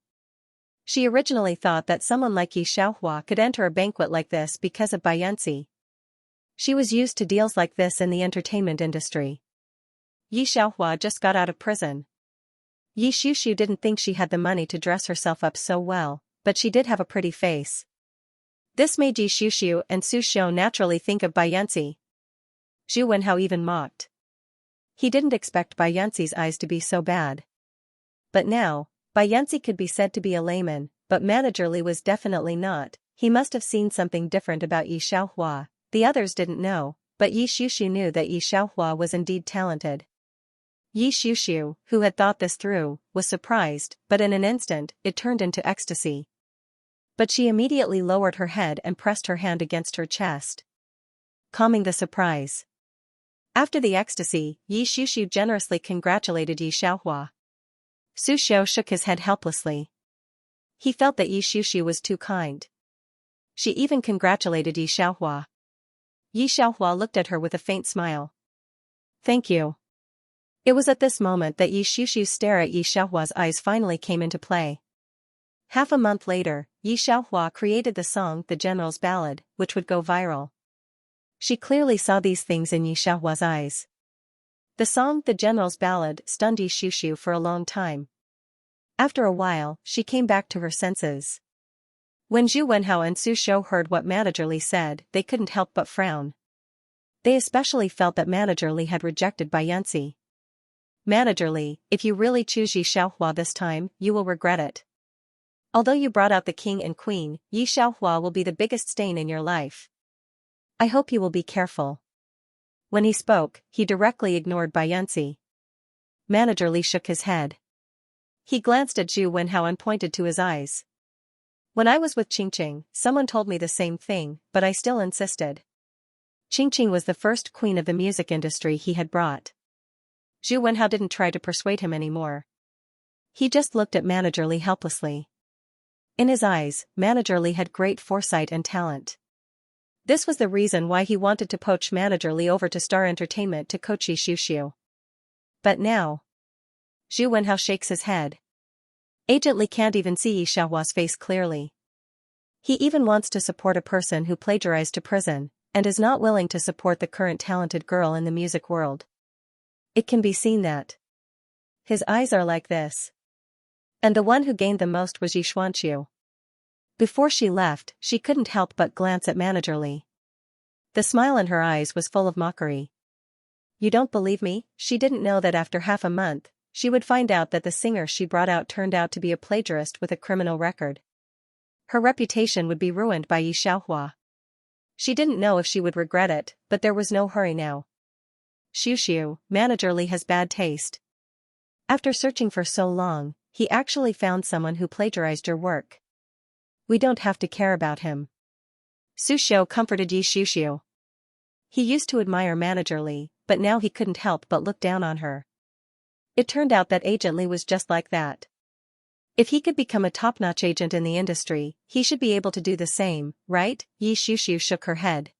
She originally thought that someone like Xianxia could enter a banquet like this because of Xianxia. She was used to deals like this in the entertainment industry. Xianxia just got out of prison. Xianxia didn't think she had the money to dress herself up so well, but she did have a pretty face. This made Xianxia and Su Xiao naturally think of Xianxia. Zhu Wenhao even mocked. He didn't expect Xianxia's eyes to be so bad. But now, Xianxia could be said to be a layman, but Manager Li was definitely not. He must have seen something different about Xianxia. The others didn't know, but Xianxia knew that Xianxia was indeed talented. Xianxia, who had thought this through, was surprised, but in an instant, it turned into ecstasy. But she immediately lowered her head and pressed her hand against her chest, calming the surprise. After the ecstasy, Xianxia generously congratulated Xianxia. Su Xiao shook his head helplessly. He felt that Xianxia was too kind. She even congratulated Xianxia. Xianxia looked at her with a faint smile. Thank you. It was at this moment that Xianxia's stare at Xianxia's eyes finally came into play. Half a month later, Xianxia created the song The General's Ballad, which would go viral. She clearly saw these things in Xianxia's eyes. The song The General's Ballad stunned Xianxia for a long time. After a while, she came back to her senses. When Zhu Wenhao and Su Xiao heard what Manager Li said, they couldn't help but frown. They especially felt that Manager Li had rejected Xianxia. Manager Li, if you really choose Xianxia this time, you will regret it. Although you brought out the king and queen, Xianxia will be the biggest stain in your life. I hope you will be careful. When he spoke, he directly ignored Xianxia. Manager Li shook his head. He glanced at Zhu Wenhao and pointed to his eyes. When I was with Qingqing, someone told me the same thing, but I still insisted. Qingqing was the first queen of the music industry he had brought. Zhu Wenhao didn't try to persuade him anymore. He just looked at Manager Li helplessly. In his eyes, Manager Li had great foresight and talent. This was the reason why he wanted to poach Manager Li over to Star Entertainment to coach Xianxia. But now, Zhu Wenhao shakes his head. Agent Li can't even see Xianxia's face clearly. He even wants to support a person who plagiarized to prison, and is not willing to support the current talented girl in the music world. It can be seen that his eyes are like this. And the one who gained the most was Xianxia. Before she left, she couldn't help but glance at Manager Li. The smile in her eyes was full of mockery. You don't believe me? She didn't know that after half a month, she would find out that the singer she brought out turned out to be a plagiarist with a criminal record. Her reputation would be ruined by Xianxia. She didn't know if she would regret it, but there was no hurry now. Xiu, Manager Li has bad taste. After searching for so long, he actually found someone who plagiarized your work. We don't have to care about him. Su Xiao comforted Xiu. He used to admire Manager Li, but now he couldn't help but look down on her. It turned out that Agent Li was just like that. If he could become a top-notch agent in the industry, he should be able to do the same, right? Xiu shook her head.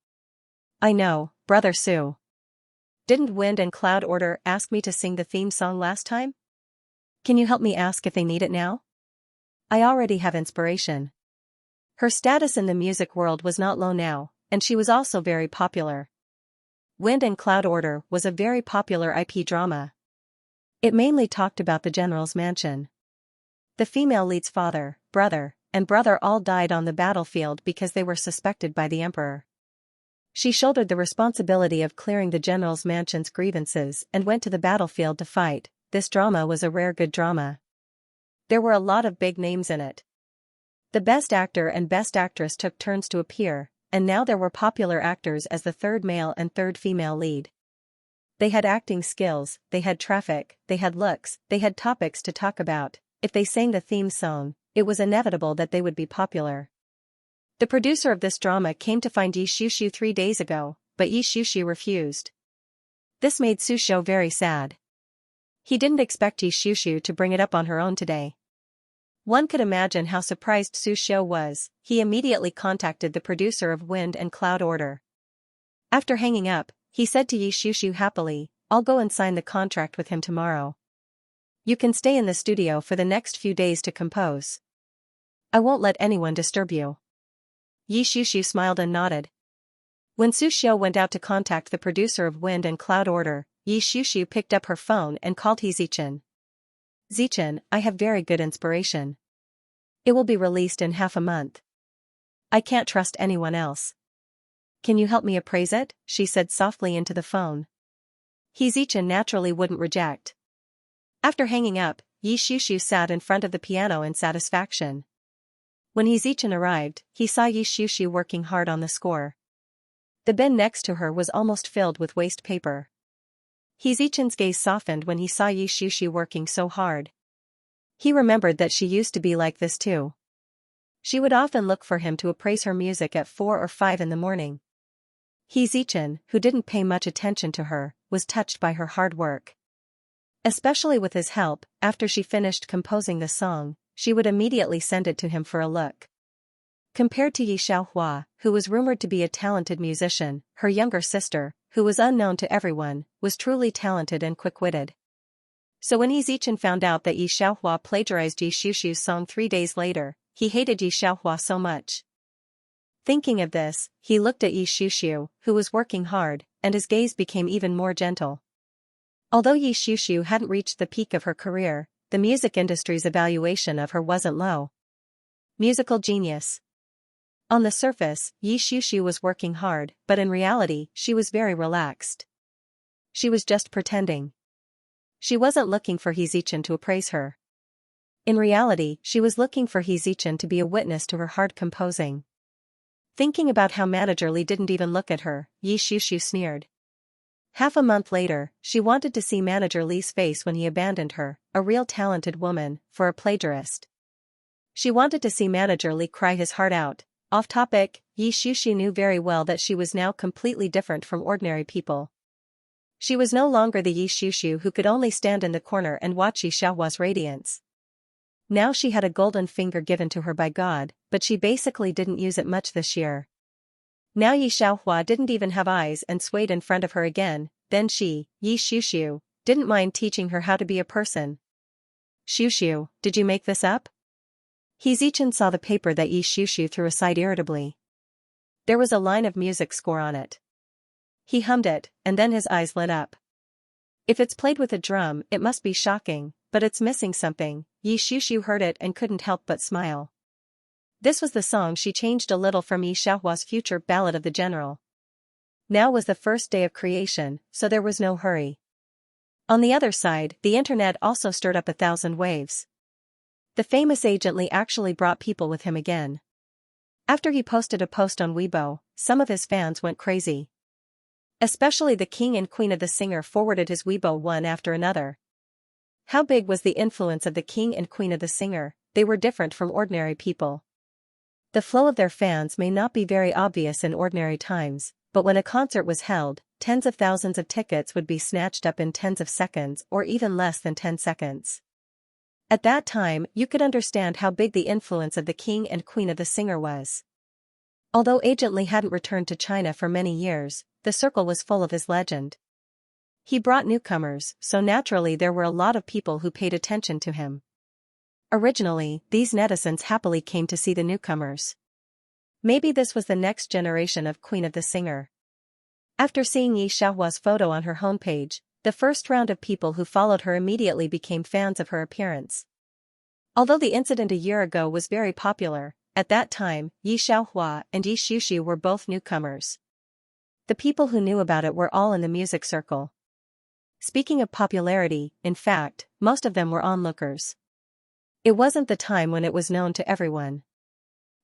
I know, Brother Su. Didn't Wind and Cloud Order ask me to sing the theme song last time? Can you help me ask if they need it now? I already have inspiration. Her status in the music world was not low now, and she was also very popular. Wind and Cloud Order was a very popular IP drama. It mainly talked about the general's mansion. The female lead's father, brother, and brother all died on the battlefield because they were suspected by the emperor. She shouldered the responsibility of clearing the general's mansion's grievances and went to the battlefield to fight. This drama was a rare good drama. There were a lot of big names in it. The best actor and best actress took turns to appear, and now there were popular actors as the third male and third female lead. They had acting skills, they had traffic, they had looks, they had topics to talk about. If they sang the theme song, it was inevitable that they would be popular. The producer of this drama came to find Xiu 3 days ago, but Xiu refused. This made Su Xiao very sad. He didn't expect Xiu to bring it up on her own today. One could imagine how surprised Su Xiu was. He immediately contacted the producer of Wind and Cloud Order. After hanging up, he said to Yi Xiuxiu happily, "I'll go and sign the contract with him tomorrow. You can stay in the studio for the next few days to compose. I won't let anyone disturb you." Yi Xiuxiu smiled and nodded. When Su Xiu went out to contact the producer of Wind and Cloud Order, Yi Xiuxiu picked up her phone and called He Zichen. "Zichen, I have very good inspiration. It will be released in half a month. I can't trust anyone else. Can you help me appraise it?" she said softly into the phone. He Zichen naturally wouldn't reject. After hanging up, Yi Xiuxiu sat in front of the piano in satisfaction. When He Zichen arrived, he saw Yi Xiuxiu working hard on the score. The bin next to her was almost filled with waste paper. He Zichen's gaze softened when he saw Yi Xiuxiu working so hard. He remembered that she used to be like this too. She would often look for him to appraise her music at 4 or 5 in the morning. He Zichen, who didn't pay much attention to her, was touched by her hard work. Especially with his help, after she finished composing the song, she would immediately send it to him for a look. Compared to Yi Xiaohua, who was rumored to be a talented musician, her younger sister, who was unknown to everyone, was truly talented and quick-witted. So when Yi Zichen found out that Yi Xiaohua plagiarized Yi Xiuxiu's song 3 days later, he hated Yi Xiaohua so much. Thinking of this, he looked at Yi Xiuxiu, who was working hard, and his gaze became even more gentle. Although Yi Xiuxiu hadn't reached the peak of her career, the music industry's evaluation of her wasn't low. Musical genius. On the surface, Yi Xiuxiu was working hard, but in reality, she was very relaxed. She was just pretending. She wasn't looking for He Zichen to appraise her. In reality, she was looking for He Zichen to be a witness to her hard composing. Thinking about how Manager Li didn't even look at her, Yi Xiuxiu sneered. Half a month later, she wanted to see Manager Li's face when he abandoned her, a real talented woman, for a plagiarist. She wanted to see Manager Li cry his heart out. Off topic, Yi Xiuxiu knew very well that she was now completely different from ordinary people. She was no longer the Yi Xiuxiu who could only stand in the corner and watch Yi Xiaohua's radiance. Now she had a golden finger given to her by God, but she basically didn't use it much this year. Now Yi Xiaohua didn't even have eyes and swayed in front of her again, then she, Yi Xiuxiu, didn't mind teaching her how to be a person. "Xiuxiu, did you make this up?" He Zichen saw the paper that Yi Xiuxiu threw aside irritably. There was a line of music score on it. He hummed it, and then his eyes lit up. If it's played with a drum, it must be shocking, but it's missing something. Yi Xiuxiu heard it and couldn't help but smile. This was the song she changed a little from Yi Xiaohua's future Ballad of the General. Now was the first day of creation, so there was no hurry. On the other side, the internet also stirred up 1,000 waves. The famous Agent Li actually brought people with him again. After he posted a post on Weibo, some of his fans went crazy. Especially the king and queen of the singer forwarded his Weibo one after another. How big was the influence of the king and queen of the singer? They were different from ordinary people. The flow of their fans may not be very obvious in ordinary times, but when a concert was held, tens of thousands of tickets would be snatched up in tens of seconds or even less than 10 seconds. At that time, you could understand how big the influence of the king and queen of the singer was. Although Agent Li hadn't returned to China for many years, the circle was full of his legend. He brought newcomers, so naturally there were a lot of people who paid attention to him. Originally, these netizens happily came to see the newcomers. Maybe this was the next generation of Queen of the Singer. After seeing Yi Xiaohua's photo on her homepage, the first round of people who followed her immediately became fans of her appearance. Although the incident a year ago was very popular, at that time, Yi Xiaohua and Yi Xiuxiu were both newcomers. The people who knew about it were all in the music circle. Speaking of popularity, in fact, most of them were onlookers. It wasn't the time when it was known to everyone.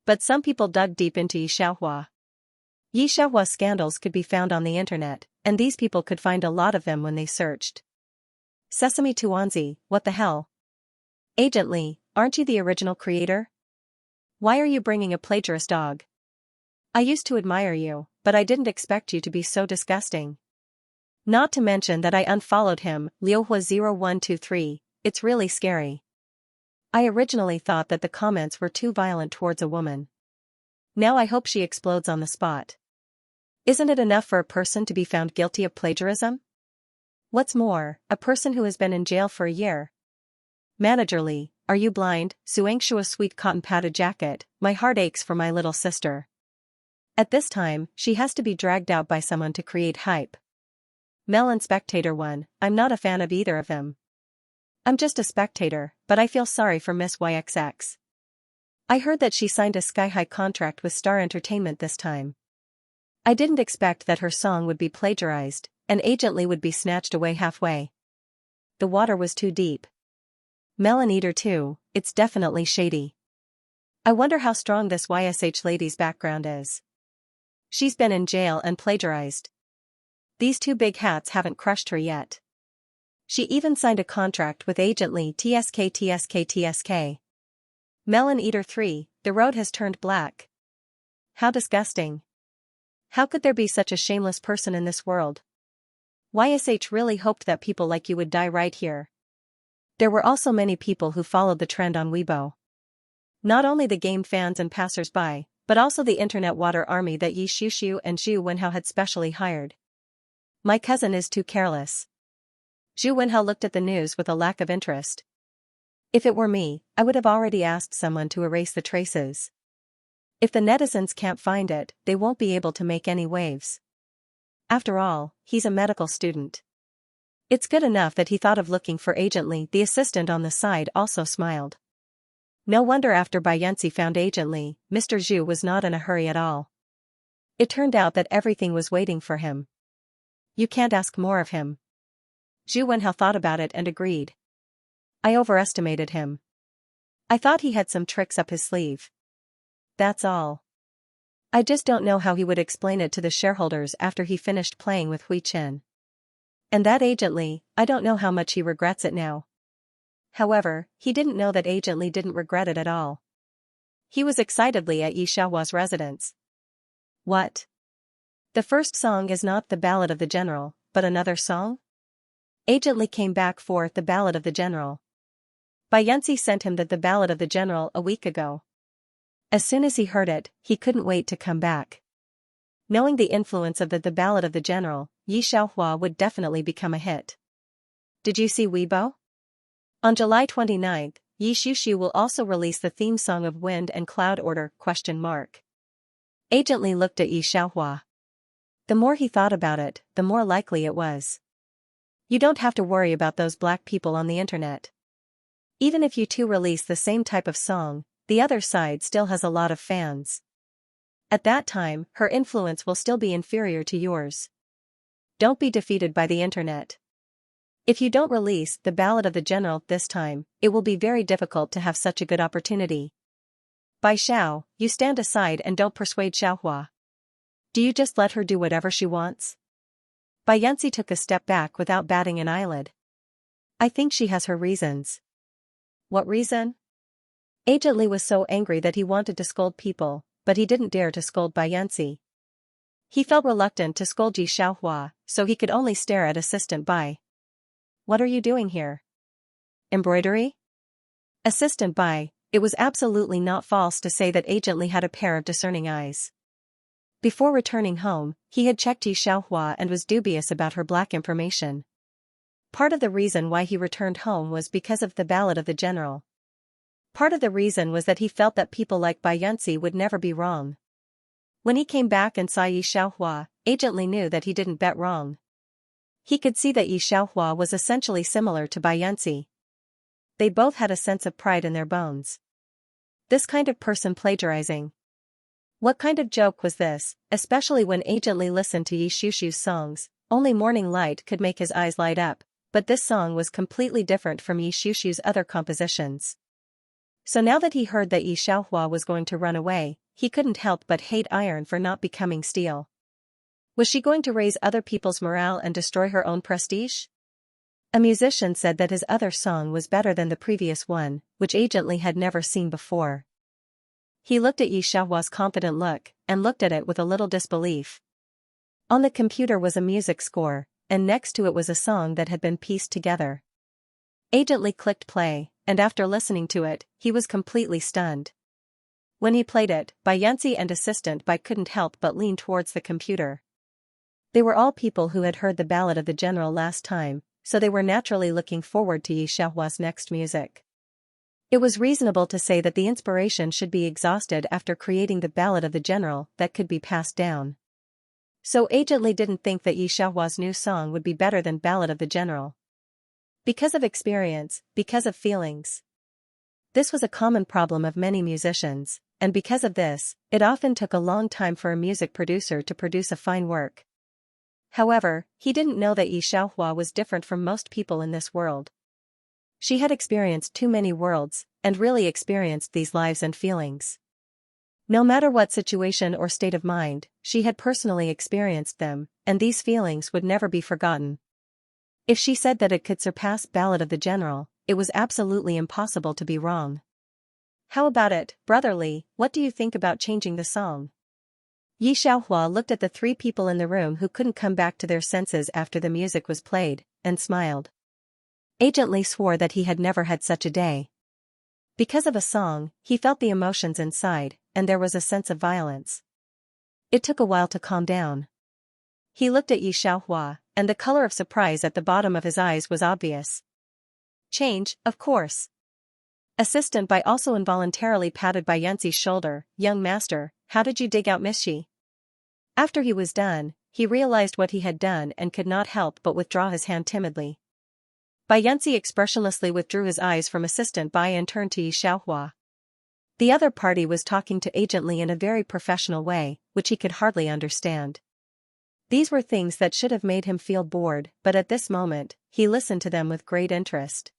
But some people dug deep into Yi Xiaohua. Yi Xiaohua's scandals could be found on the internet, and these people could find a lot of them when they searched. Sesame Tuanzi, what the hell? Agent Li, aren't you the original creator? Why are you bringing a plagiarist dog? I used to admire you, but I didn't expect you to be so disgusting. Not to mention that I unfollowed him, Liuhua0123, it's really scary. I originally thought that the comments were too violent towards a woman. Now I hope she explodes on the spot. Isn't it enough for a person to be found guilty of plagiarism? What's more, a person who has been in jail for a year. Managerly, are you blind, Xianxia's sweet cotton padded jacket, my heart aches for my little sister. At this time, she has to be dragged out by someone to create hype. Mel and Spectator 1, I'm not a fan of either of them. I'm just a spectator, but I feel sorry for Miss YXX. I heard that she signed a sky-high contract with Star Entertainment this time. I didn't expect that her song would be plagiarized, and Agently would be snatched away halfway. The water was too deep. Melon Eater too, it's definitely shady. I wonder how strong this YSH lady's background is. She's been in jail and plagiarized. These two big hats haven't crushed her yet. She even signed a contract with Agently TSK. Melon Eater 3, the road has turned black. How disgusting. How could there be such a shameless person in this world? YSH really hoped that people like you would die right here. There were also many people who followed the trend on Weibo. Not only the game fans and passers-by, but also the internet water army that Yi Xiuxiu and Zhu Wenhao had specially hired. My cousin is too careless. Zhu Wenhao looked at the news with a lack of interest. If it were me, I would have already asked someone to erase the traces. If the netizens can't find it, they won't be able to make any waves. After all, he's a medical student. It's good enough that he thought of looking for Agently. The assistant on the side also smiled. No wonder after Baiyansi found Agently, Mr. Zhu was not in a hurry at all. It turned out that everything was waiting for him. You can't ask more of him. Zhu Wenhao thought about it and agreed. I overestimated him. I thought he had some tricks up his sleeve. That's all. I just don't know how he would explain it to the shareholders after he finished playing with Hui Chen. And that Agently, I don't know how much he regrets it now. However, he didn't know that Agently didn't regret it at all. He was excitedly at Yi Xiaohua's residence. What? The first song is not the Ballad of the General, but another song? Agently came back for the Ballad of the General. Baiyansi sent him the Ballad of the General a week ago. As soon as he heard it, he couldn't wait to come back. Knowing the influence of the Ballad of the General, Yi Xiaohua would definitely become a hit. Did you see Weibo? On July 29, Yi Xiuxiu will also release the theme song of Wind and Cloud Order, ? Agently looked at Yi Xiaohua. The more he thought about it, the more likely it was. You don't have to worry about those black people on the internet. Even if you two release the same type of song, the other side still has a lot of fans. At that time, her influence will still be inferior to yours. Don't be defeated by the internet. If you don't release the Ballad of the General this time, it will be very difficult to have such a good opportunity. Bai Xiao, you stand aside and don't persuade Xiaohua. Do you just let her do whatever she wants? Baiyansi took a step back without batting an eyelid. I think she has her reasons. What reason? Agently was so angry that he wanted to scold people, but he didn't dare to scold Baiyansi. He felt reluctant to scold Yi Xiaohua, so he could only stare at Assistant Bai. What are you doing here? Embroidery? Assistant Bai, it was absolutely not false to say that Agently had a pair of discerning eyes. Before returning home, he had checked Yi Xiaohua and was dubious about her black information. Part of the reason why he returned home was because of the Ballad of the General. Part of the reason was that he felt that people like Baiyansi would never be wrong. When he came back and saw Yi Xiaohua, Agently knew that he didn't bet wrong. He could see that Yi Xiaohua was essentially similar to Baiyansi. They both had a sense of pride in their bones. This kind of person plagiarizing. What kind of joke was this, especially when Agently listened to Yi Xiuxiu's songs? Only Morning Light could make his eyes light up, but this song was completely different from Yi Xiuxiu's other compositions. So now that he heard that Yi Xiaohua was going to run away, he couldn't help but hate iron for not becoming steel. Was she going to raise other people's morale and destroy her own prestige? A musician said that his other song was better than the previous one, which Agently had never seen before. He looked at Yi Xiaohua's confident look, and looked at it with a little disbelief. On the computer was a music score, and next to it was a song that had been pieced together. Agently clicked play, and after listening to it, he was completely stunned. When he played it, Xianxia and assistant Bai couldn't help but lean towards the computer. They were all people who had heard the Ballad of the General last time, so they were naturally looking forward to Xiaohua's next music. It was reasonable to say that the inspiration should be exhausted after creating the Ballad of the General that could be passed down. So Agent Li didn't think that Xiaohua's new song would be better than Ballad of the General. Because of experience, because of feelings. This was a common problem of many musicians, and because of this, it often took a long time for a music producer to produce a fine work. However, he didn't know that Xiaohua was different from most people in this world. She had experienced too many worlds, and really experienced these lives and feelings. No matter what situation or state of mind, she had personally experienced them, and these feelings would never be forgotten. If she said that it could surpass Ballad of the General, it was absolutely impossible to be wrong. How about it, Brother Li, what do you think about changing the song? Xiaohua looked at the three people in the room who couldn't come back to their senses after the music was played, and smiled. Agent Li swore that he had never had such a day. Because of a song, he felt the emotions inside, and there was a sense of violence. It took a while to calm down. He looked at Xiaohua, and the color of surprise at the bottom of his eyes was obvious. Change, of course. Assistant Bai also involuntarily patted Xianxi's shoulder. Young master, how did you dig out Miss Xi? After he was done, he realized what he had done and could not help but withdraw his hand timidly. Xianxi expressionlessly withdrew his eyes from Assistant Bai and turned to Xiaohua. The other party was talking to Agent Li in a very professional way, which he could hardly understand. These were things that should have made him feel bored, but at this moment, he listened to them with great interest.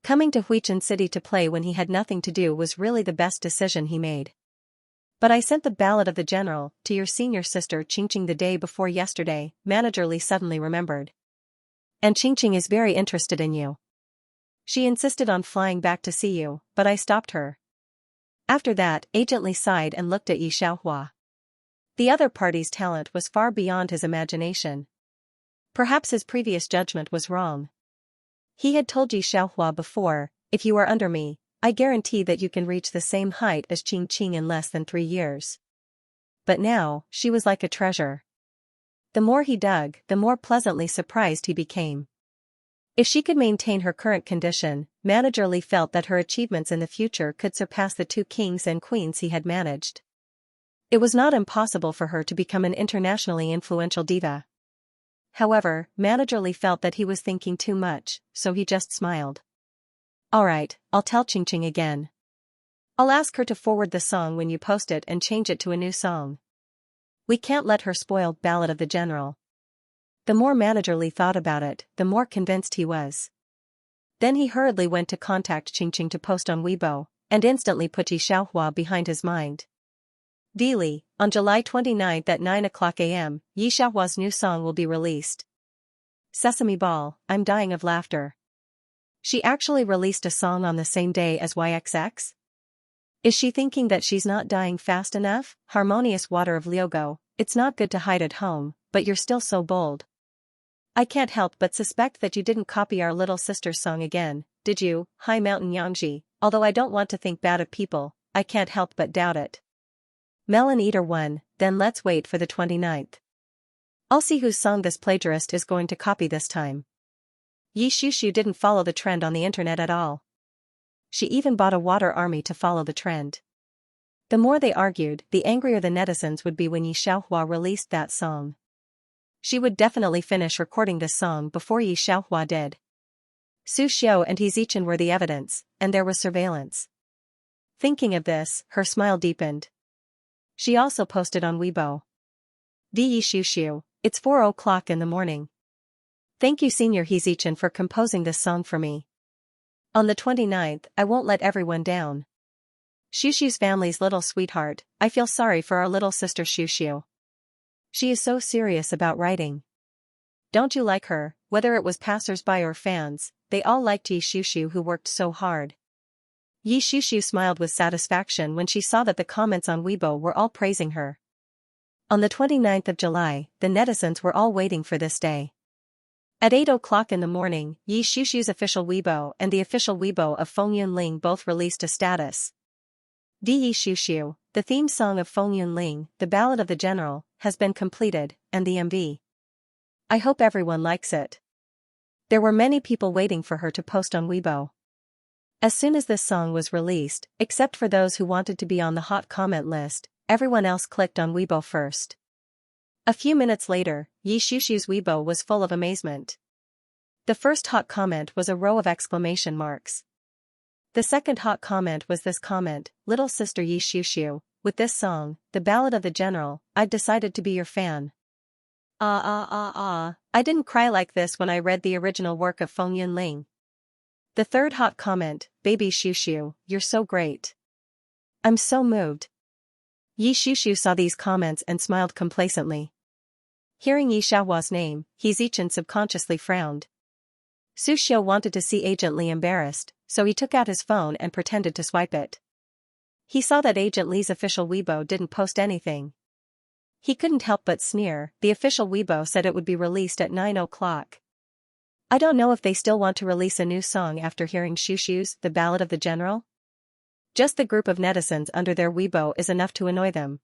Coming to Huichin City to play when he had nothing to do was really the best decision he made. But I sent the Ballad of the General to your senior sister Qingqing the day before yesterday, Manager Li suddenly remembered. And Qingqing is very interested in you. She insisted on flying back to see you, but I stopped her. After that, Agent Li sighed and looked at Xiaohua. The other party's talent was far beyond his imagination. Perhaps his previous judgment was wrong. He had told Xiaohua before, if you are under me, I guarantee that you can reach the same height as Qingqing in less than 3 years. But now, she was like a treasure. The more he dug, the more pleasantly surprised he became. If she could maintain her current condition, Manager Li felt that her achievements in the future could surpass the 2 kings and queens he had managed. It was not impossible for her to become an internationally influential diva. However, Manager Li felt that he was thinking too much, so he just smiled. Alright, I'll tell Qingqing again. I'll ask her to forward the song when you post it and change it to a new song. We can't let her spoil Ballad of the General. The more Manager Li thought about it, the more convinced he was. Then he hurriedly went to contact Qingqing to post on Weibo, and instantly put Xiaohua behind his mind. Daily, on July 29 at 9 a.m, Xiaohua's new song will be released. Sesame Ball, I'm dying of laughter. She actually released a song on the same day as YXX? Is she thinking that she's not dying fast enough? Harmonious Water of Lyogo, it's not good to hide at home, but you're still so bold. I can't help but suspect that you didn't copy our little sister's song again, did you? High Mountain Yangji, although I don't want to think bad of people, I can't help but doubt it. Melon Eater 1, then let's wait for the 29th. I'll see whose song this plagiarist is going to copy this time. Yi Shushu didn't follow the trend on the internet at all. She even bought a water army to follow the trend. The more they argued, the angrier the netizens would be when Yi Xiaohua released that song. She would definitely finish recording this song before Yi Xiaohua did. Su Xiao and He Zichen were the evidence, and there was surveillance. Thinking of this, her smile deepened. She also posted on Weibo. Yi Shushu, it's 4 o'clock in the morning. Thank you Senior He Zichen for composing this song for me. On the 29th, I won't let everyone down. Shushu's family's little sweetheart, I feel sorry for our little sister Shushu. She is so serious about writing. Don't you like her? Whether it was passers-by or fans, they all liked Yi Shushu who worked so hard. Yi Shushu smiled with satisfaction when she saw that the comments on Weibo were all praising her. On the 29th of July, the netizens were all waiting for this day. At 8 o'clock in the morning, Yi Xiuxiu's official Weibo and the official Weibo of Feng Yunling both released a status. Yi Xiuxiu, the theme song of Feng Yunling, the Ballad of the General, has been completed, and the MV. I hope everyone likes it. There were many people waiting for her to post on Weibo. As soon as this song was released, except for those who wanted to be on the hot comment list, everyone else clicked on Weibo first. A few minutes later, Yi Xiuxiu's Weibo was full of amazement. The first hot comment was a row of exclamation marks. The second hot comment was this comment: "Little sister Yi Xiuxiu, with this song, The Ballad of the General, I've decided to be your fan. I didn't cry like this when I read the original work of Feng Yunling." The third hot comment: "Baby Xiuxiu, you're so great. I'm so moved." Yi Xiuxiu saw these comments and smiled complacently. Hearing Yi Xiaohua's name, He Zichen subconsciously frowned. Su Xiu wanted to see Agent Li embarrassed, so he took out his phone and pretended to swipe it. He saw that Agent Li's official Weibo didn't post anything. He couldn't help but sneer. The official Weibo said it would be released at 9 o'clock. I don't know if they still want to release a new song after hearing Xiuxiu's The Ballad of the General. Just the group of netizens under their Weibo is enough to annoy them.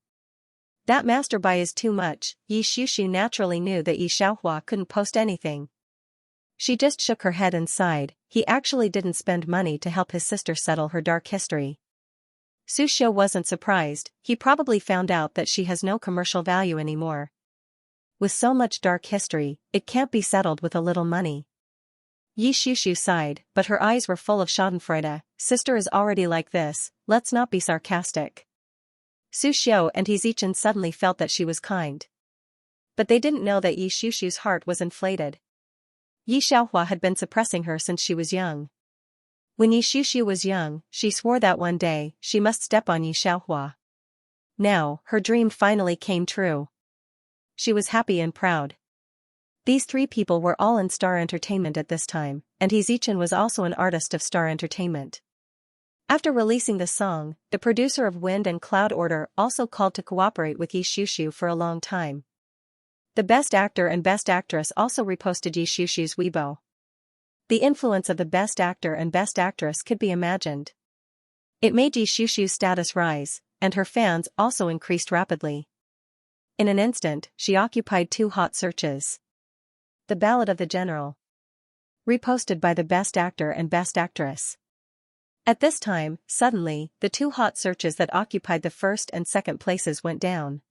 That master buy is too much. Yi Xiuxiu naturally knew that Yi Xiaohua couldn't post anything. She just shook her head and sighed. He actually didn't spend money to help his sister settle her dark history. Su Xiu wasn't surprised. He probably found out that she has no commercial value anymore. With so much dark history, it can't be settled with a little money. Yi Xiuxiu sighed, but her eyes were full of schadenfreude. Sister is already like this, let's not be sarcastic. Su Xiu and He Zichen suddenly felt that she was kind. But they didn't know that Yi Xiuxiu's heart was inflated. Yi Xiaohua had been suppressing her since she was young. When Yi Xiuxiu was young, she swore that one day, she must step on Yi Xiaohua. Now, her dream finally came true. She was happy and proud. These three people were all in Star Entertainment at this time, and He Zichen was also an artist of Star Entertainment. After releasing the song, the producer of Wind and Cloud Order also called to cooperate with Yi Xiuxiu for a long time. The Best Actor and Best Actress also reposted Yi Xiuxiu's Weibo. The influence of the Best Actor and Best Actress could be imagined. It made Yi Xiuxiu's status rise, and her fans also increased rapidly. In an instant, she occupied 2 hot searches. The Ballad of the General. Reposted by the Best Actor and Best Actress. At this time, suddenly, the 2 hot searches that occupied the first and second places went down.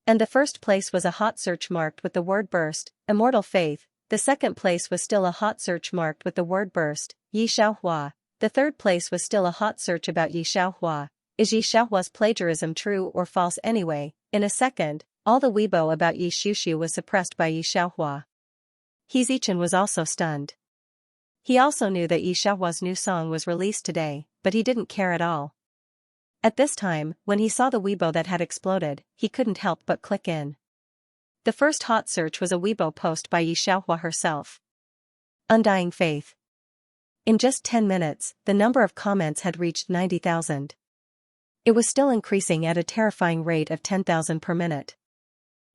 And the first place was a hot search marked with the word burst, Immortal Faith. The second place was still a hot search marked with the word burst, Yi Xiaohua. The third place was still a hot search about Yi Xiaohua. Is Yi Xiaohua's plagiarism true or false anyway? In a second, all the Weibo about Yi Xiuxiu was suppressed by Yi Xiaohua. He Zichen was also stunned. He also knew that Yi Xiaohua's new song was released today, but he didn't care at all. At this time, when he saw the Weibo that had exploded, he couldn't help but click in. The first hot search was a Weibo post by Yi Xiaohua herself. Undying Faith. In just 10 minutes, the number of comments had reached 90,000. It was still increasing at a terrifying rate of 10,000 per minute.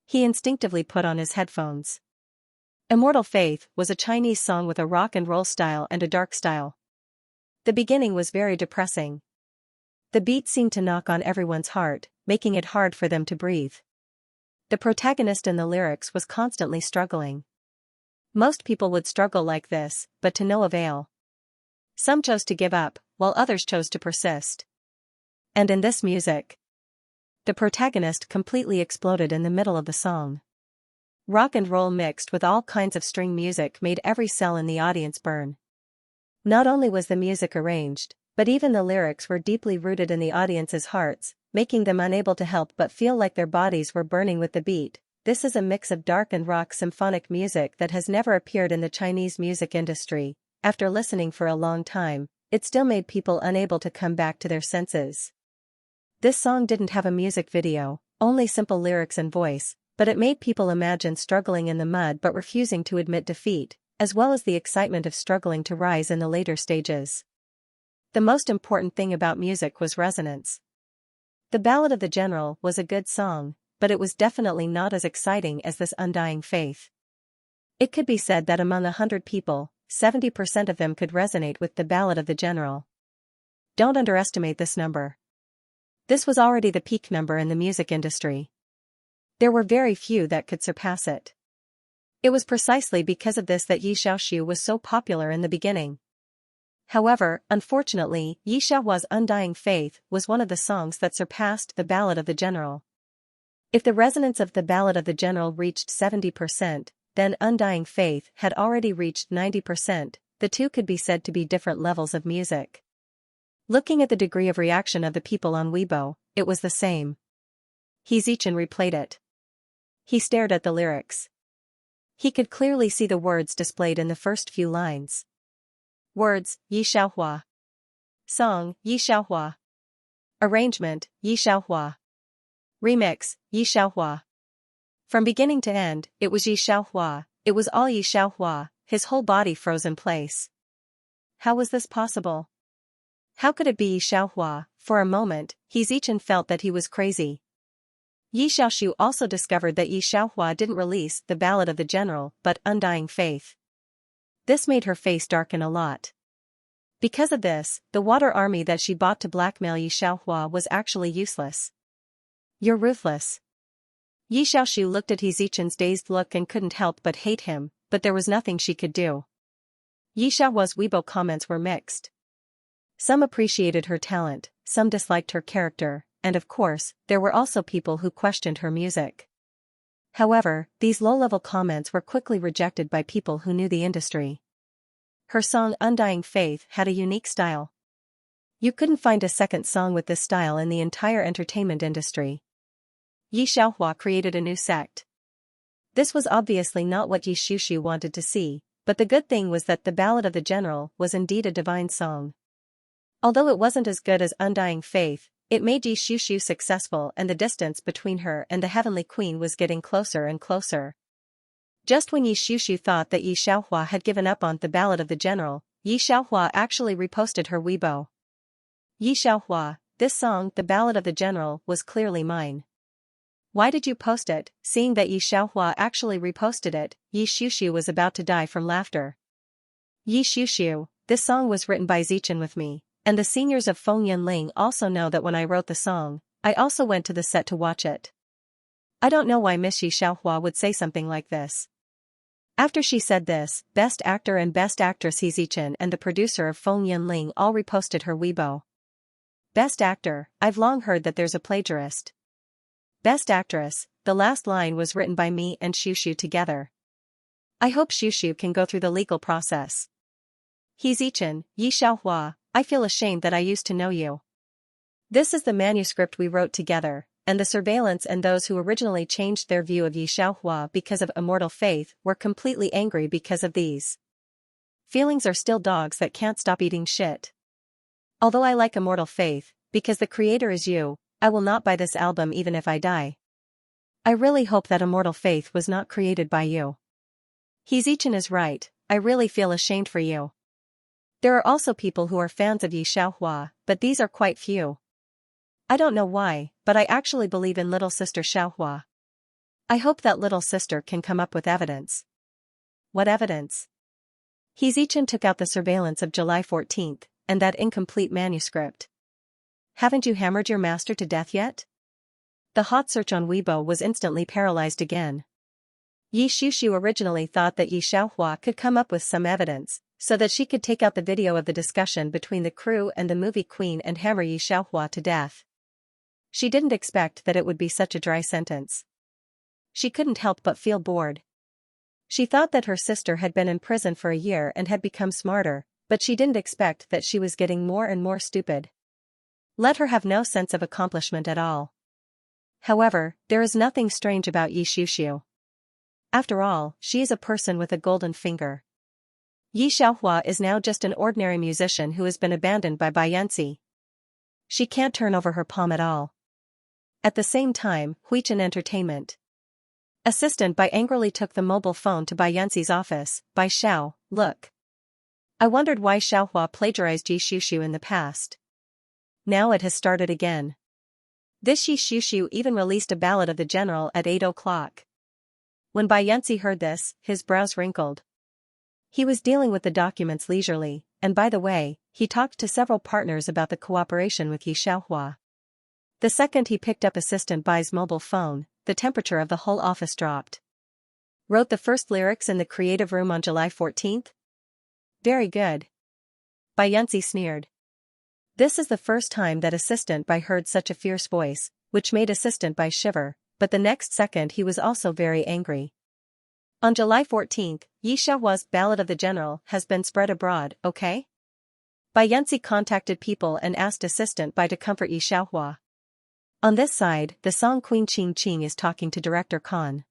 He instinctively put on his headphones. Immortal Faith was a Chinese song with a rock and roll style and a dark style. The beginning was very depressing. The beat seemed to knock on everyone's heart, making it hard for them to breathe. The protagonist in the lyrics was constantly struggling. Most people would struggle like this, but to no avail. Some chose to give up, while others chose to persist. And in this music, the protagonist completely exploded in the middle of the song. Rock and roll mixed with all kinds of string music made every cell in the audience burn. Not only was the music arranged, but even the lyrics were deeply rooted in the audience's hearts, making them unable to help but feel like their bodies were burning with the beat. This is a mix of dark and rock symphonic music that has never appeared in the Chinese music industry. After listening for a long time, it still made people unable to come back to their senses. This song didn't have a music video, only simple lyrics and voice, but it made people imagine struggling in the mud but refusing to admit defeat, as well as the excitement of struggling to rise in the later stages. The most important thing about music was resonance. The Ballad of the General was a good song, but it was definitely not as exciting as this Undying Faith. It could be said that among 100 people, 70% of them could resonate with the Ballad of the General. Don't underestimate this number. This was already the peak number in the music industry. There were very few that could surpass it. It was precisely because of this that Xianxia was so popular in the beginning. However, unfortunately, Xianxia's Undying Faith was one of the songs that surpassed the Ballad of the General. If the resonance of the Ballad of the General reached 70%, then Undying Faith had already reached 90%, the two could be said to be different levels of music. Looking at the degree of reaction of the people on Weibo, it was the same. Xianxia replayed it. He stared at the lyrics. He could clearly see the words displayed in the first few lines. Words, Xianxia. Song, Xianxia. Arrangement, Xianxia. Remix, Xianxia. From beginning to end, it was Xianxia, it was all Xianxia, his whole body froze in place. How was this possible? How could it be Xianxia? For a moment, Xianxia felt that he was crazy. Xianxia also discovered that Xianxia didn't release the Ballad of the General but Undying Faith. This made her face darken a lot. Because of this, the water army that she bought to blackmail Xianxia was actually useless. You're ruthless. Xianxia looked at Xianxia's dazed look and couldn't help but hate him, but there was nothing she could do. Xianxia's Weibo comments were mixed. Some appreciated her talent, some disliked her character, and of course, there were also people who questioned her music. However, these low-level comments were quickly rejected by people who knew the industry. Her song Undying Faith had a unique style. You couldn't find a second song with this style in the entire entertainment industry. Xianxia created a new sect. This was obviously not what Xianxia wanted to see, but the good thing was that the Ballad of the General was indeed a divine song. Although it wasn't as good as Undying Faith, it made Xianxia successful, and the distance between her and the Heavenly Queen was getting closer and closer. Just when Xianxia thought that Xianxia had given up on the Ballad of the General, Xianxia actually reposted her Weibo. Xianxia, this song, the Ballad of the General, was clearly mine. Why did you post it? Seeing that Xianxia actually reposted it, Xianxia was about to die from laughter. Xianxia, this song was written by Xianxia with me, and the seniors of Fengyunling also know that when I wrote the song, I also went to the set to watch it. I don't know why Miss Xianxia would say something like this. After she said this, Best Actor and Best Actress Xianxia and the producer of Fengyunling all reposted her Weibo. Best Actor, I've long heard that there's a plagiarist. Best Actress, the last line was written by me and Xianxia together. I hope Xianxia can go through the legal process. Xianxia, I feel ashamed that I used to know you. This is the manuscript we wrote together, and the surveillance and those who originally changed their view of Xianxia because of Immortal Faith were completely angry because of these. Feelings are still dogs that can't stop eating shit. Although I like Immortal Faith, because the creator is you, I will not buy this album even if I die. I really hope that Immortal Faith was not created by you. Xianxia is right, I really feel ashamed for you. There are also people who are fans of Xianxia, but these are quite few. I don't know why, but I actually believe in Little Sister Xianxia. I hope that Little Sister can come up with evidence. What evidence? Xianxia took out the surveillance of July 14th, and that incomplete manuscript. Haven't you hammered your master to death yet? The hot search on Weibo was instantly paralyzed again. Xianxia originally thought that Xianxia could come up with some evidence, so that she could take out the video of the discussion between the crew and the movie queen and hammer Xianxia to death. She didn't expect that it would be such a dry sentence. She couldn't help but feel bored. She thought that her sister had been in prison for a year and had become smarter, but she didn't expect that she was getting more and more stupid. Let her have no sense of accomplishment at all. However, there is nothing strange about Xianxia. After all, she is a person with a golden finger. Xianxia is now just an ordinary musician who has been abandoned by Yanxi. She can't turn over her palm at all. At the same time, Huichin Entertainment assistant Bai angrily took the mobile phone to Bai Yanxi's office. Bai Xiao, look. I wondered why Xianxia plagiarized Xianxia in the past. Now it has started again. This Xianxia even released a Ballad of the General at 8 o'clock. When Xianxia heard this, his brows wrinkled. He was dealing with the documents leisurely, and by the way, he talked to several partners about the cooperation with Xianxia. The second he picked up Assistant Bai's mobile phone, the temperature of the whole office dropped. Wrote the first lyrics in the creative room on July 14th? Very good. Xianxia sneered. This is the first time that Assistant Bai heard such a fierce voice, which made Assistant Bai shiver, but the next second he was also very angry. On July 14th, Xianxia's Ballad of the General has been spread abroad, okay? Xianxia contacted people and asked Assistant Bai to comfort Xianxia. On this side, the song Queen Qing Qing is talking to Director Khan.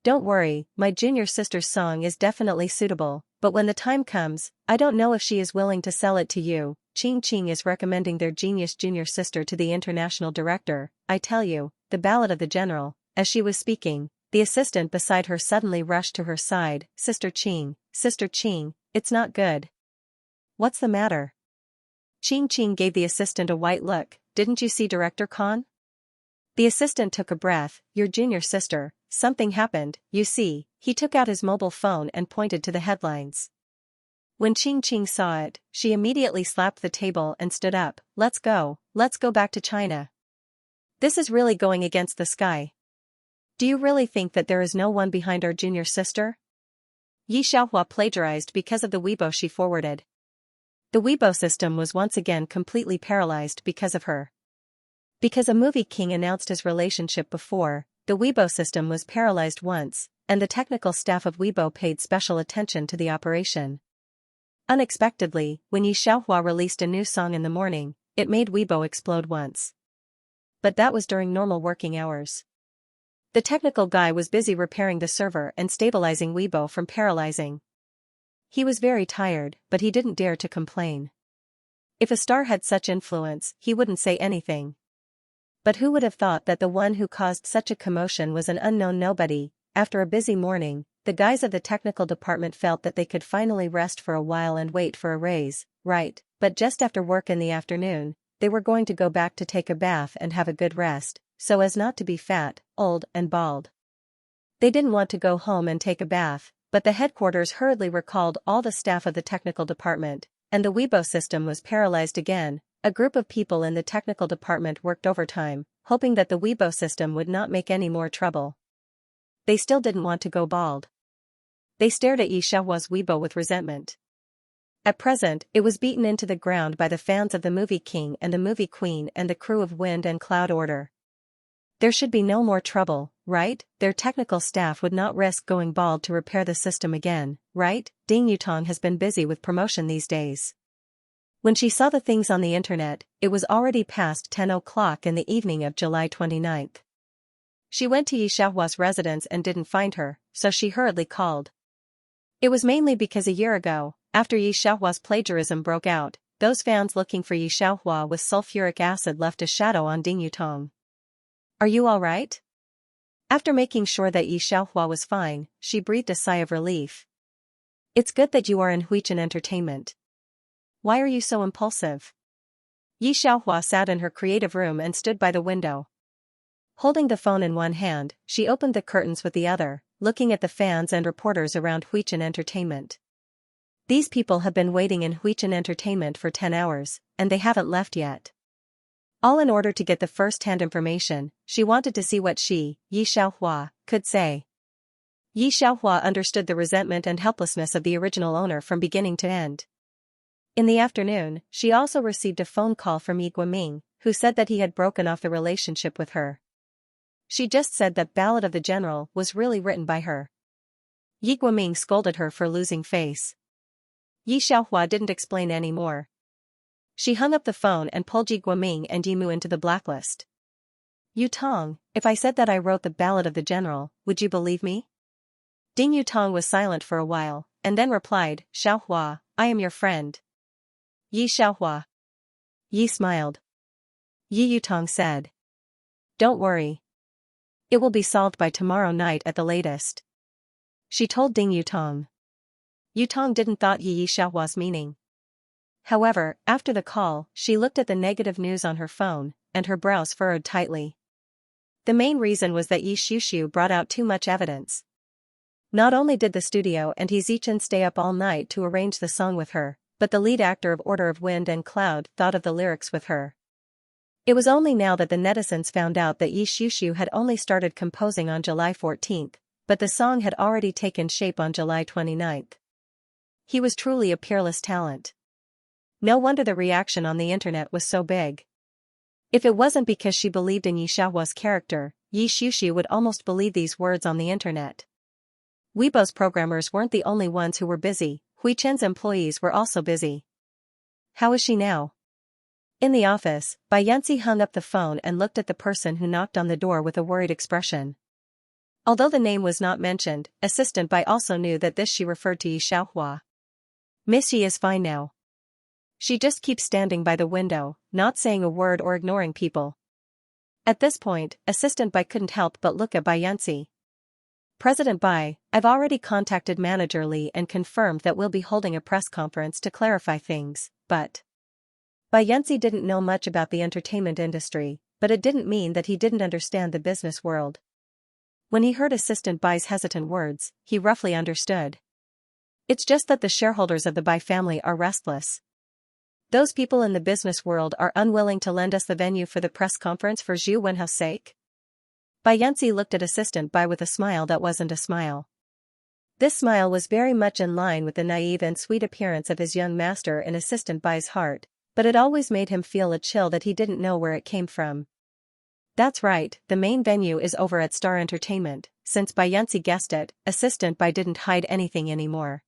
Don't worry, my junior sister's song is definitely suitable, but when the time comes, I don't know if she is willing to sell it to you. Qing Qing is recommending their genius junior sister to the international director. I tell you, the Ballad of the General. As she was speaking, the assistant beside her suddenly rushed to her side. Sister Qing, it's not good. What's the matter? Qing Qing gave the assistant a white look. Didn't you see Director Khan? The assistant took a breath. Your junior sister, something happened, you see. He took out his mobile phone and pointed to the headlines. When Qing Qing saw it, she immediately slapped the table and stood up. Let's go back to China. This is really going against the sky. Do you really think that there is no one behind our junior sister? Xianxia plagiarized because of the Weibo she forwarded. The Weibo system was once again completely paralyzed because of her. Because a movie king announced his relationship before, the Weibo system was paralyzed once, and the technical staff of Weibo paid special attention to the operation. Unexpectedly, when Xianxia released a new song in the morning, it made Weibo explode once. But that was during normal working hours. The technical guy was busy repairing the server and stabilizing Weibo from paralyzing. He was very tired, but he didn't dare to complain. If a star had such influence, he wouldn't say anything. But who would have thought that the one who caused such a commotion was an unknown nobody? After a busy morning, the guys of the technical department felt that they could finally rest for a while and wait for a raise, right? But just after work in the afternoon, they were going to go back to take a bath and have a good rest, so as not to be fat, old, and bald. They didn't want to go home and take a bath, but the headquarters hurriedly recalled all the staff of the technical department, and the Weibo system was paralyzed again. A group of people in the technical department worked overtime, hoping that the Weibo system would not make any more trouble. They still didn't want to go bald. They stared at Xianxia's Weibo with resentment. At present, it was beaten into the ground by the fans of the movie king and the movie queen and the crew of Wind and Cloud Order. There should be no more trouble, right? Their technical staff would not risk going bald to repair the system again, right? Ding Yutong has been busy with promotion these days. When she saw the things on the internet, it was already past 10 o'clock in the evening of July 29th. She went to Xianxia's residence and didn't find her, so she hurriedly called. It was mainly because a year ago, after Xianxia's plagiarism broke out, those fans looking for Xianxia with sulfuric acid left a shadow on Ding Yutong. Are you all right? After making sure that Xianxia was fine, she breathed a sigh of relief. It's good that you are in Huichin Entertainment. Why are you so impulsive? Xianxia sat in her creative room and stood by the window. Holding the phone in one hand, she opened the curtains with the other, looking at the fans and reporters around Huichin Entertainment. These people have been waiting in Huichin Entertainment for 10 hours, and they haven't left yet. All in order to get the first-hand information. She wanted to see what Xianxia, could say. Xianxia understood the resentment and helplessness of the original owner from beginning to end. In the afternoon, she also received a phone call from Yi Guoming, who said that he had broken off the relationship with her. She just said that Ballad of the General was really written by her. Yi Guoming scolded her for losing face. Xianxia didn't explain any more. She hung up the phone and pulled Yi Guoming and Yimu into the blacklist. Yutong, if I said that I wrote the Ballad of the General, would you believe me? Ding Yutong was silent for a while, and then replied, Xianxia, I am your friend. Xianxia. Yi smiled. Yi Yutong said. Don't worry. It will be solved by tomorrow night at the latest. She told Ding Yutong. Yutong didn't thought Xianxia's meaning. However, after the call, she looked at the negative news on her phone, and her brows furrowed tightly. The main reason was that Yi Xiuxiu brought out too much evidence, Not only did the studio and Xianxia stay up all night to arrange the song with her, but the lead actor of Order of Wind and Cloud thought of the lyrics with her. It was only now that the netizens found out that Xianxia had only started composing on July 14, but the song had already taken shape on July 29. He was truly a peerless talent. No wonder the reaction on the internet was so big. If it wasn't because she believed in Xiaohua's character, Xianxia would almost believe these words on the internet. Weibo's programmers weren't the only ones who were busy, Huichen's employees were also busy. How is she now? In the office, Xianxia hung up the phone and looked at the person who knocked on the door with a worried expression. Although the name was not mentioned, Assistant Bai also knew that this she referred to Xiaohua. Miss Yi is fine now. She just keeps standing by the window, not saying a word or ignoring people. At this point, Assistant Bai couldn't help but look at Xianxia. President Bai, I've already contacted Manager Li and confirmed that we'll be holding a press conference to clarify things, but... Xianxia didn't know much about the entertainment industry, but it didn't mean that he didn't understand the business world. When he heard Assistant Bai's hesitant words, he roughly understood. It's just that the shareholders of the Bai family are restless. Those people in the business world are unwilling to lend us the venue for the press conference for Zhu Wenhao's sake. Xianxia looked at Assistant Bai with a smile that wasn't a smile. This smile was very much in line with the naive and sweet appearance of his young master in Assistant Bai's heart, but it always made him feel a chill that he didn't know where it came from. That's right, the main venue is over at Star Entertainment. Since Xianxia guessed it, Assistant Bai didn't hide anything anymore.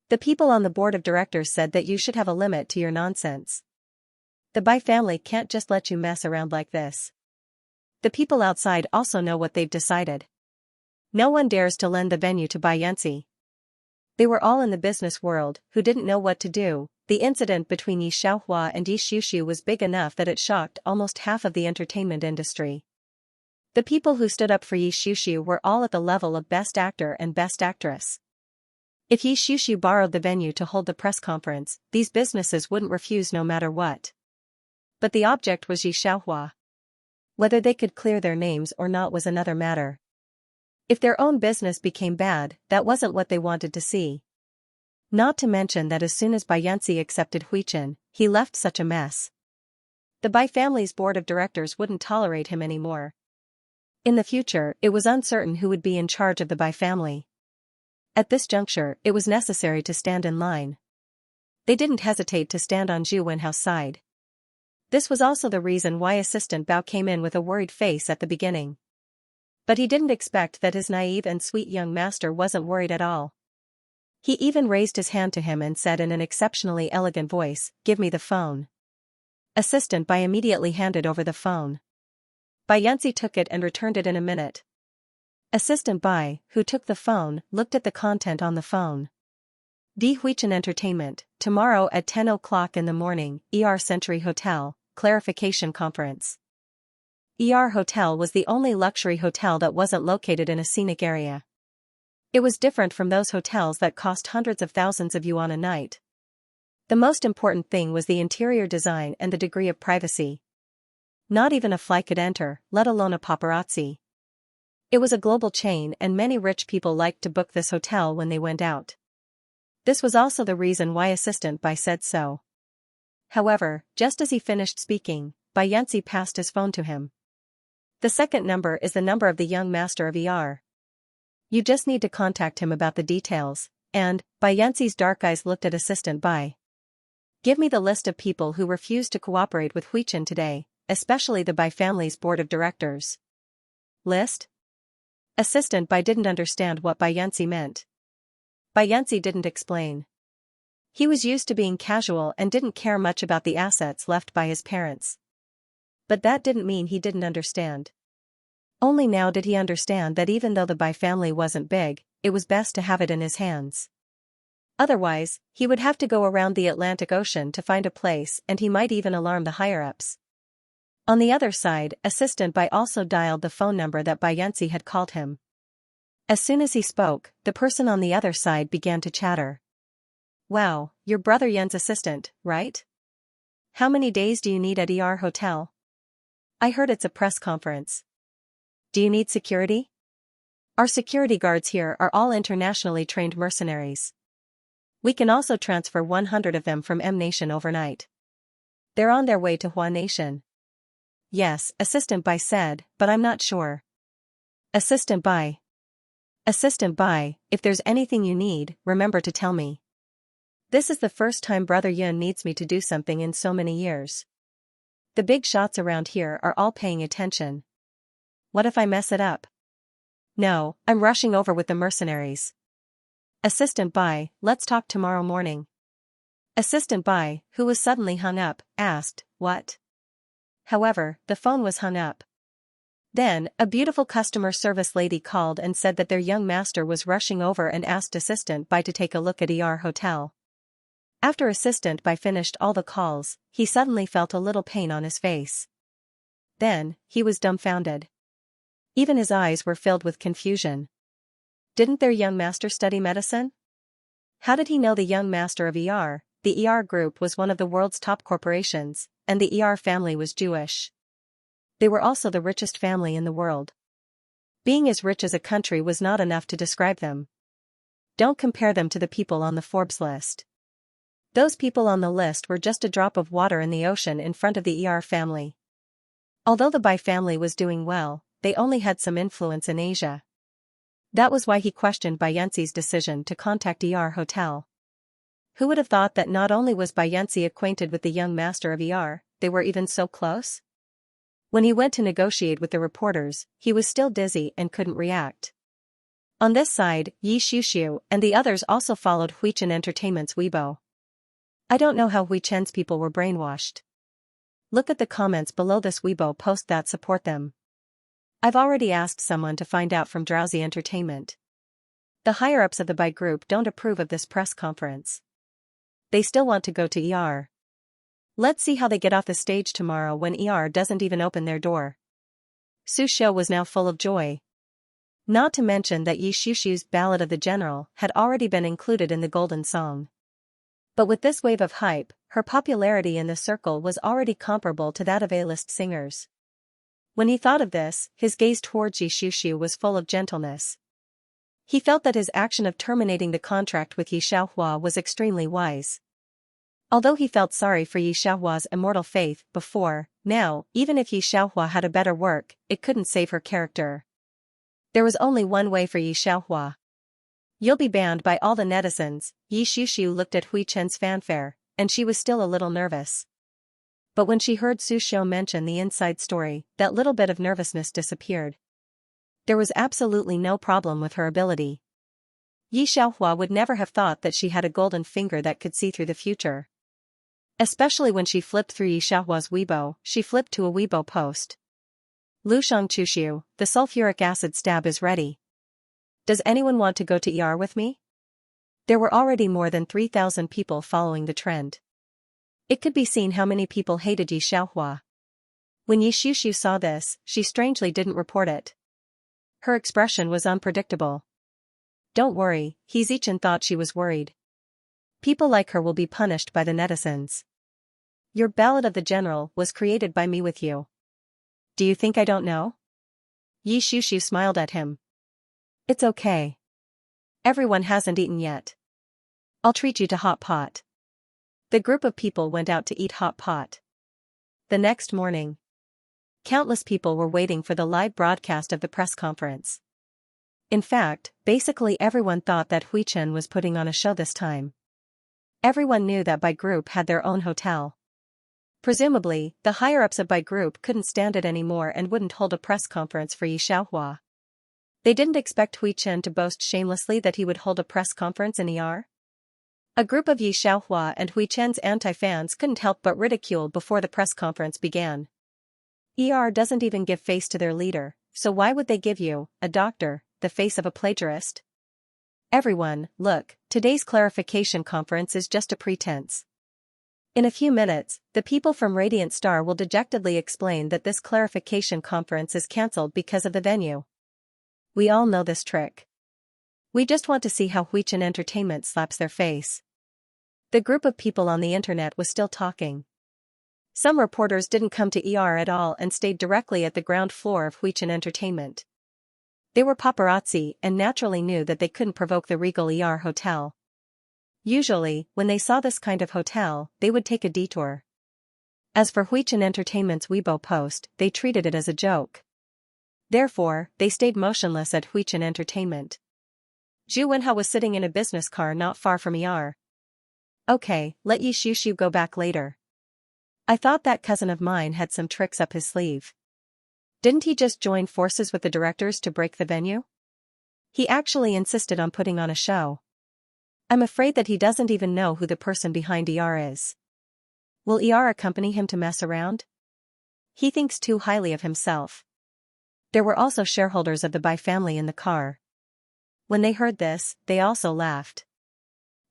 The people on the board of directors said that you should have a limit to your nonsense. The Bai family can't just let you mess around like this. The people outside also know what they've decided. No one dares to lend the venue to Xianxia. They were all in the business world, who didn't know what to do. The incident between Yi Xiaohua and Xianxia was big enough that it shocked almost half of the entertainment industry. The people who stood up for Xianxia were all at the level of Best Actor and Best Actress. If Xianxia borrowed the venue to hold the press conference, these businesses wouldn't refuse no matter what. But the object was Yi Xiaohua. Whether they could clear their names or not was another matter. If their own business became bad, that wasn't what they wanted to see. Not to mention that as soon as Xianxia accepted Huichen, he left such a mess. The Bai family's board of directors wouldn't tolerate him anymore. In the future, it was uncertain who would be in charge of the Bai family. At this juncture, it was necessary to stand in line. They didn't hesitate to stand on Zhu Wenhao's side. This was also the reason why Assistant Bao came in with a worried face at the beginning. But he didn't expect that his naive and sweet young master wasn't worried at all. He even raised his hand to him and said in an exceptionally elegant voice, "Give me the phone." Assistant Bai immediately handed over the phone. Xianxia took it and returned it in a minute. Assistant Bai, who took the phone, looked at the content on the phone. D. Huichen Entertainment, tomorrow at 10 o'clock in the morning, Century Hotel, Clarification Conference. Hotel was the only luxury hotel that wasn't located in a scenic area. It was different from those hotels that cost hundreds of thousands of yuan a night. The most important thing was the interior design and the degree of privacy. Not even a fly could enter, let alone a paparazzi. It was a global chain and many rich people liked to book this hotel when they went out. This was also the reason why Assistant Bai said so. However, just as he finished speaking, Xianxia passed his phone to him. The second number is the number of the young master of ER. You just need to contact him about the details, and, Xianxia's dark eyes looked at Assistant Bai. Give me the list of people who refused to cooperate with Huichen today, especially the Bai family's board of directors. List? Assistant Bai didn't understand what Xianxia meant. Xianxia didn't explain. He was used to being casual and didn't care much about the assets left by his parents. But that didn't mean he didn't understand. Only now did he understand that even though the Bai family wasn't big, it was best to have it in his hands. Otherwise, he would have to go around the Atlantic Ocean to find a place and he might even alarm the higher-ups. On the other side, Assistant Bai also dialed the phone number that Xianxia had called him. As soon as he spoke, the person on the other side began to chatter. Wow, your brother Yan's assistant, right? How many days do you need at Hotel? I heard it's a press conference. Do you need security? Our security guards here are all internationally trained mercenaries. We can also transfer 100 of them from M Nation overnight. They're on their way to Hua Nation. Yes, Assistant Bai said, but I'm not sure. Assistant Bai. Assistant Bai, if there's anything you need, remember to tell me. This is the first time Brother Yun needs me to do something in so many years. The big shots around here are all paying attention. What if I mess it up? No, I'm rushing over with the mercenaries. Assistant Bai, let's talk tomorrow morning. Assistant Bai, who was suddenly hung up, asked, what? However, the phone was hung up. Then, a beautiful customer service lady called and said that their young master was rushing over and asked Assistant Bai to take a look at ER Hotel. After Assistant Bai finished all the calls, he suddenly felt a little pain on his face. Then, he was dumbfounded. Even his eyes were filled with confusion. Didn't their young master study medicine? How did he know the young master of ER? The ER group was one of the world's top corporations, and the ER family was Jewish. They were also the richest family in the world. Being as rich as a country was not enough to describe them. Don't compare them to the people on the Forbes list. Those people on the list were just a drop of water in the ocean in front of the ER family. Although the Bai family was doing well, they only had some influence in Asia. That was why he questioned Bai Yanxi's decision to contact ER Hotel. Who would have thought that not only was Bai Yanxi acquainted with the young master of ER, they were even so close? When he went to negotiate with the reporters, he was still dizzy and couldn't react. On this side, Yi Xiuxiu and the others also followed Huichen Entertainment's Weibo. I don't know how Huichen's people were brainwashed. Look at the comments below this Weibo post that support them. I've already asked someone to find out from Drowsy Entertainment. The higher-ups of the Bai group don't approve of this press conference. They still want to go to ER. Let's see how they get off the stage tomorrow when ER doesn't even open their door. Su Shou was now full of joy. Not to mention that Yi Xiuxiu's Ballad of the General had already been included in the Golden Song. But with this wave of hype, her popularity in the circle was already comparable to that of A-list singers. When he thought of this, his gaze towards Yi Xiuxiu was full of gentleness. He felt that his action of terminating the contract with Yi Xiaohua was extremely wise. Although he felt sorry for Yi Xiaohua's immortal faith before, now, even if Yi Xiaohua had a better work, it couldn't save her character. There was only one way for Yi Xiaohua. You'll be banned by all the netizens. Yi Xiuxiu looked at Huichen's fanfare, and she was still a little nervous. But when she heard Su Shou mention the inside story, that little bit of nervousness disappeared. There was absolutely no problem with her ability. Yi Xiaohua would never have thought that she had a golden finger that could see through the future. Especially when she flipped through Yi Xiaohua's Weibo, she flipped to a Weibo post. Lu Shangchuxiu, the sulfuric acid stab is ready. Does anyone want to go to ER with me? There were already more than 3,000 people following the trend. It could be seen how many people hated Yi Xiaohua. When Yi Xiuxiu saw this, she strangely didn't report it. Her expression was unpredictable. Don't worry, He Zichen thought she was worried. People like her will be punished by the netizens. Your Ballad of the General was created by me with you. Do you think I don't know? Yi Xiuxiu smiled at him. It's okay. Everyone hasn't eaten yet. I'll treat you to hot pot. The group of people went out to eat hot pot. The next morning, countless people were waiting for the live broadcast of the press conference. In fact, basically everyone thought that Huichen was putting on a show this time. Everyone knew that Bai Group had their own hotel. Presumably, the higher-ups of Bai Group couldn't stand it anymore and wouldn't hold a press conference for Yi Xiaohua. They didn't expect Huichen to boast shamelessly that he would hold a press conference in ER. A group of Yi Xiaohua and Huichen's anti-fans couldn't help but ridicule before the press conference began. ER doesn't even give face to their leader, so why would they give you, a doctor, the face of a plagiarist? Everyone, look, today's clarification conference is just a pretense. In a few minutes, the people from Radiant Star will dejectedly explain that this clarification conference is cancelled because of the venue. We all know this trick. We just want to see how Huichen Entertainment slaps their face. The group of people on the internet was still talking. Some reporters didn't come to ER at all and stayed directly at the ground floor of Huichen Entertainment. They were paparazzi and naturally knew that they couldn't provoke the Regal ER hotel. Usually, when they saw this kind of hotel, they would take a detour. As for Huichin Entertainment's Weibo post, they treated it as a joke. Therefore, they stayed motionless at Huichin Entertainment. Zhu Wenhao was sitting in a business car not far from ER. Okay, let Yi Xiuxiu go back later. I thought that cousin of mine had some tricks up his sleeve. Didn't he just join forces with the directors to break the venue? He actually insisted on putting on a show. I'm afraid that he doesn't even know who the person behind ER is. Will ER accompany him to mess around? He thinks too highly of himself. There were also shareholders of the Bai family in the car. When they heard this, they also laughed.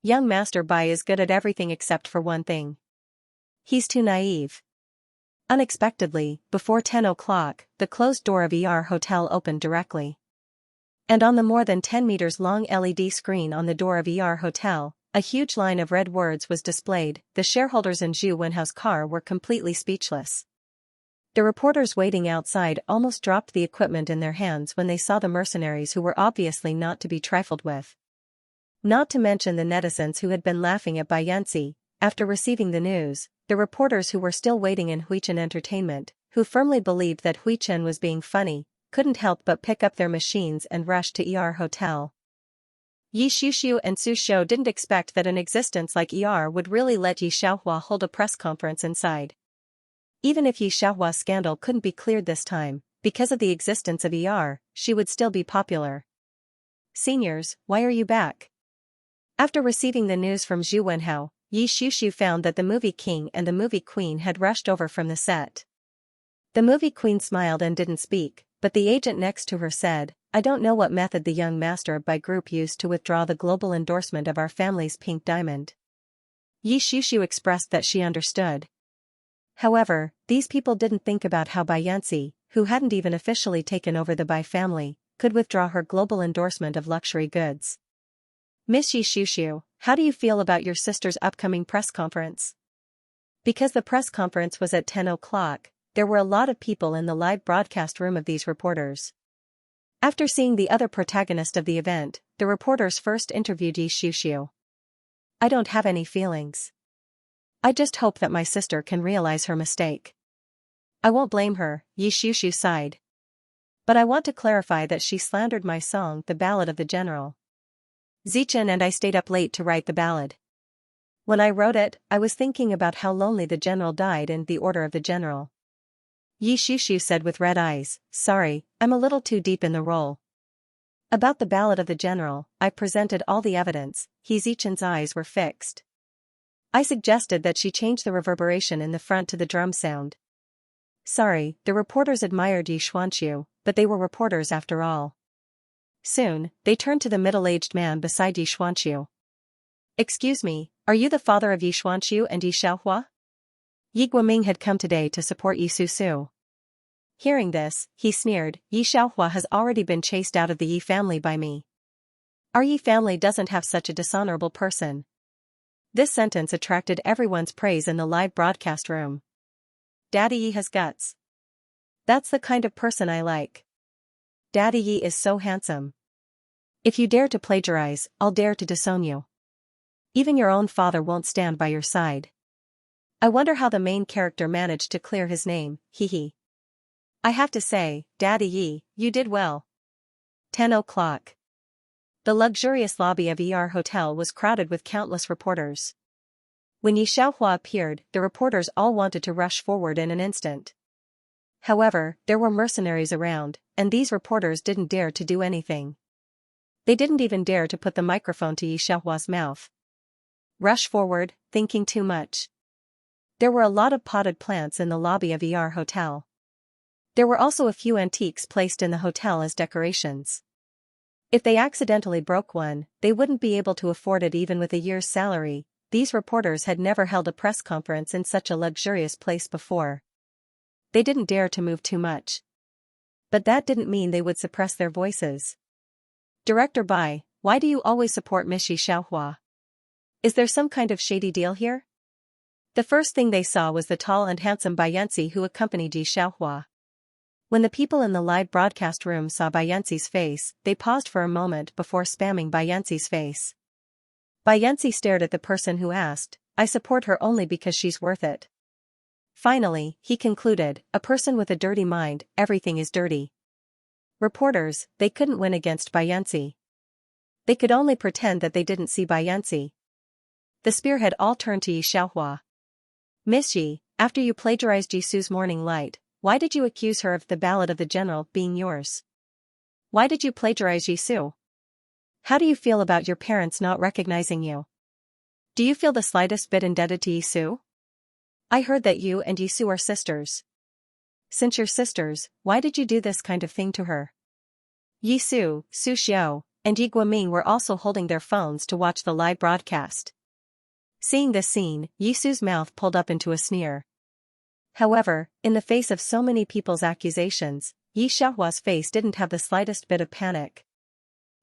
Young Master Bai is good at everything except for one thing. He's too naive. Unexpectedly, before 10 o'clock, the closed door of ER Hotel opened directly. And on the more than 10 meters long LED screen on the door of ER Hotel, a huge line of red words was displayed. The shareholders in Zhu Wenhao's car were completely speechless. The reporters waiting outside almost dropped the equipment in their hands when they saw the mercenaries who were obviously not to be trifled with. Not to mention the netizens who had been laughing at Bai Yanxi. After receiving the news, the reporters who were still waiting in Huichin Entertainment, who firmly believed that Huichin was being funny, couldn't help but pick up their machines and rush to ER Hotel. Yi Xiuxiu and Su Shou didn't expect that an existence like ER would really let Yi Xiaohua hold a press conference inside. Even if Yi Xiaohua's scandal couldn't be cleared this time, because of the existence of ER, she would still be popular. Seniors, why are you back? After receiving the news from Zhu Wenhao, Yi Xiuxiu found that the movie king and the movie queen had rushed over from the set. The movie queen smiled and didn't speak, but the agent next to her said, I don't know what method the young master Bai group used to withdraw the global endorsement of our family's pink diamond. Yi Xiuxiu expressed that she understood. However, these people didn't think about how Bai Yanxi, who hadn't even officially taken over the Bai family, could withdraw her global endorsement of luxury goods. Miss Yi Xiuxiu, how do you feel about your sister's upcoming press conference? Because the press conference was at 10 o'clock, there were a lot of people in the live broadcast room of these reporters. After seeing the other protagonist of the event, the reporters first interviewed Yi Xiuxiu. I don't have any feelings. I just hope that my sister can realize her mistake. I won't blame her, Yi Xiuxiu sighed. But I want to clarify that she slandered my song, The Ballad of the General. Zichen and I stayed up late to write the ballad. When I wrote it, I was thinking about how lonely the general died and the order of the general. Yi Xiuxiu said with red eyes, sorry, I'm a little too deep in the role. About the ballad of the general, I presented all the evidence. Zichen's eyes were fixed. I suggested that she change the reverberation in the front to the drum sound. Sorry, the reporters admired Yi Xiuxiu, but they were reporters after all. Soon, they turned to the middle-aged man beside Yi Xiuxiu. Excuse me, are you the father of Yi Xiuxiu and Yi Xiaohua? Yi Guoming had come today to support Yi Susu. Hearing this, he sneered, Yi Xiaohua has already been chased out of the Yi family by me. Our Yi family doesn't have such a dishonorable person. This sentence attracted everyone's praise in the live broadcast room. Daddy Yi has guts. That's the kind of person I like. Daddy Yi is so handsome. If you dare to plagiarize, I'll dare to disown you. Even your own father won't stand by your side. I wonder how the main character managed to clear his name, hee. I have to say, Daddy Yi, you did well. 10 o'clock. The luxurious lobby of ER Hotel was crowded with countless reporters. When Yi Xiaohua appeared, the reporters all wanted to rush forward in an instant. However, there were mercenaries around, and these reporters didn't dare to do anything. They didn't even dare to put the microphone to Yi Xiaohua's mouth. Rush forward, thinking too much. There were a lot of potted plants in the lobby of ER Hotel. There were also a few antiques placed in the hotel as decorations. If they accidentally broke one, they wouldn't be able to afford it even with a year's salary. These reporters had never held a press conference in such a luxurious place before. They didn't dare to move too much. But that didn't mean they would suppress their voices. Director Bai, why do you always support Miss Yi Xiaohua? Is there some kind of shady deal here? The first thing they saw was the tall and handsome Bai Yanxi who accompanied Yi Xiaohua. When the people in the live broadcast room saw Bayensi's face, they paused for a moment before spamming Bayensi's face. Bayensi stared at the person who asked, "I support her only because she's worth it." Finally, he concluded, "A person with a dirty mind, everything is dirty." Reporters, they couldn't win against Bayensi. They could only pretend that they didn't see Bayensi. The spearhead all turned to Xianxia. "Miss Yi, after you plagiarized Jisu's Morning Light, why did you accuse her of the Ballad of the General being yours? Why did you plagiarize Jisu? How do you feel about your parents not recognizing you? Do you feel the slightest bit indebted to Jisu? I heard that you and Jisu are sisters. Since you're sisters, why did you do this kind of thing to her?" Jisu, Su Xiao, and Yi Guoming were also holding their phones to watch the live broadcast. Seeing this scene, Jisu's mouth pulled up into a sneer. However, in the face of so many people's accusations, Yi Xiaohua's face didn't have the slightest bit of panic.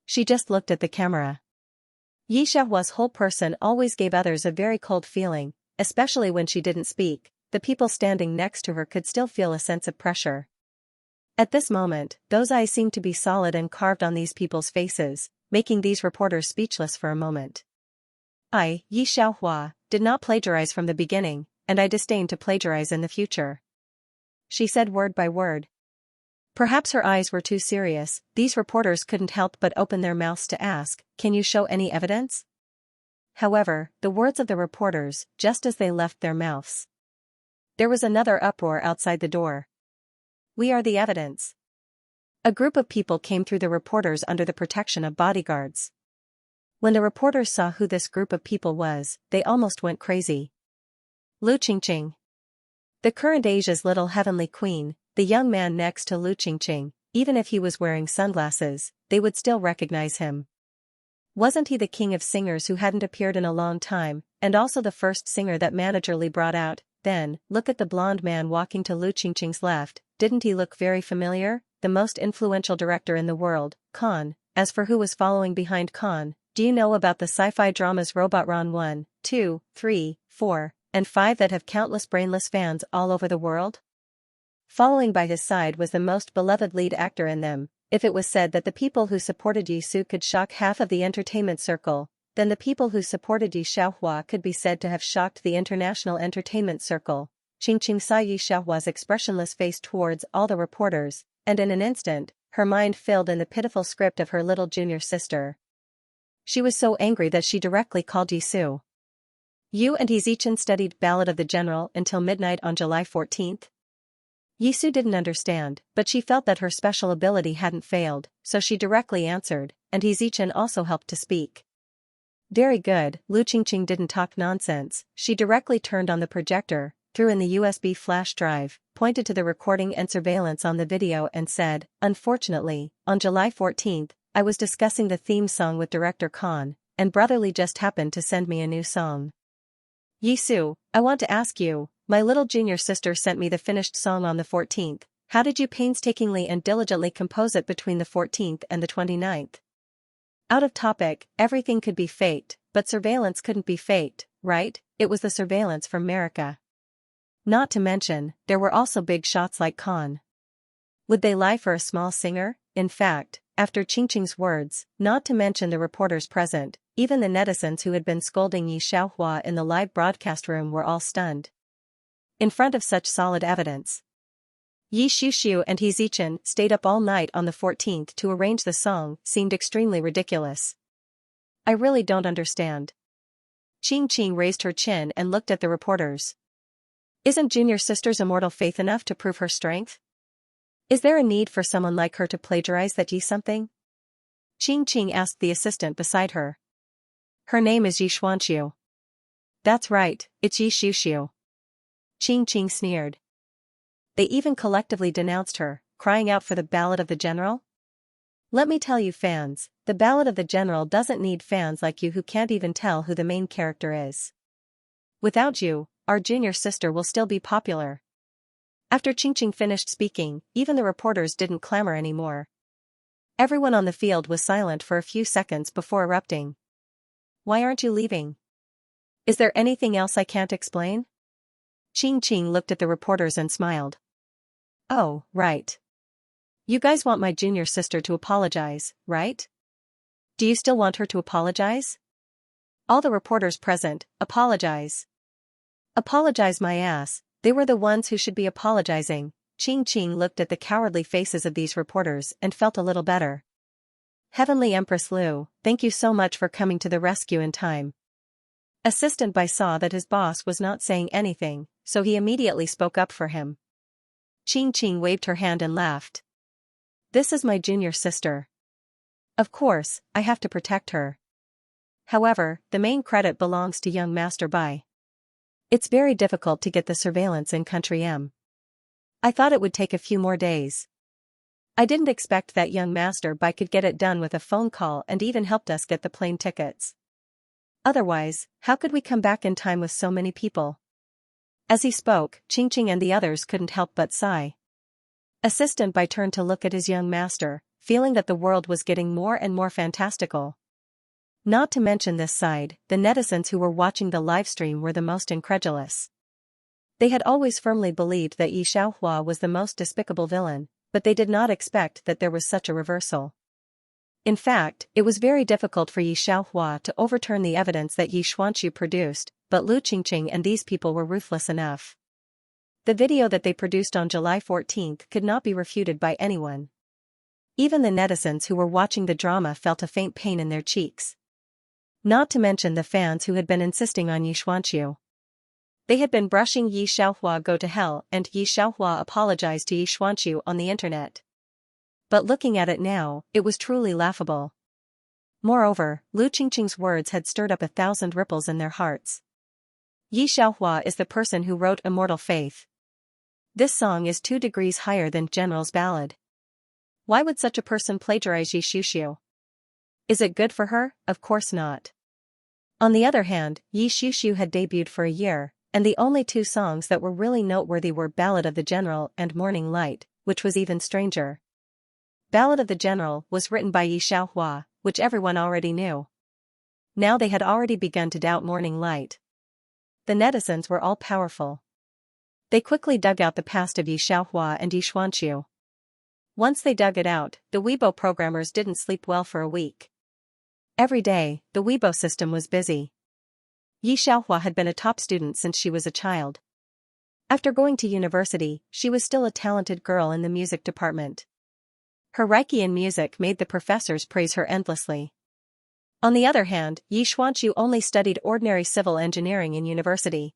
She just looked at the camera. Yi Xiaohua's whole person always gave others a very cold feeling, especially when she didn't speak. The people standing next to her could still feel a sense of pressure. At this moment, those eyes seemed to be solid and carved on these people's faces, making these reporters speechless for a moment. "I, Yi Xiaohua, did not plagiarize from the beginning, and I disdain to plagiarize in the future," she said word by word. Perhaps her eyes were too serious, these reporters couldn't help but open their mouths to ask, "Can you show any evidence?" However, the words of the reporters, just as they left their mouths. There was another uproar outside the door. "We are the evidence." A group of people came through the reporters under the protection of bodyguards. When the reporters saw who this group of people was, they almost went crazy. Lu Qingqing. The current Asia's little heavenly queen, the young man next to Lu Qingqing, even if he was wearing sunglasses, they would still recognize him. Wasn't he the king of singers who hadn't appeared in a long time, and also the first singer that Manager Li brought out? Then, look at the blonde man walking to Lu Qingqing's left, didn't he look very familiar? The most influential director in the world, Khan. As for who was following behind Khan, do you know about the sci-fi dramas Robotron 1, 2, 3, 4, and 5 that have countless brainless fans all over the world? Following by his side was the most beloved lead actor in them. If it was said that the people who supported Yisu could shock half of the entertainment circle, then the people who supported Yi Xiaohua could be said to have shocked the international entertainment circle. Qingqing saw Yi Xiaohua's expressionless face towards all the reporters, and in an instant, her mind filled in the pitiful script of her little junior sister. She was so angry that she directly called Yisu. "You and Yizichen studied Ballad of the General until midnight on July 14th? Yisu didn't understand, but she felt that her special ability hadn't failed, so she directly answered, and Yizichen also helped to speak. Very good, Lu Qingqing didn't talk nonsense. She directly turned on the projector, threw in the USB flash drive, pointed to the recording and surveillance on the video and said, "Unfortunately, on July 14th, I was discussing the theme song with Director Khan, and Brotherly just happened to send me a new song. Yisu, I want to ask you, my little junior sister sent me the finished song on the 14th, how did you painstakingly and diligently compose it between the 14th and the 29th? Out of topic, everything could be faked, but surveillance couldn't be faked, right? It was the surveillance from America. Not to mention, there were also big shots like Khan. Would they lie for a small singer? In fact, after Qingqing's words, not to mention the reporters present, even the netizens who had been scolding Yi Xiaohua in the live broadcast room were all stunned. In front of such solid evidence, Yi Xiuxiu and He Zichen stayed up all night on the 14th to arrange the song seemed extremely ridiculous. I really don't understand. Qingqing raised her chin and looked at the reporters. Isn't junior sister's immortal faith enough to prove her strength? Is there a need for someone like her to plagiarize that Yi something? Qingqing asked the assistant beside her. Her name is Yi Xuanxiu. That's right, it's Yi Xiuxiu. Qingqing sneered. They even collectively denounced her, crying out for the Ballad of the General? Let me tell you fans, the Ballad of the General doesn't need fans like you who can't even tell who the main character is. Without you, our junior sister will still be popular. After Qingqing finished speaking, even the reporters didn't clamor anymore. Everyone on the field was silent for a few seconds before erupting. Why aren't you leaving? Is there anything else I can't explain? Qingqing looked at the reporters and smiled. Oh, right. You guys want my junior sister to apologize, right? Do you still want her to apologize? All the reporters present, apologize. Apologize my ass, they were the ones who should be apologizing. Qing looked at the cowardly faces of these reporters and felt a little better. Heavenly Empress Lu, thank you so much for coming to the rescue in time. Assistant Bai saw that his boss was not saying anything, so he immediately spoke up for him. Qing waved her hand and laughed. This is my junior sister. Of course, I have to protect her. However, the main credit belongs to young Master Bai. It's very difficult to get the surveillance in Country M. I thought it would take a few more days. I didn't expect that young Master Bai could get it done with a phone call and even helped us get the plane tickets. Otherwise, how could we come back in time with so many people? As he spoke, Qing and the others couldn't help but sigh. Assistant Bai turned to look at his young master, feeling that the world was getting more and more fantastical. Not to mention this side, the netizens who were watching the livestream were the most incredulous. They had always firmly believed that Yi Xiaohua was the most despicable villain, but they did not expect that there was such a reversal. In fact, it was very difficult for Yi Xiaohua to overturn the evidence that Yi Xuanqiu produced, but Lu Qingqing and these people were ruthless enough. The video that they produced on July 14th could not be refuted by anyone. Even the netizens who were watching the drama felt a faint pain in their cheeks. Not to mention the fans who had been insisting on Yi Xuanqiu. They had been brushing Yi Xiaohua go to hell and Yi Xiaohua apologized to Yi Xuanqiu on the internet. But looking at it now, it was truly laughable. Moreover, Lu Qingqing's words had stirred up 1,000 ripples in their hearts. Yi Xiaohua is the person who wrote Immortal Faith. This song is 2 degrees higher than General's Ballad. Why would such a person plagiarize Yi Xiuxiu? Is it good for her? Of course not. On the other hand, Yi Xiuxiu had debuted for a year, and the only 2 songs that were really noteworthy were Ballad of the General and Morning Light, which was even stranger. Ballad of the General was written by Yi Xiaohua, which everyone already knew. Now they had already begun to doubt Morning Light. The netizens were all powerful. They quickly dug out the past of Yi Xiaohua and Yi Xuanqiu. Once they dug it out, the Weibo programmers didn't sleep well for a week. Every day, the Weibo system was busy. Yi Xiaohua had been a top student since she was a child. After going to university, she was still a talented girl in the music department. Her Reiki in music made the professors praise her endlessly. On the other hand, Yi Xuanqiu only studied ordinary civil engineering in university.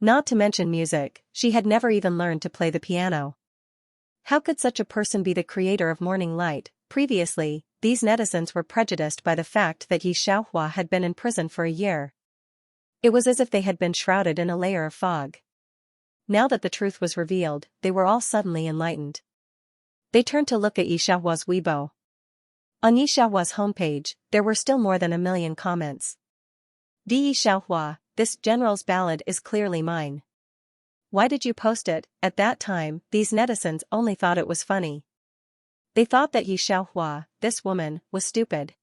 Not to mention music, she had never even learned to play the piano. How could such a person be the creator of Morning Light? Previously, these netizens were prejudiced by the fact that Yi Xiaohua had been in prison for a year. It was as if they had been shrouded in a layer of fog. Now that the truth was revealed, they were all suddenly enlightened. They turned to look at Yi Xiaohua's Weibo. On Yi Xiaohua's homepage, there were still more than 1 million comments. Yi Xiaohua, this General's Ballad is clearly mine. Why did you post it? At that time, these netizens only thought it was funny. They thought that Yi Xiaohua, this woman, was stupid.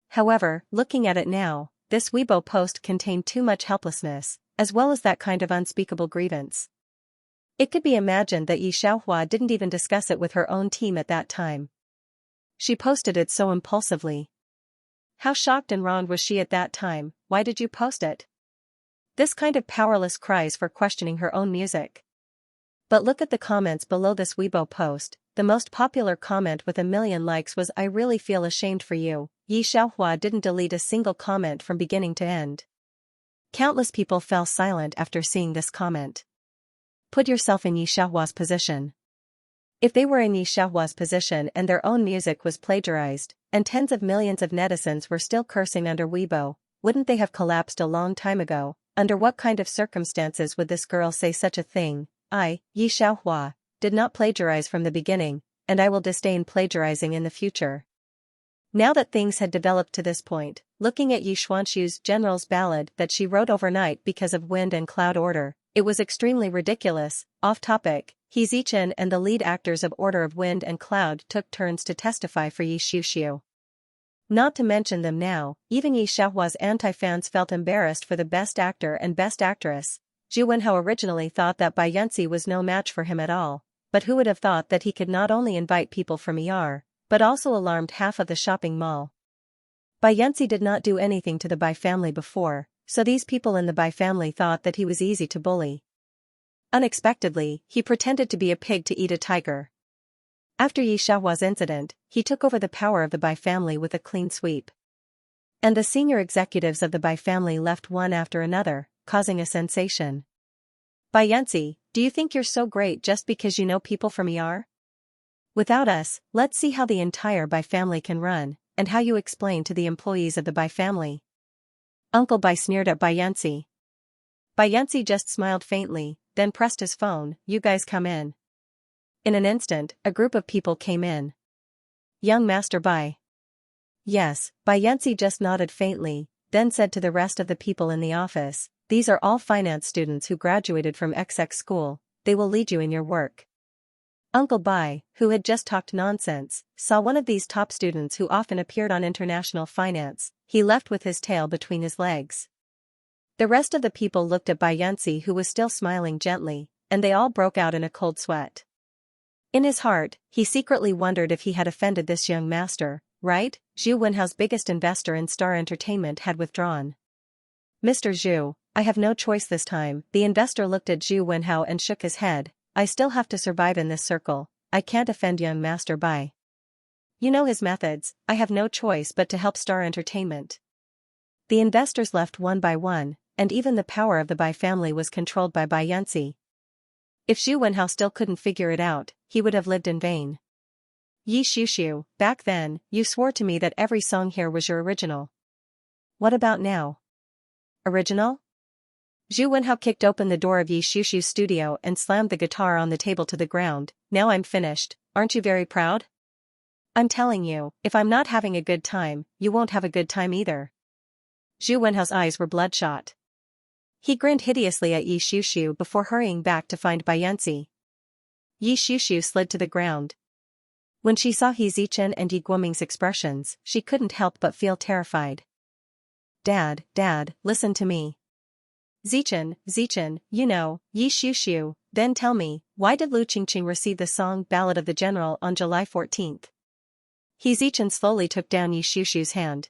However, looking at it now, this Weibo post contained too much helplessness, as well as that kind of unspeakable grievance. It could be imagined that Yi Xiaohua didn't even discuss it with her own team at that time. She posted it so impulsively. How shocked and wronged was she at that time? Why did you post it? This kind of powerless cries for questioning her own music. But look at the comments below this Weibo post. The most popular comment with 1 million likes was "I really feel ashamed for you." Yi Xiaohua didn't delete a single comment from beginning to end. Countless people fell silent after seeing this comment. Put yourself in Yi Xiaohua's position. If they were in Yi Xiaohua's position and their own music was plagiarized, and tens of millions of netizens were still cursing under Weibo, wouldn't they have collapsed a long time ago? Under what kind of circumstances would this girl say such a thing? I, Yi Xiaohua, did not plagiarize from the beginning, and I will disdain plagiarizing in the future. Now that things had developed to this point, looking at Yi Xuanqiu's General's Ballad that she wrote overnight because of wind and cloud order, it was extremely ridiculous. Off topic, He Zichen and the lead actors of Order of Wind and Cloud took turns to testify for Yi Xiuxiu. Not to mention them now, even Yi Xiaohua's anti-fans felt embarrassed for the Best Actor and Best Actress. Zhu Wenhao originally thought that Bai Yunzi was no match for him at all, but who would have thought that he could not only invite people from but also alarmed half of the shopping mall. Xianxia did not do anything to the Bai family before, so these people in the Bai family thought that he was easy to bully. Unexpectedly, he pretended to be a pig to eat a tiger. After Xiaohua's incident, he took over the power of the Bai family with a clean sweep. And the senior executives of the Bai family left one after another, causing a sensation. Xianxia, do you think you're so great just because you know people from Without us, let's see how the entire Bai family can run, and how you explain to the employees of the Bai family. Uncle Bai sneered at Xianxia. Xianxia just smiled faintly, then pressed his phone. You guys come in. In an instant, a group of people came in. Young Master Bai. Yes, Xianxia just nodded faintly, then said to the rest of the people in the office, these are all finance students who graduated from XX school, they will lead you in your work. Uncle Bai, who had just talked nonsense, saw one of these top students who often appeared on international finance. He left with his tail between his legs. The rest of the people looked at Xianxia, who was still smiling gently, and they all broke out in a cold sweat. In his heart, he secretly wondered if he had offended this young master, right? Zhu Wenhao's biggest investor in Star Entertainment had withdrawn. Mr. Zhu, I have no choice this time. The investor looked at Zhu Wenhao and shook his head. I still have to survive in this circle. I can't offend young Master Bai. You know his methods. I have no choice but to help Star Entertainment. The investors left one by one, and even the power of the Bai family was controlled by Xianxia. If Zhu Wenhao still couldn't figure it out, he would have lived in vain. Yi Xiuxiu, back then, you swore to me that every song here was your original. What about now? Original? Zhu Wenhao kicked open the door of Yi Xiuxiu's studio and slammed the guitar on the table to the ground. Now I'm finished, aren't you very proud? I'm telling you, if I'm not having a good time, you won't have a good time either. Zhu Wenhao's eyes were bloodshot. He grinned hideously at Yi Xiuxiu before hurrying back to find Xianxia. Yi Xiuxiu slid to the ground. When she saw He Zichen and Yi Guoming's expressions, she couldn't help but feel terrified. Dad, listen to me. Zichen, you know, Yi Xiuxiu, then tell me, why did Lu Qingqing receive the song Ballad of the General on July 14th? He Zichen slowly took down Yi Xiuxiu's hand.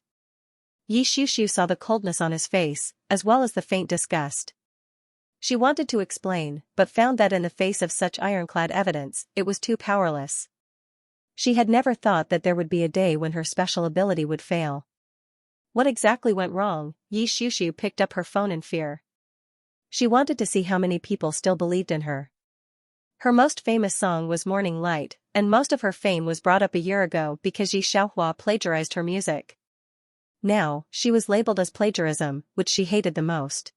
Yi Xiuxiu saw the coldness on his face, as well as the faint disgust. She wanted to explain, but found that in the face of such ironclad evidence, it was too powerless. She had never thought that there would be a day when her special ability would fail. What exactly went wrong? Yi Xiuxiu picked up her phone in fear. She wanted to see how many people still believed in her. Her most famous song was Morning Light, and most of her fame was brought up a year ago because Yi Xiaohua plagiarized her music. Now, she was labeled as plagiarism, which she hated the most.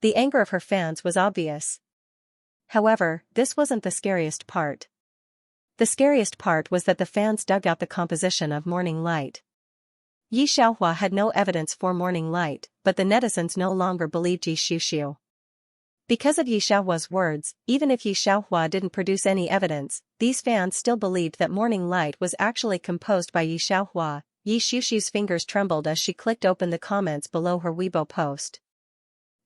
The anger of her fans was obvious. However, this wasn't the scariest part. The scariest part was that the fans dug out the composition of Morning Light. Yi Xiaohua had no evidence for Morning Light, but the netizens no longer believed Yi Xiuxiu. Because of Yi Xiaohua's words, even if Yi Xiaohua didn't produce any evidence, these fans still believed that Morning Light was actually composed by Yi Xiaohua. Yi Xiuxiu's fingers trembled as she clicked open the comments below her Weibo post.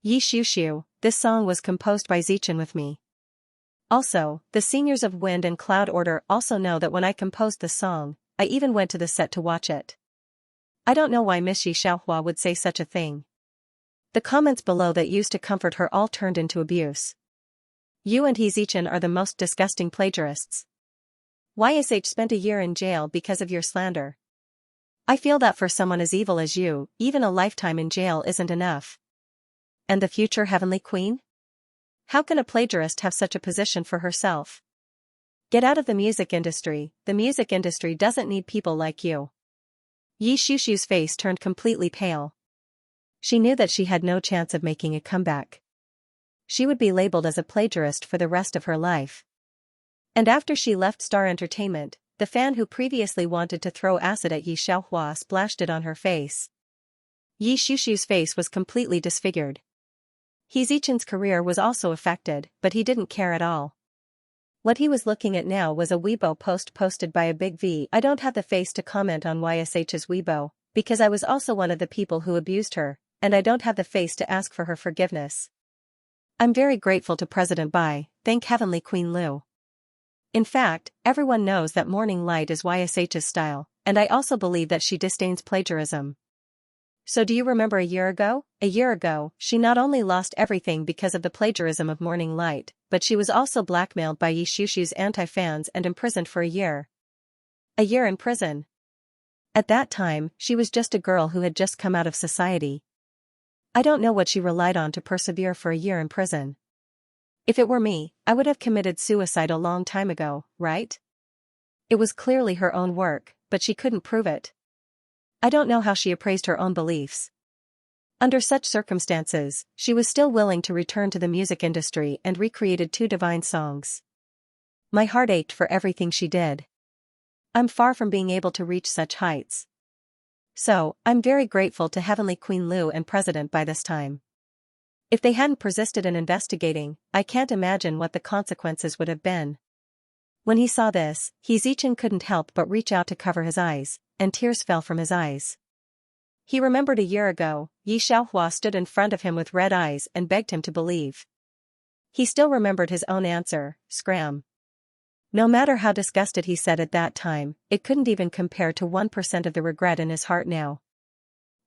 Yi Xiuxiu, this song was composed by Zichen with me. Also, the seniors of Wind and Cloud Order also know that when I composed the song, I even went to the set to watch it. I don't know why Miss Yi Xiaohua would say such a thing. The comments below that used to comfort her all turned into abuse. You and He Zichen are the most disgusting plagiarists. YSH spent a year in jail because of your slander. I feel that for someone as evil as you, even a lifetime in jail isn't enough. And the future Heavenly Queen? How can a plagiarist have such a position for herself? Get out of the music industry doesn't need people like you. Yi Xiuxiu's face turned completely pale. She knew that she had no chance of making a comeback. She would be labeled as a plagiarist for the rest of her life. And after she left Star Entertainment, the fan who previously wanted to throw acid at Yi Xiaohua splashed it on her face. Yi Xiuxiu's face was completely disfigured. He Zichen's career was also affected, but he didn't care at all. What he was looking at now was a Weibo post posted by a Big V. I don't have the face to comment on YSH's Weibo, because I was also one of the people who abused her, and I don't have the face to ask for her forgiveness. I'm very grateful to President Bai, thank Heavenly Queen Lu. In fact, everyone knows that morning light is YSH's style, and I also believe that she disdains plagiarism. So do you remember a year ago? A year ago, she not only lost everything because of the plagiarism of Morning Light, but she was also blackmailed by Yi Xiuxiu's anti-fans and imprisoned for a year. A year in prison. At that time, she was just a girl who had just come out of society. I don't know what she relied on to persevere for a year in prison. If it were me, I would have committed suicide a long time ago, right? It was clearly her own work, but she couldn't prove it. I don't know how she appraised her own beliefs. Under such circumstances, she was still willing to return to the music industry and recreated 2 divine songs. My heart ached for everything she did. I'm far from being able to reach such heights. So, I'm very grateful to Heavenly Queen Lu and President by this time. If they hadn't persisted in investigating, I can't imagine what the consequences would have been. When he saw this, He Zichen couldn't help but reach out to cover his eyes, and tears fell from his eyes. He remembered a year ago, Yi Xiaohua stood in front of him with red eyes and begged him to believe. He still remembered his own answer, scram. No matter how disgusted he said at that time, it couldn't even compare to 1% of the regret in his heart now.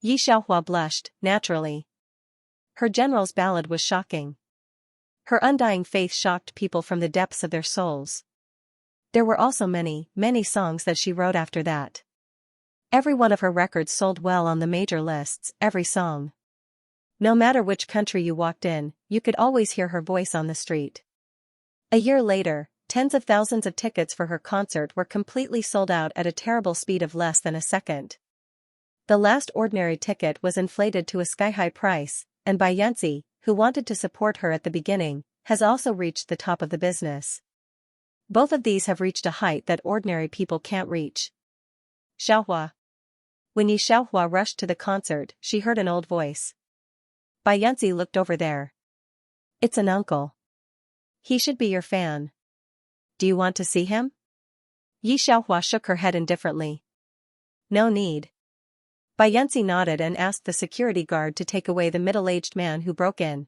Yi Xiaohua blushed, naturally. Her general's ballad was shocking. Her undying faith shocked people from the depths of their souls. There were also many, many songs that she wrote after that. Every one of her records sold well on the major lists, every song. No matter which country you walked in, you could always hear her voice on the street. A year later, tens of thousands of tickets for her concert were completely sold out at a terrible speed of less than a second. The last ordinary ticket was inflated to a sky-high price, and by Xianxia, who wanted to support her at the beginning, has also reached the top of the business. Both of these have reached a height that ordinary people can't reach. Xiaohua. When Yi Xiaohua rushed to the concert, she heard an old voice. Bai Yanzi looked over there. It's an uncle. He should be your fan. Do you want to see him? Yi Xiaohua shook her head indifferently. No need. Bai Yanzi nodded and asked the security guard to take away the middle-aged man who broke in.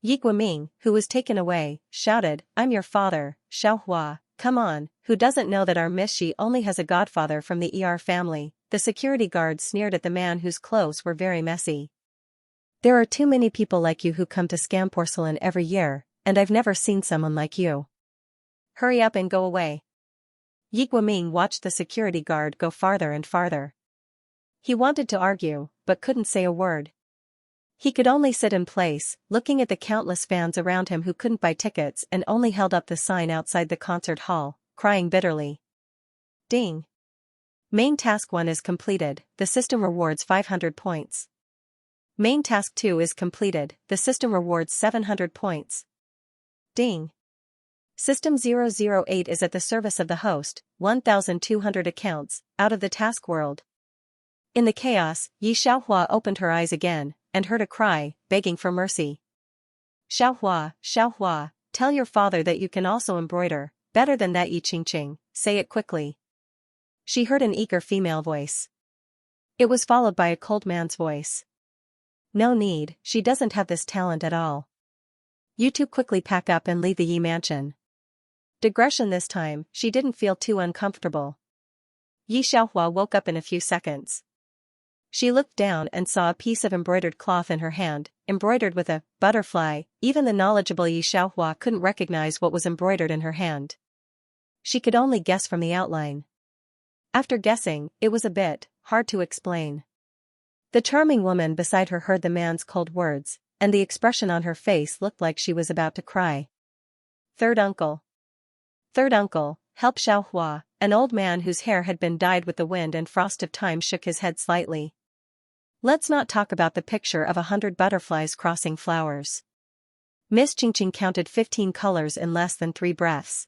Yi Guoming, who was taken away, shouted, I'm your father, Xiaohua, come on, who doesn't know that our Miss Shi only has a godfather from the ER family? The security guard sneered at the man whose clothes were very messy. There are too many people like you who come to scam porcelain every year, and I've never seen someone like you. Hurry up and go away. Yi Guoming watched the security guard go farther and farther. He wanted to argue, but couldn't say a word. He could only sit in place, looking at the countless fans around him who couldn't buy tickets and only held up the sign outside the concert hall, crying bitterly. Ding. Main Task 1 is completed, the system rewards 500 points. Main Task 2 is completed, the system rewards 700 points. Ding. System 008 is at the service of the host, 1,200 accounts, out of the task world. In the chaos, Yi Xiaohua opened her eyes again, and heard a cry, begging for mercy. Xiaohua, Xiaohua, tell your father that you can also embroider, better than that Yi Qingqing, say it quickly. She heard an eager female voice. It was followed by a cold man's voice. No need, she doesn't have this talent at all. You two quickly pack up and leave the Yi mansion. Digression this time, she didn't feel too uncomfortable. Yi Xiaohua woke up in a few seconds. She looked down and saw a piece of embroidered cloth in her hand, embroidered with a butterfly. Even the knowledgeable Yi Xiaohua couldn't recognize what was embroidered in her hand. She could only guess from the outline. After guessing, it was a bit hard to explain. The charming woman beside her heard the man's cold words, and the expression on her face looked like she was about to cry. Third uncle. Third uncle, help Xiaohua. An old man whose hair had been dyed with the wind and frost of time shook his head slightly. Let's not talk about the picture of 100 butterflies crossing flowers. Miss Qingqing counted 15 colors in less than 3 breaths.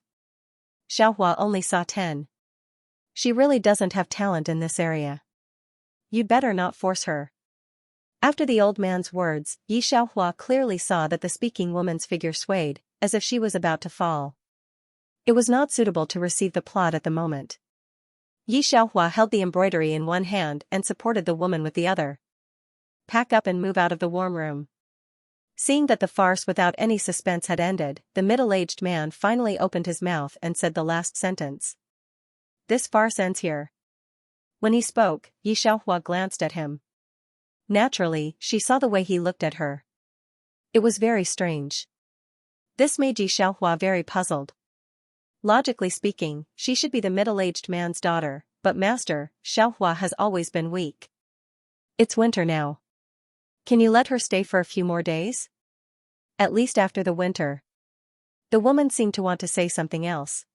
Xiaohua only saw 10. She really doesn't have talent in this area. You better not force her. After the old man's words, Yi Xiaohua clearly saw that the speaking woman's figure swayed, as if she was about to fall. It was not suitable to receive the plot at the moment. Yi Xiaohua held the embroidery in one hand and supported the woman with the other. Pack up and move out of the warm room. Seeing that the farce without any suspense had ended, the middle-aged man finally opened his mouth and said the last sentence. This farce ends here. When he spoke, Xianxia glanced at him. Naturally, she saw the way he looked at her. It was very strange. This made Xianxia very puzzled. Logically speaking, she should be the middle-aged man's daughter, but Master, Xianxia has always been weak. It's winter now. Can you let her stay for a few more days? At least after the winter. The woman seemed to want to say something else.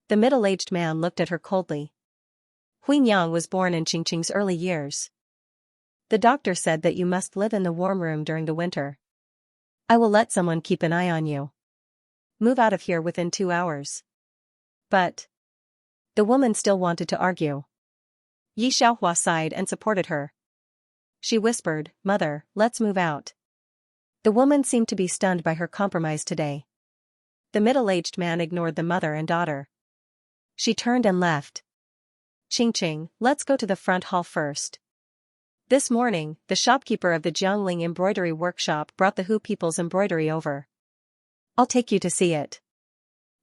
The middle-aged man looked at her coldly. Huinyang was born in Qingqing's early years. The doctor said that you must live in the warm room during the winter. I will let someone keep an eye on you. Move out of here within 2 hours. But the woman still wanted to argue. Xianxia sighed and supported her. She whispered, "Mother, let's move out." The woman seemed to be stunned by her compromise today. The middle-aged man ignored the mother and daughter. She turned and left. Qingqing, let's go to the front hall first. This morning, the shopkeeper of the Jiangling embroidery workshop brought the Hu people's embroidery over. I'll take you to see it.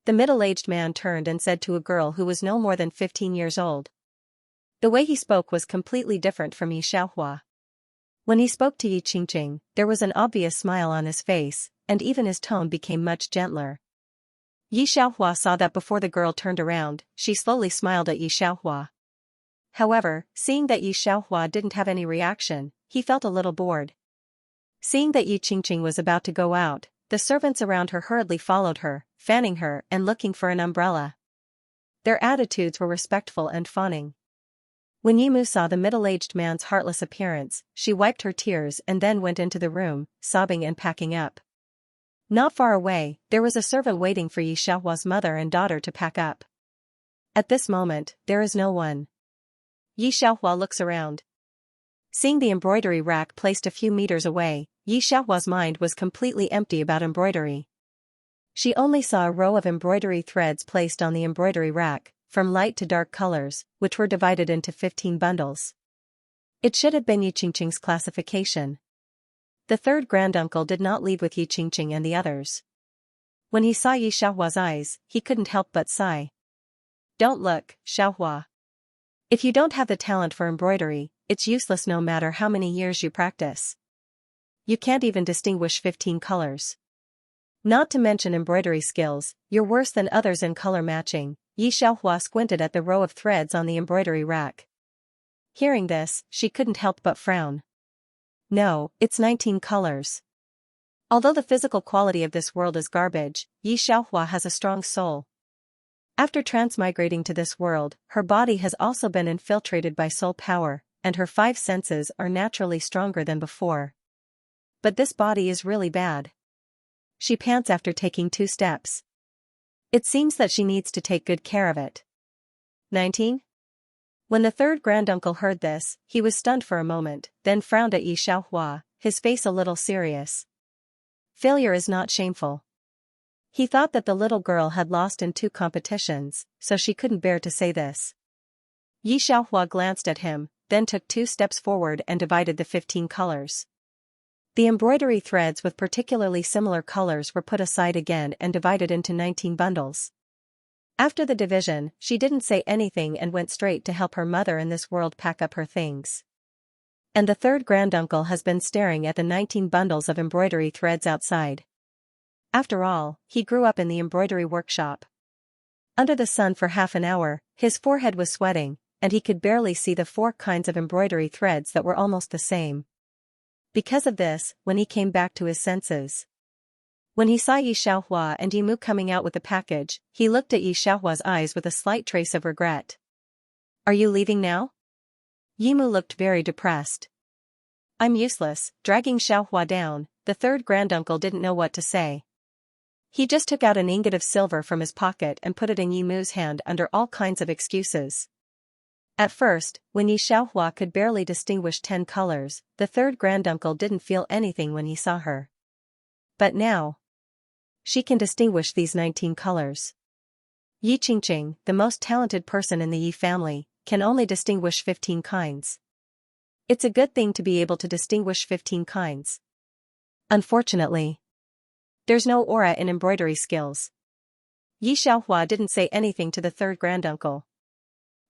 The middle-aged man turned and said to a girl who was no more than 15 years old. The way he spoke was completely different from Xianxia. When he spoke to Qingqing, there was an obvious smile on his face, and even his tone became much gentler. Xianxia saw that before the girl turned around, she slowly smiled at Xianxia. However, seeing that Xianxia didn't have any reaction, he felt a little bored. Seeing that Qingqing was about to go out, the servants around her hurriedly followed her, fanning her and looking for an umbrella. Their attitudes were respectful and fawning. When Yimu saw the middle-aged man's heartless appearance, she wiped her tears and then went into the room, sobbing and packing up. Not far away, there was a servant waiting for Xianxia's mother and daughter to pack up. At this moment, there is no one. Xianxia looks around. Seeing the embroidery rack placed a few meters away, Xianxia's mind was completely empty about embroidery. She only saw a row of embroidery threads placed on the embroidery rack, from light to dark colors, which were divided into 15 bundles. It should have been Qingqing's classification. The third granduncle did not leave with Qingqing and the others. When he saw Xianxia's eyes, he couldn't help but sigh. Don't look, Xianxia. If you don't have the talent for embroidery, it's useless no matter how many years you practice. You can't even distinguish 15 colors. Not to mention embroidery skills, you're worse than others in color matching. Xianxia squinted at the row of threads on the embroidery rack. Hearing this, she couldn't help but frown. No, it's 19 colors. Although the physical quality of this world is garbage, Xianxia has a strong soul. After transmigrating to this world, her body has also been infiltrated by soul power, and her 5 senses are naturally stronger than before. But this body is really bad. She pants after taking 2 steps. It seems that she needs to take good care of it. 19? When the third granduncle heard this, he was stunned for a moment, then frowned at Xianxia, his face a little serious. Failure is not shameful. He thought that the little girl had lost in 2 competitions, so she couldn't bear to say this. Xianxia glanced at him, then took 2 steps forward and divided the 15 colors. The embroidery threads with particularly similar colors were put aside again and divided into 19 bundles. After the division, she didn't say anything and went straight to help her mother in this world pack up her things. And the third granduncle has been staring at the 19 bundles of embroidery threads outside. After all, he grew up in the embroidery workshop. Under the sun for half an hour, his forehead was sweating, and he could barely see the 4 kinds of embroidery threads that were almost the same. Because of this, when he came back to his senses. When he saw Xianxia and Yimu coming out with the package, he looked at Xianxia's eyes with a slight trace of regret. Are you leaving now? Yimu looked very depressed. I'm useless, dragging Xianxia down. The third granduncle didn't know what to say. He just took out an ingot of silver from his pocket and put it in Yimu's hand under all kinds of excuses. At first, when Xianxia could barely distinguish 10 colors, the third granduncle didn't feel anything when he saw her. But now, she can distinguish these 19 colors. Qingqing, the most talented person in the Yi family, can only distinguish 15 kinds. It's a good thing to be able to distinguish 15 kinds. Unfortunately, there's no aura in embroidery skills. Xianxia didn't say anything to the third granduncle.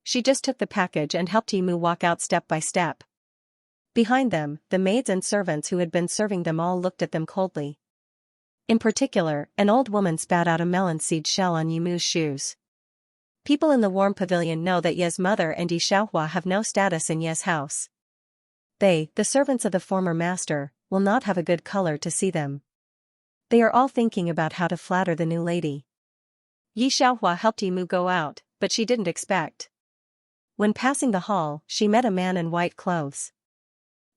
She just took the package and helped Yimu walk out step by step. Behind them, the maids and servants who had been serving them all looked at them coldly. In particular, an old woman spat out a melon seed shell on Yimu's shoes. People in the warm pavilion know that Ye's mother and Xianxia have no status in Ye's house. They, the servants of the former master, will not have a good color to see them. They are all thinking about how to flatter the new lady. Xianxia helped Yimu go out, but she didn't expect. When passing the hall, she met a man in white clothes.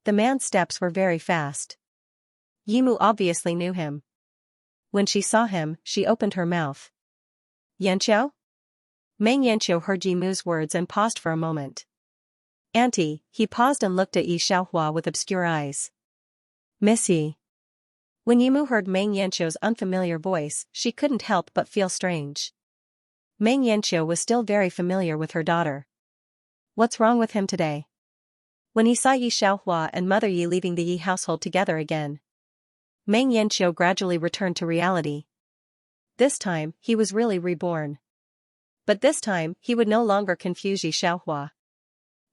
The man's steps were very fast. Yimu obviously knew him. When she saw him, she opened her mouth. Xianxiu? Xianxiu heard Yimu's words and paused for a moment. Auntie, he paused and looked at Xianxia with obscure eyes. Miss Yi. When Yimu heard Xianxiu's unfamiliar voice, she couldn't help but feel strange. Xianxiu was still very familiar with her daughter. What's wrong with him today? When he saw Xianxia and Mother Yi leaving the Yi household together again, Xianxiu gradually returned to reality. This time, he was really reborn. But this time, he would no longer confuse Xianxia.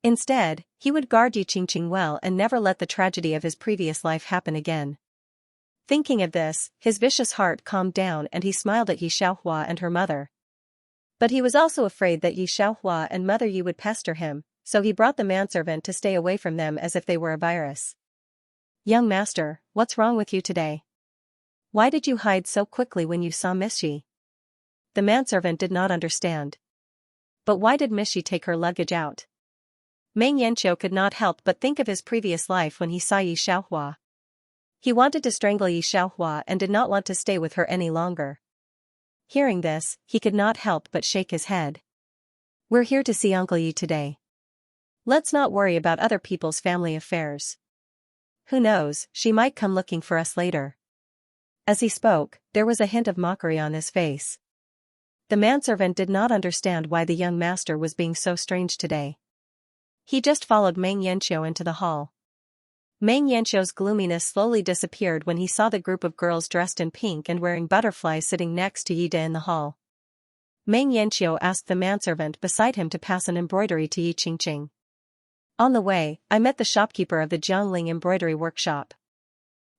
Instead, he would guard Yiqingqing well and never let the tragedy of his previous life happen again. Thinking of this, his vicious heart calmed down and he smiled at Xianxia and her mother. But he was also afraid that Xianxia and Mother Yi would pester him, so he brought the manservant to stay away from them as if they were a virus. Young master, what's wrong with you today? Why did you hide so quickly when you saw Miss Yi? The manservant did not understand. But why did Miss Yi take her luggage out? Xianxiu could not help but think of his previous life when he saw Xianxia. He wanted to strangle Xianxia and did not want to stay with her any longer. Hearing this, he could not help but shake his head. We're here to see Uncle Yi today. Let's not worry about other people's family affairs. Who knows, she might come looking for us later. As he spoke, there was a hint of mockery on his face. The manservant did not understand why the young master was being so strange today. He just followed Xianxiu into the hall. Xianxiu's gloominess slowly disappeared when he saw the group of girls dressed in pink and wearing butterflies sitting next to Yida in the hall. Xianxiu asked the manservant beside him to pass an embroidery to Yiqingqing. On the way, I met the shopkeeper of the Jiangling embroidery workshop.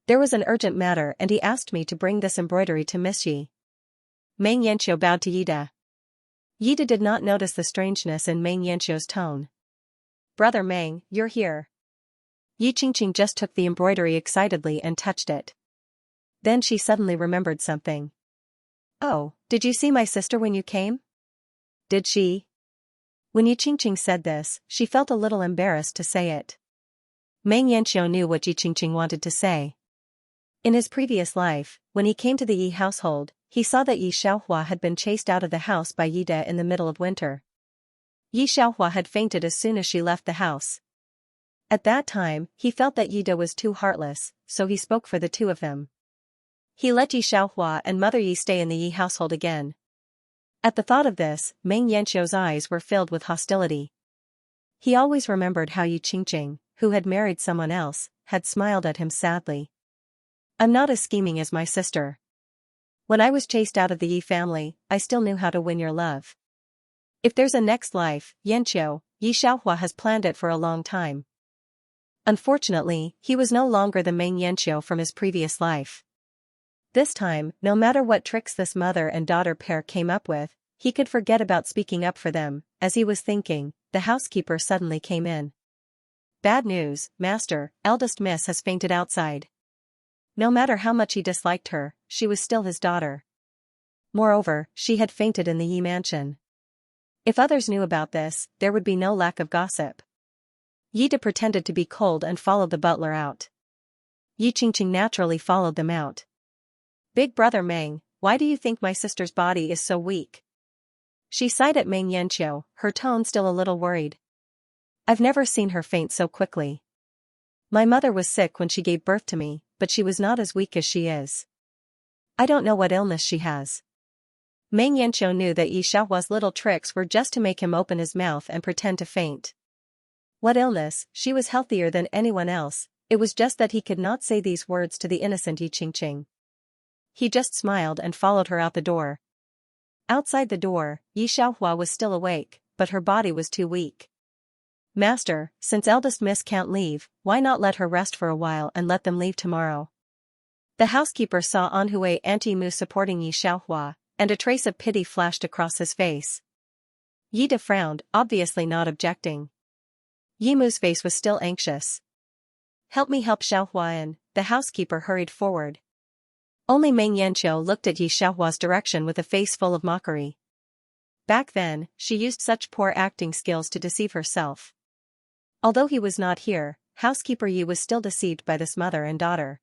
There was an urgent matter and he asked me to bring this embroidery to Miss Yi. Xianxiu bowed to Yida. Yida did not notice the strangeness in Xianxiu's tone. Brother Meng, you're here. Yiqingqing just took the embroidery excitedly and touched it. Then she suddenly remembered something. Oh, did you see my sister when you came? Did she? When Yiqingqing said this, she felt a little embarrassed to say it. Xianxiu knew what Yiqingqing wanted to say. In his previous life, when he came to the Yi household, he saw that Xianxia had been chased out of the house by Yida in the middle of winter. Xianxia had fainted as soon as she left the house. At that time, he felt that Yida was too heartless, so he spoke for the two of them. He let Xianxia and Mother Yi stay in the Yi household again. At the thought of this, Xianxiu's eyes were filled with hostility. He always remembered how Yiqingqing, who had married someone else, had smiled at him sadly. I'm not as scheming as my sister. When I was chased out of the Yi family, I still knew how to win your love. If there's a next life, Xianxia has planned it for a long time. Unfortunately, he was no longer the Xianxiu from his previous life. This time, no matter what tricks this mother and daughter pair came up with, he could forget about speaking up for them. As he was thinking, the housekeeper suddenly came in. Bad news, master, eldest miss has fainted outside. No matter how much he disliked her, she was still his daughter. Moreover, she had fainted in the Yi mansion. If others knew about this, there would be no lack of gossip. Yida pretended to be cold and followed the butler out. Yiqingqing naturally followed them out. Big brother Meng, why do you think my sister's body is so weak? She sighed at Xianxiu, her tone still a little worried. I've never seen her faint so quickly. My mother was sick when she gave birth to me, but she was not as weak as she is. I don't know what illness she has. Xianxiu knew that Xianxia's little tricks were just to make him open his mouth and pretend to faint. What illness? She was healthier than anyone else, It was just that he could not say these words to the innocent Xianxia. He just smiled and followed her out the door. Outside the door, Xianxia was still awake, but her body was too weak. "Master, since eldest miss can't leave, why not let her rest for a while and let them leave tomorrow?" The housekeeper saw Anhui and Yimu supporting Xianxia, and a trace of pity flashed across his face. Yida frowned, obviously not objecting. Yimu's face was still anxious. "Help me help Xianxia in," the housekeeper hurried forward. Only Meng Yanqiu looked at Xianxia's direction with a face full of mockery. Back then, she used such poor acting skills to deceive herself. Although he was not here, housekeeper Yi was still deceived by this mother and daughter.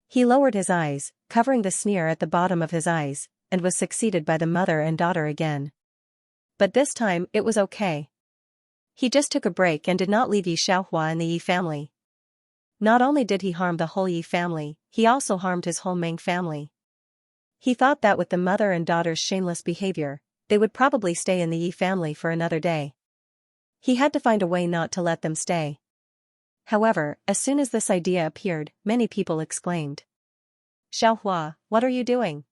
He lowered his eyes, covering the sneer at the bottom of his eyes, and was succeeded by the mother and daughter again. But this time, it was okay. He just took a break and did not leave Xianxia and the Yi family. Not only did he harm the whole Yi family, he also harmed his whole Meng family. He thought that with the mother and daughter's shameless behavior, they would probably stay in the Yi family for another day. He had to find a way not to let them stay. However, as soon as this idea appeared, many people exclaimed, "Xianxia, what are you doing?"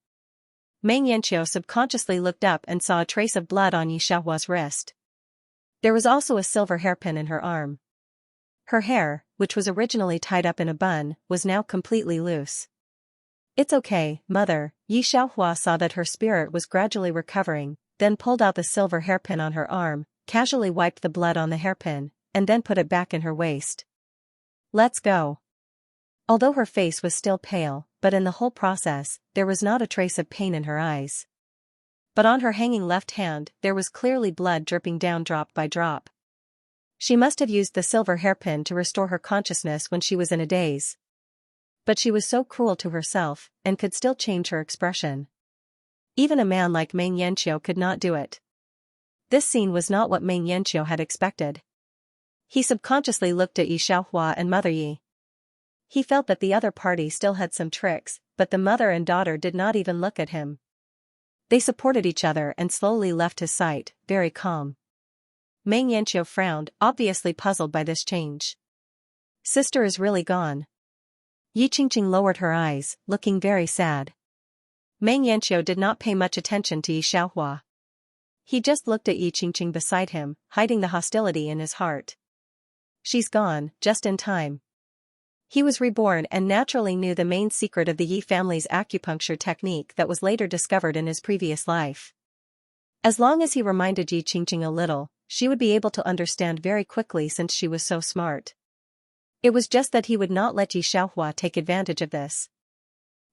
Meng Yanqiu subconsciously looked up and saw a trace of blood on Xianxia's wrist. There was also a silver hairpin in her arm. Her hair, which was originally tied up in a bun, was now completely loose. "It's okay, mother." Xianxia saw that her spirit was gradually recovering, then pulled out the silver hairpin on her arm, casually wiped the blood on the hairpin, and then put it back in her waist. "Let's go." Although her face was still pale, but in the whole process, there was not a trace of pain in her eyes. But on her hanging left hand, there was clearly blood dripping down drop by drop. She must have used the silver hairpin to restore her consciousness when she was in a daze. But she was so cruel to herself, and could still change her expression. Even a man like Meng Yanqiu could not do it. This scene was not what Meng Yanqiu had expected. He subconsciously looked at Xianxia and Mother Yi. He felt that the other party still had some tricks, but the mother and daughter did not even look at him. They supported each other and slowly left his sight, very calm. Meng Yanqiu frowned, obviously puzzled by this change. "Sister is really gone." Xianxia lowered her eyes, looking very sad. Meng Yanqiu did not pay much attention to Xianxia. He just looked at Xianxia beside him, hiding the hostility in his heart. "She's gone, just in time." He was reborn and naturally knew the main secret of the Yi family's acupuncture technique that was later discovered in his previous life. As long as he reminded Xianxia a little, she would be able to understand very quickly since she was so smart. It was just that he would not let Xianxia take advantage of this.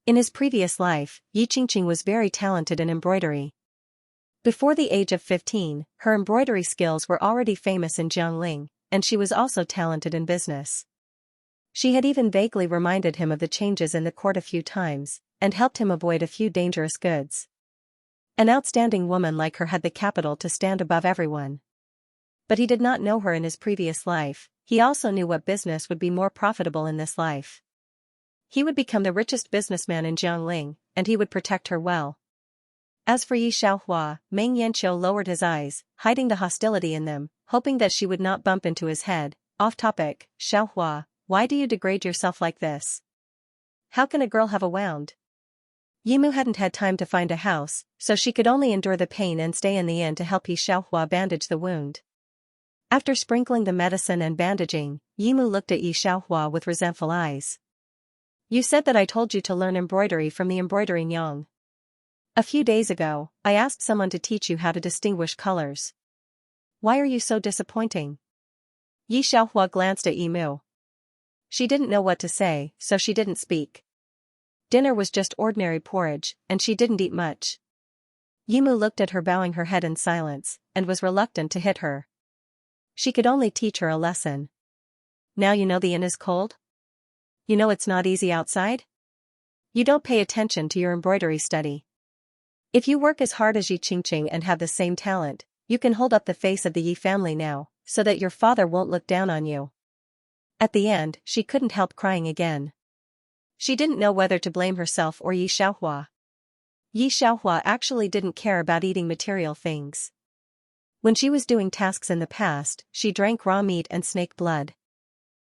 In his previous life, Xianxia was very talented in embroidery. Before the age of 15, her embroidery skills were already famous in Jiangling, and she was also talented in business. She had even vaguely reminded him of the changes in the court a few times, and helped him avoid a few dangerous goods. An outstanding woman like her had the capital to stand above everyone. But he did not know her in his previous life. He also knew what business would be more profitable in this life. He would become the richest businessman in Jiangling, and he would protect her well. As for Xianxia, Meng Yanqiu lowered his eyes, hiding the hostility in them, hoping that she would not bump into his head. Off topic, "Xianxia, why do you degrade yourself like this? How can a girl have a wound?" Yimu hadn't had time to find a house, so she could only endure the pain and stay in the inn to help Xianxia bandage the wound. After sprinkling the medicine and bandaging, Yimu looked at Xianxia with resentful eyes. "You said that I told you to learn embroidery from the embroidery Nyang. A few days ago, I asked someone to teach you how to distinguish colors. Why are you so disappointing?" Xianxia glanced at Yimu. She didn't know what to say, so she didn't speak. Dinner was just ordinary porridge, and she didn't eat much. Yimu looked at her bowing her head in silence, and was reluctant to hit her. She could only teach her a lesson. "Now you know the inn is cold? You know it's not easy outside? You don't pay attention to your embroidery study. If you work as hard as Xianxia and have the same talent, you can hold up the face of the Yi family now, so that your father won't look down on you." At the end, she couldn't help crying again. She didn't know whether to blame herself or Xianxia. Xianxia actually didn't care about eating material things. When she was doing tasks in the past, she drank raw meat and snake blood.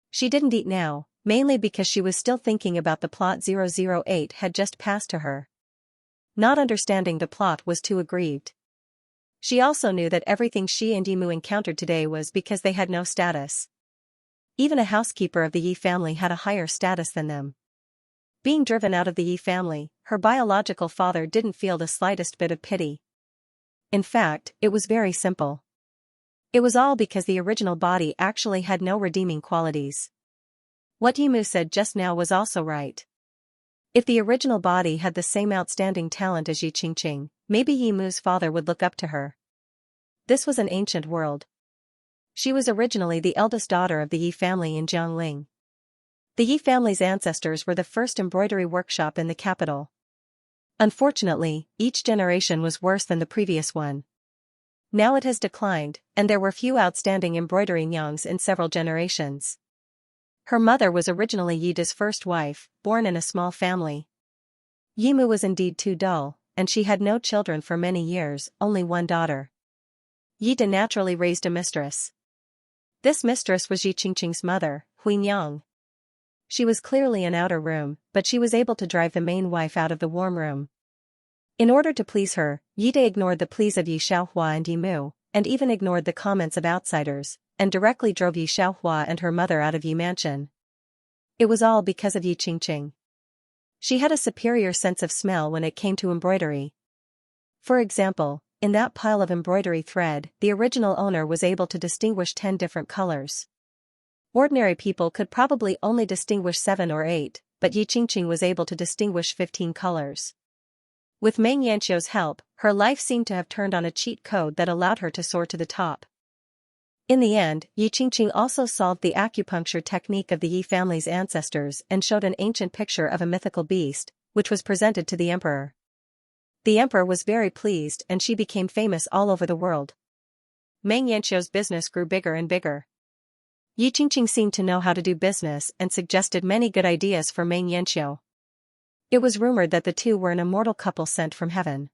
She didn't eat now, mainly because she was still thinking about the plot 008 had just passed to her. Not understanding the plot was too aggrieved. She also knew that everything she and Yimu encountered today was because they had no status. Even a housekeeper of the Yi family had a higher status than them. Being driven out of the Yi family, her biological father didn't feel the slightest bit of pity. In fact, it was very simple. It was all because the original body actually had no redeeming qualities. What Yimu said just now was also right. If the original body had the same outstanding talent as Yi Qingqing, maybe Yimu's father would look up to her. This was an ancient world. She was originally the eldest daughter of the Yi family in Jiangling. The Yi family's ancestors were the first embroidery workshop in the capital. Unfortunately, each generation was worse than the previous one. Now it has declined, and there were few outstanding embroidery nyongs in several generations. Her mother was originally Yida's first wife, born in a small family. Yimu was indeed too dull, and she had no children for many years, only one daughter. Yida naturally raised a mistress. This mistress was Yi Qingqing's mother, Huinyang. She was clearly an outer room, but she was able to drive the main wife out of the warm room. In order to please her, Yida ignored the pleas of Yi Xiaohua and Yimu, and even ignored the comments of outsiders, and directly drove Yi Xiaohua and her mother out of Yi Mansion. It was all because of Yi Qingqing. She had a superior sense of smell when it came to embroidery. For example, in that pile of embroidery thread, the original owner was able to distinguish 10 different colors. Ordinary people could probably only distinguish 7 or 8, but Yi Qingqing was able to distinguish 15 colors. With Meng Yanqiu's help, her life seemed to have turned on a cheat code that allowed her to soar to the top. In the end, Yi Qingqing also solved the acupuncture technique of the Yi family's ancestors and showed an ancient picture of a mythical beast, which was presented to the emperor. The emperor was very pleased and she became famous all over the world. Meng Yanqiu's business grew bigger and bigger. Yi Qingqing seemed to know how to do business and suggested many good ideas for Meng Yanqiu. It was rumored that the two were an immortal couple sent from heaven.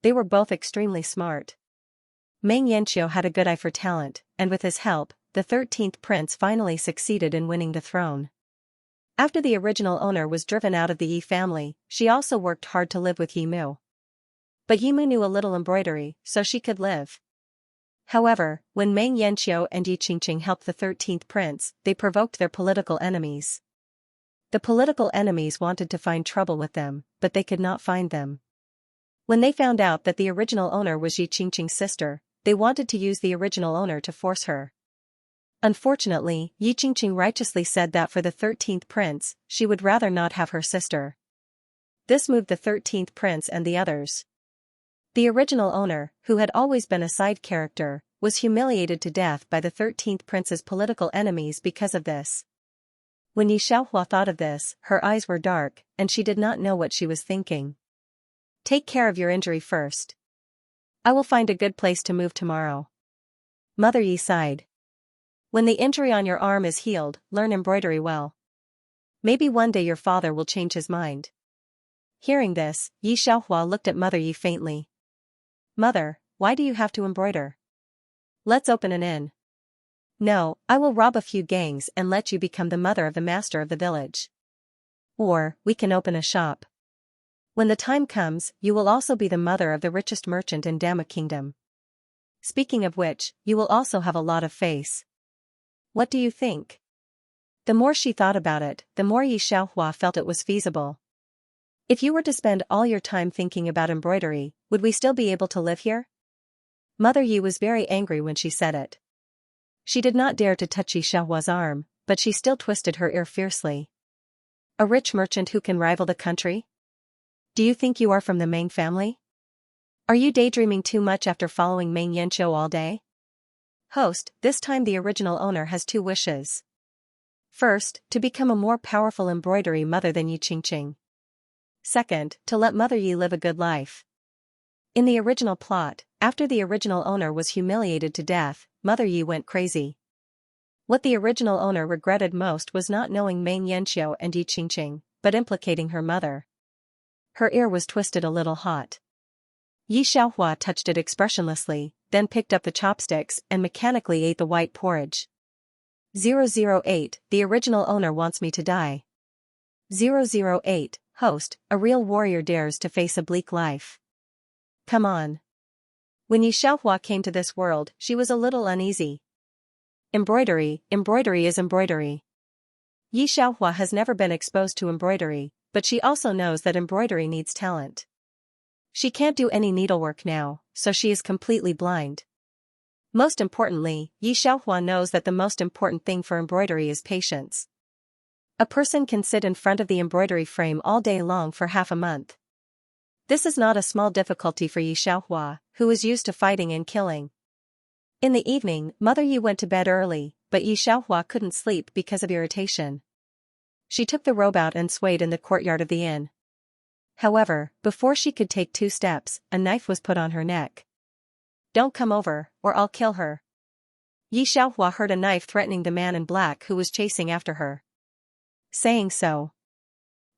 They were both extremely smart. Meng Yanqiu had a good eye for talent, and with his help, the 13th prince finally succeeded in winning the throne. After the original owner was driven out of the Yi family, she also worked hard to live with Yimu. But Yimu knew a little embroidery, so she could live. However, when Meng Yanqiu and Yi Qingqing helped the 13th prince, they provoked their political enemies. The political enemies wanted to find trouble with them, but they could not find them. When they found out that the original owner was Yi Qingqing's sister, they wanted to use the original owner to force her. Unfortunately, Yi Qingqing righteously said that for the 13th prince, she would rather not have her sister. This moved the 13th prince and the others. The original owner, who had always been a side character, was humiliated to death by the 13th prince's political enemies because of this. When Yi Xiaohua thought of this, her eyes were dark, and she did not know what she was thinking. Take care of your injury first. I will find a good place to move tomorrow. Mother Yi sighed. When the injury on your arm is healed, learn embroidery well. Maybe one day your father will change his mind. Hearing this, Yi Xiaohua looked at Mother Yi faintly. Mother, why do you have to embroider? Let's open an inn. No, I will rob a few gangs and let you become the mother of the master of the village. Or, we can open a shop. When the time comes, you will also be the mother of the richest merchant in Dama Kingdom. Speaking of which, you will also have a lot of face. What do you think? The more she thought about it, the more Yi Xiaohua felt it was feasible. If you were to spend all your time thinking about embroidery, would we still be able to live here? Mother Yi was very angry when she said it. She did not dare to touch Yi Xiaohua's arm, but she still twisted her ear fiercely. A rich merchant who can rival the country? Do you think you are from the Meng family? Are you daydreaming too much after following Meng Yanqiu all day? Host, this time the original owner has 2 wishes. First, to become a more powerful embroidery mother than Yi Qingqing. Second, to let Mother Yi live a good life. In the original plot, after the original owner was humiliated to death, Mother Yi went crazy. What the original owner regretted most was not knowing Meng Yanqiu and Yi Qingqing, but implicating her mother. Her ear was twisted a little hot. Yi Xiaohua touched it expressionlessly, then picked up the chopsticks and mechanically ate the white porridge. 008, the original owner wants me to die. 008, host, a real warrior dares to face a bleak life. Come on. When Xianxia came to this world, she was a little uneasy. Embroidery is embroidery. Xianxia has never been exposed to embroidery, but she also knows that embroidery needs talent. She can't do any needlework now, so she is completely blind. Most importantly, Xianxia knows that the most important thing for embroidery is patience. A person can sit in front of the embroidery frame all day long for half a month. This is not a small difficulty for Xianxia, who is used to fighting and killing. In the evening, Mother Yi went to bed early, but Xianxia couldn't sleep because of irritation. She took the robe out and swayed in the courtyard of the inn. However, before she could take 2 steps, a knife was put on her neck. Don't come over, or I'll kill her. Xianxia heard a knife threatening the man in black who was chasing after her. Saying so,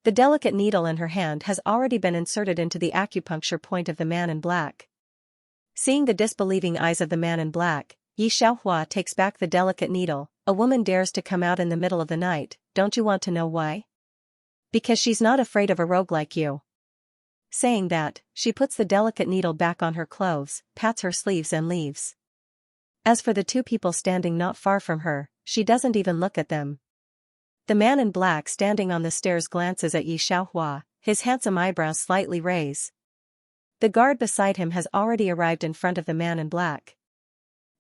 the delicate needle in her hand has already been inserted into the acupuncture point of the man in black. Seeing the disbelieving eyes of the man in black, Xianxia takes back the delicate needle. A woman dares to come out in the middle of the night, don't you want to know why? Because she's not afraid of a rogue like you. Saying that, she puts the delicate needle back on her clothes, pats her sleeves and leaves. As for the 2 people standing not far from her, she doesn't even look at them. The man in black standing on the stairs glances at Xianxia, his handsome eyebrows slightly raise. The guard beside him has already arrived in front of the man in black.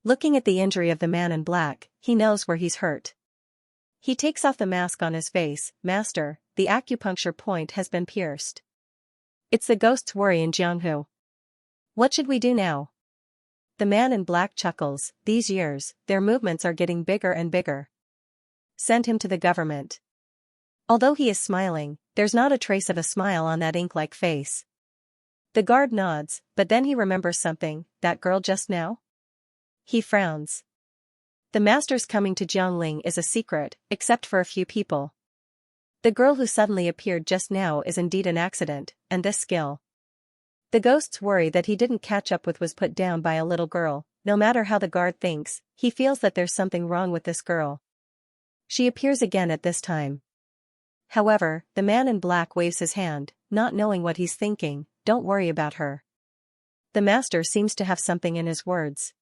Looking at the injury of the man in black, he knows where he's hurt. He takes off the mask on his face. Master, the acupuncture point has been pierced. It's the ghost's worry in Jianghu. What should we do now? The man in black chuckles. These years, their movements are getting bigger and bigger. Send him to the government. Although he is smiling, there's not a trace of a smile on that ink-like face. The guard nods, but then he remembers something. That girl just now? He frowns. The master's coming to Jiangling is a secret, except for a few people. The girl who suddenly appeared just now is indeed an accident, and this skill. The ghost's worry that he didn't catch up with was put down by a little girl. No matter how the guard thinks, he feels that there's something wrong with this girl. She appears again at this time. However, the man in black waves his hand, not knowing what he's thinking. Don't worry about her. The master seems to have something in his words.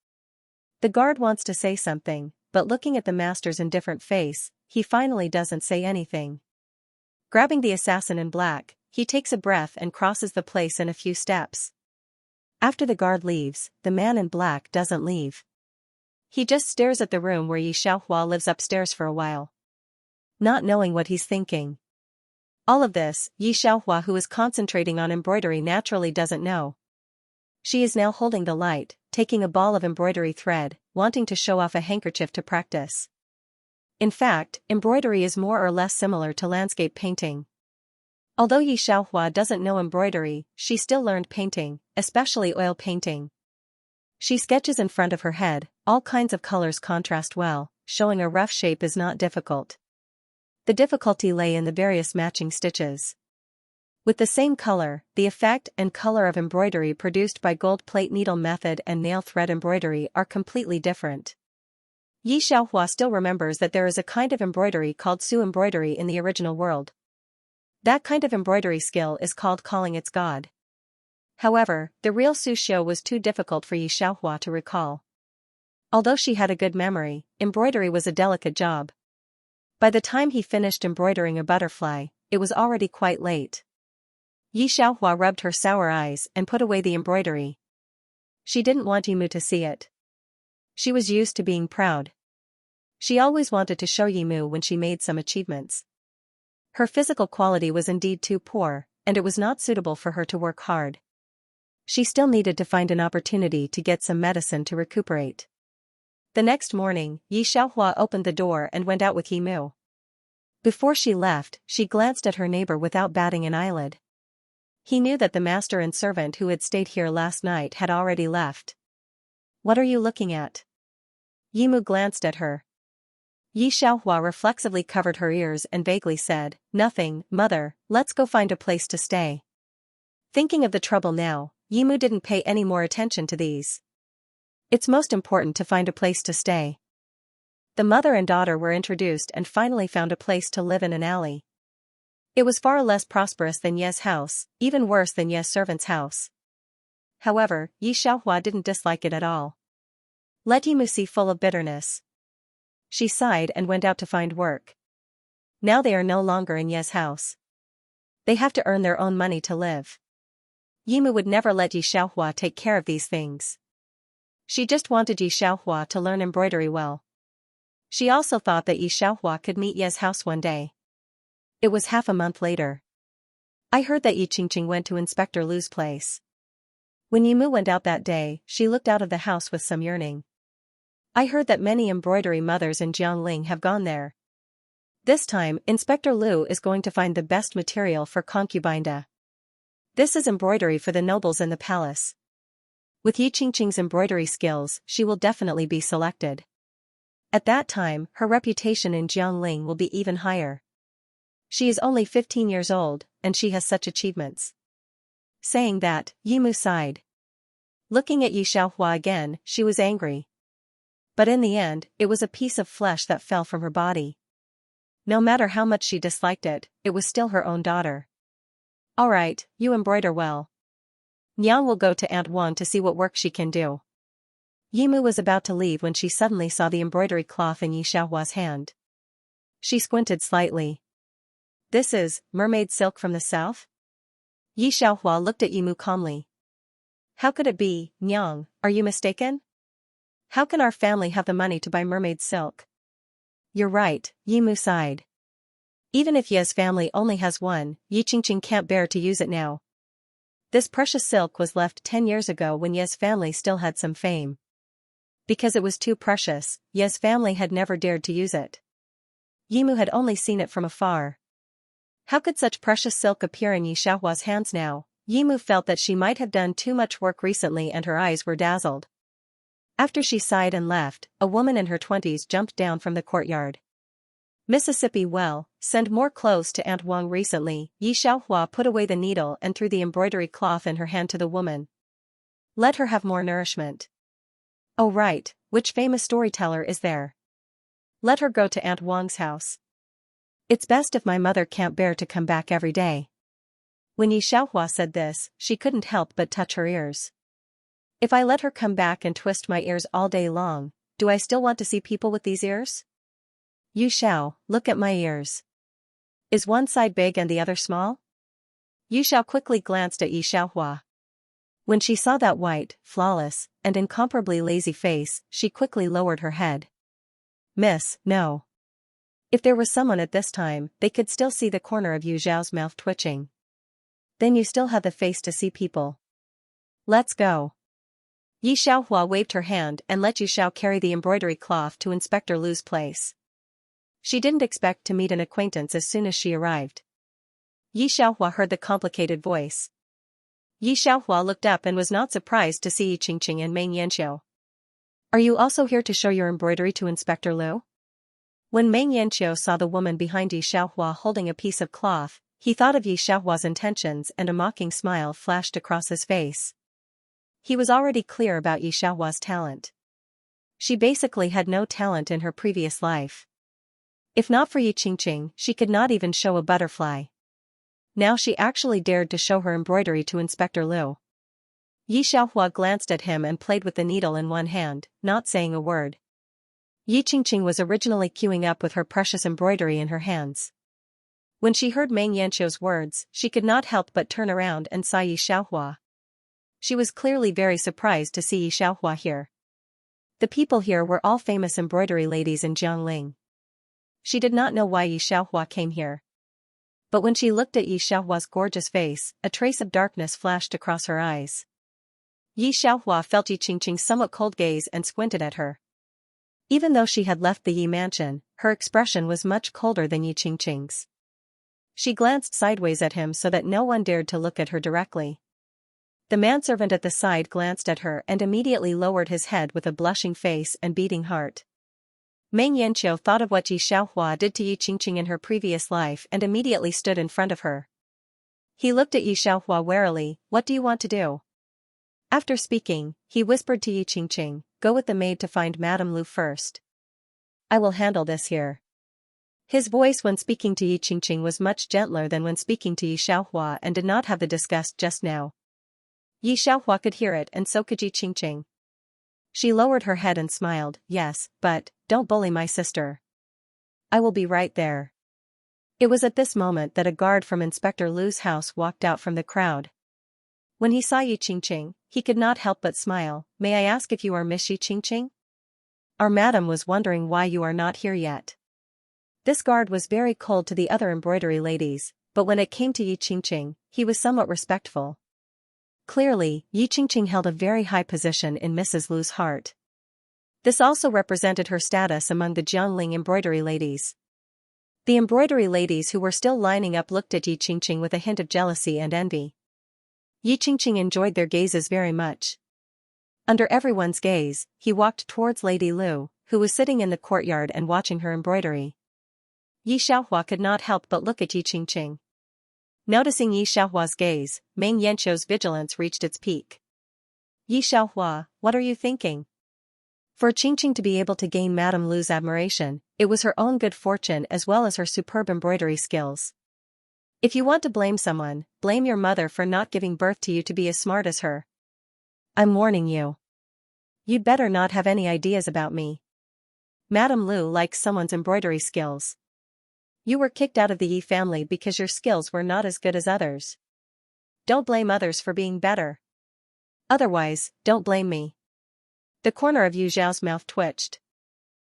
The guard wants to say something, but looking at the master's indifferent face, he finally doesn't say anything. Grabbing the assassin in black, he takes a breath and crosses the place in a few steps. After the guard leaves, the man in black doesn't leave. He just stares at the room where Xianxia lives upstairs for a while. Not knowing what he's thinking. All of this, Xianxia, who is concentrating on embroidery, naturally doesn't know. She is now holding the light, taking a ball of embroidery thread, wanting to show off a handkerchief to practice. In fact, embroidery is more or less similar to landscape painting. Although Xianxia doesn't know embroidery, she still learned painting, especially oil painting. She sketches in front of her head, all kinds of colors contrast well, showing a rough shape is not difficult. The difficulty lay in the various matching stitches. With the same color, the effect and color of embroidery produced by gold plate needle method and nail thread embroidery are completely different. Xianxia still remembers that there is a kind of embroidery called Su embroidery in the original world. That kind of embroidery skill is called calling its god. However, the real Su Xiu was too difficult for Xianxia to recall. Although she had a good memory, embroidery was a delicate job. By the time he finished embroidering a butterfly, it was already quite late. Xianxia rubbed her sour eyes and put away the embroidery. She didn't want Yimu to see it. She was used to being proud. She always wanted to show Yimu when she made some achievements. Her physical quality was indeed too poor, and it was not suitable for her to work hard. She still needed to find an opportunity to get some medicine to recuperate. The next morning, Xianxia opened the door and went out with Yimu. Before she left, she glanced at her neighbor without batting an eyelid. He knew that the master and servant who had stayed here last night had already left. What are you looking at? Yimu glanced at her. Xianxia reflexively covered her ears and vaguely said, Nothing, mother, let's go find a place to stay. Thinking of the trouble now, Yimu didn't pay any more attention to these. It's most important to find a place to stay. The mother and daughter were introduced and finally found a place to live in an alley. It was far less prosperous than Ye's house, even worse than Ye's servant's house. However, Yi Xiaohua didn't dislike it at all. Let Yimu see full of bitterness. She sighed and went out to find work. Now they are no longer in Ye's house. They have to earn their own money to live. Yimu would never let Yi Xiaohua take care of these things. She just wanted Yi Xiaohua to learn embroidery well. She also thought that Yi Xiaohua could meet Ye's house one day. It was half a month later. I heard that Yi Qingqing went to Inspector Lu's place. When Yimu went out that day, she looked out of the house with some yearning. I heard that many embroidery mothers in Jiangling have gone there. This time, Inspector Lu is going to find the best material for concubinda. This is embroidery for the nobles in the palace. With Yi Qingqing's embroidery skills, she will definitely be selected. At that time, her reputation in Jiangling will be even higher. She is only 15 years old, and she has such achievements. Saying that, Yimu sighed. Looking at Yi Xiaohua again, she was angry. But in the end, it was a piece of flesh that fell from her body. No matter how much she disliked it, it was still her own daughter. All right, you embroider well. Nyang will go to Aunt Wang to see what work she can do. Yimu was about to leave when she suddenly saw the embroidery cloth in Yi Xiaohua's hand. She squinted slightly. This is mermaid silk from the south? Yi Xiaohua looked at Yimu calmly. How could it be, Nyang, are you mistaken? How can our family have the money to buy mermaid silk? You're right, Yimu sighed. Even if Ye's family only has one, Yi Qingqing can't bear to use it now. This precious silk was left 10 years ago when Ye's family still had some fame. Because it was too precious, Ye's family had never dared to use it. Yimu had only seen it from afar. How could such precious silk appear in Yi Xiaohua's hands now? Yimu felt that she might have done too much work recently and her eyes were dazzled. After she sighed and left, a woman in her 20s jumped down from the courtyard. Mississippi well, send more clothes to Aunt Wang recently. Yi Xiaohua put away the needle and threw the embroidery cloth in her hand to the woman. Let her have more nourishment. Oh right, which famous storyteller is there? Let her go to Aunt Wang's house. It's best if my mother can't bear to come back every day. When Yi Xiaohua said this, she couldn't help but touch her ears. If I let her come back and twist my ears all day long, do I still want to see people with these ears? Yu Xiao, look at my ears. Is one side big and the other small? Yu Xiao quickly glanced at Yi Xiaohua. When she saw that white, flawless, and incomparably lazy face, she quickly lowered her head. Miss, no. If there was someone at this time, they could still see the corner of Yu Xiao's mouth twitching. Then you still have the face to see people. Let's go. Yi Xiaohua waved her hand and let Yu Xiao carry the embroidery cloth to Inspector Lu's place. She didn't expect to meet an acquaintance as soon as she arrived. Yi Xiaohua heard the complicated voice. Yi Xiaohua looked up and was not surprised to see Yi Qingqing and Meng Yanqiu. Are you also here to show your embroidery to Inspector Lu? When Meng Yanqiu saw the woman behind Yi Xiaohua holding a piece of cloth, he thought of Yi Xiaohua's intentions and a mocking smile flashed across his face. He was already clear about Yi Xiaohua's talent. She basically had no talent in her previous life. If not for Yi Qingqing, she could not even show a butterfly. Now she actually dared to show her embroidery to Inspector Lu. Yi Xiaohua glanced at him and played with the needle in one hand, not saying a word. Yi Qingqing was originally queuing up with her precious embroidery in her hands. When she heard Meng Yanqiu's words, she could not help but turn around and saw Yi Xiaohua. She was clearly very surprised to see Yi Xiaohua here. The people here were all famous embroidery ladies in Jiangling. She did not know why Yi Xiaohua came here. But when she looked at Yi Xiaohua's gorgeous face, a trace of darkness flashed across her eyes. Yi Xiaohua felt Yi Qingqing's somewhat cold gaze and squinted at her. Even though she had left the Yi mansion, her expression was much colder than Yi Qingqing's. She glanced sideways at him so that no one dared to look at her directly. The manservant at the side glanced at her and immediately lowered his head with a blushing face and beating heart. Meng Yanqiu thought of what Yi Xiaohua did to Yi Qingqing in her previous life and immediately stood in front of her. He looked at Yi Xiaohua warily. What do you want to do? After speaking, he whispered to Yi Qingqing, go with the maid to find Madame Lu first. I will handle this here. His voice when speaking to Yi Qingqing was much gentler than when speaking to Yi Xiaohua and did not have the disgust just now. Yi Xiaohua could hear it and so could Yi Qingqing. She lowered her head and smiled, yes, but, don't bully my sister. I will be right there. It was at this moment that a guard from Inspector Lu's house walked out from the crowd. When he saw Yi Qingqing, he could not help but smile. May I ask if you are Miss Yi Qingqing? Our madam was wondering why you are not here yet. This guard was very cold to the other embroidery ladies, but when it came to Yi Qingqing, he was somewhat respectful. Clearly, Yi Qingqing held a very high position in Mrs. Lu's heart. This also represented her status among the Jiangling embroidery ladies. The embroidery ladies who were still lining up looked at Yi Qingqing with a hint of jealousy and envy. Yi Qingqing enjoyed their gazes very much. Under everyone's gaze, he walked towards Lady Lu, who was sitting in the courtyard and watching her embroidery. Yi Xiaohua could not help but look at Yi Qingqing. Noticing Yi Xiaohua's gaze, Meng Yanqiu's vigilance reached its peak. Yi Xiaohua, what are you thinking? For Qingqing to be able to gain Madame Lu's admiration, it was her own good fortune as well as her superb embroidery skills. If you want to blame someone, blame your mother for not giving birth to you to be as smart as her. I'm warning you. You'd better not have any ideas about me. Madame Lu likes someone's embroidery skills. You were kicked out of the Yi family because your skills were not as good as others. Don't blame others for being better. Otherwise, don't blame me. The corner of Yu Zhao's mouth twitched.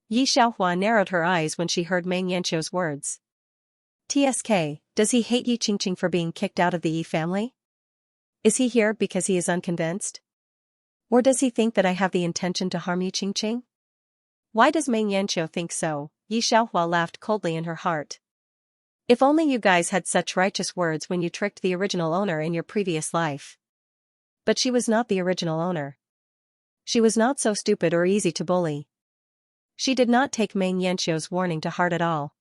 Yi Xiaohua narrowed her eyes when she heard Meng Yanqiu's words. TSK, does he hate Yi Qingqing for being kicked out of the Yi family? Is he here because he is unconvinced? Or does he think that I have the intention to harm Yi Qingqing? Why does Meng Yanqiu think so? Yi Xiaohua laughed coldly in her heart. If only you guys had such righteous words when you tricked the original owner in your previous life. But she was not the original owner. She was not so stupid or easy to bully. She did not take Meng Yanqiu's warning to heart at all.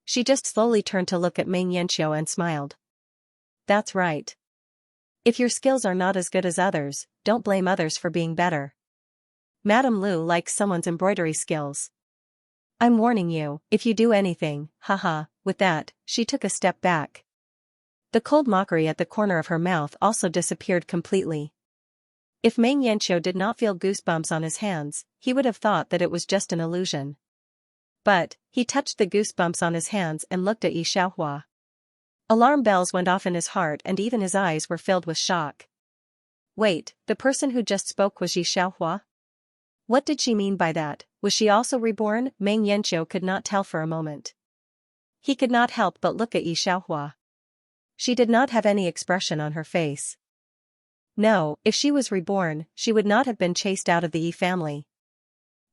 She just slowly turned to look at Meng Yanqiu and smiled. That's right. If your skills are not as good as others, don't blame others for being better. Madame Lu likes someone's embroidery skills. I'm warning you, if you do anything, haha. With that, she took a step back. The cold mockery at the corner of her mouth also disappeared completely. If Meng Yanqiu did not feel goosebumps on his hands, he would have thought that it was just an illusion. But, he touched the goosebumps on his hands and looked at Yi Xiaohua. Alarm bells went off in his heart and even his eyes were filled with shock. Wait, the person who just spoke was Yi Xiaohua? What did she mean by that? Was she also reborn? Meng Yanqiu could not tell for a moment. He could not help but look at Yi Xiaohua. She did not have any expression on her face. No, if she was reborn, she would not have been chased out of the Yi family.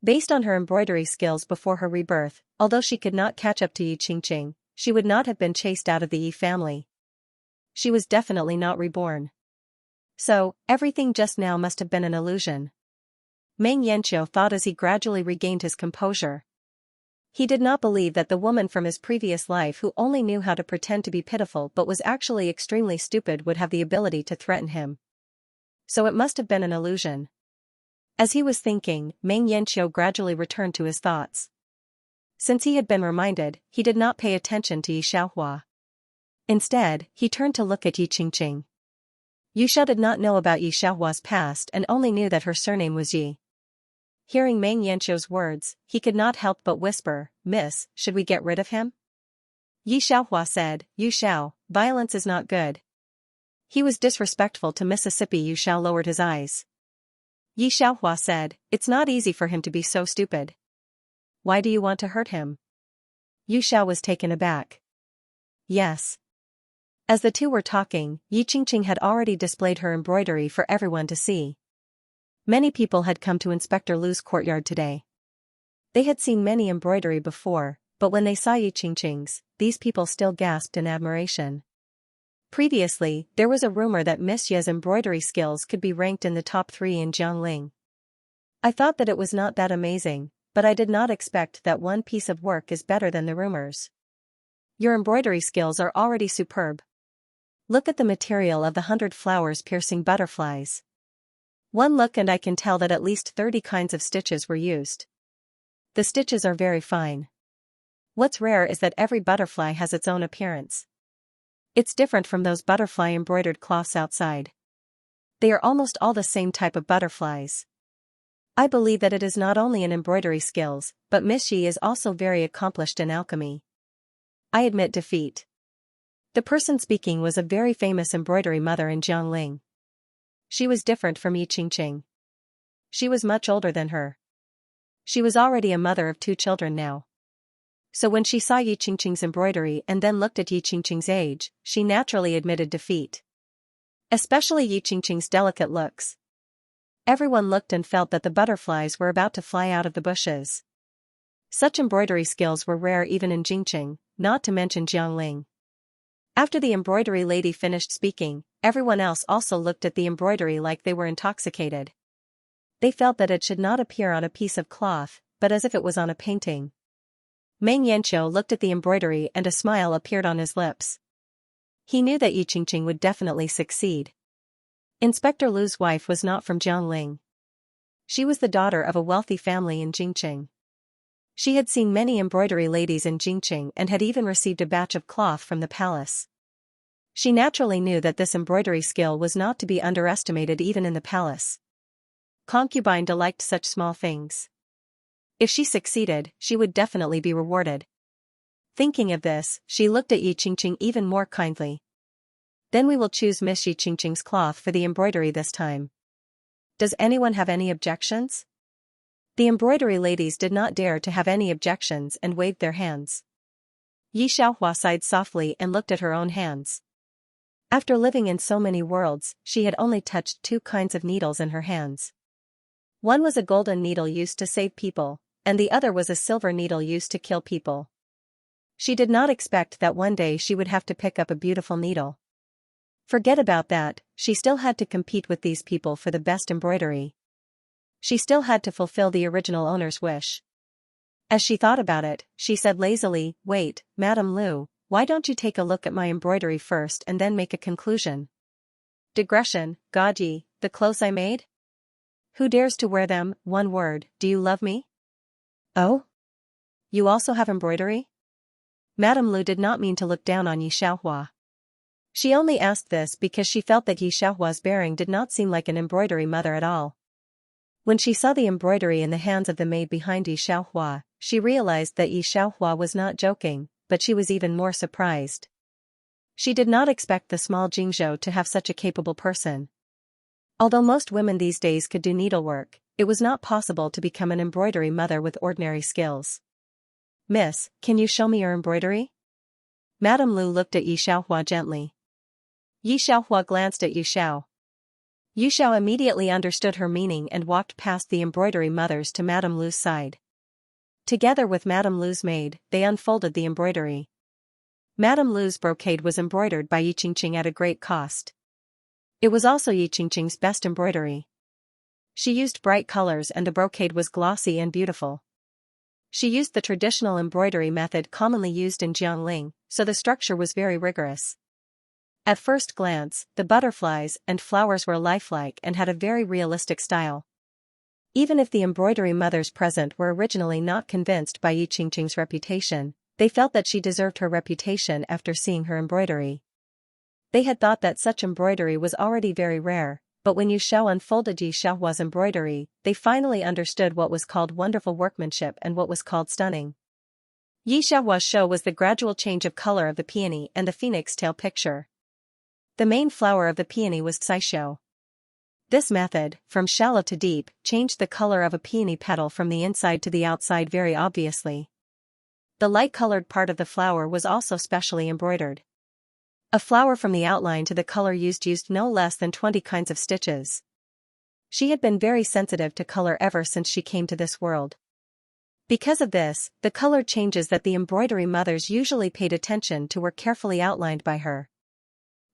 Based on her embroidery skills before her rebirth, although she could not catch up to Yi Qingqing, she would not have been chased out of the Yi family. She was definitely not reborn. So, everything just now must have been an illusion. Meng Yanqiu thought as he gradually regained his composure. He did not believe that the woman from his previous life who only knew how to pretend to be pitiful but was actually extremely stupid would have the ability to threaten him. So it must have been an illusion. As he was thinking, Meng Yanqiu gradually returned to his thoughts. Since he had been reminded, he did not pay attention to Yi Xiaohua. Instead, he turned to look at Yi Qingqing. Yu Xiao did not know about Yi Xiaohua's past and only knew that her surname was Yi. Hearing Meng Yanqiu's words, he could not help but whisper, "Miss, should we get rid of him?" Yi Xiaohua said, "Yu Xiao, violence is not good." He was disrespectful to Mississippi. Yu Xiao lowered his eyes. Yi Xiaohua said, "It's not easy for him to be so stupid. Why do you want to hurt him?" Yu Xiao was taken aback. Yes. As the two were talking, Yi Qingqing had already displayed her embroidery for everyone to see. Many people had come to Inspector Lu's courtyard today. They had seen many embroidery before, but when they saw Yi Qingqing's, these people still gasped in admiration. Previously, there was a rumor that Miss Ye's embroidery skills could be ranked in the top 3 in Jiangling. I thought that it was not that amazing, but I did not expect that one piece of work is better than the rumors. Your embroidery skills are already superb. Look at the material of the 100 flowers piercing butterflies. One look and I can tell that at least 30 kinds of stitches were used. The stitches are very fine. What's rare is that every butterfly has its own appearance. It's different from those butterfly embroidered cloths outside. They are almost all the same type of butterflies. I believe that it is not only in embroidery skills, but Miss Yi is also very accomplished in alchemy. I admit defeat. The person speaking was a very famous embroidery mother in Jiangling. She was different from Yi Qingqing. She was much older than her. She was already a mother of 2 children now. So when she saw Yi Qingqing's embroidery and then looked at Yi Qingqing's age, she naturally admitted defeat. Especially Yi Qingqing's delicate looks. Everyone looked and felt that the butterflies were about to fly out of the bushes. Such embroidery skills were rare even in Jingqing, not to mention Jiangling. After the embroidery lady finished speaking, everyone else also looked at the embroidery like they were intoxicated. They felt that it should not appear on a piece of cloth, but as if it was on a painting. Meng Yanqiu looked at the embroidery and a smile appeared on his lips. He knew that Yi Qingqing would definitely succeed. Inspector Lu's wife was not from Jiangling. She was the daughter of a wealthy family in Jingqing. She had seen many embroidery ladies in Jingqing and had even received a batch of cloth from the palace. She naturally knew that this embroidery skill was not to be underestimated even in the palace. Concubine liked such small things. If she succeeded, she would definitely be rewarded. Thinking of this, she looked at Yi Qingqing even more kindly. Then we will choose Miss Yi Qingqing's cloth for the embroidery this time. Does anyone have any objections? The embroidery ladies did not dare to have any objections and waved their hands. Yi Xiaohua sighed softly and looked at her own hands. After living in so many worlds, she had only touched 2 kinds of needles in her hands. One was a golden needle used to save people, and the other was a silver needle used to kill people. She did not expect that one day she would have to pick up a beautiful needle. Forget about that, she still had to compete with these people for the best embroidery. She still had to fulfill the original owner's wish. As she thought about it, she said lazily, "Wait, Madame Lu, why don't you take a look at my embroidery first and then make a conclusion?" Digression, Gaji, the clothes I made? Who dares to wear them? One word, do you love me? Oh? You also have embroidery? Madame Lu did not mean to look down on Yi Xiaohua. She only asked this because she felt that Yi Xiaohua's bearing did not seem like an embroidery mother at all. When she saw the embroidery in the hands of the maid behind Yi Xiaohua, she realized that Yi Xiaohua was not joking, but she was even more surprised. She did not expect the small Jingzhou to have such a capable person. Although most women these days could do needlework, it was not possible to become an embroidery mother with ordinary skills. "Miss, can you show me your embroidery?" Madame Lu looked at Yi Xiaohua gently. Yi Xiaohua glanced at Yu Xiao. Yu Xiao immediately understood her meaning and walked past the embroidery mothers to Madame Lu's side. Together with Madame Lu's maid, they unfolded the embroidery. Madame Lu's brocade was embroidered by Yi Qingqing at a great cost. It was also Yi Qingqing's best embroidery. She used bright colors and the brocade was glossy and beautiful. She used the traditional embroidery method commonly used in Jiangling, so the structure was very rigorous. At first glance, the butterflies and flowers were lifelike and had a very realistic style. Even if the embroidery mothers present were originally not convinced by Yi Qingqing's reputation, they felt that she deserved her reputation after seeing her embroidery. They had thought that such embroidery was already very rare, but when Yu Xiao unfolded Yi Xiaohua's embroidery, they finally understood what was called wonderful workmanship and what was called stunning. Yi Xiaohua's show was the gradual change of color of the peony and the phoenix tail picture. The main flower of the peony was Caishou. This method, from shallow to deep, changed the color of a peony petal from the inside to the outside very obviously. The light-colored part of the flower was also specially embroidered. A flower from the outline to the color used no less than 20 kinds of stitches. She had been very sensitive to color ever since she came to this world. Because of this, the color changes that the embroidery mothers usually paid attention to were carefully outlined by her.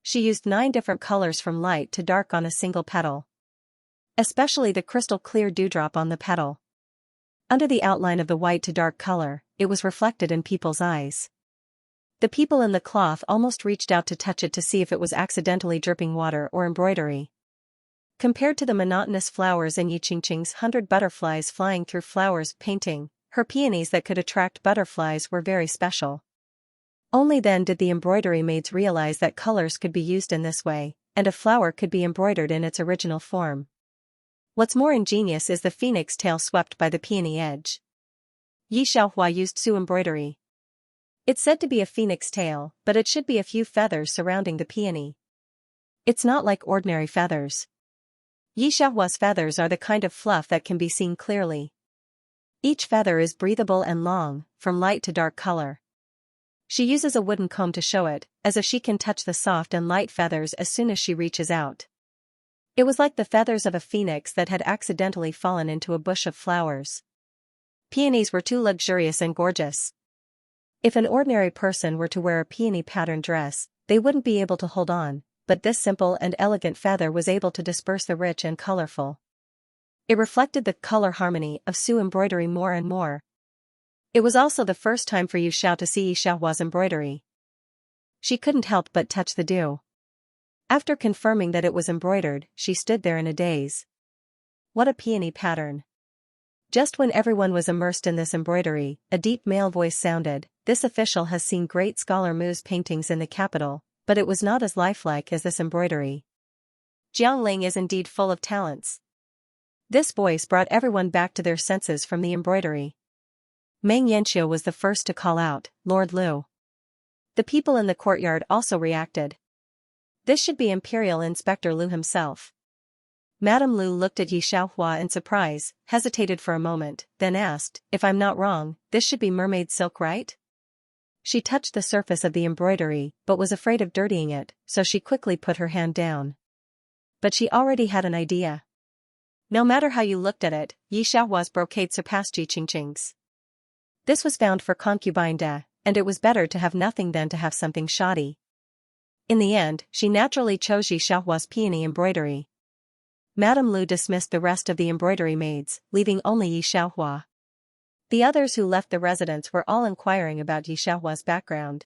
She used 9 different colors from light to dark on a single petal. Especially the crystal clear dewdrop on the petal. Under the outline of the white to dark color, it was reflected in people's eyes. The people in the cloth almost reached out to touch it to see if it was accidentally dripping water or embroidery. Compared to the monotonous flowers in Yi Qingqing's 100 butterflies flying through flowers painting, Her peonies that could attract butterflies were very special. Only then did the embroidery maids realize that colors could be used in this way, and a flower could be embroidered in its original form. What's more ingenious is the phoenix tail swept by the peony edge. Yi Xiaohua used Su embroidery. It's said to be a phoenix tail, but it should be a few feathers surrounding the peony. It's not like ordinary feathers. Yi Xiaohua's feathers are the kind of fluff that can be seen clearly. Each feather is breathable and long, from light to dark color. She uses a wooden comb to show it, as if she can touch the soft and light feathers as soon as she reaches out. It was like the feathers of a phoenix that had accidentally fallen into a bush of flowers. Peonies were too luxurious and gorgeous. If an ordinary person were to wear a peony pattern dress, they wouldn't be able to hold on, but this simple and elegant feather was able to disperse the rich and colorful. It reflected the color harmony of Su embroidery more and more. It was also the first time for Yu Xiao to see Yi Xiaohua's embroidery. She couldn't help but touch the dew. After confirming that it was embroidered, she stood there in a daze. What a peony pattern! Just when everyone was immersed in this embroidery, a deep male voice sounded. This official has seen great scholar Mu's paintings in the capital, but it was not as lifelike as this embroidery. Jiangling is indeed full of talents. This voice brought everyone back to their senses from the embroidery. Meng Yanqiu was the first to call out, "Lord Lu." The people in the courtyard also reacted. This should be Imperial Inspector Lu himself. Madame Lu looked at Yi Xiaohua in surprise, hesitated for a moment, then asked, "If I'm not wrong, this should be mermaid silk, right?" She touched the surface of the embroidery, but was afraid of dirtying it, so she quickly put her hand down. But she already had an idea. No matter how you looked at it, Yi Xiaohua's brocade surpassed Yi Qingqing's. This was found for concubine de, and it was better to have nothing than to have something shoddy. In the end, she naturally chose Yi Xiaohua's peony embroidery. Madame Lu dismissed the rest of the embroidery maids, leaving only Yi Xiaohua. The others who left the residence were all inquiring about Yi Xiaohua's background.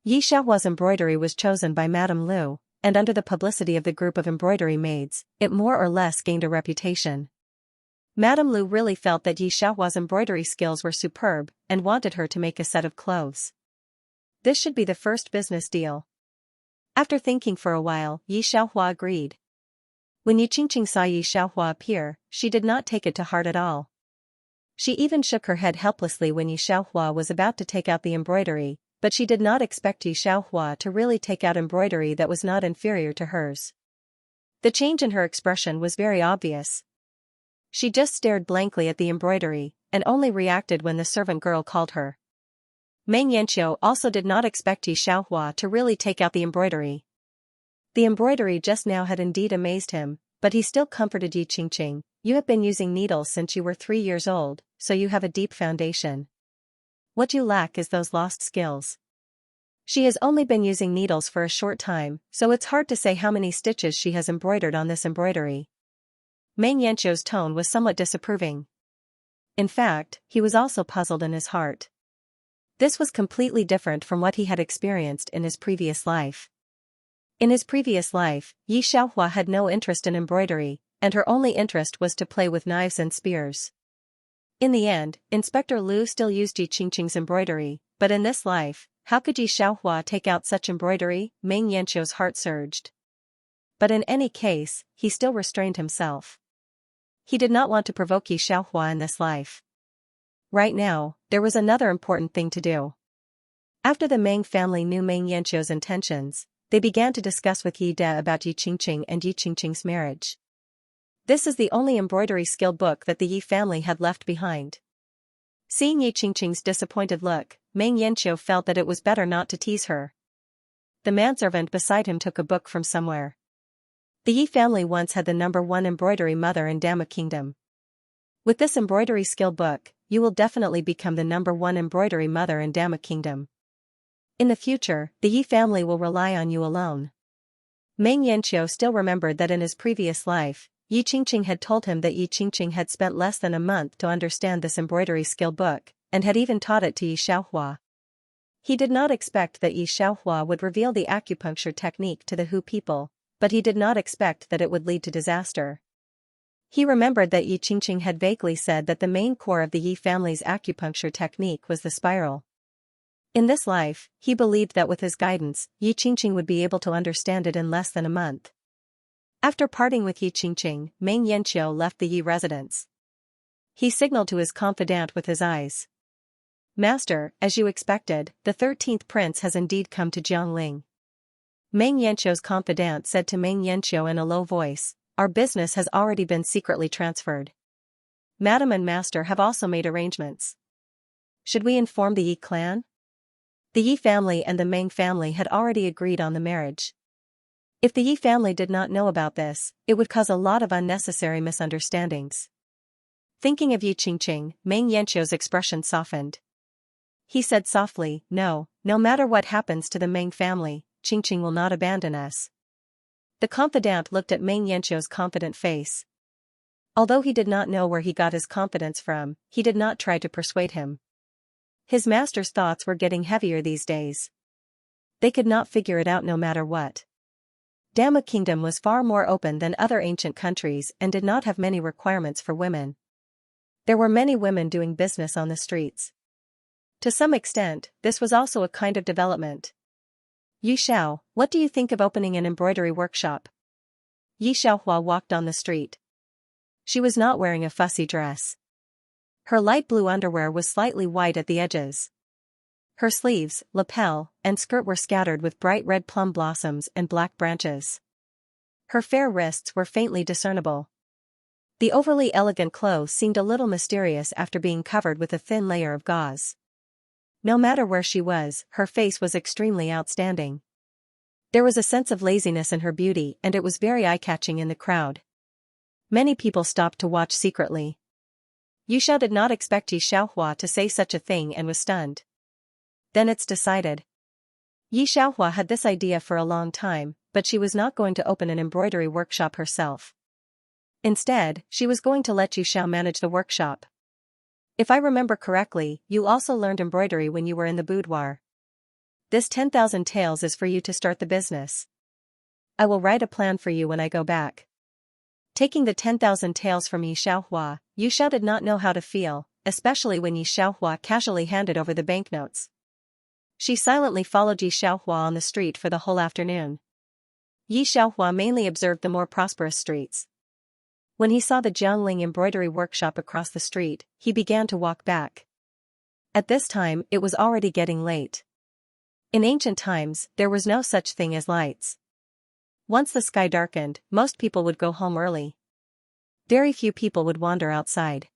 Yi Xiaohua's embroidery was chosen by Madame Lu, and under the publicity of the group of embroidery maids, it more or less gained a reputation. Madame Lu really felt that Yi Xiaohua's embroidery skills were superb, and wanted her to make a set of clothes. This should be the first business deal. After thinking for a while, Yi Xiaohua agreed. When Yi Qingqing saw Yi Xiaohua appear, she did not take it to heart at all. She even shook her head helplessly when Yi Xiaohua was about to take out the embroidery, but she did not expect Yi Xiaohua to really take out embroidery that was not inferior to hers. The change in her expression was very obvious. She just stared blankly at the embroidery, and only reacted when the servant girl called her. Meng Yanqiu also did not expect Yi Xiaohua to really take out the embroidery. The embroidery just now had indeed amazed him, but he still comforted Yi Qingqing. "You have been using needles since you were 3 years old, so you have a deep foundation. What you lack is those lost skills. She has only been using needles for a short time, so it's hard to say how many stitches she has embroidered on this embroidery." Meng Yanqiu's tone was somewhat disapproving. In fact, he was also puzzled in his heart. This was completely different from what he had experienced in his previous life. In his previous life, Yi Xiaohua had no interest in embroidery, and her only interest was to play with knives and spears. In the end, Inspector Lu still used Yi Qingqing's embroidery, but in this life, how could Yi Xiaohua take out such embroidery? Meng Yanqiu's heart surged. But in any case, he still restrained himself. He did not want to provoke Yi Xiaohua in this life. Right now, there was another important thing to do. After the Meng family knew Meng Yanqiu's intentions, they began to discuss with Yi De about Yi Qingqing and Yi Qingqing's marriage. This is the only embroidery skill book that the Yi family had left behind. Seeing Yi Qingqing's disappointed look, Meng Yanqiu felt that it was better not to tease her. The manservant beside him took a book from somewhere. The Yi family once had the #1 embroidery mother in Dama Kingdom. With this embroidery skill book, you will definitely become the #1 embroidery mother in Dama Kingdom. In the future, the Yi family will rely on you alone. Meng Yanqiu still remembered that in his previous life, Yi Qingqing had told him that Yi Qingqing had spent less than a month to understand this embroidery skill book, and had even taught it to Yi Xiaohua. He did not expect that Yi Xiaohua would reveal the acupuncture technique to the Hu people, but he did not expect that it would lead to disaster. He remembered that Yi Qingqing had vaguely said that the main core of the Yi family's acupuncture technique was the spiral. In this life, he believed that with his guidance, Yi Qingqing would be able to understand it in less than a month. After parting with Yi Qingqing, Meng Yanqiu left the Yi residence. He signaled to his confidant with his eyes. "Master, as you expected, the 13th prince has indeed come to Jiangling." Meng Yanqiu's confidant said to Meng Yanqiu in a low voice, "Our business has already been secretly transferred. Madam and Master have also made arrangements. Should we inform the Yi clan?" The Yi family and the Meng family had already agreed on the marriage. If the Yi family did not know about this, it would cause a lot of unnecessary misunderstandings. Thinking of Yi Qingqing, Meng Yanqiu's expression softened. He said softly, no matter what happens to the Meng family, Qingqing will not abandon us." The confidant looked at Meng Yanqiu's confident face. Although he did not know where he got his confidence from, he did not try to persuade him. His master's thoughts were getting heavier these days. They could not figure it out no matter what. Dama Kingdom was far more open than other ancient countries and did not have many requirements for women. There were many women doing business on the streets. To some extent, this was also a kind of development. "Yi Xiao, what do you think of opening an embroidery workshop?" Yi Xiaohua walked on the street. She was not wearing a fussy dress. Her light blue underwear was slightly white at the edges. Her sleeves, lapel, and skirt were scattered with bright red plum blossoms and black branches. Her fair wrists were faintly discernible. The overly elegant clothes seemed a little mysterious after being covered with a thin layer of gauze. No matter where she was, her face was extremely outstanding. There was a sense of laziness in her beauty and it was very eye-catching in the crowd. Many people stopped to watch secretly. Yu Xiao did not expect Yi Xiaohua to say such a thing and was stunned. "Then it's decided." Yi Xiaohua had this idea for a long time, but she was not going to open an embroidery workshop herself. Instead, she was going to let Yu Xiao manage the workshop. "If I remember correctly, you also learned embroidery when you were in the boudoir. This 10,000 taels is for you to start the business. I will write a plan for you when I go back." Taking the 10,000 taels from Yi Xiaohua, Yu Xiao did not know how to feel, especially when Yi Xiaohua casually handed over the banknotes. She silently followed Yi Xiaohua on the street for the whole afternoon. Yi Xiaohua mainly observed the more prosperous streets. When he saw the Jiangling embroidery workshop across the street, he began to walk back. At this time, it was already getting late. In ancient times, there was no such thing as lights. Once the sky darkened, most people would go home early. Very few people would wander outside.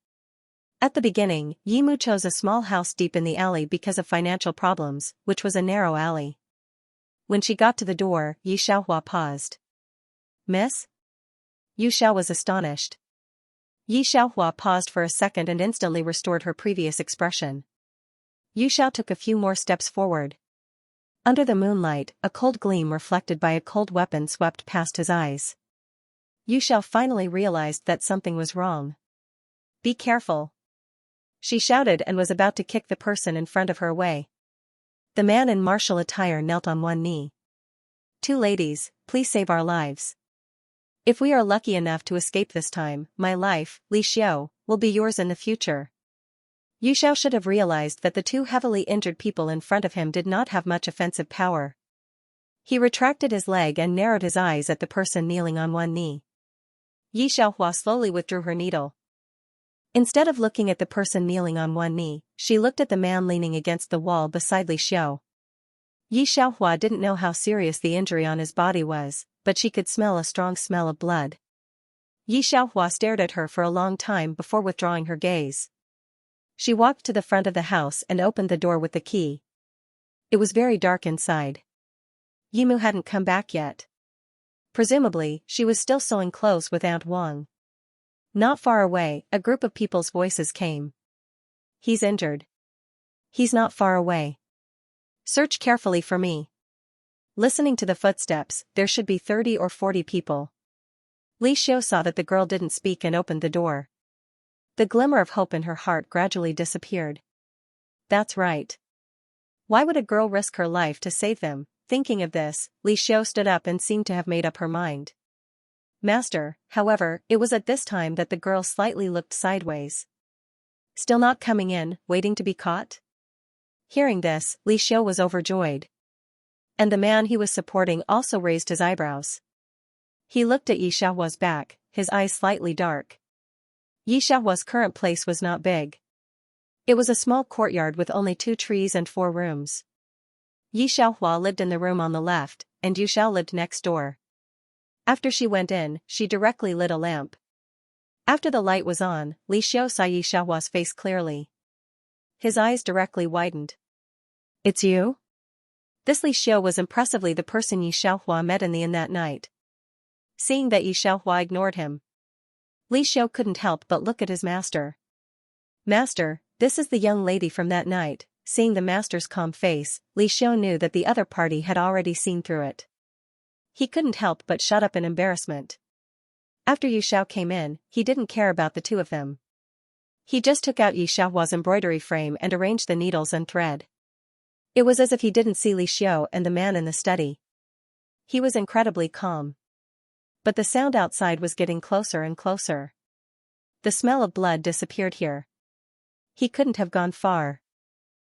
At the beginning, Yimu chose a small house deep in the alley because of financial problems, which was a narrow alley. When she got to the door, Yi Xiaohua paused. "Miss?" Yu Xiao was astonished. Yi Xiaohua paused for a second and instantly restored her previous expression. Yu Xiao took a few more steps forward. Under the moonlight, a cold gleam reflected by a cold weapon swept past his eyes. Yu Xiao finally realized that something was wrong. "Be careful!" she shouted and was about to kick the person in front of her away. The man in martial attire knelt on one knee. "Two ladies, please save our lives. If we are lucky enough to escape this time, my life, Li Xiao, will be yours in the future." Yu Xiao should have realized that the two heavily injured people in front of him did not have much offensive power. He retracted his leg and narrowed his eyes at the person kneeling on one knee. Yi Xiaohua slowly withdrew her needle. Instead of looking at the person kneeling on one knee, she looked at the man leaning against the wall beside Li Xiao. Yi Xiaohua didn't know how serious the injury on his body was, but she could smell a strong smell of blood. Yi Xiaohua stared at her for a long time before withdrawing her gaze. She walked to the front of the house and opened the door with the key. It was very dark inside. Yimu hadn't come back yet. Presumably, she was still sewing clothes with Aunt Wang. Not far away, a group of people's voices came. "He's injured. He's not far away. Search carefully for me." Listening to the footsteps, there should be 30 or 40 people. Li Xiao saw that the girl didn't speak and opened the door. The glimmer of hope in her heart gradually disappeared. That's right. Why would a girl risk her life to save them? Thinking of this, Li Xiao stood up and seemed to have made up her mind. Master, however, it was at this time that the girl slightly looked sideways. Still not coming in, waiting to be caught? Hearing this, Li Xiu was overjoyed. And the man he was supporting also raised his eyebrows. He looked at Yi Xiaohua's back, his eyes slightly dark. Yi Xiaohua's current place was not big. It was a small courtyard with only 2 trees and 4 rooms. Yi Xiaohua lived in the room on the left, and Yu Xiao lived next door. After she went in, she directly lit a lamp. After the light was on, Li Xiu saw Yi Xiaohua's face clearly. His eyes directly widened. "It's you?" This Li Xiu was impressively the person Yi Xiaohua met in the inn that night. Seeing that Yi Xiaohua ignored him, Li Xiu couldn't help but look at his master. "Master, this is the young lady from that night." Seeing the master's calm face, Li Xiu knew that the other party had already seen through it. He couldn't help but shut up in embarrassment. After Yu Xiao came in, he didn't care about the 2 of them. He just took out Yi Xiaohua's embroidery frame and arranged the needles and thread. It was as if he didn't see Li Xiu and the man in the study. He was incredibly calm. But the sound outside was getting closer and closer. The smell of blood disappeared here. He couldn't have gone far.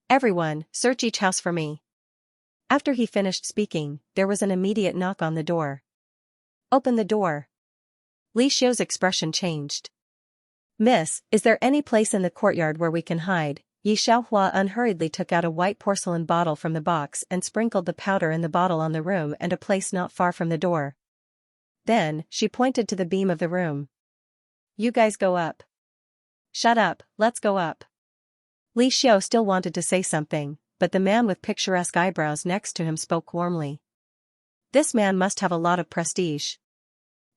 "Everyone, search each house for me." After he finished speaking, there was an immediate knock on the door. "Open the door." Li Xiu's expression changed. "Miss, is there any place in the courtyard where we can hide?" Yi Xiaohua unhurriedly took out a white porcelain bottle from the box and sprinkled the powder in the bottle on the room and a place not far from the door. Then, she pointed to the beam of the room. "You guys go up." "Shut up, let's go up." Li Xiu still wanted to say something, but the man with picturesque eyebrows next to him spoke warmly. This man must have a lot of prestige.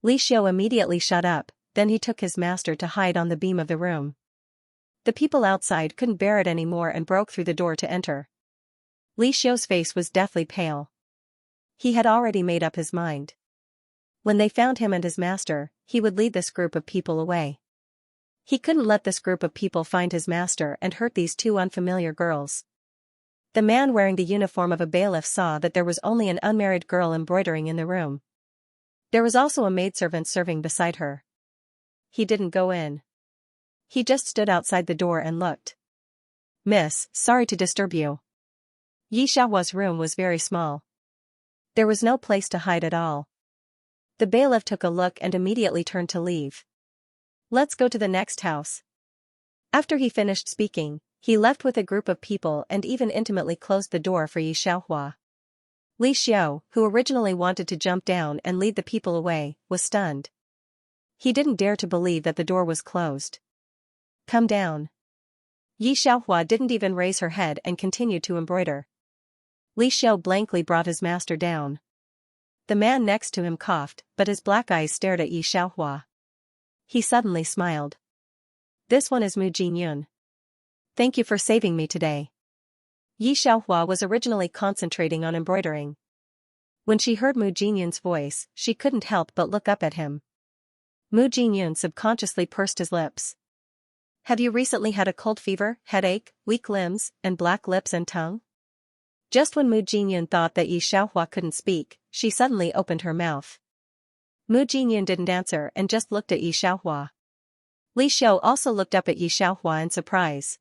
Li Xiu immediately shut up, then he took his master to hide on the beam of the room. The people outside couldn't bear it anymore and broke through the door to enter. Li Xiu's face was deathly pale. He had already made up his mind. When they found him and his master, he would lead this group of people away. He couldn't let this group of people find his master and hurt these 2 unfamiliar girls. The man wearing the uniform of a bailiff saw that there was only an unmarried girl embroidering in the room. There was also a maidservant serving beside her. He didn't go in. He just stood outside the door and looked. "Miss, sorry to disturb you." Yi Xiaohua's room was very small. There was no place to hide at all. The bailiff took a look and immediately turned to leave. "Let's go to the next house." After he finished speaking, he left with a group of people and even intimately closed the door for Yi Xiaohua. Li Xiu, who originally wanted to jump down and lead the people away, was stunned. He didn't dare to believe that the door was closed. "Come down." Yi Xiaohua didn't even raise her head and continued to embroider. Li Xiu blankly brought his master down. The man next to him coughed, but his black eyes stared at Yi Xiaohua. He suddenly smiled. "This one is Mu Jinyun. Thank you for saving me today." Yi Xiaohua was originally concentrating on embroidering. When she heard Mu Jinyun's voice, she couldn't help but look up at him. Mu Jinyun subconsciously pursed his lips. "Have you recently had a cold fever, headache, weak limbs, and black lips and tongue?" Just when Mu Jinyun thought that Yi Xiaohua couldn't speak, she suddenly opened her mouth. Mu Jinyun didn't answer and just looked at Yi Xiaohua. Li Xiu also looked up at Yi Xiaohua in surprise.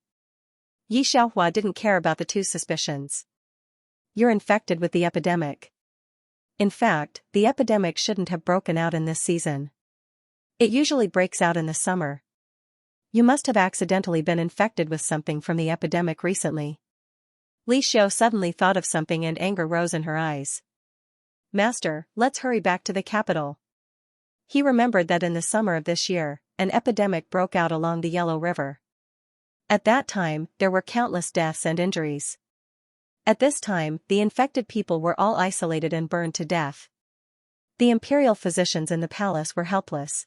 Yi Xiaohua didn't care about the 2's suspicions. "You're infected with the epidemic." In fact, the epidemic shouldn't have broken out in this season. It usually breaks out in the summer. You must have accidentally been infected with something from the epidemic recently. Li Xiu suddenly thought of something and anger rose in her eyes. "Master, let's hurry back to the capital." He remembered that in the summer of this year, an epidemic broke out along the Yellow River. At that time, there were countless deaths and injuries. At this time, the infected people were all isolated and burned to death. The imperial physicians in the palace were helpless.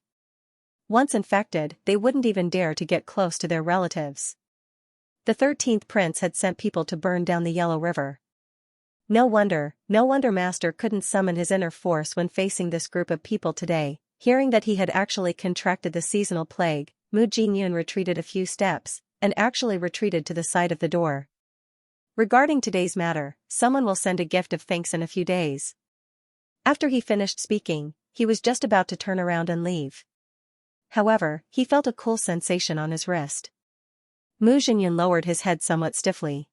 Once infected, they wouldn't even dare to get close to their relatives. The 13th prince had sent people to burn down the Yellow River. No wonder Master couldn't summon his inner force when facing this group of people today. Hearing that he had actually contracted the seasonal plague, Mu Jinyun retreated a few steps, and actually retreated to the side of the door. "Regarding today's matter, someone will send a gift of thanks in a few days." After he finished speaking, he was just about to turn around and leave. However, he felt a cool sensation on his wrist. Mu Xinyan lowered his head somewhat stiffly.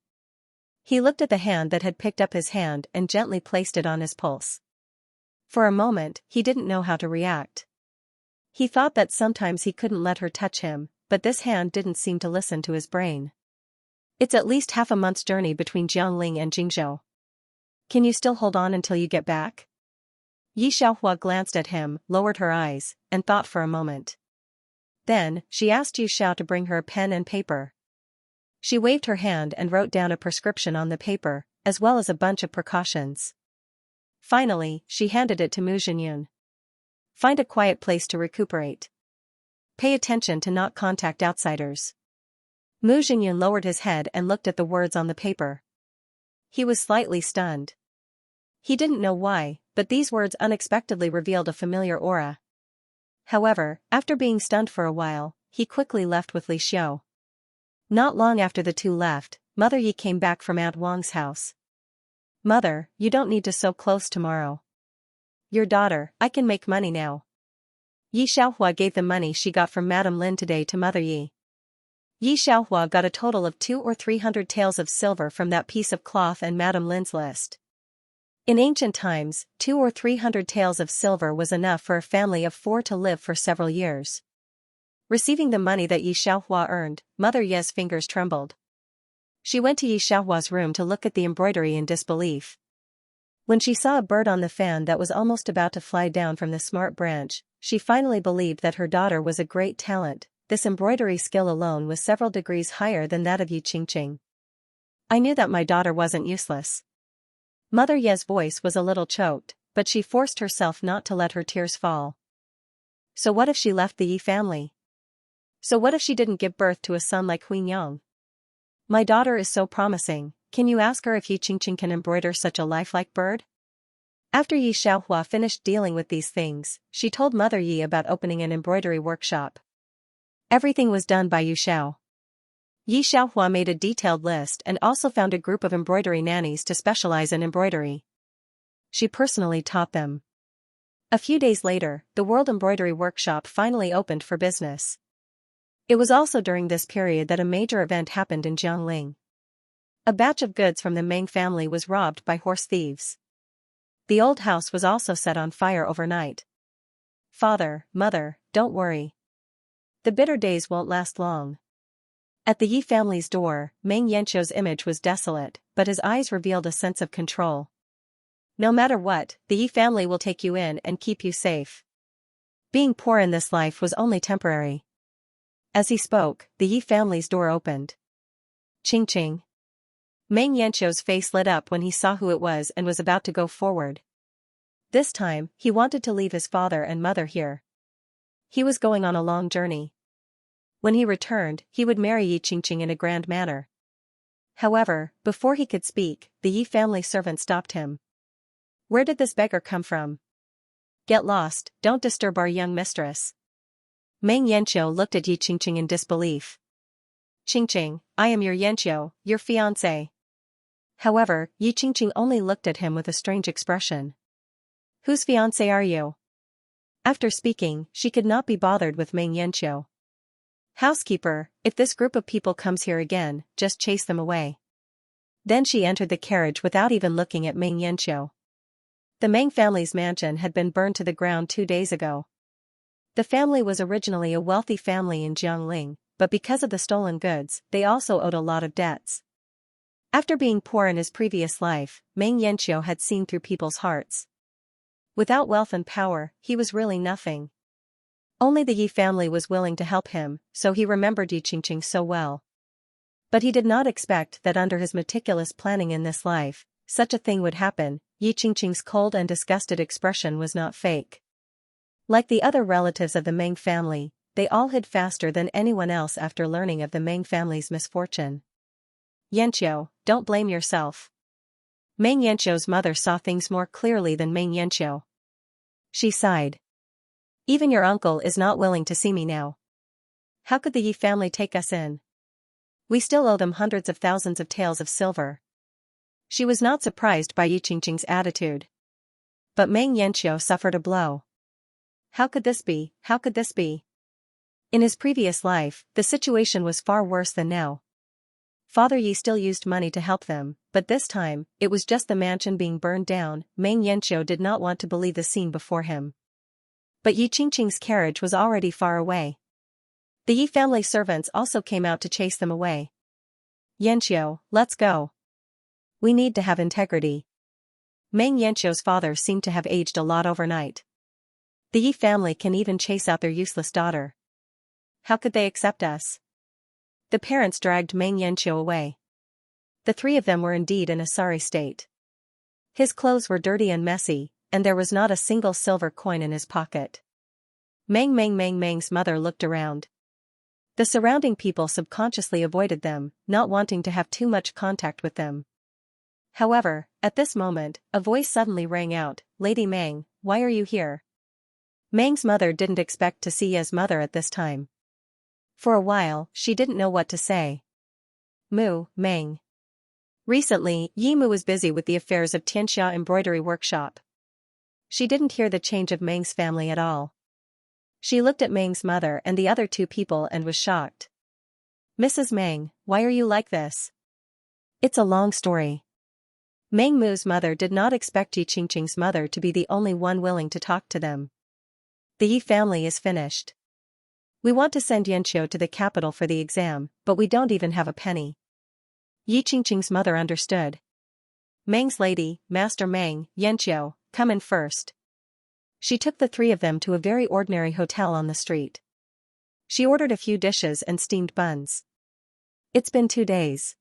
He looked at the hand that had picked up his hand and gently placed it on his pulse. For a moment, he didn't know how to react. He thought that sometimes he couldn't let her touch him, but this hand didn't seem to listen to his brain. It's at least half a month's journey between Jiangling and Jingzhou. Can you still hold on until you get back? Yi Xiaohua glanced at him, lowered her eyes, and thought for a moment. Then, she asked Yu Xiao to bring her a pen and paper. She waved her hand and wrote down a prescription on the paper, as well as a bunch of precautions. Finally, she handed it to Mu Xinyan. Find a quiet place to recuperate. Pay attention to not contact outsiders. Mu Xinyan lowered his head and looked at the words on the paper. He was slightly stunned. He didn't know why, but these words unexpectedly revealed a familiar aura. However, after being stunned for a while, he quickly left with Li Xiu. Not long after the two left, Mother Yi came back from Aunt Wang's house. Mother, you don't need to sew clothes tomorrow. Your daughter, I can make money now. Yi Xiaohua gave the money she got from Madame Lin today to Mother Yi. Yi Xiaohua got a total of 200 or 300 taels of silver from that piece of cloth and Madame Lin's list. In ancient times, 200 or 300 taels of silver was enough for a family of 4 to live for several years. Receiving the money that Yi Xiaohua earned, Mother Ye's fingers trembled. She went to Yi Xiaohua's room to look at the embroidery in disbelief. When she saw a bird on the fan that was almost about to fly down from the smart branch, she finally believed that her daughter was a great talent. This embroidery skill alone was several degrees higher than that of Yi Qingqing. I knew that my daughter wasn't useless. Mother Ye's voice was a little choked, but she forced herself not to let her tears fall. So what if she left the Yi family? So what if she didn't give birth to a son like Huinyang? My daughter is so promising, can you ask her if Yi Qingqing can embroider such a lifelike bird? After Yi Xiaohua finished dealing with these things, she told Mother Yi about opening an embroidery workshop. Everything was done by Yu Xiao. Yi Xiaohua made a detailed list and also found a group of embroidery nannies to specialize in embroidery. She personally taught them. A few days later, the World Embroidery Workshop finally opened for business. It was also during this period that a major event happened in Jiangling. A batch of goods from the Meng family was robbed by horse thieves. The old house was also set on fire overnight. Father, Mother, don't worry. The bitter days won't last long. At the Yi family's door, Meng Yanqiu's image was desolate, but his eyes revealed a sense of control. No matter what, the Yi family will take you in and keep you safe. Being poor in this life was only temporary. As he spoke, the Yi family's door opened. Ching ching. Meng Yanqiu's face lit up when he saw who it was and was about to go forward. This time, he wanted to leave his father and mother here. He was going on a long journey. When he returned, he would marry Yi Qingqing in a grand manner. However, before he could speak, the Yi family servant stopped him. Where did this beggar come from? Get lost, don't disturb our young mistress. Meng Yanqiu looked at Yi Qingqing in disbelief. Qingqing, I am your Yanqiu, your fiancé. However, Yi Qingqing only looked at him with a strange expression. Whose fiancé are you? After speaking, she could not be bothered with Meng Yanqiu. Housekeeper, if this group of people comes here again, just chase them away. Then she entered the carriage without even looking at Meng Yanqiu. The Meng family's mansion had been burned to the ground 2 days ago. The family was originally a wealthy family in Jiangling, but because of the stolen goods, they also owed a lot of debts. After being poor in his previous life, Meng Yanqiu had seen through people's hearts. Without wealth and power, he was really nothing. Only the Yi family was willing to help him, so he remembered Yi Qingqing so well. But he did not expect that under his meticulous planning in this life, such a thing would happen. Yi Qingqing's cold and disgusted expression was not fake. Like the other relatives of the Meng family, they all hid faster than anyone else after learning of the Meng family's misfortune. Yanqiu, don't blame yourself. Meng Yanqiu's mother saw things more clearly than Meng Yanqiu. She sighed. Even your uncle is not willing to see me now. How could the Yi family take us in? We still owe them hundreds of thousands of taels of silver. She was not surprised by Yi Qingqing's attitude. But Meng Yanqiu suffered a blow. How could this be? How could this be? In his previous life, the situation was far worse than now. Father Yi still used money to help them, but this time, it was just the mansion being burned down. Meng Yanqiu did not want to believe the scene before him. But Yi Qingqing's carriage was already far away. The Yi family servants also came out to chase them away. Yanqiu, let's go. We need to have integrity. Meng Yanqiu's father seemed to have aged a lot overnight. The Yi family can even chase out their useless daughter. How could they accept us? The parents dragged Meng Yanqiu away. The three of them were indeed in a sorry state. His clothes were dirty and messy, and there was not a single silver coin in his pocket. Meng's mother looked around. The surrounding people subconsciously avoided them, not wanting to have too much contact with them. However, at this moment, a voice suddenly rang out, "Lady Meng, why are you here?" Meng's mother didn't expect to see Ye's mother at this time. For a while, she didn't know what to say. Meng. Recently, Yi Mu was busy with the affairs of Xianxia embroidery workshop. She didn't hear the change of Meng's family at all. She looked at Meng's mother and the other two people and was shocked. "Mrs. Meng, why are you like this?" It's a long story. Meng Mu's mother did not expect Yi Qingqing's mother to be the only one willing to talk to them. The Yi family is finished. We want to send Yanqiu to the capital for the exam, but we don't even have a penny. Yi Qingqing's mother understood. Meng's lady, Master Meng, Yanqiu, come in first. She took the three of them to a very ordinary hotel on the street. She ordered a few dishes and steamed buns. It's been 2 days.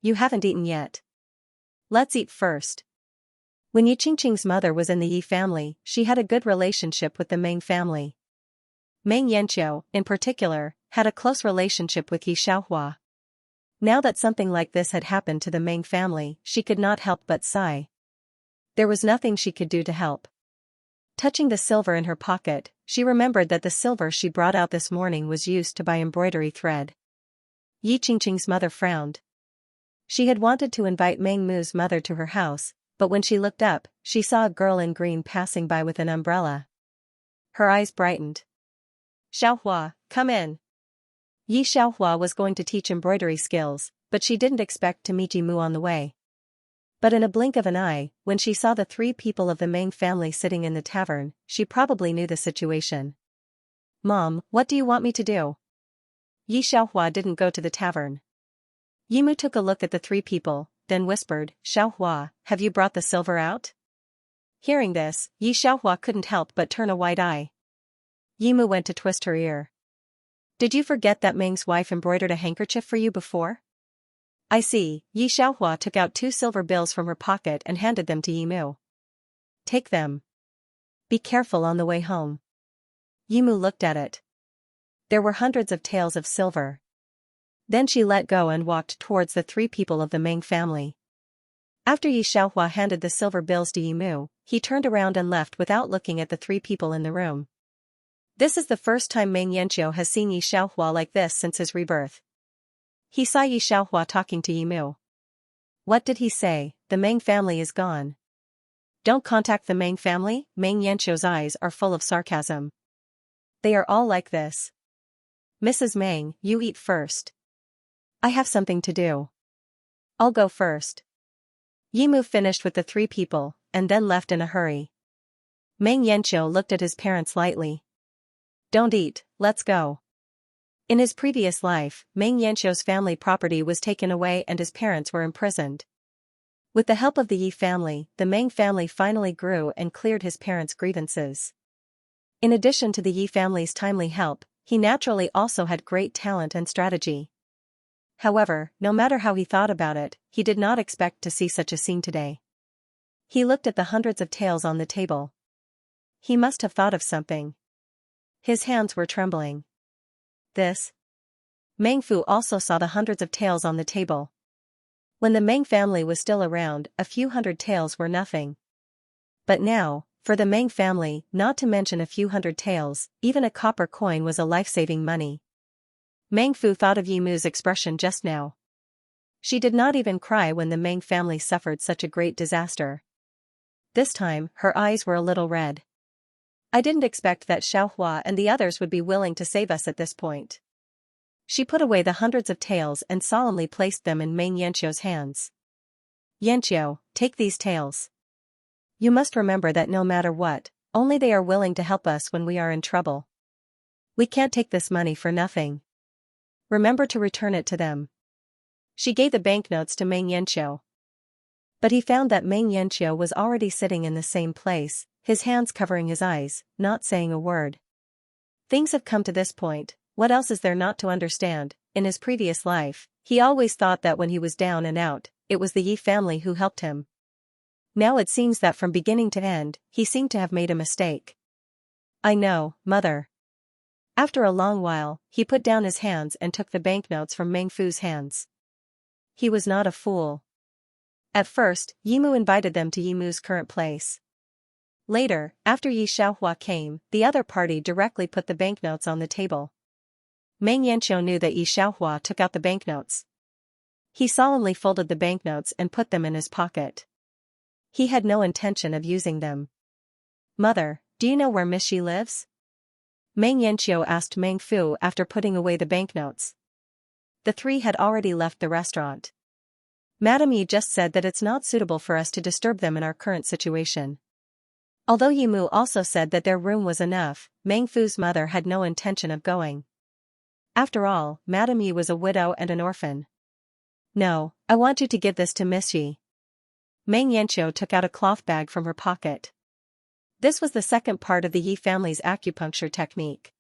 You haven't eaten yet. Let's eat first. When Yi Qingqing's mother was in the Yi family, she had a good relationship with the Meng family. Meng Yanqiu, in particular, had a close relationship with Yi Xiaohua. Now that something like this had happened to the Meng family, she could not help but sigh. There was nothing she could do to help. Touching the silver in her pocket, she remembered that the silver she brought out this morning was used to buy embroidery thread. Yi Qingqing's mother frowned. She had wanted to invite Meng Mu's mother to her house, but when she looked up, she saw a girl in green passing by with an umbrella. Her eyes brightened. "Xiaohua, come in." Yi Xiaohua was going to teach embroidery skills, but she didn't expect to meet Yi Mu on the way. But in a blink of an eye, when she saw the three people of the Meng family sitting in the tavern, she probably knew the situation. "Mom, what do you want me to do?" Yi Xiaohua didn't go to the tavern. Yi Mu took a look at the three people, then whispered, "Xiaohua, have you brought the silver out?" Hearing this, Yi Xiaohua couldn't help but turn a white eye. Yi Mu went to twist her ear. "Did you forget that Meng's wife embroidered a handkerchief for you before?" "I see." Yi Xiaohua took out 2 silver bills from her pocket and handed them to Yi Mu. "Take them. Be careful on the way home." Yi Mu looked at it. There were hundreds of taels of silver. Then she let go and walked towards the three people of the Meng family. After Yi Xiaohua handed the silver bills to Yi Mu, he turned around and left without looking at the three people in the room. This is the first time Meng Yanqiu has seen Yi Xiaohua like this since his rebirth. He saw Yi Xiaohua talking to Yi Mu. What did he say? The Meng family is gone. Don't contact the Meng family? Meng Yanqiu's eyes are full of sarcasm. They are all like this. "Mrs. Meng, you eat first. I have something to do. I'll go first." Yi Mu finished with the three people, and then left in a hurry. Meng Yanqiu looked at his parents lightly. "Don't eat, let's go." In his previous life, Meng Yanqiu's family property was taken away and his parents were imprisoned. With the help of the Yi family, the Meng family finally grew and cleared his parents' grievances. In addition to the Yi family's timely help, he naturally also had great talent and strategy. However, no matter how he thought about it, he did not expect to see such a scene today. He looked at the hundreds of taels on the table. He must have thought of something. His hands were trembling. This? Meng Fu also saw the hundreds of taels on the table. When the Meng family was still around, a few hundred taels were nothing. But now, for the Meng family, not to mention a few hundred taels, even a copper coin was a life-saving money. Meng Fu thought of Yi Mu's expression just now. She did not even cry when the Meng family suffered such a great disaster. This time, her eyes were a little red. I didn't expect that Xiaohua and the others would be willing to save us at this point. She put away the hundreds of taels and solemnly placed them in Meng Yanqiu's hands. Yanqiu, take these taels. You must remember that no matter what, only they are willing to help us when we are in trouble. We can't take this money for nothing. Remember to return it to them. She gave the banknotes to Meng Yanqiu. But he found that Meng Yanqiu was already sitting in the same place, his hands covering his eyes, not saying a word. Things have come to this point, what else is there not to understand? In his previous life, he always thought that when he was down and out, it was the Yi family who helped him. Now it seems that from beginning to end, he seemed to have made a mistake. I know, mother. After a long while, he put down his hands and took the banknotes from Meng Fu's hands. He was not a fool. At first, Yimu invited them to Yimu's current place. Later, after Yi Xiaohua came, the other party directly put the banknotes on the table. Meng Yanqiu knew that Yi Xiaohua took out the banknotes. He solemnly folded the banknotes and put them in his pocket. He had no intention of using them. Mother, do you know where Miss Shi lives? Meng Yanqiu asked Meng Fu after putting away the banknotes. The three had already left the restaurant. Madame Yi just said that it's not suitable for us to disturb them in our current situation. Although Yimu also said that their room was enough, Meng Fu's mother had no intention of going. After all, Madame Yi was a widow and an orphan. No, I want you to give this to Miss Yi. Meng Yanqiu took out a cloth bag from her pocket. This was the second part of the Yi family's acupuncture technique.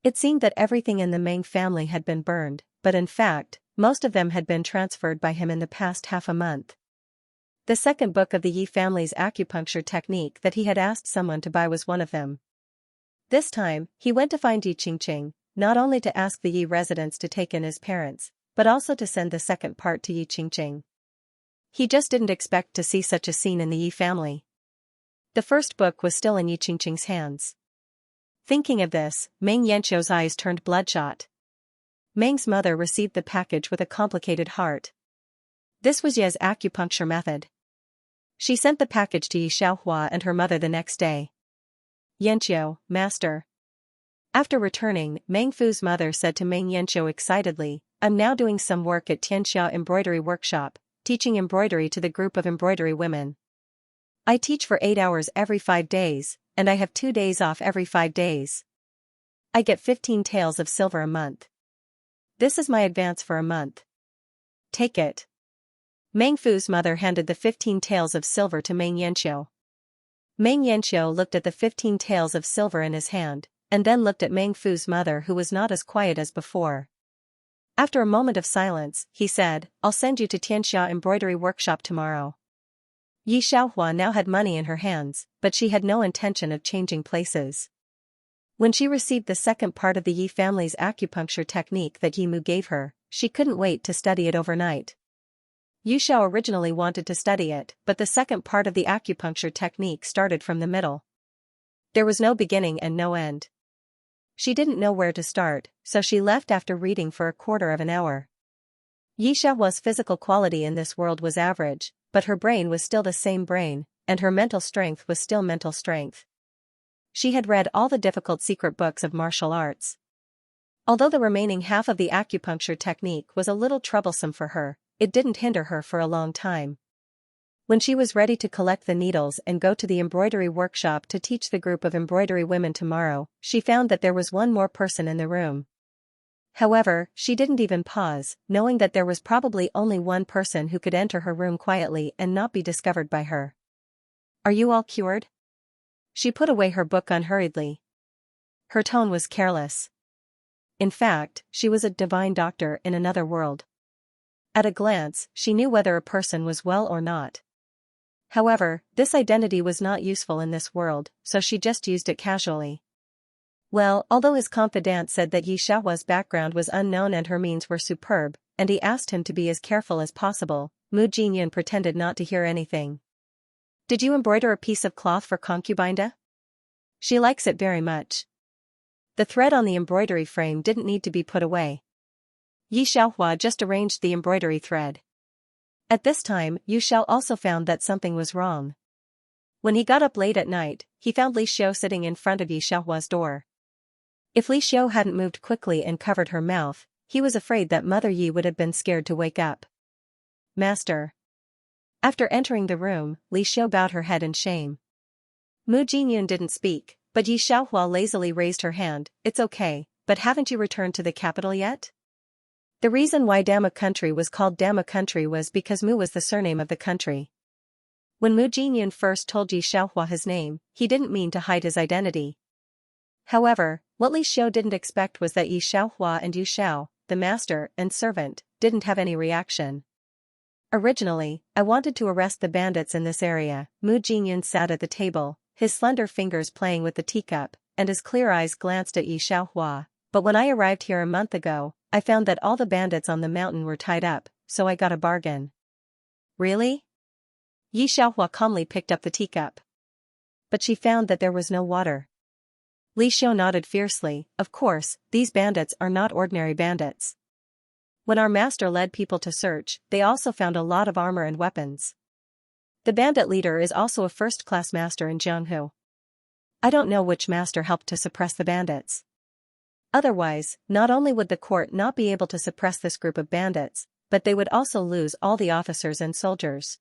It seemed that everything in the Meng family had been burned, but in fact, most of them had been transferred by him in the past half a month. The second book of the Yi family's acupuncture technique that he had asked someone to buy was one of them. This time, he went to find Yi Qingqing, not only to ask the Yi residents to take in his parents, but also to send the second part to Yi Qingqing. He just didn't expect to see such a scene in the Yi family. The first book was still in Yi Qingqing's hands. Thinking of this, Meng Yanqiu's eyes turned bloodshot. Meng's mother received the package with a complicated heart. This was Ye's acupuncture method. She sent the package to Yi Xiaohua and her mother the next day. Yanqiu, master. After returning, Meng Fu's mother said to Meng Yanqiu excitedly, I'm now doing some work at Xianxia embroidery workshop, teaching embroidery to the group of embroidery women. I teach for 8 hours every 5 days, and I have 2 days off every 5 days. I get 15 taels of silver a month. This is my advance for a month. Take it. Meng Fu's mother handed the 15 taels of silver to Meng Yanqiu. Meng Yanqiu looked at the 15 taels of silver in his hand, and then looked at Meng Fu's mother, who was not as quiet as before. After a moment of silence, he said, I'll send you to Tianxia embroidery workshop tomorrow. Yi Xiaohua now had money in her hands, but she had no intention of changing places. When she received the second part of the Yi family's acupuncture technique that Yimu gave her, she couldn't wait to study it overnight. Yu Xiao originally wanted to study it, but the second part of the acupuncture technique started from the middle. There was no beginning and no end. She didn't know where to start, so she left after reading for a quarter of an hour. Yi Xiaohua's physical quality in this world was average, but her brain was still the same brain, and her mental strength was still mental strength. She had read all the difficult secret books of martial arts. Although the remaining half of the acupuncture technique was a little troublesome for her, it didn't hinder her for a long time. When she was ready to collect the needles and go to the embroidery workshop to teach the group of embroidery women tomorrow, she found that there was one more person in the room. However, she didn't even pause, knowing that there was probably only one person who could enter her room quietly and not be discovered by her. Are you all cured? She put away her book unhurriedly. Her tone was careless. In fact, she was a divine doctor in another world. At a glance, she knew whether a person was well or not. However, this identity was not useful in this world, so she just used it casually. Well, although his confidant said that Yi Xiaohua's background was unknown and her means were superb, and he asked him to be as careful as possible, Mu Jinyan pretended not to hear anything. Did you embroider a piece of cloth for concubinda? She likes it very much. The thread on the embroidery frame didn't need to be put away. Yi Xiaohua just arranged the embroidery thread. At this time, Yu Xiao also found that something was wrong. When he got up late at night, he found Li Xiu sitting in front of Xiaohua's door. If Li Xiu hadn't moved quickly and covered her mouth, he was afraid that Mother Yi would have been scared to wake up. Master. After entering the room, Li Xiu bowed her head in shame. Mu Jinyun didn't speak, but Yi Xiaohua lazily raised her hand. It's okay, but haven't you returned to the capital yet? The reason why Dama country was called Dama country was because Mu was the surname of the country. When Mu Jinyun first told Yi Xiaohua his name, he didn't mean to hide his identity. However, what Li Xiu didn't expect was that Yi Xiaohua and Yu Xiao, the master and servant, didn't have any reaction. Originally, I wanted to arrest the bandits in this area. Mu Jinyun sat at the table, his slender fingers playing with the teacup, and his clear eyes glanced at Yi Xiaohua. But when I arrived here a month ago, I found that all the bandits on the mountain were tied up, so I got a bargain. Really? Yi Xiaohua calmly picked up the teacup. But she found that there was no water. Li Xiu nodded fiercely. Of course, these bandits are not ordinary bandits. When our master led people to search, they also found a lot of armor and weapons. The bandit leader is also a first-class master in Jianghu. I don't know which master helped to suppress the bandits. Otherwise, not only would the court not be able to suppress this group of bandits, but they would also lose all the officers and soldiers.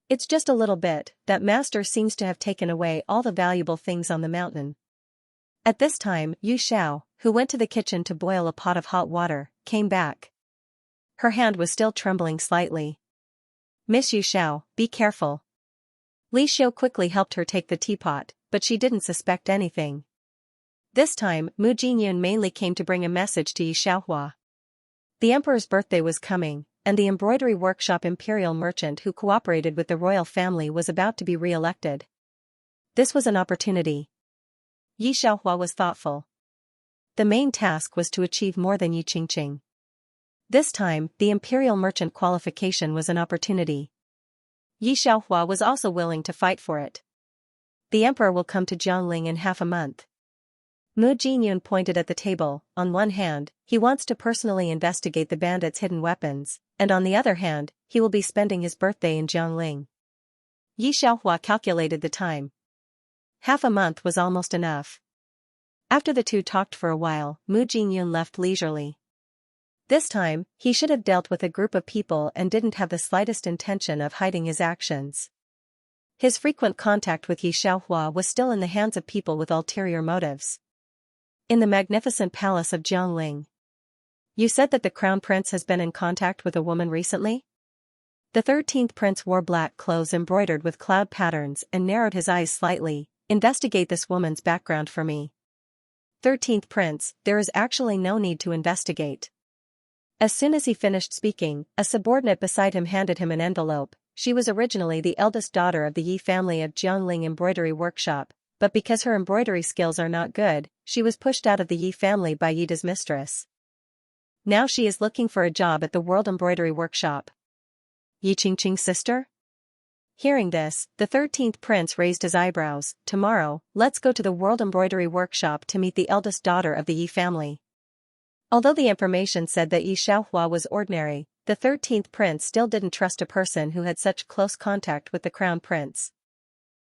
It's just a little bit that master seems to have taken away all the valuable things on the mountain. At this time, Yu Xiao, who went to the kitchen to boil a pot of hot water, came back. Her hand was still trembling slightly. Miss Yu Xiao, be careful. Li Xiu quickly helped her take the teapot, but she didn't suspect anything. This time, Mu Jinyun mainly came to bring a message to Yi Xiaohua. The emperor's birthday was coming, and the embroidery workshop imperial merchant who cooperated with the royal family was about to be re-elected. This was an opportunity. Yi Xiaohua was thoughtful. The main task was to achieve more than Yi Qingqing. This time, the imperial merchant qualification was an opportunity. Yi Xiaohua was also willing to fight for it. The emperor will come to Jiangling in half a month. Mu Jinyun pointed at the table. On one hand, he wants to personally investigate the bandits' hidden weapons, and on the other hand, he will be spending his birthday in Jiangling. Yi Xiaohua calculated the time. Half a month was almost enough. After the two talked for a while, Mu Jinyun left leisurely. This time, he should have dealt with a group of people and didn't have the slightest intention of hiding his actions. His frequent contact with Yi Xiaohua was still in the hands of people with ulterior motives. In the magnificent palace of Jiangling. You said that the crown prince has been in contact with a woman recently? The 13th prince wore black clothes embroidered with cloud patterns and narrowed his eyes slightly. Investigate this woman's background for me. 13th prince, there is actually no need to investigate. As soon as he finished speaking, a subordinate beside him handed him an envelope. She was originally the eldest daughter of the Yi family of Jiangling embroidery workshop, but because her embroidery skills are not good, she was pushed out of the Yi family by Yida's mistress. Now she is looking for a job at the World Embroidery Workshop. Yi Qingqing's sister? Hearing this, the 13th prince raised his eyebrows. Tomorrow, let's go to the World Embroidery Workshop to meet the eldest daughter of the Yi family. Although the information said that Yi Xiaohua was ordinary, the 13th prince still didn't trust a person who had such close contact with the crown prince.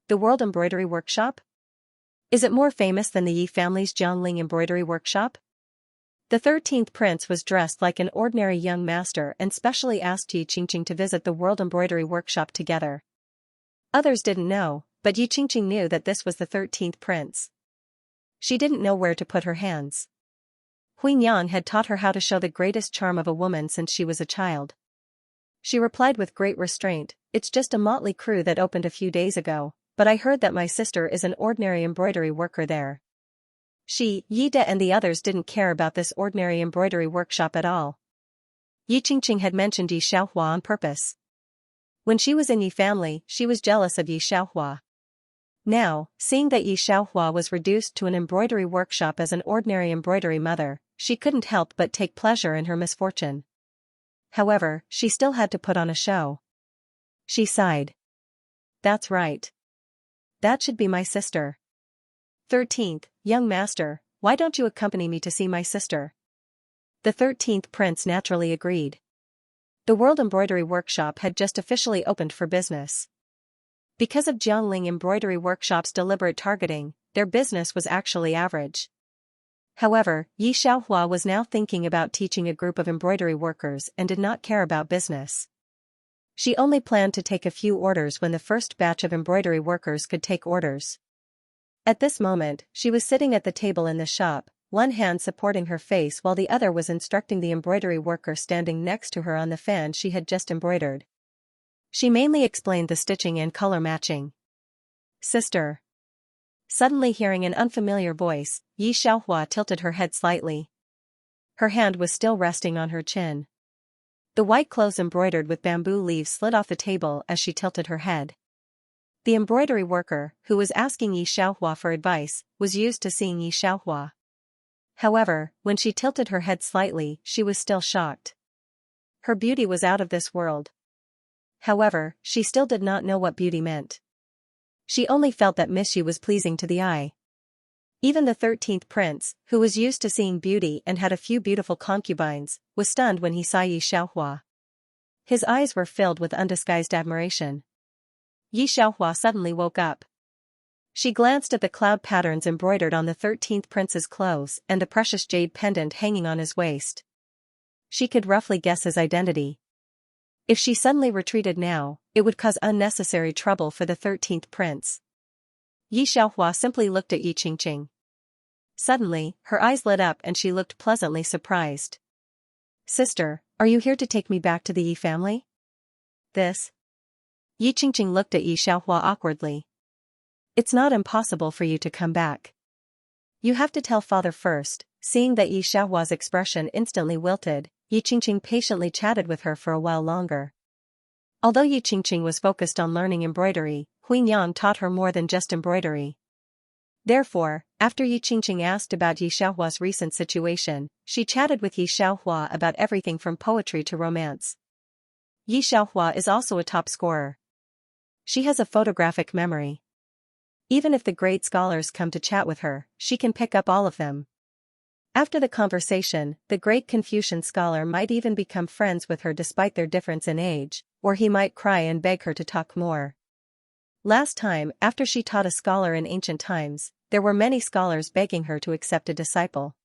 The World Embroidery Workshop? Is it more famous than the Yi family's Jiangling Embroidery Workshop? The 13th prince was dressed like an ordinary young master and specially asked Yi Qingqing to visit the World Embroidery Workshop together. Others didn't know, but Yi Qingqing knew that this was the 13th prince. She didn't know where to put her hands. Huingyang had taught her how to show the greatest charm of a woman since she was a child. She replied with great restraint, "It's just a motley crew that opened a few days ago, but I heard that my sister is an ordinary embroidery worker there." She, Yida and the others didn't care about this ordinary embroidery workshop at all. Yi Qingqing had mentioned Yi Xiaohua on purpose. When she was in Yi family, she was jealous of Yi Xiaohua. Now, seeing that Yi Xiaohua was reduced to an embroidery workshop as an ordinary embroidery mother, she couldn't help but take pleasure in her misfortune. However, she still had to put on a show. She sighed. That's right. That should be my sister. 13th, young master, why don't you accompany me to see my sister? The 13th prince naturally agreed. The World Embroidery Workshop had just officially opened for business. Because of Jiangling Embroidery Workshop's deliberate targeting, their business was actually average. However, Yi Xiaohua was now thinking about teaching a group of embroidery workers and did not care about business. She only planned to take a few orders when the first batch of embroidery workers could take orders. At this moment, she was sitting at the table in the shop, one hand supporting her face while the other was instructing the embroidery worker standing next to her on the fan she had just embroidered. She mainly explained the stitching and color matching. "Sister." Suddenly hearing an unfamiliar voice, Yi Xiaohua tilted her head slightly. Her hand was still resting on her chin. The white clothes embroidered with bamboo leaves slid off the table as she tilted her head. The embroidery worker, who was asking Yi Xiaohua for advice, was used to seeing Yi Xiaohua. However, when she tilted her head slightly, she was still shocked. Her beauty was out of this world. However, she still did not know what beauty meant. She only felt that Miss Yi was pleasing to the eye. Even the 13th prince, who was used to seeing beauty and had a few beautiful concubines, was stunned when he saw Yi Xiaohua. His eyes were filled with undisguised admiration. Yi Xiaohua suddenly woke up. She glanced at the cloud patterns embroidered on the 13th prince's clothes and the precious jade pendant hanging on his waist. She could roughly guess his identity. If she suddenly retreated now, it would cause unnecessary trouble for the 13th prince. Yi Xiaohua simply looked at Yi Qingqing. Suddenly, her eyes lit up and she looked pleasantly surprised. "Sister, are you here to take me back to the Yi family?" "This?" Yi Qingqing looked at Yi Xiaohua awkwardly. "It's not impossible for you to come back. You have to tell father first." Seeing that Yi Xiaohua's expression instantly wilted, Yi Qingqing patiently chatted with her for a while longer. Although Yi Qingqing was focused on learning embroidery, Huinyan taught her more than just embroidery. Therefore, after Yi Qingqing asked about Yi Xiaohua's recent situation, she chatted with Yi Xiaohua about everything from poetry to romance. Yi Xiaohua is also a top scorer. She has a photographic memory. Even if the great scholars come to chat with her, she can pick up all of them. After the conversation, the great Confucian scholar might even become friends with her despite their difference in age, or he might cry and beg her to talk more. Last time, after she taught a scholar in ancient times, there were many scholars begging her to accept a disciple.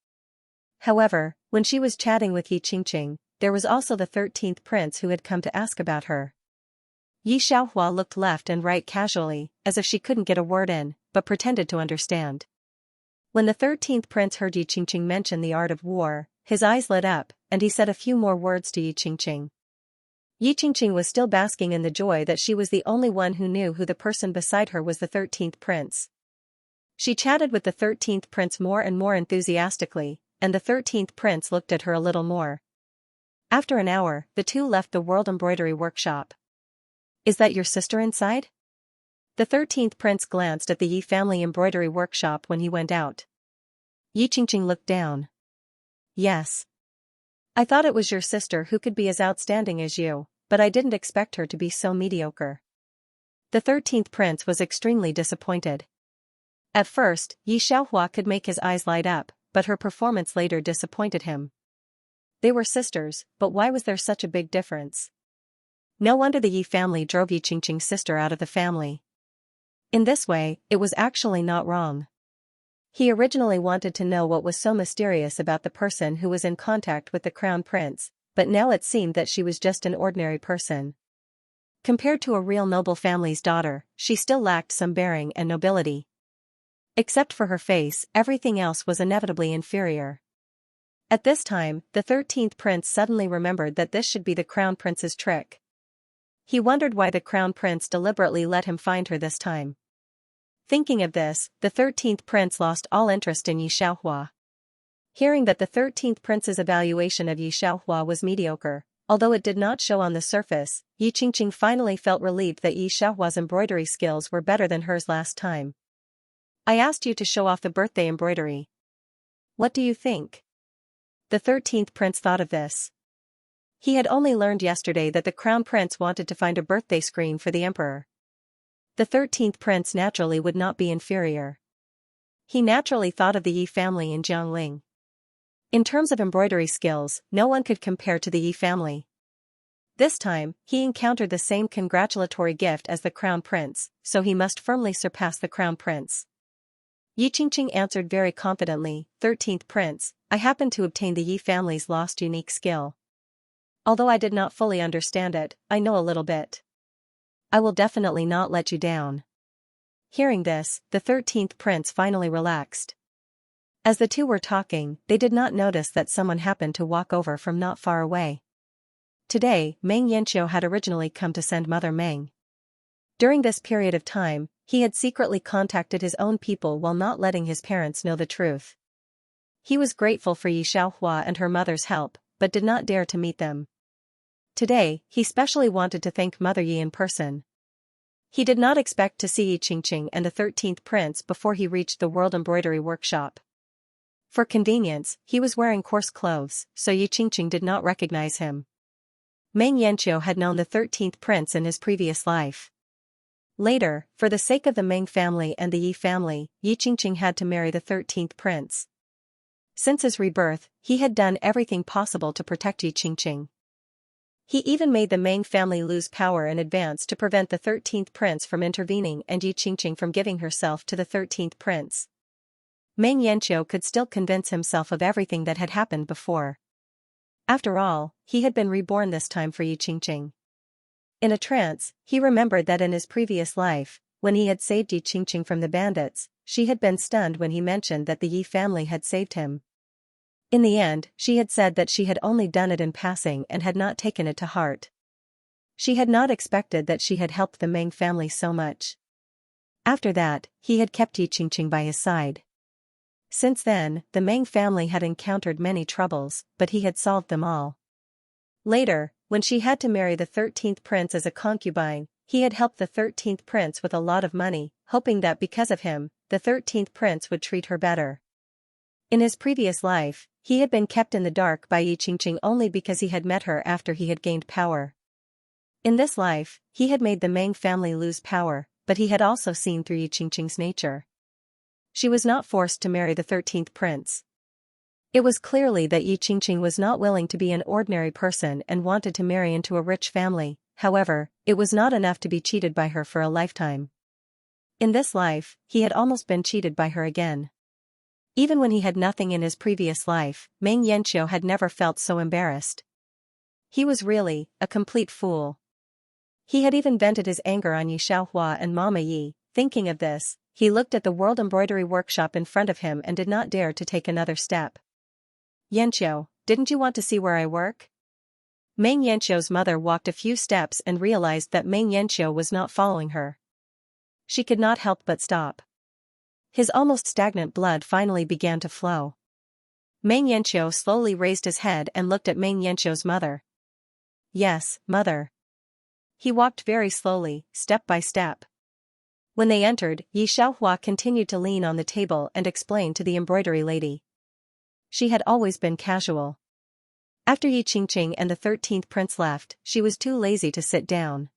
However, when she was chatting with Yi Qingqing, there was also the 13th prince who had come to ask about her. Yi Xiaohua looked left and right casually, as if she couldn't get a word in, but pretended to understand. When the 13th prince heard Yi Qingqing mention the art of war, his eyes lit up, and he said a few more words to Yi Qingqing. Yi Qingqing was still basking in the joy that she was the only one who knew who the person beside her was the 13th prince. She chatted with the 13th prince more and more enthusiastically, and the 13th prince looked at her a little more. After an hour, the two left the World Embroidery Workshop. "Is that your sister inside?" The 13th prince glanced at the Yi family embroidery workshop when he went out. Yi Qingqing looked down. "Yes. I thought it was your sister who could be as outstanding as you, but I didn't expect her to be so mediocre." The 13th prince was extremely disappointed. At first, Yi Xiaohua could make his eyes light up, but her performance later disappointed him. They were sisters, but why was there such a big difference? No wonder the Yi family drove Yi Qingqing's sister out of the family. In this way, it was actually not wrong. He originally wanted to know what was so mysterious about the person who was in contact with the crown prince, but now it seemed that she was just an ordinary person. Compared to a real noble family's daughter, she still lacked some bearing and nobility. Except for her face, everything else was inevitably inferior. At this time, the 13th prince suddenly remembered that this should be the crown prince's trick. He wondered why the crown prince deliberately let him find her this time. Thinking of this, the 13th prince lost all interest in Yi Xiaohua. Hearing that the 13th prince's evaluation of Yi Xiaohua was mediocre, although it did not show on the surface, Yi Qingqing finally felt relieved that Yi Xiaohua's embroidery skills were better than hers last time. "I asked you to show off the birthday embroidery. What do you think?" The 13th prince thought of this. He had only learned yesterday that the crown prince wanted to find a birthday screen for the emperor. The 13th prince naturally would not be inferior. He naturally thought of the Yi family in Jiangling. In terms of embroidery skills, no one could compare to the Yi family. This time, he encountered the same congratulatory gift as the Crown Prince, so he must firmly surpass the Crown Prince. Yi Qingqing answered very confidently, 13th Prince, I happen to obtain the Yi family's lost unique skill. Although I did not fully understand it, I know a little bit. I will definitely not let you down. Hearing this, the 13th Prince finally relaxed. As the two were talking, they did not notice that someone happened to walk over from not far away. Today, Meng Yanqiu had originally come to send Mother Meng. During this period of time, he had secretly contacted his own people while not letting his parents know the truth. He was grateful for Yi Xiaohua and her mother's help, but did not dare to meet them. Today, he specially wanted to thank Mother Yi in person. He did not expect to see Yi Qingqing and the 13th Prince before he reached the World Embroidery Workshop. For convenience, he was wearing coarse clothes, so Yi Qingqing did not recognize him. Meng Yanqiu had known the 13th Prince in his previous life. Later, for the sake of the Meng family and the Yi family, Yi Qingqing had to marry the 13th Prince. Since his rebirth, he had done everything possible to protect Yi Qingqing. He even made the Meng family lose power in advance to prevent the 13th Prince from intervening and Yi Qingqing from giving herself to the 13th Prince. Meng Yanqiu could still convince himself of everything that had happened before. After all, he had been reborn this time for Yi Qingqing. In a trance, he remembered that in his previous life, when he had saved Yi Qingqing from the bandits, she had been stunned when he mentioned that the Yi family had saved him. In the end, she had said that she had only done it in passing and had not taken it to heart. She had not expected that she had helped the Meng family so much. After that, he had kept Yi Qingqing by his side. Since then, the Meng family had encountered many troubles, but he had solved them all. Later, when she had to marry the 13th Prince as a concubine, he had helped the 13th Prince with a lot of money, hoping that because of him, the 13th Prince would treat her better. In his previous life, he had been kept in the dark by Yi Qingqing only because he had met her after he had gained power. In this life, he had made the Meng family lose power, but he had also seen through Yi Qingqing's nature. She was not forced to marry the 13th Prince. It was clearly that Yi Qingqing was not willing to be an ordinary person and wanted to marry into a rich family, however, it was not enough to be cheated by her for a lifetime. In this life, he had almost been cheated by her again. Even when he had nothing in his previous life, Meng Yanqiu had never felt so embarrassed. He was really a complete fool. He had even vented his anger on Yi Xiaohua and Mama Yi. Thinking of this, he looked at the World Embroidery Workshop in front of him and did not dare to take another step. Yanqiu, didn't you want to see where I work? Meng Yanqiu's mother walked a few steps and realized that Meng Yanqiu was not following her. She could not help but stop. His almost stagnant blood finally began to flow. Meng Yanqiu slowly raised his head and looked at Meng Yanqiu's mother. Yes, mother. He walked very slowly, step by step. When they entered, Yi Xiaohua continued to lean on the table and explain to the embroidery lady. She had always been casual. After Yi Qingqing and the 13th Prince left, she was too lazy to sit down.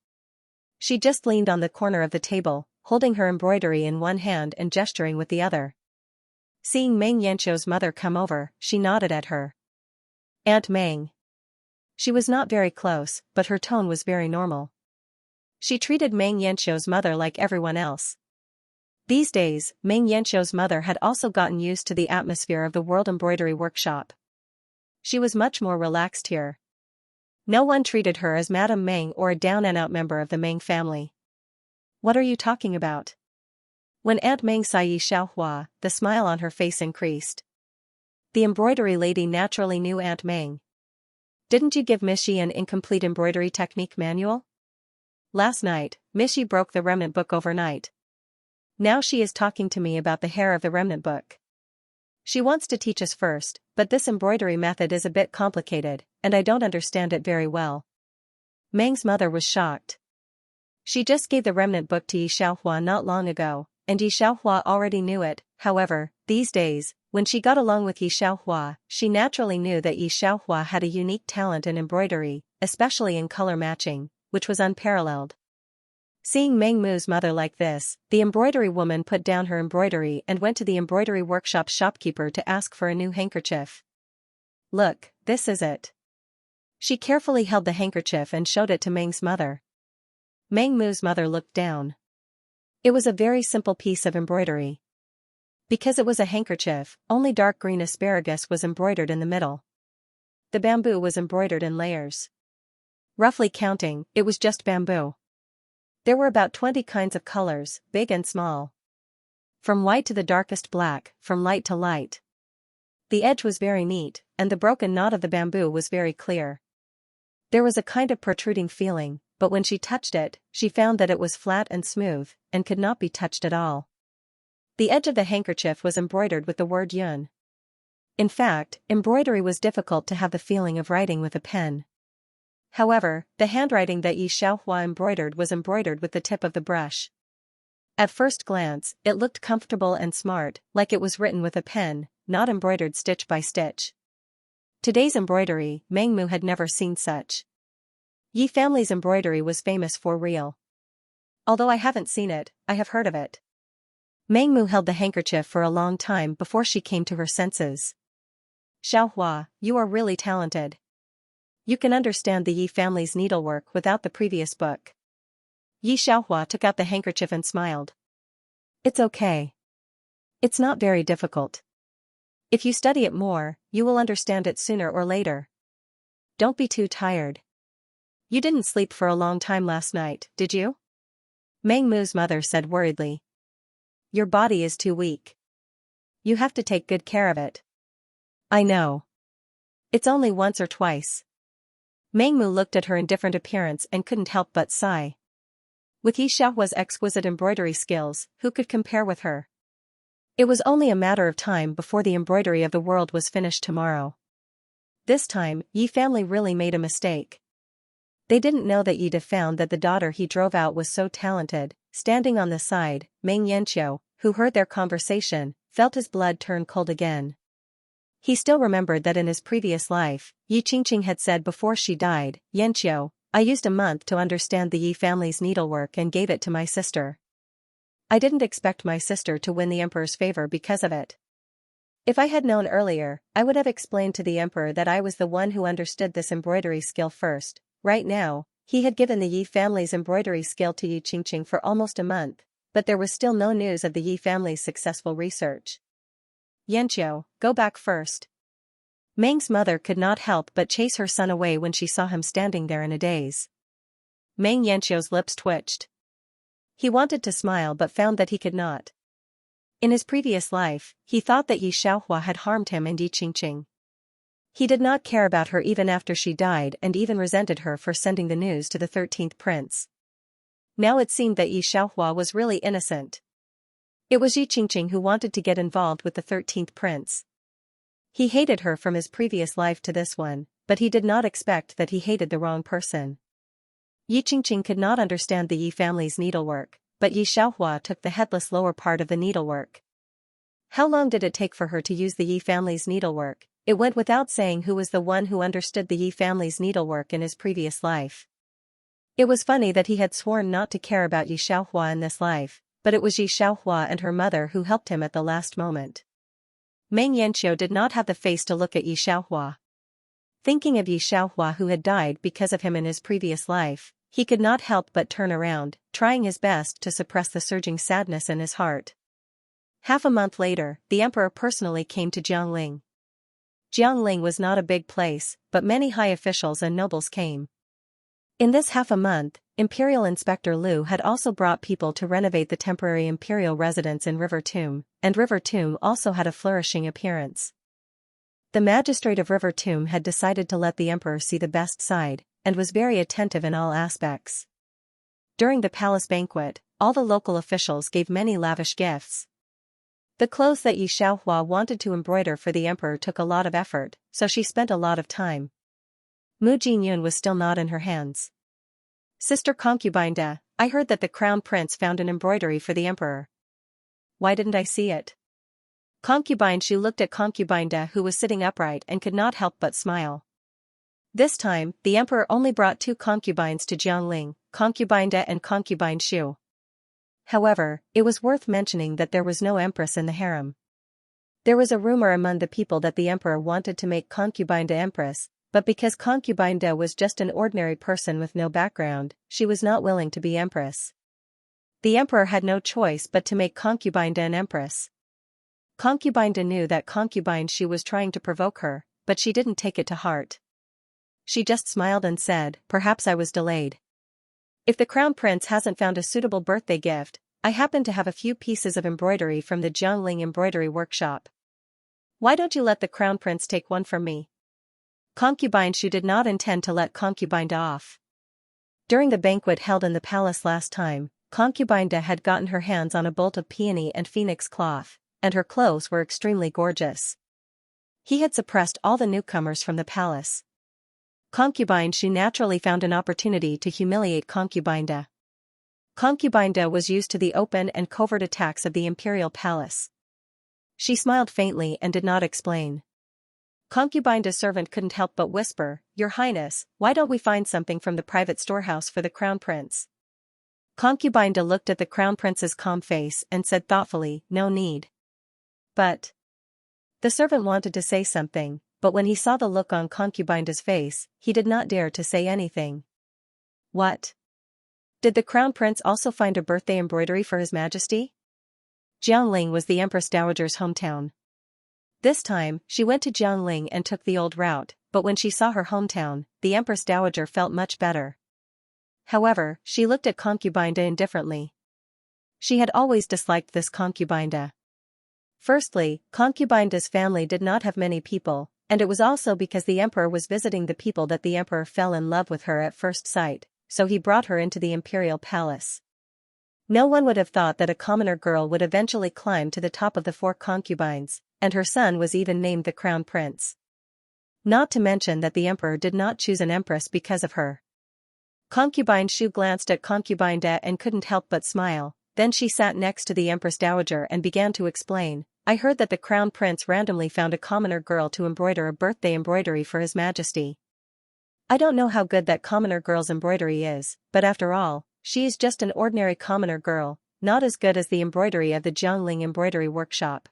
She just leaned on the corner of the table, holding her embroidery in one hand and gesturing with the other. Seeing Meng Yanqiu's mother come over, she nodded at her. Aunt Meng. She was not very close, but her tone was very normal. She treated Meng Yanqiu's mother like everyone else. These days, Meng Yanqiu's mother had also gotten used to the atmosphere of the World Embroidery Workshop. She was much more relaxed here. No one treated her as Madame Meng or a down-and-out member of the Meng family. What are you talking about? When Aunt Meng saw Yi Xiaohua, the smile on her face increased. The embroidery lady naturally knew Aunt Meng. Didn't you give Miss Yi an incomplete embroidery technique manual? Last night, Miss Yi broke the remnant book overnight. Now she is talking to me about the hair of the remnant book. She wants to teach us first, but this embroidery method is a bit complicated, and I don't understand it very well. Meng's mother was shocked. She just gave the remnant book to Yi Xiaohua not long ago, and Yi Xiaohua already knew it. However, these days, when she got along with Yi Xiaohua, she naturally knew that Yi Xiaohua had a unique talent in embroidery, especially in color matching, which was unparalleled. Seeing Meng Mu's mother like this, the embroidery woman put down her embroidery and went to the embroidery workshop shopkeeper to ask for a new handkerchief. Look, this is it. She carefully held the handkerchief and showed it to Meng's mother. Meng Mu's mother looked down. It was a very simple piece of embroidery. Because it was a handkerchief, only dark green asparagus was embroidered in the middle. The bamboo was embroidered in layers. Roughly counting, it was just bamboo. There were about 20 kinds of colors, big and small. From white to the darkest black, from light to light. The edge was very neat, and the broken knot of the bamboo was very clear. There was a kind of protruding feeling, but when she touched it, she found that it was flat and smooth, and could not be touched at all. The edge of the handkerchief was embroidered with the word yun. In fact, embroidery was difficult to have the feeling of writing with a pen. However, the handwriting that Xianxia embroidered was embroidered with the tip of the brush. At first glance, it looked comfortable and smart, like it was written with a pen, not embroidered stitch by stitch. Today's embroidery, Meng Mu had never seen such. Yi family's embroidery was famous for real. Although I haven't seen it, I have heard of it. Meng Mu held the handkerchief for a long time before she came to her senses. Xiaohua, you are really talented. You can understand the Yi family's needlework without the previous book. Yi Xiaohua took out the handkerchief and smiled. It's okay. It's not very difficult. If you study it more, you will understand it sooner or later. Don't be too tired. You didn't sleep for a long time last night, did you? Meng Mu's mother said worriedly. Your body is too weak. You have to take good care of it. I know. It's only once or twice. Meng Mu looked at her indifferent appearance and couldn't help but sigh. With Yi Xiaohua's exquisite embroidery skills, who could compare with her? It was only a matter of time before the embroidery of the world was finished tomorrow. This time, Yi family really made a mistake. They didn't know that Yi De found that the daughter he drove out was so talented. Standing on the side, Meng Yanqiu, who heard their conversation, felt his blood turn cold again. He still remembered that in his previous life, Yi Qingqing had said before she died, Yanqiu, I used a month to understand the Yi family's needlework and gave it to my sister. I didn't expect my sister to win the emperor's favor because of it. If I had known earlier, I would have explained to the emperor that I was the one who understood this embroidery skill first. Right now, he had given the Yi family's embroidery skill to Yi Qingqing for almost a month, but there was still no news of the Yi family's successful research. Yanqiu, go back first. Meng's mother could not help but chase her son away when she saw him standing there in a daze. Meng Yanqiu's lips twitched. He wanted to smile but found that he could not. In his previous life, he thought that Yi Xiaohua had harmed him and Yi Qingqing. He did not care about her even after she died and even resented her for sending the news to the 13th prince. Now it seemed that Yi Xiaohua was really innocent. It was Yi Qingqing who wanted to get involved with the 13th prince. He hated her from his previous life to this one, but he did not expect that he hated the wrong person. Yi Qingqing could not understand the Yi family's needlework, but Yi Xiaohua took the headless lower part of the needlework. How long did it take for her to use the Yi family's needlework? It went without saying who was the one who understood the Yi family's needlework in his previous life. It was funny that he had sworn not to care about Yi Xiaohua in this life, but it was Yi Xiaohua and her mother who helped him at the last moment. Meng Yanqiu did not have the face to look at Yi Xiaohua. Thinking of Yi Xiaohua who had died because of him in his previous life, he could not help but turn around, trying his best to suppress the surging sadness in his heart. Half a month later, the emperor personally came to Jiangling. Jiangling was not a big place, but many high officials and nobles came. In this half a month, Imperial Inspector Liu had also brought people to renovate the temporary imperial residence in River Tomb, and River Tomb also had a flourishing appearance. The magistrate of River Tomb had decided to let the emperor see the best side, and was very attentive in all aspects. During the palace banquet, all the local officials gave many lavish gifts. The clothes that Yi Xiaohua wanted to embroider for the emperor took a lot of effort, so she spent a lot of time. Mu Jinyun was still not in her hands. Sister Concubine De, I heard that the crown prince found an embroidery for the emperor. Why didn't I see it? Concubine Shu looked at Concubine De who was sitting upright and could not help but smile. This time, the emperor only brought 2 concubines to Jiangling, Concubine De and Concubine Shu. However, it was worth mentioning that there was no empress in the harem. There was a rumor among the people that the emperor wanted to make Concubine De empress, But because concubine Da was just an ordinary person with no background, she was not willing to be empress. The emperor had no choice but to make concubine Da an empress. Concubine Da knew that concubine Shu was trying to provoke her, but she didn't take it to heart. She just smiled and said, "Perhaps I was delayed. If the crown prince hasn't found a suitable birthday gift, I happen to have a few pieces of embroidery from the Jiangling embroidery workshop. Why don't you let the crown prince take one from me?" Concubine Shu did not intend to let concubine Da off. During the banquet held in the palace last time, concubine Da had gotten her hands on a bolt of peony and phoenix cloth, and her clothes were extremely gorgeous. He had suppressed all the newcomers from the palace. Concubine Shu naturally found an opportunity to humiliate concubine Da. Concubine Da was used to the open and covert attacks of the imperial palace. She smiled faintly and did not explain. Concubine Da's servant couldn't help but whisper, "Your Highness, why don't we find something from the private storehouse for the crown prince?" Concubine Da looked at the crown prince's calm face and said thoughtfully, "No need." But the servant wanted to say something, but when he saw the look on concubine Da's face, he did not dare to say anything. What? Did the crown prince also find a birthday embroidery for his majesty? Jiangling was the Empress Dowager's hometown. This time, she went to Jiangling and took the old route, but when she saw her hometown, the Empress Dowager felt much better. However, she looked at concubine Da indifferently. She had always disliked this concubine Da. Firstly, concubine Da's family did not have many people, and it was also because the emperor was visiting the people that the emperor fell in love with her at first sight, so he brought her into the imperial palace. No one would have thought that a commoner girl would eventually climb to the top of the 4 concubines, and her son was even named the crown prince. Not to mention that the emperor did not choose an empress because of her. Concubine Shu glanced at concubine Da and couldn't help but smile, then she sat next to the Empress Dowager and began to explain, "I heard that the crown prince randomly found a commoner girl to embroider a birthday embroidery for his majesty. I don't know how good that commoner girl's embroidery is, but after all, she is just an ordinary commoner girl, not as good as the embroidery of the Jiangling embroidery workshop."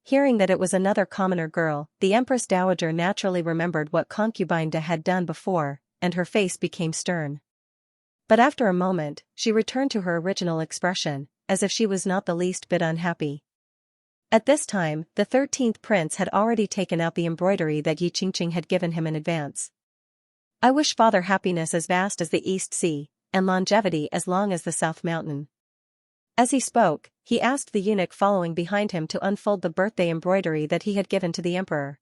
Hearing that it was another commoner girl, the Empress Dowager naturally remembered what concubine Da had done before, and her face became stern. But after a moment, she returned to her original expression, as if she was not the least bit unhappy. At this time, the 13th prince had already taken out the embroidery that Xianxia had given him in advance. "I wish father happiness as vast as the East Sea, and longevity as long as the South Mountain." As he spoke, he asked the eunuch following behind him to unfold the birthday embroidery that he had given to the emperor.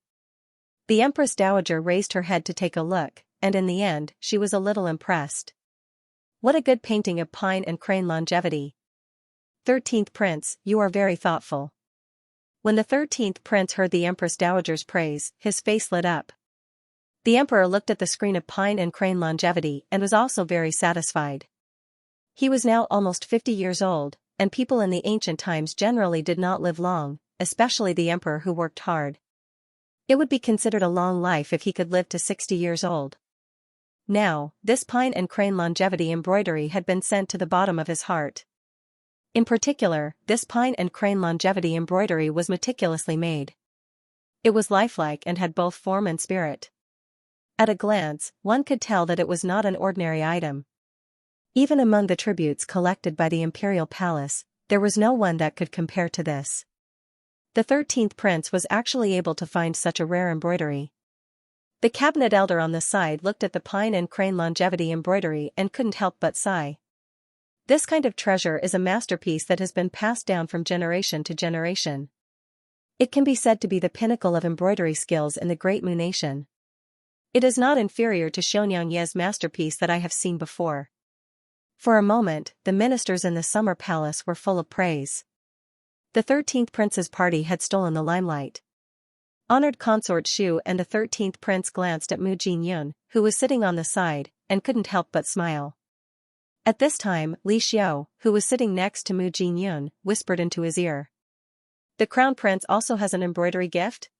The Empress Dowager raised her head to take a look, and in the end, she was a little impressed. What a good painting of pine and crane longevity. 13th prince, you are very thoughtful. When the 13th prince heard the Empress Dowager's praise, his face lit up. The emperor looked at the screen of pine and crane longevity and was also very satisfied. He was now almost 50 years old, and people in the ancient times generally did not live long, especially the emperor who worked hard. It would be considered a long life if he could live to 60 years old. Now, this pine and crane longevity embroidery had been sent to the bottom of his heart. In particular, this pine and crane longevity embroidery was meticulously made. It was lifelike and had both form and spirit. At a glance, one could tell that it was not an ordinary item. Even among the tributes collected by the imperial palace, there was no one that could compare to this. The 13th prince was actually able to find such a rare embroidery. The cabinet elder on the side looked at the pine and crane longevity embroidery and couldn't help but sigh. This kind of treasure is a masterpiece that has been passed down from generation to generation. It can be said to be the pinnacle of embroidery skills in the Great Mu Nation. It is not inferior to Xianxia's masterpiece that I have seen before. For a moment, the ministers in the summer palace were full of praise. The 13th prince's party had stolen the limelight. Honored consort Shu and the 13th prince glanced at Mu Jinyun, who was sitting on the side, and couldn't help but smile. At this time, Li Xiao, who was sitting next to Mu Jinyun, whispered into his ear. "The crown prince also has an embroidery gift?"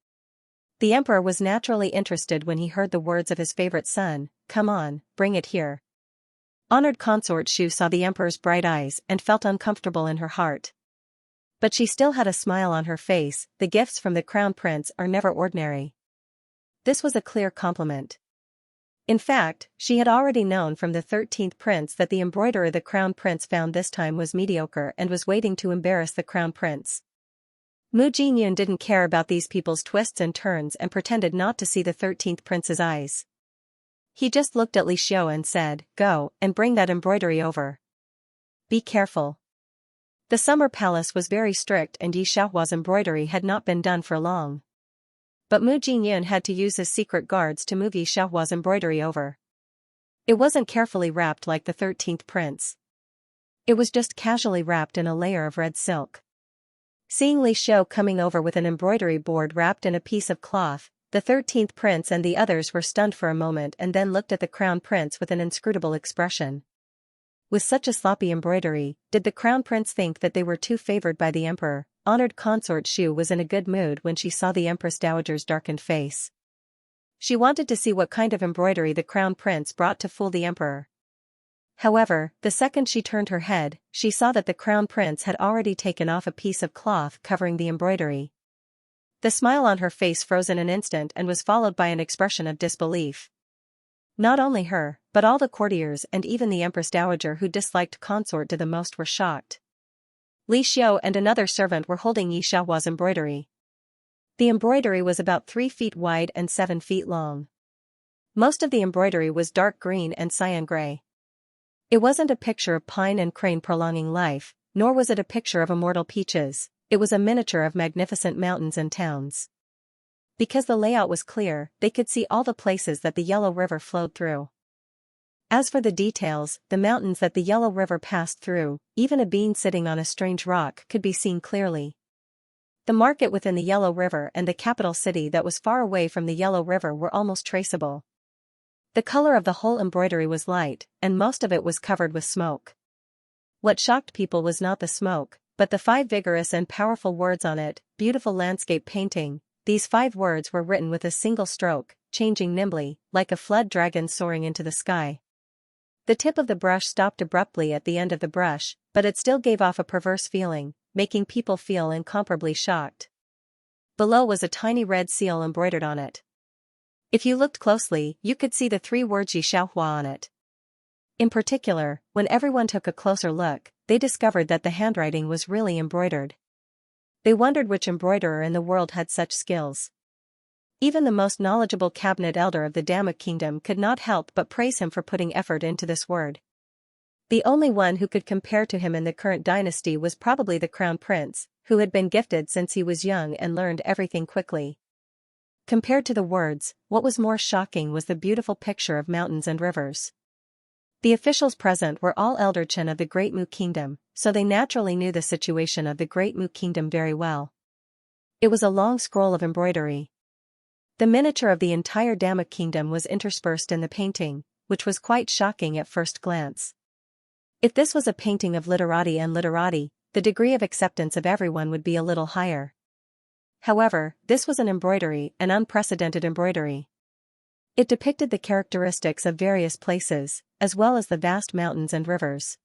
The emperor was naturally interested when he heard the words of his favorite son, "Come on, bring it here." Honored consort Shu saw the emperor's bright eyes and felt uncomfortable in her heart. But she still had a smile on her face. The gifts from the crown prince are never ordinary. this was a clear compliment. In fact, she had already known from the 13th prince that the embroiderer the crown prince found this time was mediocre and was waiting to embarrass the crown prince. Mu Jinyun didn't care about these people's twists and turns and pretended not to see the 13th prince's eyes. He just looked at Li Xiao and said, "Go, and bring that embroidery over. Be careful." The summer palace was very strict and Yi Xiaohua's embroidery had not been done for long. But Mu Jinyun had to use his secret guards to move Yi Xiaohua's embroidery over. It wasn't carefully wrapped like the 13th prince. It was just casually wrapped in a layer of red silk. Seeing Li Xiao coming over with an embroidery board wrapped in a piece of cloth, the 13th prince and the others were stunned for a moment and then looked at the crown prince with an inscrutable expression. With such a sloppy embroidery, did the crown prince think that they were too favored by the emperor? Honored consort Xu was in a good mood when she saw the empress dowager's darkened face. She wanted to see what kind of embroidery the crown prince brought to fool the emperor. However, the second she turned her head, she saw that the crown prince had already taken off a piece of cloth covering the embroidery. The smile on her face froze in an instant and was followed by an expression of disbelief. Not only her, but all the courtiers and even the empress dowager who disliked consort the most were shocked. Li Xiao and another servant were holding Yi Xiaohua's embroidery. The embroidery was about 3 feet wide and 7 feet long. Most of the embroidery was dark green and cyan gray. It wasn't a picture of pine and crane prolonging life, nor was it a picture of immortal peaches, it was a miniature of magnificent mountains and towns. Because the layout was clear, they could see all the places that the Yellow River flowed through. As for the details, the mountains that the Yellow River passed through, even a bean sitting on a strange rock could be seen clearly. The market within the Yellow River and the capital city that was far away from the Yellow River were almost traceable. The color of the whole embroidery was light, and most of it was covered with smoke. What shocked people was not the smoke, but the 5 vigorous and powerful words on it, beautiful landscape painting. These 5 words were written with a single stroke, changing nimbly, like a flood dragon soaring into the sky. The tip of the brush stopped abruptly at the end of the brush, but it still gave off a perverse feeling, making people feel incomparably shocked. Below was a tiny red seal embroidered on it. If you looked closely, you could see the 3 words Yi Xiaohua on it. In particular, when everyone took a closer look, they discovered that the handwriting was really embroidered. They wondered which embroiderer in the world had such skills. Even the most knowledgeable cabinet elder of the Damak kingdom could not help but praise him for putting effort into this word. The only one who could compare to him in the current dynasty was probably the crown prince, who had been gifted since he was young and learned everything quickly. Compared to the words, what was more shocking was the beautiful picture of mountains and rivers. The officials present were all elderchen of the Great Mu Kingdom, so they naturally knew the situation of the Great Mu Kingdom very well. It was a long scroll of embroidery. The miniature of the entire Damak kingdom was interspersed in the painting, which was quite shocking at first glance. If this was a painting of literati and literati, the degree of acceptance of everyone would be a little higher. However, this was an embroidery, an unprecedented embroidery. It depicted the characteristics of various places, as well as the vast mountains and rivers.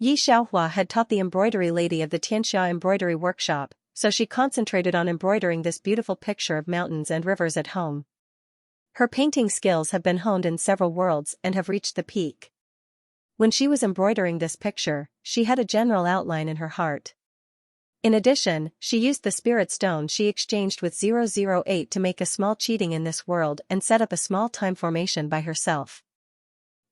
Yi Xiaohua had taught the embroidery lady of the Xianxia embroidery workshop, so she concentrated on embroidering this beautiful picture of mountains and rivers at home. Her painting skills have been honed in several worlds and have reached the peak. When she was embroidering this picture, she had a general outline in her heart. In addition, she used the spirit stone she exchanged with 008 to make a small cheating in this world and set up a small time formation by herself.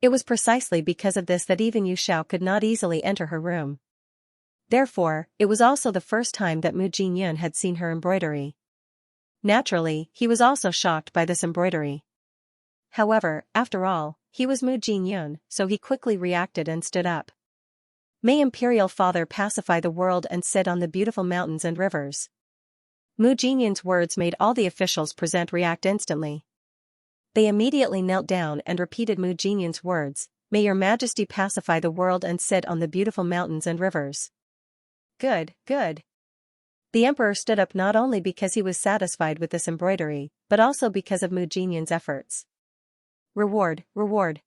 It was precisely because of this that even Yu Xiao could not easily enter her room. Therefore, it was also the first time that Mu Jinyun had seen her embroidery. Naturally, he was also shocked by this embroidery. However, after all, he was Mu Jinyun, so he quickly reacted and stood up. May Imperial Father pacify the world and sit on the beautiful mountains and rivers. Mu Jinyun's words made all the officials present react instantly. They immediately knelt down and repeated Mu Jinyun's words, "May your majesty pacify the world and sit on the beautiful mountains and rivers." Good, good. The emperor stood up not only because he was satisfied with this embroidery, but also because of Mu Jinyun's efforts. Reward, reward.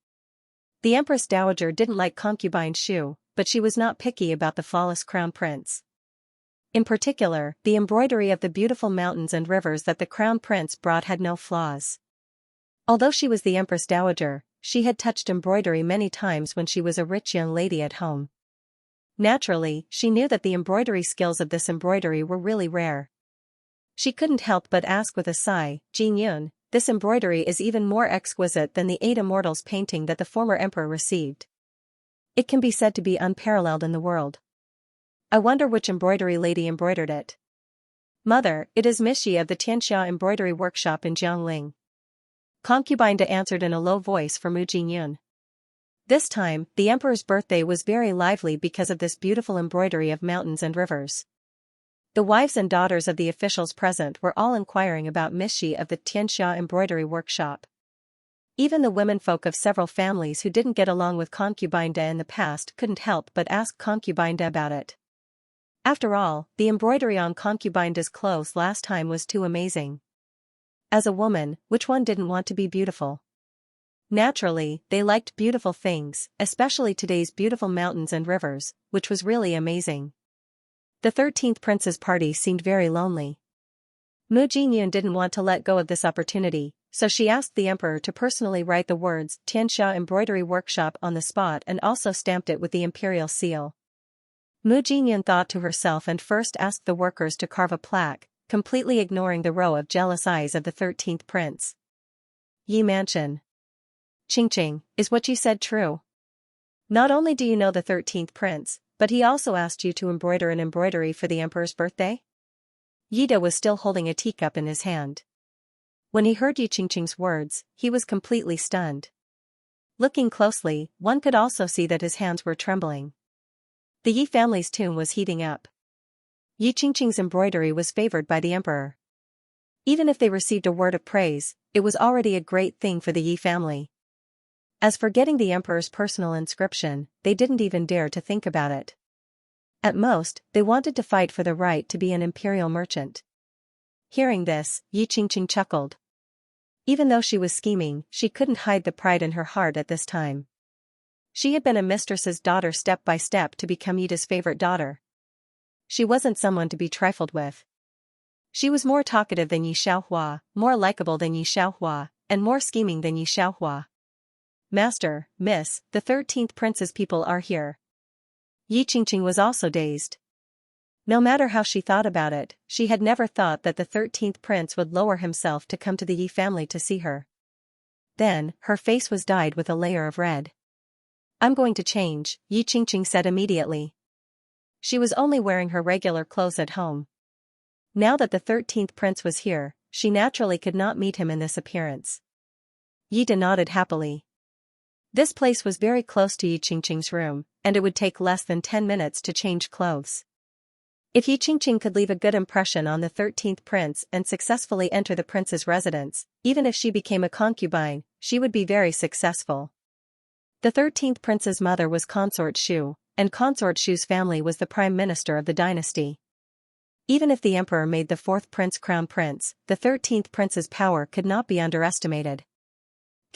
The Empress Dowager didn't like concubine Shu, but she was not picky about the flawless crown prince. In particular, the embroidery of the beautiful mountains and rivers that the crown prince brought had no flaws. Although she was the Empress Dowager, she had touched embroidery many times when she was a rich young lady at home. Naturally, she knew that the embroidery skills of this embroidery were really rare. She couldn't help but ask with a sigh, "Jin Yun, this embroidery is even more exquisite than the 8 Immortals painting that the former emperor received. It can be said to be unparalleled in the world. I wonder which embroidery lady embroidered it." "Mother, it is Miss Yi of the Xianxia embroidery workshop in Jiangling." Concubine Da answered in a low voice for Mu Jinyun. This time, the emperor's birthday was very lively because of this beautiful embroidery of mountains and rivers. The wives and daughters of the officials present were all inquiring about Miss Yi of the Xianxia embroidery workshop. Even the womenfolk of several families who didn't get along with Concubine Da in the past couldn't help but ask Concubine Da about it. After all, the embroidery on Concubine Da's clothes last time was too amazing. As a woman, which one didn't want to be beautiful? Naturally, they liked beautiful things, especially today's beautiful mountains and rivers, which was really amazing. The 13th prince's party seemed very lonely. Mu Jinyun didn't want to let go of this opportunity, so she asked the emperor to personally write the words Tianxia Embroidery Workshop on the spot and also stamped it with the imperial seal. Mu Jinyun thought to herself and first asked the workers to carve a plaque, completely ignoring the row of jealous eyes of the 13th prince. "Yi Mansion. Qingqing, is what you said true? Not only do you know the 13th prince, but he also asked you to embroider an embroidery for the emperor's birthday?" Yida was still holding a teacup in his hand. When he heard Yi Qingqing's words, he was completely stunned. Looking closely, one could also see that his hands were trembling. The Yi family's tune was heating up. Yi Qingqing's embroidery was favored by the emperor. Even if they received a word of praise, it was already a great thing for the Yi family. As for getting the emperor's personal inscription, they didn't even dare to think about it. At most, they wanted to fight for the right to be an imperial merchant. Hearing this, Yi Qingqing chuckled. Even though she was scheming, she couldn't hide the pride in her heart at this time. She had been a mistress's daughter step by step to become Yida's favorite daughter. She wasn't someone to be trifled with. She was more talkative than Yi Xiaohua, more likable than Yi Xiaohua, and more scheming than Yi Xiaohua. "Master, Miss, the 13th prince's people are here." Yi Qingqing was also dazed. No matter how she thought about it, she had never thought that the 13th prince would lower himself to come to the Yi family to see her. Then, her face was dyed with a layer of red. "I'm going to change," Yi Qingqing said immediately. She was only wearing her regular clothes at home. Now that the 13th prince was here, she naturally could not meet him in this appearance. Yida nodded happily. This place was very close to Yi Qingqing's room, and it would take less than 10 minutes to change clothes. If Yi Qingqing could leave a good impression on the 13th prince and successfully enter the prince's residence, even if she became a concubine, she would be very successful. The 13th prince's mother was Consort Shu, and Consort Shu's family was the prime minister of the dynasty. Even if the emperor made the 4th prince crown prince, the 13th prince's power could not be underestimated.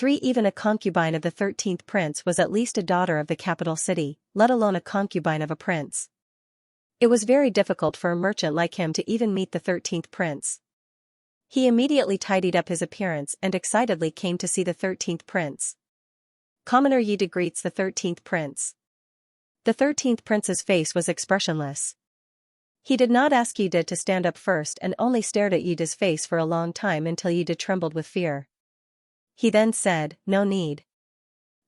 Even a concubine of the 13th prince was at least a daughter of the capital city, let alone a concubine of a prince. It was very difficult for a merchant like him to even meet the 13th prince. He immediately tidied up his appearance and excitedly came to see the 13th prince. Commoner Yida greets the 13th prince. The 13th prince's face was expressionless. He did not ask Yida to stand up first and only stared at Yida's face for a long time until Yida trembled with fear. He then said, "No need."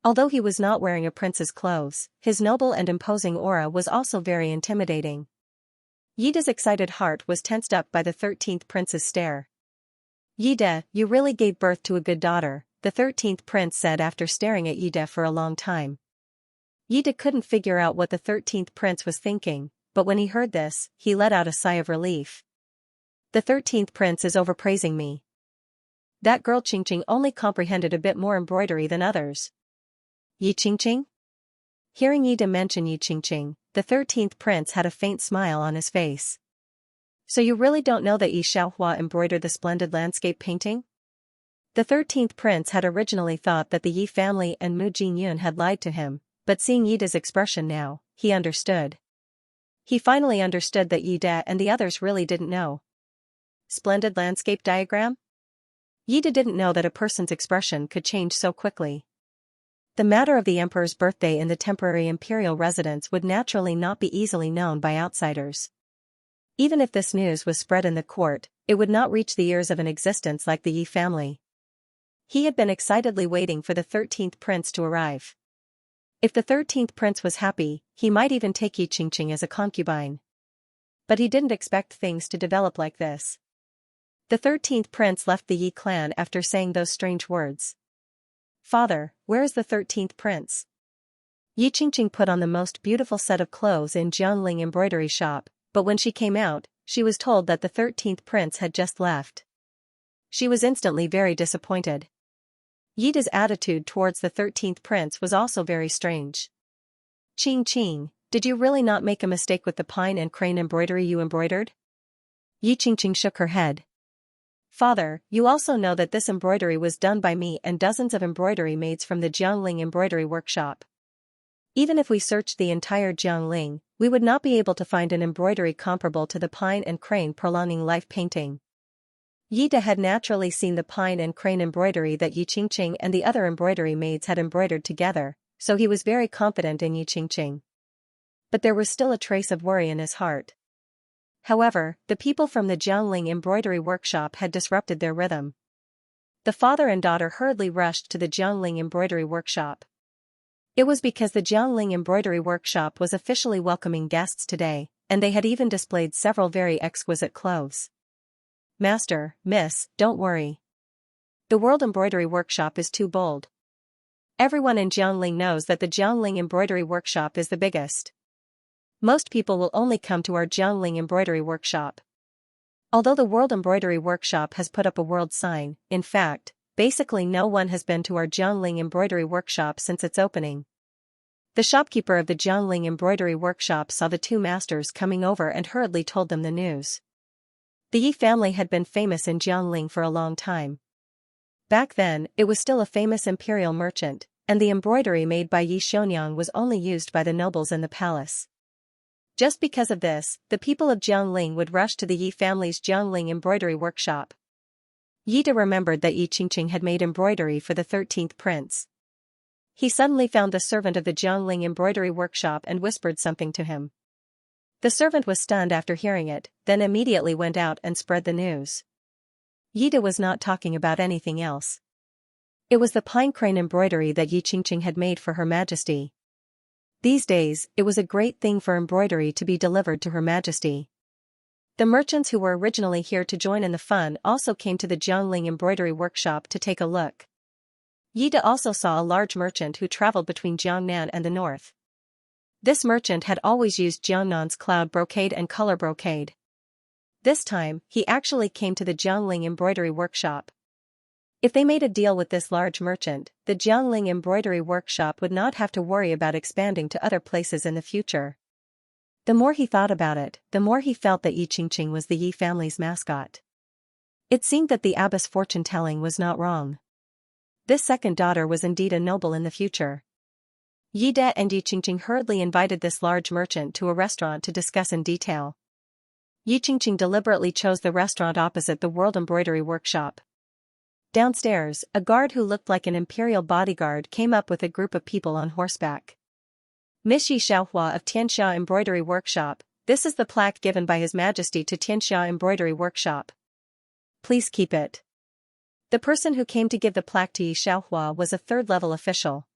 Although he was not wearing a prince's clothes, his noble and imposing aura was also very intimidating. Yida's excited heart was tensed up by the 13th prince's stare. "Yida, you really gave birth to a good daughter," the 13th prince said after staring at Yida for a long time. Yida couldn't figure out what the 13th prince was thinking, but when he heard this, he let out a sigh of relief. "The 13th prince is overpraising me. That girl Qingqing only comprehended a bit more embroidery than others." "Yi Qingqing?" Hearing Yida mention Yi Qingqing, the 13th prince had a faint smile on his face. "So you really don't know that Yi Xiaohua embroidered the splendid landscape painting?" The 13th prince had originally thought that the Yi family and Mu Jinyun had lied to him, but seeing Yida's expression now, he understood. He finally understood that Yi De and the others really didn't know. Splendid landscape diagram? Yi De didn't know that a person's expression could change so quickly. The matter of the emperor's birthday in the temporary imperial residence would naturally not be easily known by outsiders. Even if this news was spread in the court, it would not reach the ears of an existence like the Yi family. He had been excitedly waiting for the 13th prince to arrive. If the 13th prince was happy, he might even take Yi Qingqing as a concubine. But he didn't expect things to develop like this. The 13th prince left the Yi clan after saying those strange words. "Father, where is the 13th prince?" Yi Qingqing put on the most beautiful set of clothes in Jiangling embroidery shop, but when she came out, she was told that the 13th prince had just left. She was instantly very disappointed. Yi De's attitude towards the 13th prince was also very strange. "Qing, did you really not make a mistake with the pine and crane embroidery you embroidered?" Yi Qingqing shook her head. "Father, you also know that this embroidery was done by me and dozens of embroidery maids from the Jiangling embroidery workshop. Even if we searched the entire Jiangling, we would not be able to find an embroidery comparable to the pine and crane prolonging life painting." Yi De had naturally seen the pine and crane embroidery that Yi Qingqing and the other embroidery maids had embroidered together, so he was very confident in Yi Qingqing. But there was still a trace of worry in his heart. However, the people from the Jiangling embroidery workshop had disrupted their rhythm. The father and daughter hurriedly rushed to the Jiangling embroidery workshop. It was because the Jiangling embroidery workshop was officially welcoming guests today, and they had even displayed several very exquisite clothes. "Master, miss, don't worry. The World Embroidery Workshop is too bold. Everyone in Jiangling knows that the Jiangling Embroidery Workshop is the biggest. Most people will only come to our Jiangling Embroidery Workshop. Although the World Embroidery Workshop has put up a world sign, in fact, basically no one has been to our Jiangling Embroidery Workshop since its opening." The shopkeeper of the Jiangling Embroidery Workshop saw the two masters coming over and hurriedly told them the news. The Yi family had been famous in Jiangling for a long time. Back then, it was still a famous imperial merchant, and the embroidery made by Yi Xiaonyang was only used by the nobles in the palace. Just because of this, the people of Jiangling would rush to the Yi family's Jiangling embroidery workshop. Yi De remembered that Yi Qingqing had made embroidery for the 13th prince. He suddenly found the servant of the Jiangling embroidery workshop and whispered something to him. The servant was stunned after hearing it, then immediately went out and spread the news. Yi De was not talking about anything else. It was the pine crane embroidery that Yi Qingqing had made for Her Majesty. These days, it was a great thing for embroidery to be delivered to Her Majesty. The merchants who were originally here to join in the fun also came to the Jiangling embroidery workshop to take a look. Yi De also saw a large merchant who traveled between Jiangnan and the north. This merchant had always used Jiangnan's cloud brocade and color brocade. This time, he actually came to the Jiangling embroidery workshop. If they made a deal with this large merchant, the Jiangling embroidery workshop would not have to worry about expanding to other places in the future. The more he thought about it, the more he felt that Yi Qingqing was the Yi family's mascot. It seemed that the abbess fortune-telling was not wrong. This second daughter was indeed a noble in the future. Yi De and Yi Qingqing hurriedly invited this large merchant to a restaurant to discuss in detail. Yi Qingqing deliberately chose the restaurant opposite the World Embroidery Workshop. Downstairs, a guard who looked like an imperial bodyguard came up with a group of people on horseback. "Miss Yi Xiaohua of Tianxia Embroidery Workshop, this is the plaque given by His Majesty to Tianxia Embroidery Workshop. Please keep it." The person who came to give the plaque to Yi Xiaohua was a third-level official.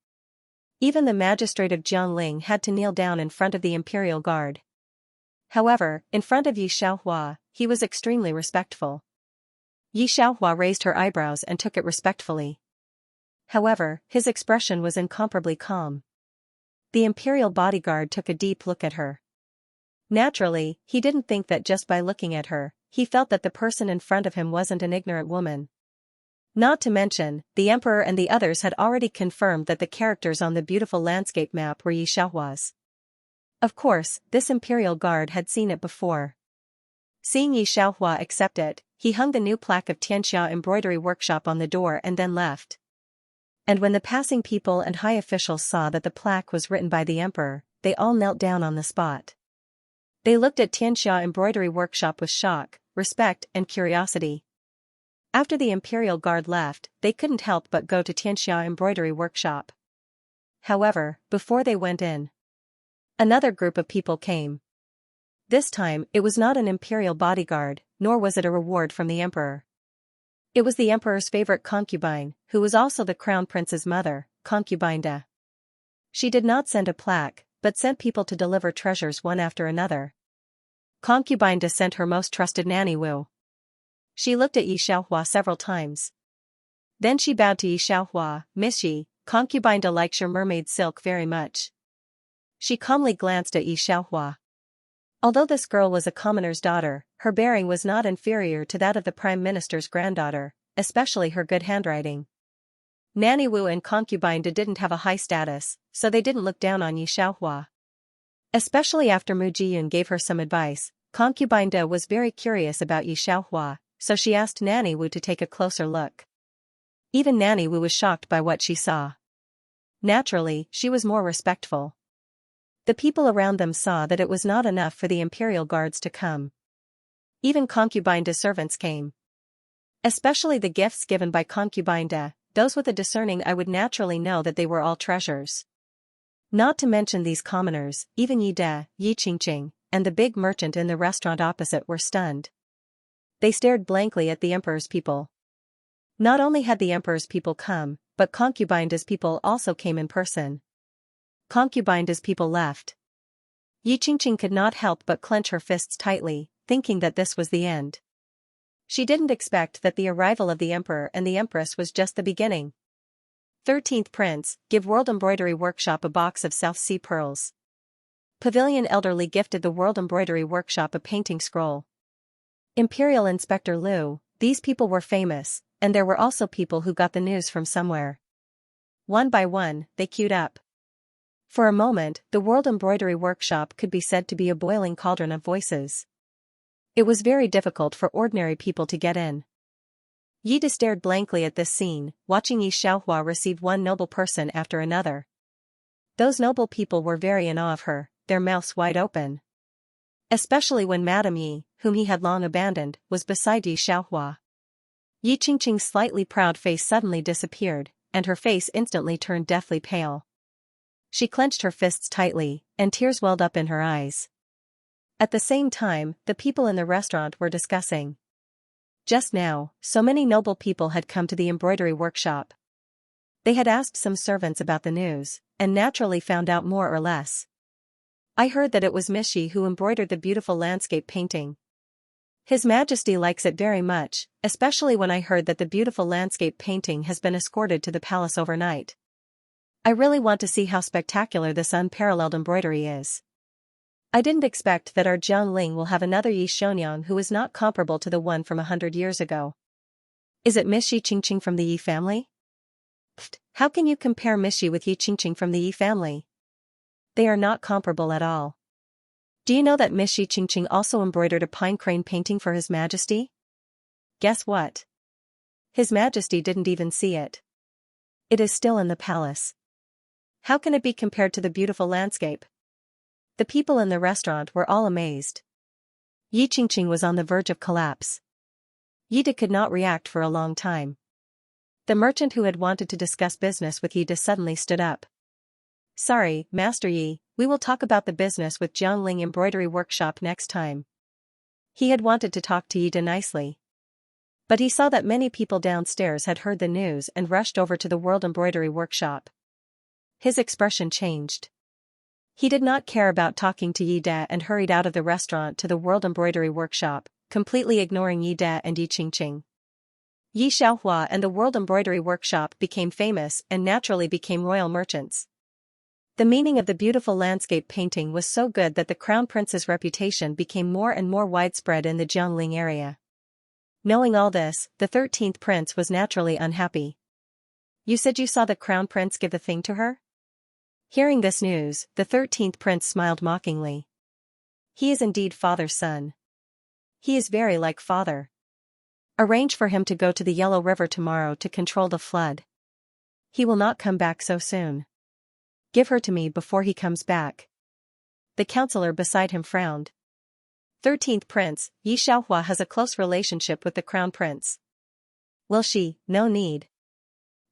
Even the magistrate of Jiangling had to kneel down in front of the imperial guard. However, in front of Yi Xiaohua, he was extremely respectful. Yi Xiaohua raised her eyebrows and took it respectfully. However, his expression was incomparably calm. The imperial bodyguard took a deep look at her. Naturally, he didn't think that just by looking at her, he felt that the person in front of him wasn't an ignorant woman. Not to mention, the emperor and the others had already confirmed that the characters on the beautiful landscape map were Yi Xiaohua's. Of course, this imperial guard had seen it before. Seeing Yi Xiaohua accept it, he hung the new plaque of Tianxia Embroidery Workshop on the door and then left. And when the passing people and high officials saw that the plaque was written by the emperor, they all knelt down on the spot. They looked at Xianxia embroidery workshop with shock, respect, and curiosity. After the Imperial Guard left, they couldn't help but go to Xianxia embroidery workshop. However, before they went in, another group of people came. This time, it was not an imperial bodyguard, nor was it a reward from the emperor. It was the emperor's favorite concubine, who was also the crown prince's mother, concubine Da. She did not send a plaque, but sent people to deliver treasures one after another. Concubine Da sent her most trusted nanny Wu. She looked at Xianxia several times. Then she bowed to Xianxia. Miss Yi, concubine Da likes your mermaid silk very much. She calmly glanced at Xianxia. Although this girl was a commoner's daughter, her bearing was not inferior to that of the prime minister's granddaughter, especially her good handwriting. Nanny Wu and concubine Da didn't have a high status, so they didn't look down on Xianxia. Especially after Mu Jiyun gave her some advice, concubine Da was very curious about Xianxia, so she asked Nanny Wu to take a closer look. Even Nanny Wu was shocked by what she saw. Naturally, she was more respectful. The people around them saw that it was not enough for the imperial guards to come. Even concubine Da servants came. Especially the gifts given by concubine Da, those with a discerning eye would naturally know that they were all treasures. Not to mention these commoners, even Yi Da, Yi Qingqing, and the big merchant in the restaurant opposite were stunned. They stared blankly at the emperor's people. Not only had the emperor's people come, but concubine Da's people also came in person. Concubine Da's people left. Yi Qingqing could not help but clench her fists tightly, thinking that this was the end. She didn't expect that the arrival of the emperor and the empress was just the beginning. 13th Prince, give World Embroidery Workshop a box of South Sea pearls. Pavilion elderly gifted the World Embroidery Workshop a painting scroll. Imperial Inspector Liu, these people were famous, and there were also people who got the news from somewhere. One by one, they queued up. For a moment, the World Embroidery Workshop could be said to be a boiling cauldron of voices. It was very difficult for ordinary people to get in. Yi Da stared blankly at this scene, watching Xianxia receive one noble person after another. Those noble people were very in awe of her, their mouths wide open. Especially when Madame Yi, whom he had long abandoned, was beside Xianxia. Yi Qingqing's slightly proud face suddenly disappeared, and her face instantly turned deathly pale. She clenched her fists tightly, and tears welled up in her eyes. At the same time, the people in the restaurant were discussing. Just now, so many noble people had come to the embroidery workshop. They had asked some servants about the news, and naturally found out more or less. I heard that it was Mishi who embroidered the beautiful landscape painting. His Majesty likes it very much, especially when I heard that the beautiful landscape painting has been escorted to the palace overnight. I really want to see how spectacular this unparalleled embroidery is. I didn't expect that our Jiangling will have another Yi Shonyang who is not comparable to the one from 100 years ago. Is it Miss Yi Qingqing from the Yi family? Pfft, how can you compare Miss Yi with Yi Qingqing from the Yi family? They are not comparable at all. Do you know that Miss Yi Qingqing also embroidered a pine crane painting for His Majesty? Guess what? His Majesty didn't even see it. It is still in the palace. How can it be compared to the beautiful landscape? The people in the restaurant were all amazed. Yi Qingqing was on the verge of collapse. Yi Da could not react for a long time. The merchant who had wanted to discuss business with Yi Da suddenly stood up. Sorry, Master Yi, we will talk about the business with Jiangling Embroidery Workshop next time. He had wanted to talk to Yi Da nicely. But he saw that many people downstairs had heard the news and rushed over to the World Embroidery Workshop. His expression changed. He did not care about talking to Yi Da and hurried out of the restaurant to the World Embroidery Workshop, completely ignoring Yi Da and Yi Qingqing. Yi Xiaohua and the World Embroidery Workshop became famous and naturally became royal merchants. The meaning of the beautiful landscape painting was so good that the Crown Prince's reputation became more and more widespread in the Jiangling area. Knowing all this, the 13th Prince was naturally unhappy. You said you saw the Crown Prince give the thing to her? Hearing this news, the 13th Prince smiled mockingly. He is indeed Father's son. He is very like Father. Arrange for him to go to the Yellow River tomorrow to control the flood. He will not come back so soon. Give her to me before he comes back. The counselor beside him frowned. 13th Prince, Yi Xiaohua has a close relationship with the Crown Prince. Will she? No need.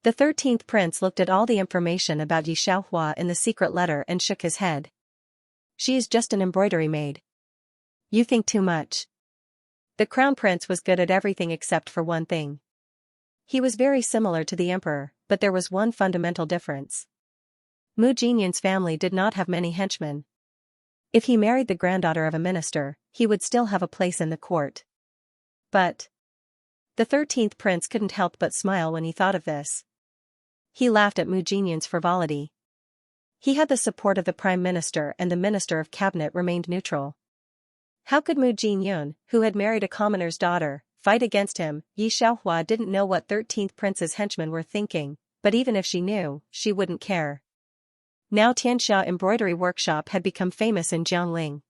The 13th Prince looked at all the information about Yi Xiaohua in the secret letter and shook his head. She is just an embroidery maid. You think too much. The Crown Prince was good at everything except for one thing. He was very similar to the Emperor, but there was one fundamental difference. Mu Jinyun's family did not have many henchmen. If he married the granddaughter of a minister, he would still have a place in the court. But the 13th Prince couldn't help but smile when he thought of this. He laughed at Mu Jinyun's frivolity. He had the support of the Prime Minister, and the Minister of Cabinet remained neutral. How could Mu Jinyun, who had married a commoner's daughter, fight against him? Yi Xiaohua didn't know what 13th Prince's henchmen were thinking, but even if she knew, she wouldn't care. Now Xianxia embroidery workshop had become famous in Jiangling.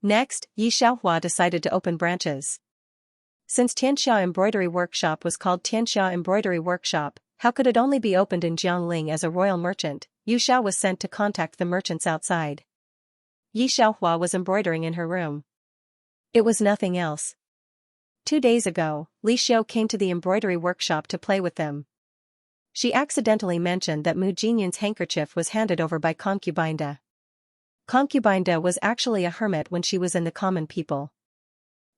Next, Yi Xiaohua decided to open branches. Since Xianxia embroidery workshop was called Xianxia embroidery workshop, how could it only be opened in Jiangling as a royal merchant? Yu Xiao was sent to contact the merchants outside. Yi Xiaohua was embroidering in her room. It was nothing else. 2 days ago, Li Xiu came to the embroidery workshop to play with them. She accidentally mentioned that Mu Jinyun's handkerchief was handed over by concubine Da. Concubine Da was actually a hermit when she was in the common people.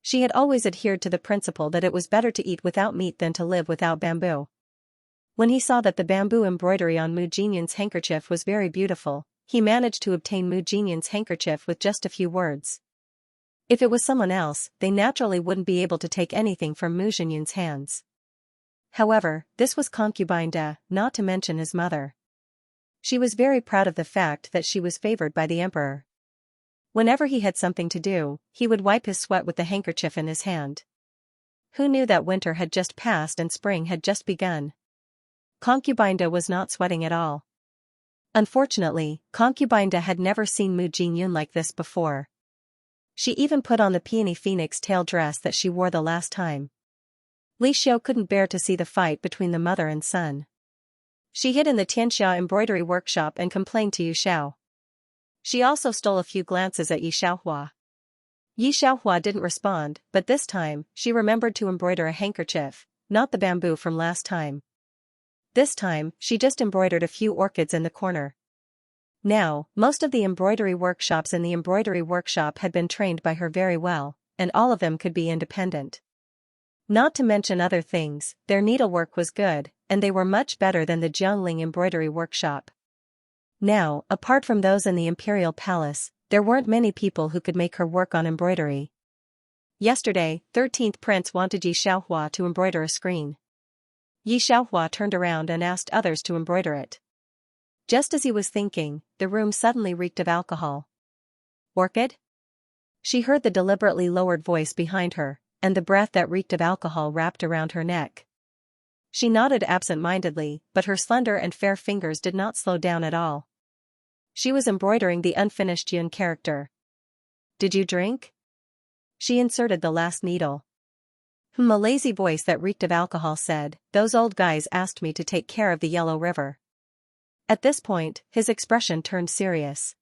She had always adhered to the principle that it was better to eat without meat than to live without bamboo. When he saw that the bamboo embroidery on Mu Jinyun's handkerchief was very beautiful, he managed to obtain Mu Jinyun's handkerchief with just a few words. If it was someone else, they naturally wouldn't be able to take anything from Mu Jinyun's hands. However, this was concubine Da, not to mention his mother. She was very proud of the fact that she was favored by the emperor. Whenever he had something to do, he would wipe his sweat with the handkerchief in his hand. Who knew that winter had just passed and spring had just begun? Concubine Da was not sweating at all. Unfortunately, Concubine Da had never seen Mu Jinyun like this before. She even put on the peony phoenix tail dress that she wore the last time. Li Xiu couldn't bear to see the fight between the mother and son. She hid in the Tianxia embroidery workshop and complained to Yu Xiao. She also stole a few glances at Yi Xiaohua. Yi Xiaohua didn't respond, but this time, she remembered to embroider a handkerchief, not the bamboo from last time. This time, she just embroidered a few orchids in the corner. Now, most of the embroidery workshops in the embroidery workshop had been trained by her very well, and all of them could be independent. Not to mention other things, their needlework was good, and they were much better than the Jiangling embroidery workshop. Now, apart from those in the imperial palace, there weren't many people who could make her work on embroidery. Yesterday, 13th Prince wanted Yi Xiaohua to embroider a screen. Yi Xiaohua turned around and asked others to embroider it. Just as he was thinking, the room suddenly reeked of alcohol. Orchid? She heard the deliberately lowered voice behind her, and the breath that reeked of alcohol wrapped around her neck. She nodded absent-mindedly, but her slender and fair fingers did not slow down at all. She was embroidering the unfinished Yun character. Did you drink? She inserted the last needle. A lazy voice that reeked of alcohol said, "Those old guys asked me to take care of the Yellow River." At this point, his expression turned serious.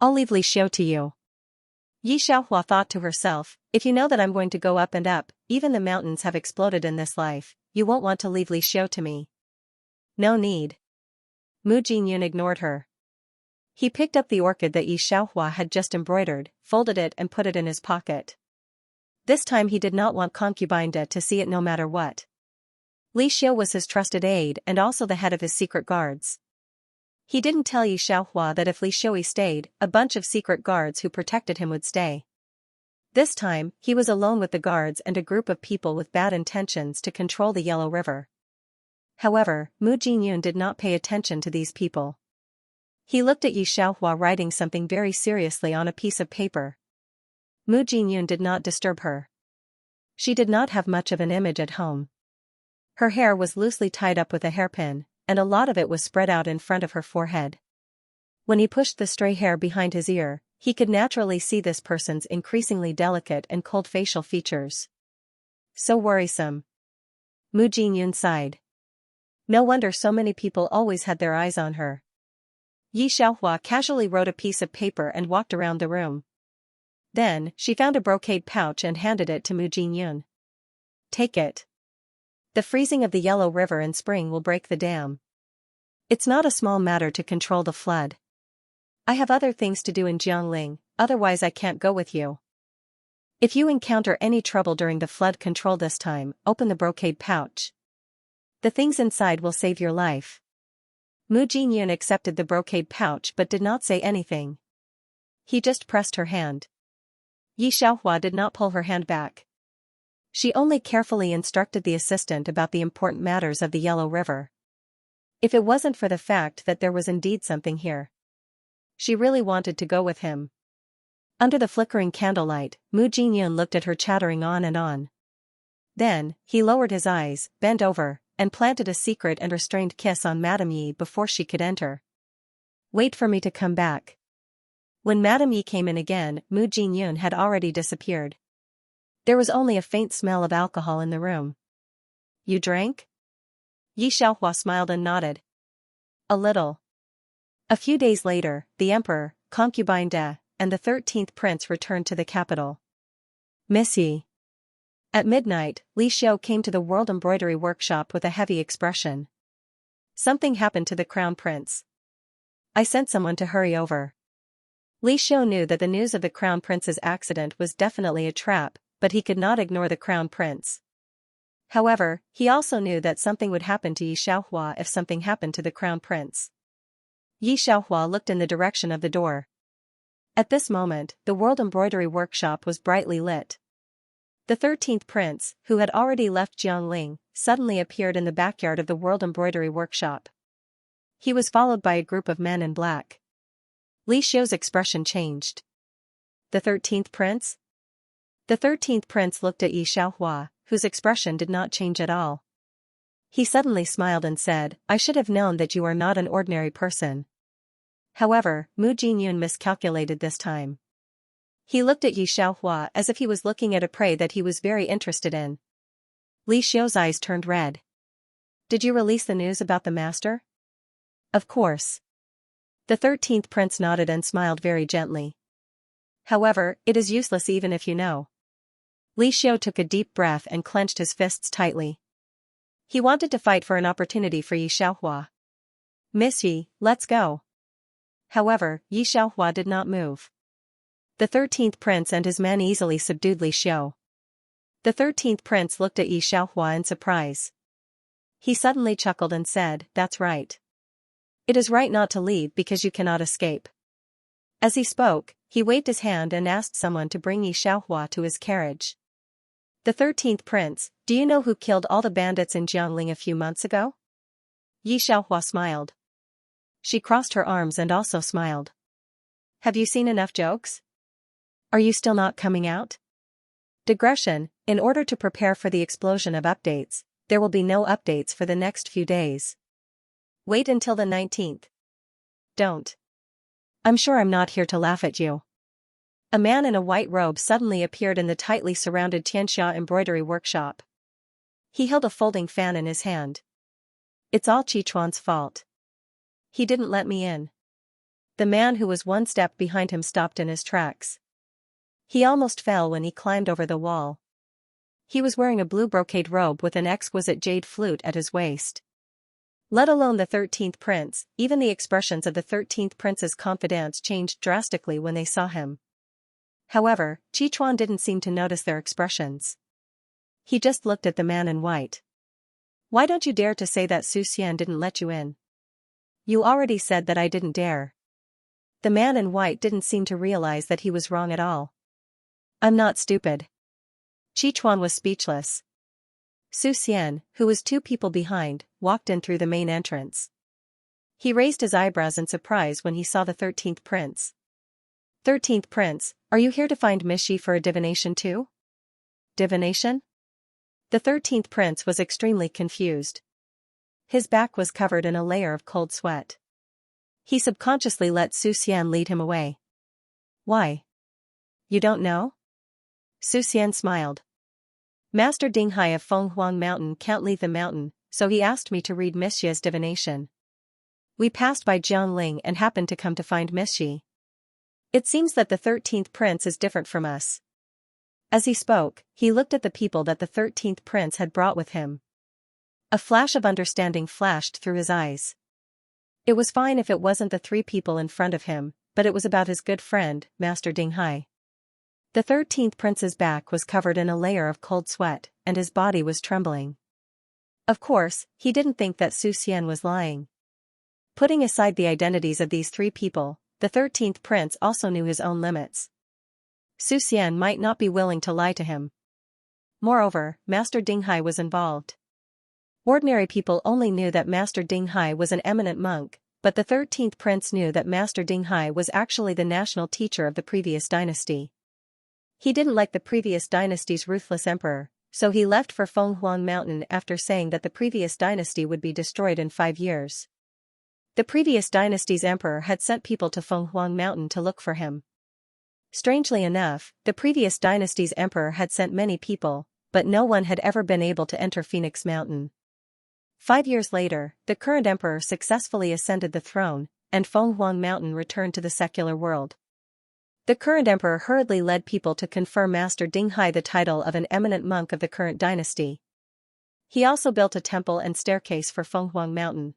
"I'll leave Li Xiu to you." Yi Xiaohua thought to herself, if you know that I'm going to go up and up, even the mountains have exploded in this life, you won't want to leave Li Xiu to me. No need. Mu Jinyun ignored her. He picked up the orchid that Yi Xiaohua had just embroidered, folded it and put it in his pocket. This time he did not want concubine Da to see it no matter what. Li Xiu was his trusted aide and also the head of his secret guards. He didn't tell Yi Xiaohua that if Li Xiu stayed, a bunch of secret guards who protected him would stay. This time, he was alone with the guards and a group of people with bad intentions to control the Yellow River. However, Mu Jinyun did not pay attention to these people. He looked at Yi Xiaohua writing something very seriously on a piece of paper. Mu Jinyun did not disturb her. She did not have much of an image at home. Her hair was loosely tied up with a hairpin, and a lot of it was spread out in front of her forehead. When he pushed the stray hair behind his ear, he could naturally see this person's increasingly delicate and cold facial features. So worrisome. Mu Jinyun sighed. No wonder so many people always had their eyes on her. Yi Xiaohua casually wrote a piece of paper and walked around the room. Then, she found a brocade pouch and handed it to Mu Jinyun. Take it. The freezing of the Yellow River in spring will break the dam. It's not a small matter to control the flood. I have other things to do in Jiangling, otherwise I can't go with you. If you encounter any trouble during the flood control this time, open the brocade pouch. The things inside will save your life. Mu Jinyun accepted the brocade pouch but did not say anything. He just pressed her hand. Yi Xiaohua did not pull her hand back. She only carefully instructed the assistant about the important matters of the Yellow River. If it wasn't for the fact that there was indeed something here, she really wanted to go with him. Under the flickering candlelight, Mu Jinyun looked at her chattering on and on. Then, he lowered his eyes, bent over, and planted a secret and restrained kiss on Madame Yi before she could enter. Wait for me to come back. When Madame Yi came in again, Mu Jinyun had already disappeared. There was only a faint smell of alcohol in the room. You drank? Yi Xiaohua smiled and nodded. A little. A few days later, the emperor, concubine De, and the 13th prince returned to the capital. Miss Yi. At midnight, Li Xiu came to the World Embroidery Workshop with a heavy expression. Something happened to the crown prince. I sent someone to hurry over. Li Xiu knew that the news of the crown prince's accident was definitely a trap, but he could not ignore the crown prince. However, he also knew that something would happen to Yi Xiaohua if something happened to the crown prince. Yi Xiaohua looked in the direction of the door. At this moment, the World Embroidery Workshop was brightly lit. The 13th prince, who had already left Jiangling, suddenly appeared in the backyard of the World Embroidery Workshop. He was followed by a group of men in black. Li Xiu's expression changed. The 13th prince? The 13th prince looked at Yi Xiaohua, whose expression did not change at all. He suddenly smiled and said, I should have known that you are not an ordinary person. However, Mu Jinyun miscalculated this time. He looked at Yi Xiaohua as if he was looking at a prey that he was very interested in. Li Xiu's eyes turned red. Did you release the news about the master? Of course. The 13th prince nodded and smiled very gently. However, it is useless even if you know. Li Xiu took a deep breath and clenched his fists tightly. He wanted to fight for an opportunity for Yi Xiaohua. Miss Yi, let's go. However, Yi Xiaohua did not move. The 13th prince and his men easily subdued Li Xiu. The 13th prince looked at Yi Xiaohua in surprise. He suddenly chuckled and said, That's right. It is right not to leave because you cannot escape. As he spoke, he waved his hand and asked someone to bring Yi Xiaohua to his carriage. The 13th prince, do you know who killed all the bandits in Jiangling a few months ago? Yi Xiaohua smiled. She crossed her arms and also smiled. Have you seen enough jokes? Are you still not coming out? Digression, in order to prepare for the explosion of updates, there will be no updates for the next few days. Wait until the 19th. Don't. I'm sure I'm not here to laugh at you. A man in a white robe suddenly appeared in the tightly surrounded Xianxia embroidery workshop. He held a folding fan in his hand. It's all Qichuan's fault. He didn't let me in. The man who was one step behind him stopped in his tracks. He almost fell when he climbed over the wall. He was wearing a blue brocade robe with an exquisite jade flute at his waist. Let alone the 13th prince, even the expressions of the 13th prince's confidants changed drastically when they saw him. However, Qichuan didn't seem to notice their expressions. He just looked at the man in white. Why don't you dare to say that Su Xian didn't let you in? You already said that I didn't dare. The man in white didn't seem to realize that he was wrong at all. I'm not stupid. Qichuan was speechless. Su Xian, who was 2 people behind, walked in through the main entrance. He raised his eyebrows in surprise when he saw the 13th prince. 13th prince, are you here to find Miss Yi for a divination too? Divination? The 13th prince was extremely confused. His back was covered in a layer of cold sweat. He subconsciously let Su Xian lead him away. Why? You don't know? Su Xian smiled. Master Dinghai of Fenghuang Mountain can't leave the mountain, so he asked me to read Miss Yi's divination. We passed by Jiangling and happened to come to find Miss Yi. It seems that the 13th prince is different from us. As he spoke, he looked at the people that the 13th prince had brought with him. A flash of understanding flashed through his eyes. It was fine if it wasn't the 3 people in front of him, but it was about his good friend, Master Dinghai. The 13th prince's back was covered in a layer of cold sweat, and his body was trembling. Of course, he didn't think that Su Xian was lying. Putting aside the identities of these 3 people, the 13th prince also knew his own limits. Su Xian might not be willing to lie to him. Moreover, Master Dinghai was involved. Ordinary people only knew that Master Dinghai was an eminent monk, but the 13th prince knew that Master Dinghai was actually the national teacher of the previous dynasty. He didn't like the previous dynasty's ruthless emperor, so he left for Fenghuang Mountain after saying that the previous dynasty would be destroyed in 5 years. The previous dynasty's emperor had sent people to Fenghuang Mountain to look for him. Strangely enough, the previous dynasty's emperor had sent many people, but no one had ever been able to enter Phoenix Mountain. 5 years later, the current emperor successfully ascended the throne, and Fenghuang Mountain returned to the secular world. The current emperor hurriedly led people to confer Master Dinghai the title of an eminent monk of the current dynasty. He also built a temple and staircase for Fenghuang Mountain.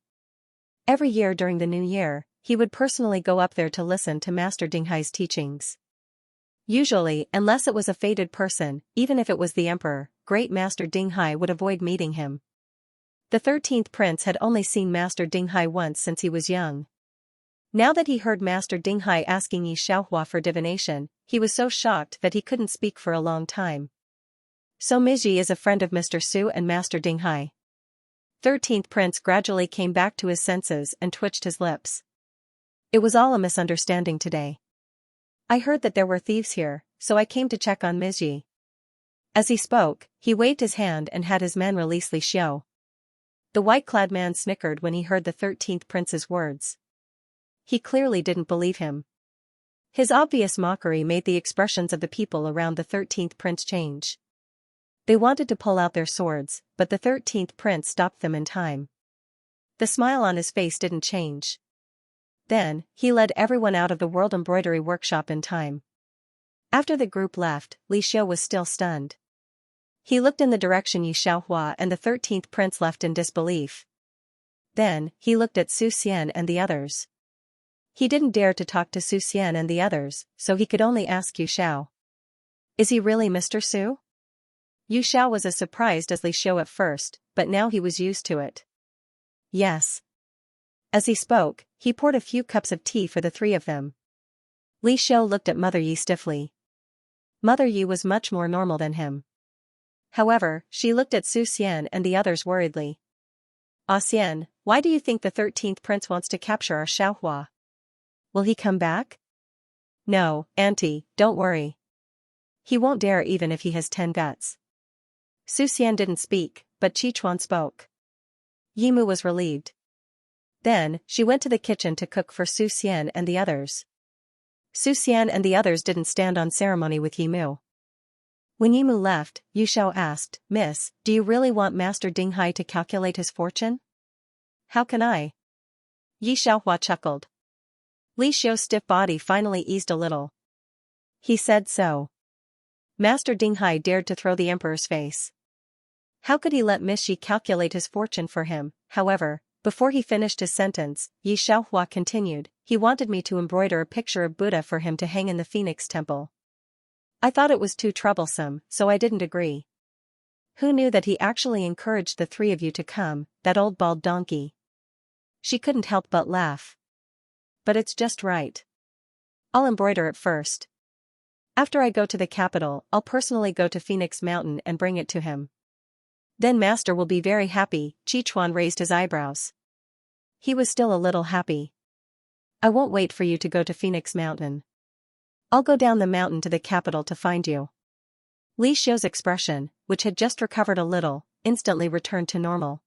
Every year during the new year, he would personally go up there to listen to Master Dinghai's teachings. Usually, unless it was a fated person, even if it was the emperor, Great Master Dinghai would avoid meeting him. The 13th prince had only seen Master Dinghai once since he was young. Now that he heard Master Dinghai asking Yi Xiaohua for divination, he was so shocked that he couldn't speak for a long time. So Mizhi is a friend of Mr. Su and Master Dinghai. 13th prince gradually came back to his senses and twitched his lips. It was all a misunderstanding today. I heard that there were thieves here, so I came to check on Mizhi. As he spoke, he waved his hand and had his men release Li Xiu. The white-clad man snickered when he heard the 13th prince's words. He clearly didn't believe him. His obvious mockery made the expressions of the people around the 13th prince change. They wanted to pull out their swords, but the 13th prince stopped them in time. The smile on his face didn't change. Then, he led everyone out of the World Embroidery Workshop in time. After the group left, Li Xiu was still stunned. He looked in the direction Yi Xiaohua and the 13th prince left in disbelief. Then, he looked at Su Xian and the others. He didn't dare to talk to Su Xian and the others, so he could only ask Yu Xiao. Is he really Mr. Su? Yu Xiao was as surprised as Li Xiu at first, but now he was used to it. Yes. As he spoke, he poured a few cups of tea for the 3 of them. Li Xiu looked at Mother Yi stiffly. Mother Yi was much more normal than him. However, she looked at Su Xian and the others worriedly. Ah Xian, why do you think the 13th prince wants to capture our Xiaohua? Will he come back? No, Auntie, don't worry. He won't dare even if he has 10 guts. Su Xian didn't speak, but Qichuan spoke. Yimu was relieved. Then, she went to the kitchen to cook for Su Xian and the others. Su Xian and the others didn't stand on ceremony with Yimu. When Yimu left, Yu Xiao asked, Miss, do you really want Master Dinghai to calculate his fortune? How can I? Yi Xiaohua chuckled. Li Xiu's stiff body finally eased a little. He said so. Master Dinghai dared to throw the emperor's face. How could he let Miss Yi calculate his fortune for him? However, before he finished his sentence, Yi Xiaohua continued, he wanted me to embroider a picture of Buddha for him to hang in the Phoenix Temple. I thought it was too troublesome, so I didn't agree. Who knew that he actually encouraged the 3 of you to come, that old bald donkey? She couldn't help but laugh. But it's just right. I'll embroider it first. After I go to the capital, I'll personally go to Phoenix Mountain and bring it to him. Then Master will be very happy. Qichuan raised his eyebrows. He was still a little happy. I won't wait for you to go to Phoenix Mountain. I'll go down the mountain to the capital to find you. Li Xiu's expression, which had just recovered a little, instantly returned to normal.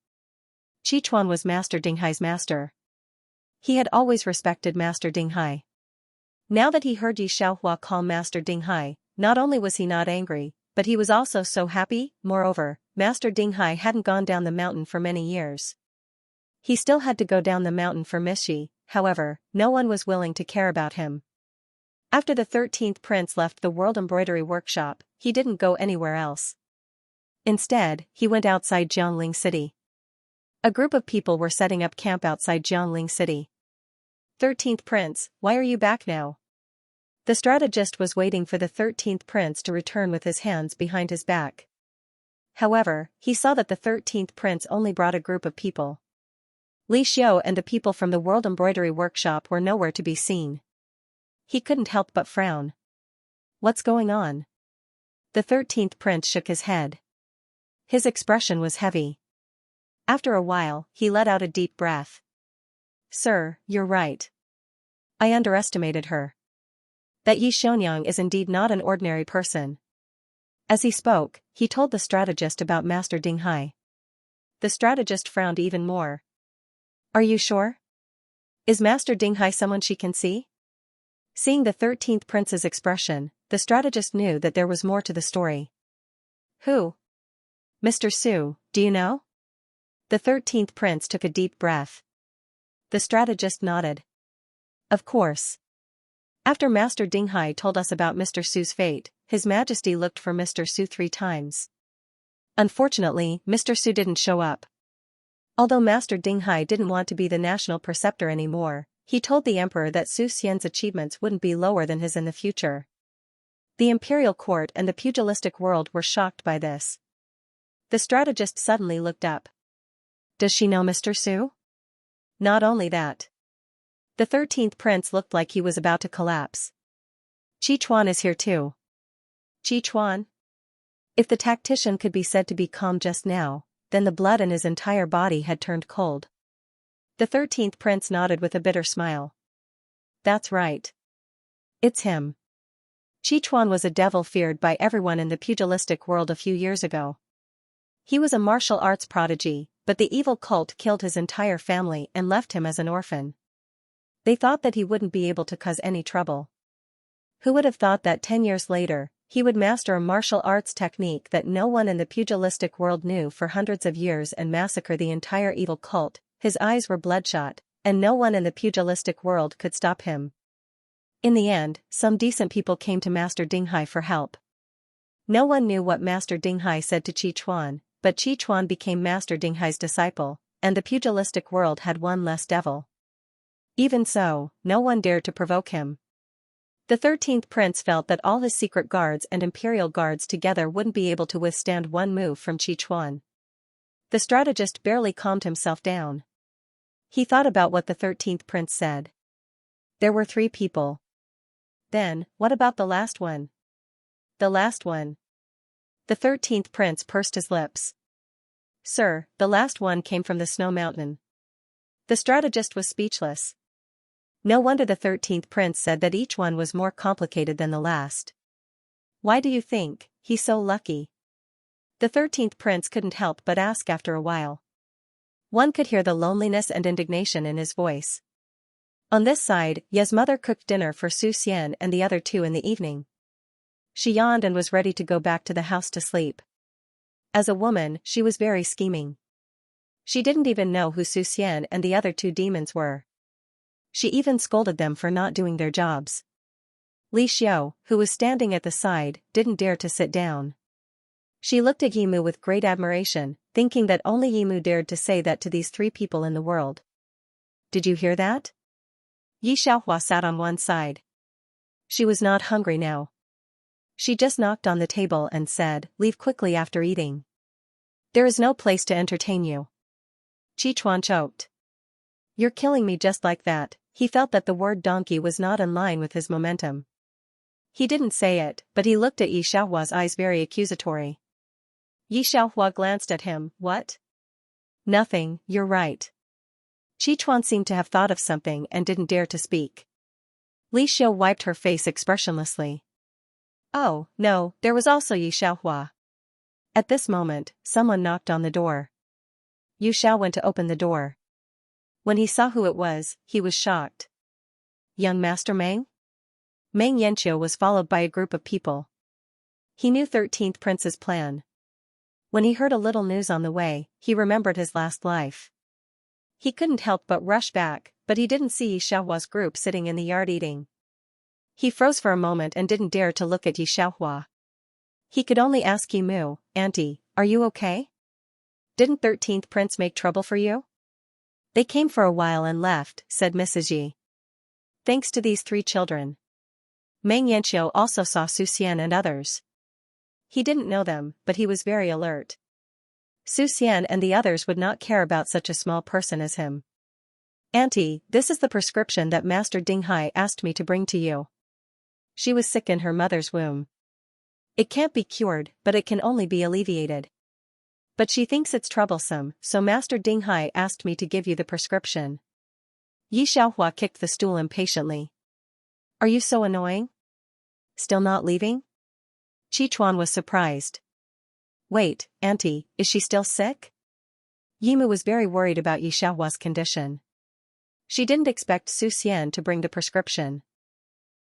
Qichuan was Master Dinghai's master. He had always respected Master Dinghai. Now that he heard Yi Xiaohua call Master Dinghai, not only was he not angry, but he was also so happy. Moreover, Master Dinghai hadn't gone down the mountain for many years. He still had to go down the mountain for Miss Yi, however, no one was willing to care about him. After the 13th prince left the World Embroidery Workshop, he didn't go anywhere else. Instead, he went outside Jiangling City. A group of people were setting up camp outside Jiangling City. 13th prince, why are you back now? The strategist was waiting for the 13th prince to return with his hands behind his back. However, he saw that the 13th prince only brought a group of people. Li Xiu and the people from the World Embroidery Workshop were nowhere to be seen. He couldn't help but frown. What's going on? The 13th prince shook his head. His expression was heavy. After a while, he let out a deep breath. Sir, you're right. I underestimated her. That Yi Xianyang is indeed not an ordinary person. As he spoke, he told the strategist about Master Ding Hai. The strategist frowned even more. Are you sure? Is Master Ding Hai someone she can see? Seeing the 13th prince's expression, the strategist knew that there was more to the story. Who? Mr. Su, do you know? The 13th prince took a deep breath. The strategist nodded. Of course. After Master Ding Hai told us about Mr. Su's fate, His Majesty looked for Mr. Su 3 times. Unfortunately, Mr. Su didn't show up. Although Master Ding Hai didn't want to be the national preceptor anymore, he told the emperor that Su Xian's achievements wouldn't be lower than his in the future. The imperial court and the pugilistic world were shocked by this. The strategist suddenly looked up. Does she know Mr. Su? Not only that. The 13th prince looked like he was about to collapse. Qi Chuan is here too. Qi Chuan? If the tactician could be said to be calm just now, then the blood in his entire body had turned cold. The 13th prince nodded with a bitter smile. That's right. It's him. Qi Chuan was a devil feared by everyone in the pugilistic world a few years ago. He was a martial arts prodigy, but the evil cult killed his entire family and left him as an orphan. They thought that he wouldn't be able to cause any trouble. Who would have thought that 10 years later, he would master a martial arts technique that no one in the pugilistic world knew for hundreds of years and massacre the entire evil cult? His eyes were bloodshot, and no one in the pugilistic world could stop him. In the end, some decent people came to Master Ding Hai for help. No one knew what Master Ding Hai said to Qi Chuan, but Qi Chuan became Master Ding Hai's disciple, and the pugilistic world had one less devil. Even so, no one dared to provoke him. The 13th prince felt that all his secret guards and imperial guards together wouldn't be able to withstand one move from Qi Chuan. The strategist barely calmed himself down. He thought about what the 13th prince said. There were 3 people. Then, what about the last one? The last one. The 13th prince pursed his lips. Sir, the last one came from the Snow Mountain. The strategist was speechless. No wonder the 13th prince said that each one was more complicated than the last. Why do you think he's so lucky? The 13th prince couldn't help but ask after a while. One could hear the loneliness and indignation in his voice. On this side, Ye's mother cooked dinner for Su Xian and the other 2 in the evening. She yawned and was ready to go back to the house to sleep. As a woman, she was very scheming. She didn't even know who Su Xian and the other 2 demons were. She even scolded them for not doing their jobs. Li Xiu, who was standing at the side, didn't dare to sit down. She looked at Yimu with great admiration, thinking that only Yimu dared to say that to these 3 people in the world. Did you hear that? Yi Xiaohua sat on one side. She was not hungry now. She just knocked on the table and said, "Leave quickly after eating. There is no place to entertain you." Qi Chuan choked. You're killing me just like that. He felt that the word donkey was not in line with his momentum. He didn't say it, but he looked at Yi Xiaohua's eyes very accusatory. Yi Xiaohua glanced at him. What? Nothing, you're right. Qi Chuan seemed to have thought of something and didn't dare to speak. Li Xiu wiped her face expressionlessly. Oh, no, there was also Yi Xiaohua. At this moment, someone knocked on the door. Yu Xiao went to open the door. When he saw who it was, he was shocked. Young Master Meng? Meng Yanqiu was followed by a group of people. He knew 13th Prince's plan. When he heard a little news on the way, he remembered his last life. He couldn't help but rush back, but he didn't see Yi Xiaohua's group sitting in the yard eating. He froze for a moment and didn't dare to look at Yi Xiaohua. He could only ask Yi Mu, "Auntie, are you okay? Didn't 13th Prince make trouble for you?" "They came for a while and left," said Mrs. Yi. Thanks to these 3 children. Meng Yanqiu also saw Su Xian and others. He didn't know them, but he was very alert. Su Xian and the others would not care about such a small person as him. "Auntie, this is the prescription that Master Ding Hai asked me to bring to you. She was sick in her mother's womb. It can't be cured, but it can only be alleviated. But she thinks it's troublesome, so Master Ding Hai asked me to give you the prescription." Yi Xiaohua kicked the stool impatiently. "Are you so annoying? Still not leaving?" Qi Chuan was surprised. "Wait, Auntie, is she still sick?" Yimu was very worried about Yi Xiaohua's condition. She didn't expect Su Xian to bring the prescription.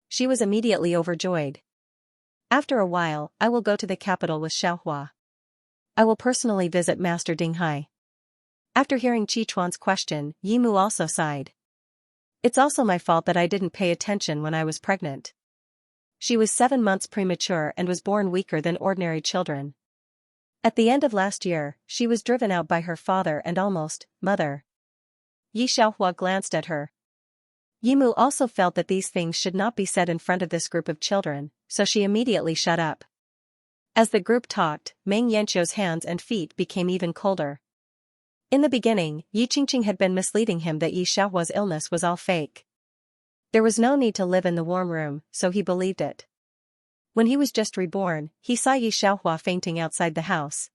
She was immediately overjoyed. "After a while, I will go to the capital with Xiaohua. I will personally visit Master Ding Hai." After hearing Qi Chuan's question, Yimu also sighed. "It's also my fault that I didn't pay attention when I was pregnant. She was 7 months premature and was born weaker than ordinary children. At the end of last year, she was driven out by her father and almost, mother." Yi Xiaohua glanced at her. Yimu also felt that these things should not be said in front of this group of children, so she immediately shut up. As the group talked, Meng Yanqiu's hands and feet became even colder. In the beginning, Yi Qingqing had been misleading him that Yi Xiaohua's illness was all fake. There was no need to live in the warm room, so he believed it. When he was just reborn, he saw Yi Xiaohua fainting outside the house.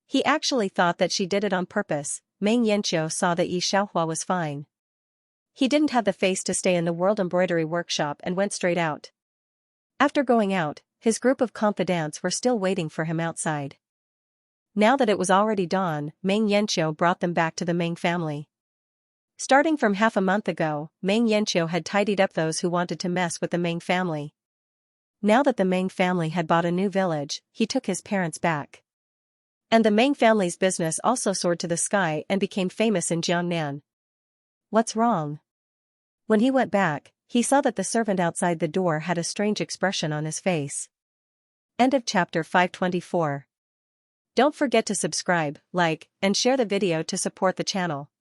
He actually thought that she did it on purpose. Meng Yanqiu saw that Yi Xiaohua was fine. He didn't have the face to stay in the World Embroidery Workshop and went straight out. After going out, his group of confidants were still waiting for him outside. Now that it was already dawn, Meng Yanqiu brought them back to the Meng family. Starting from half a month ago, Meng Yanqiu had tidied up those who wanted to mess with the Meng family. Now that the Meng family had bought a new village, he took his parents back. And the Meng family's business also soared to the sky and became famous in Jiangnan. "What's wrong?" When he went back, he saw that the servant outside the door had a strange expression on his face. End of chapter 524. Don't forget to subscribe, like, and share the video to support the channel.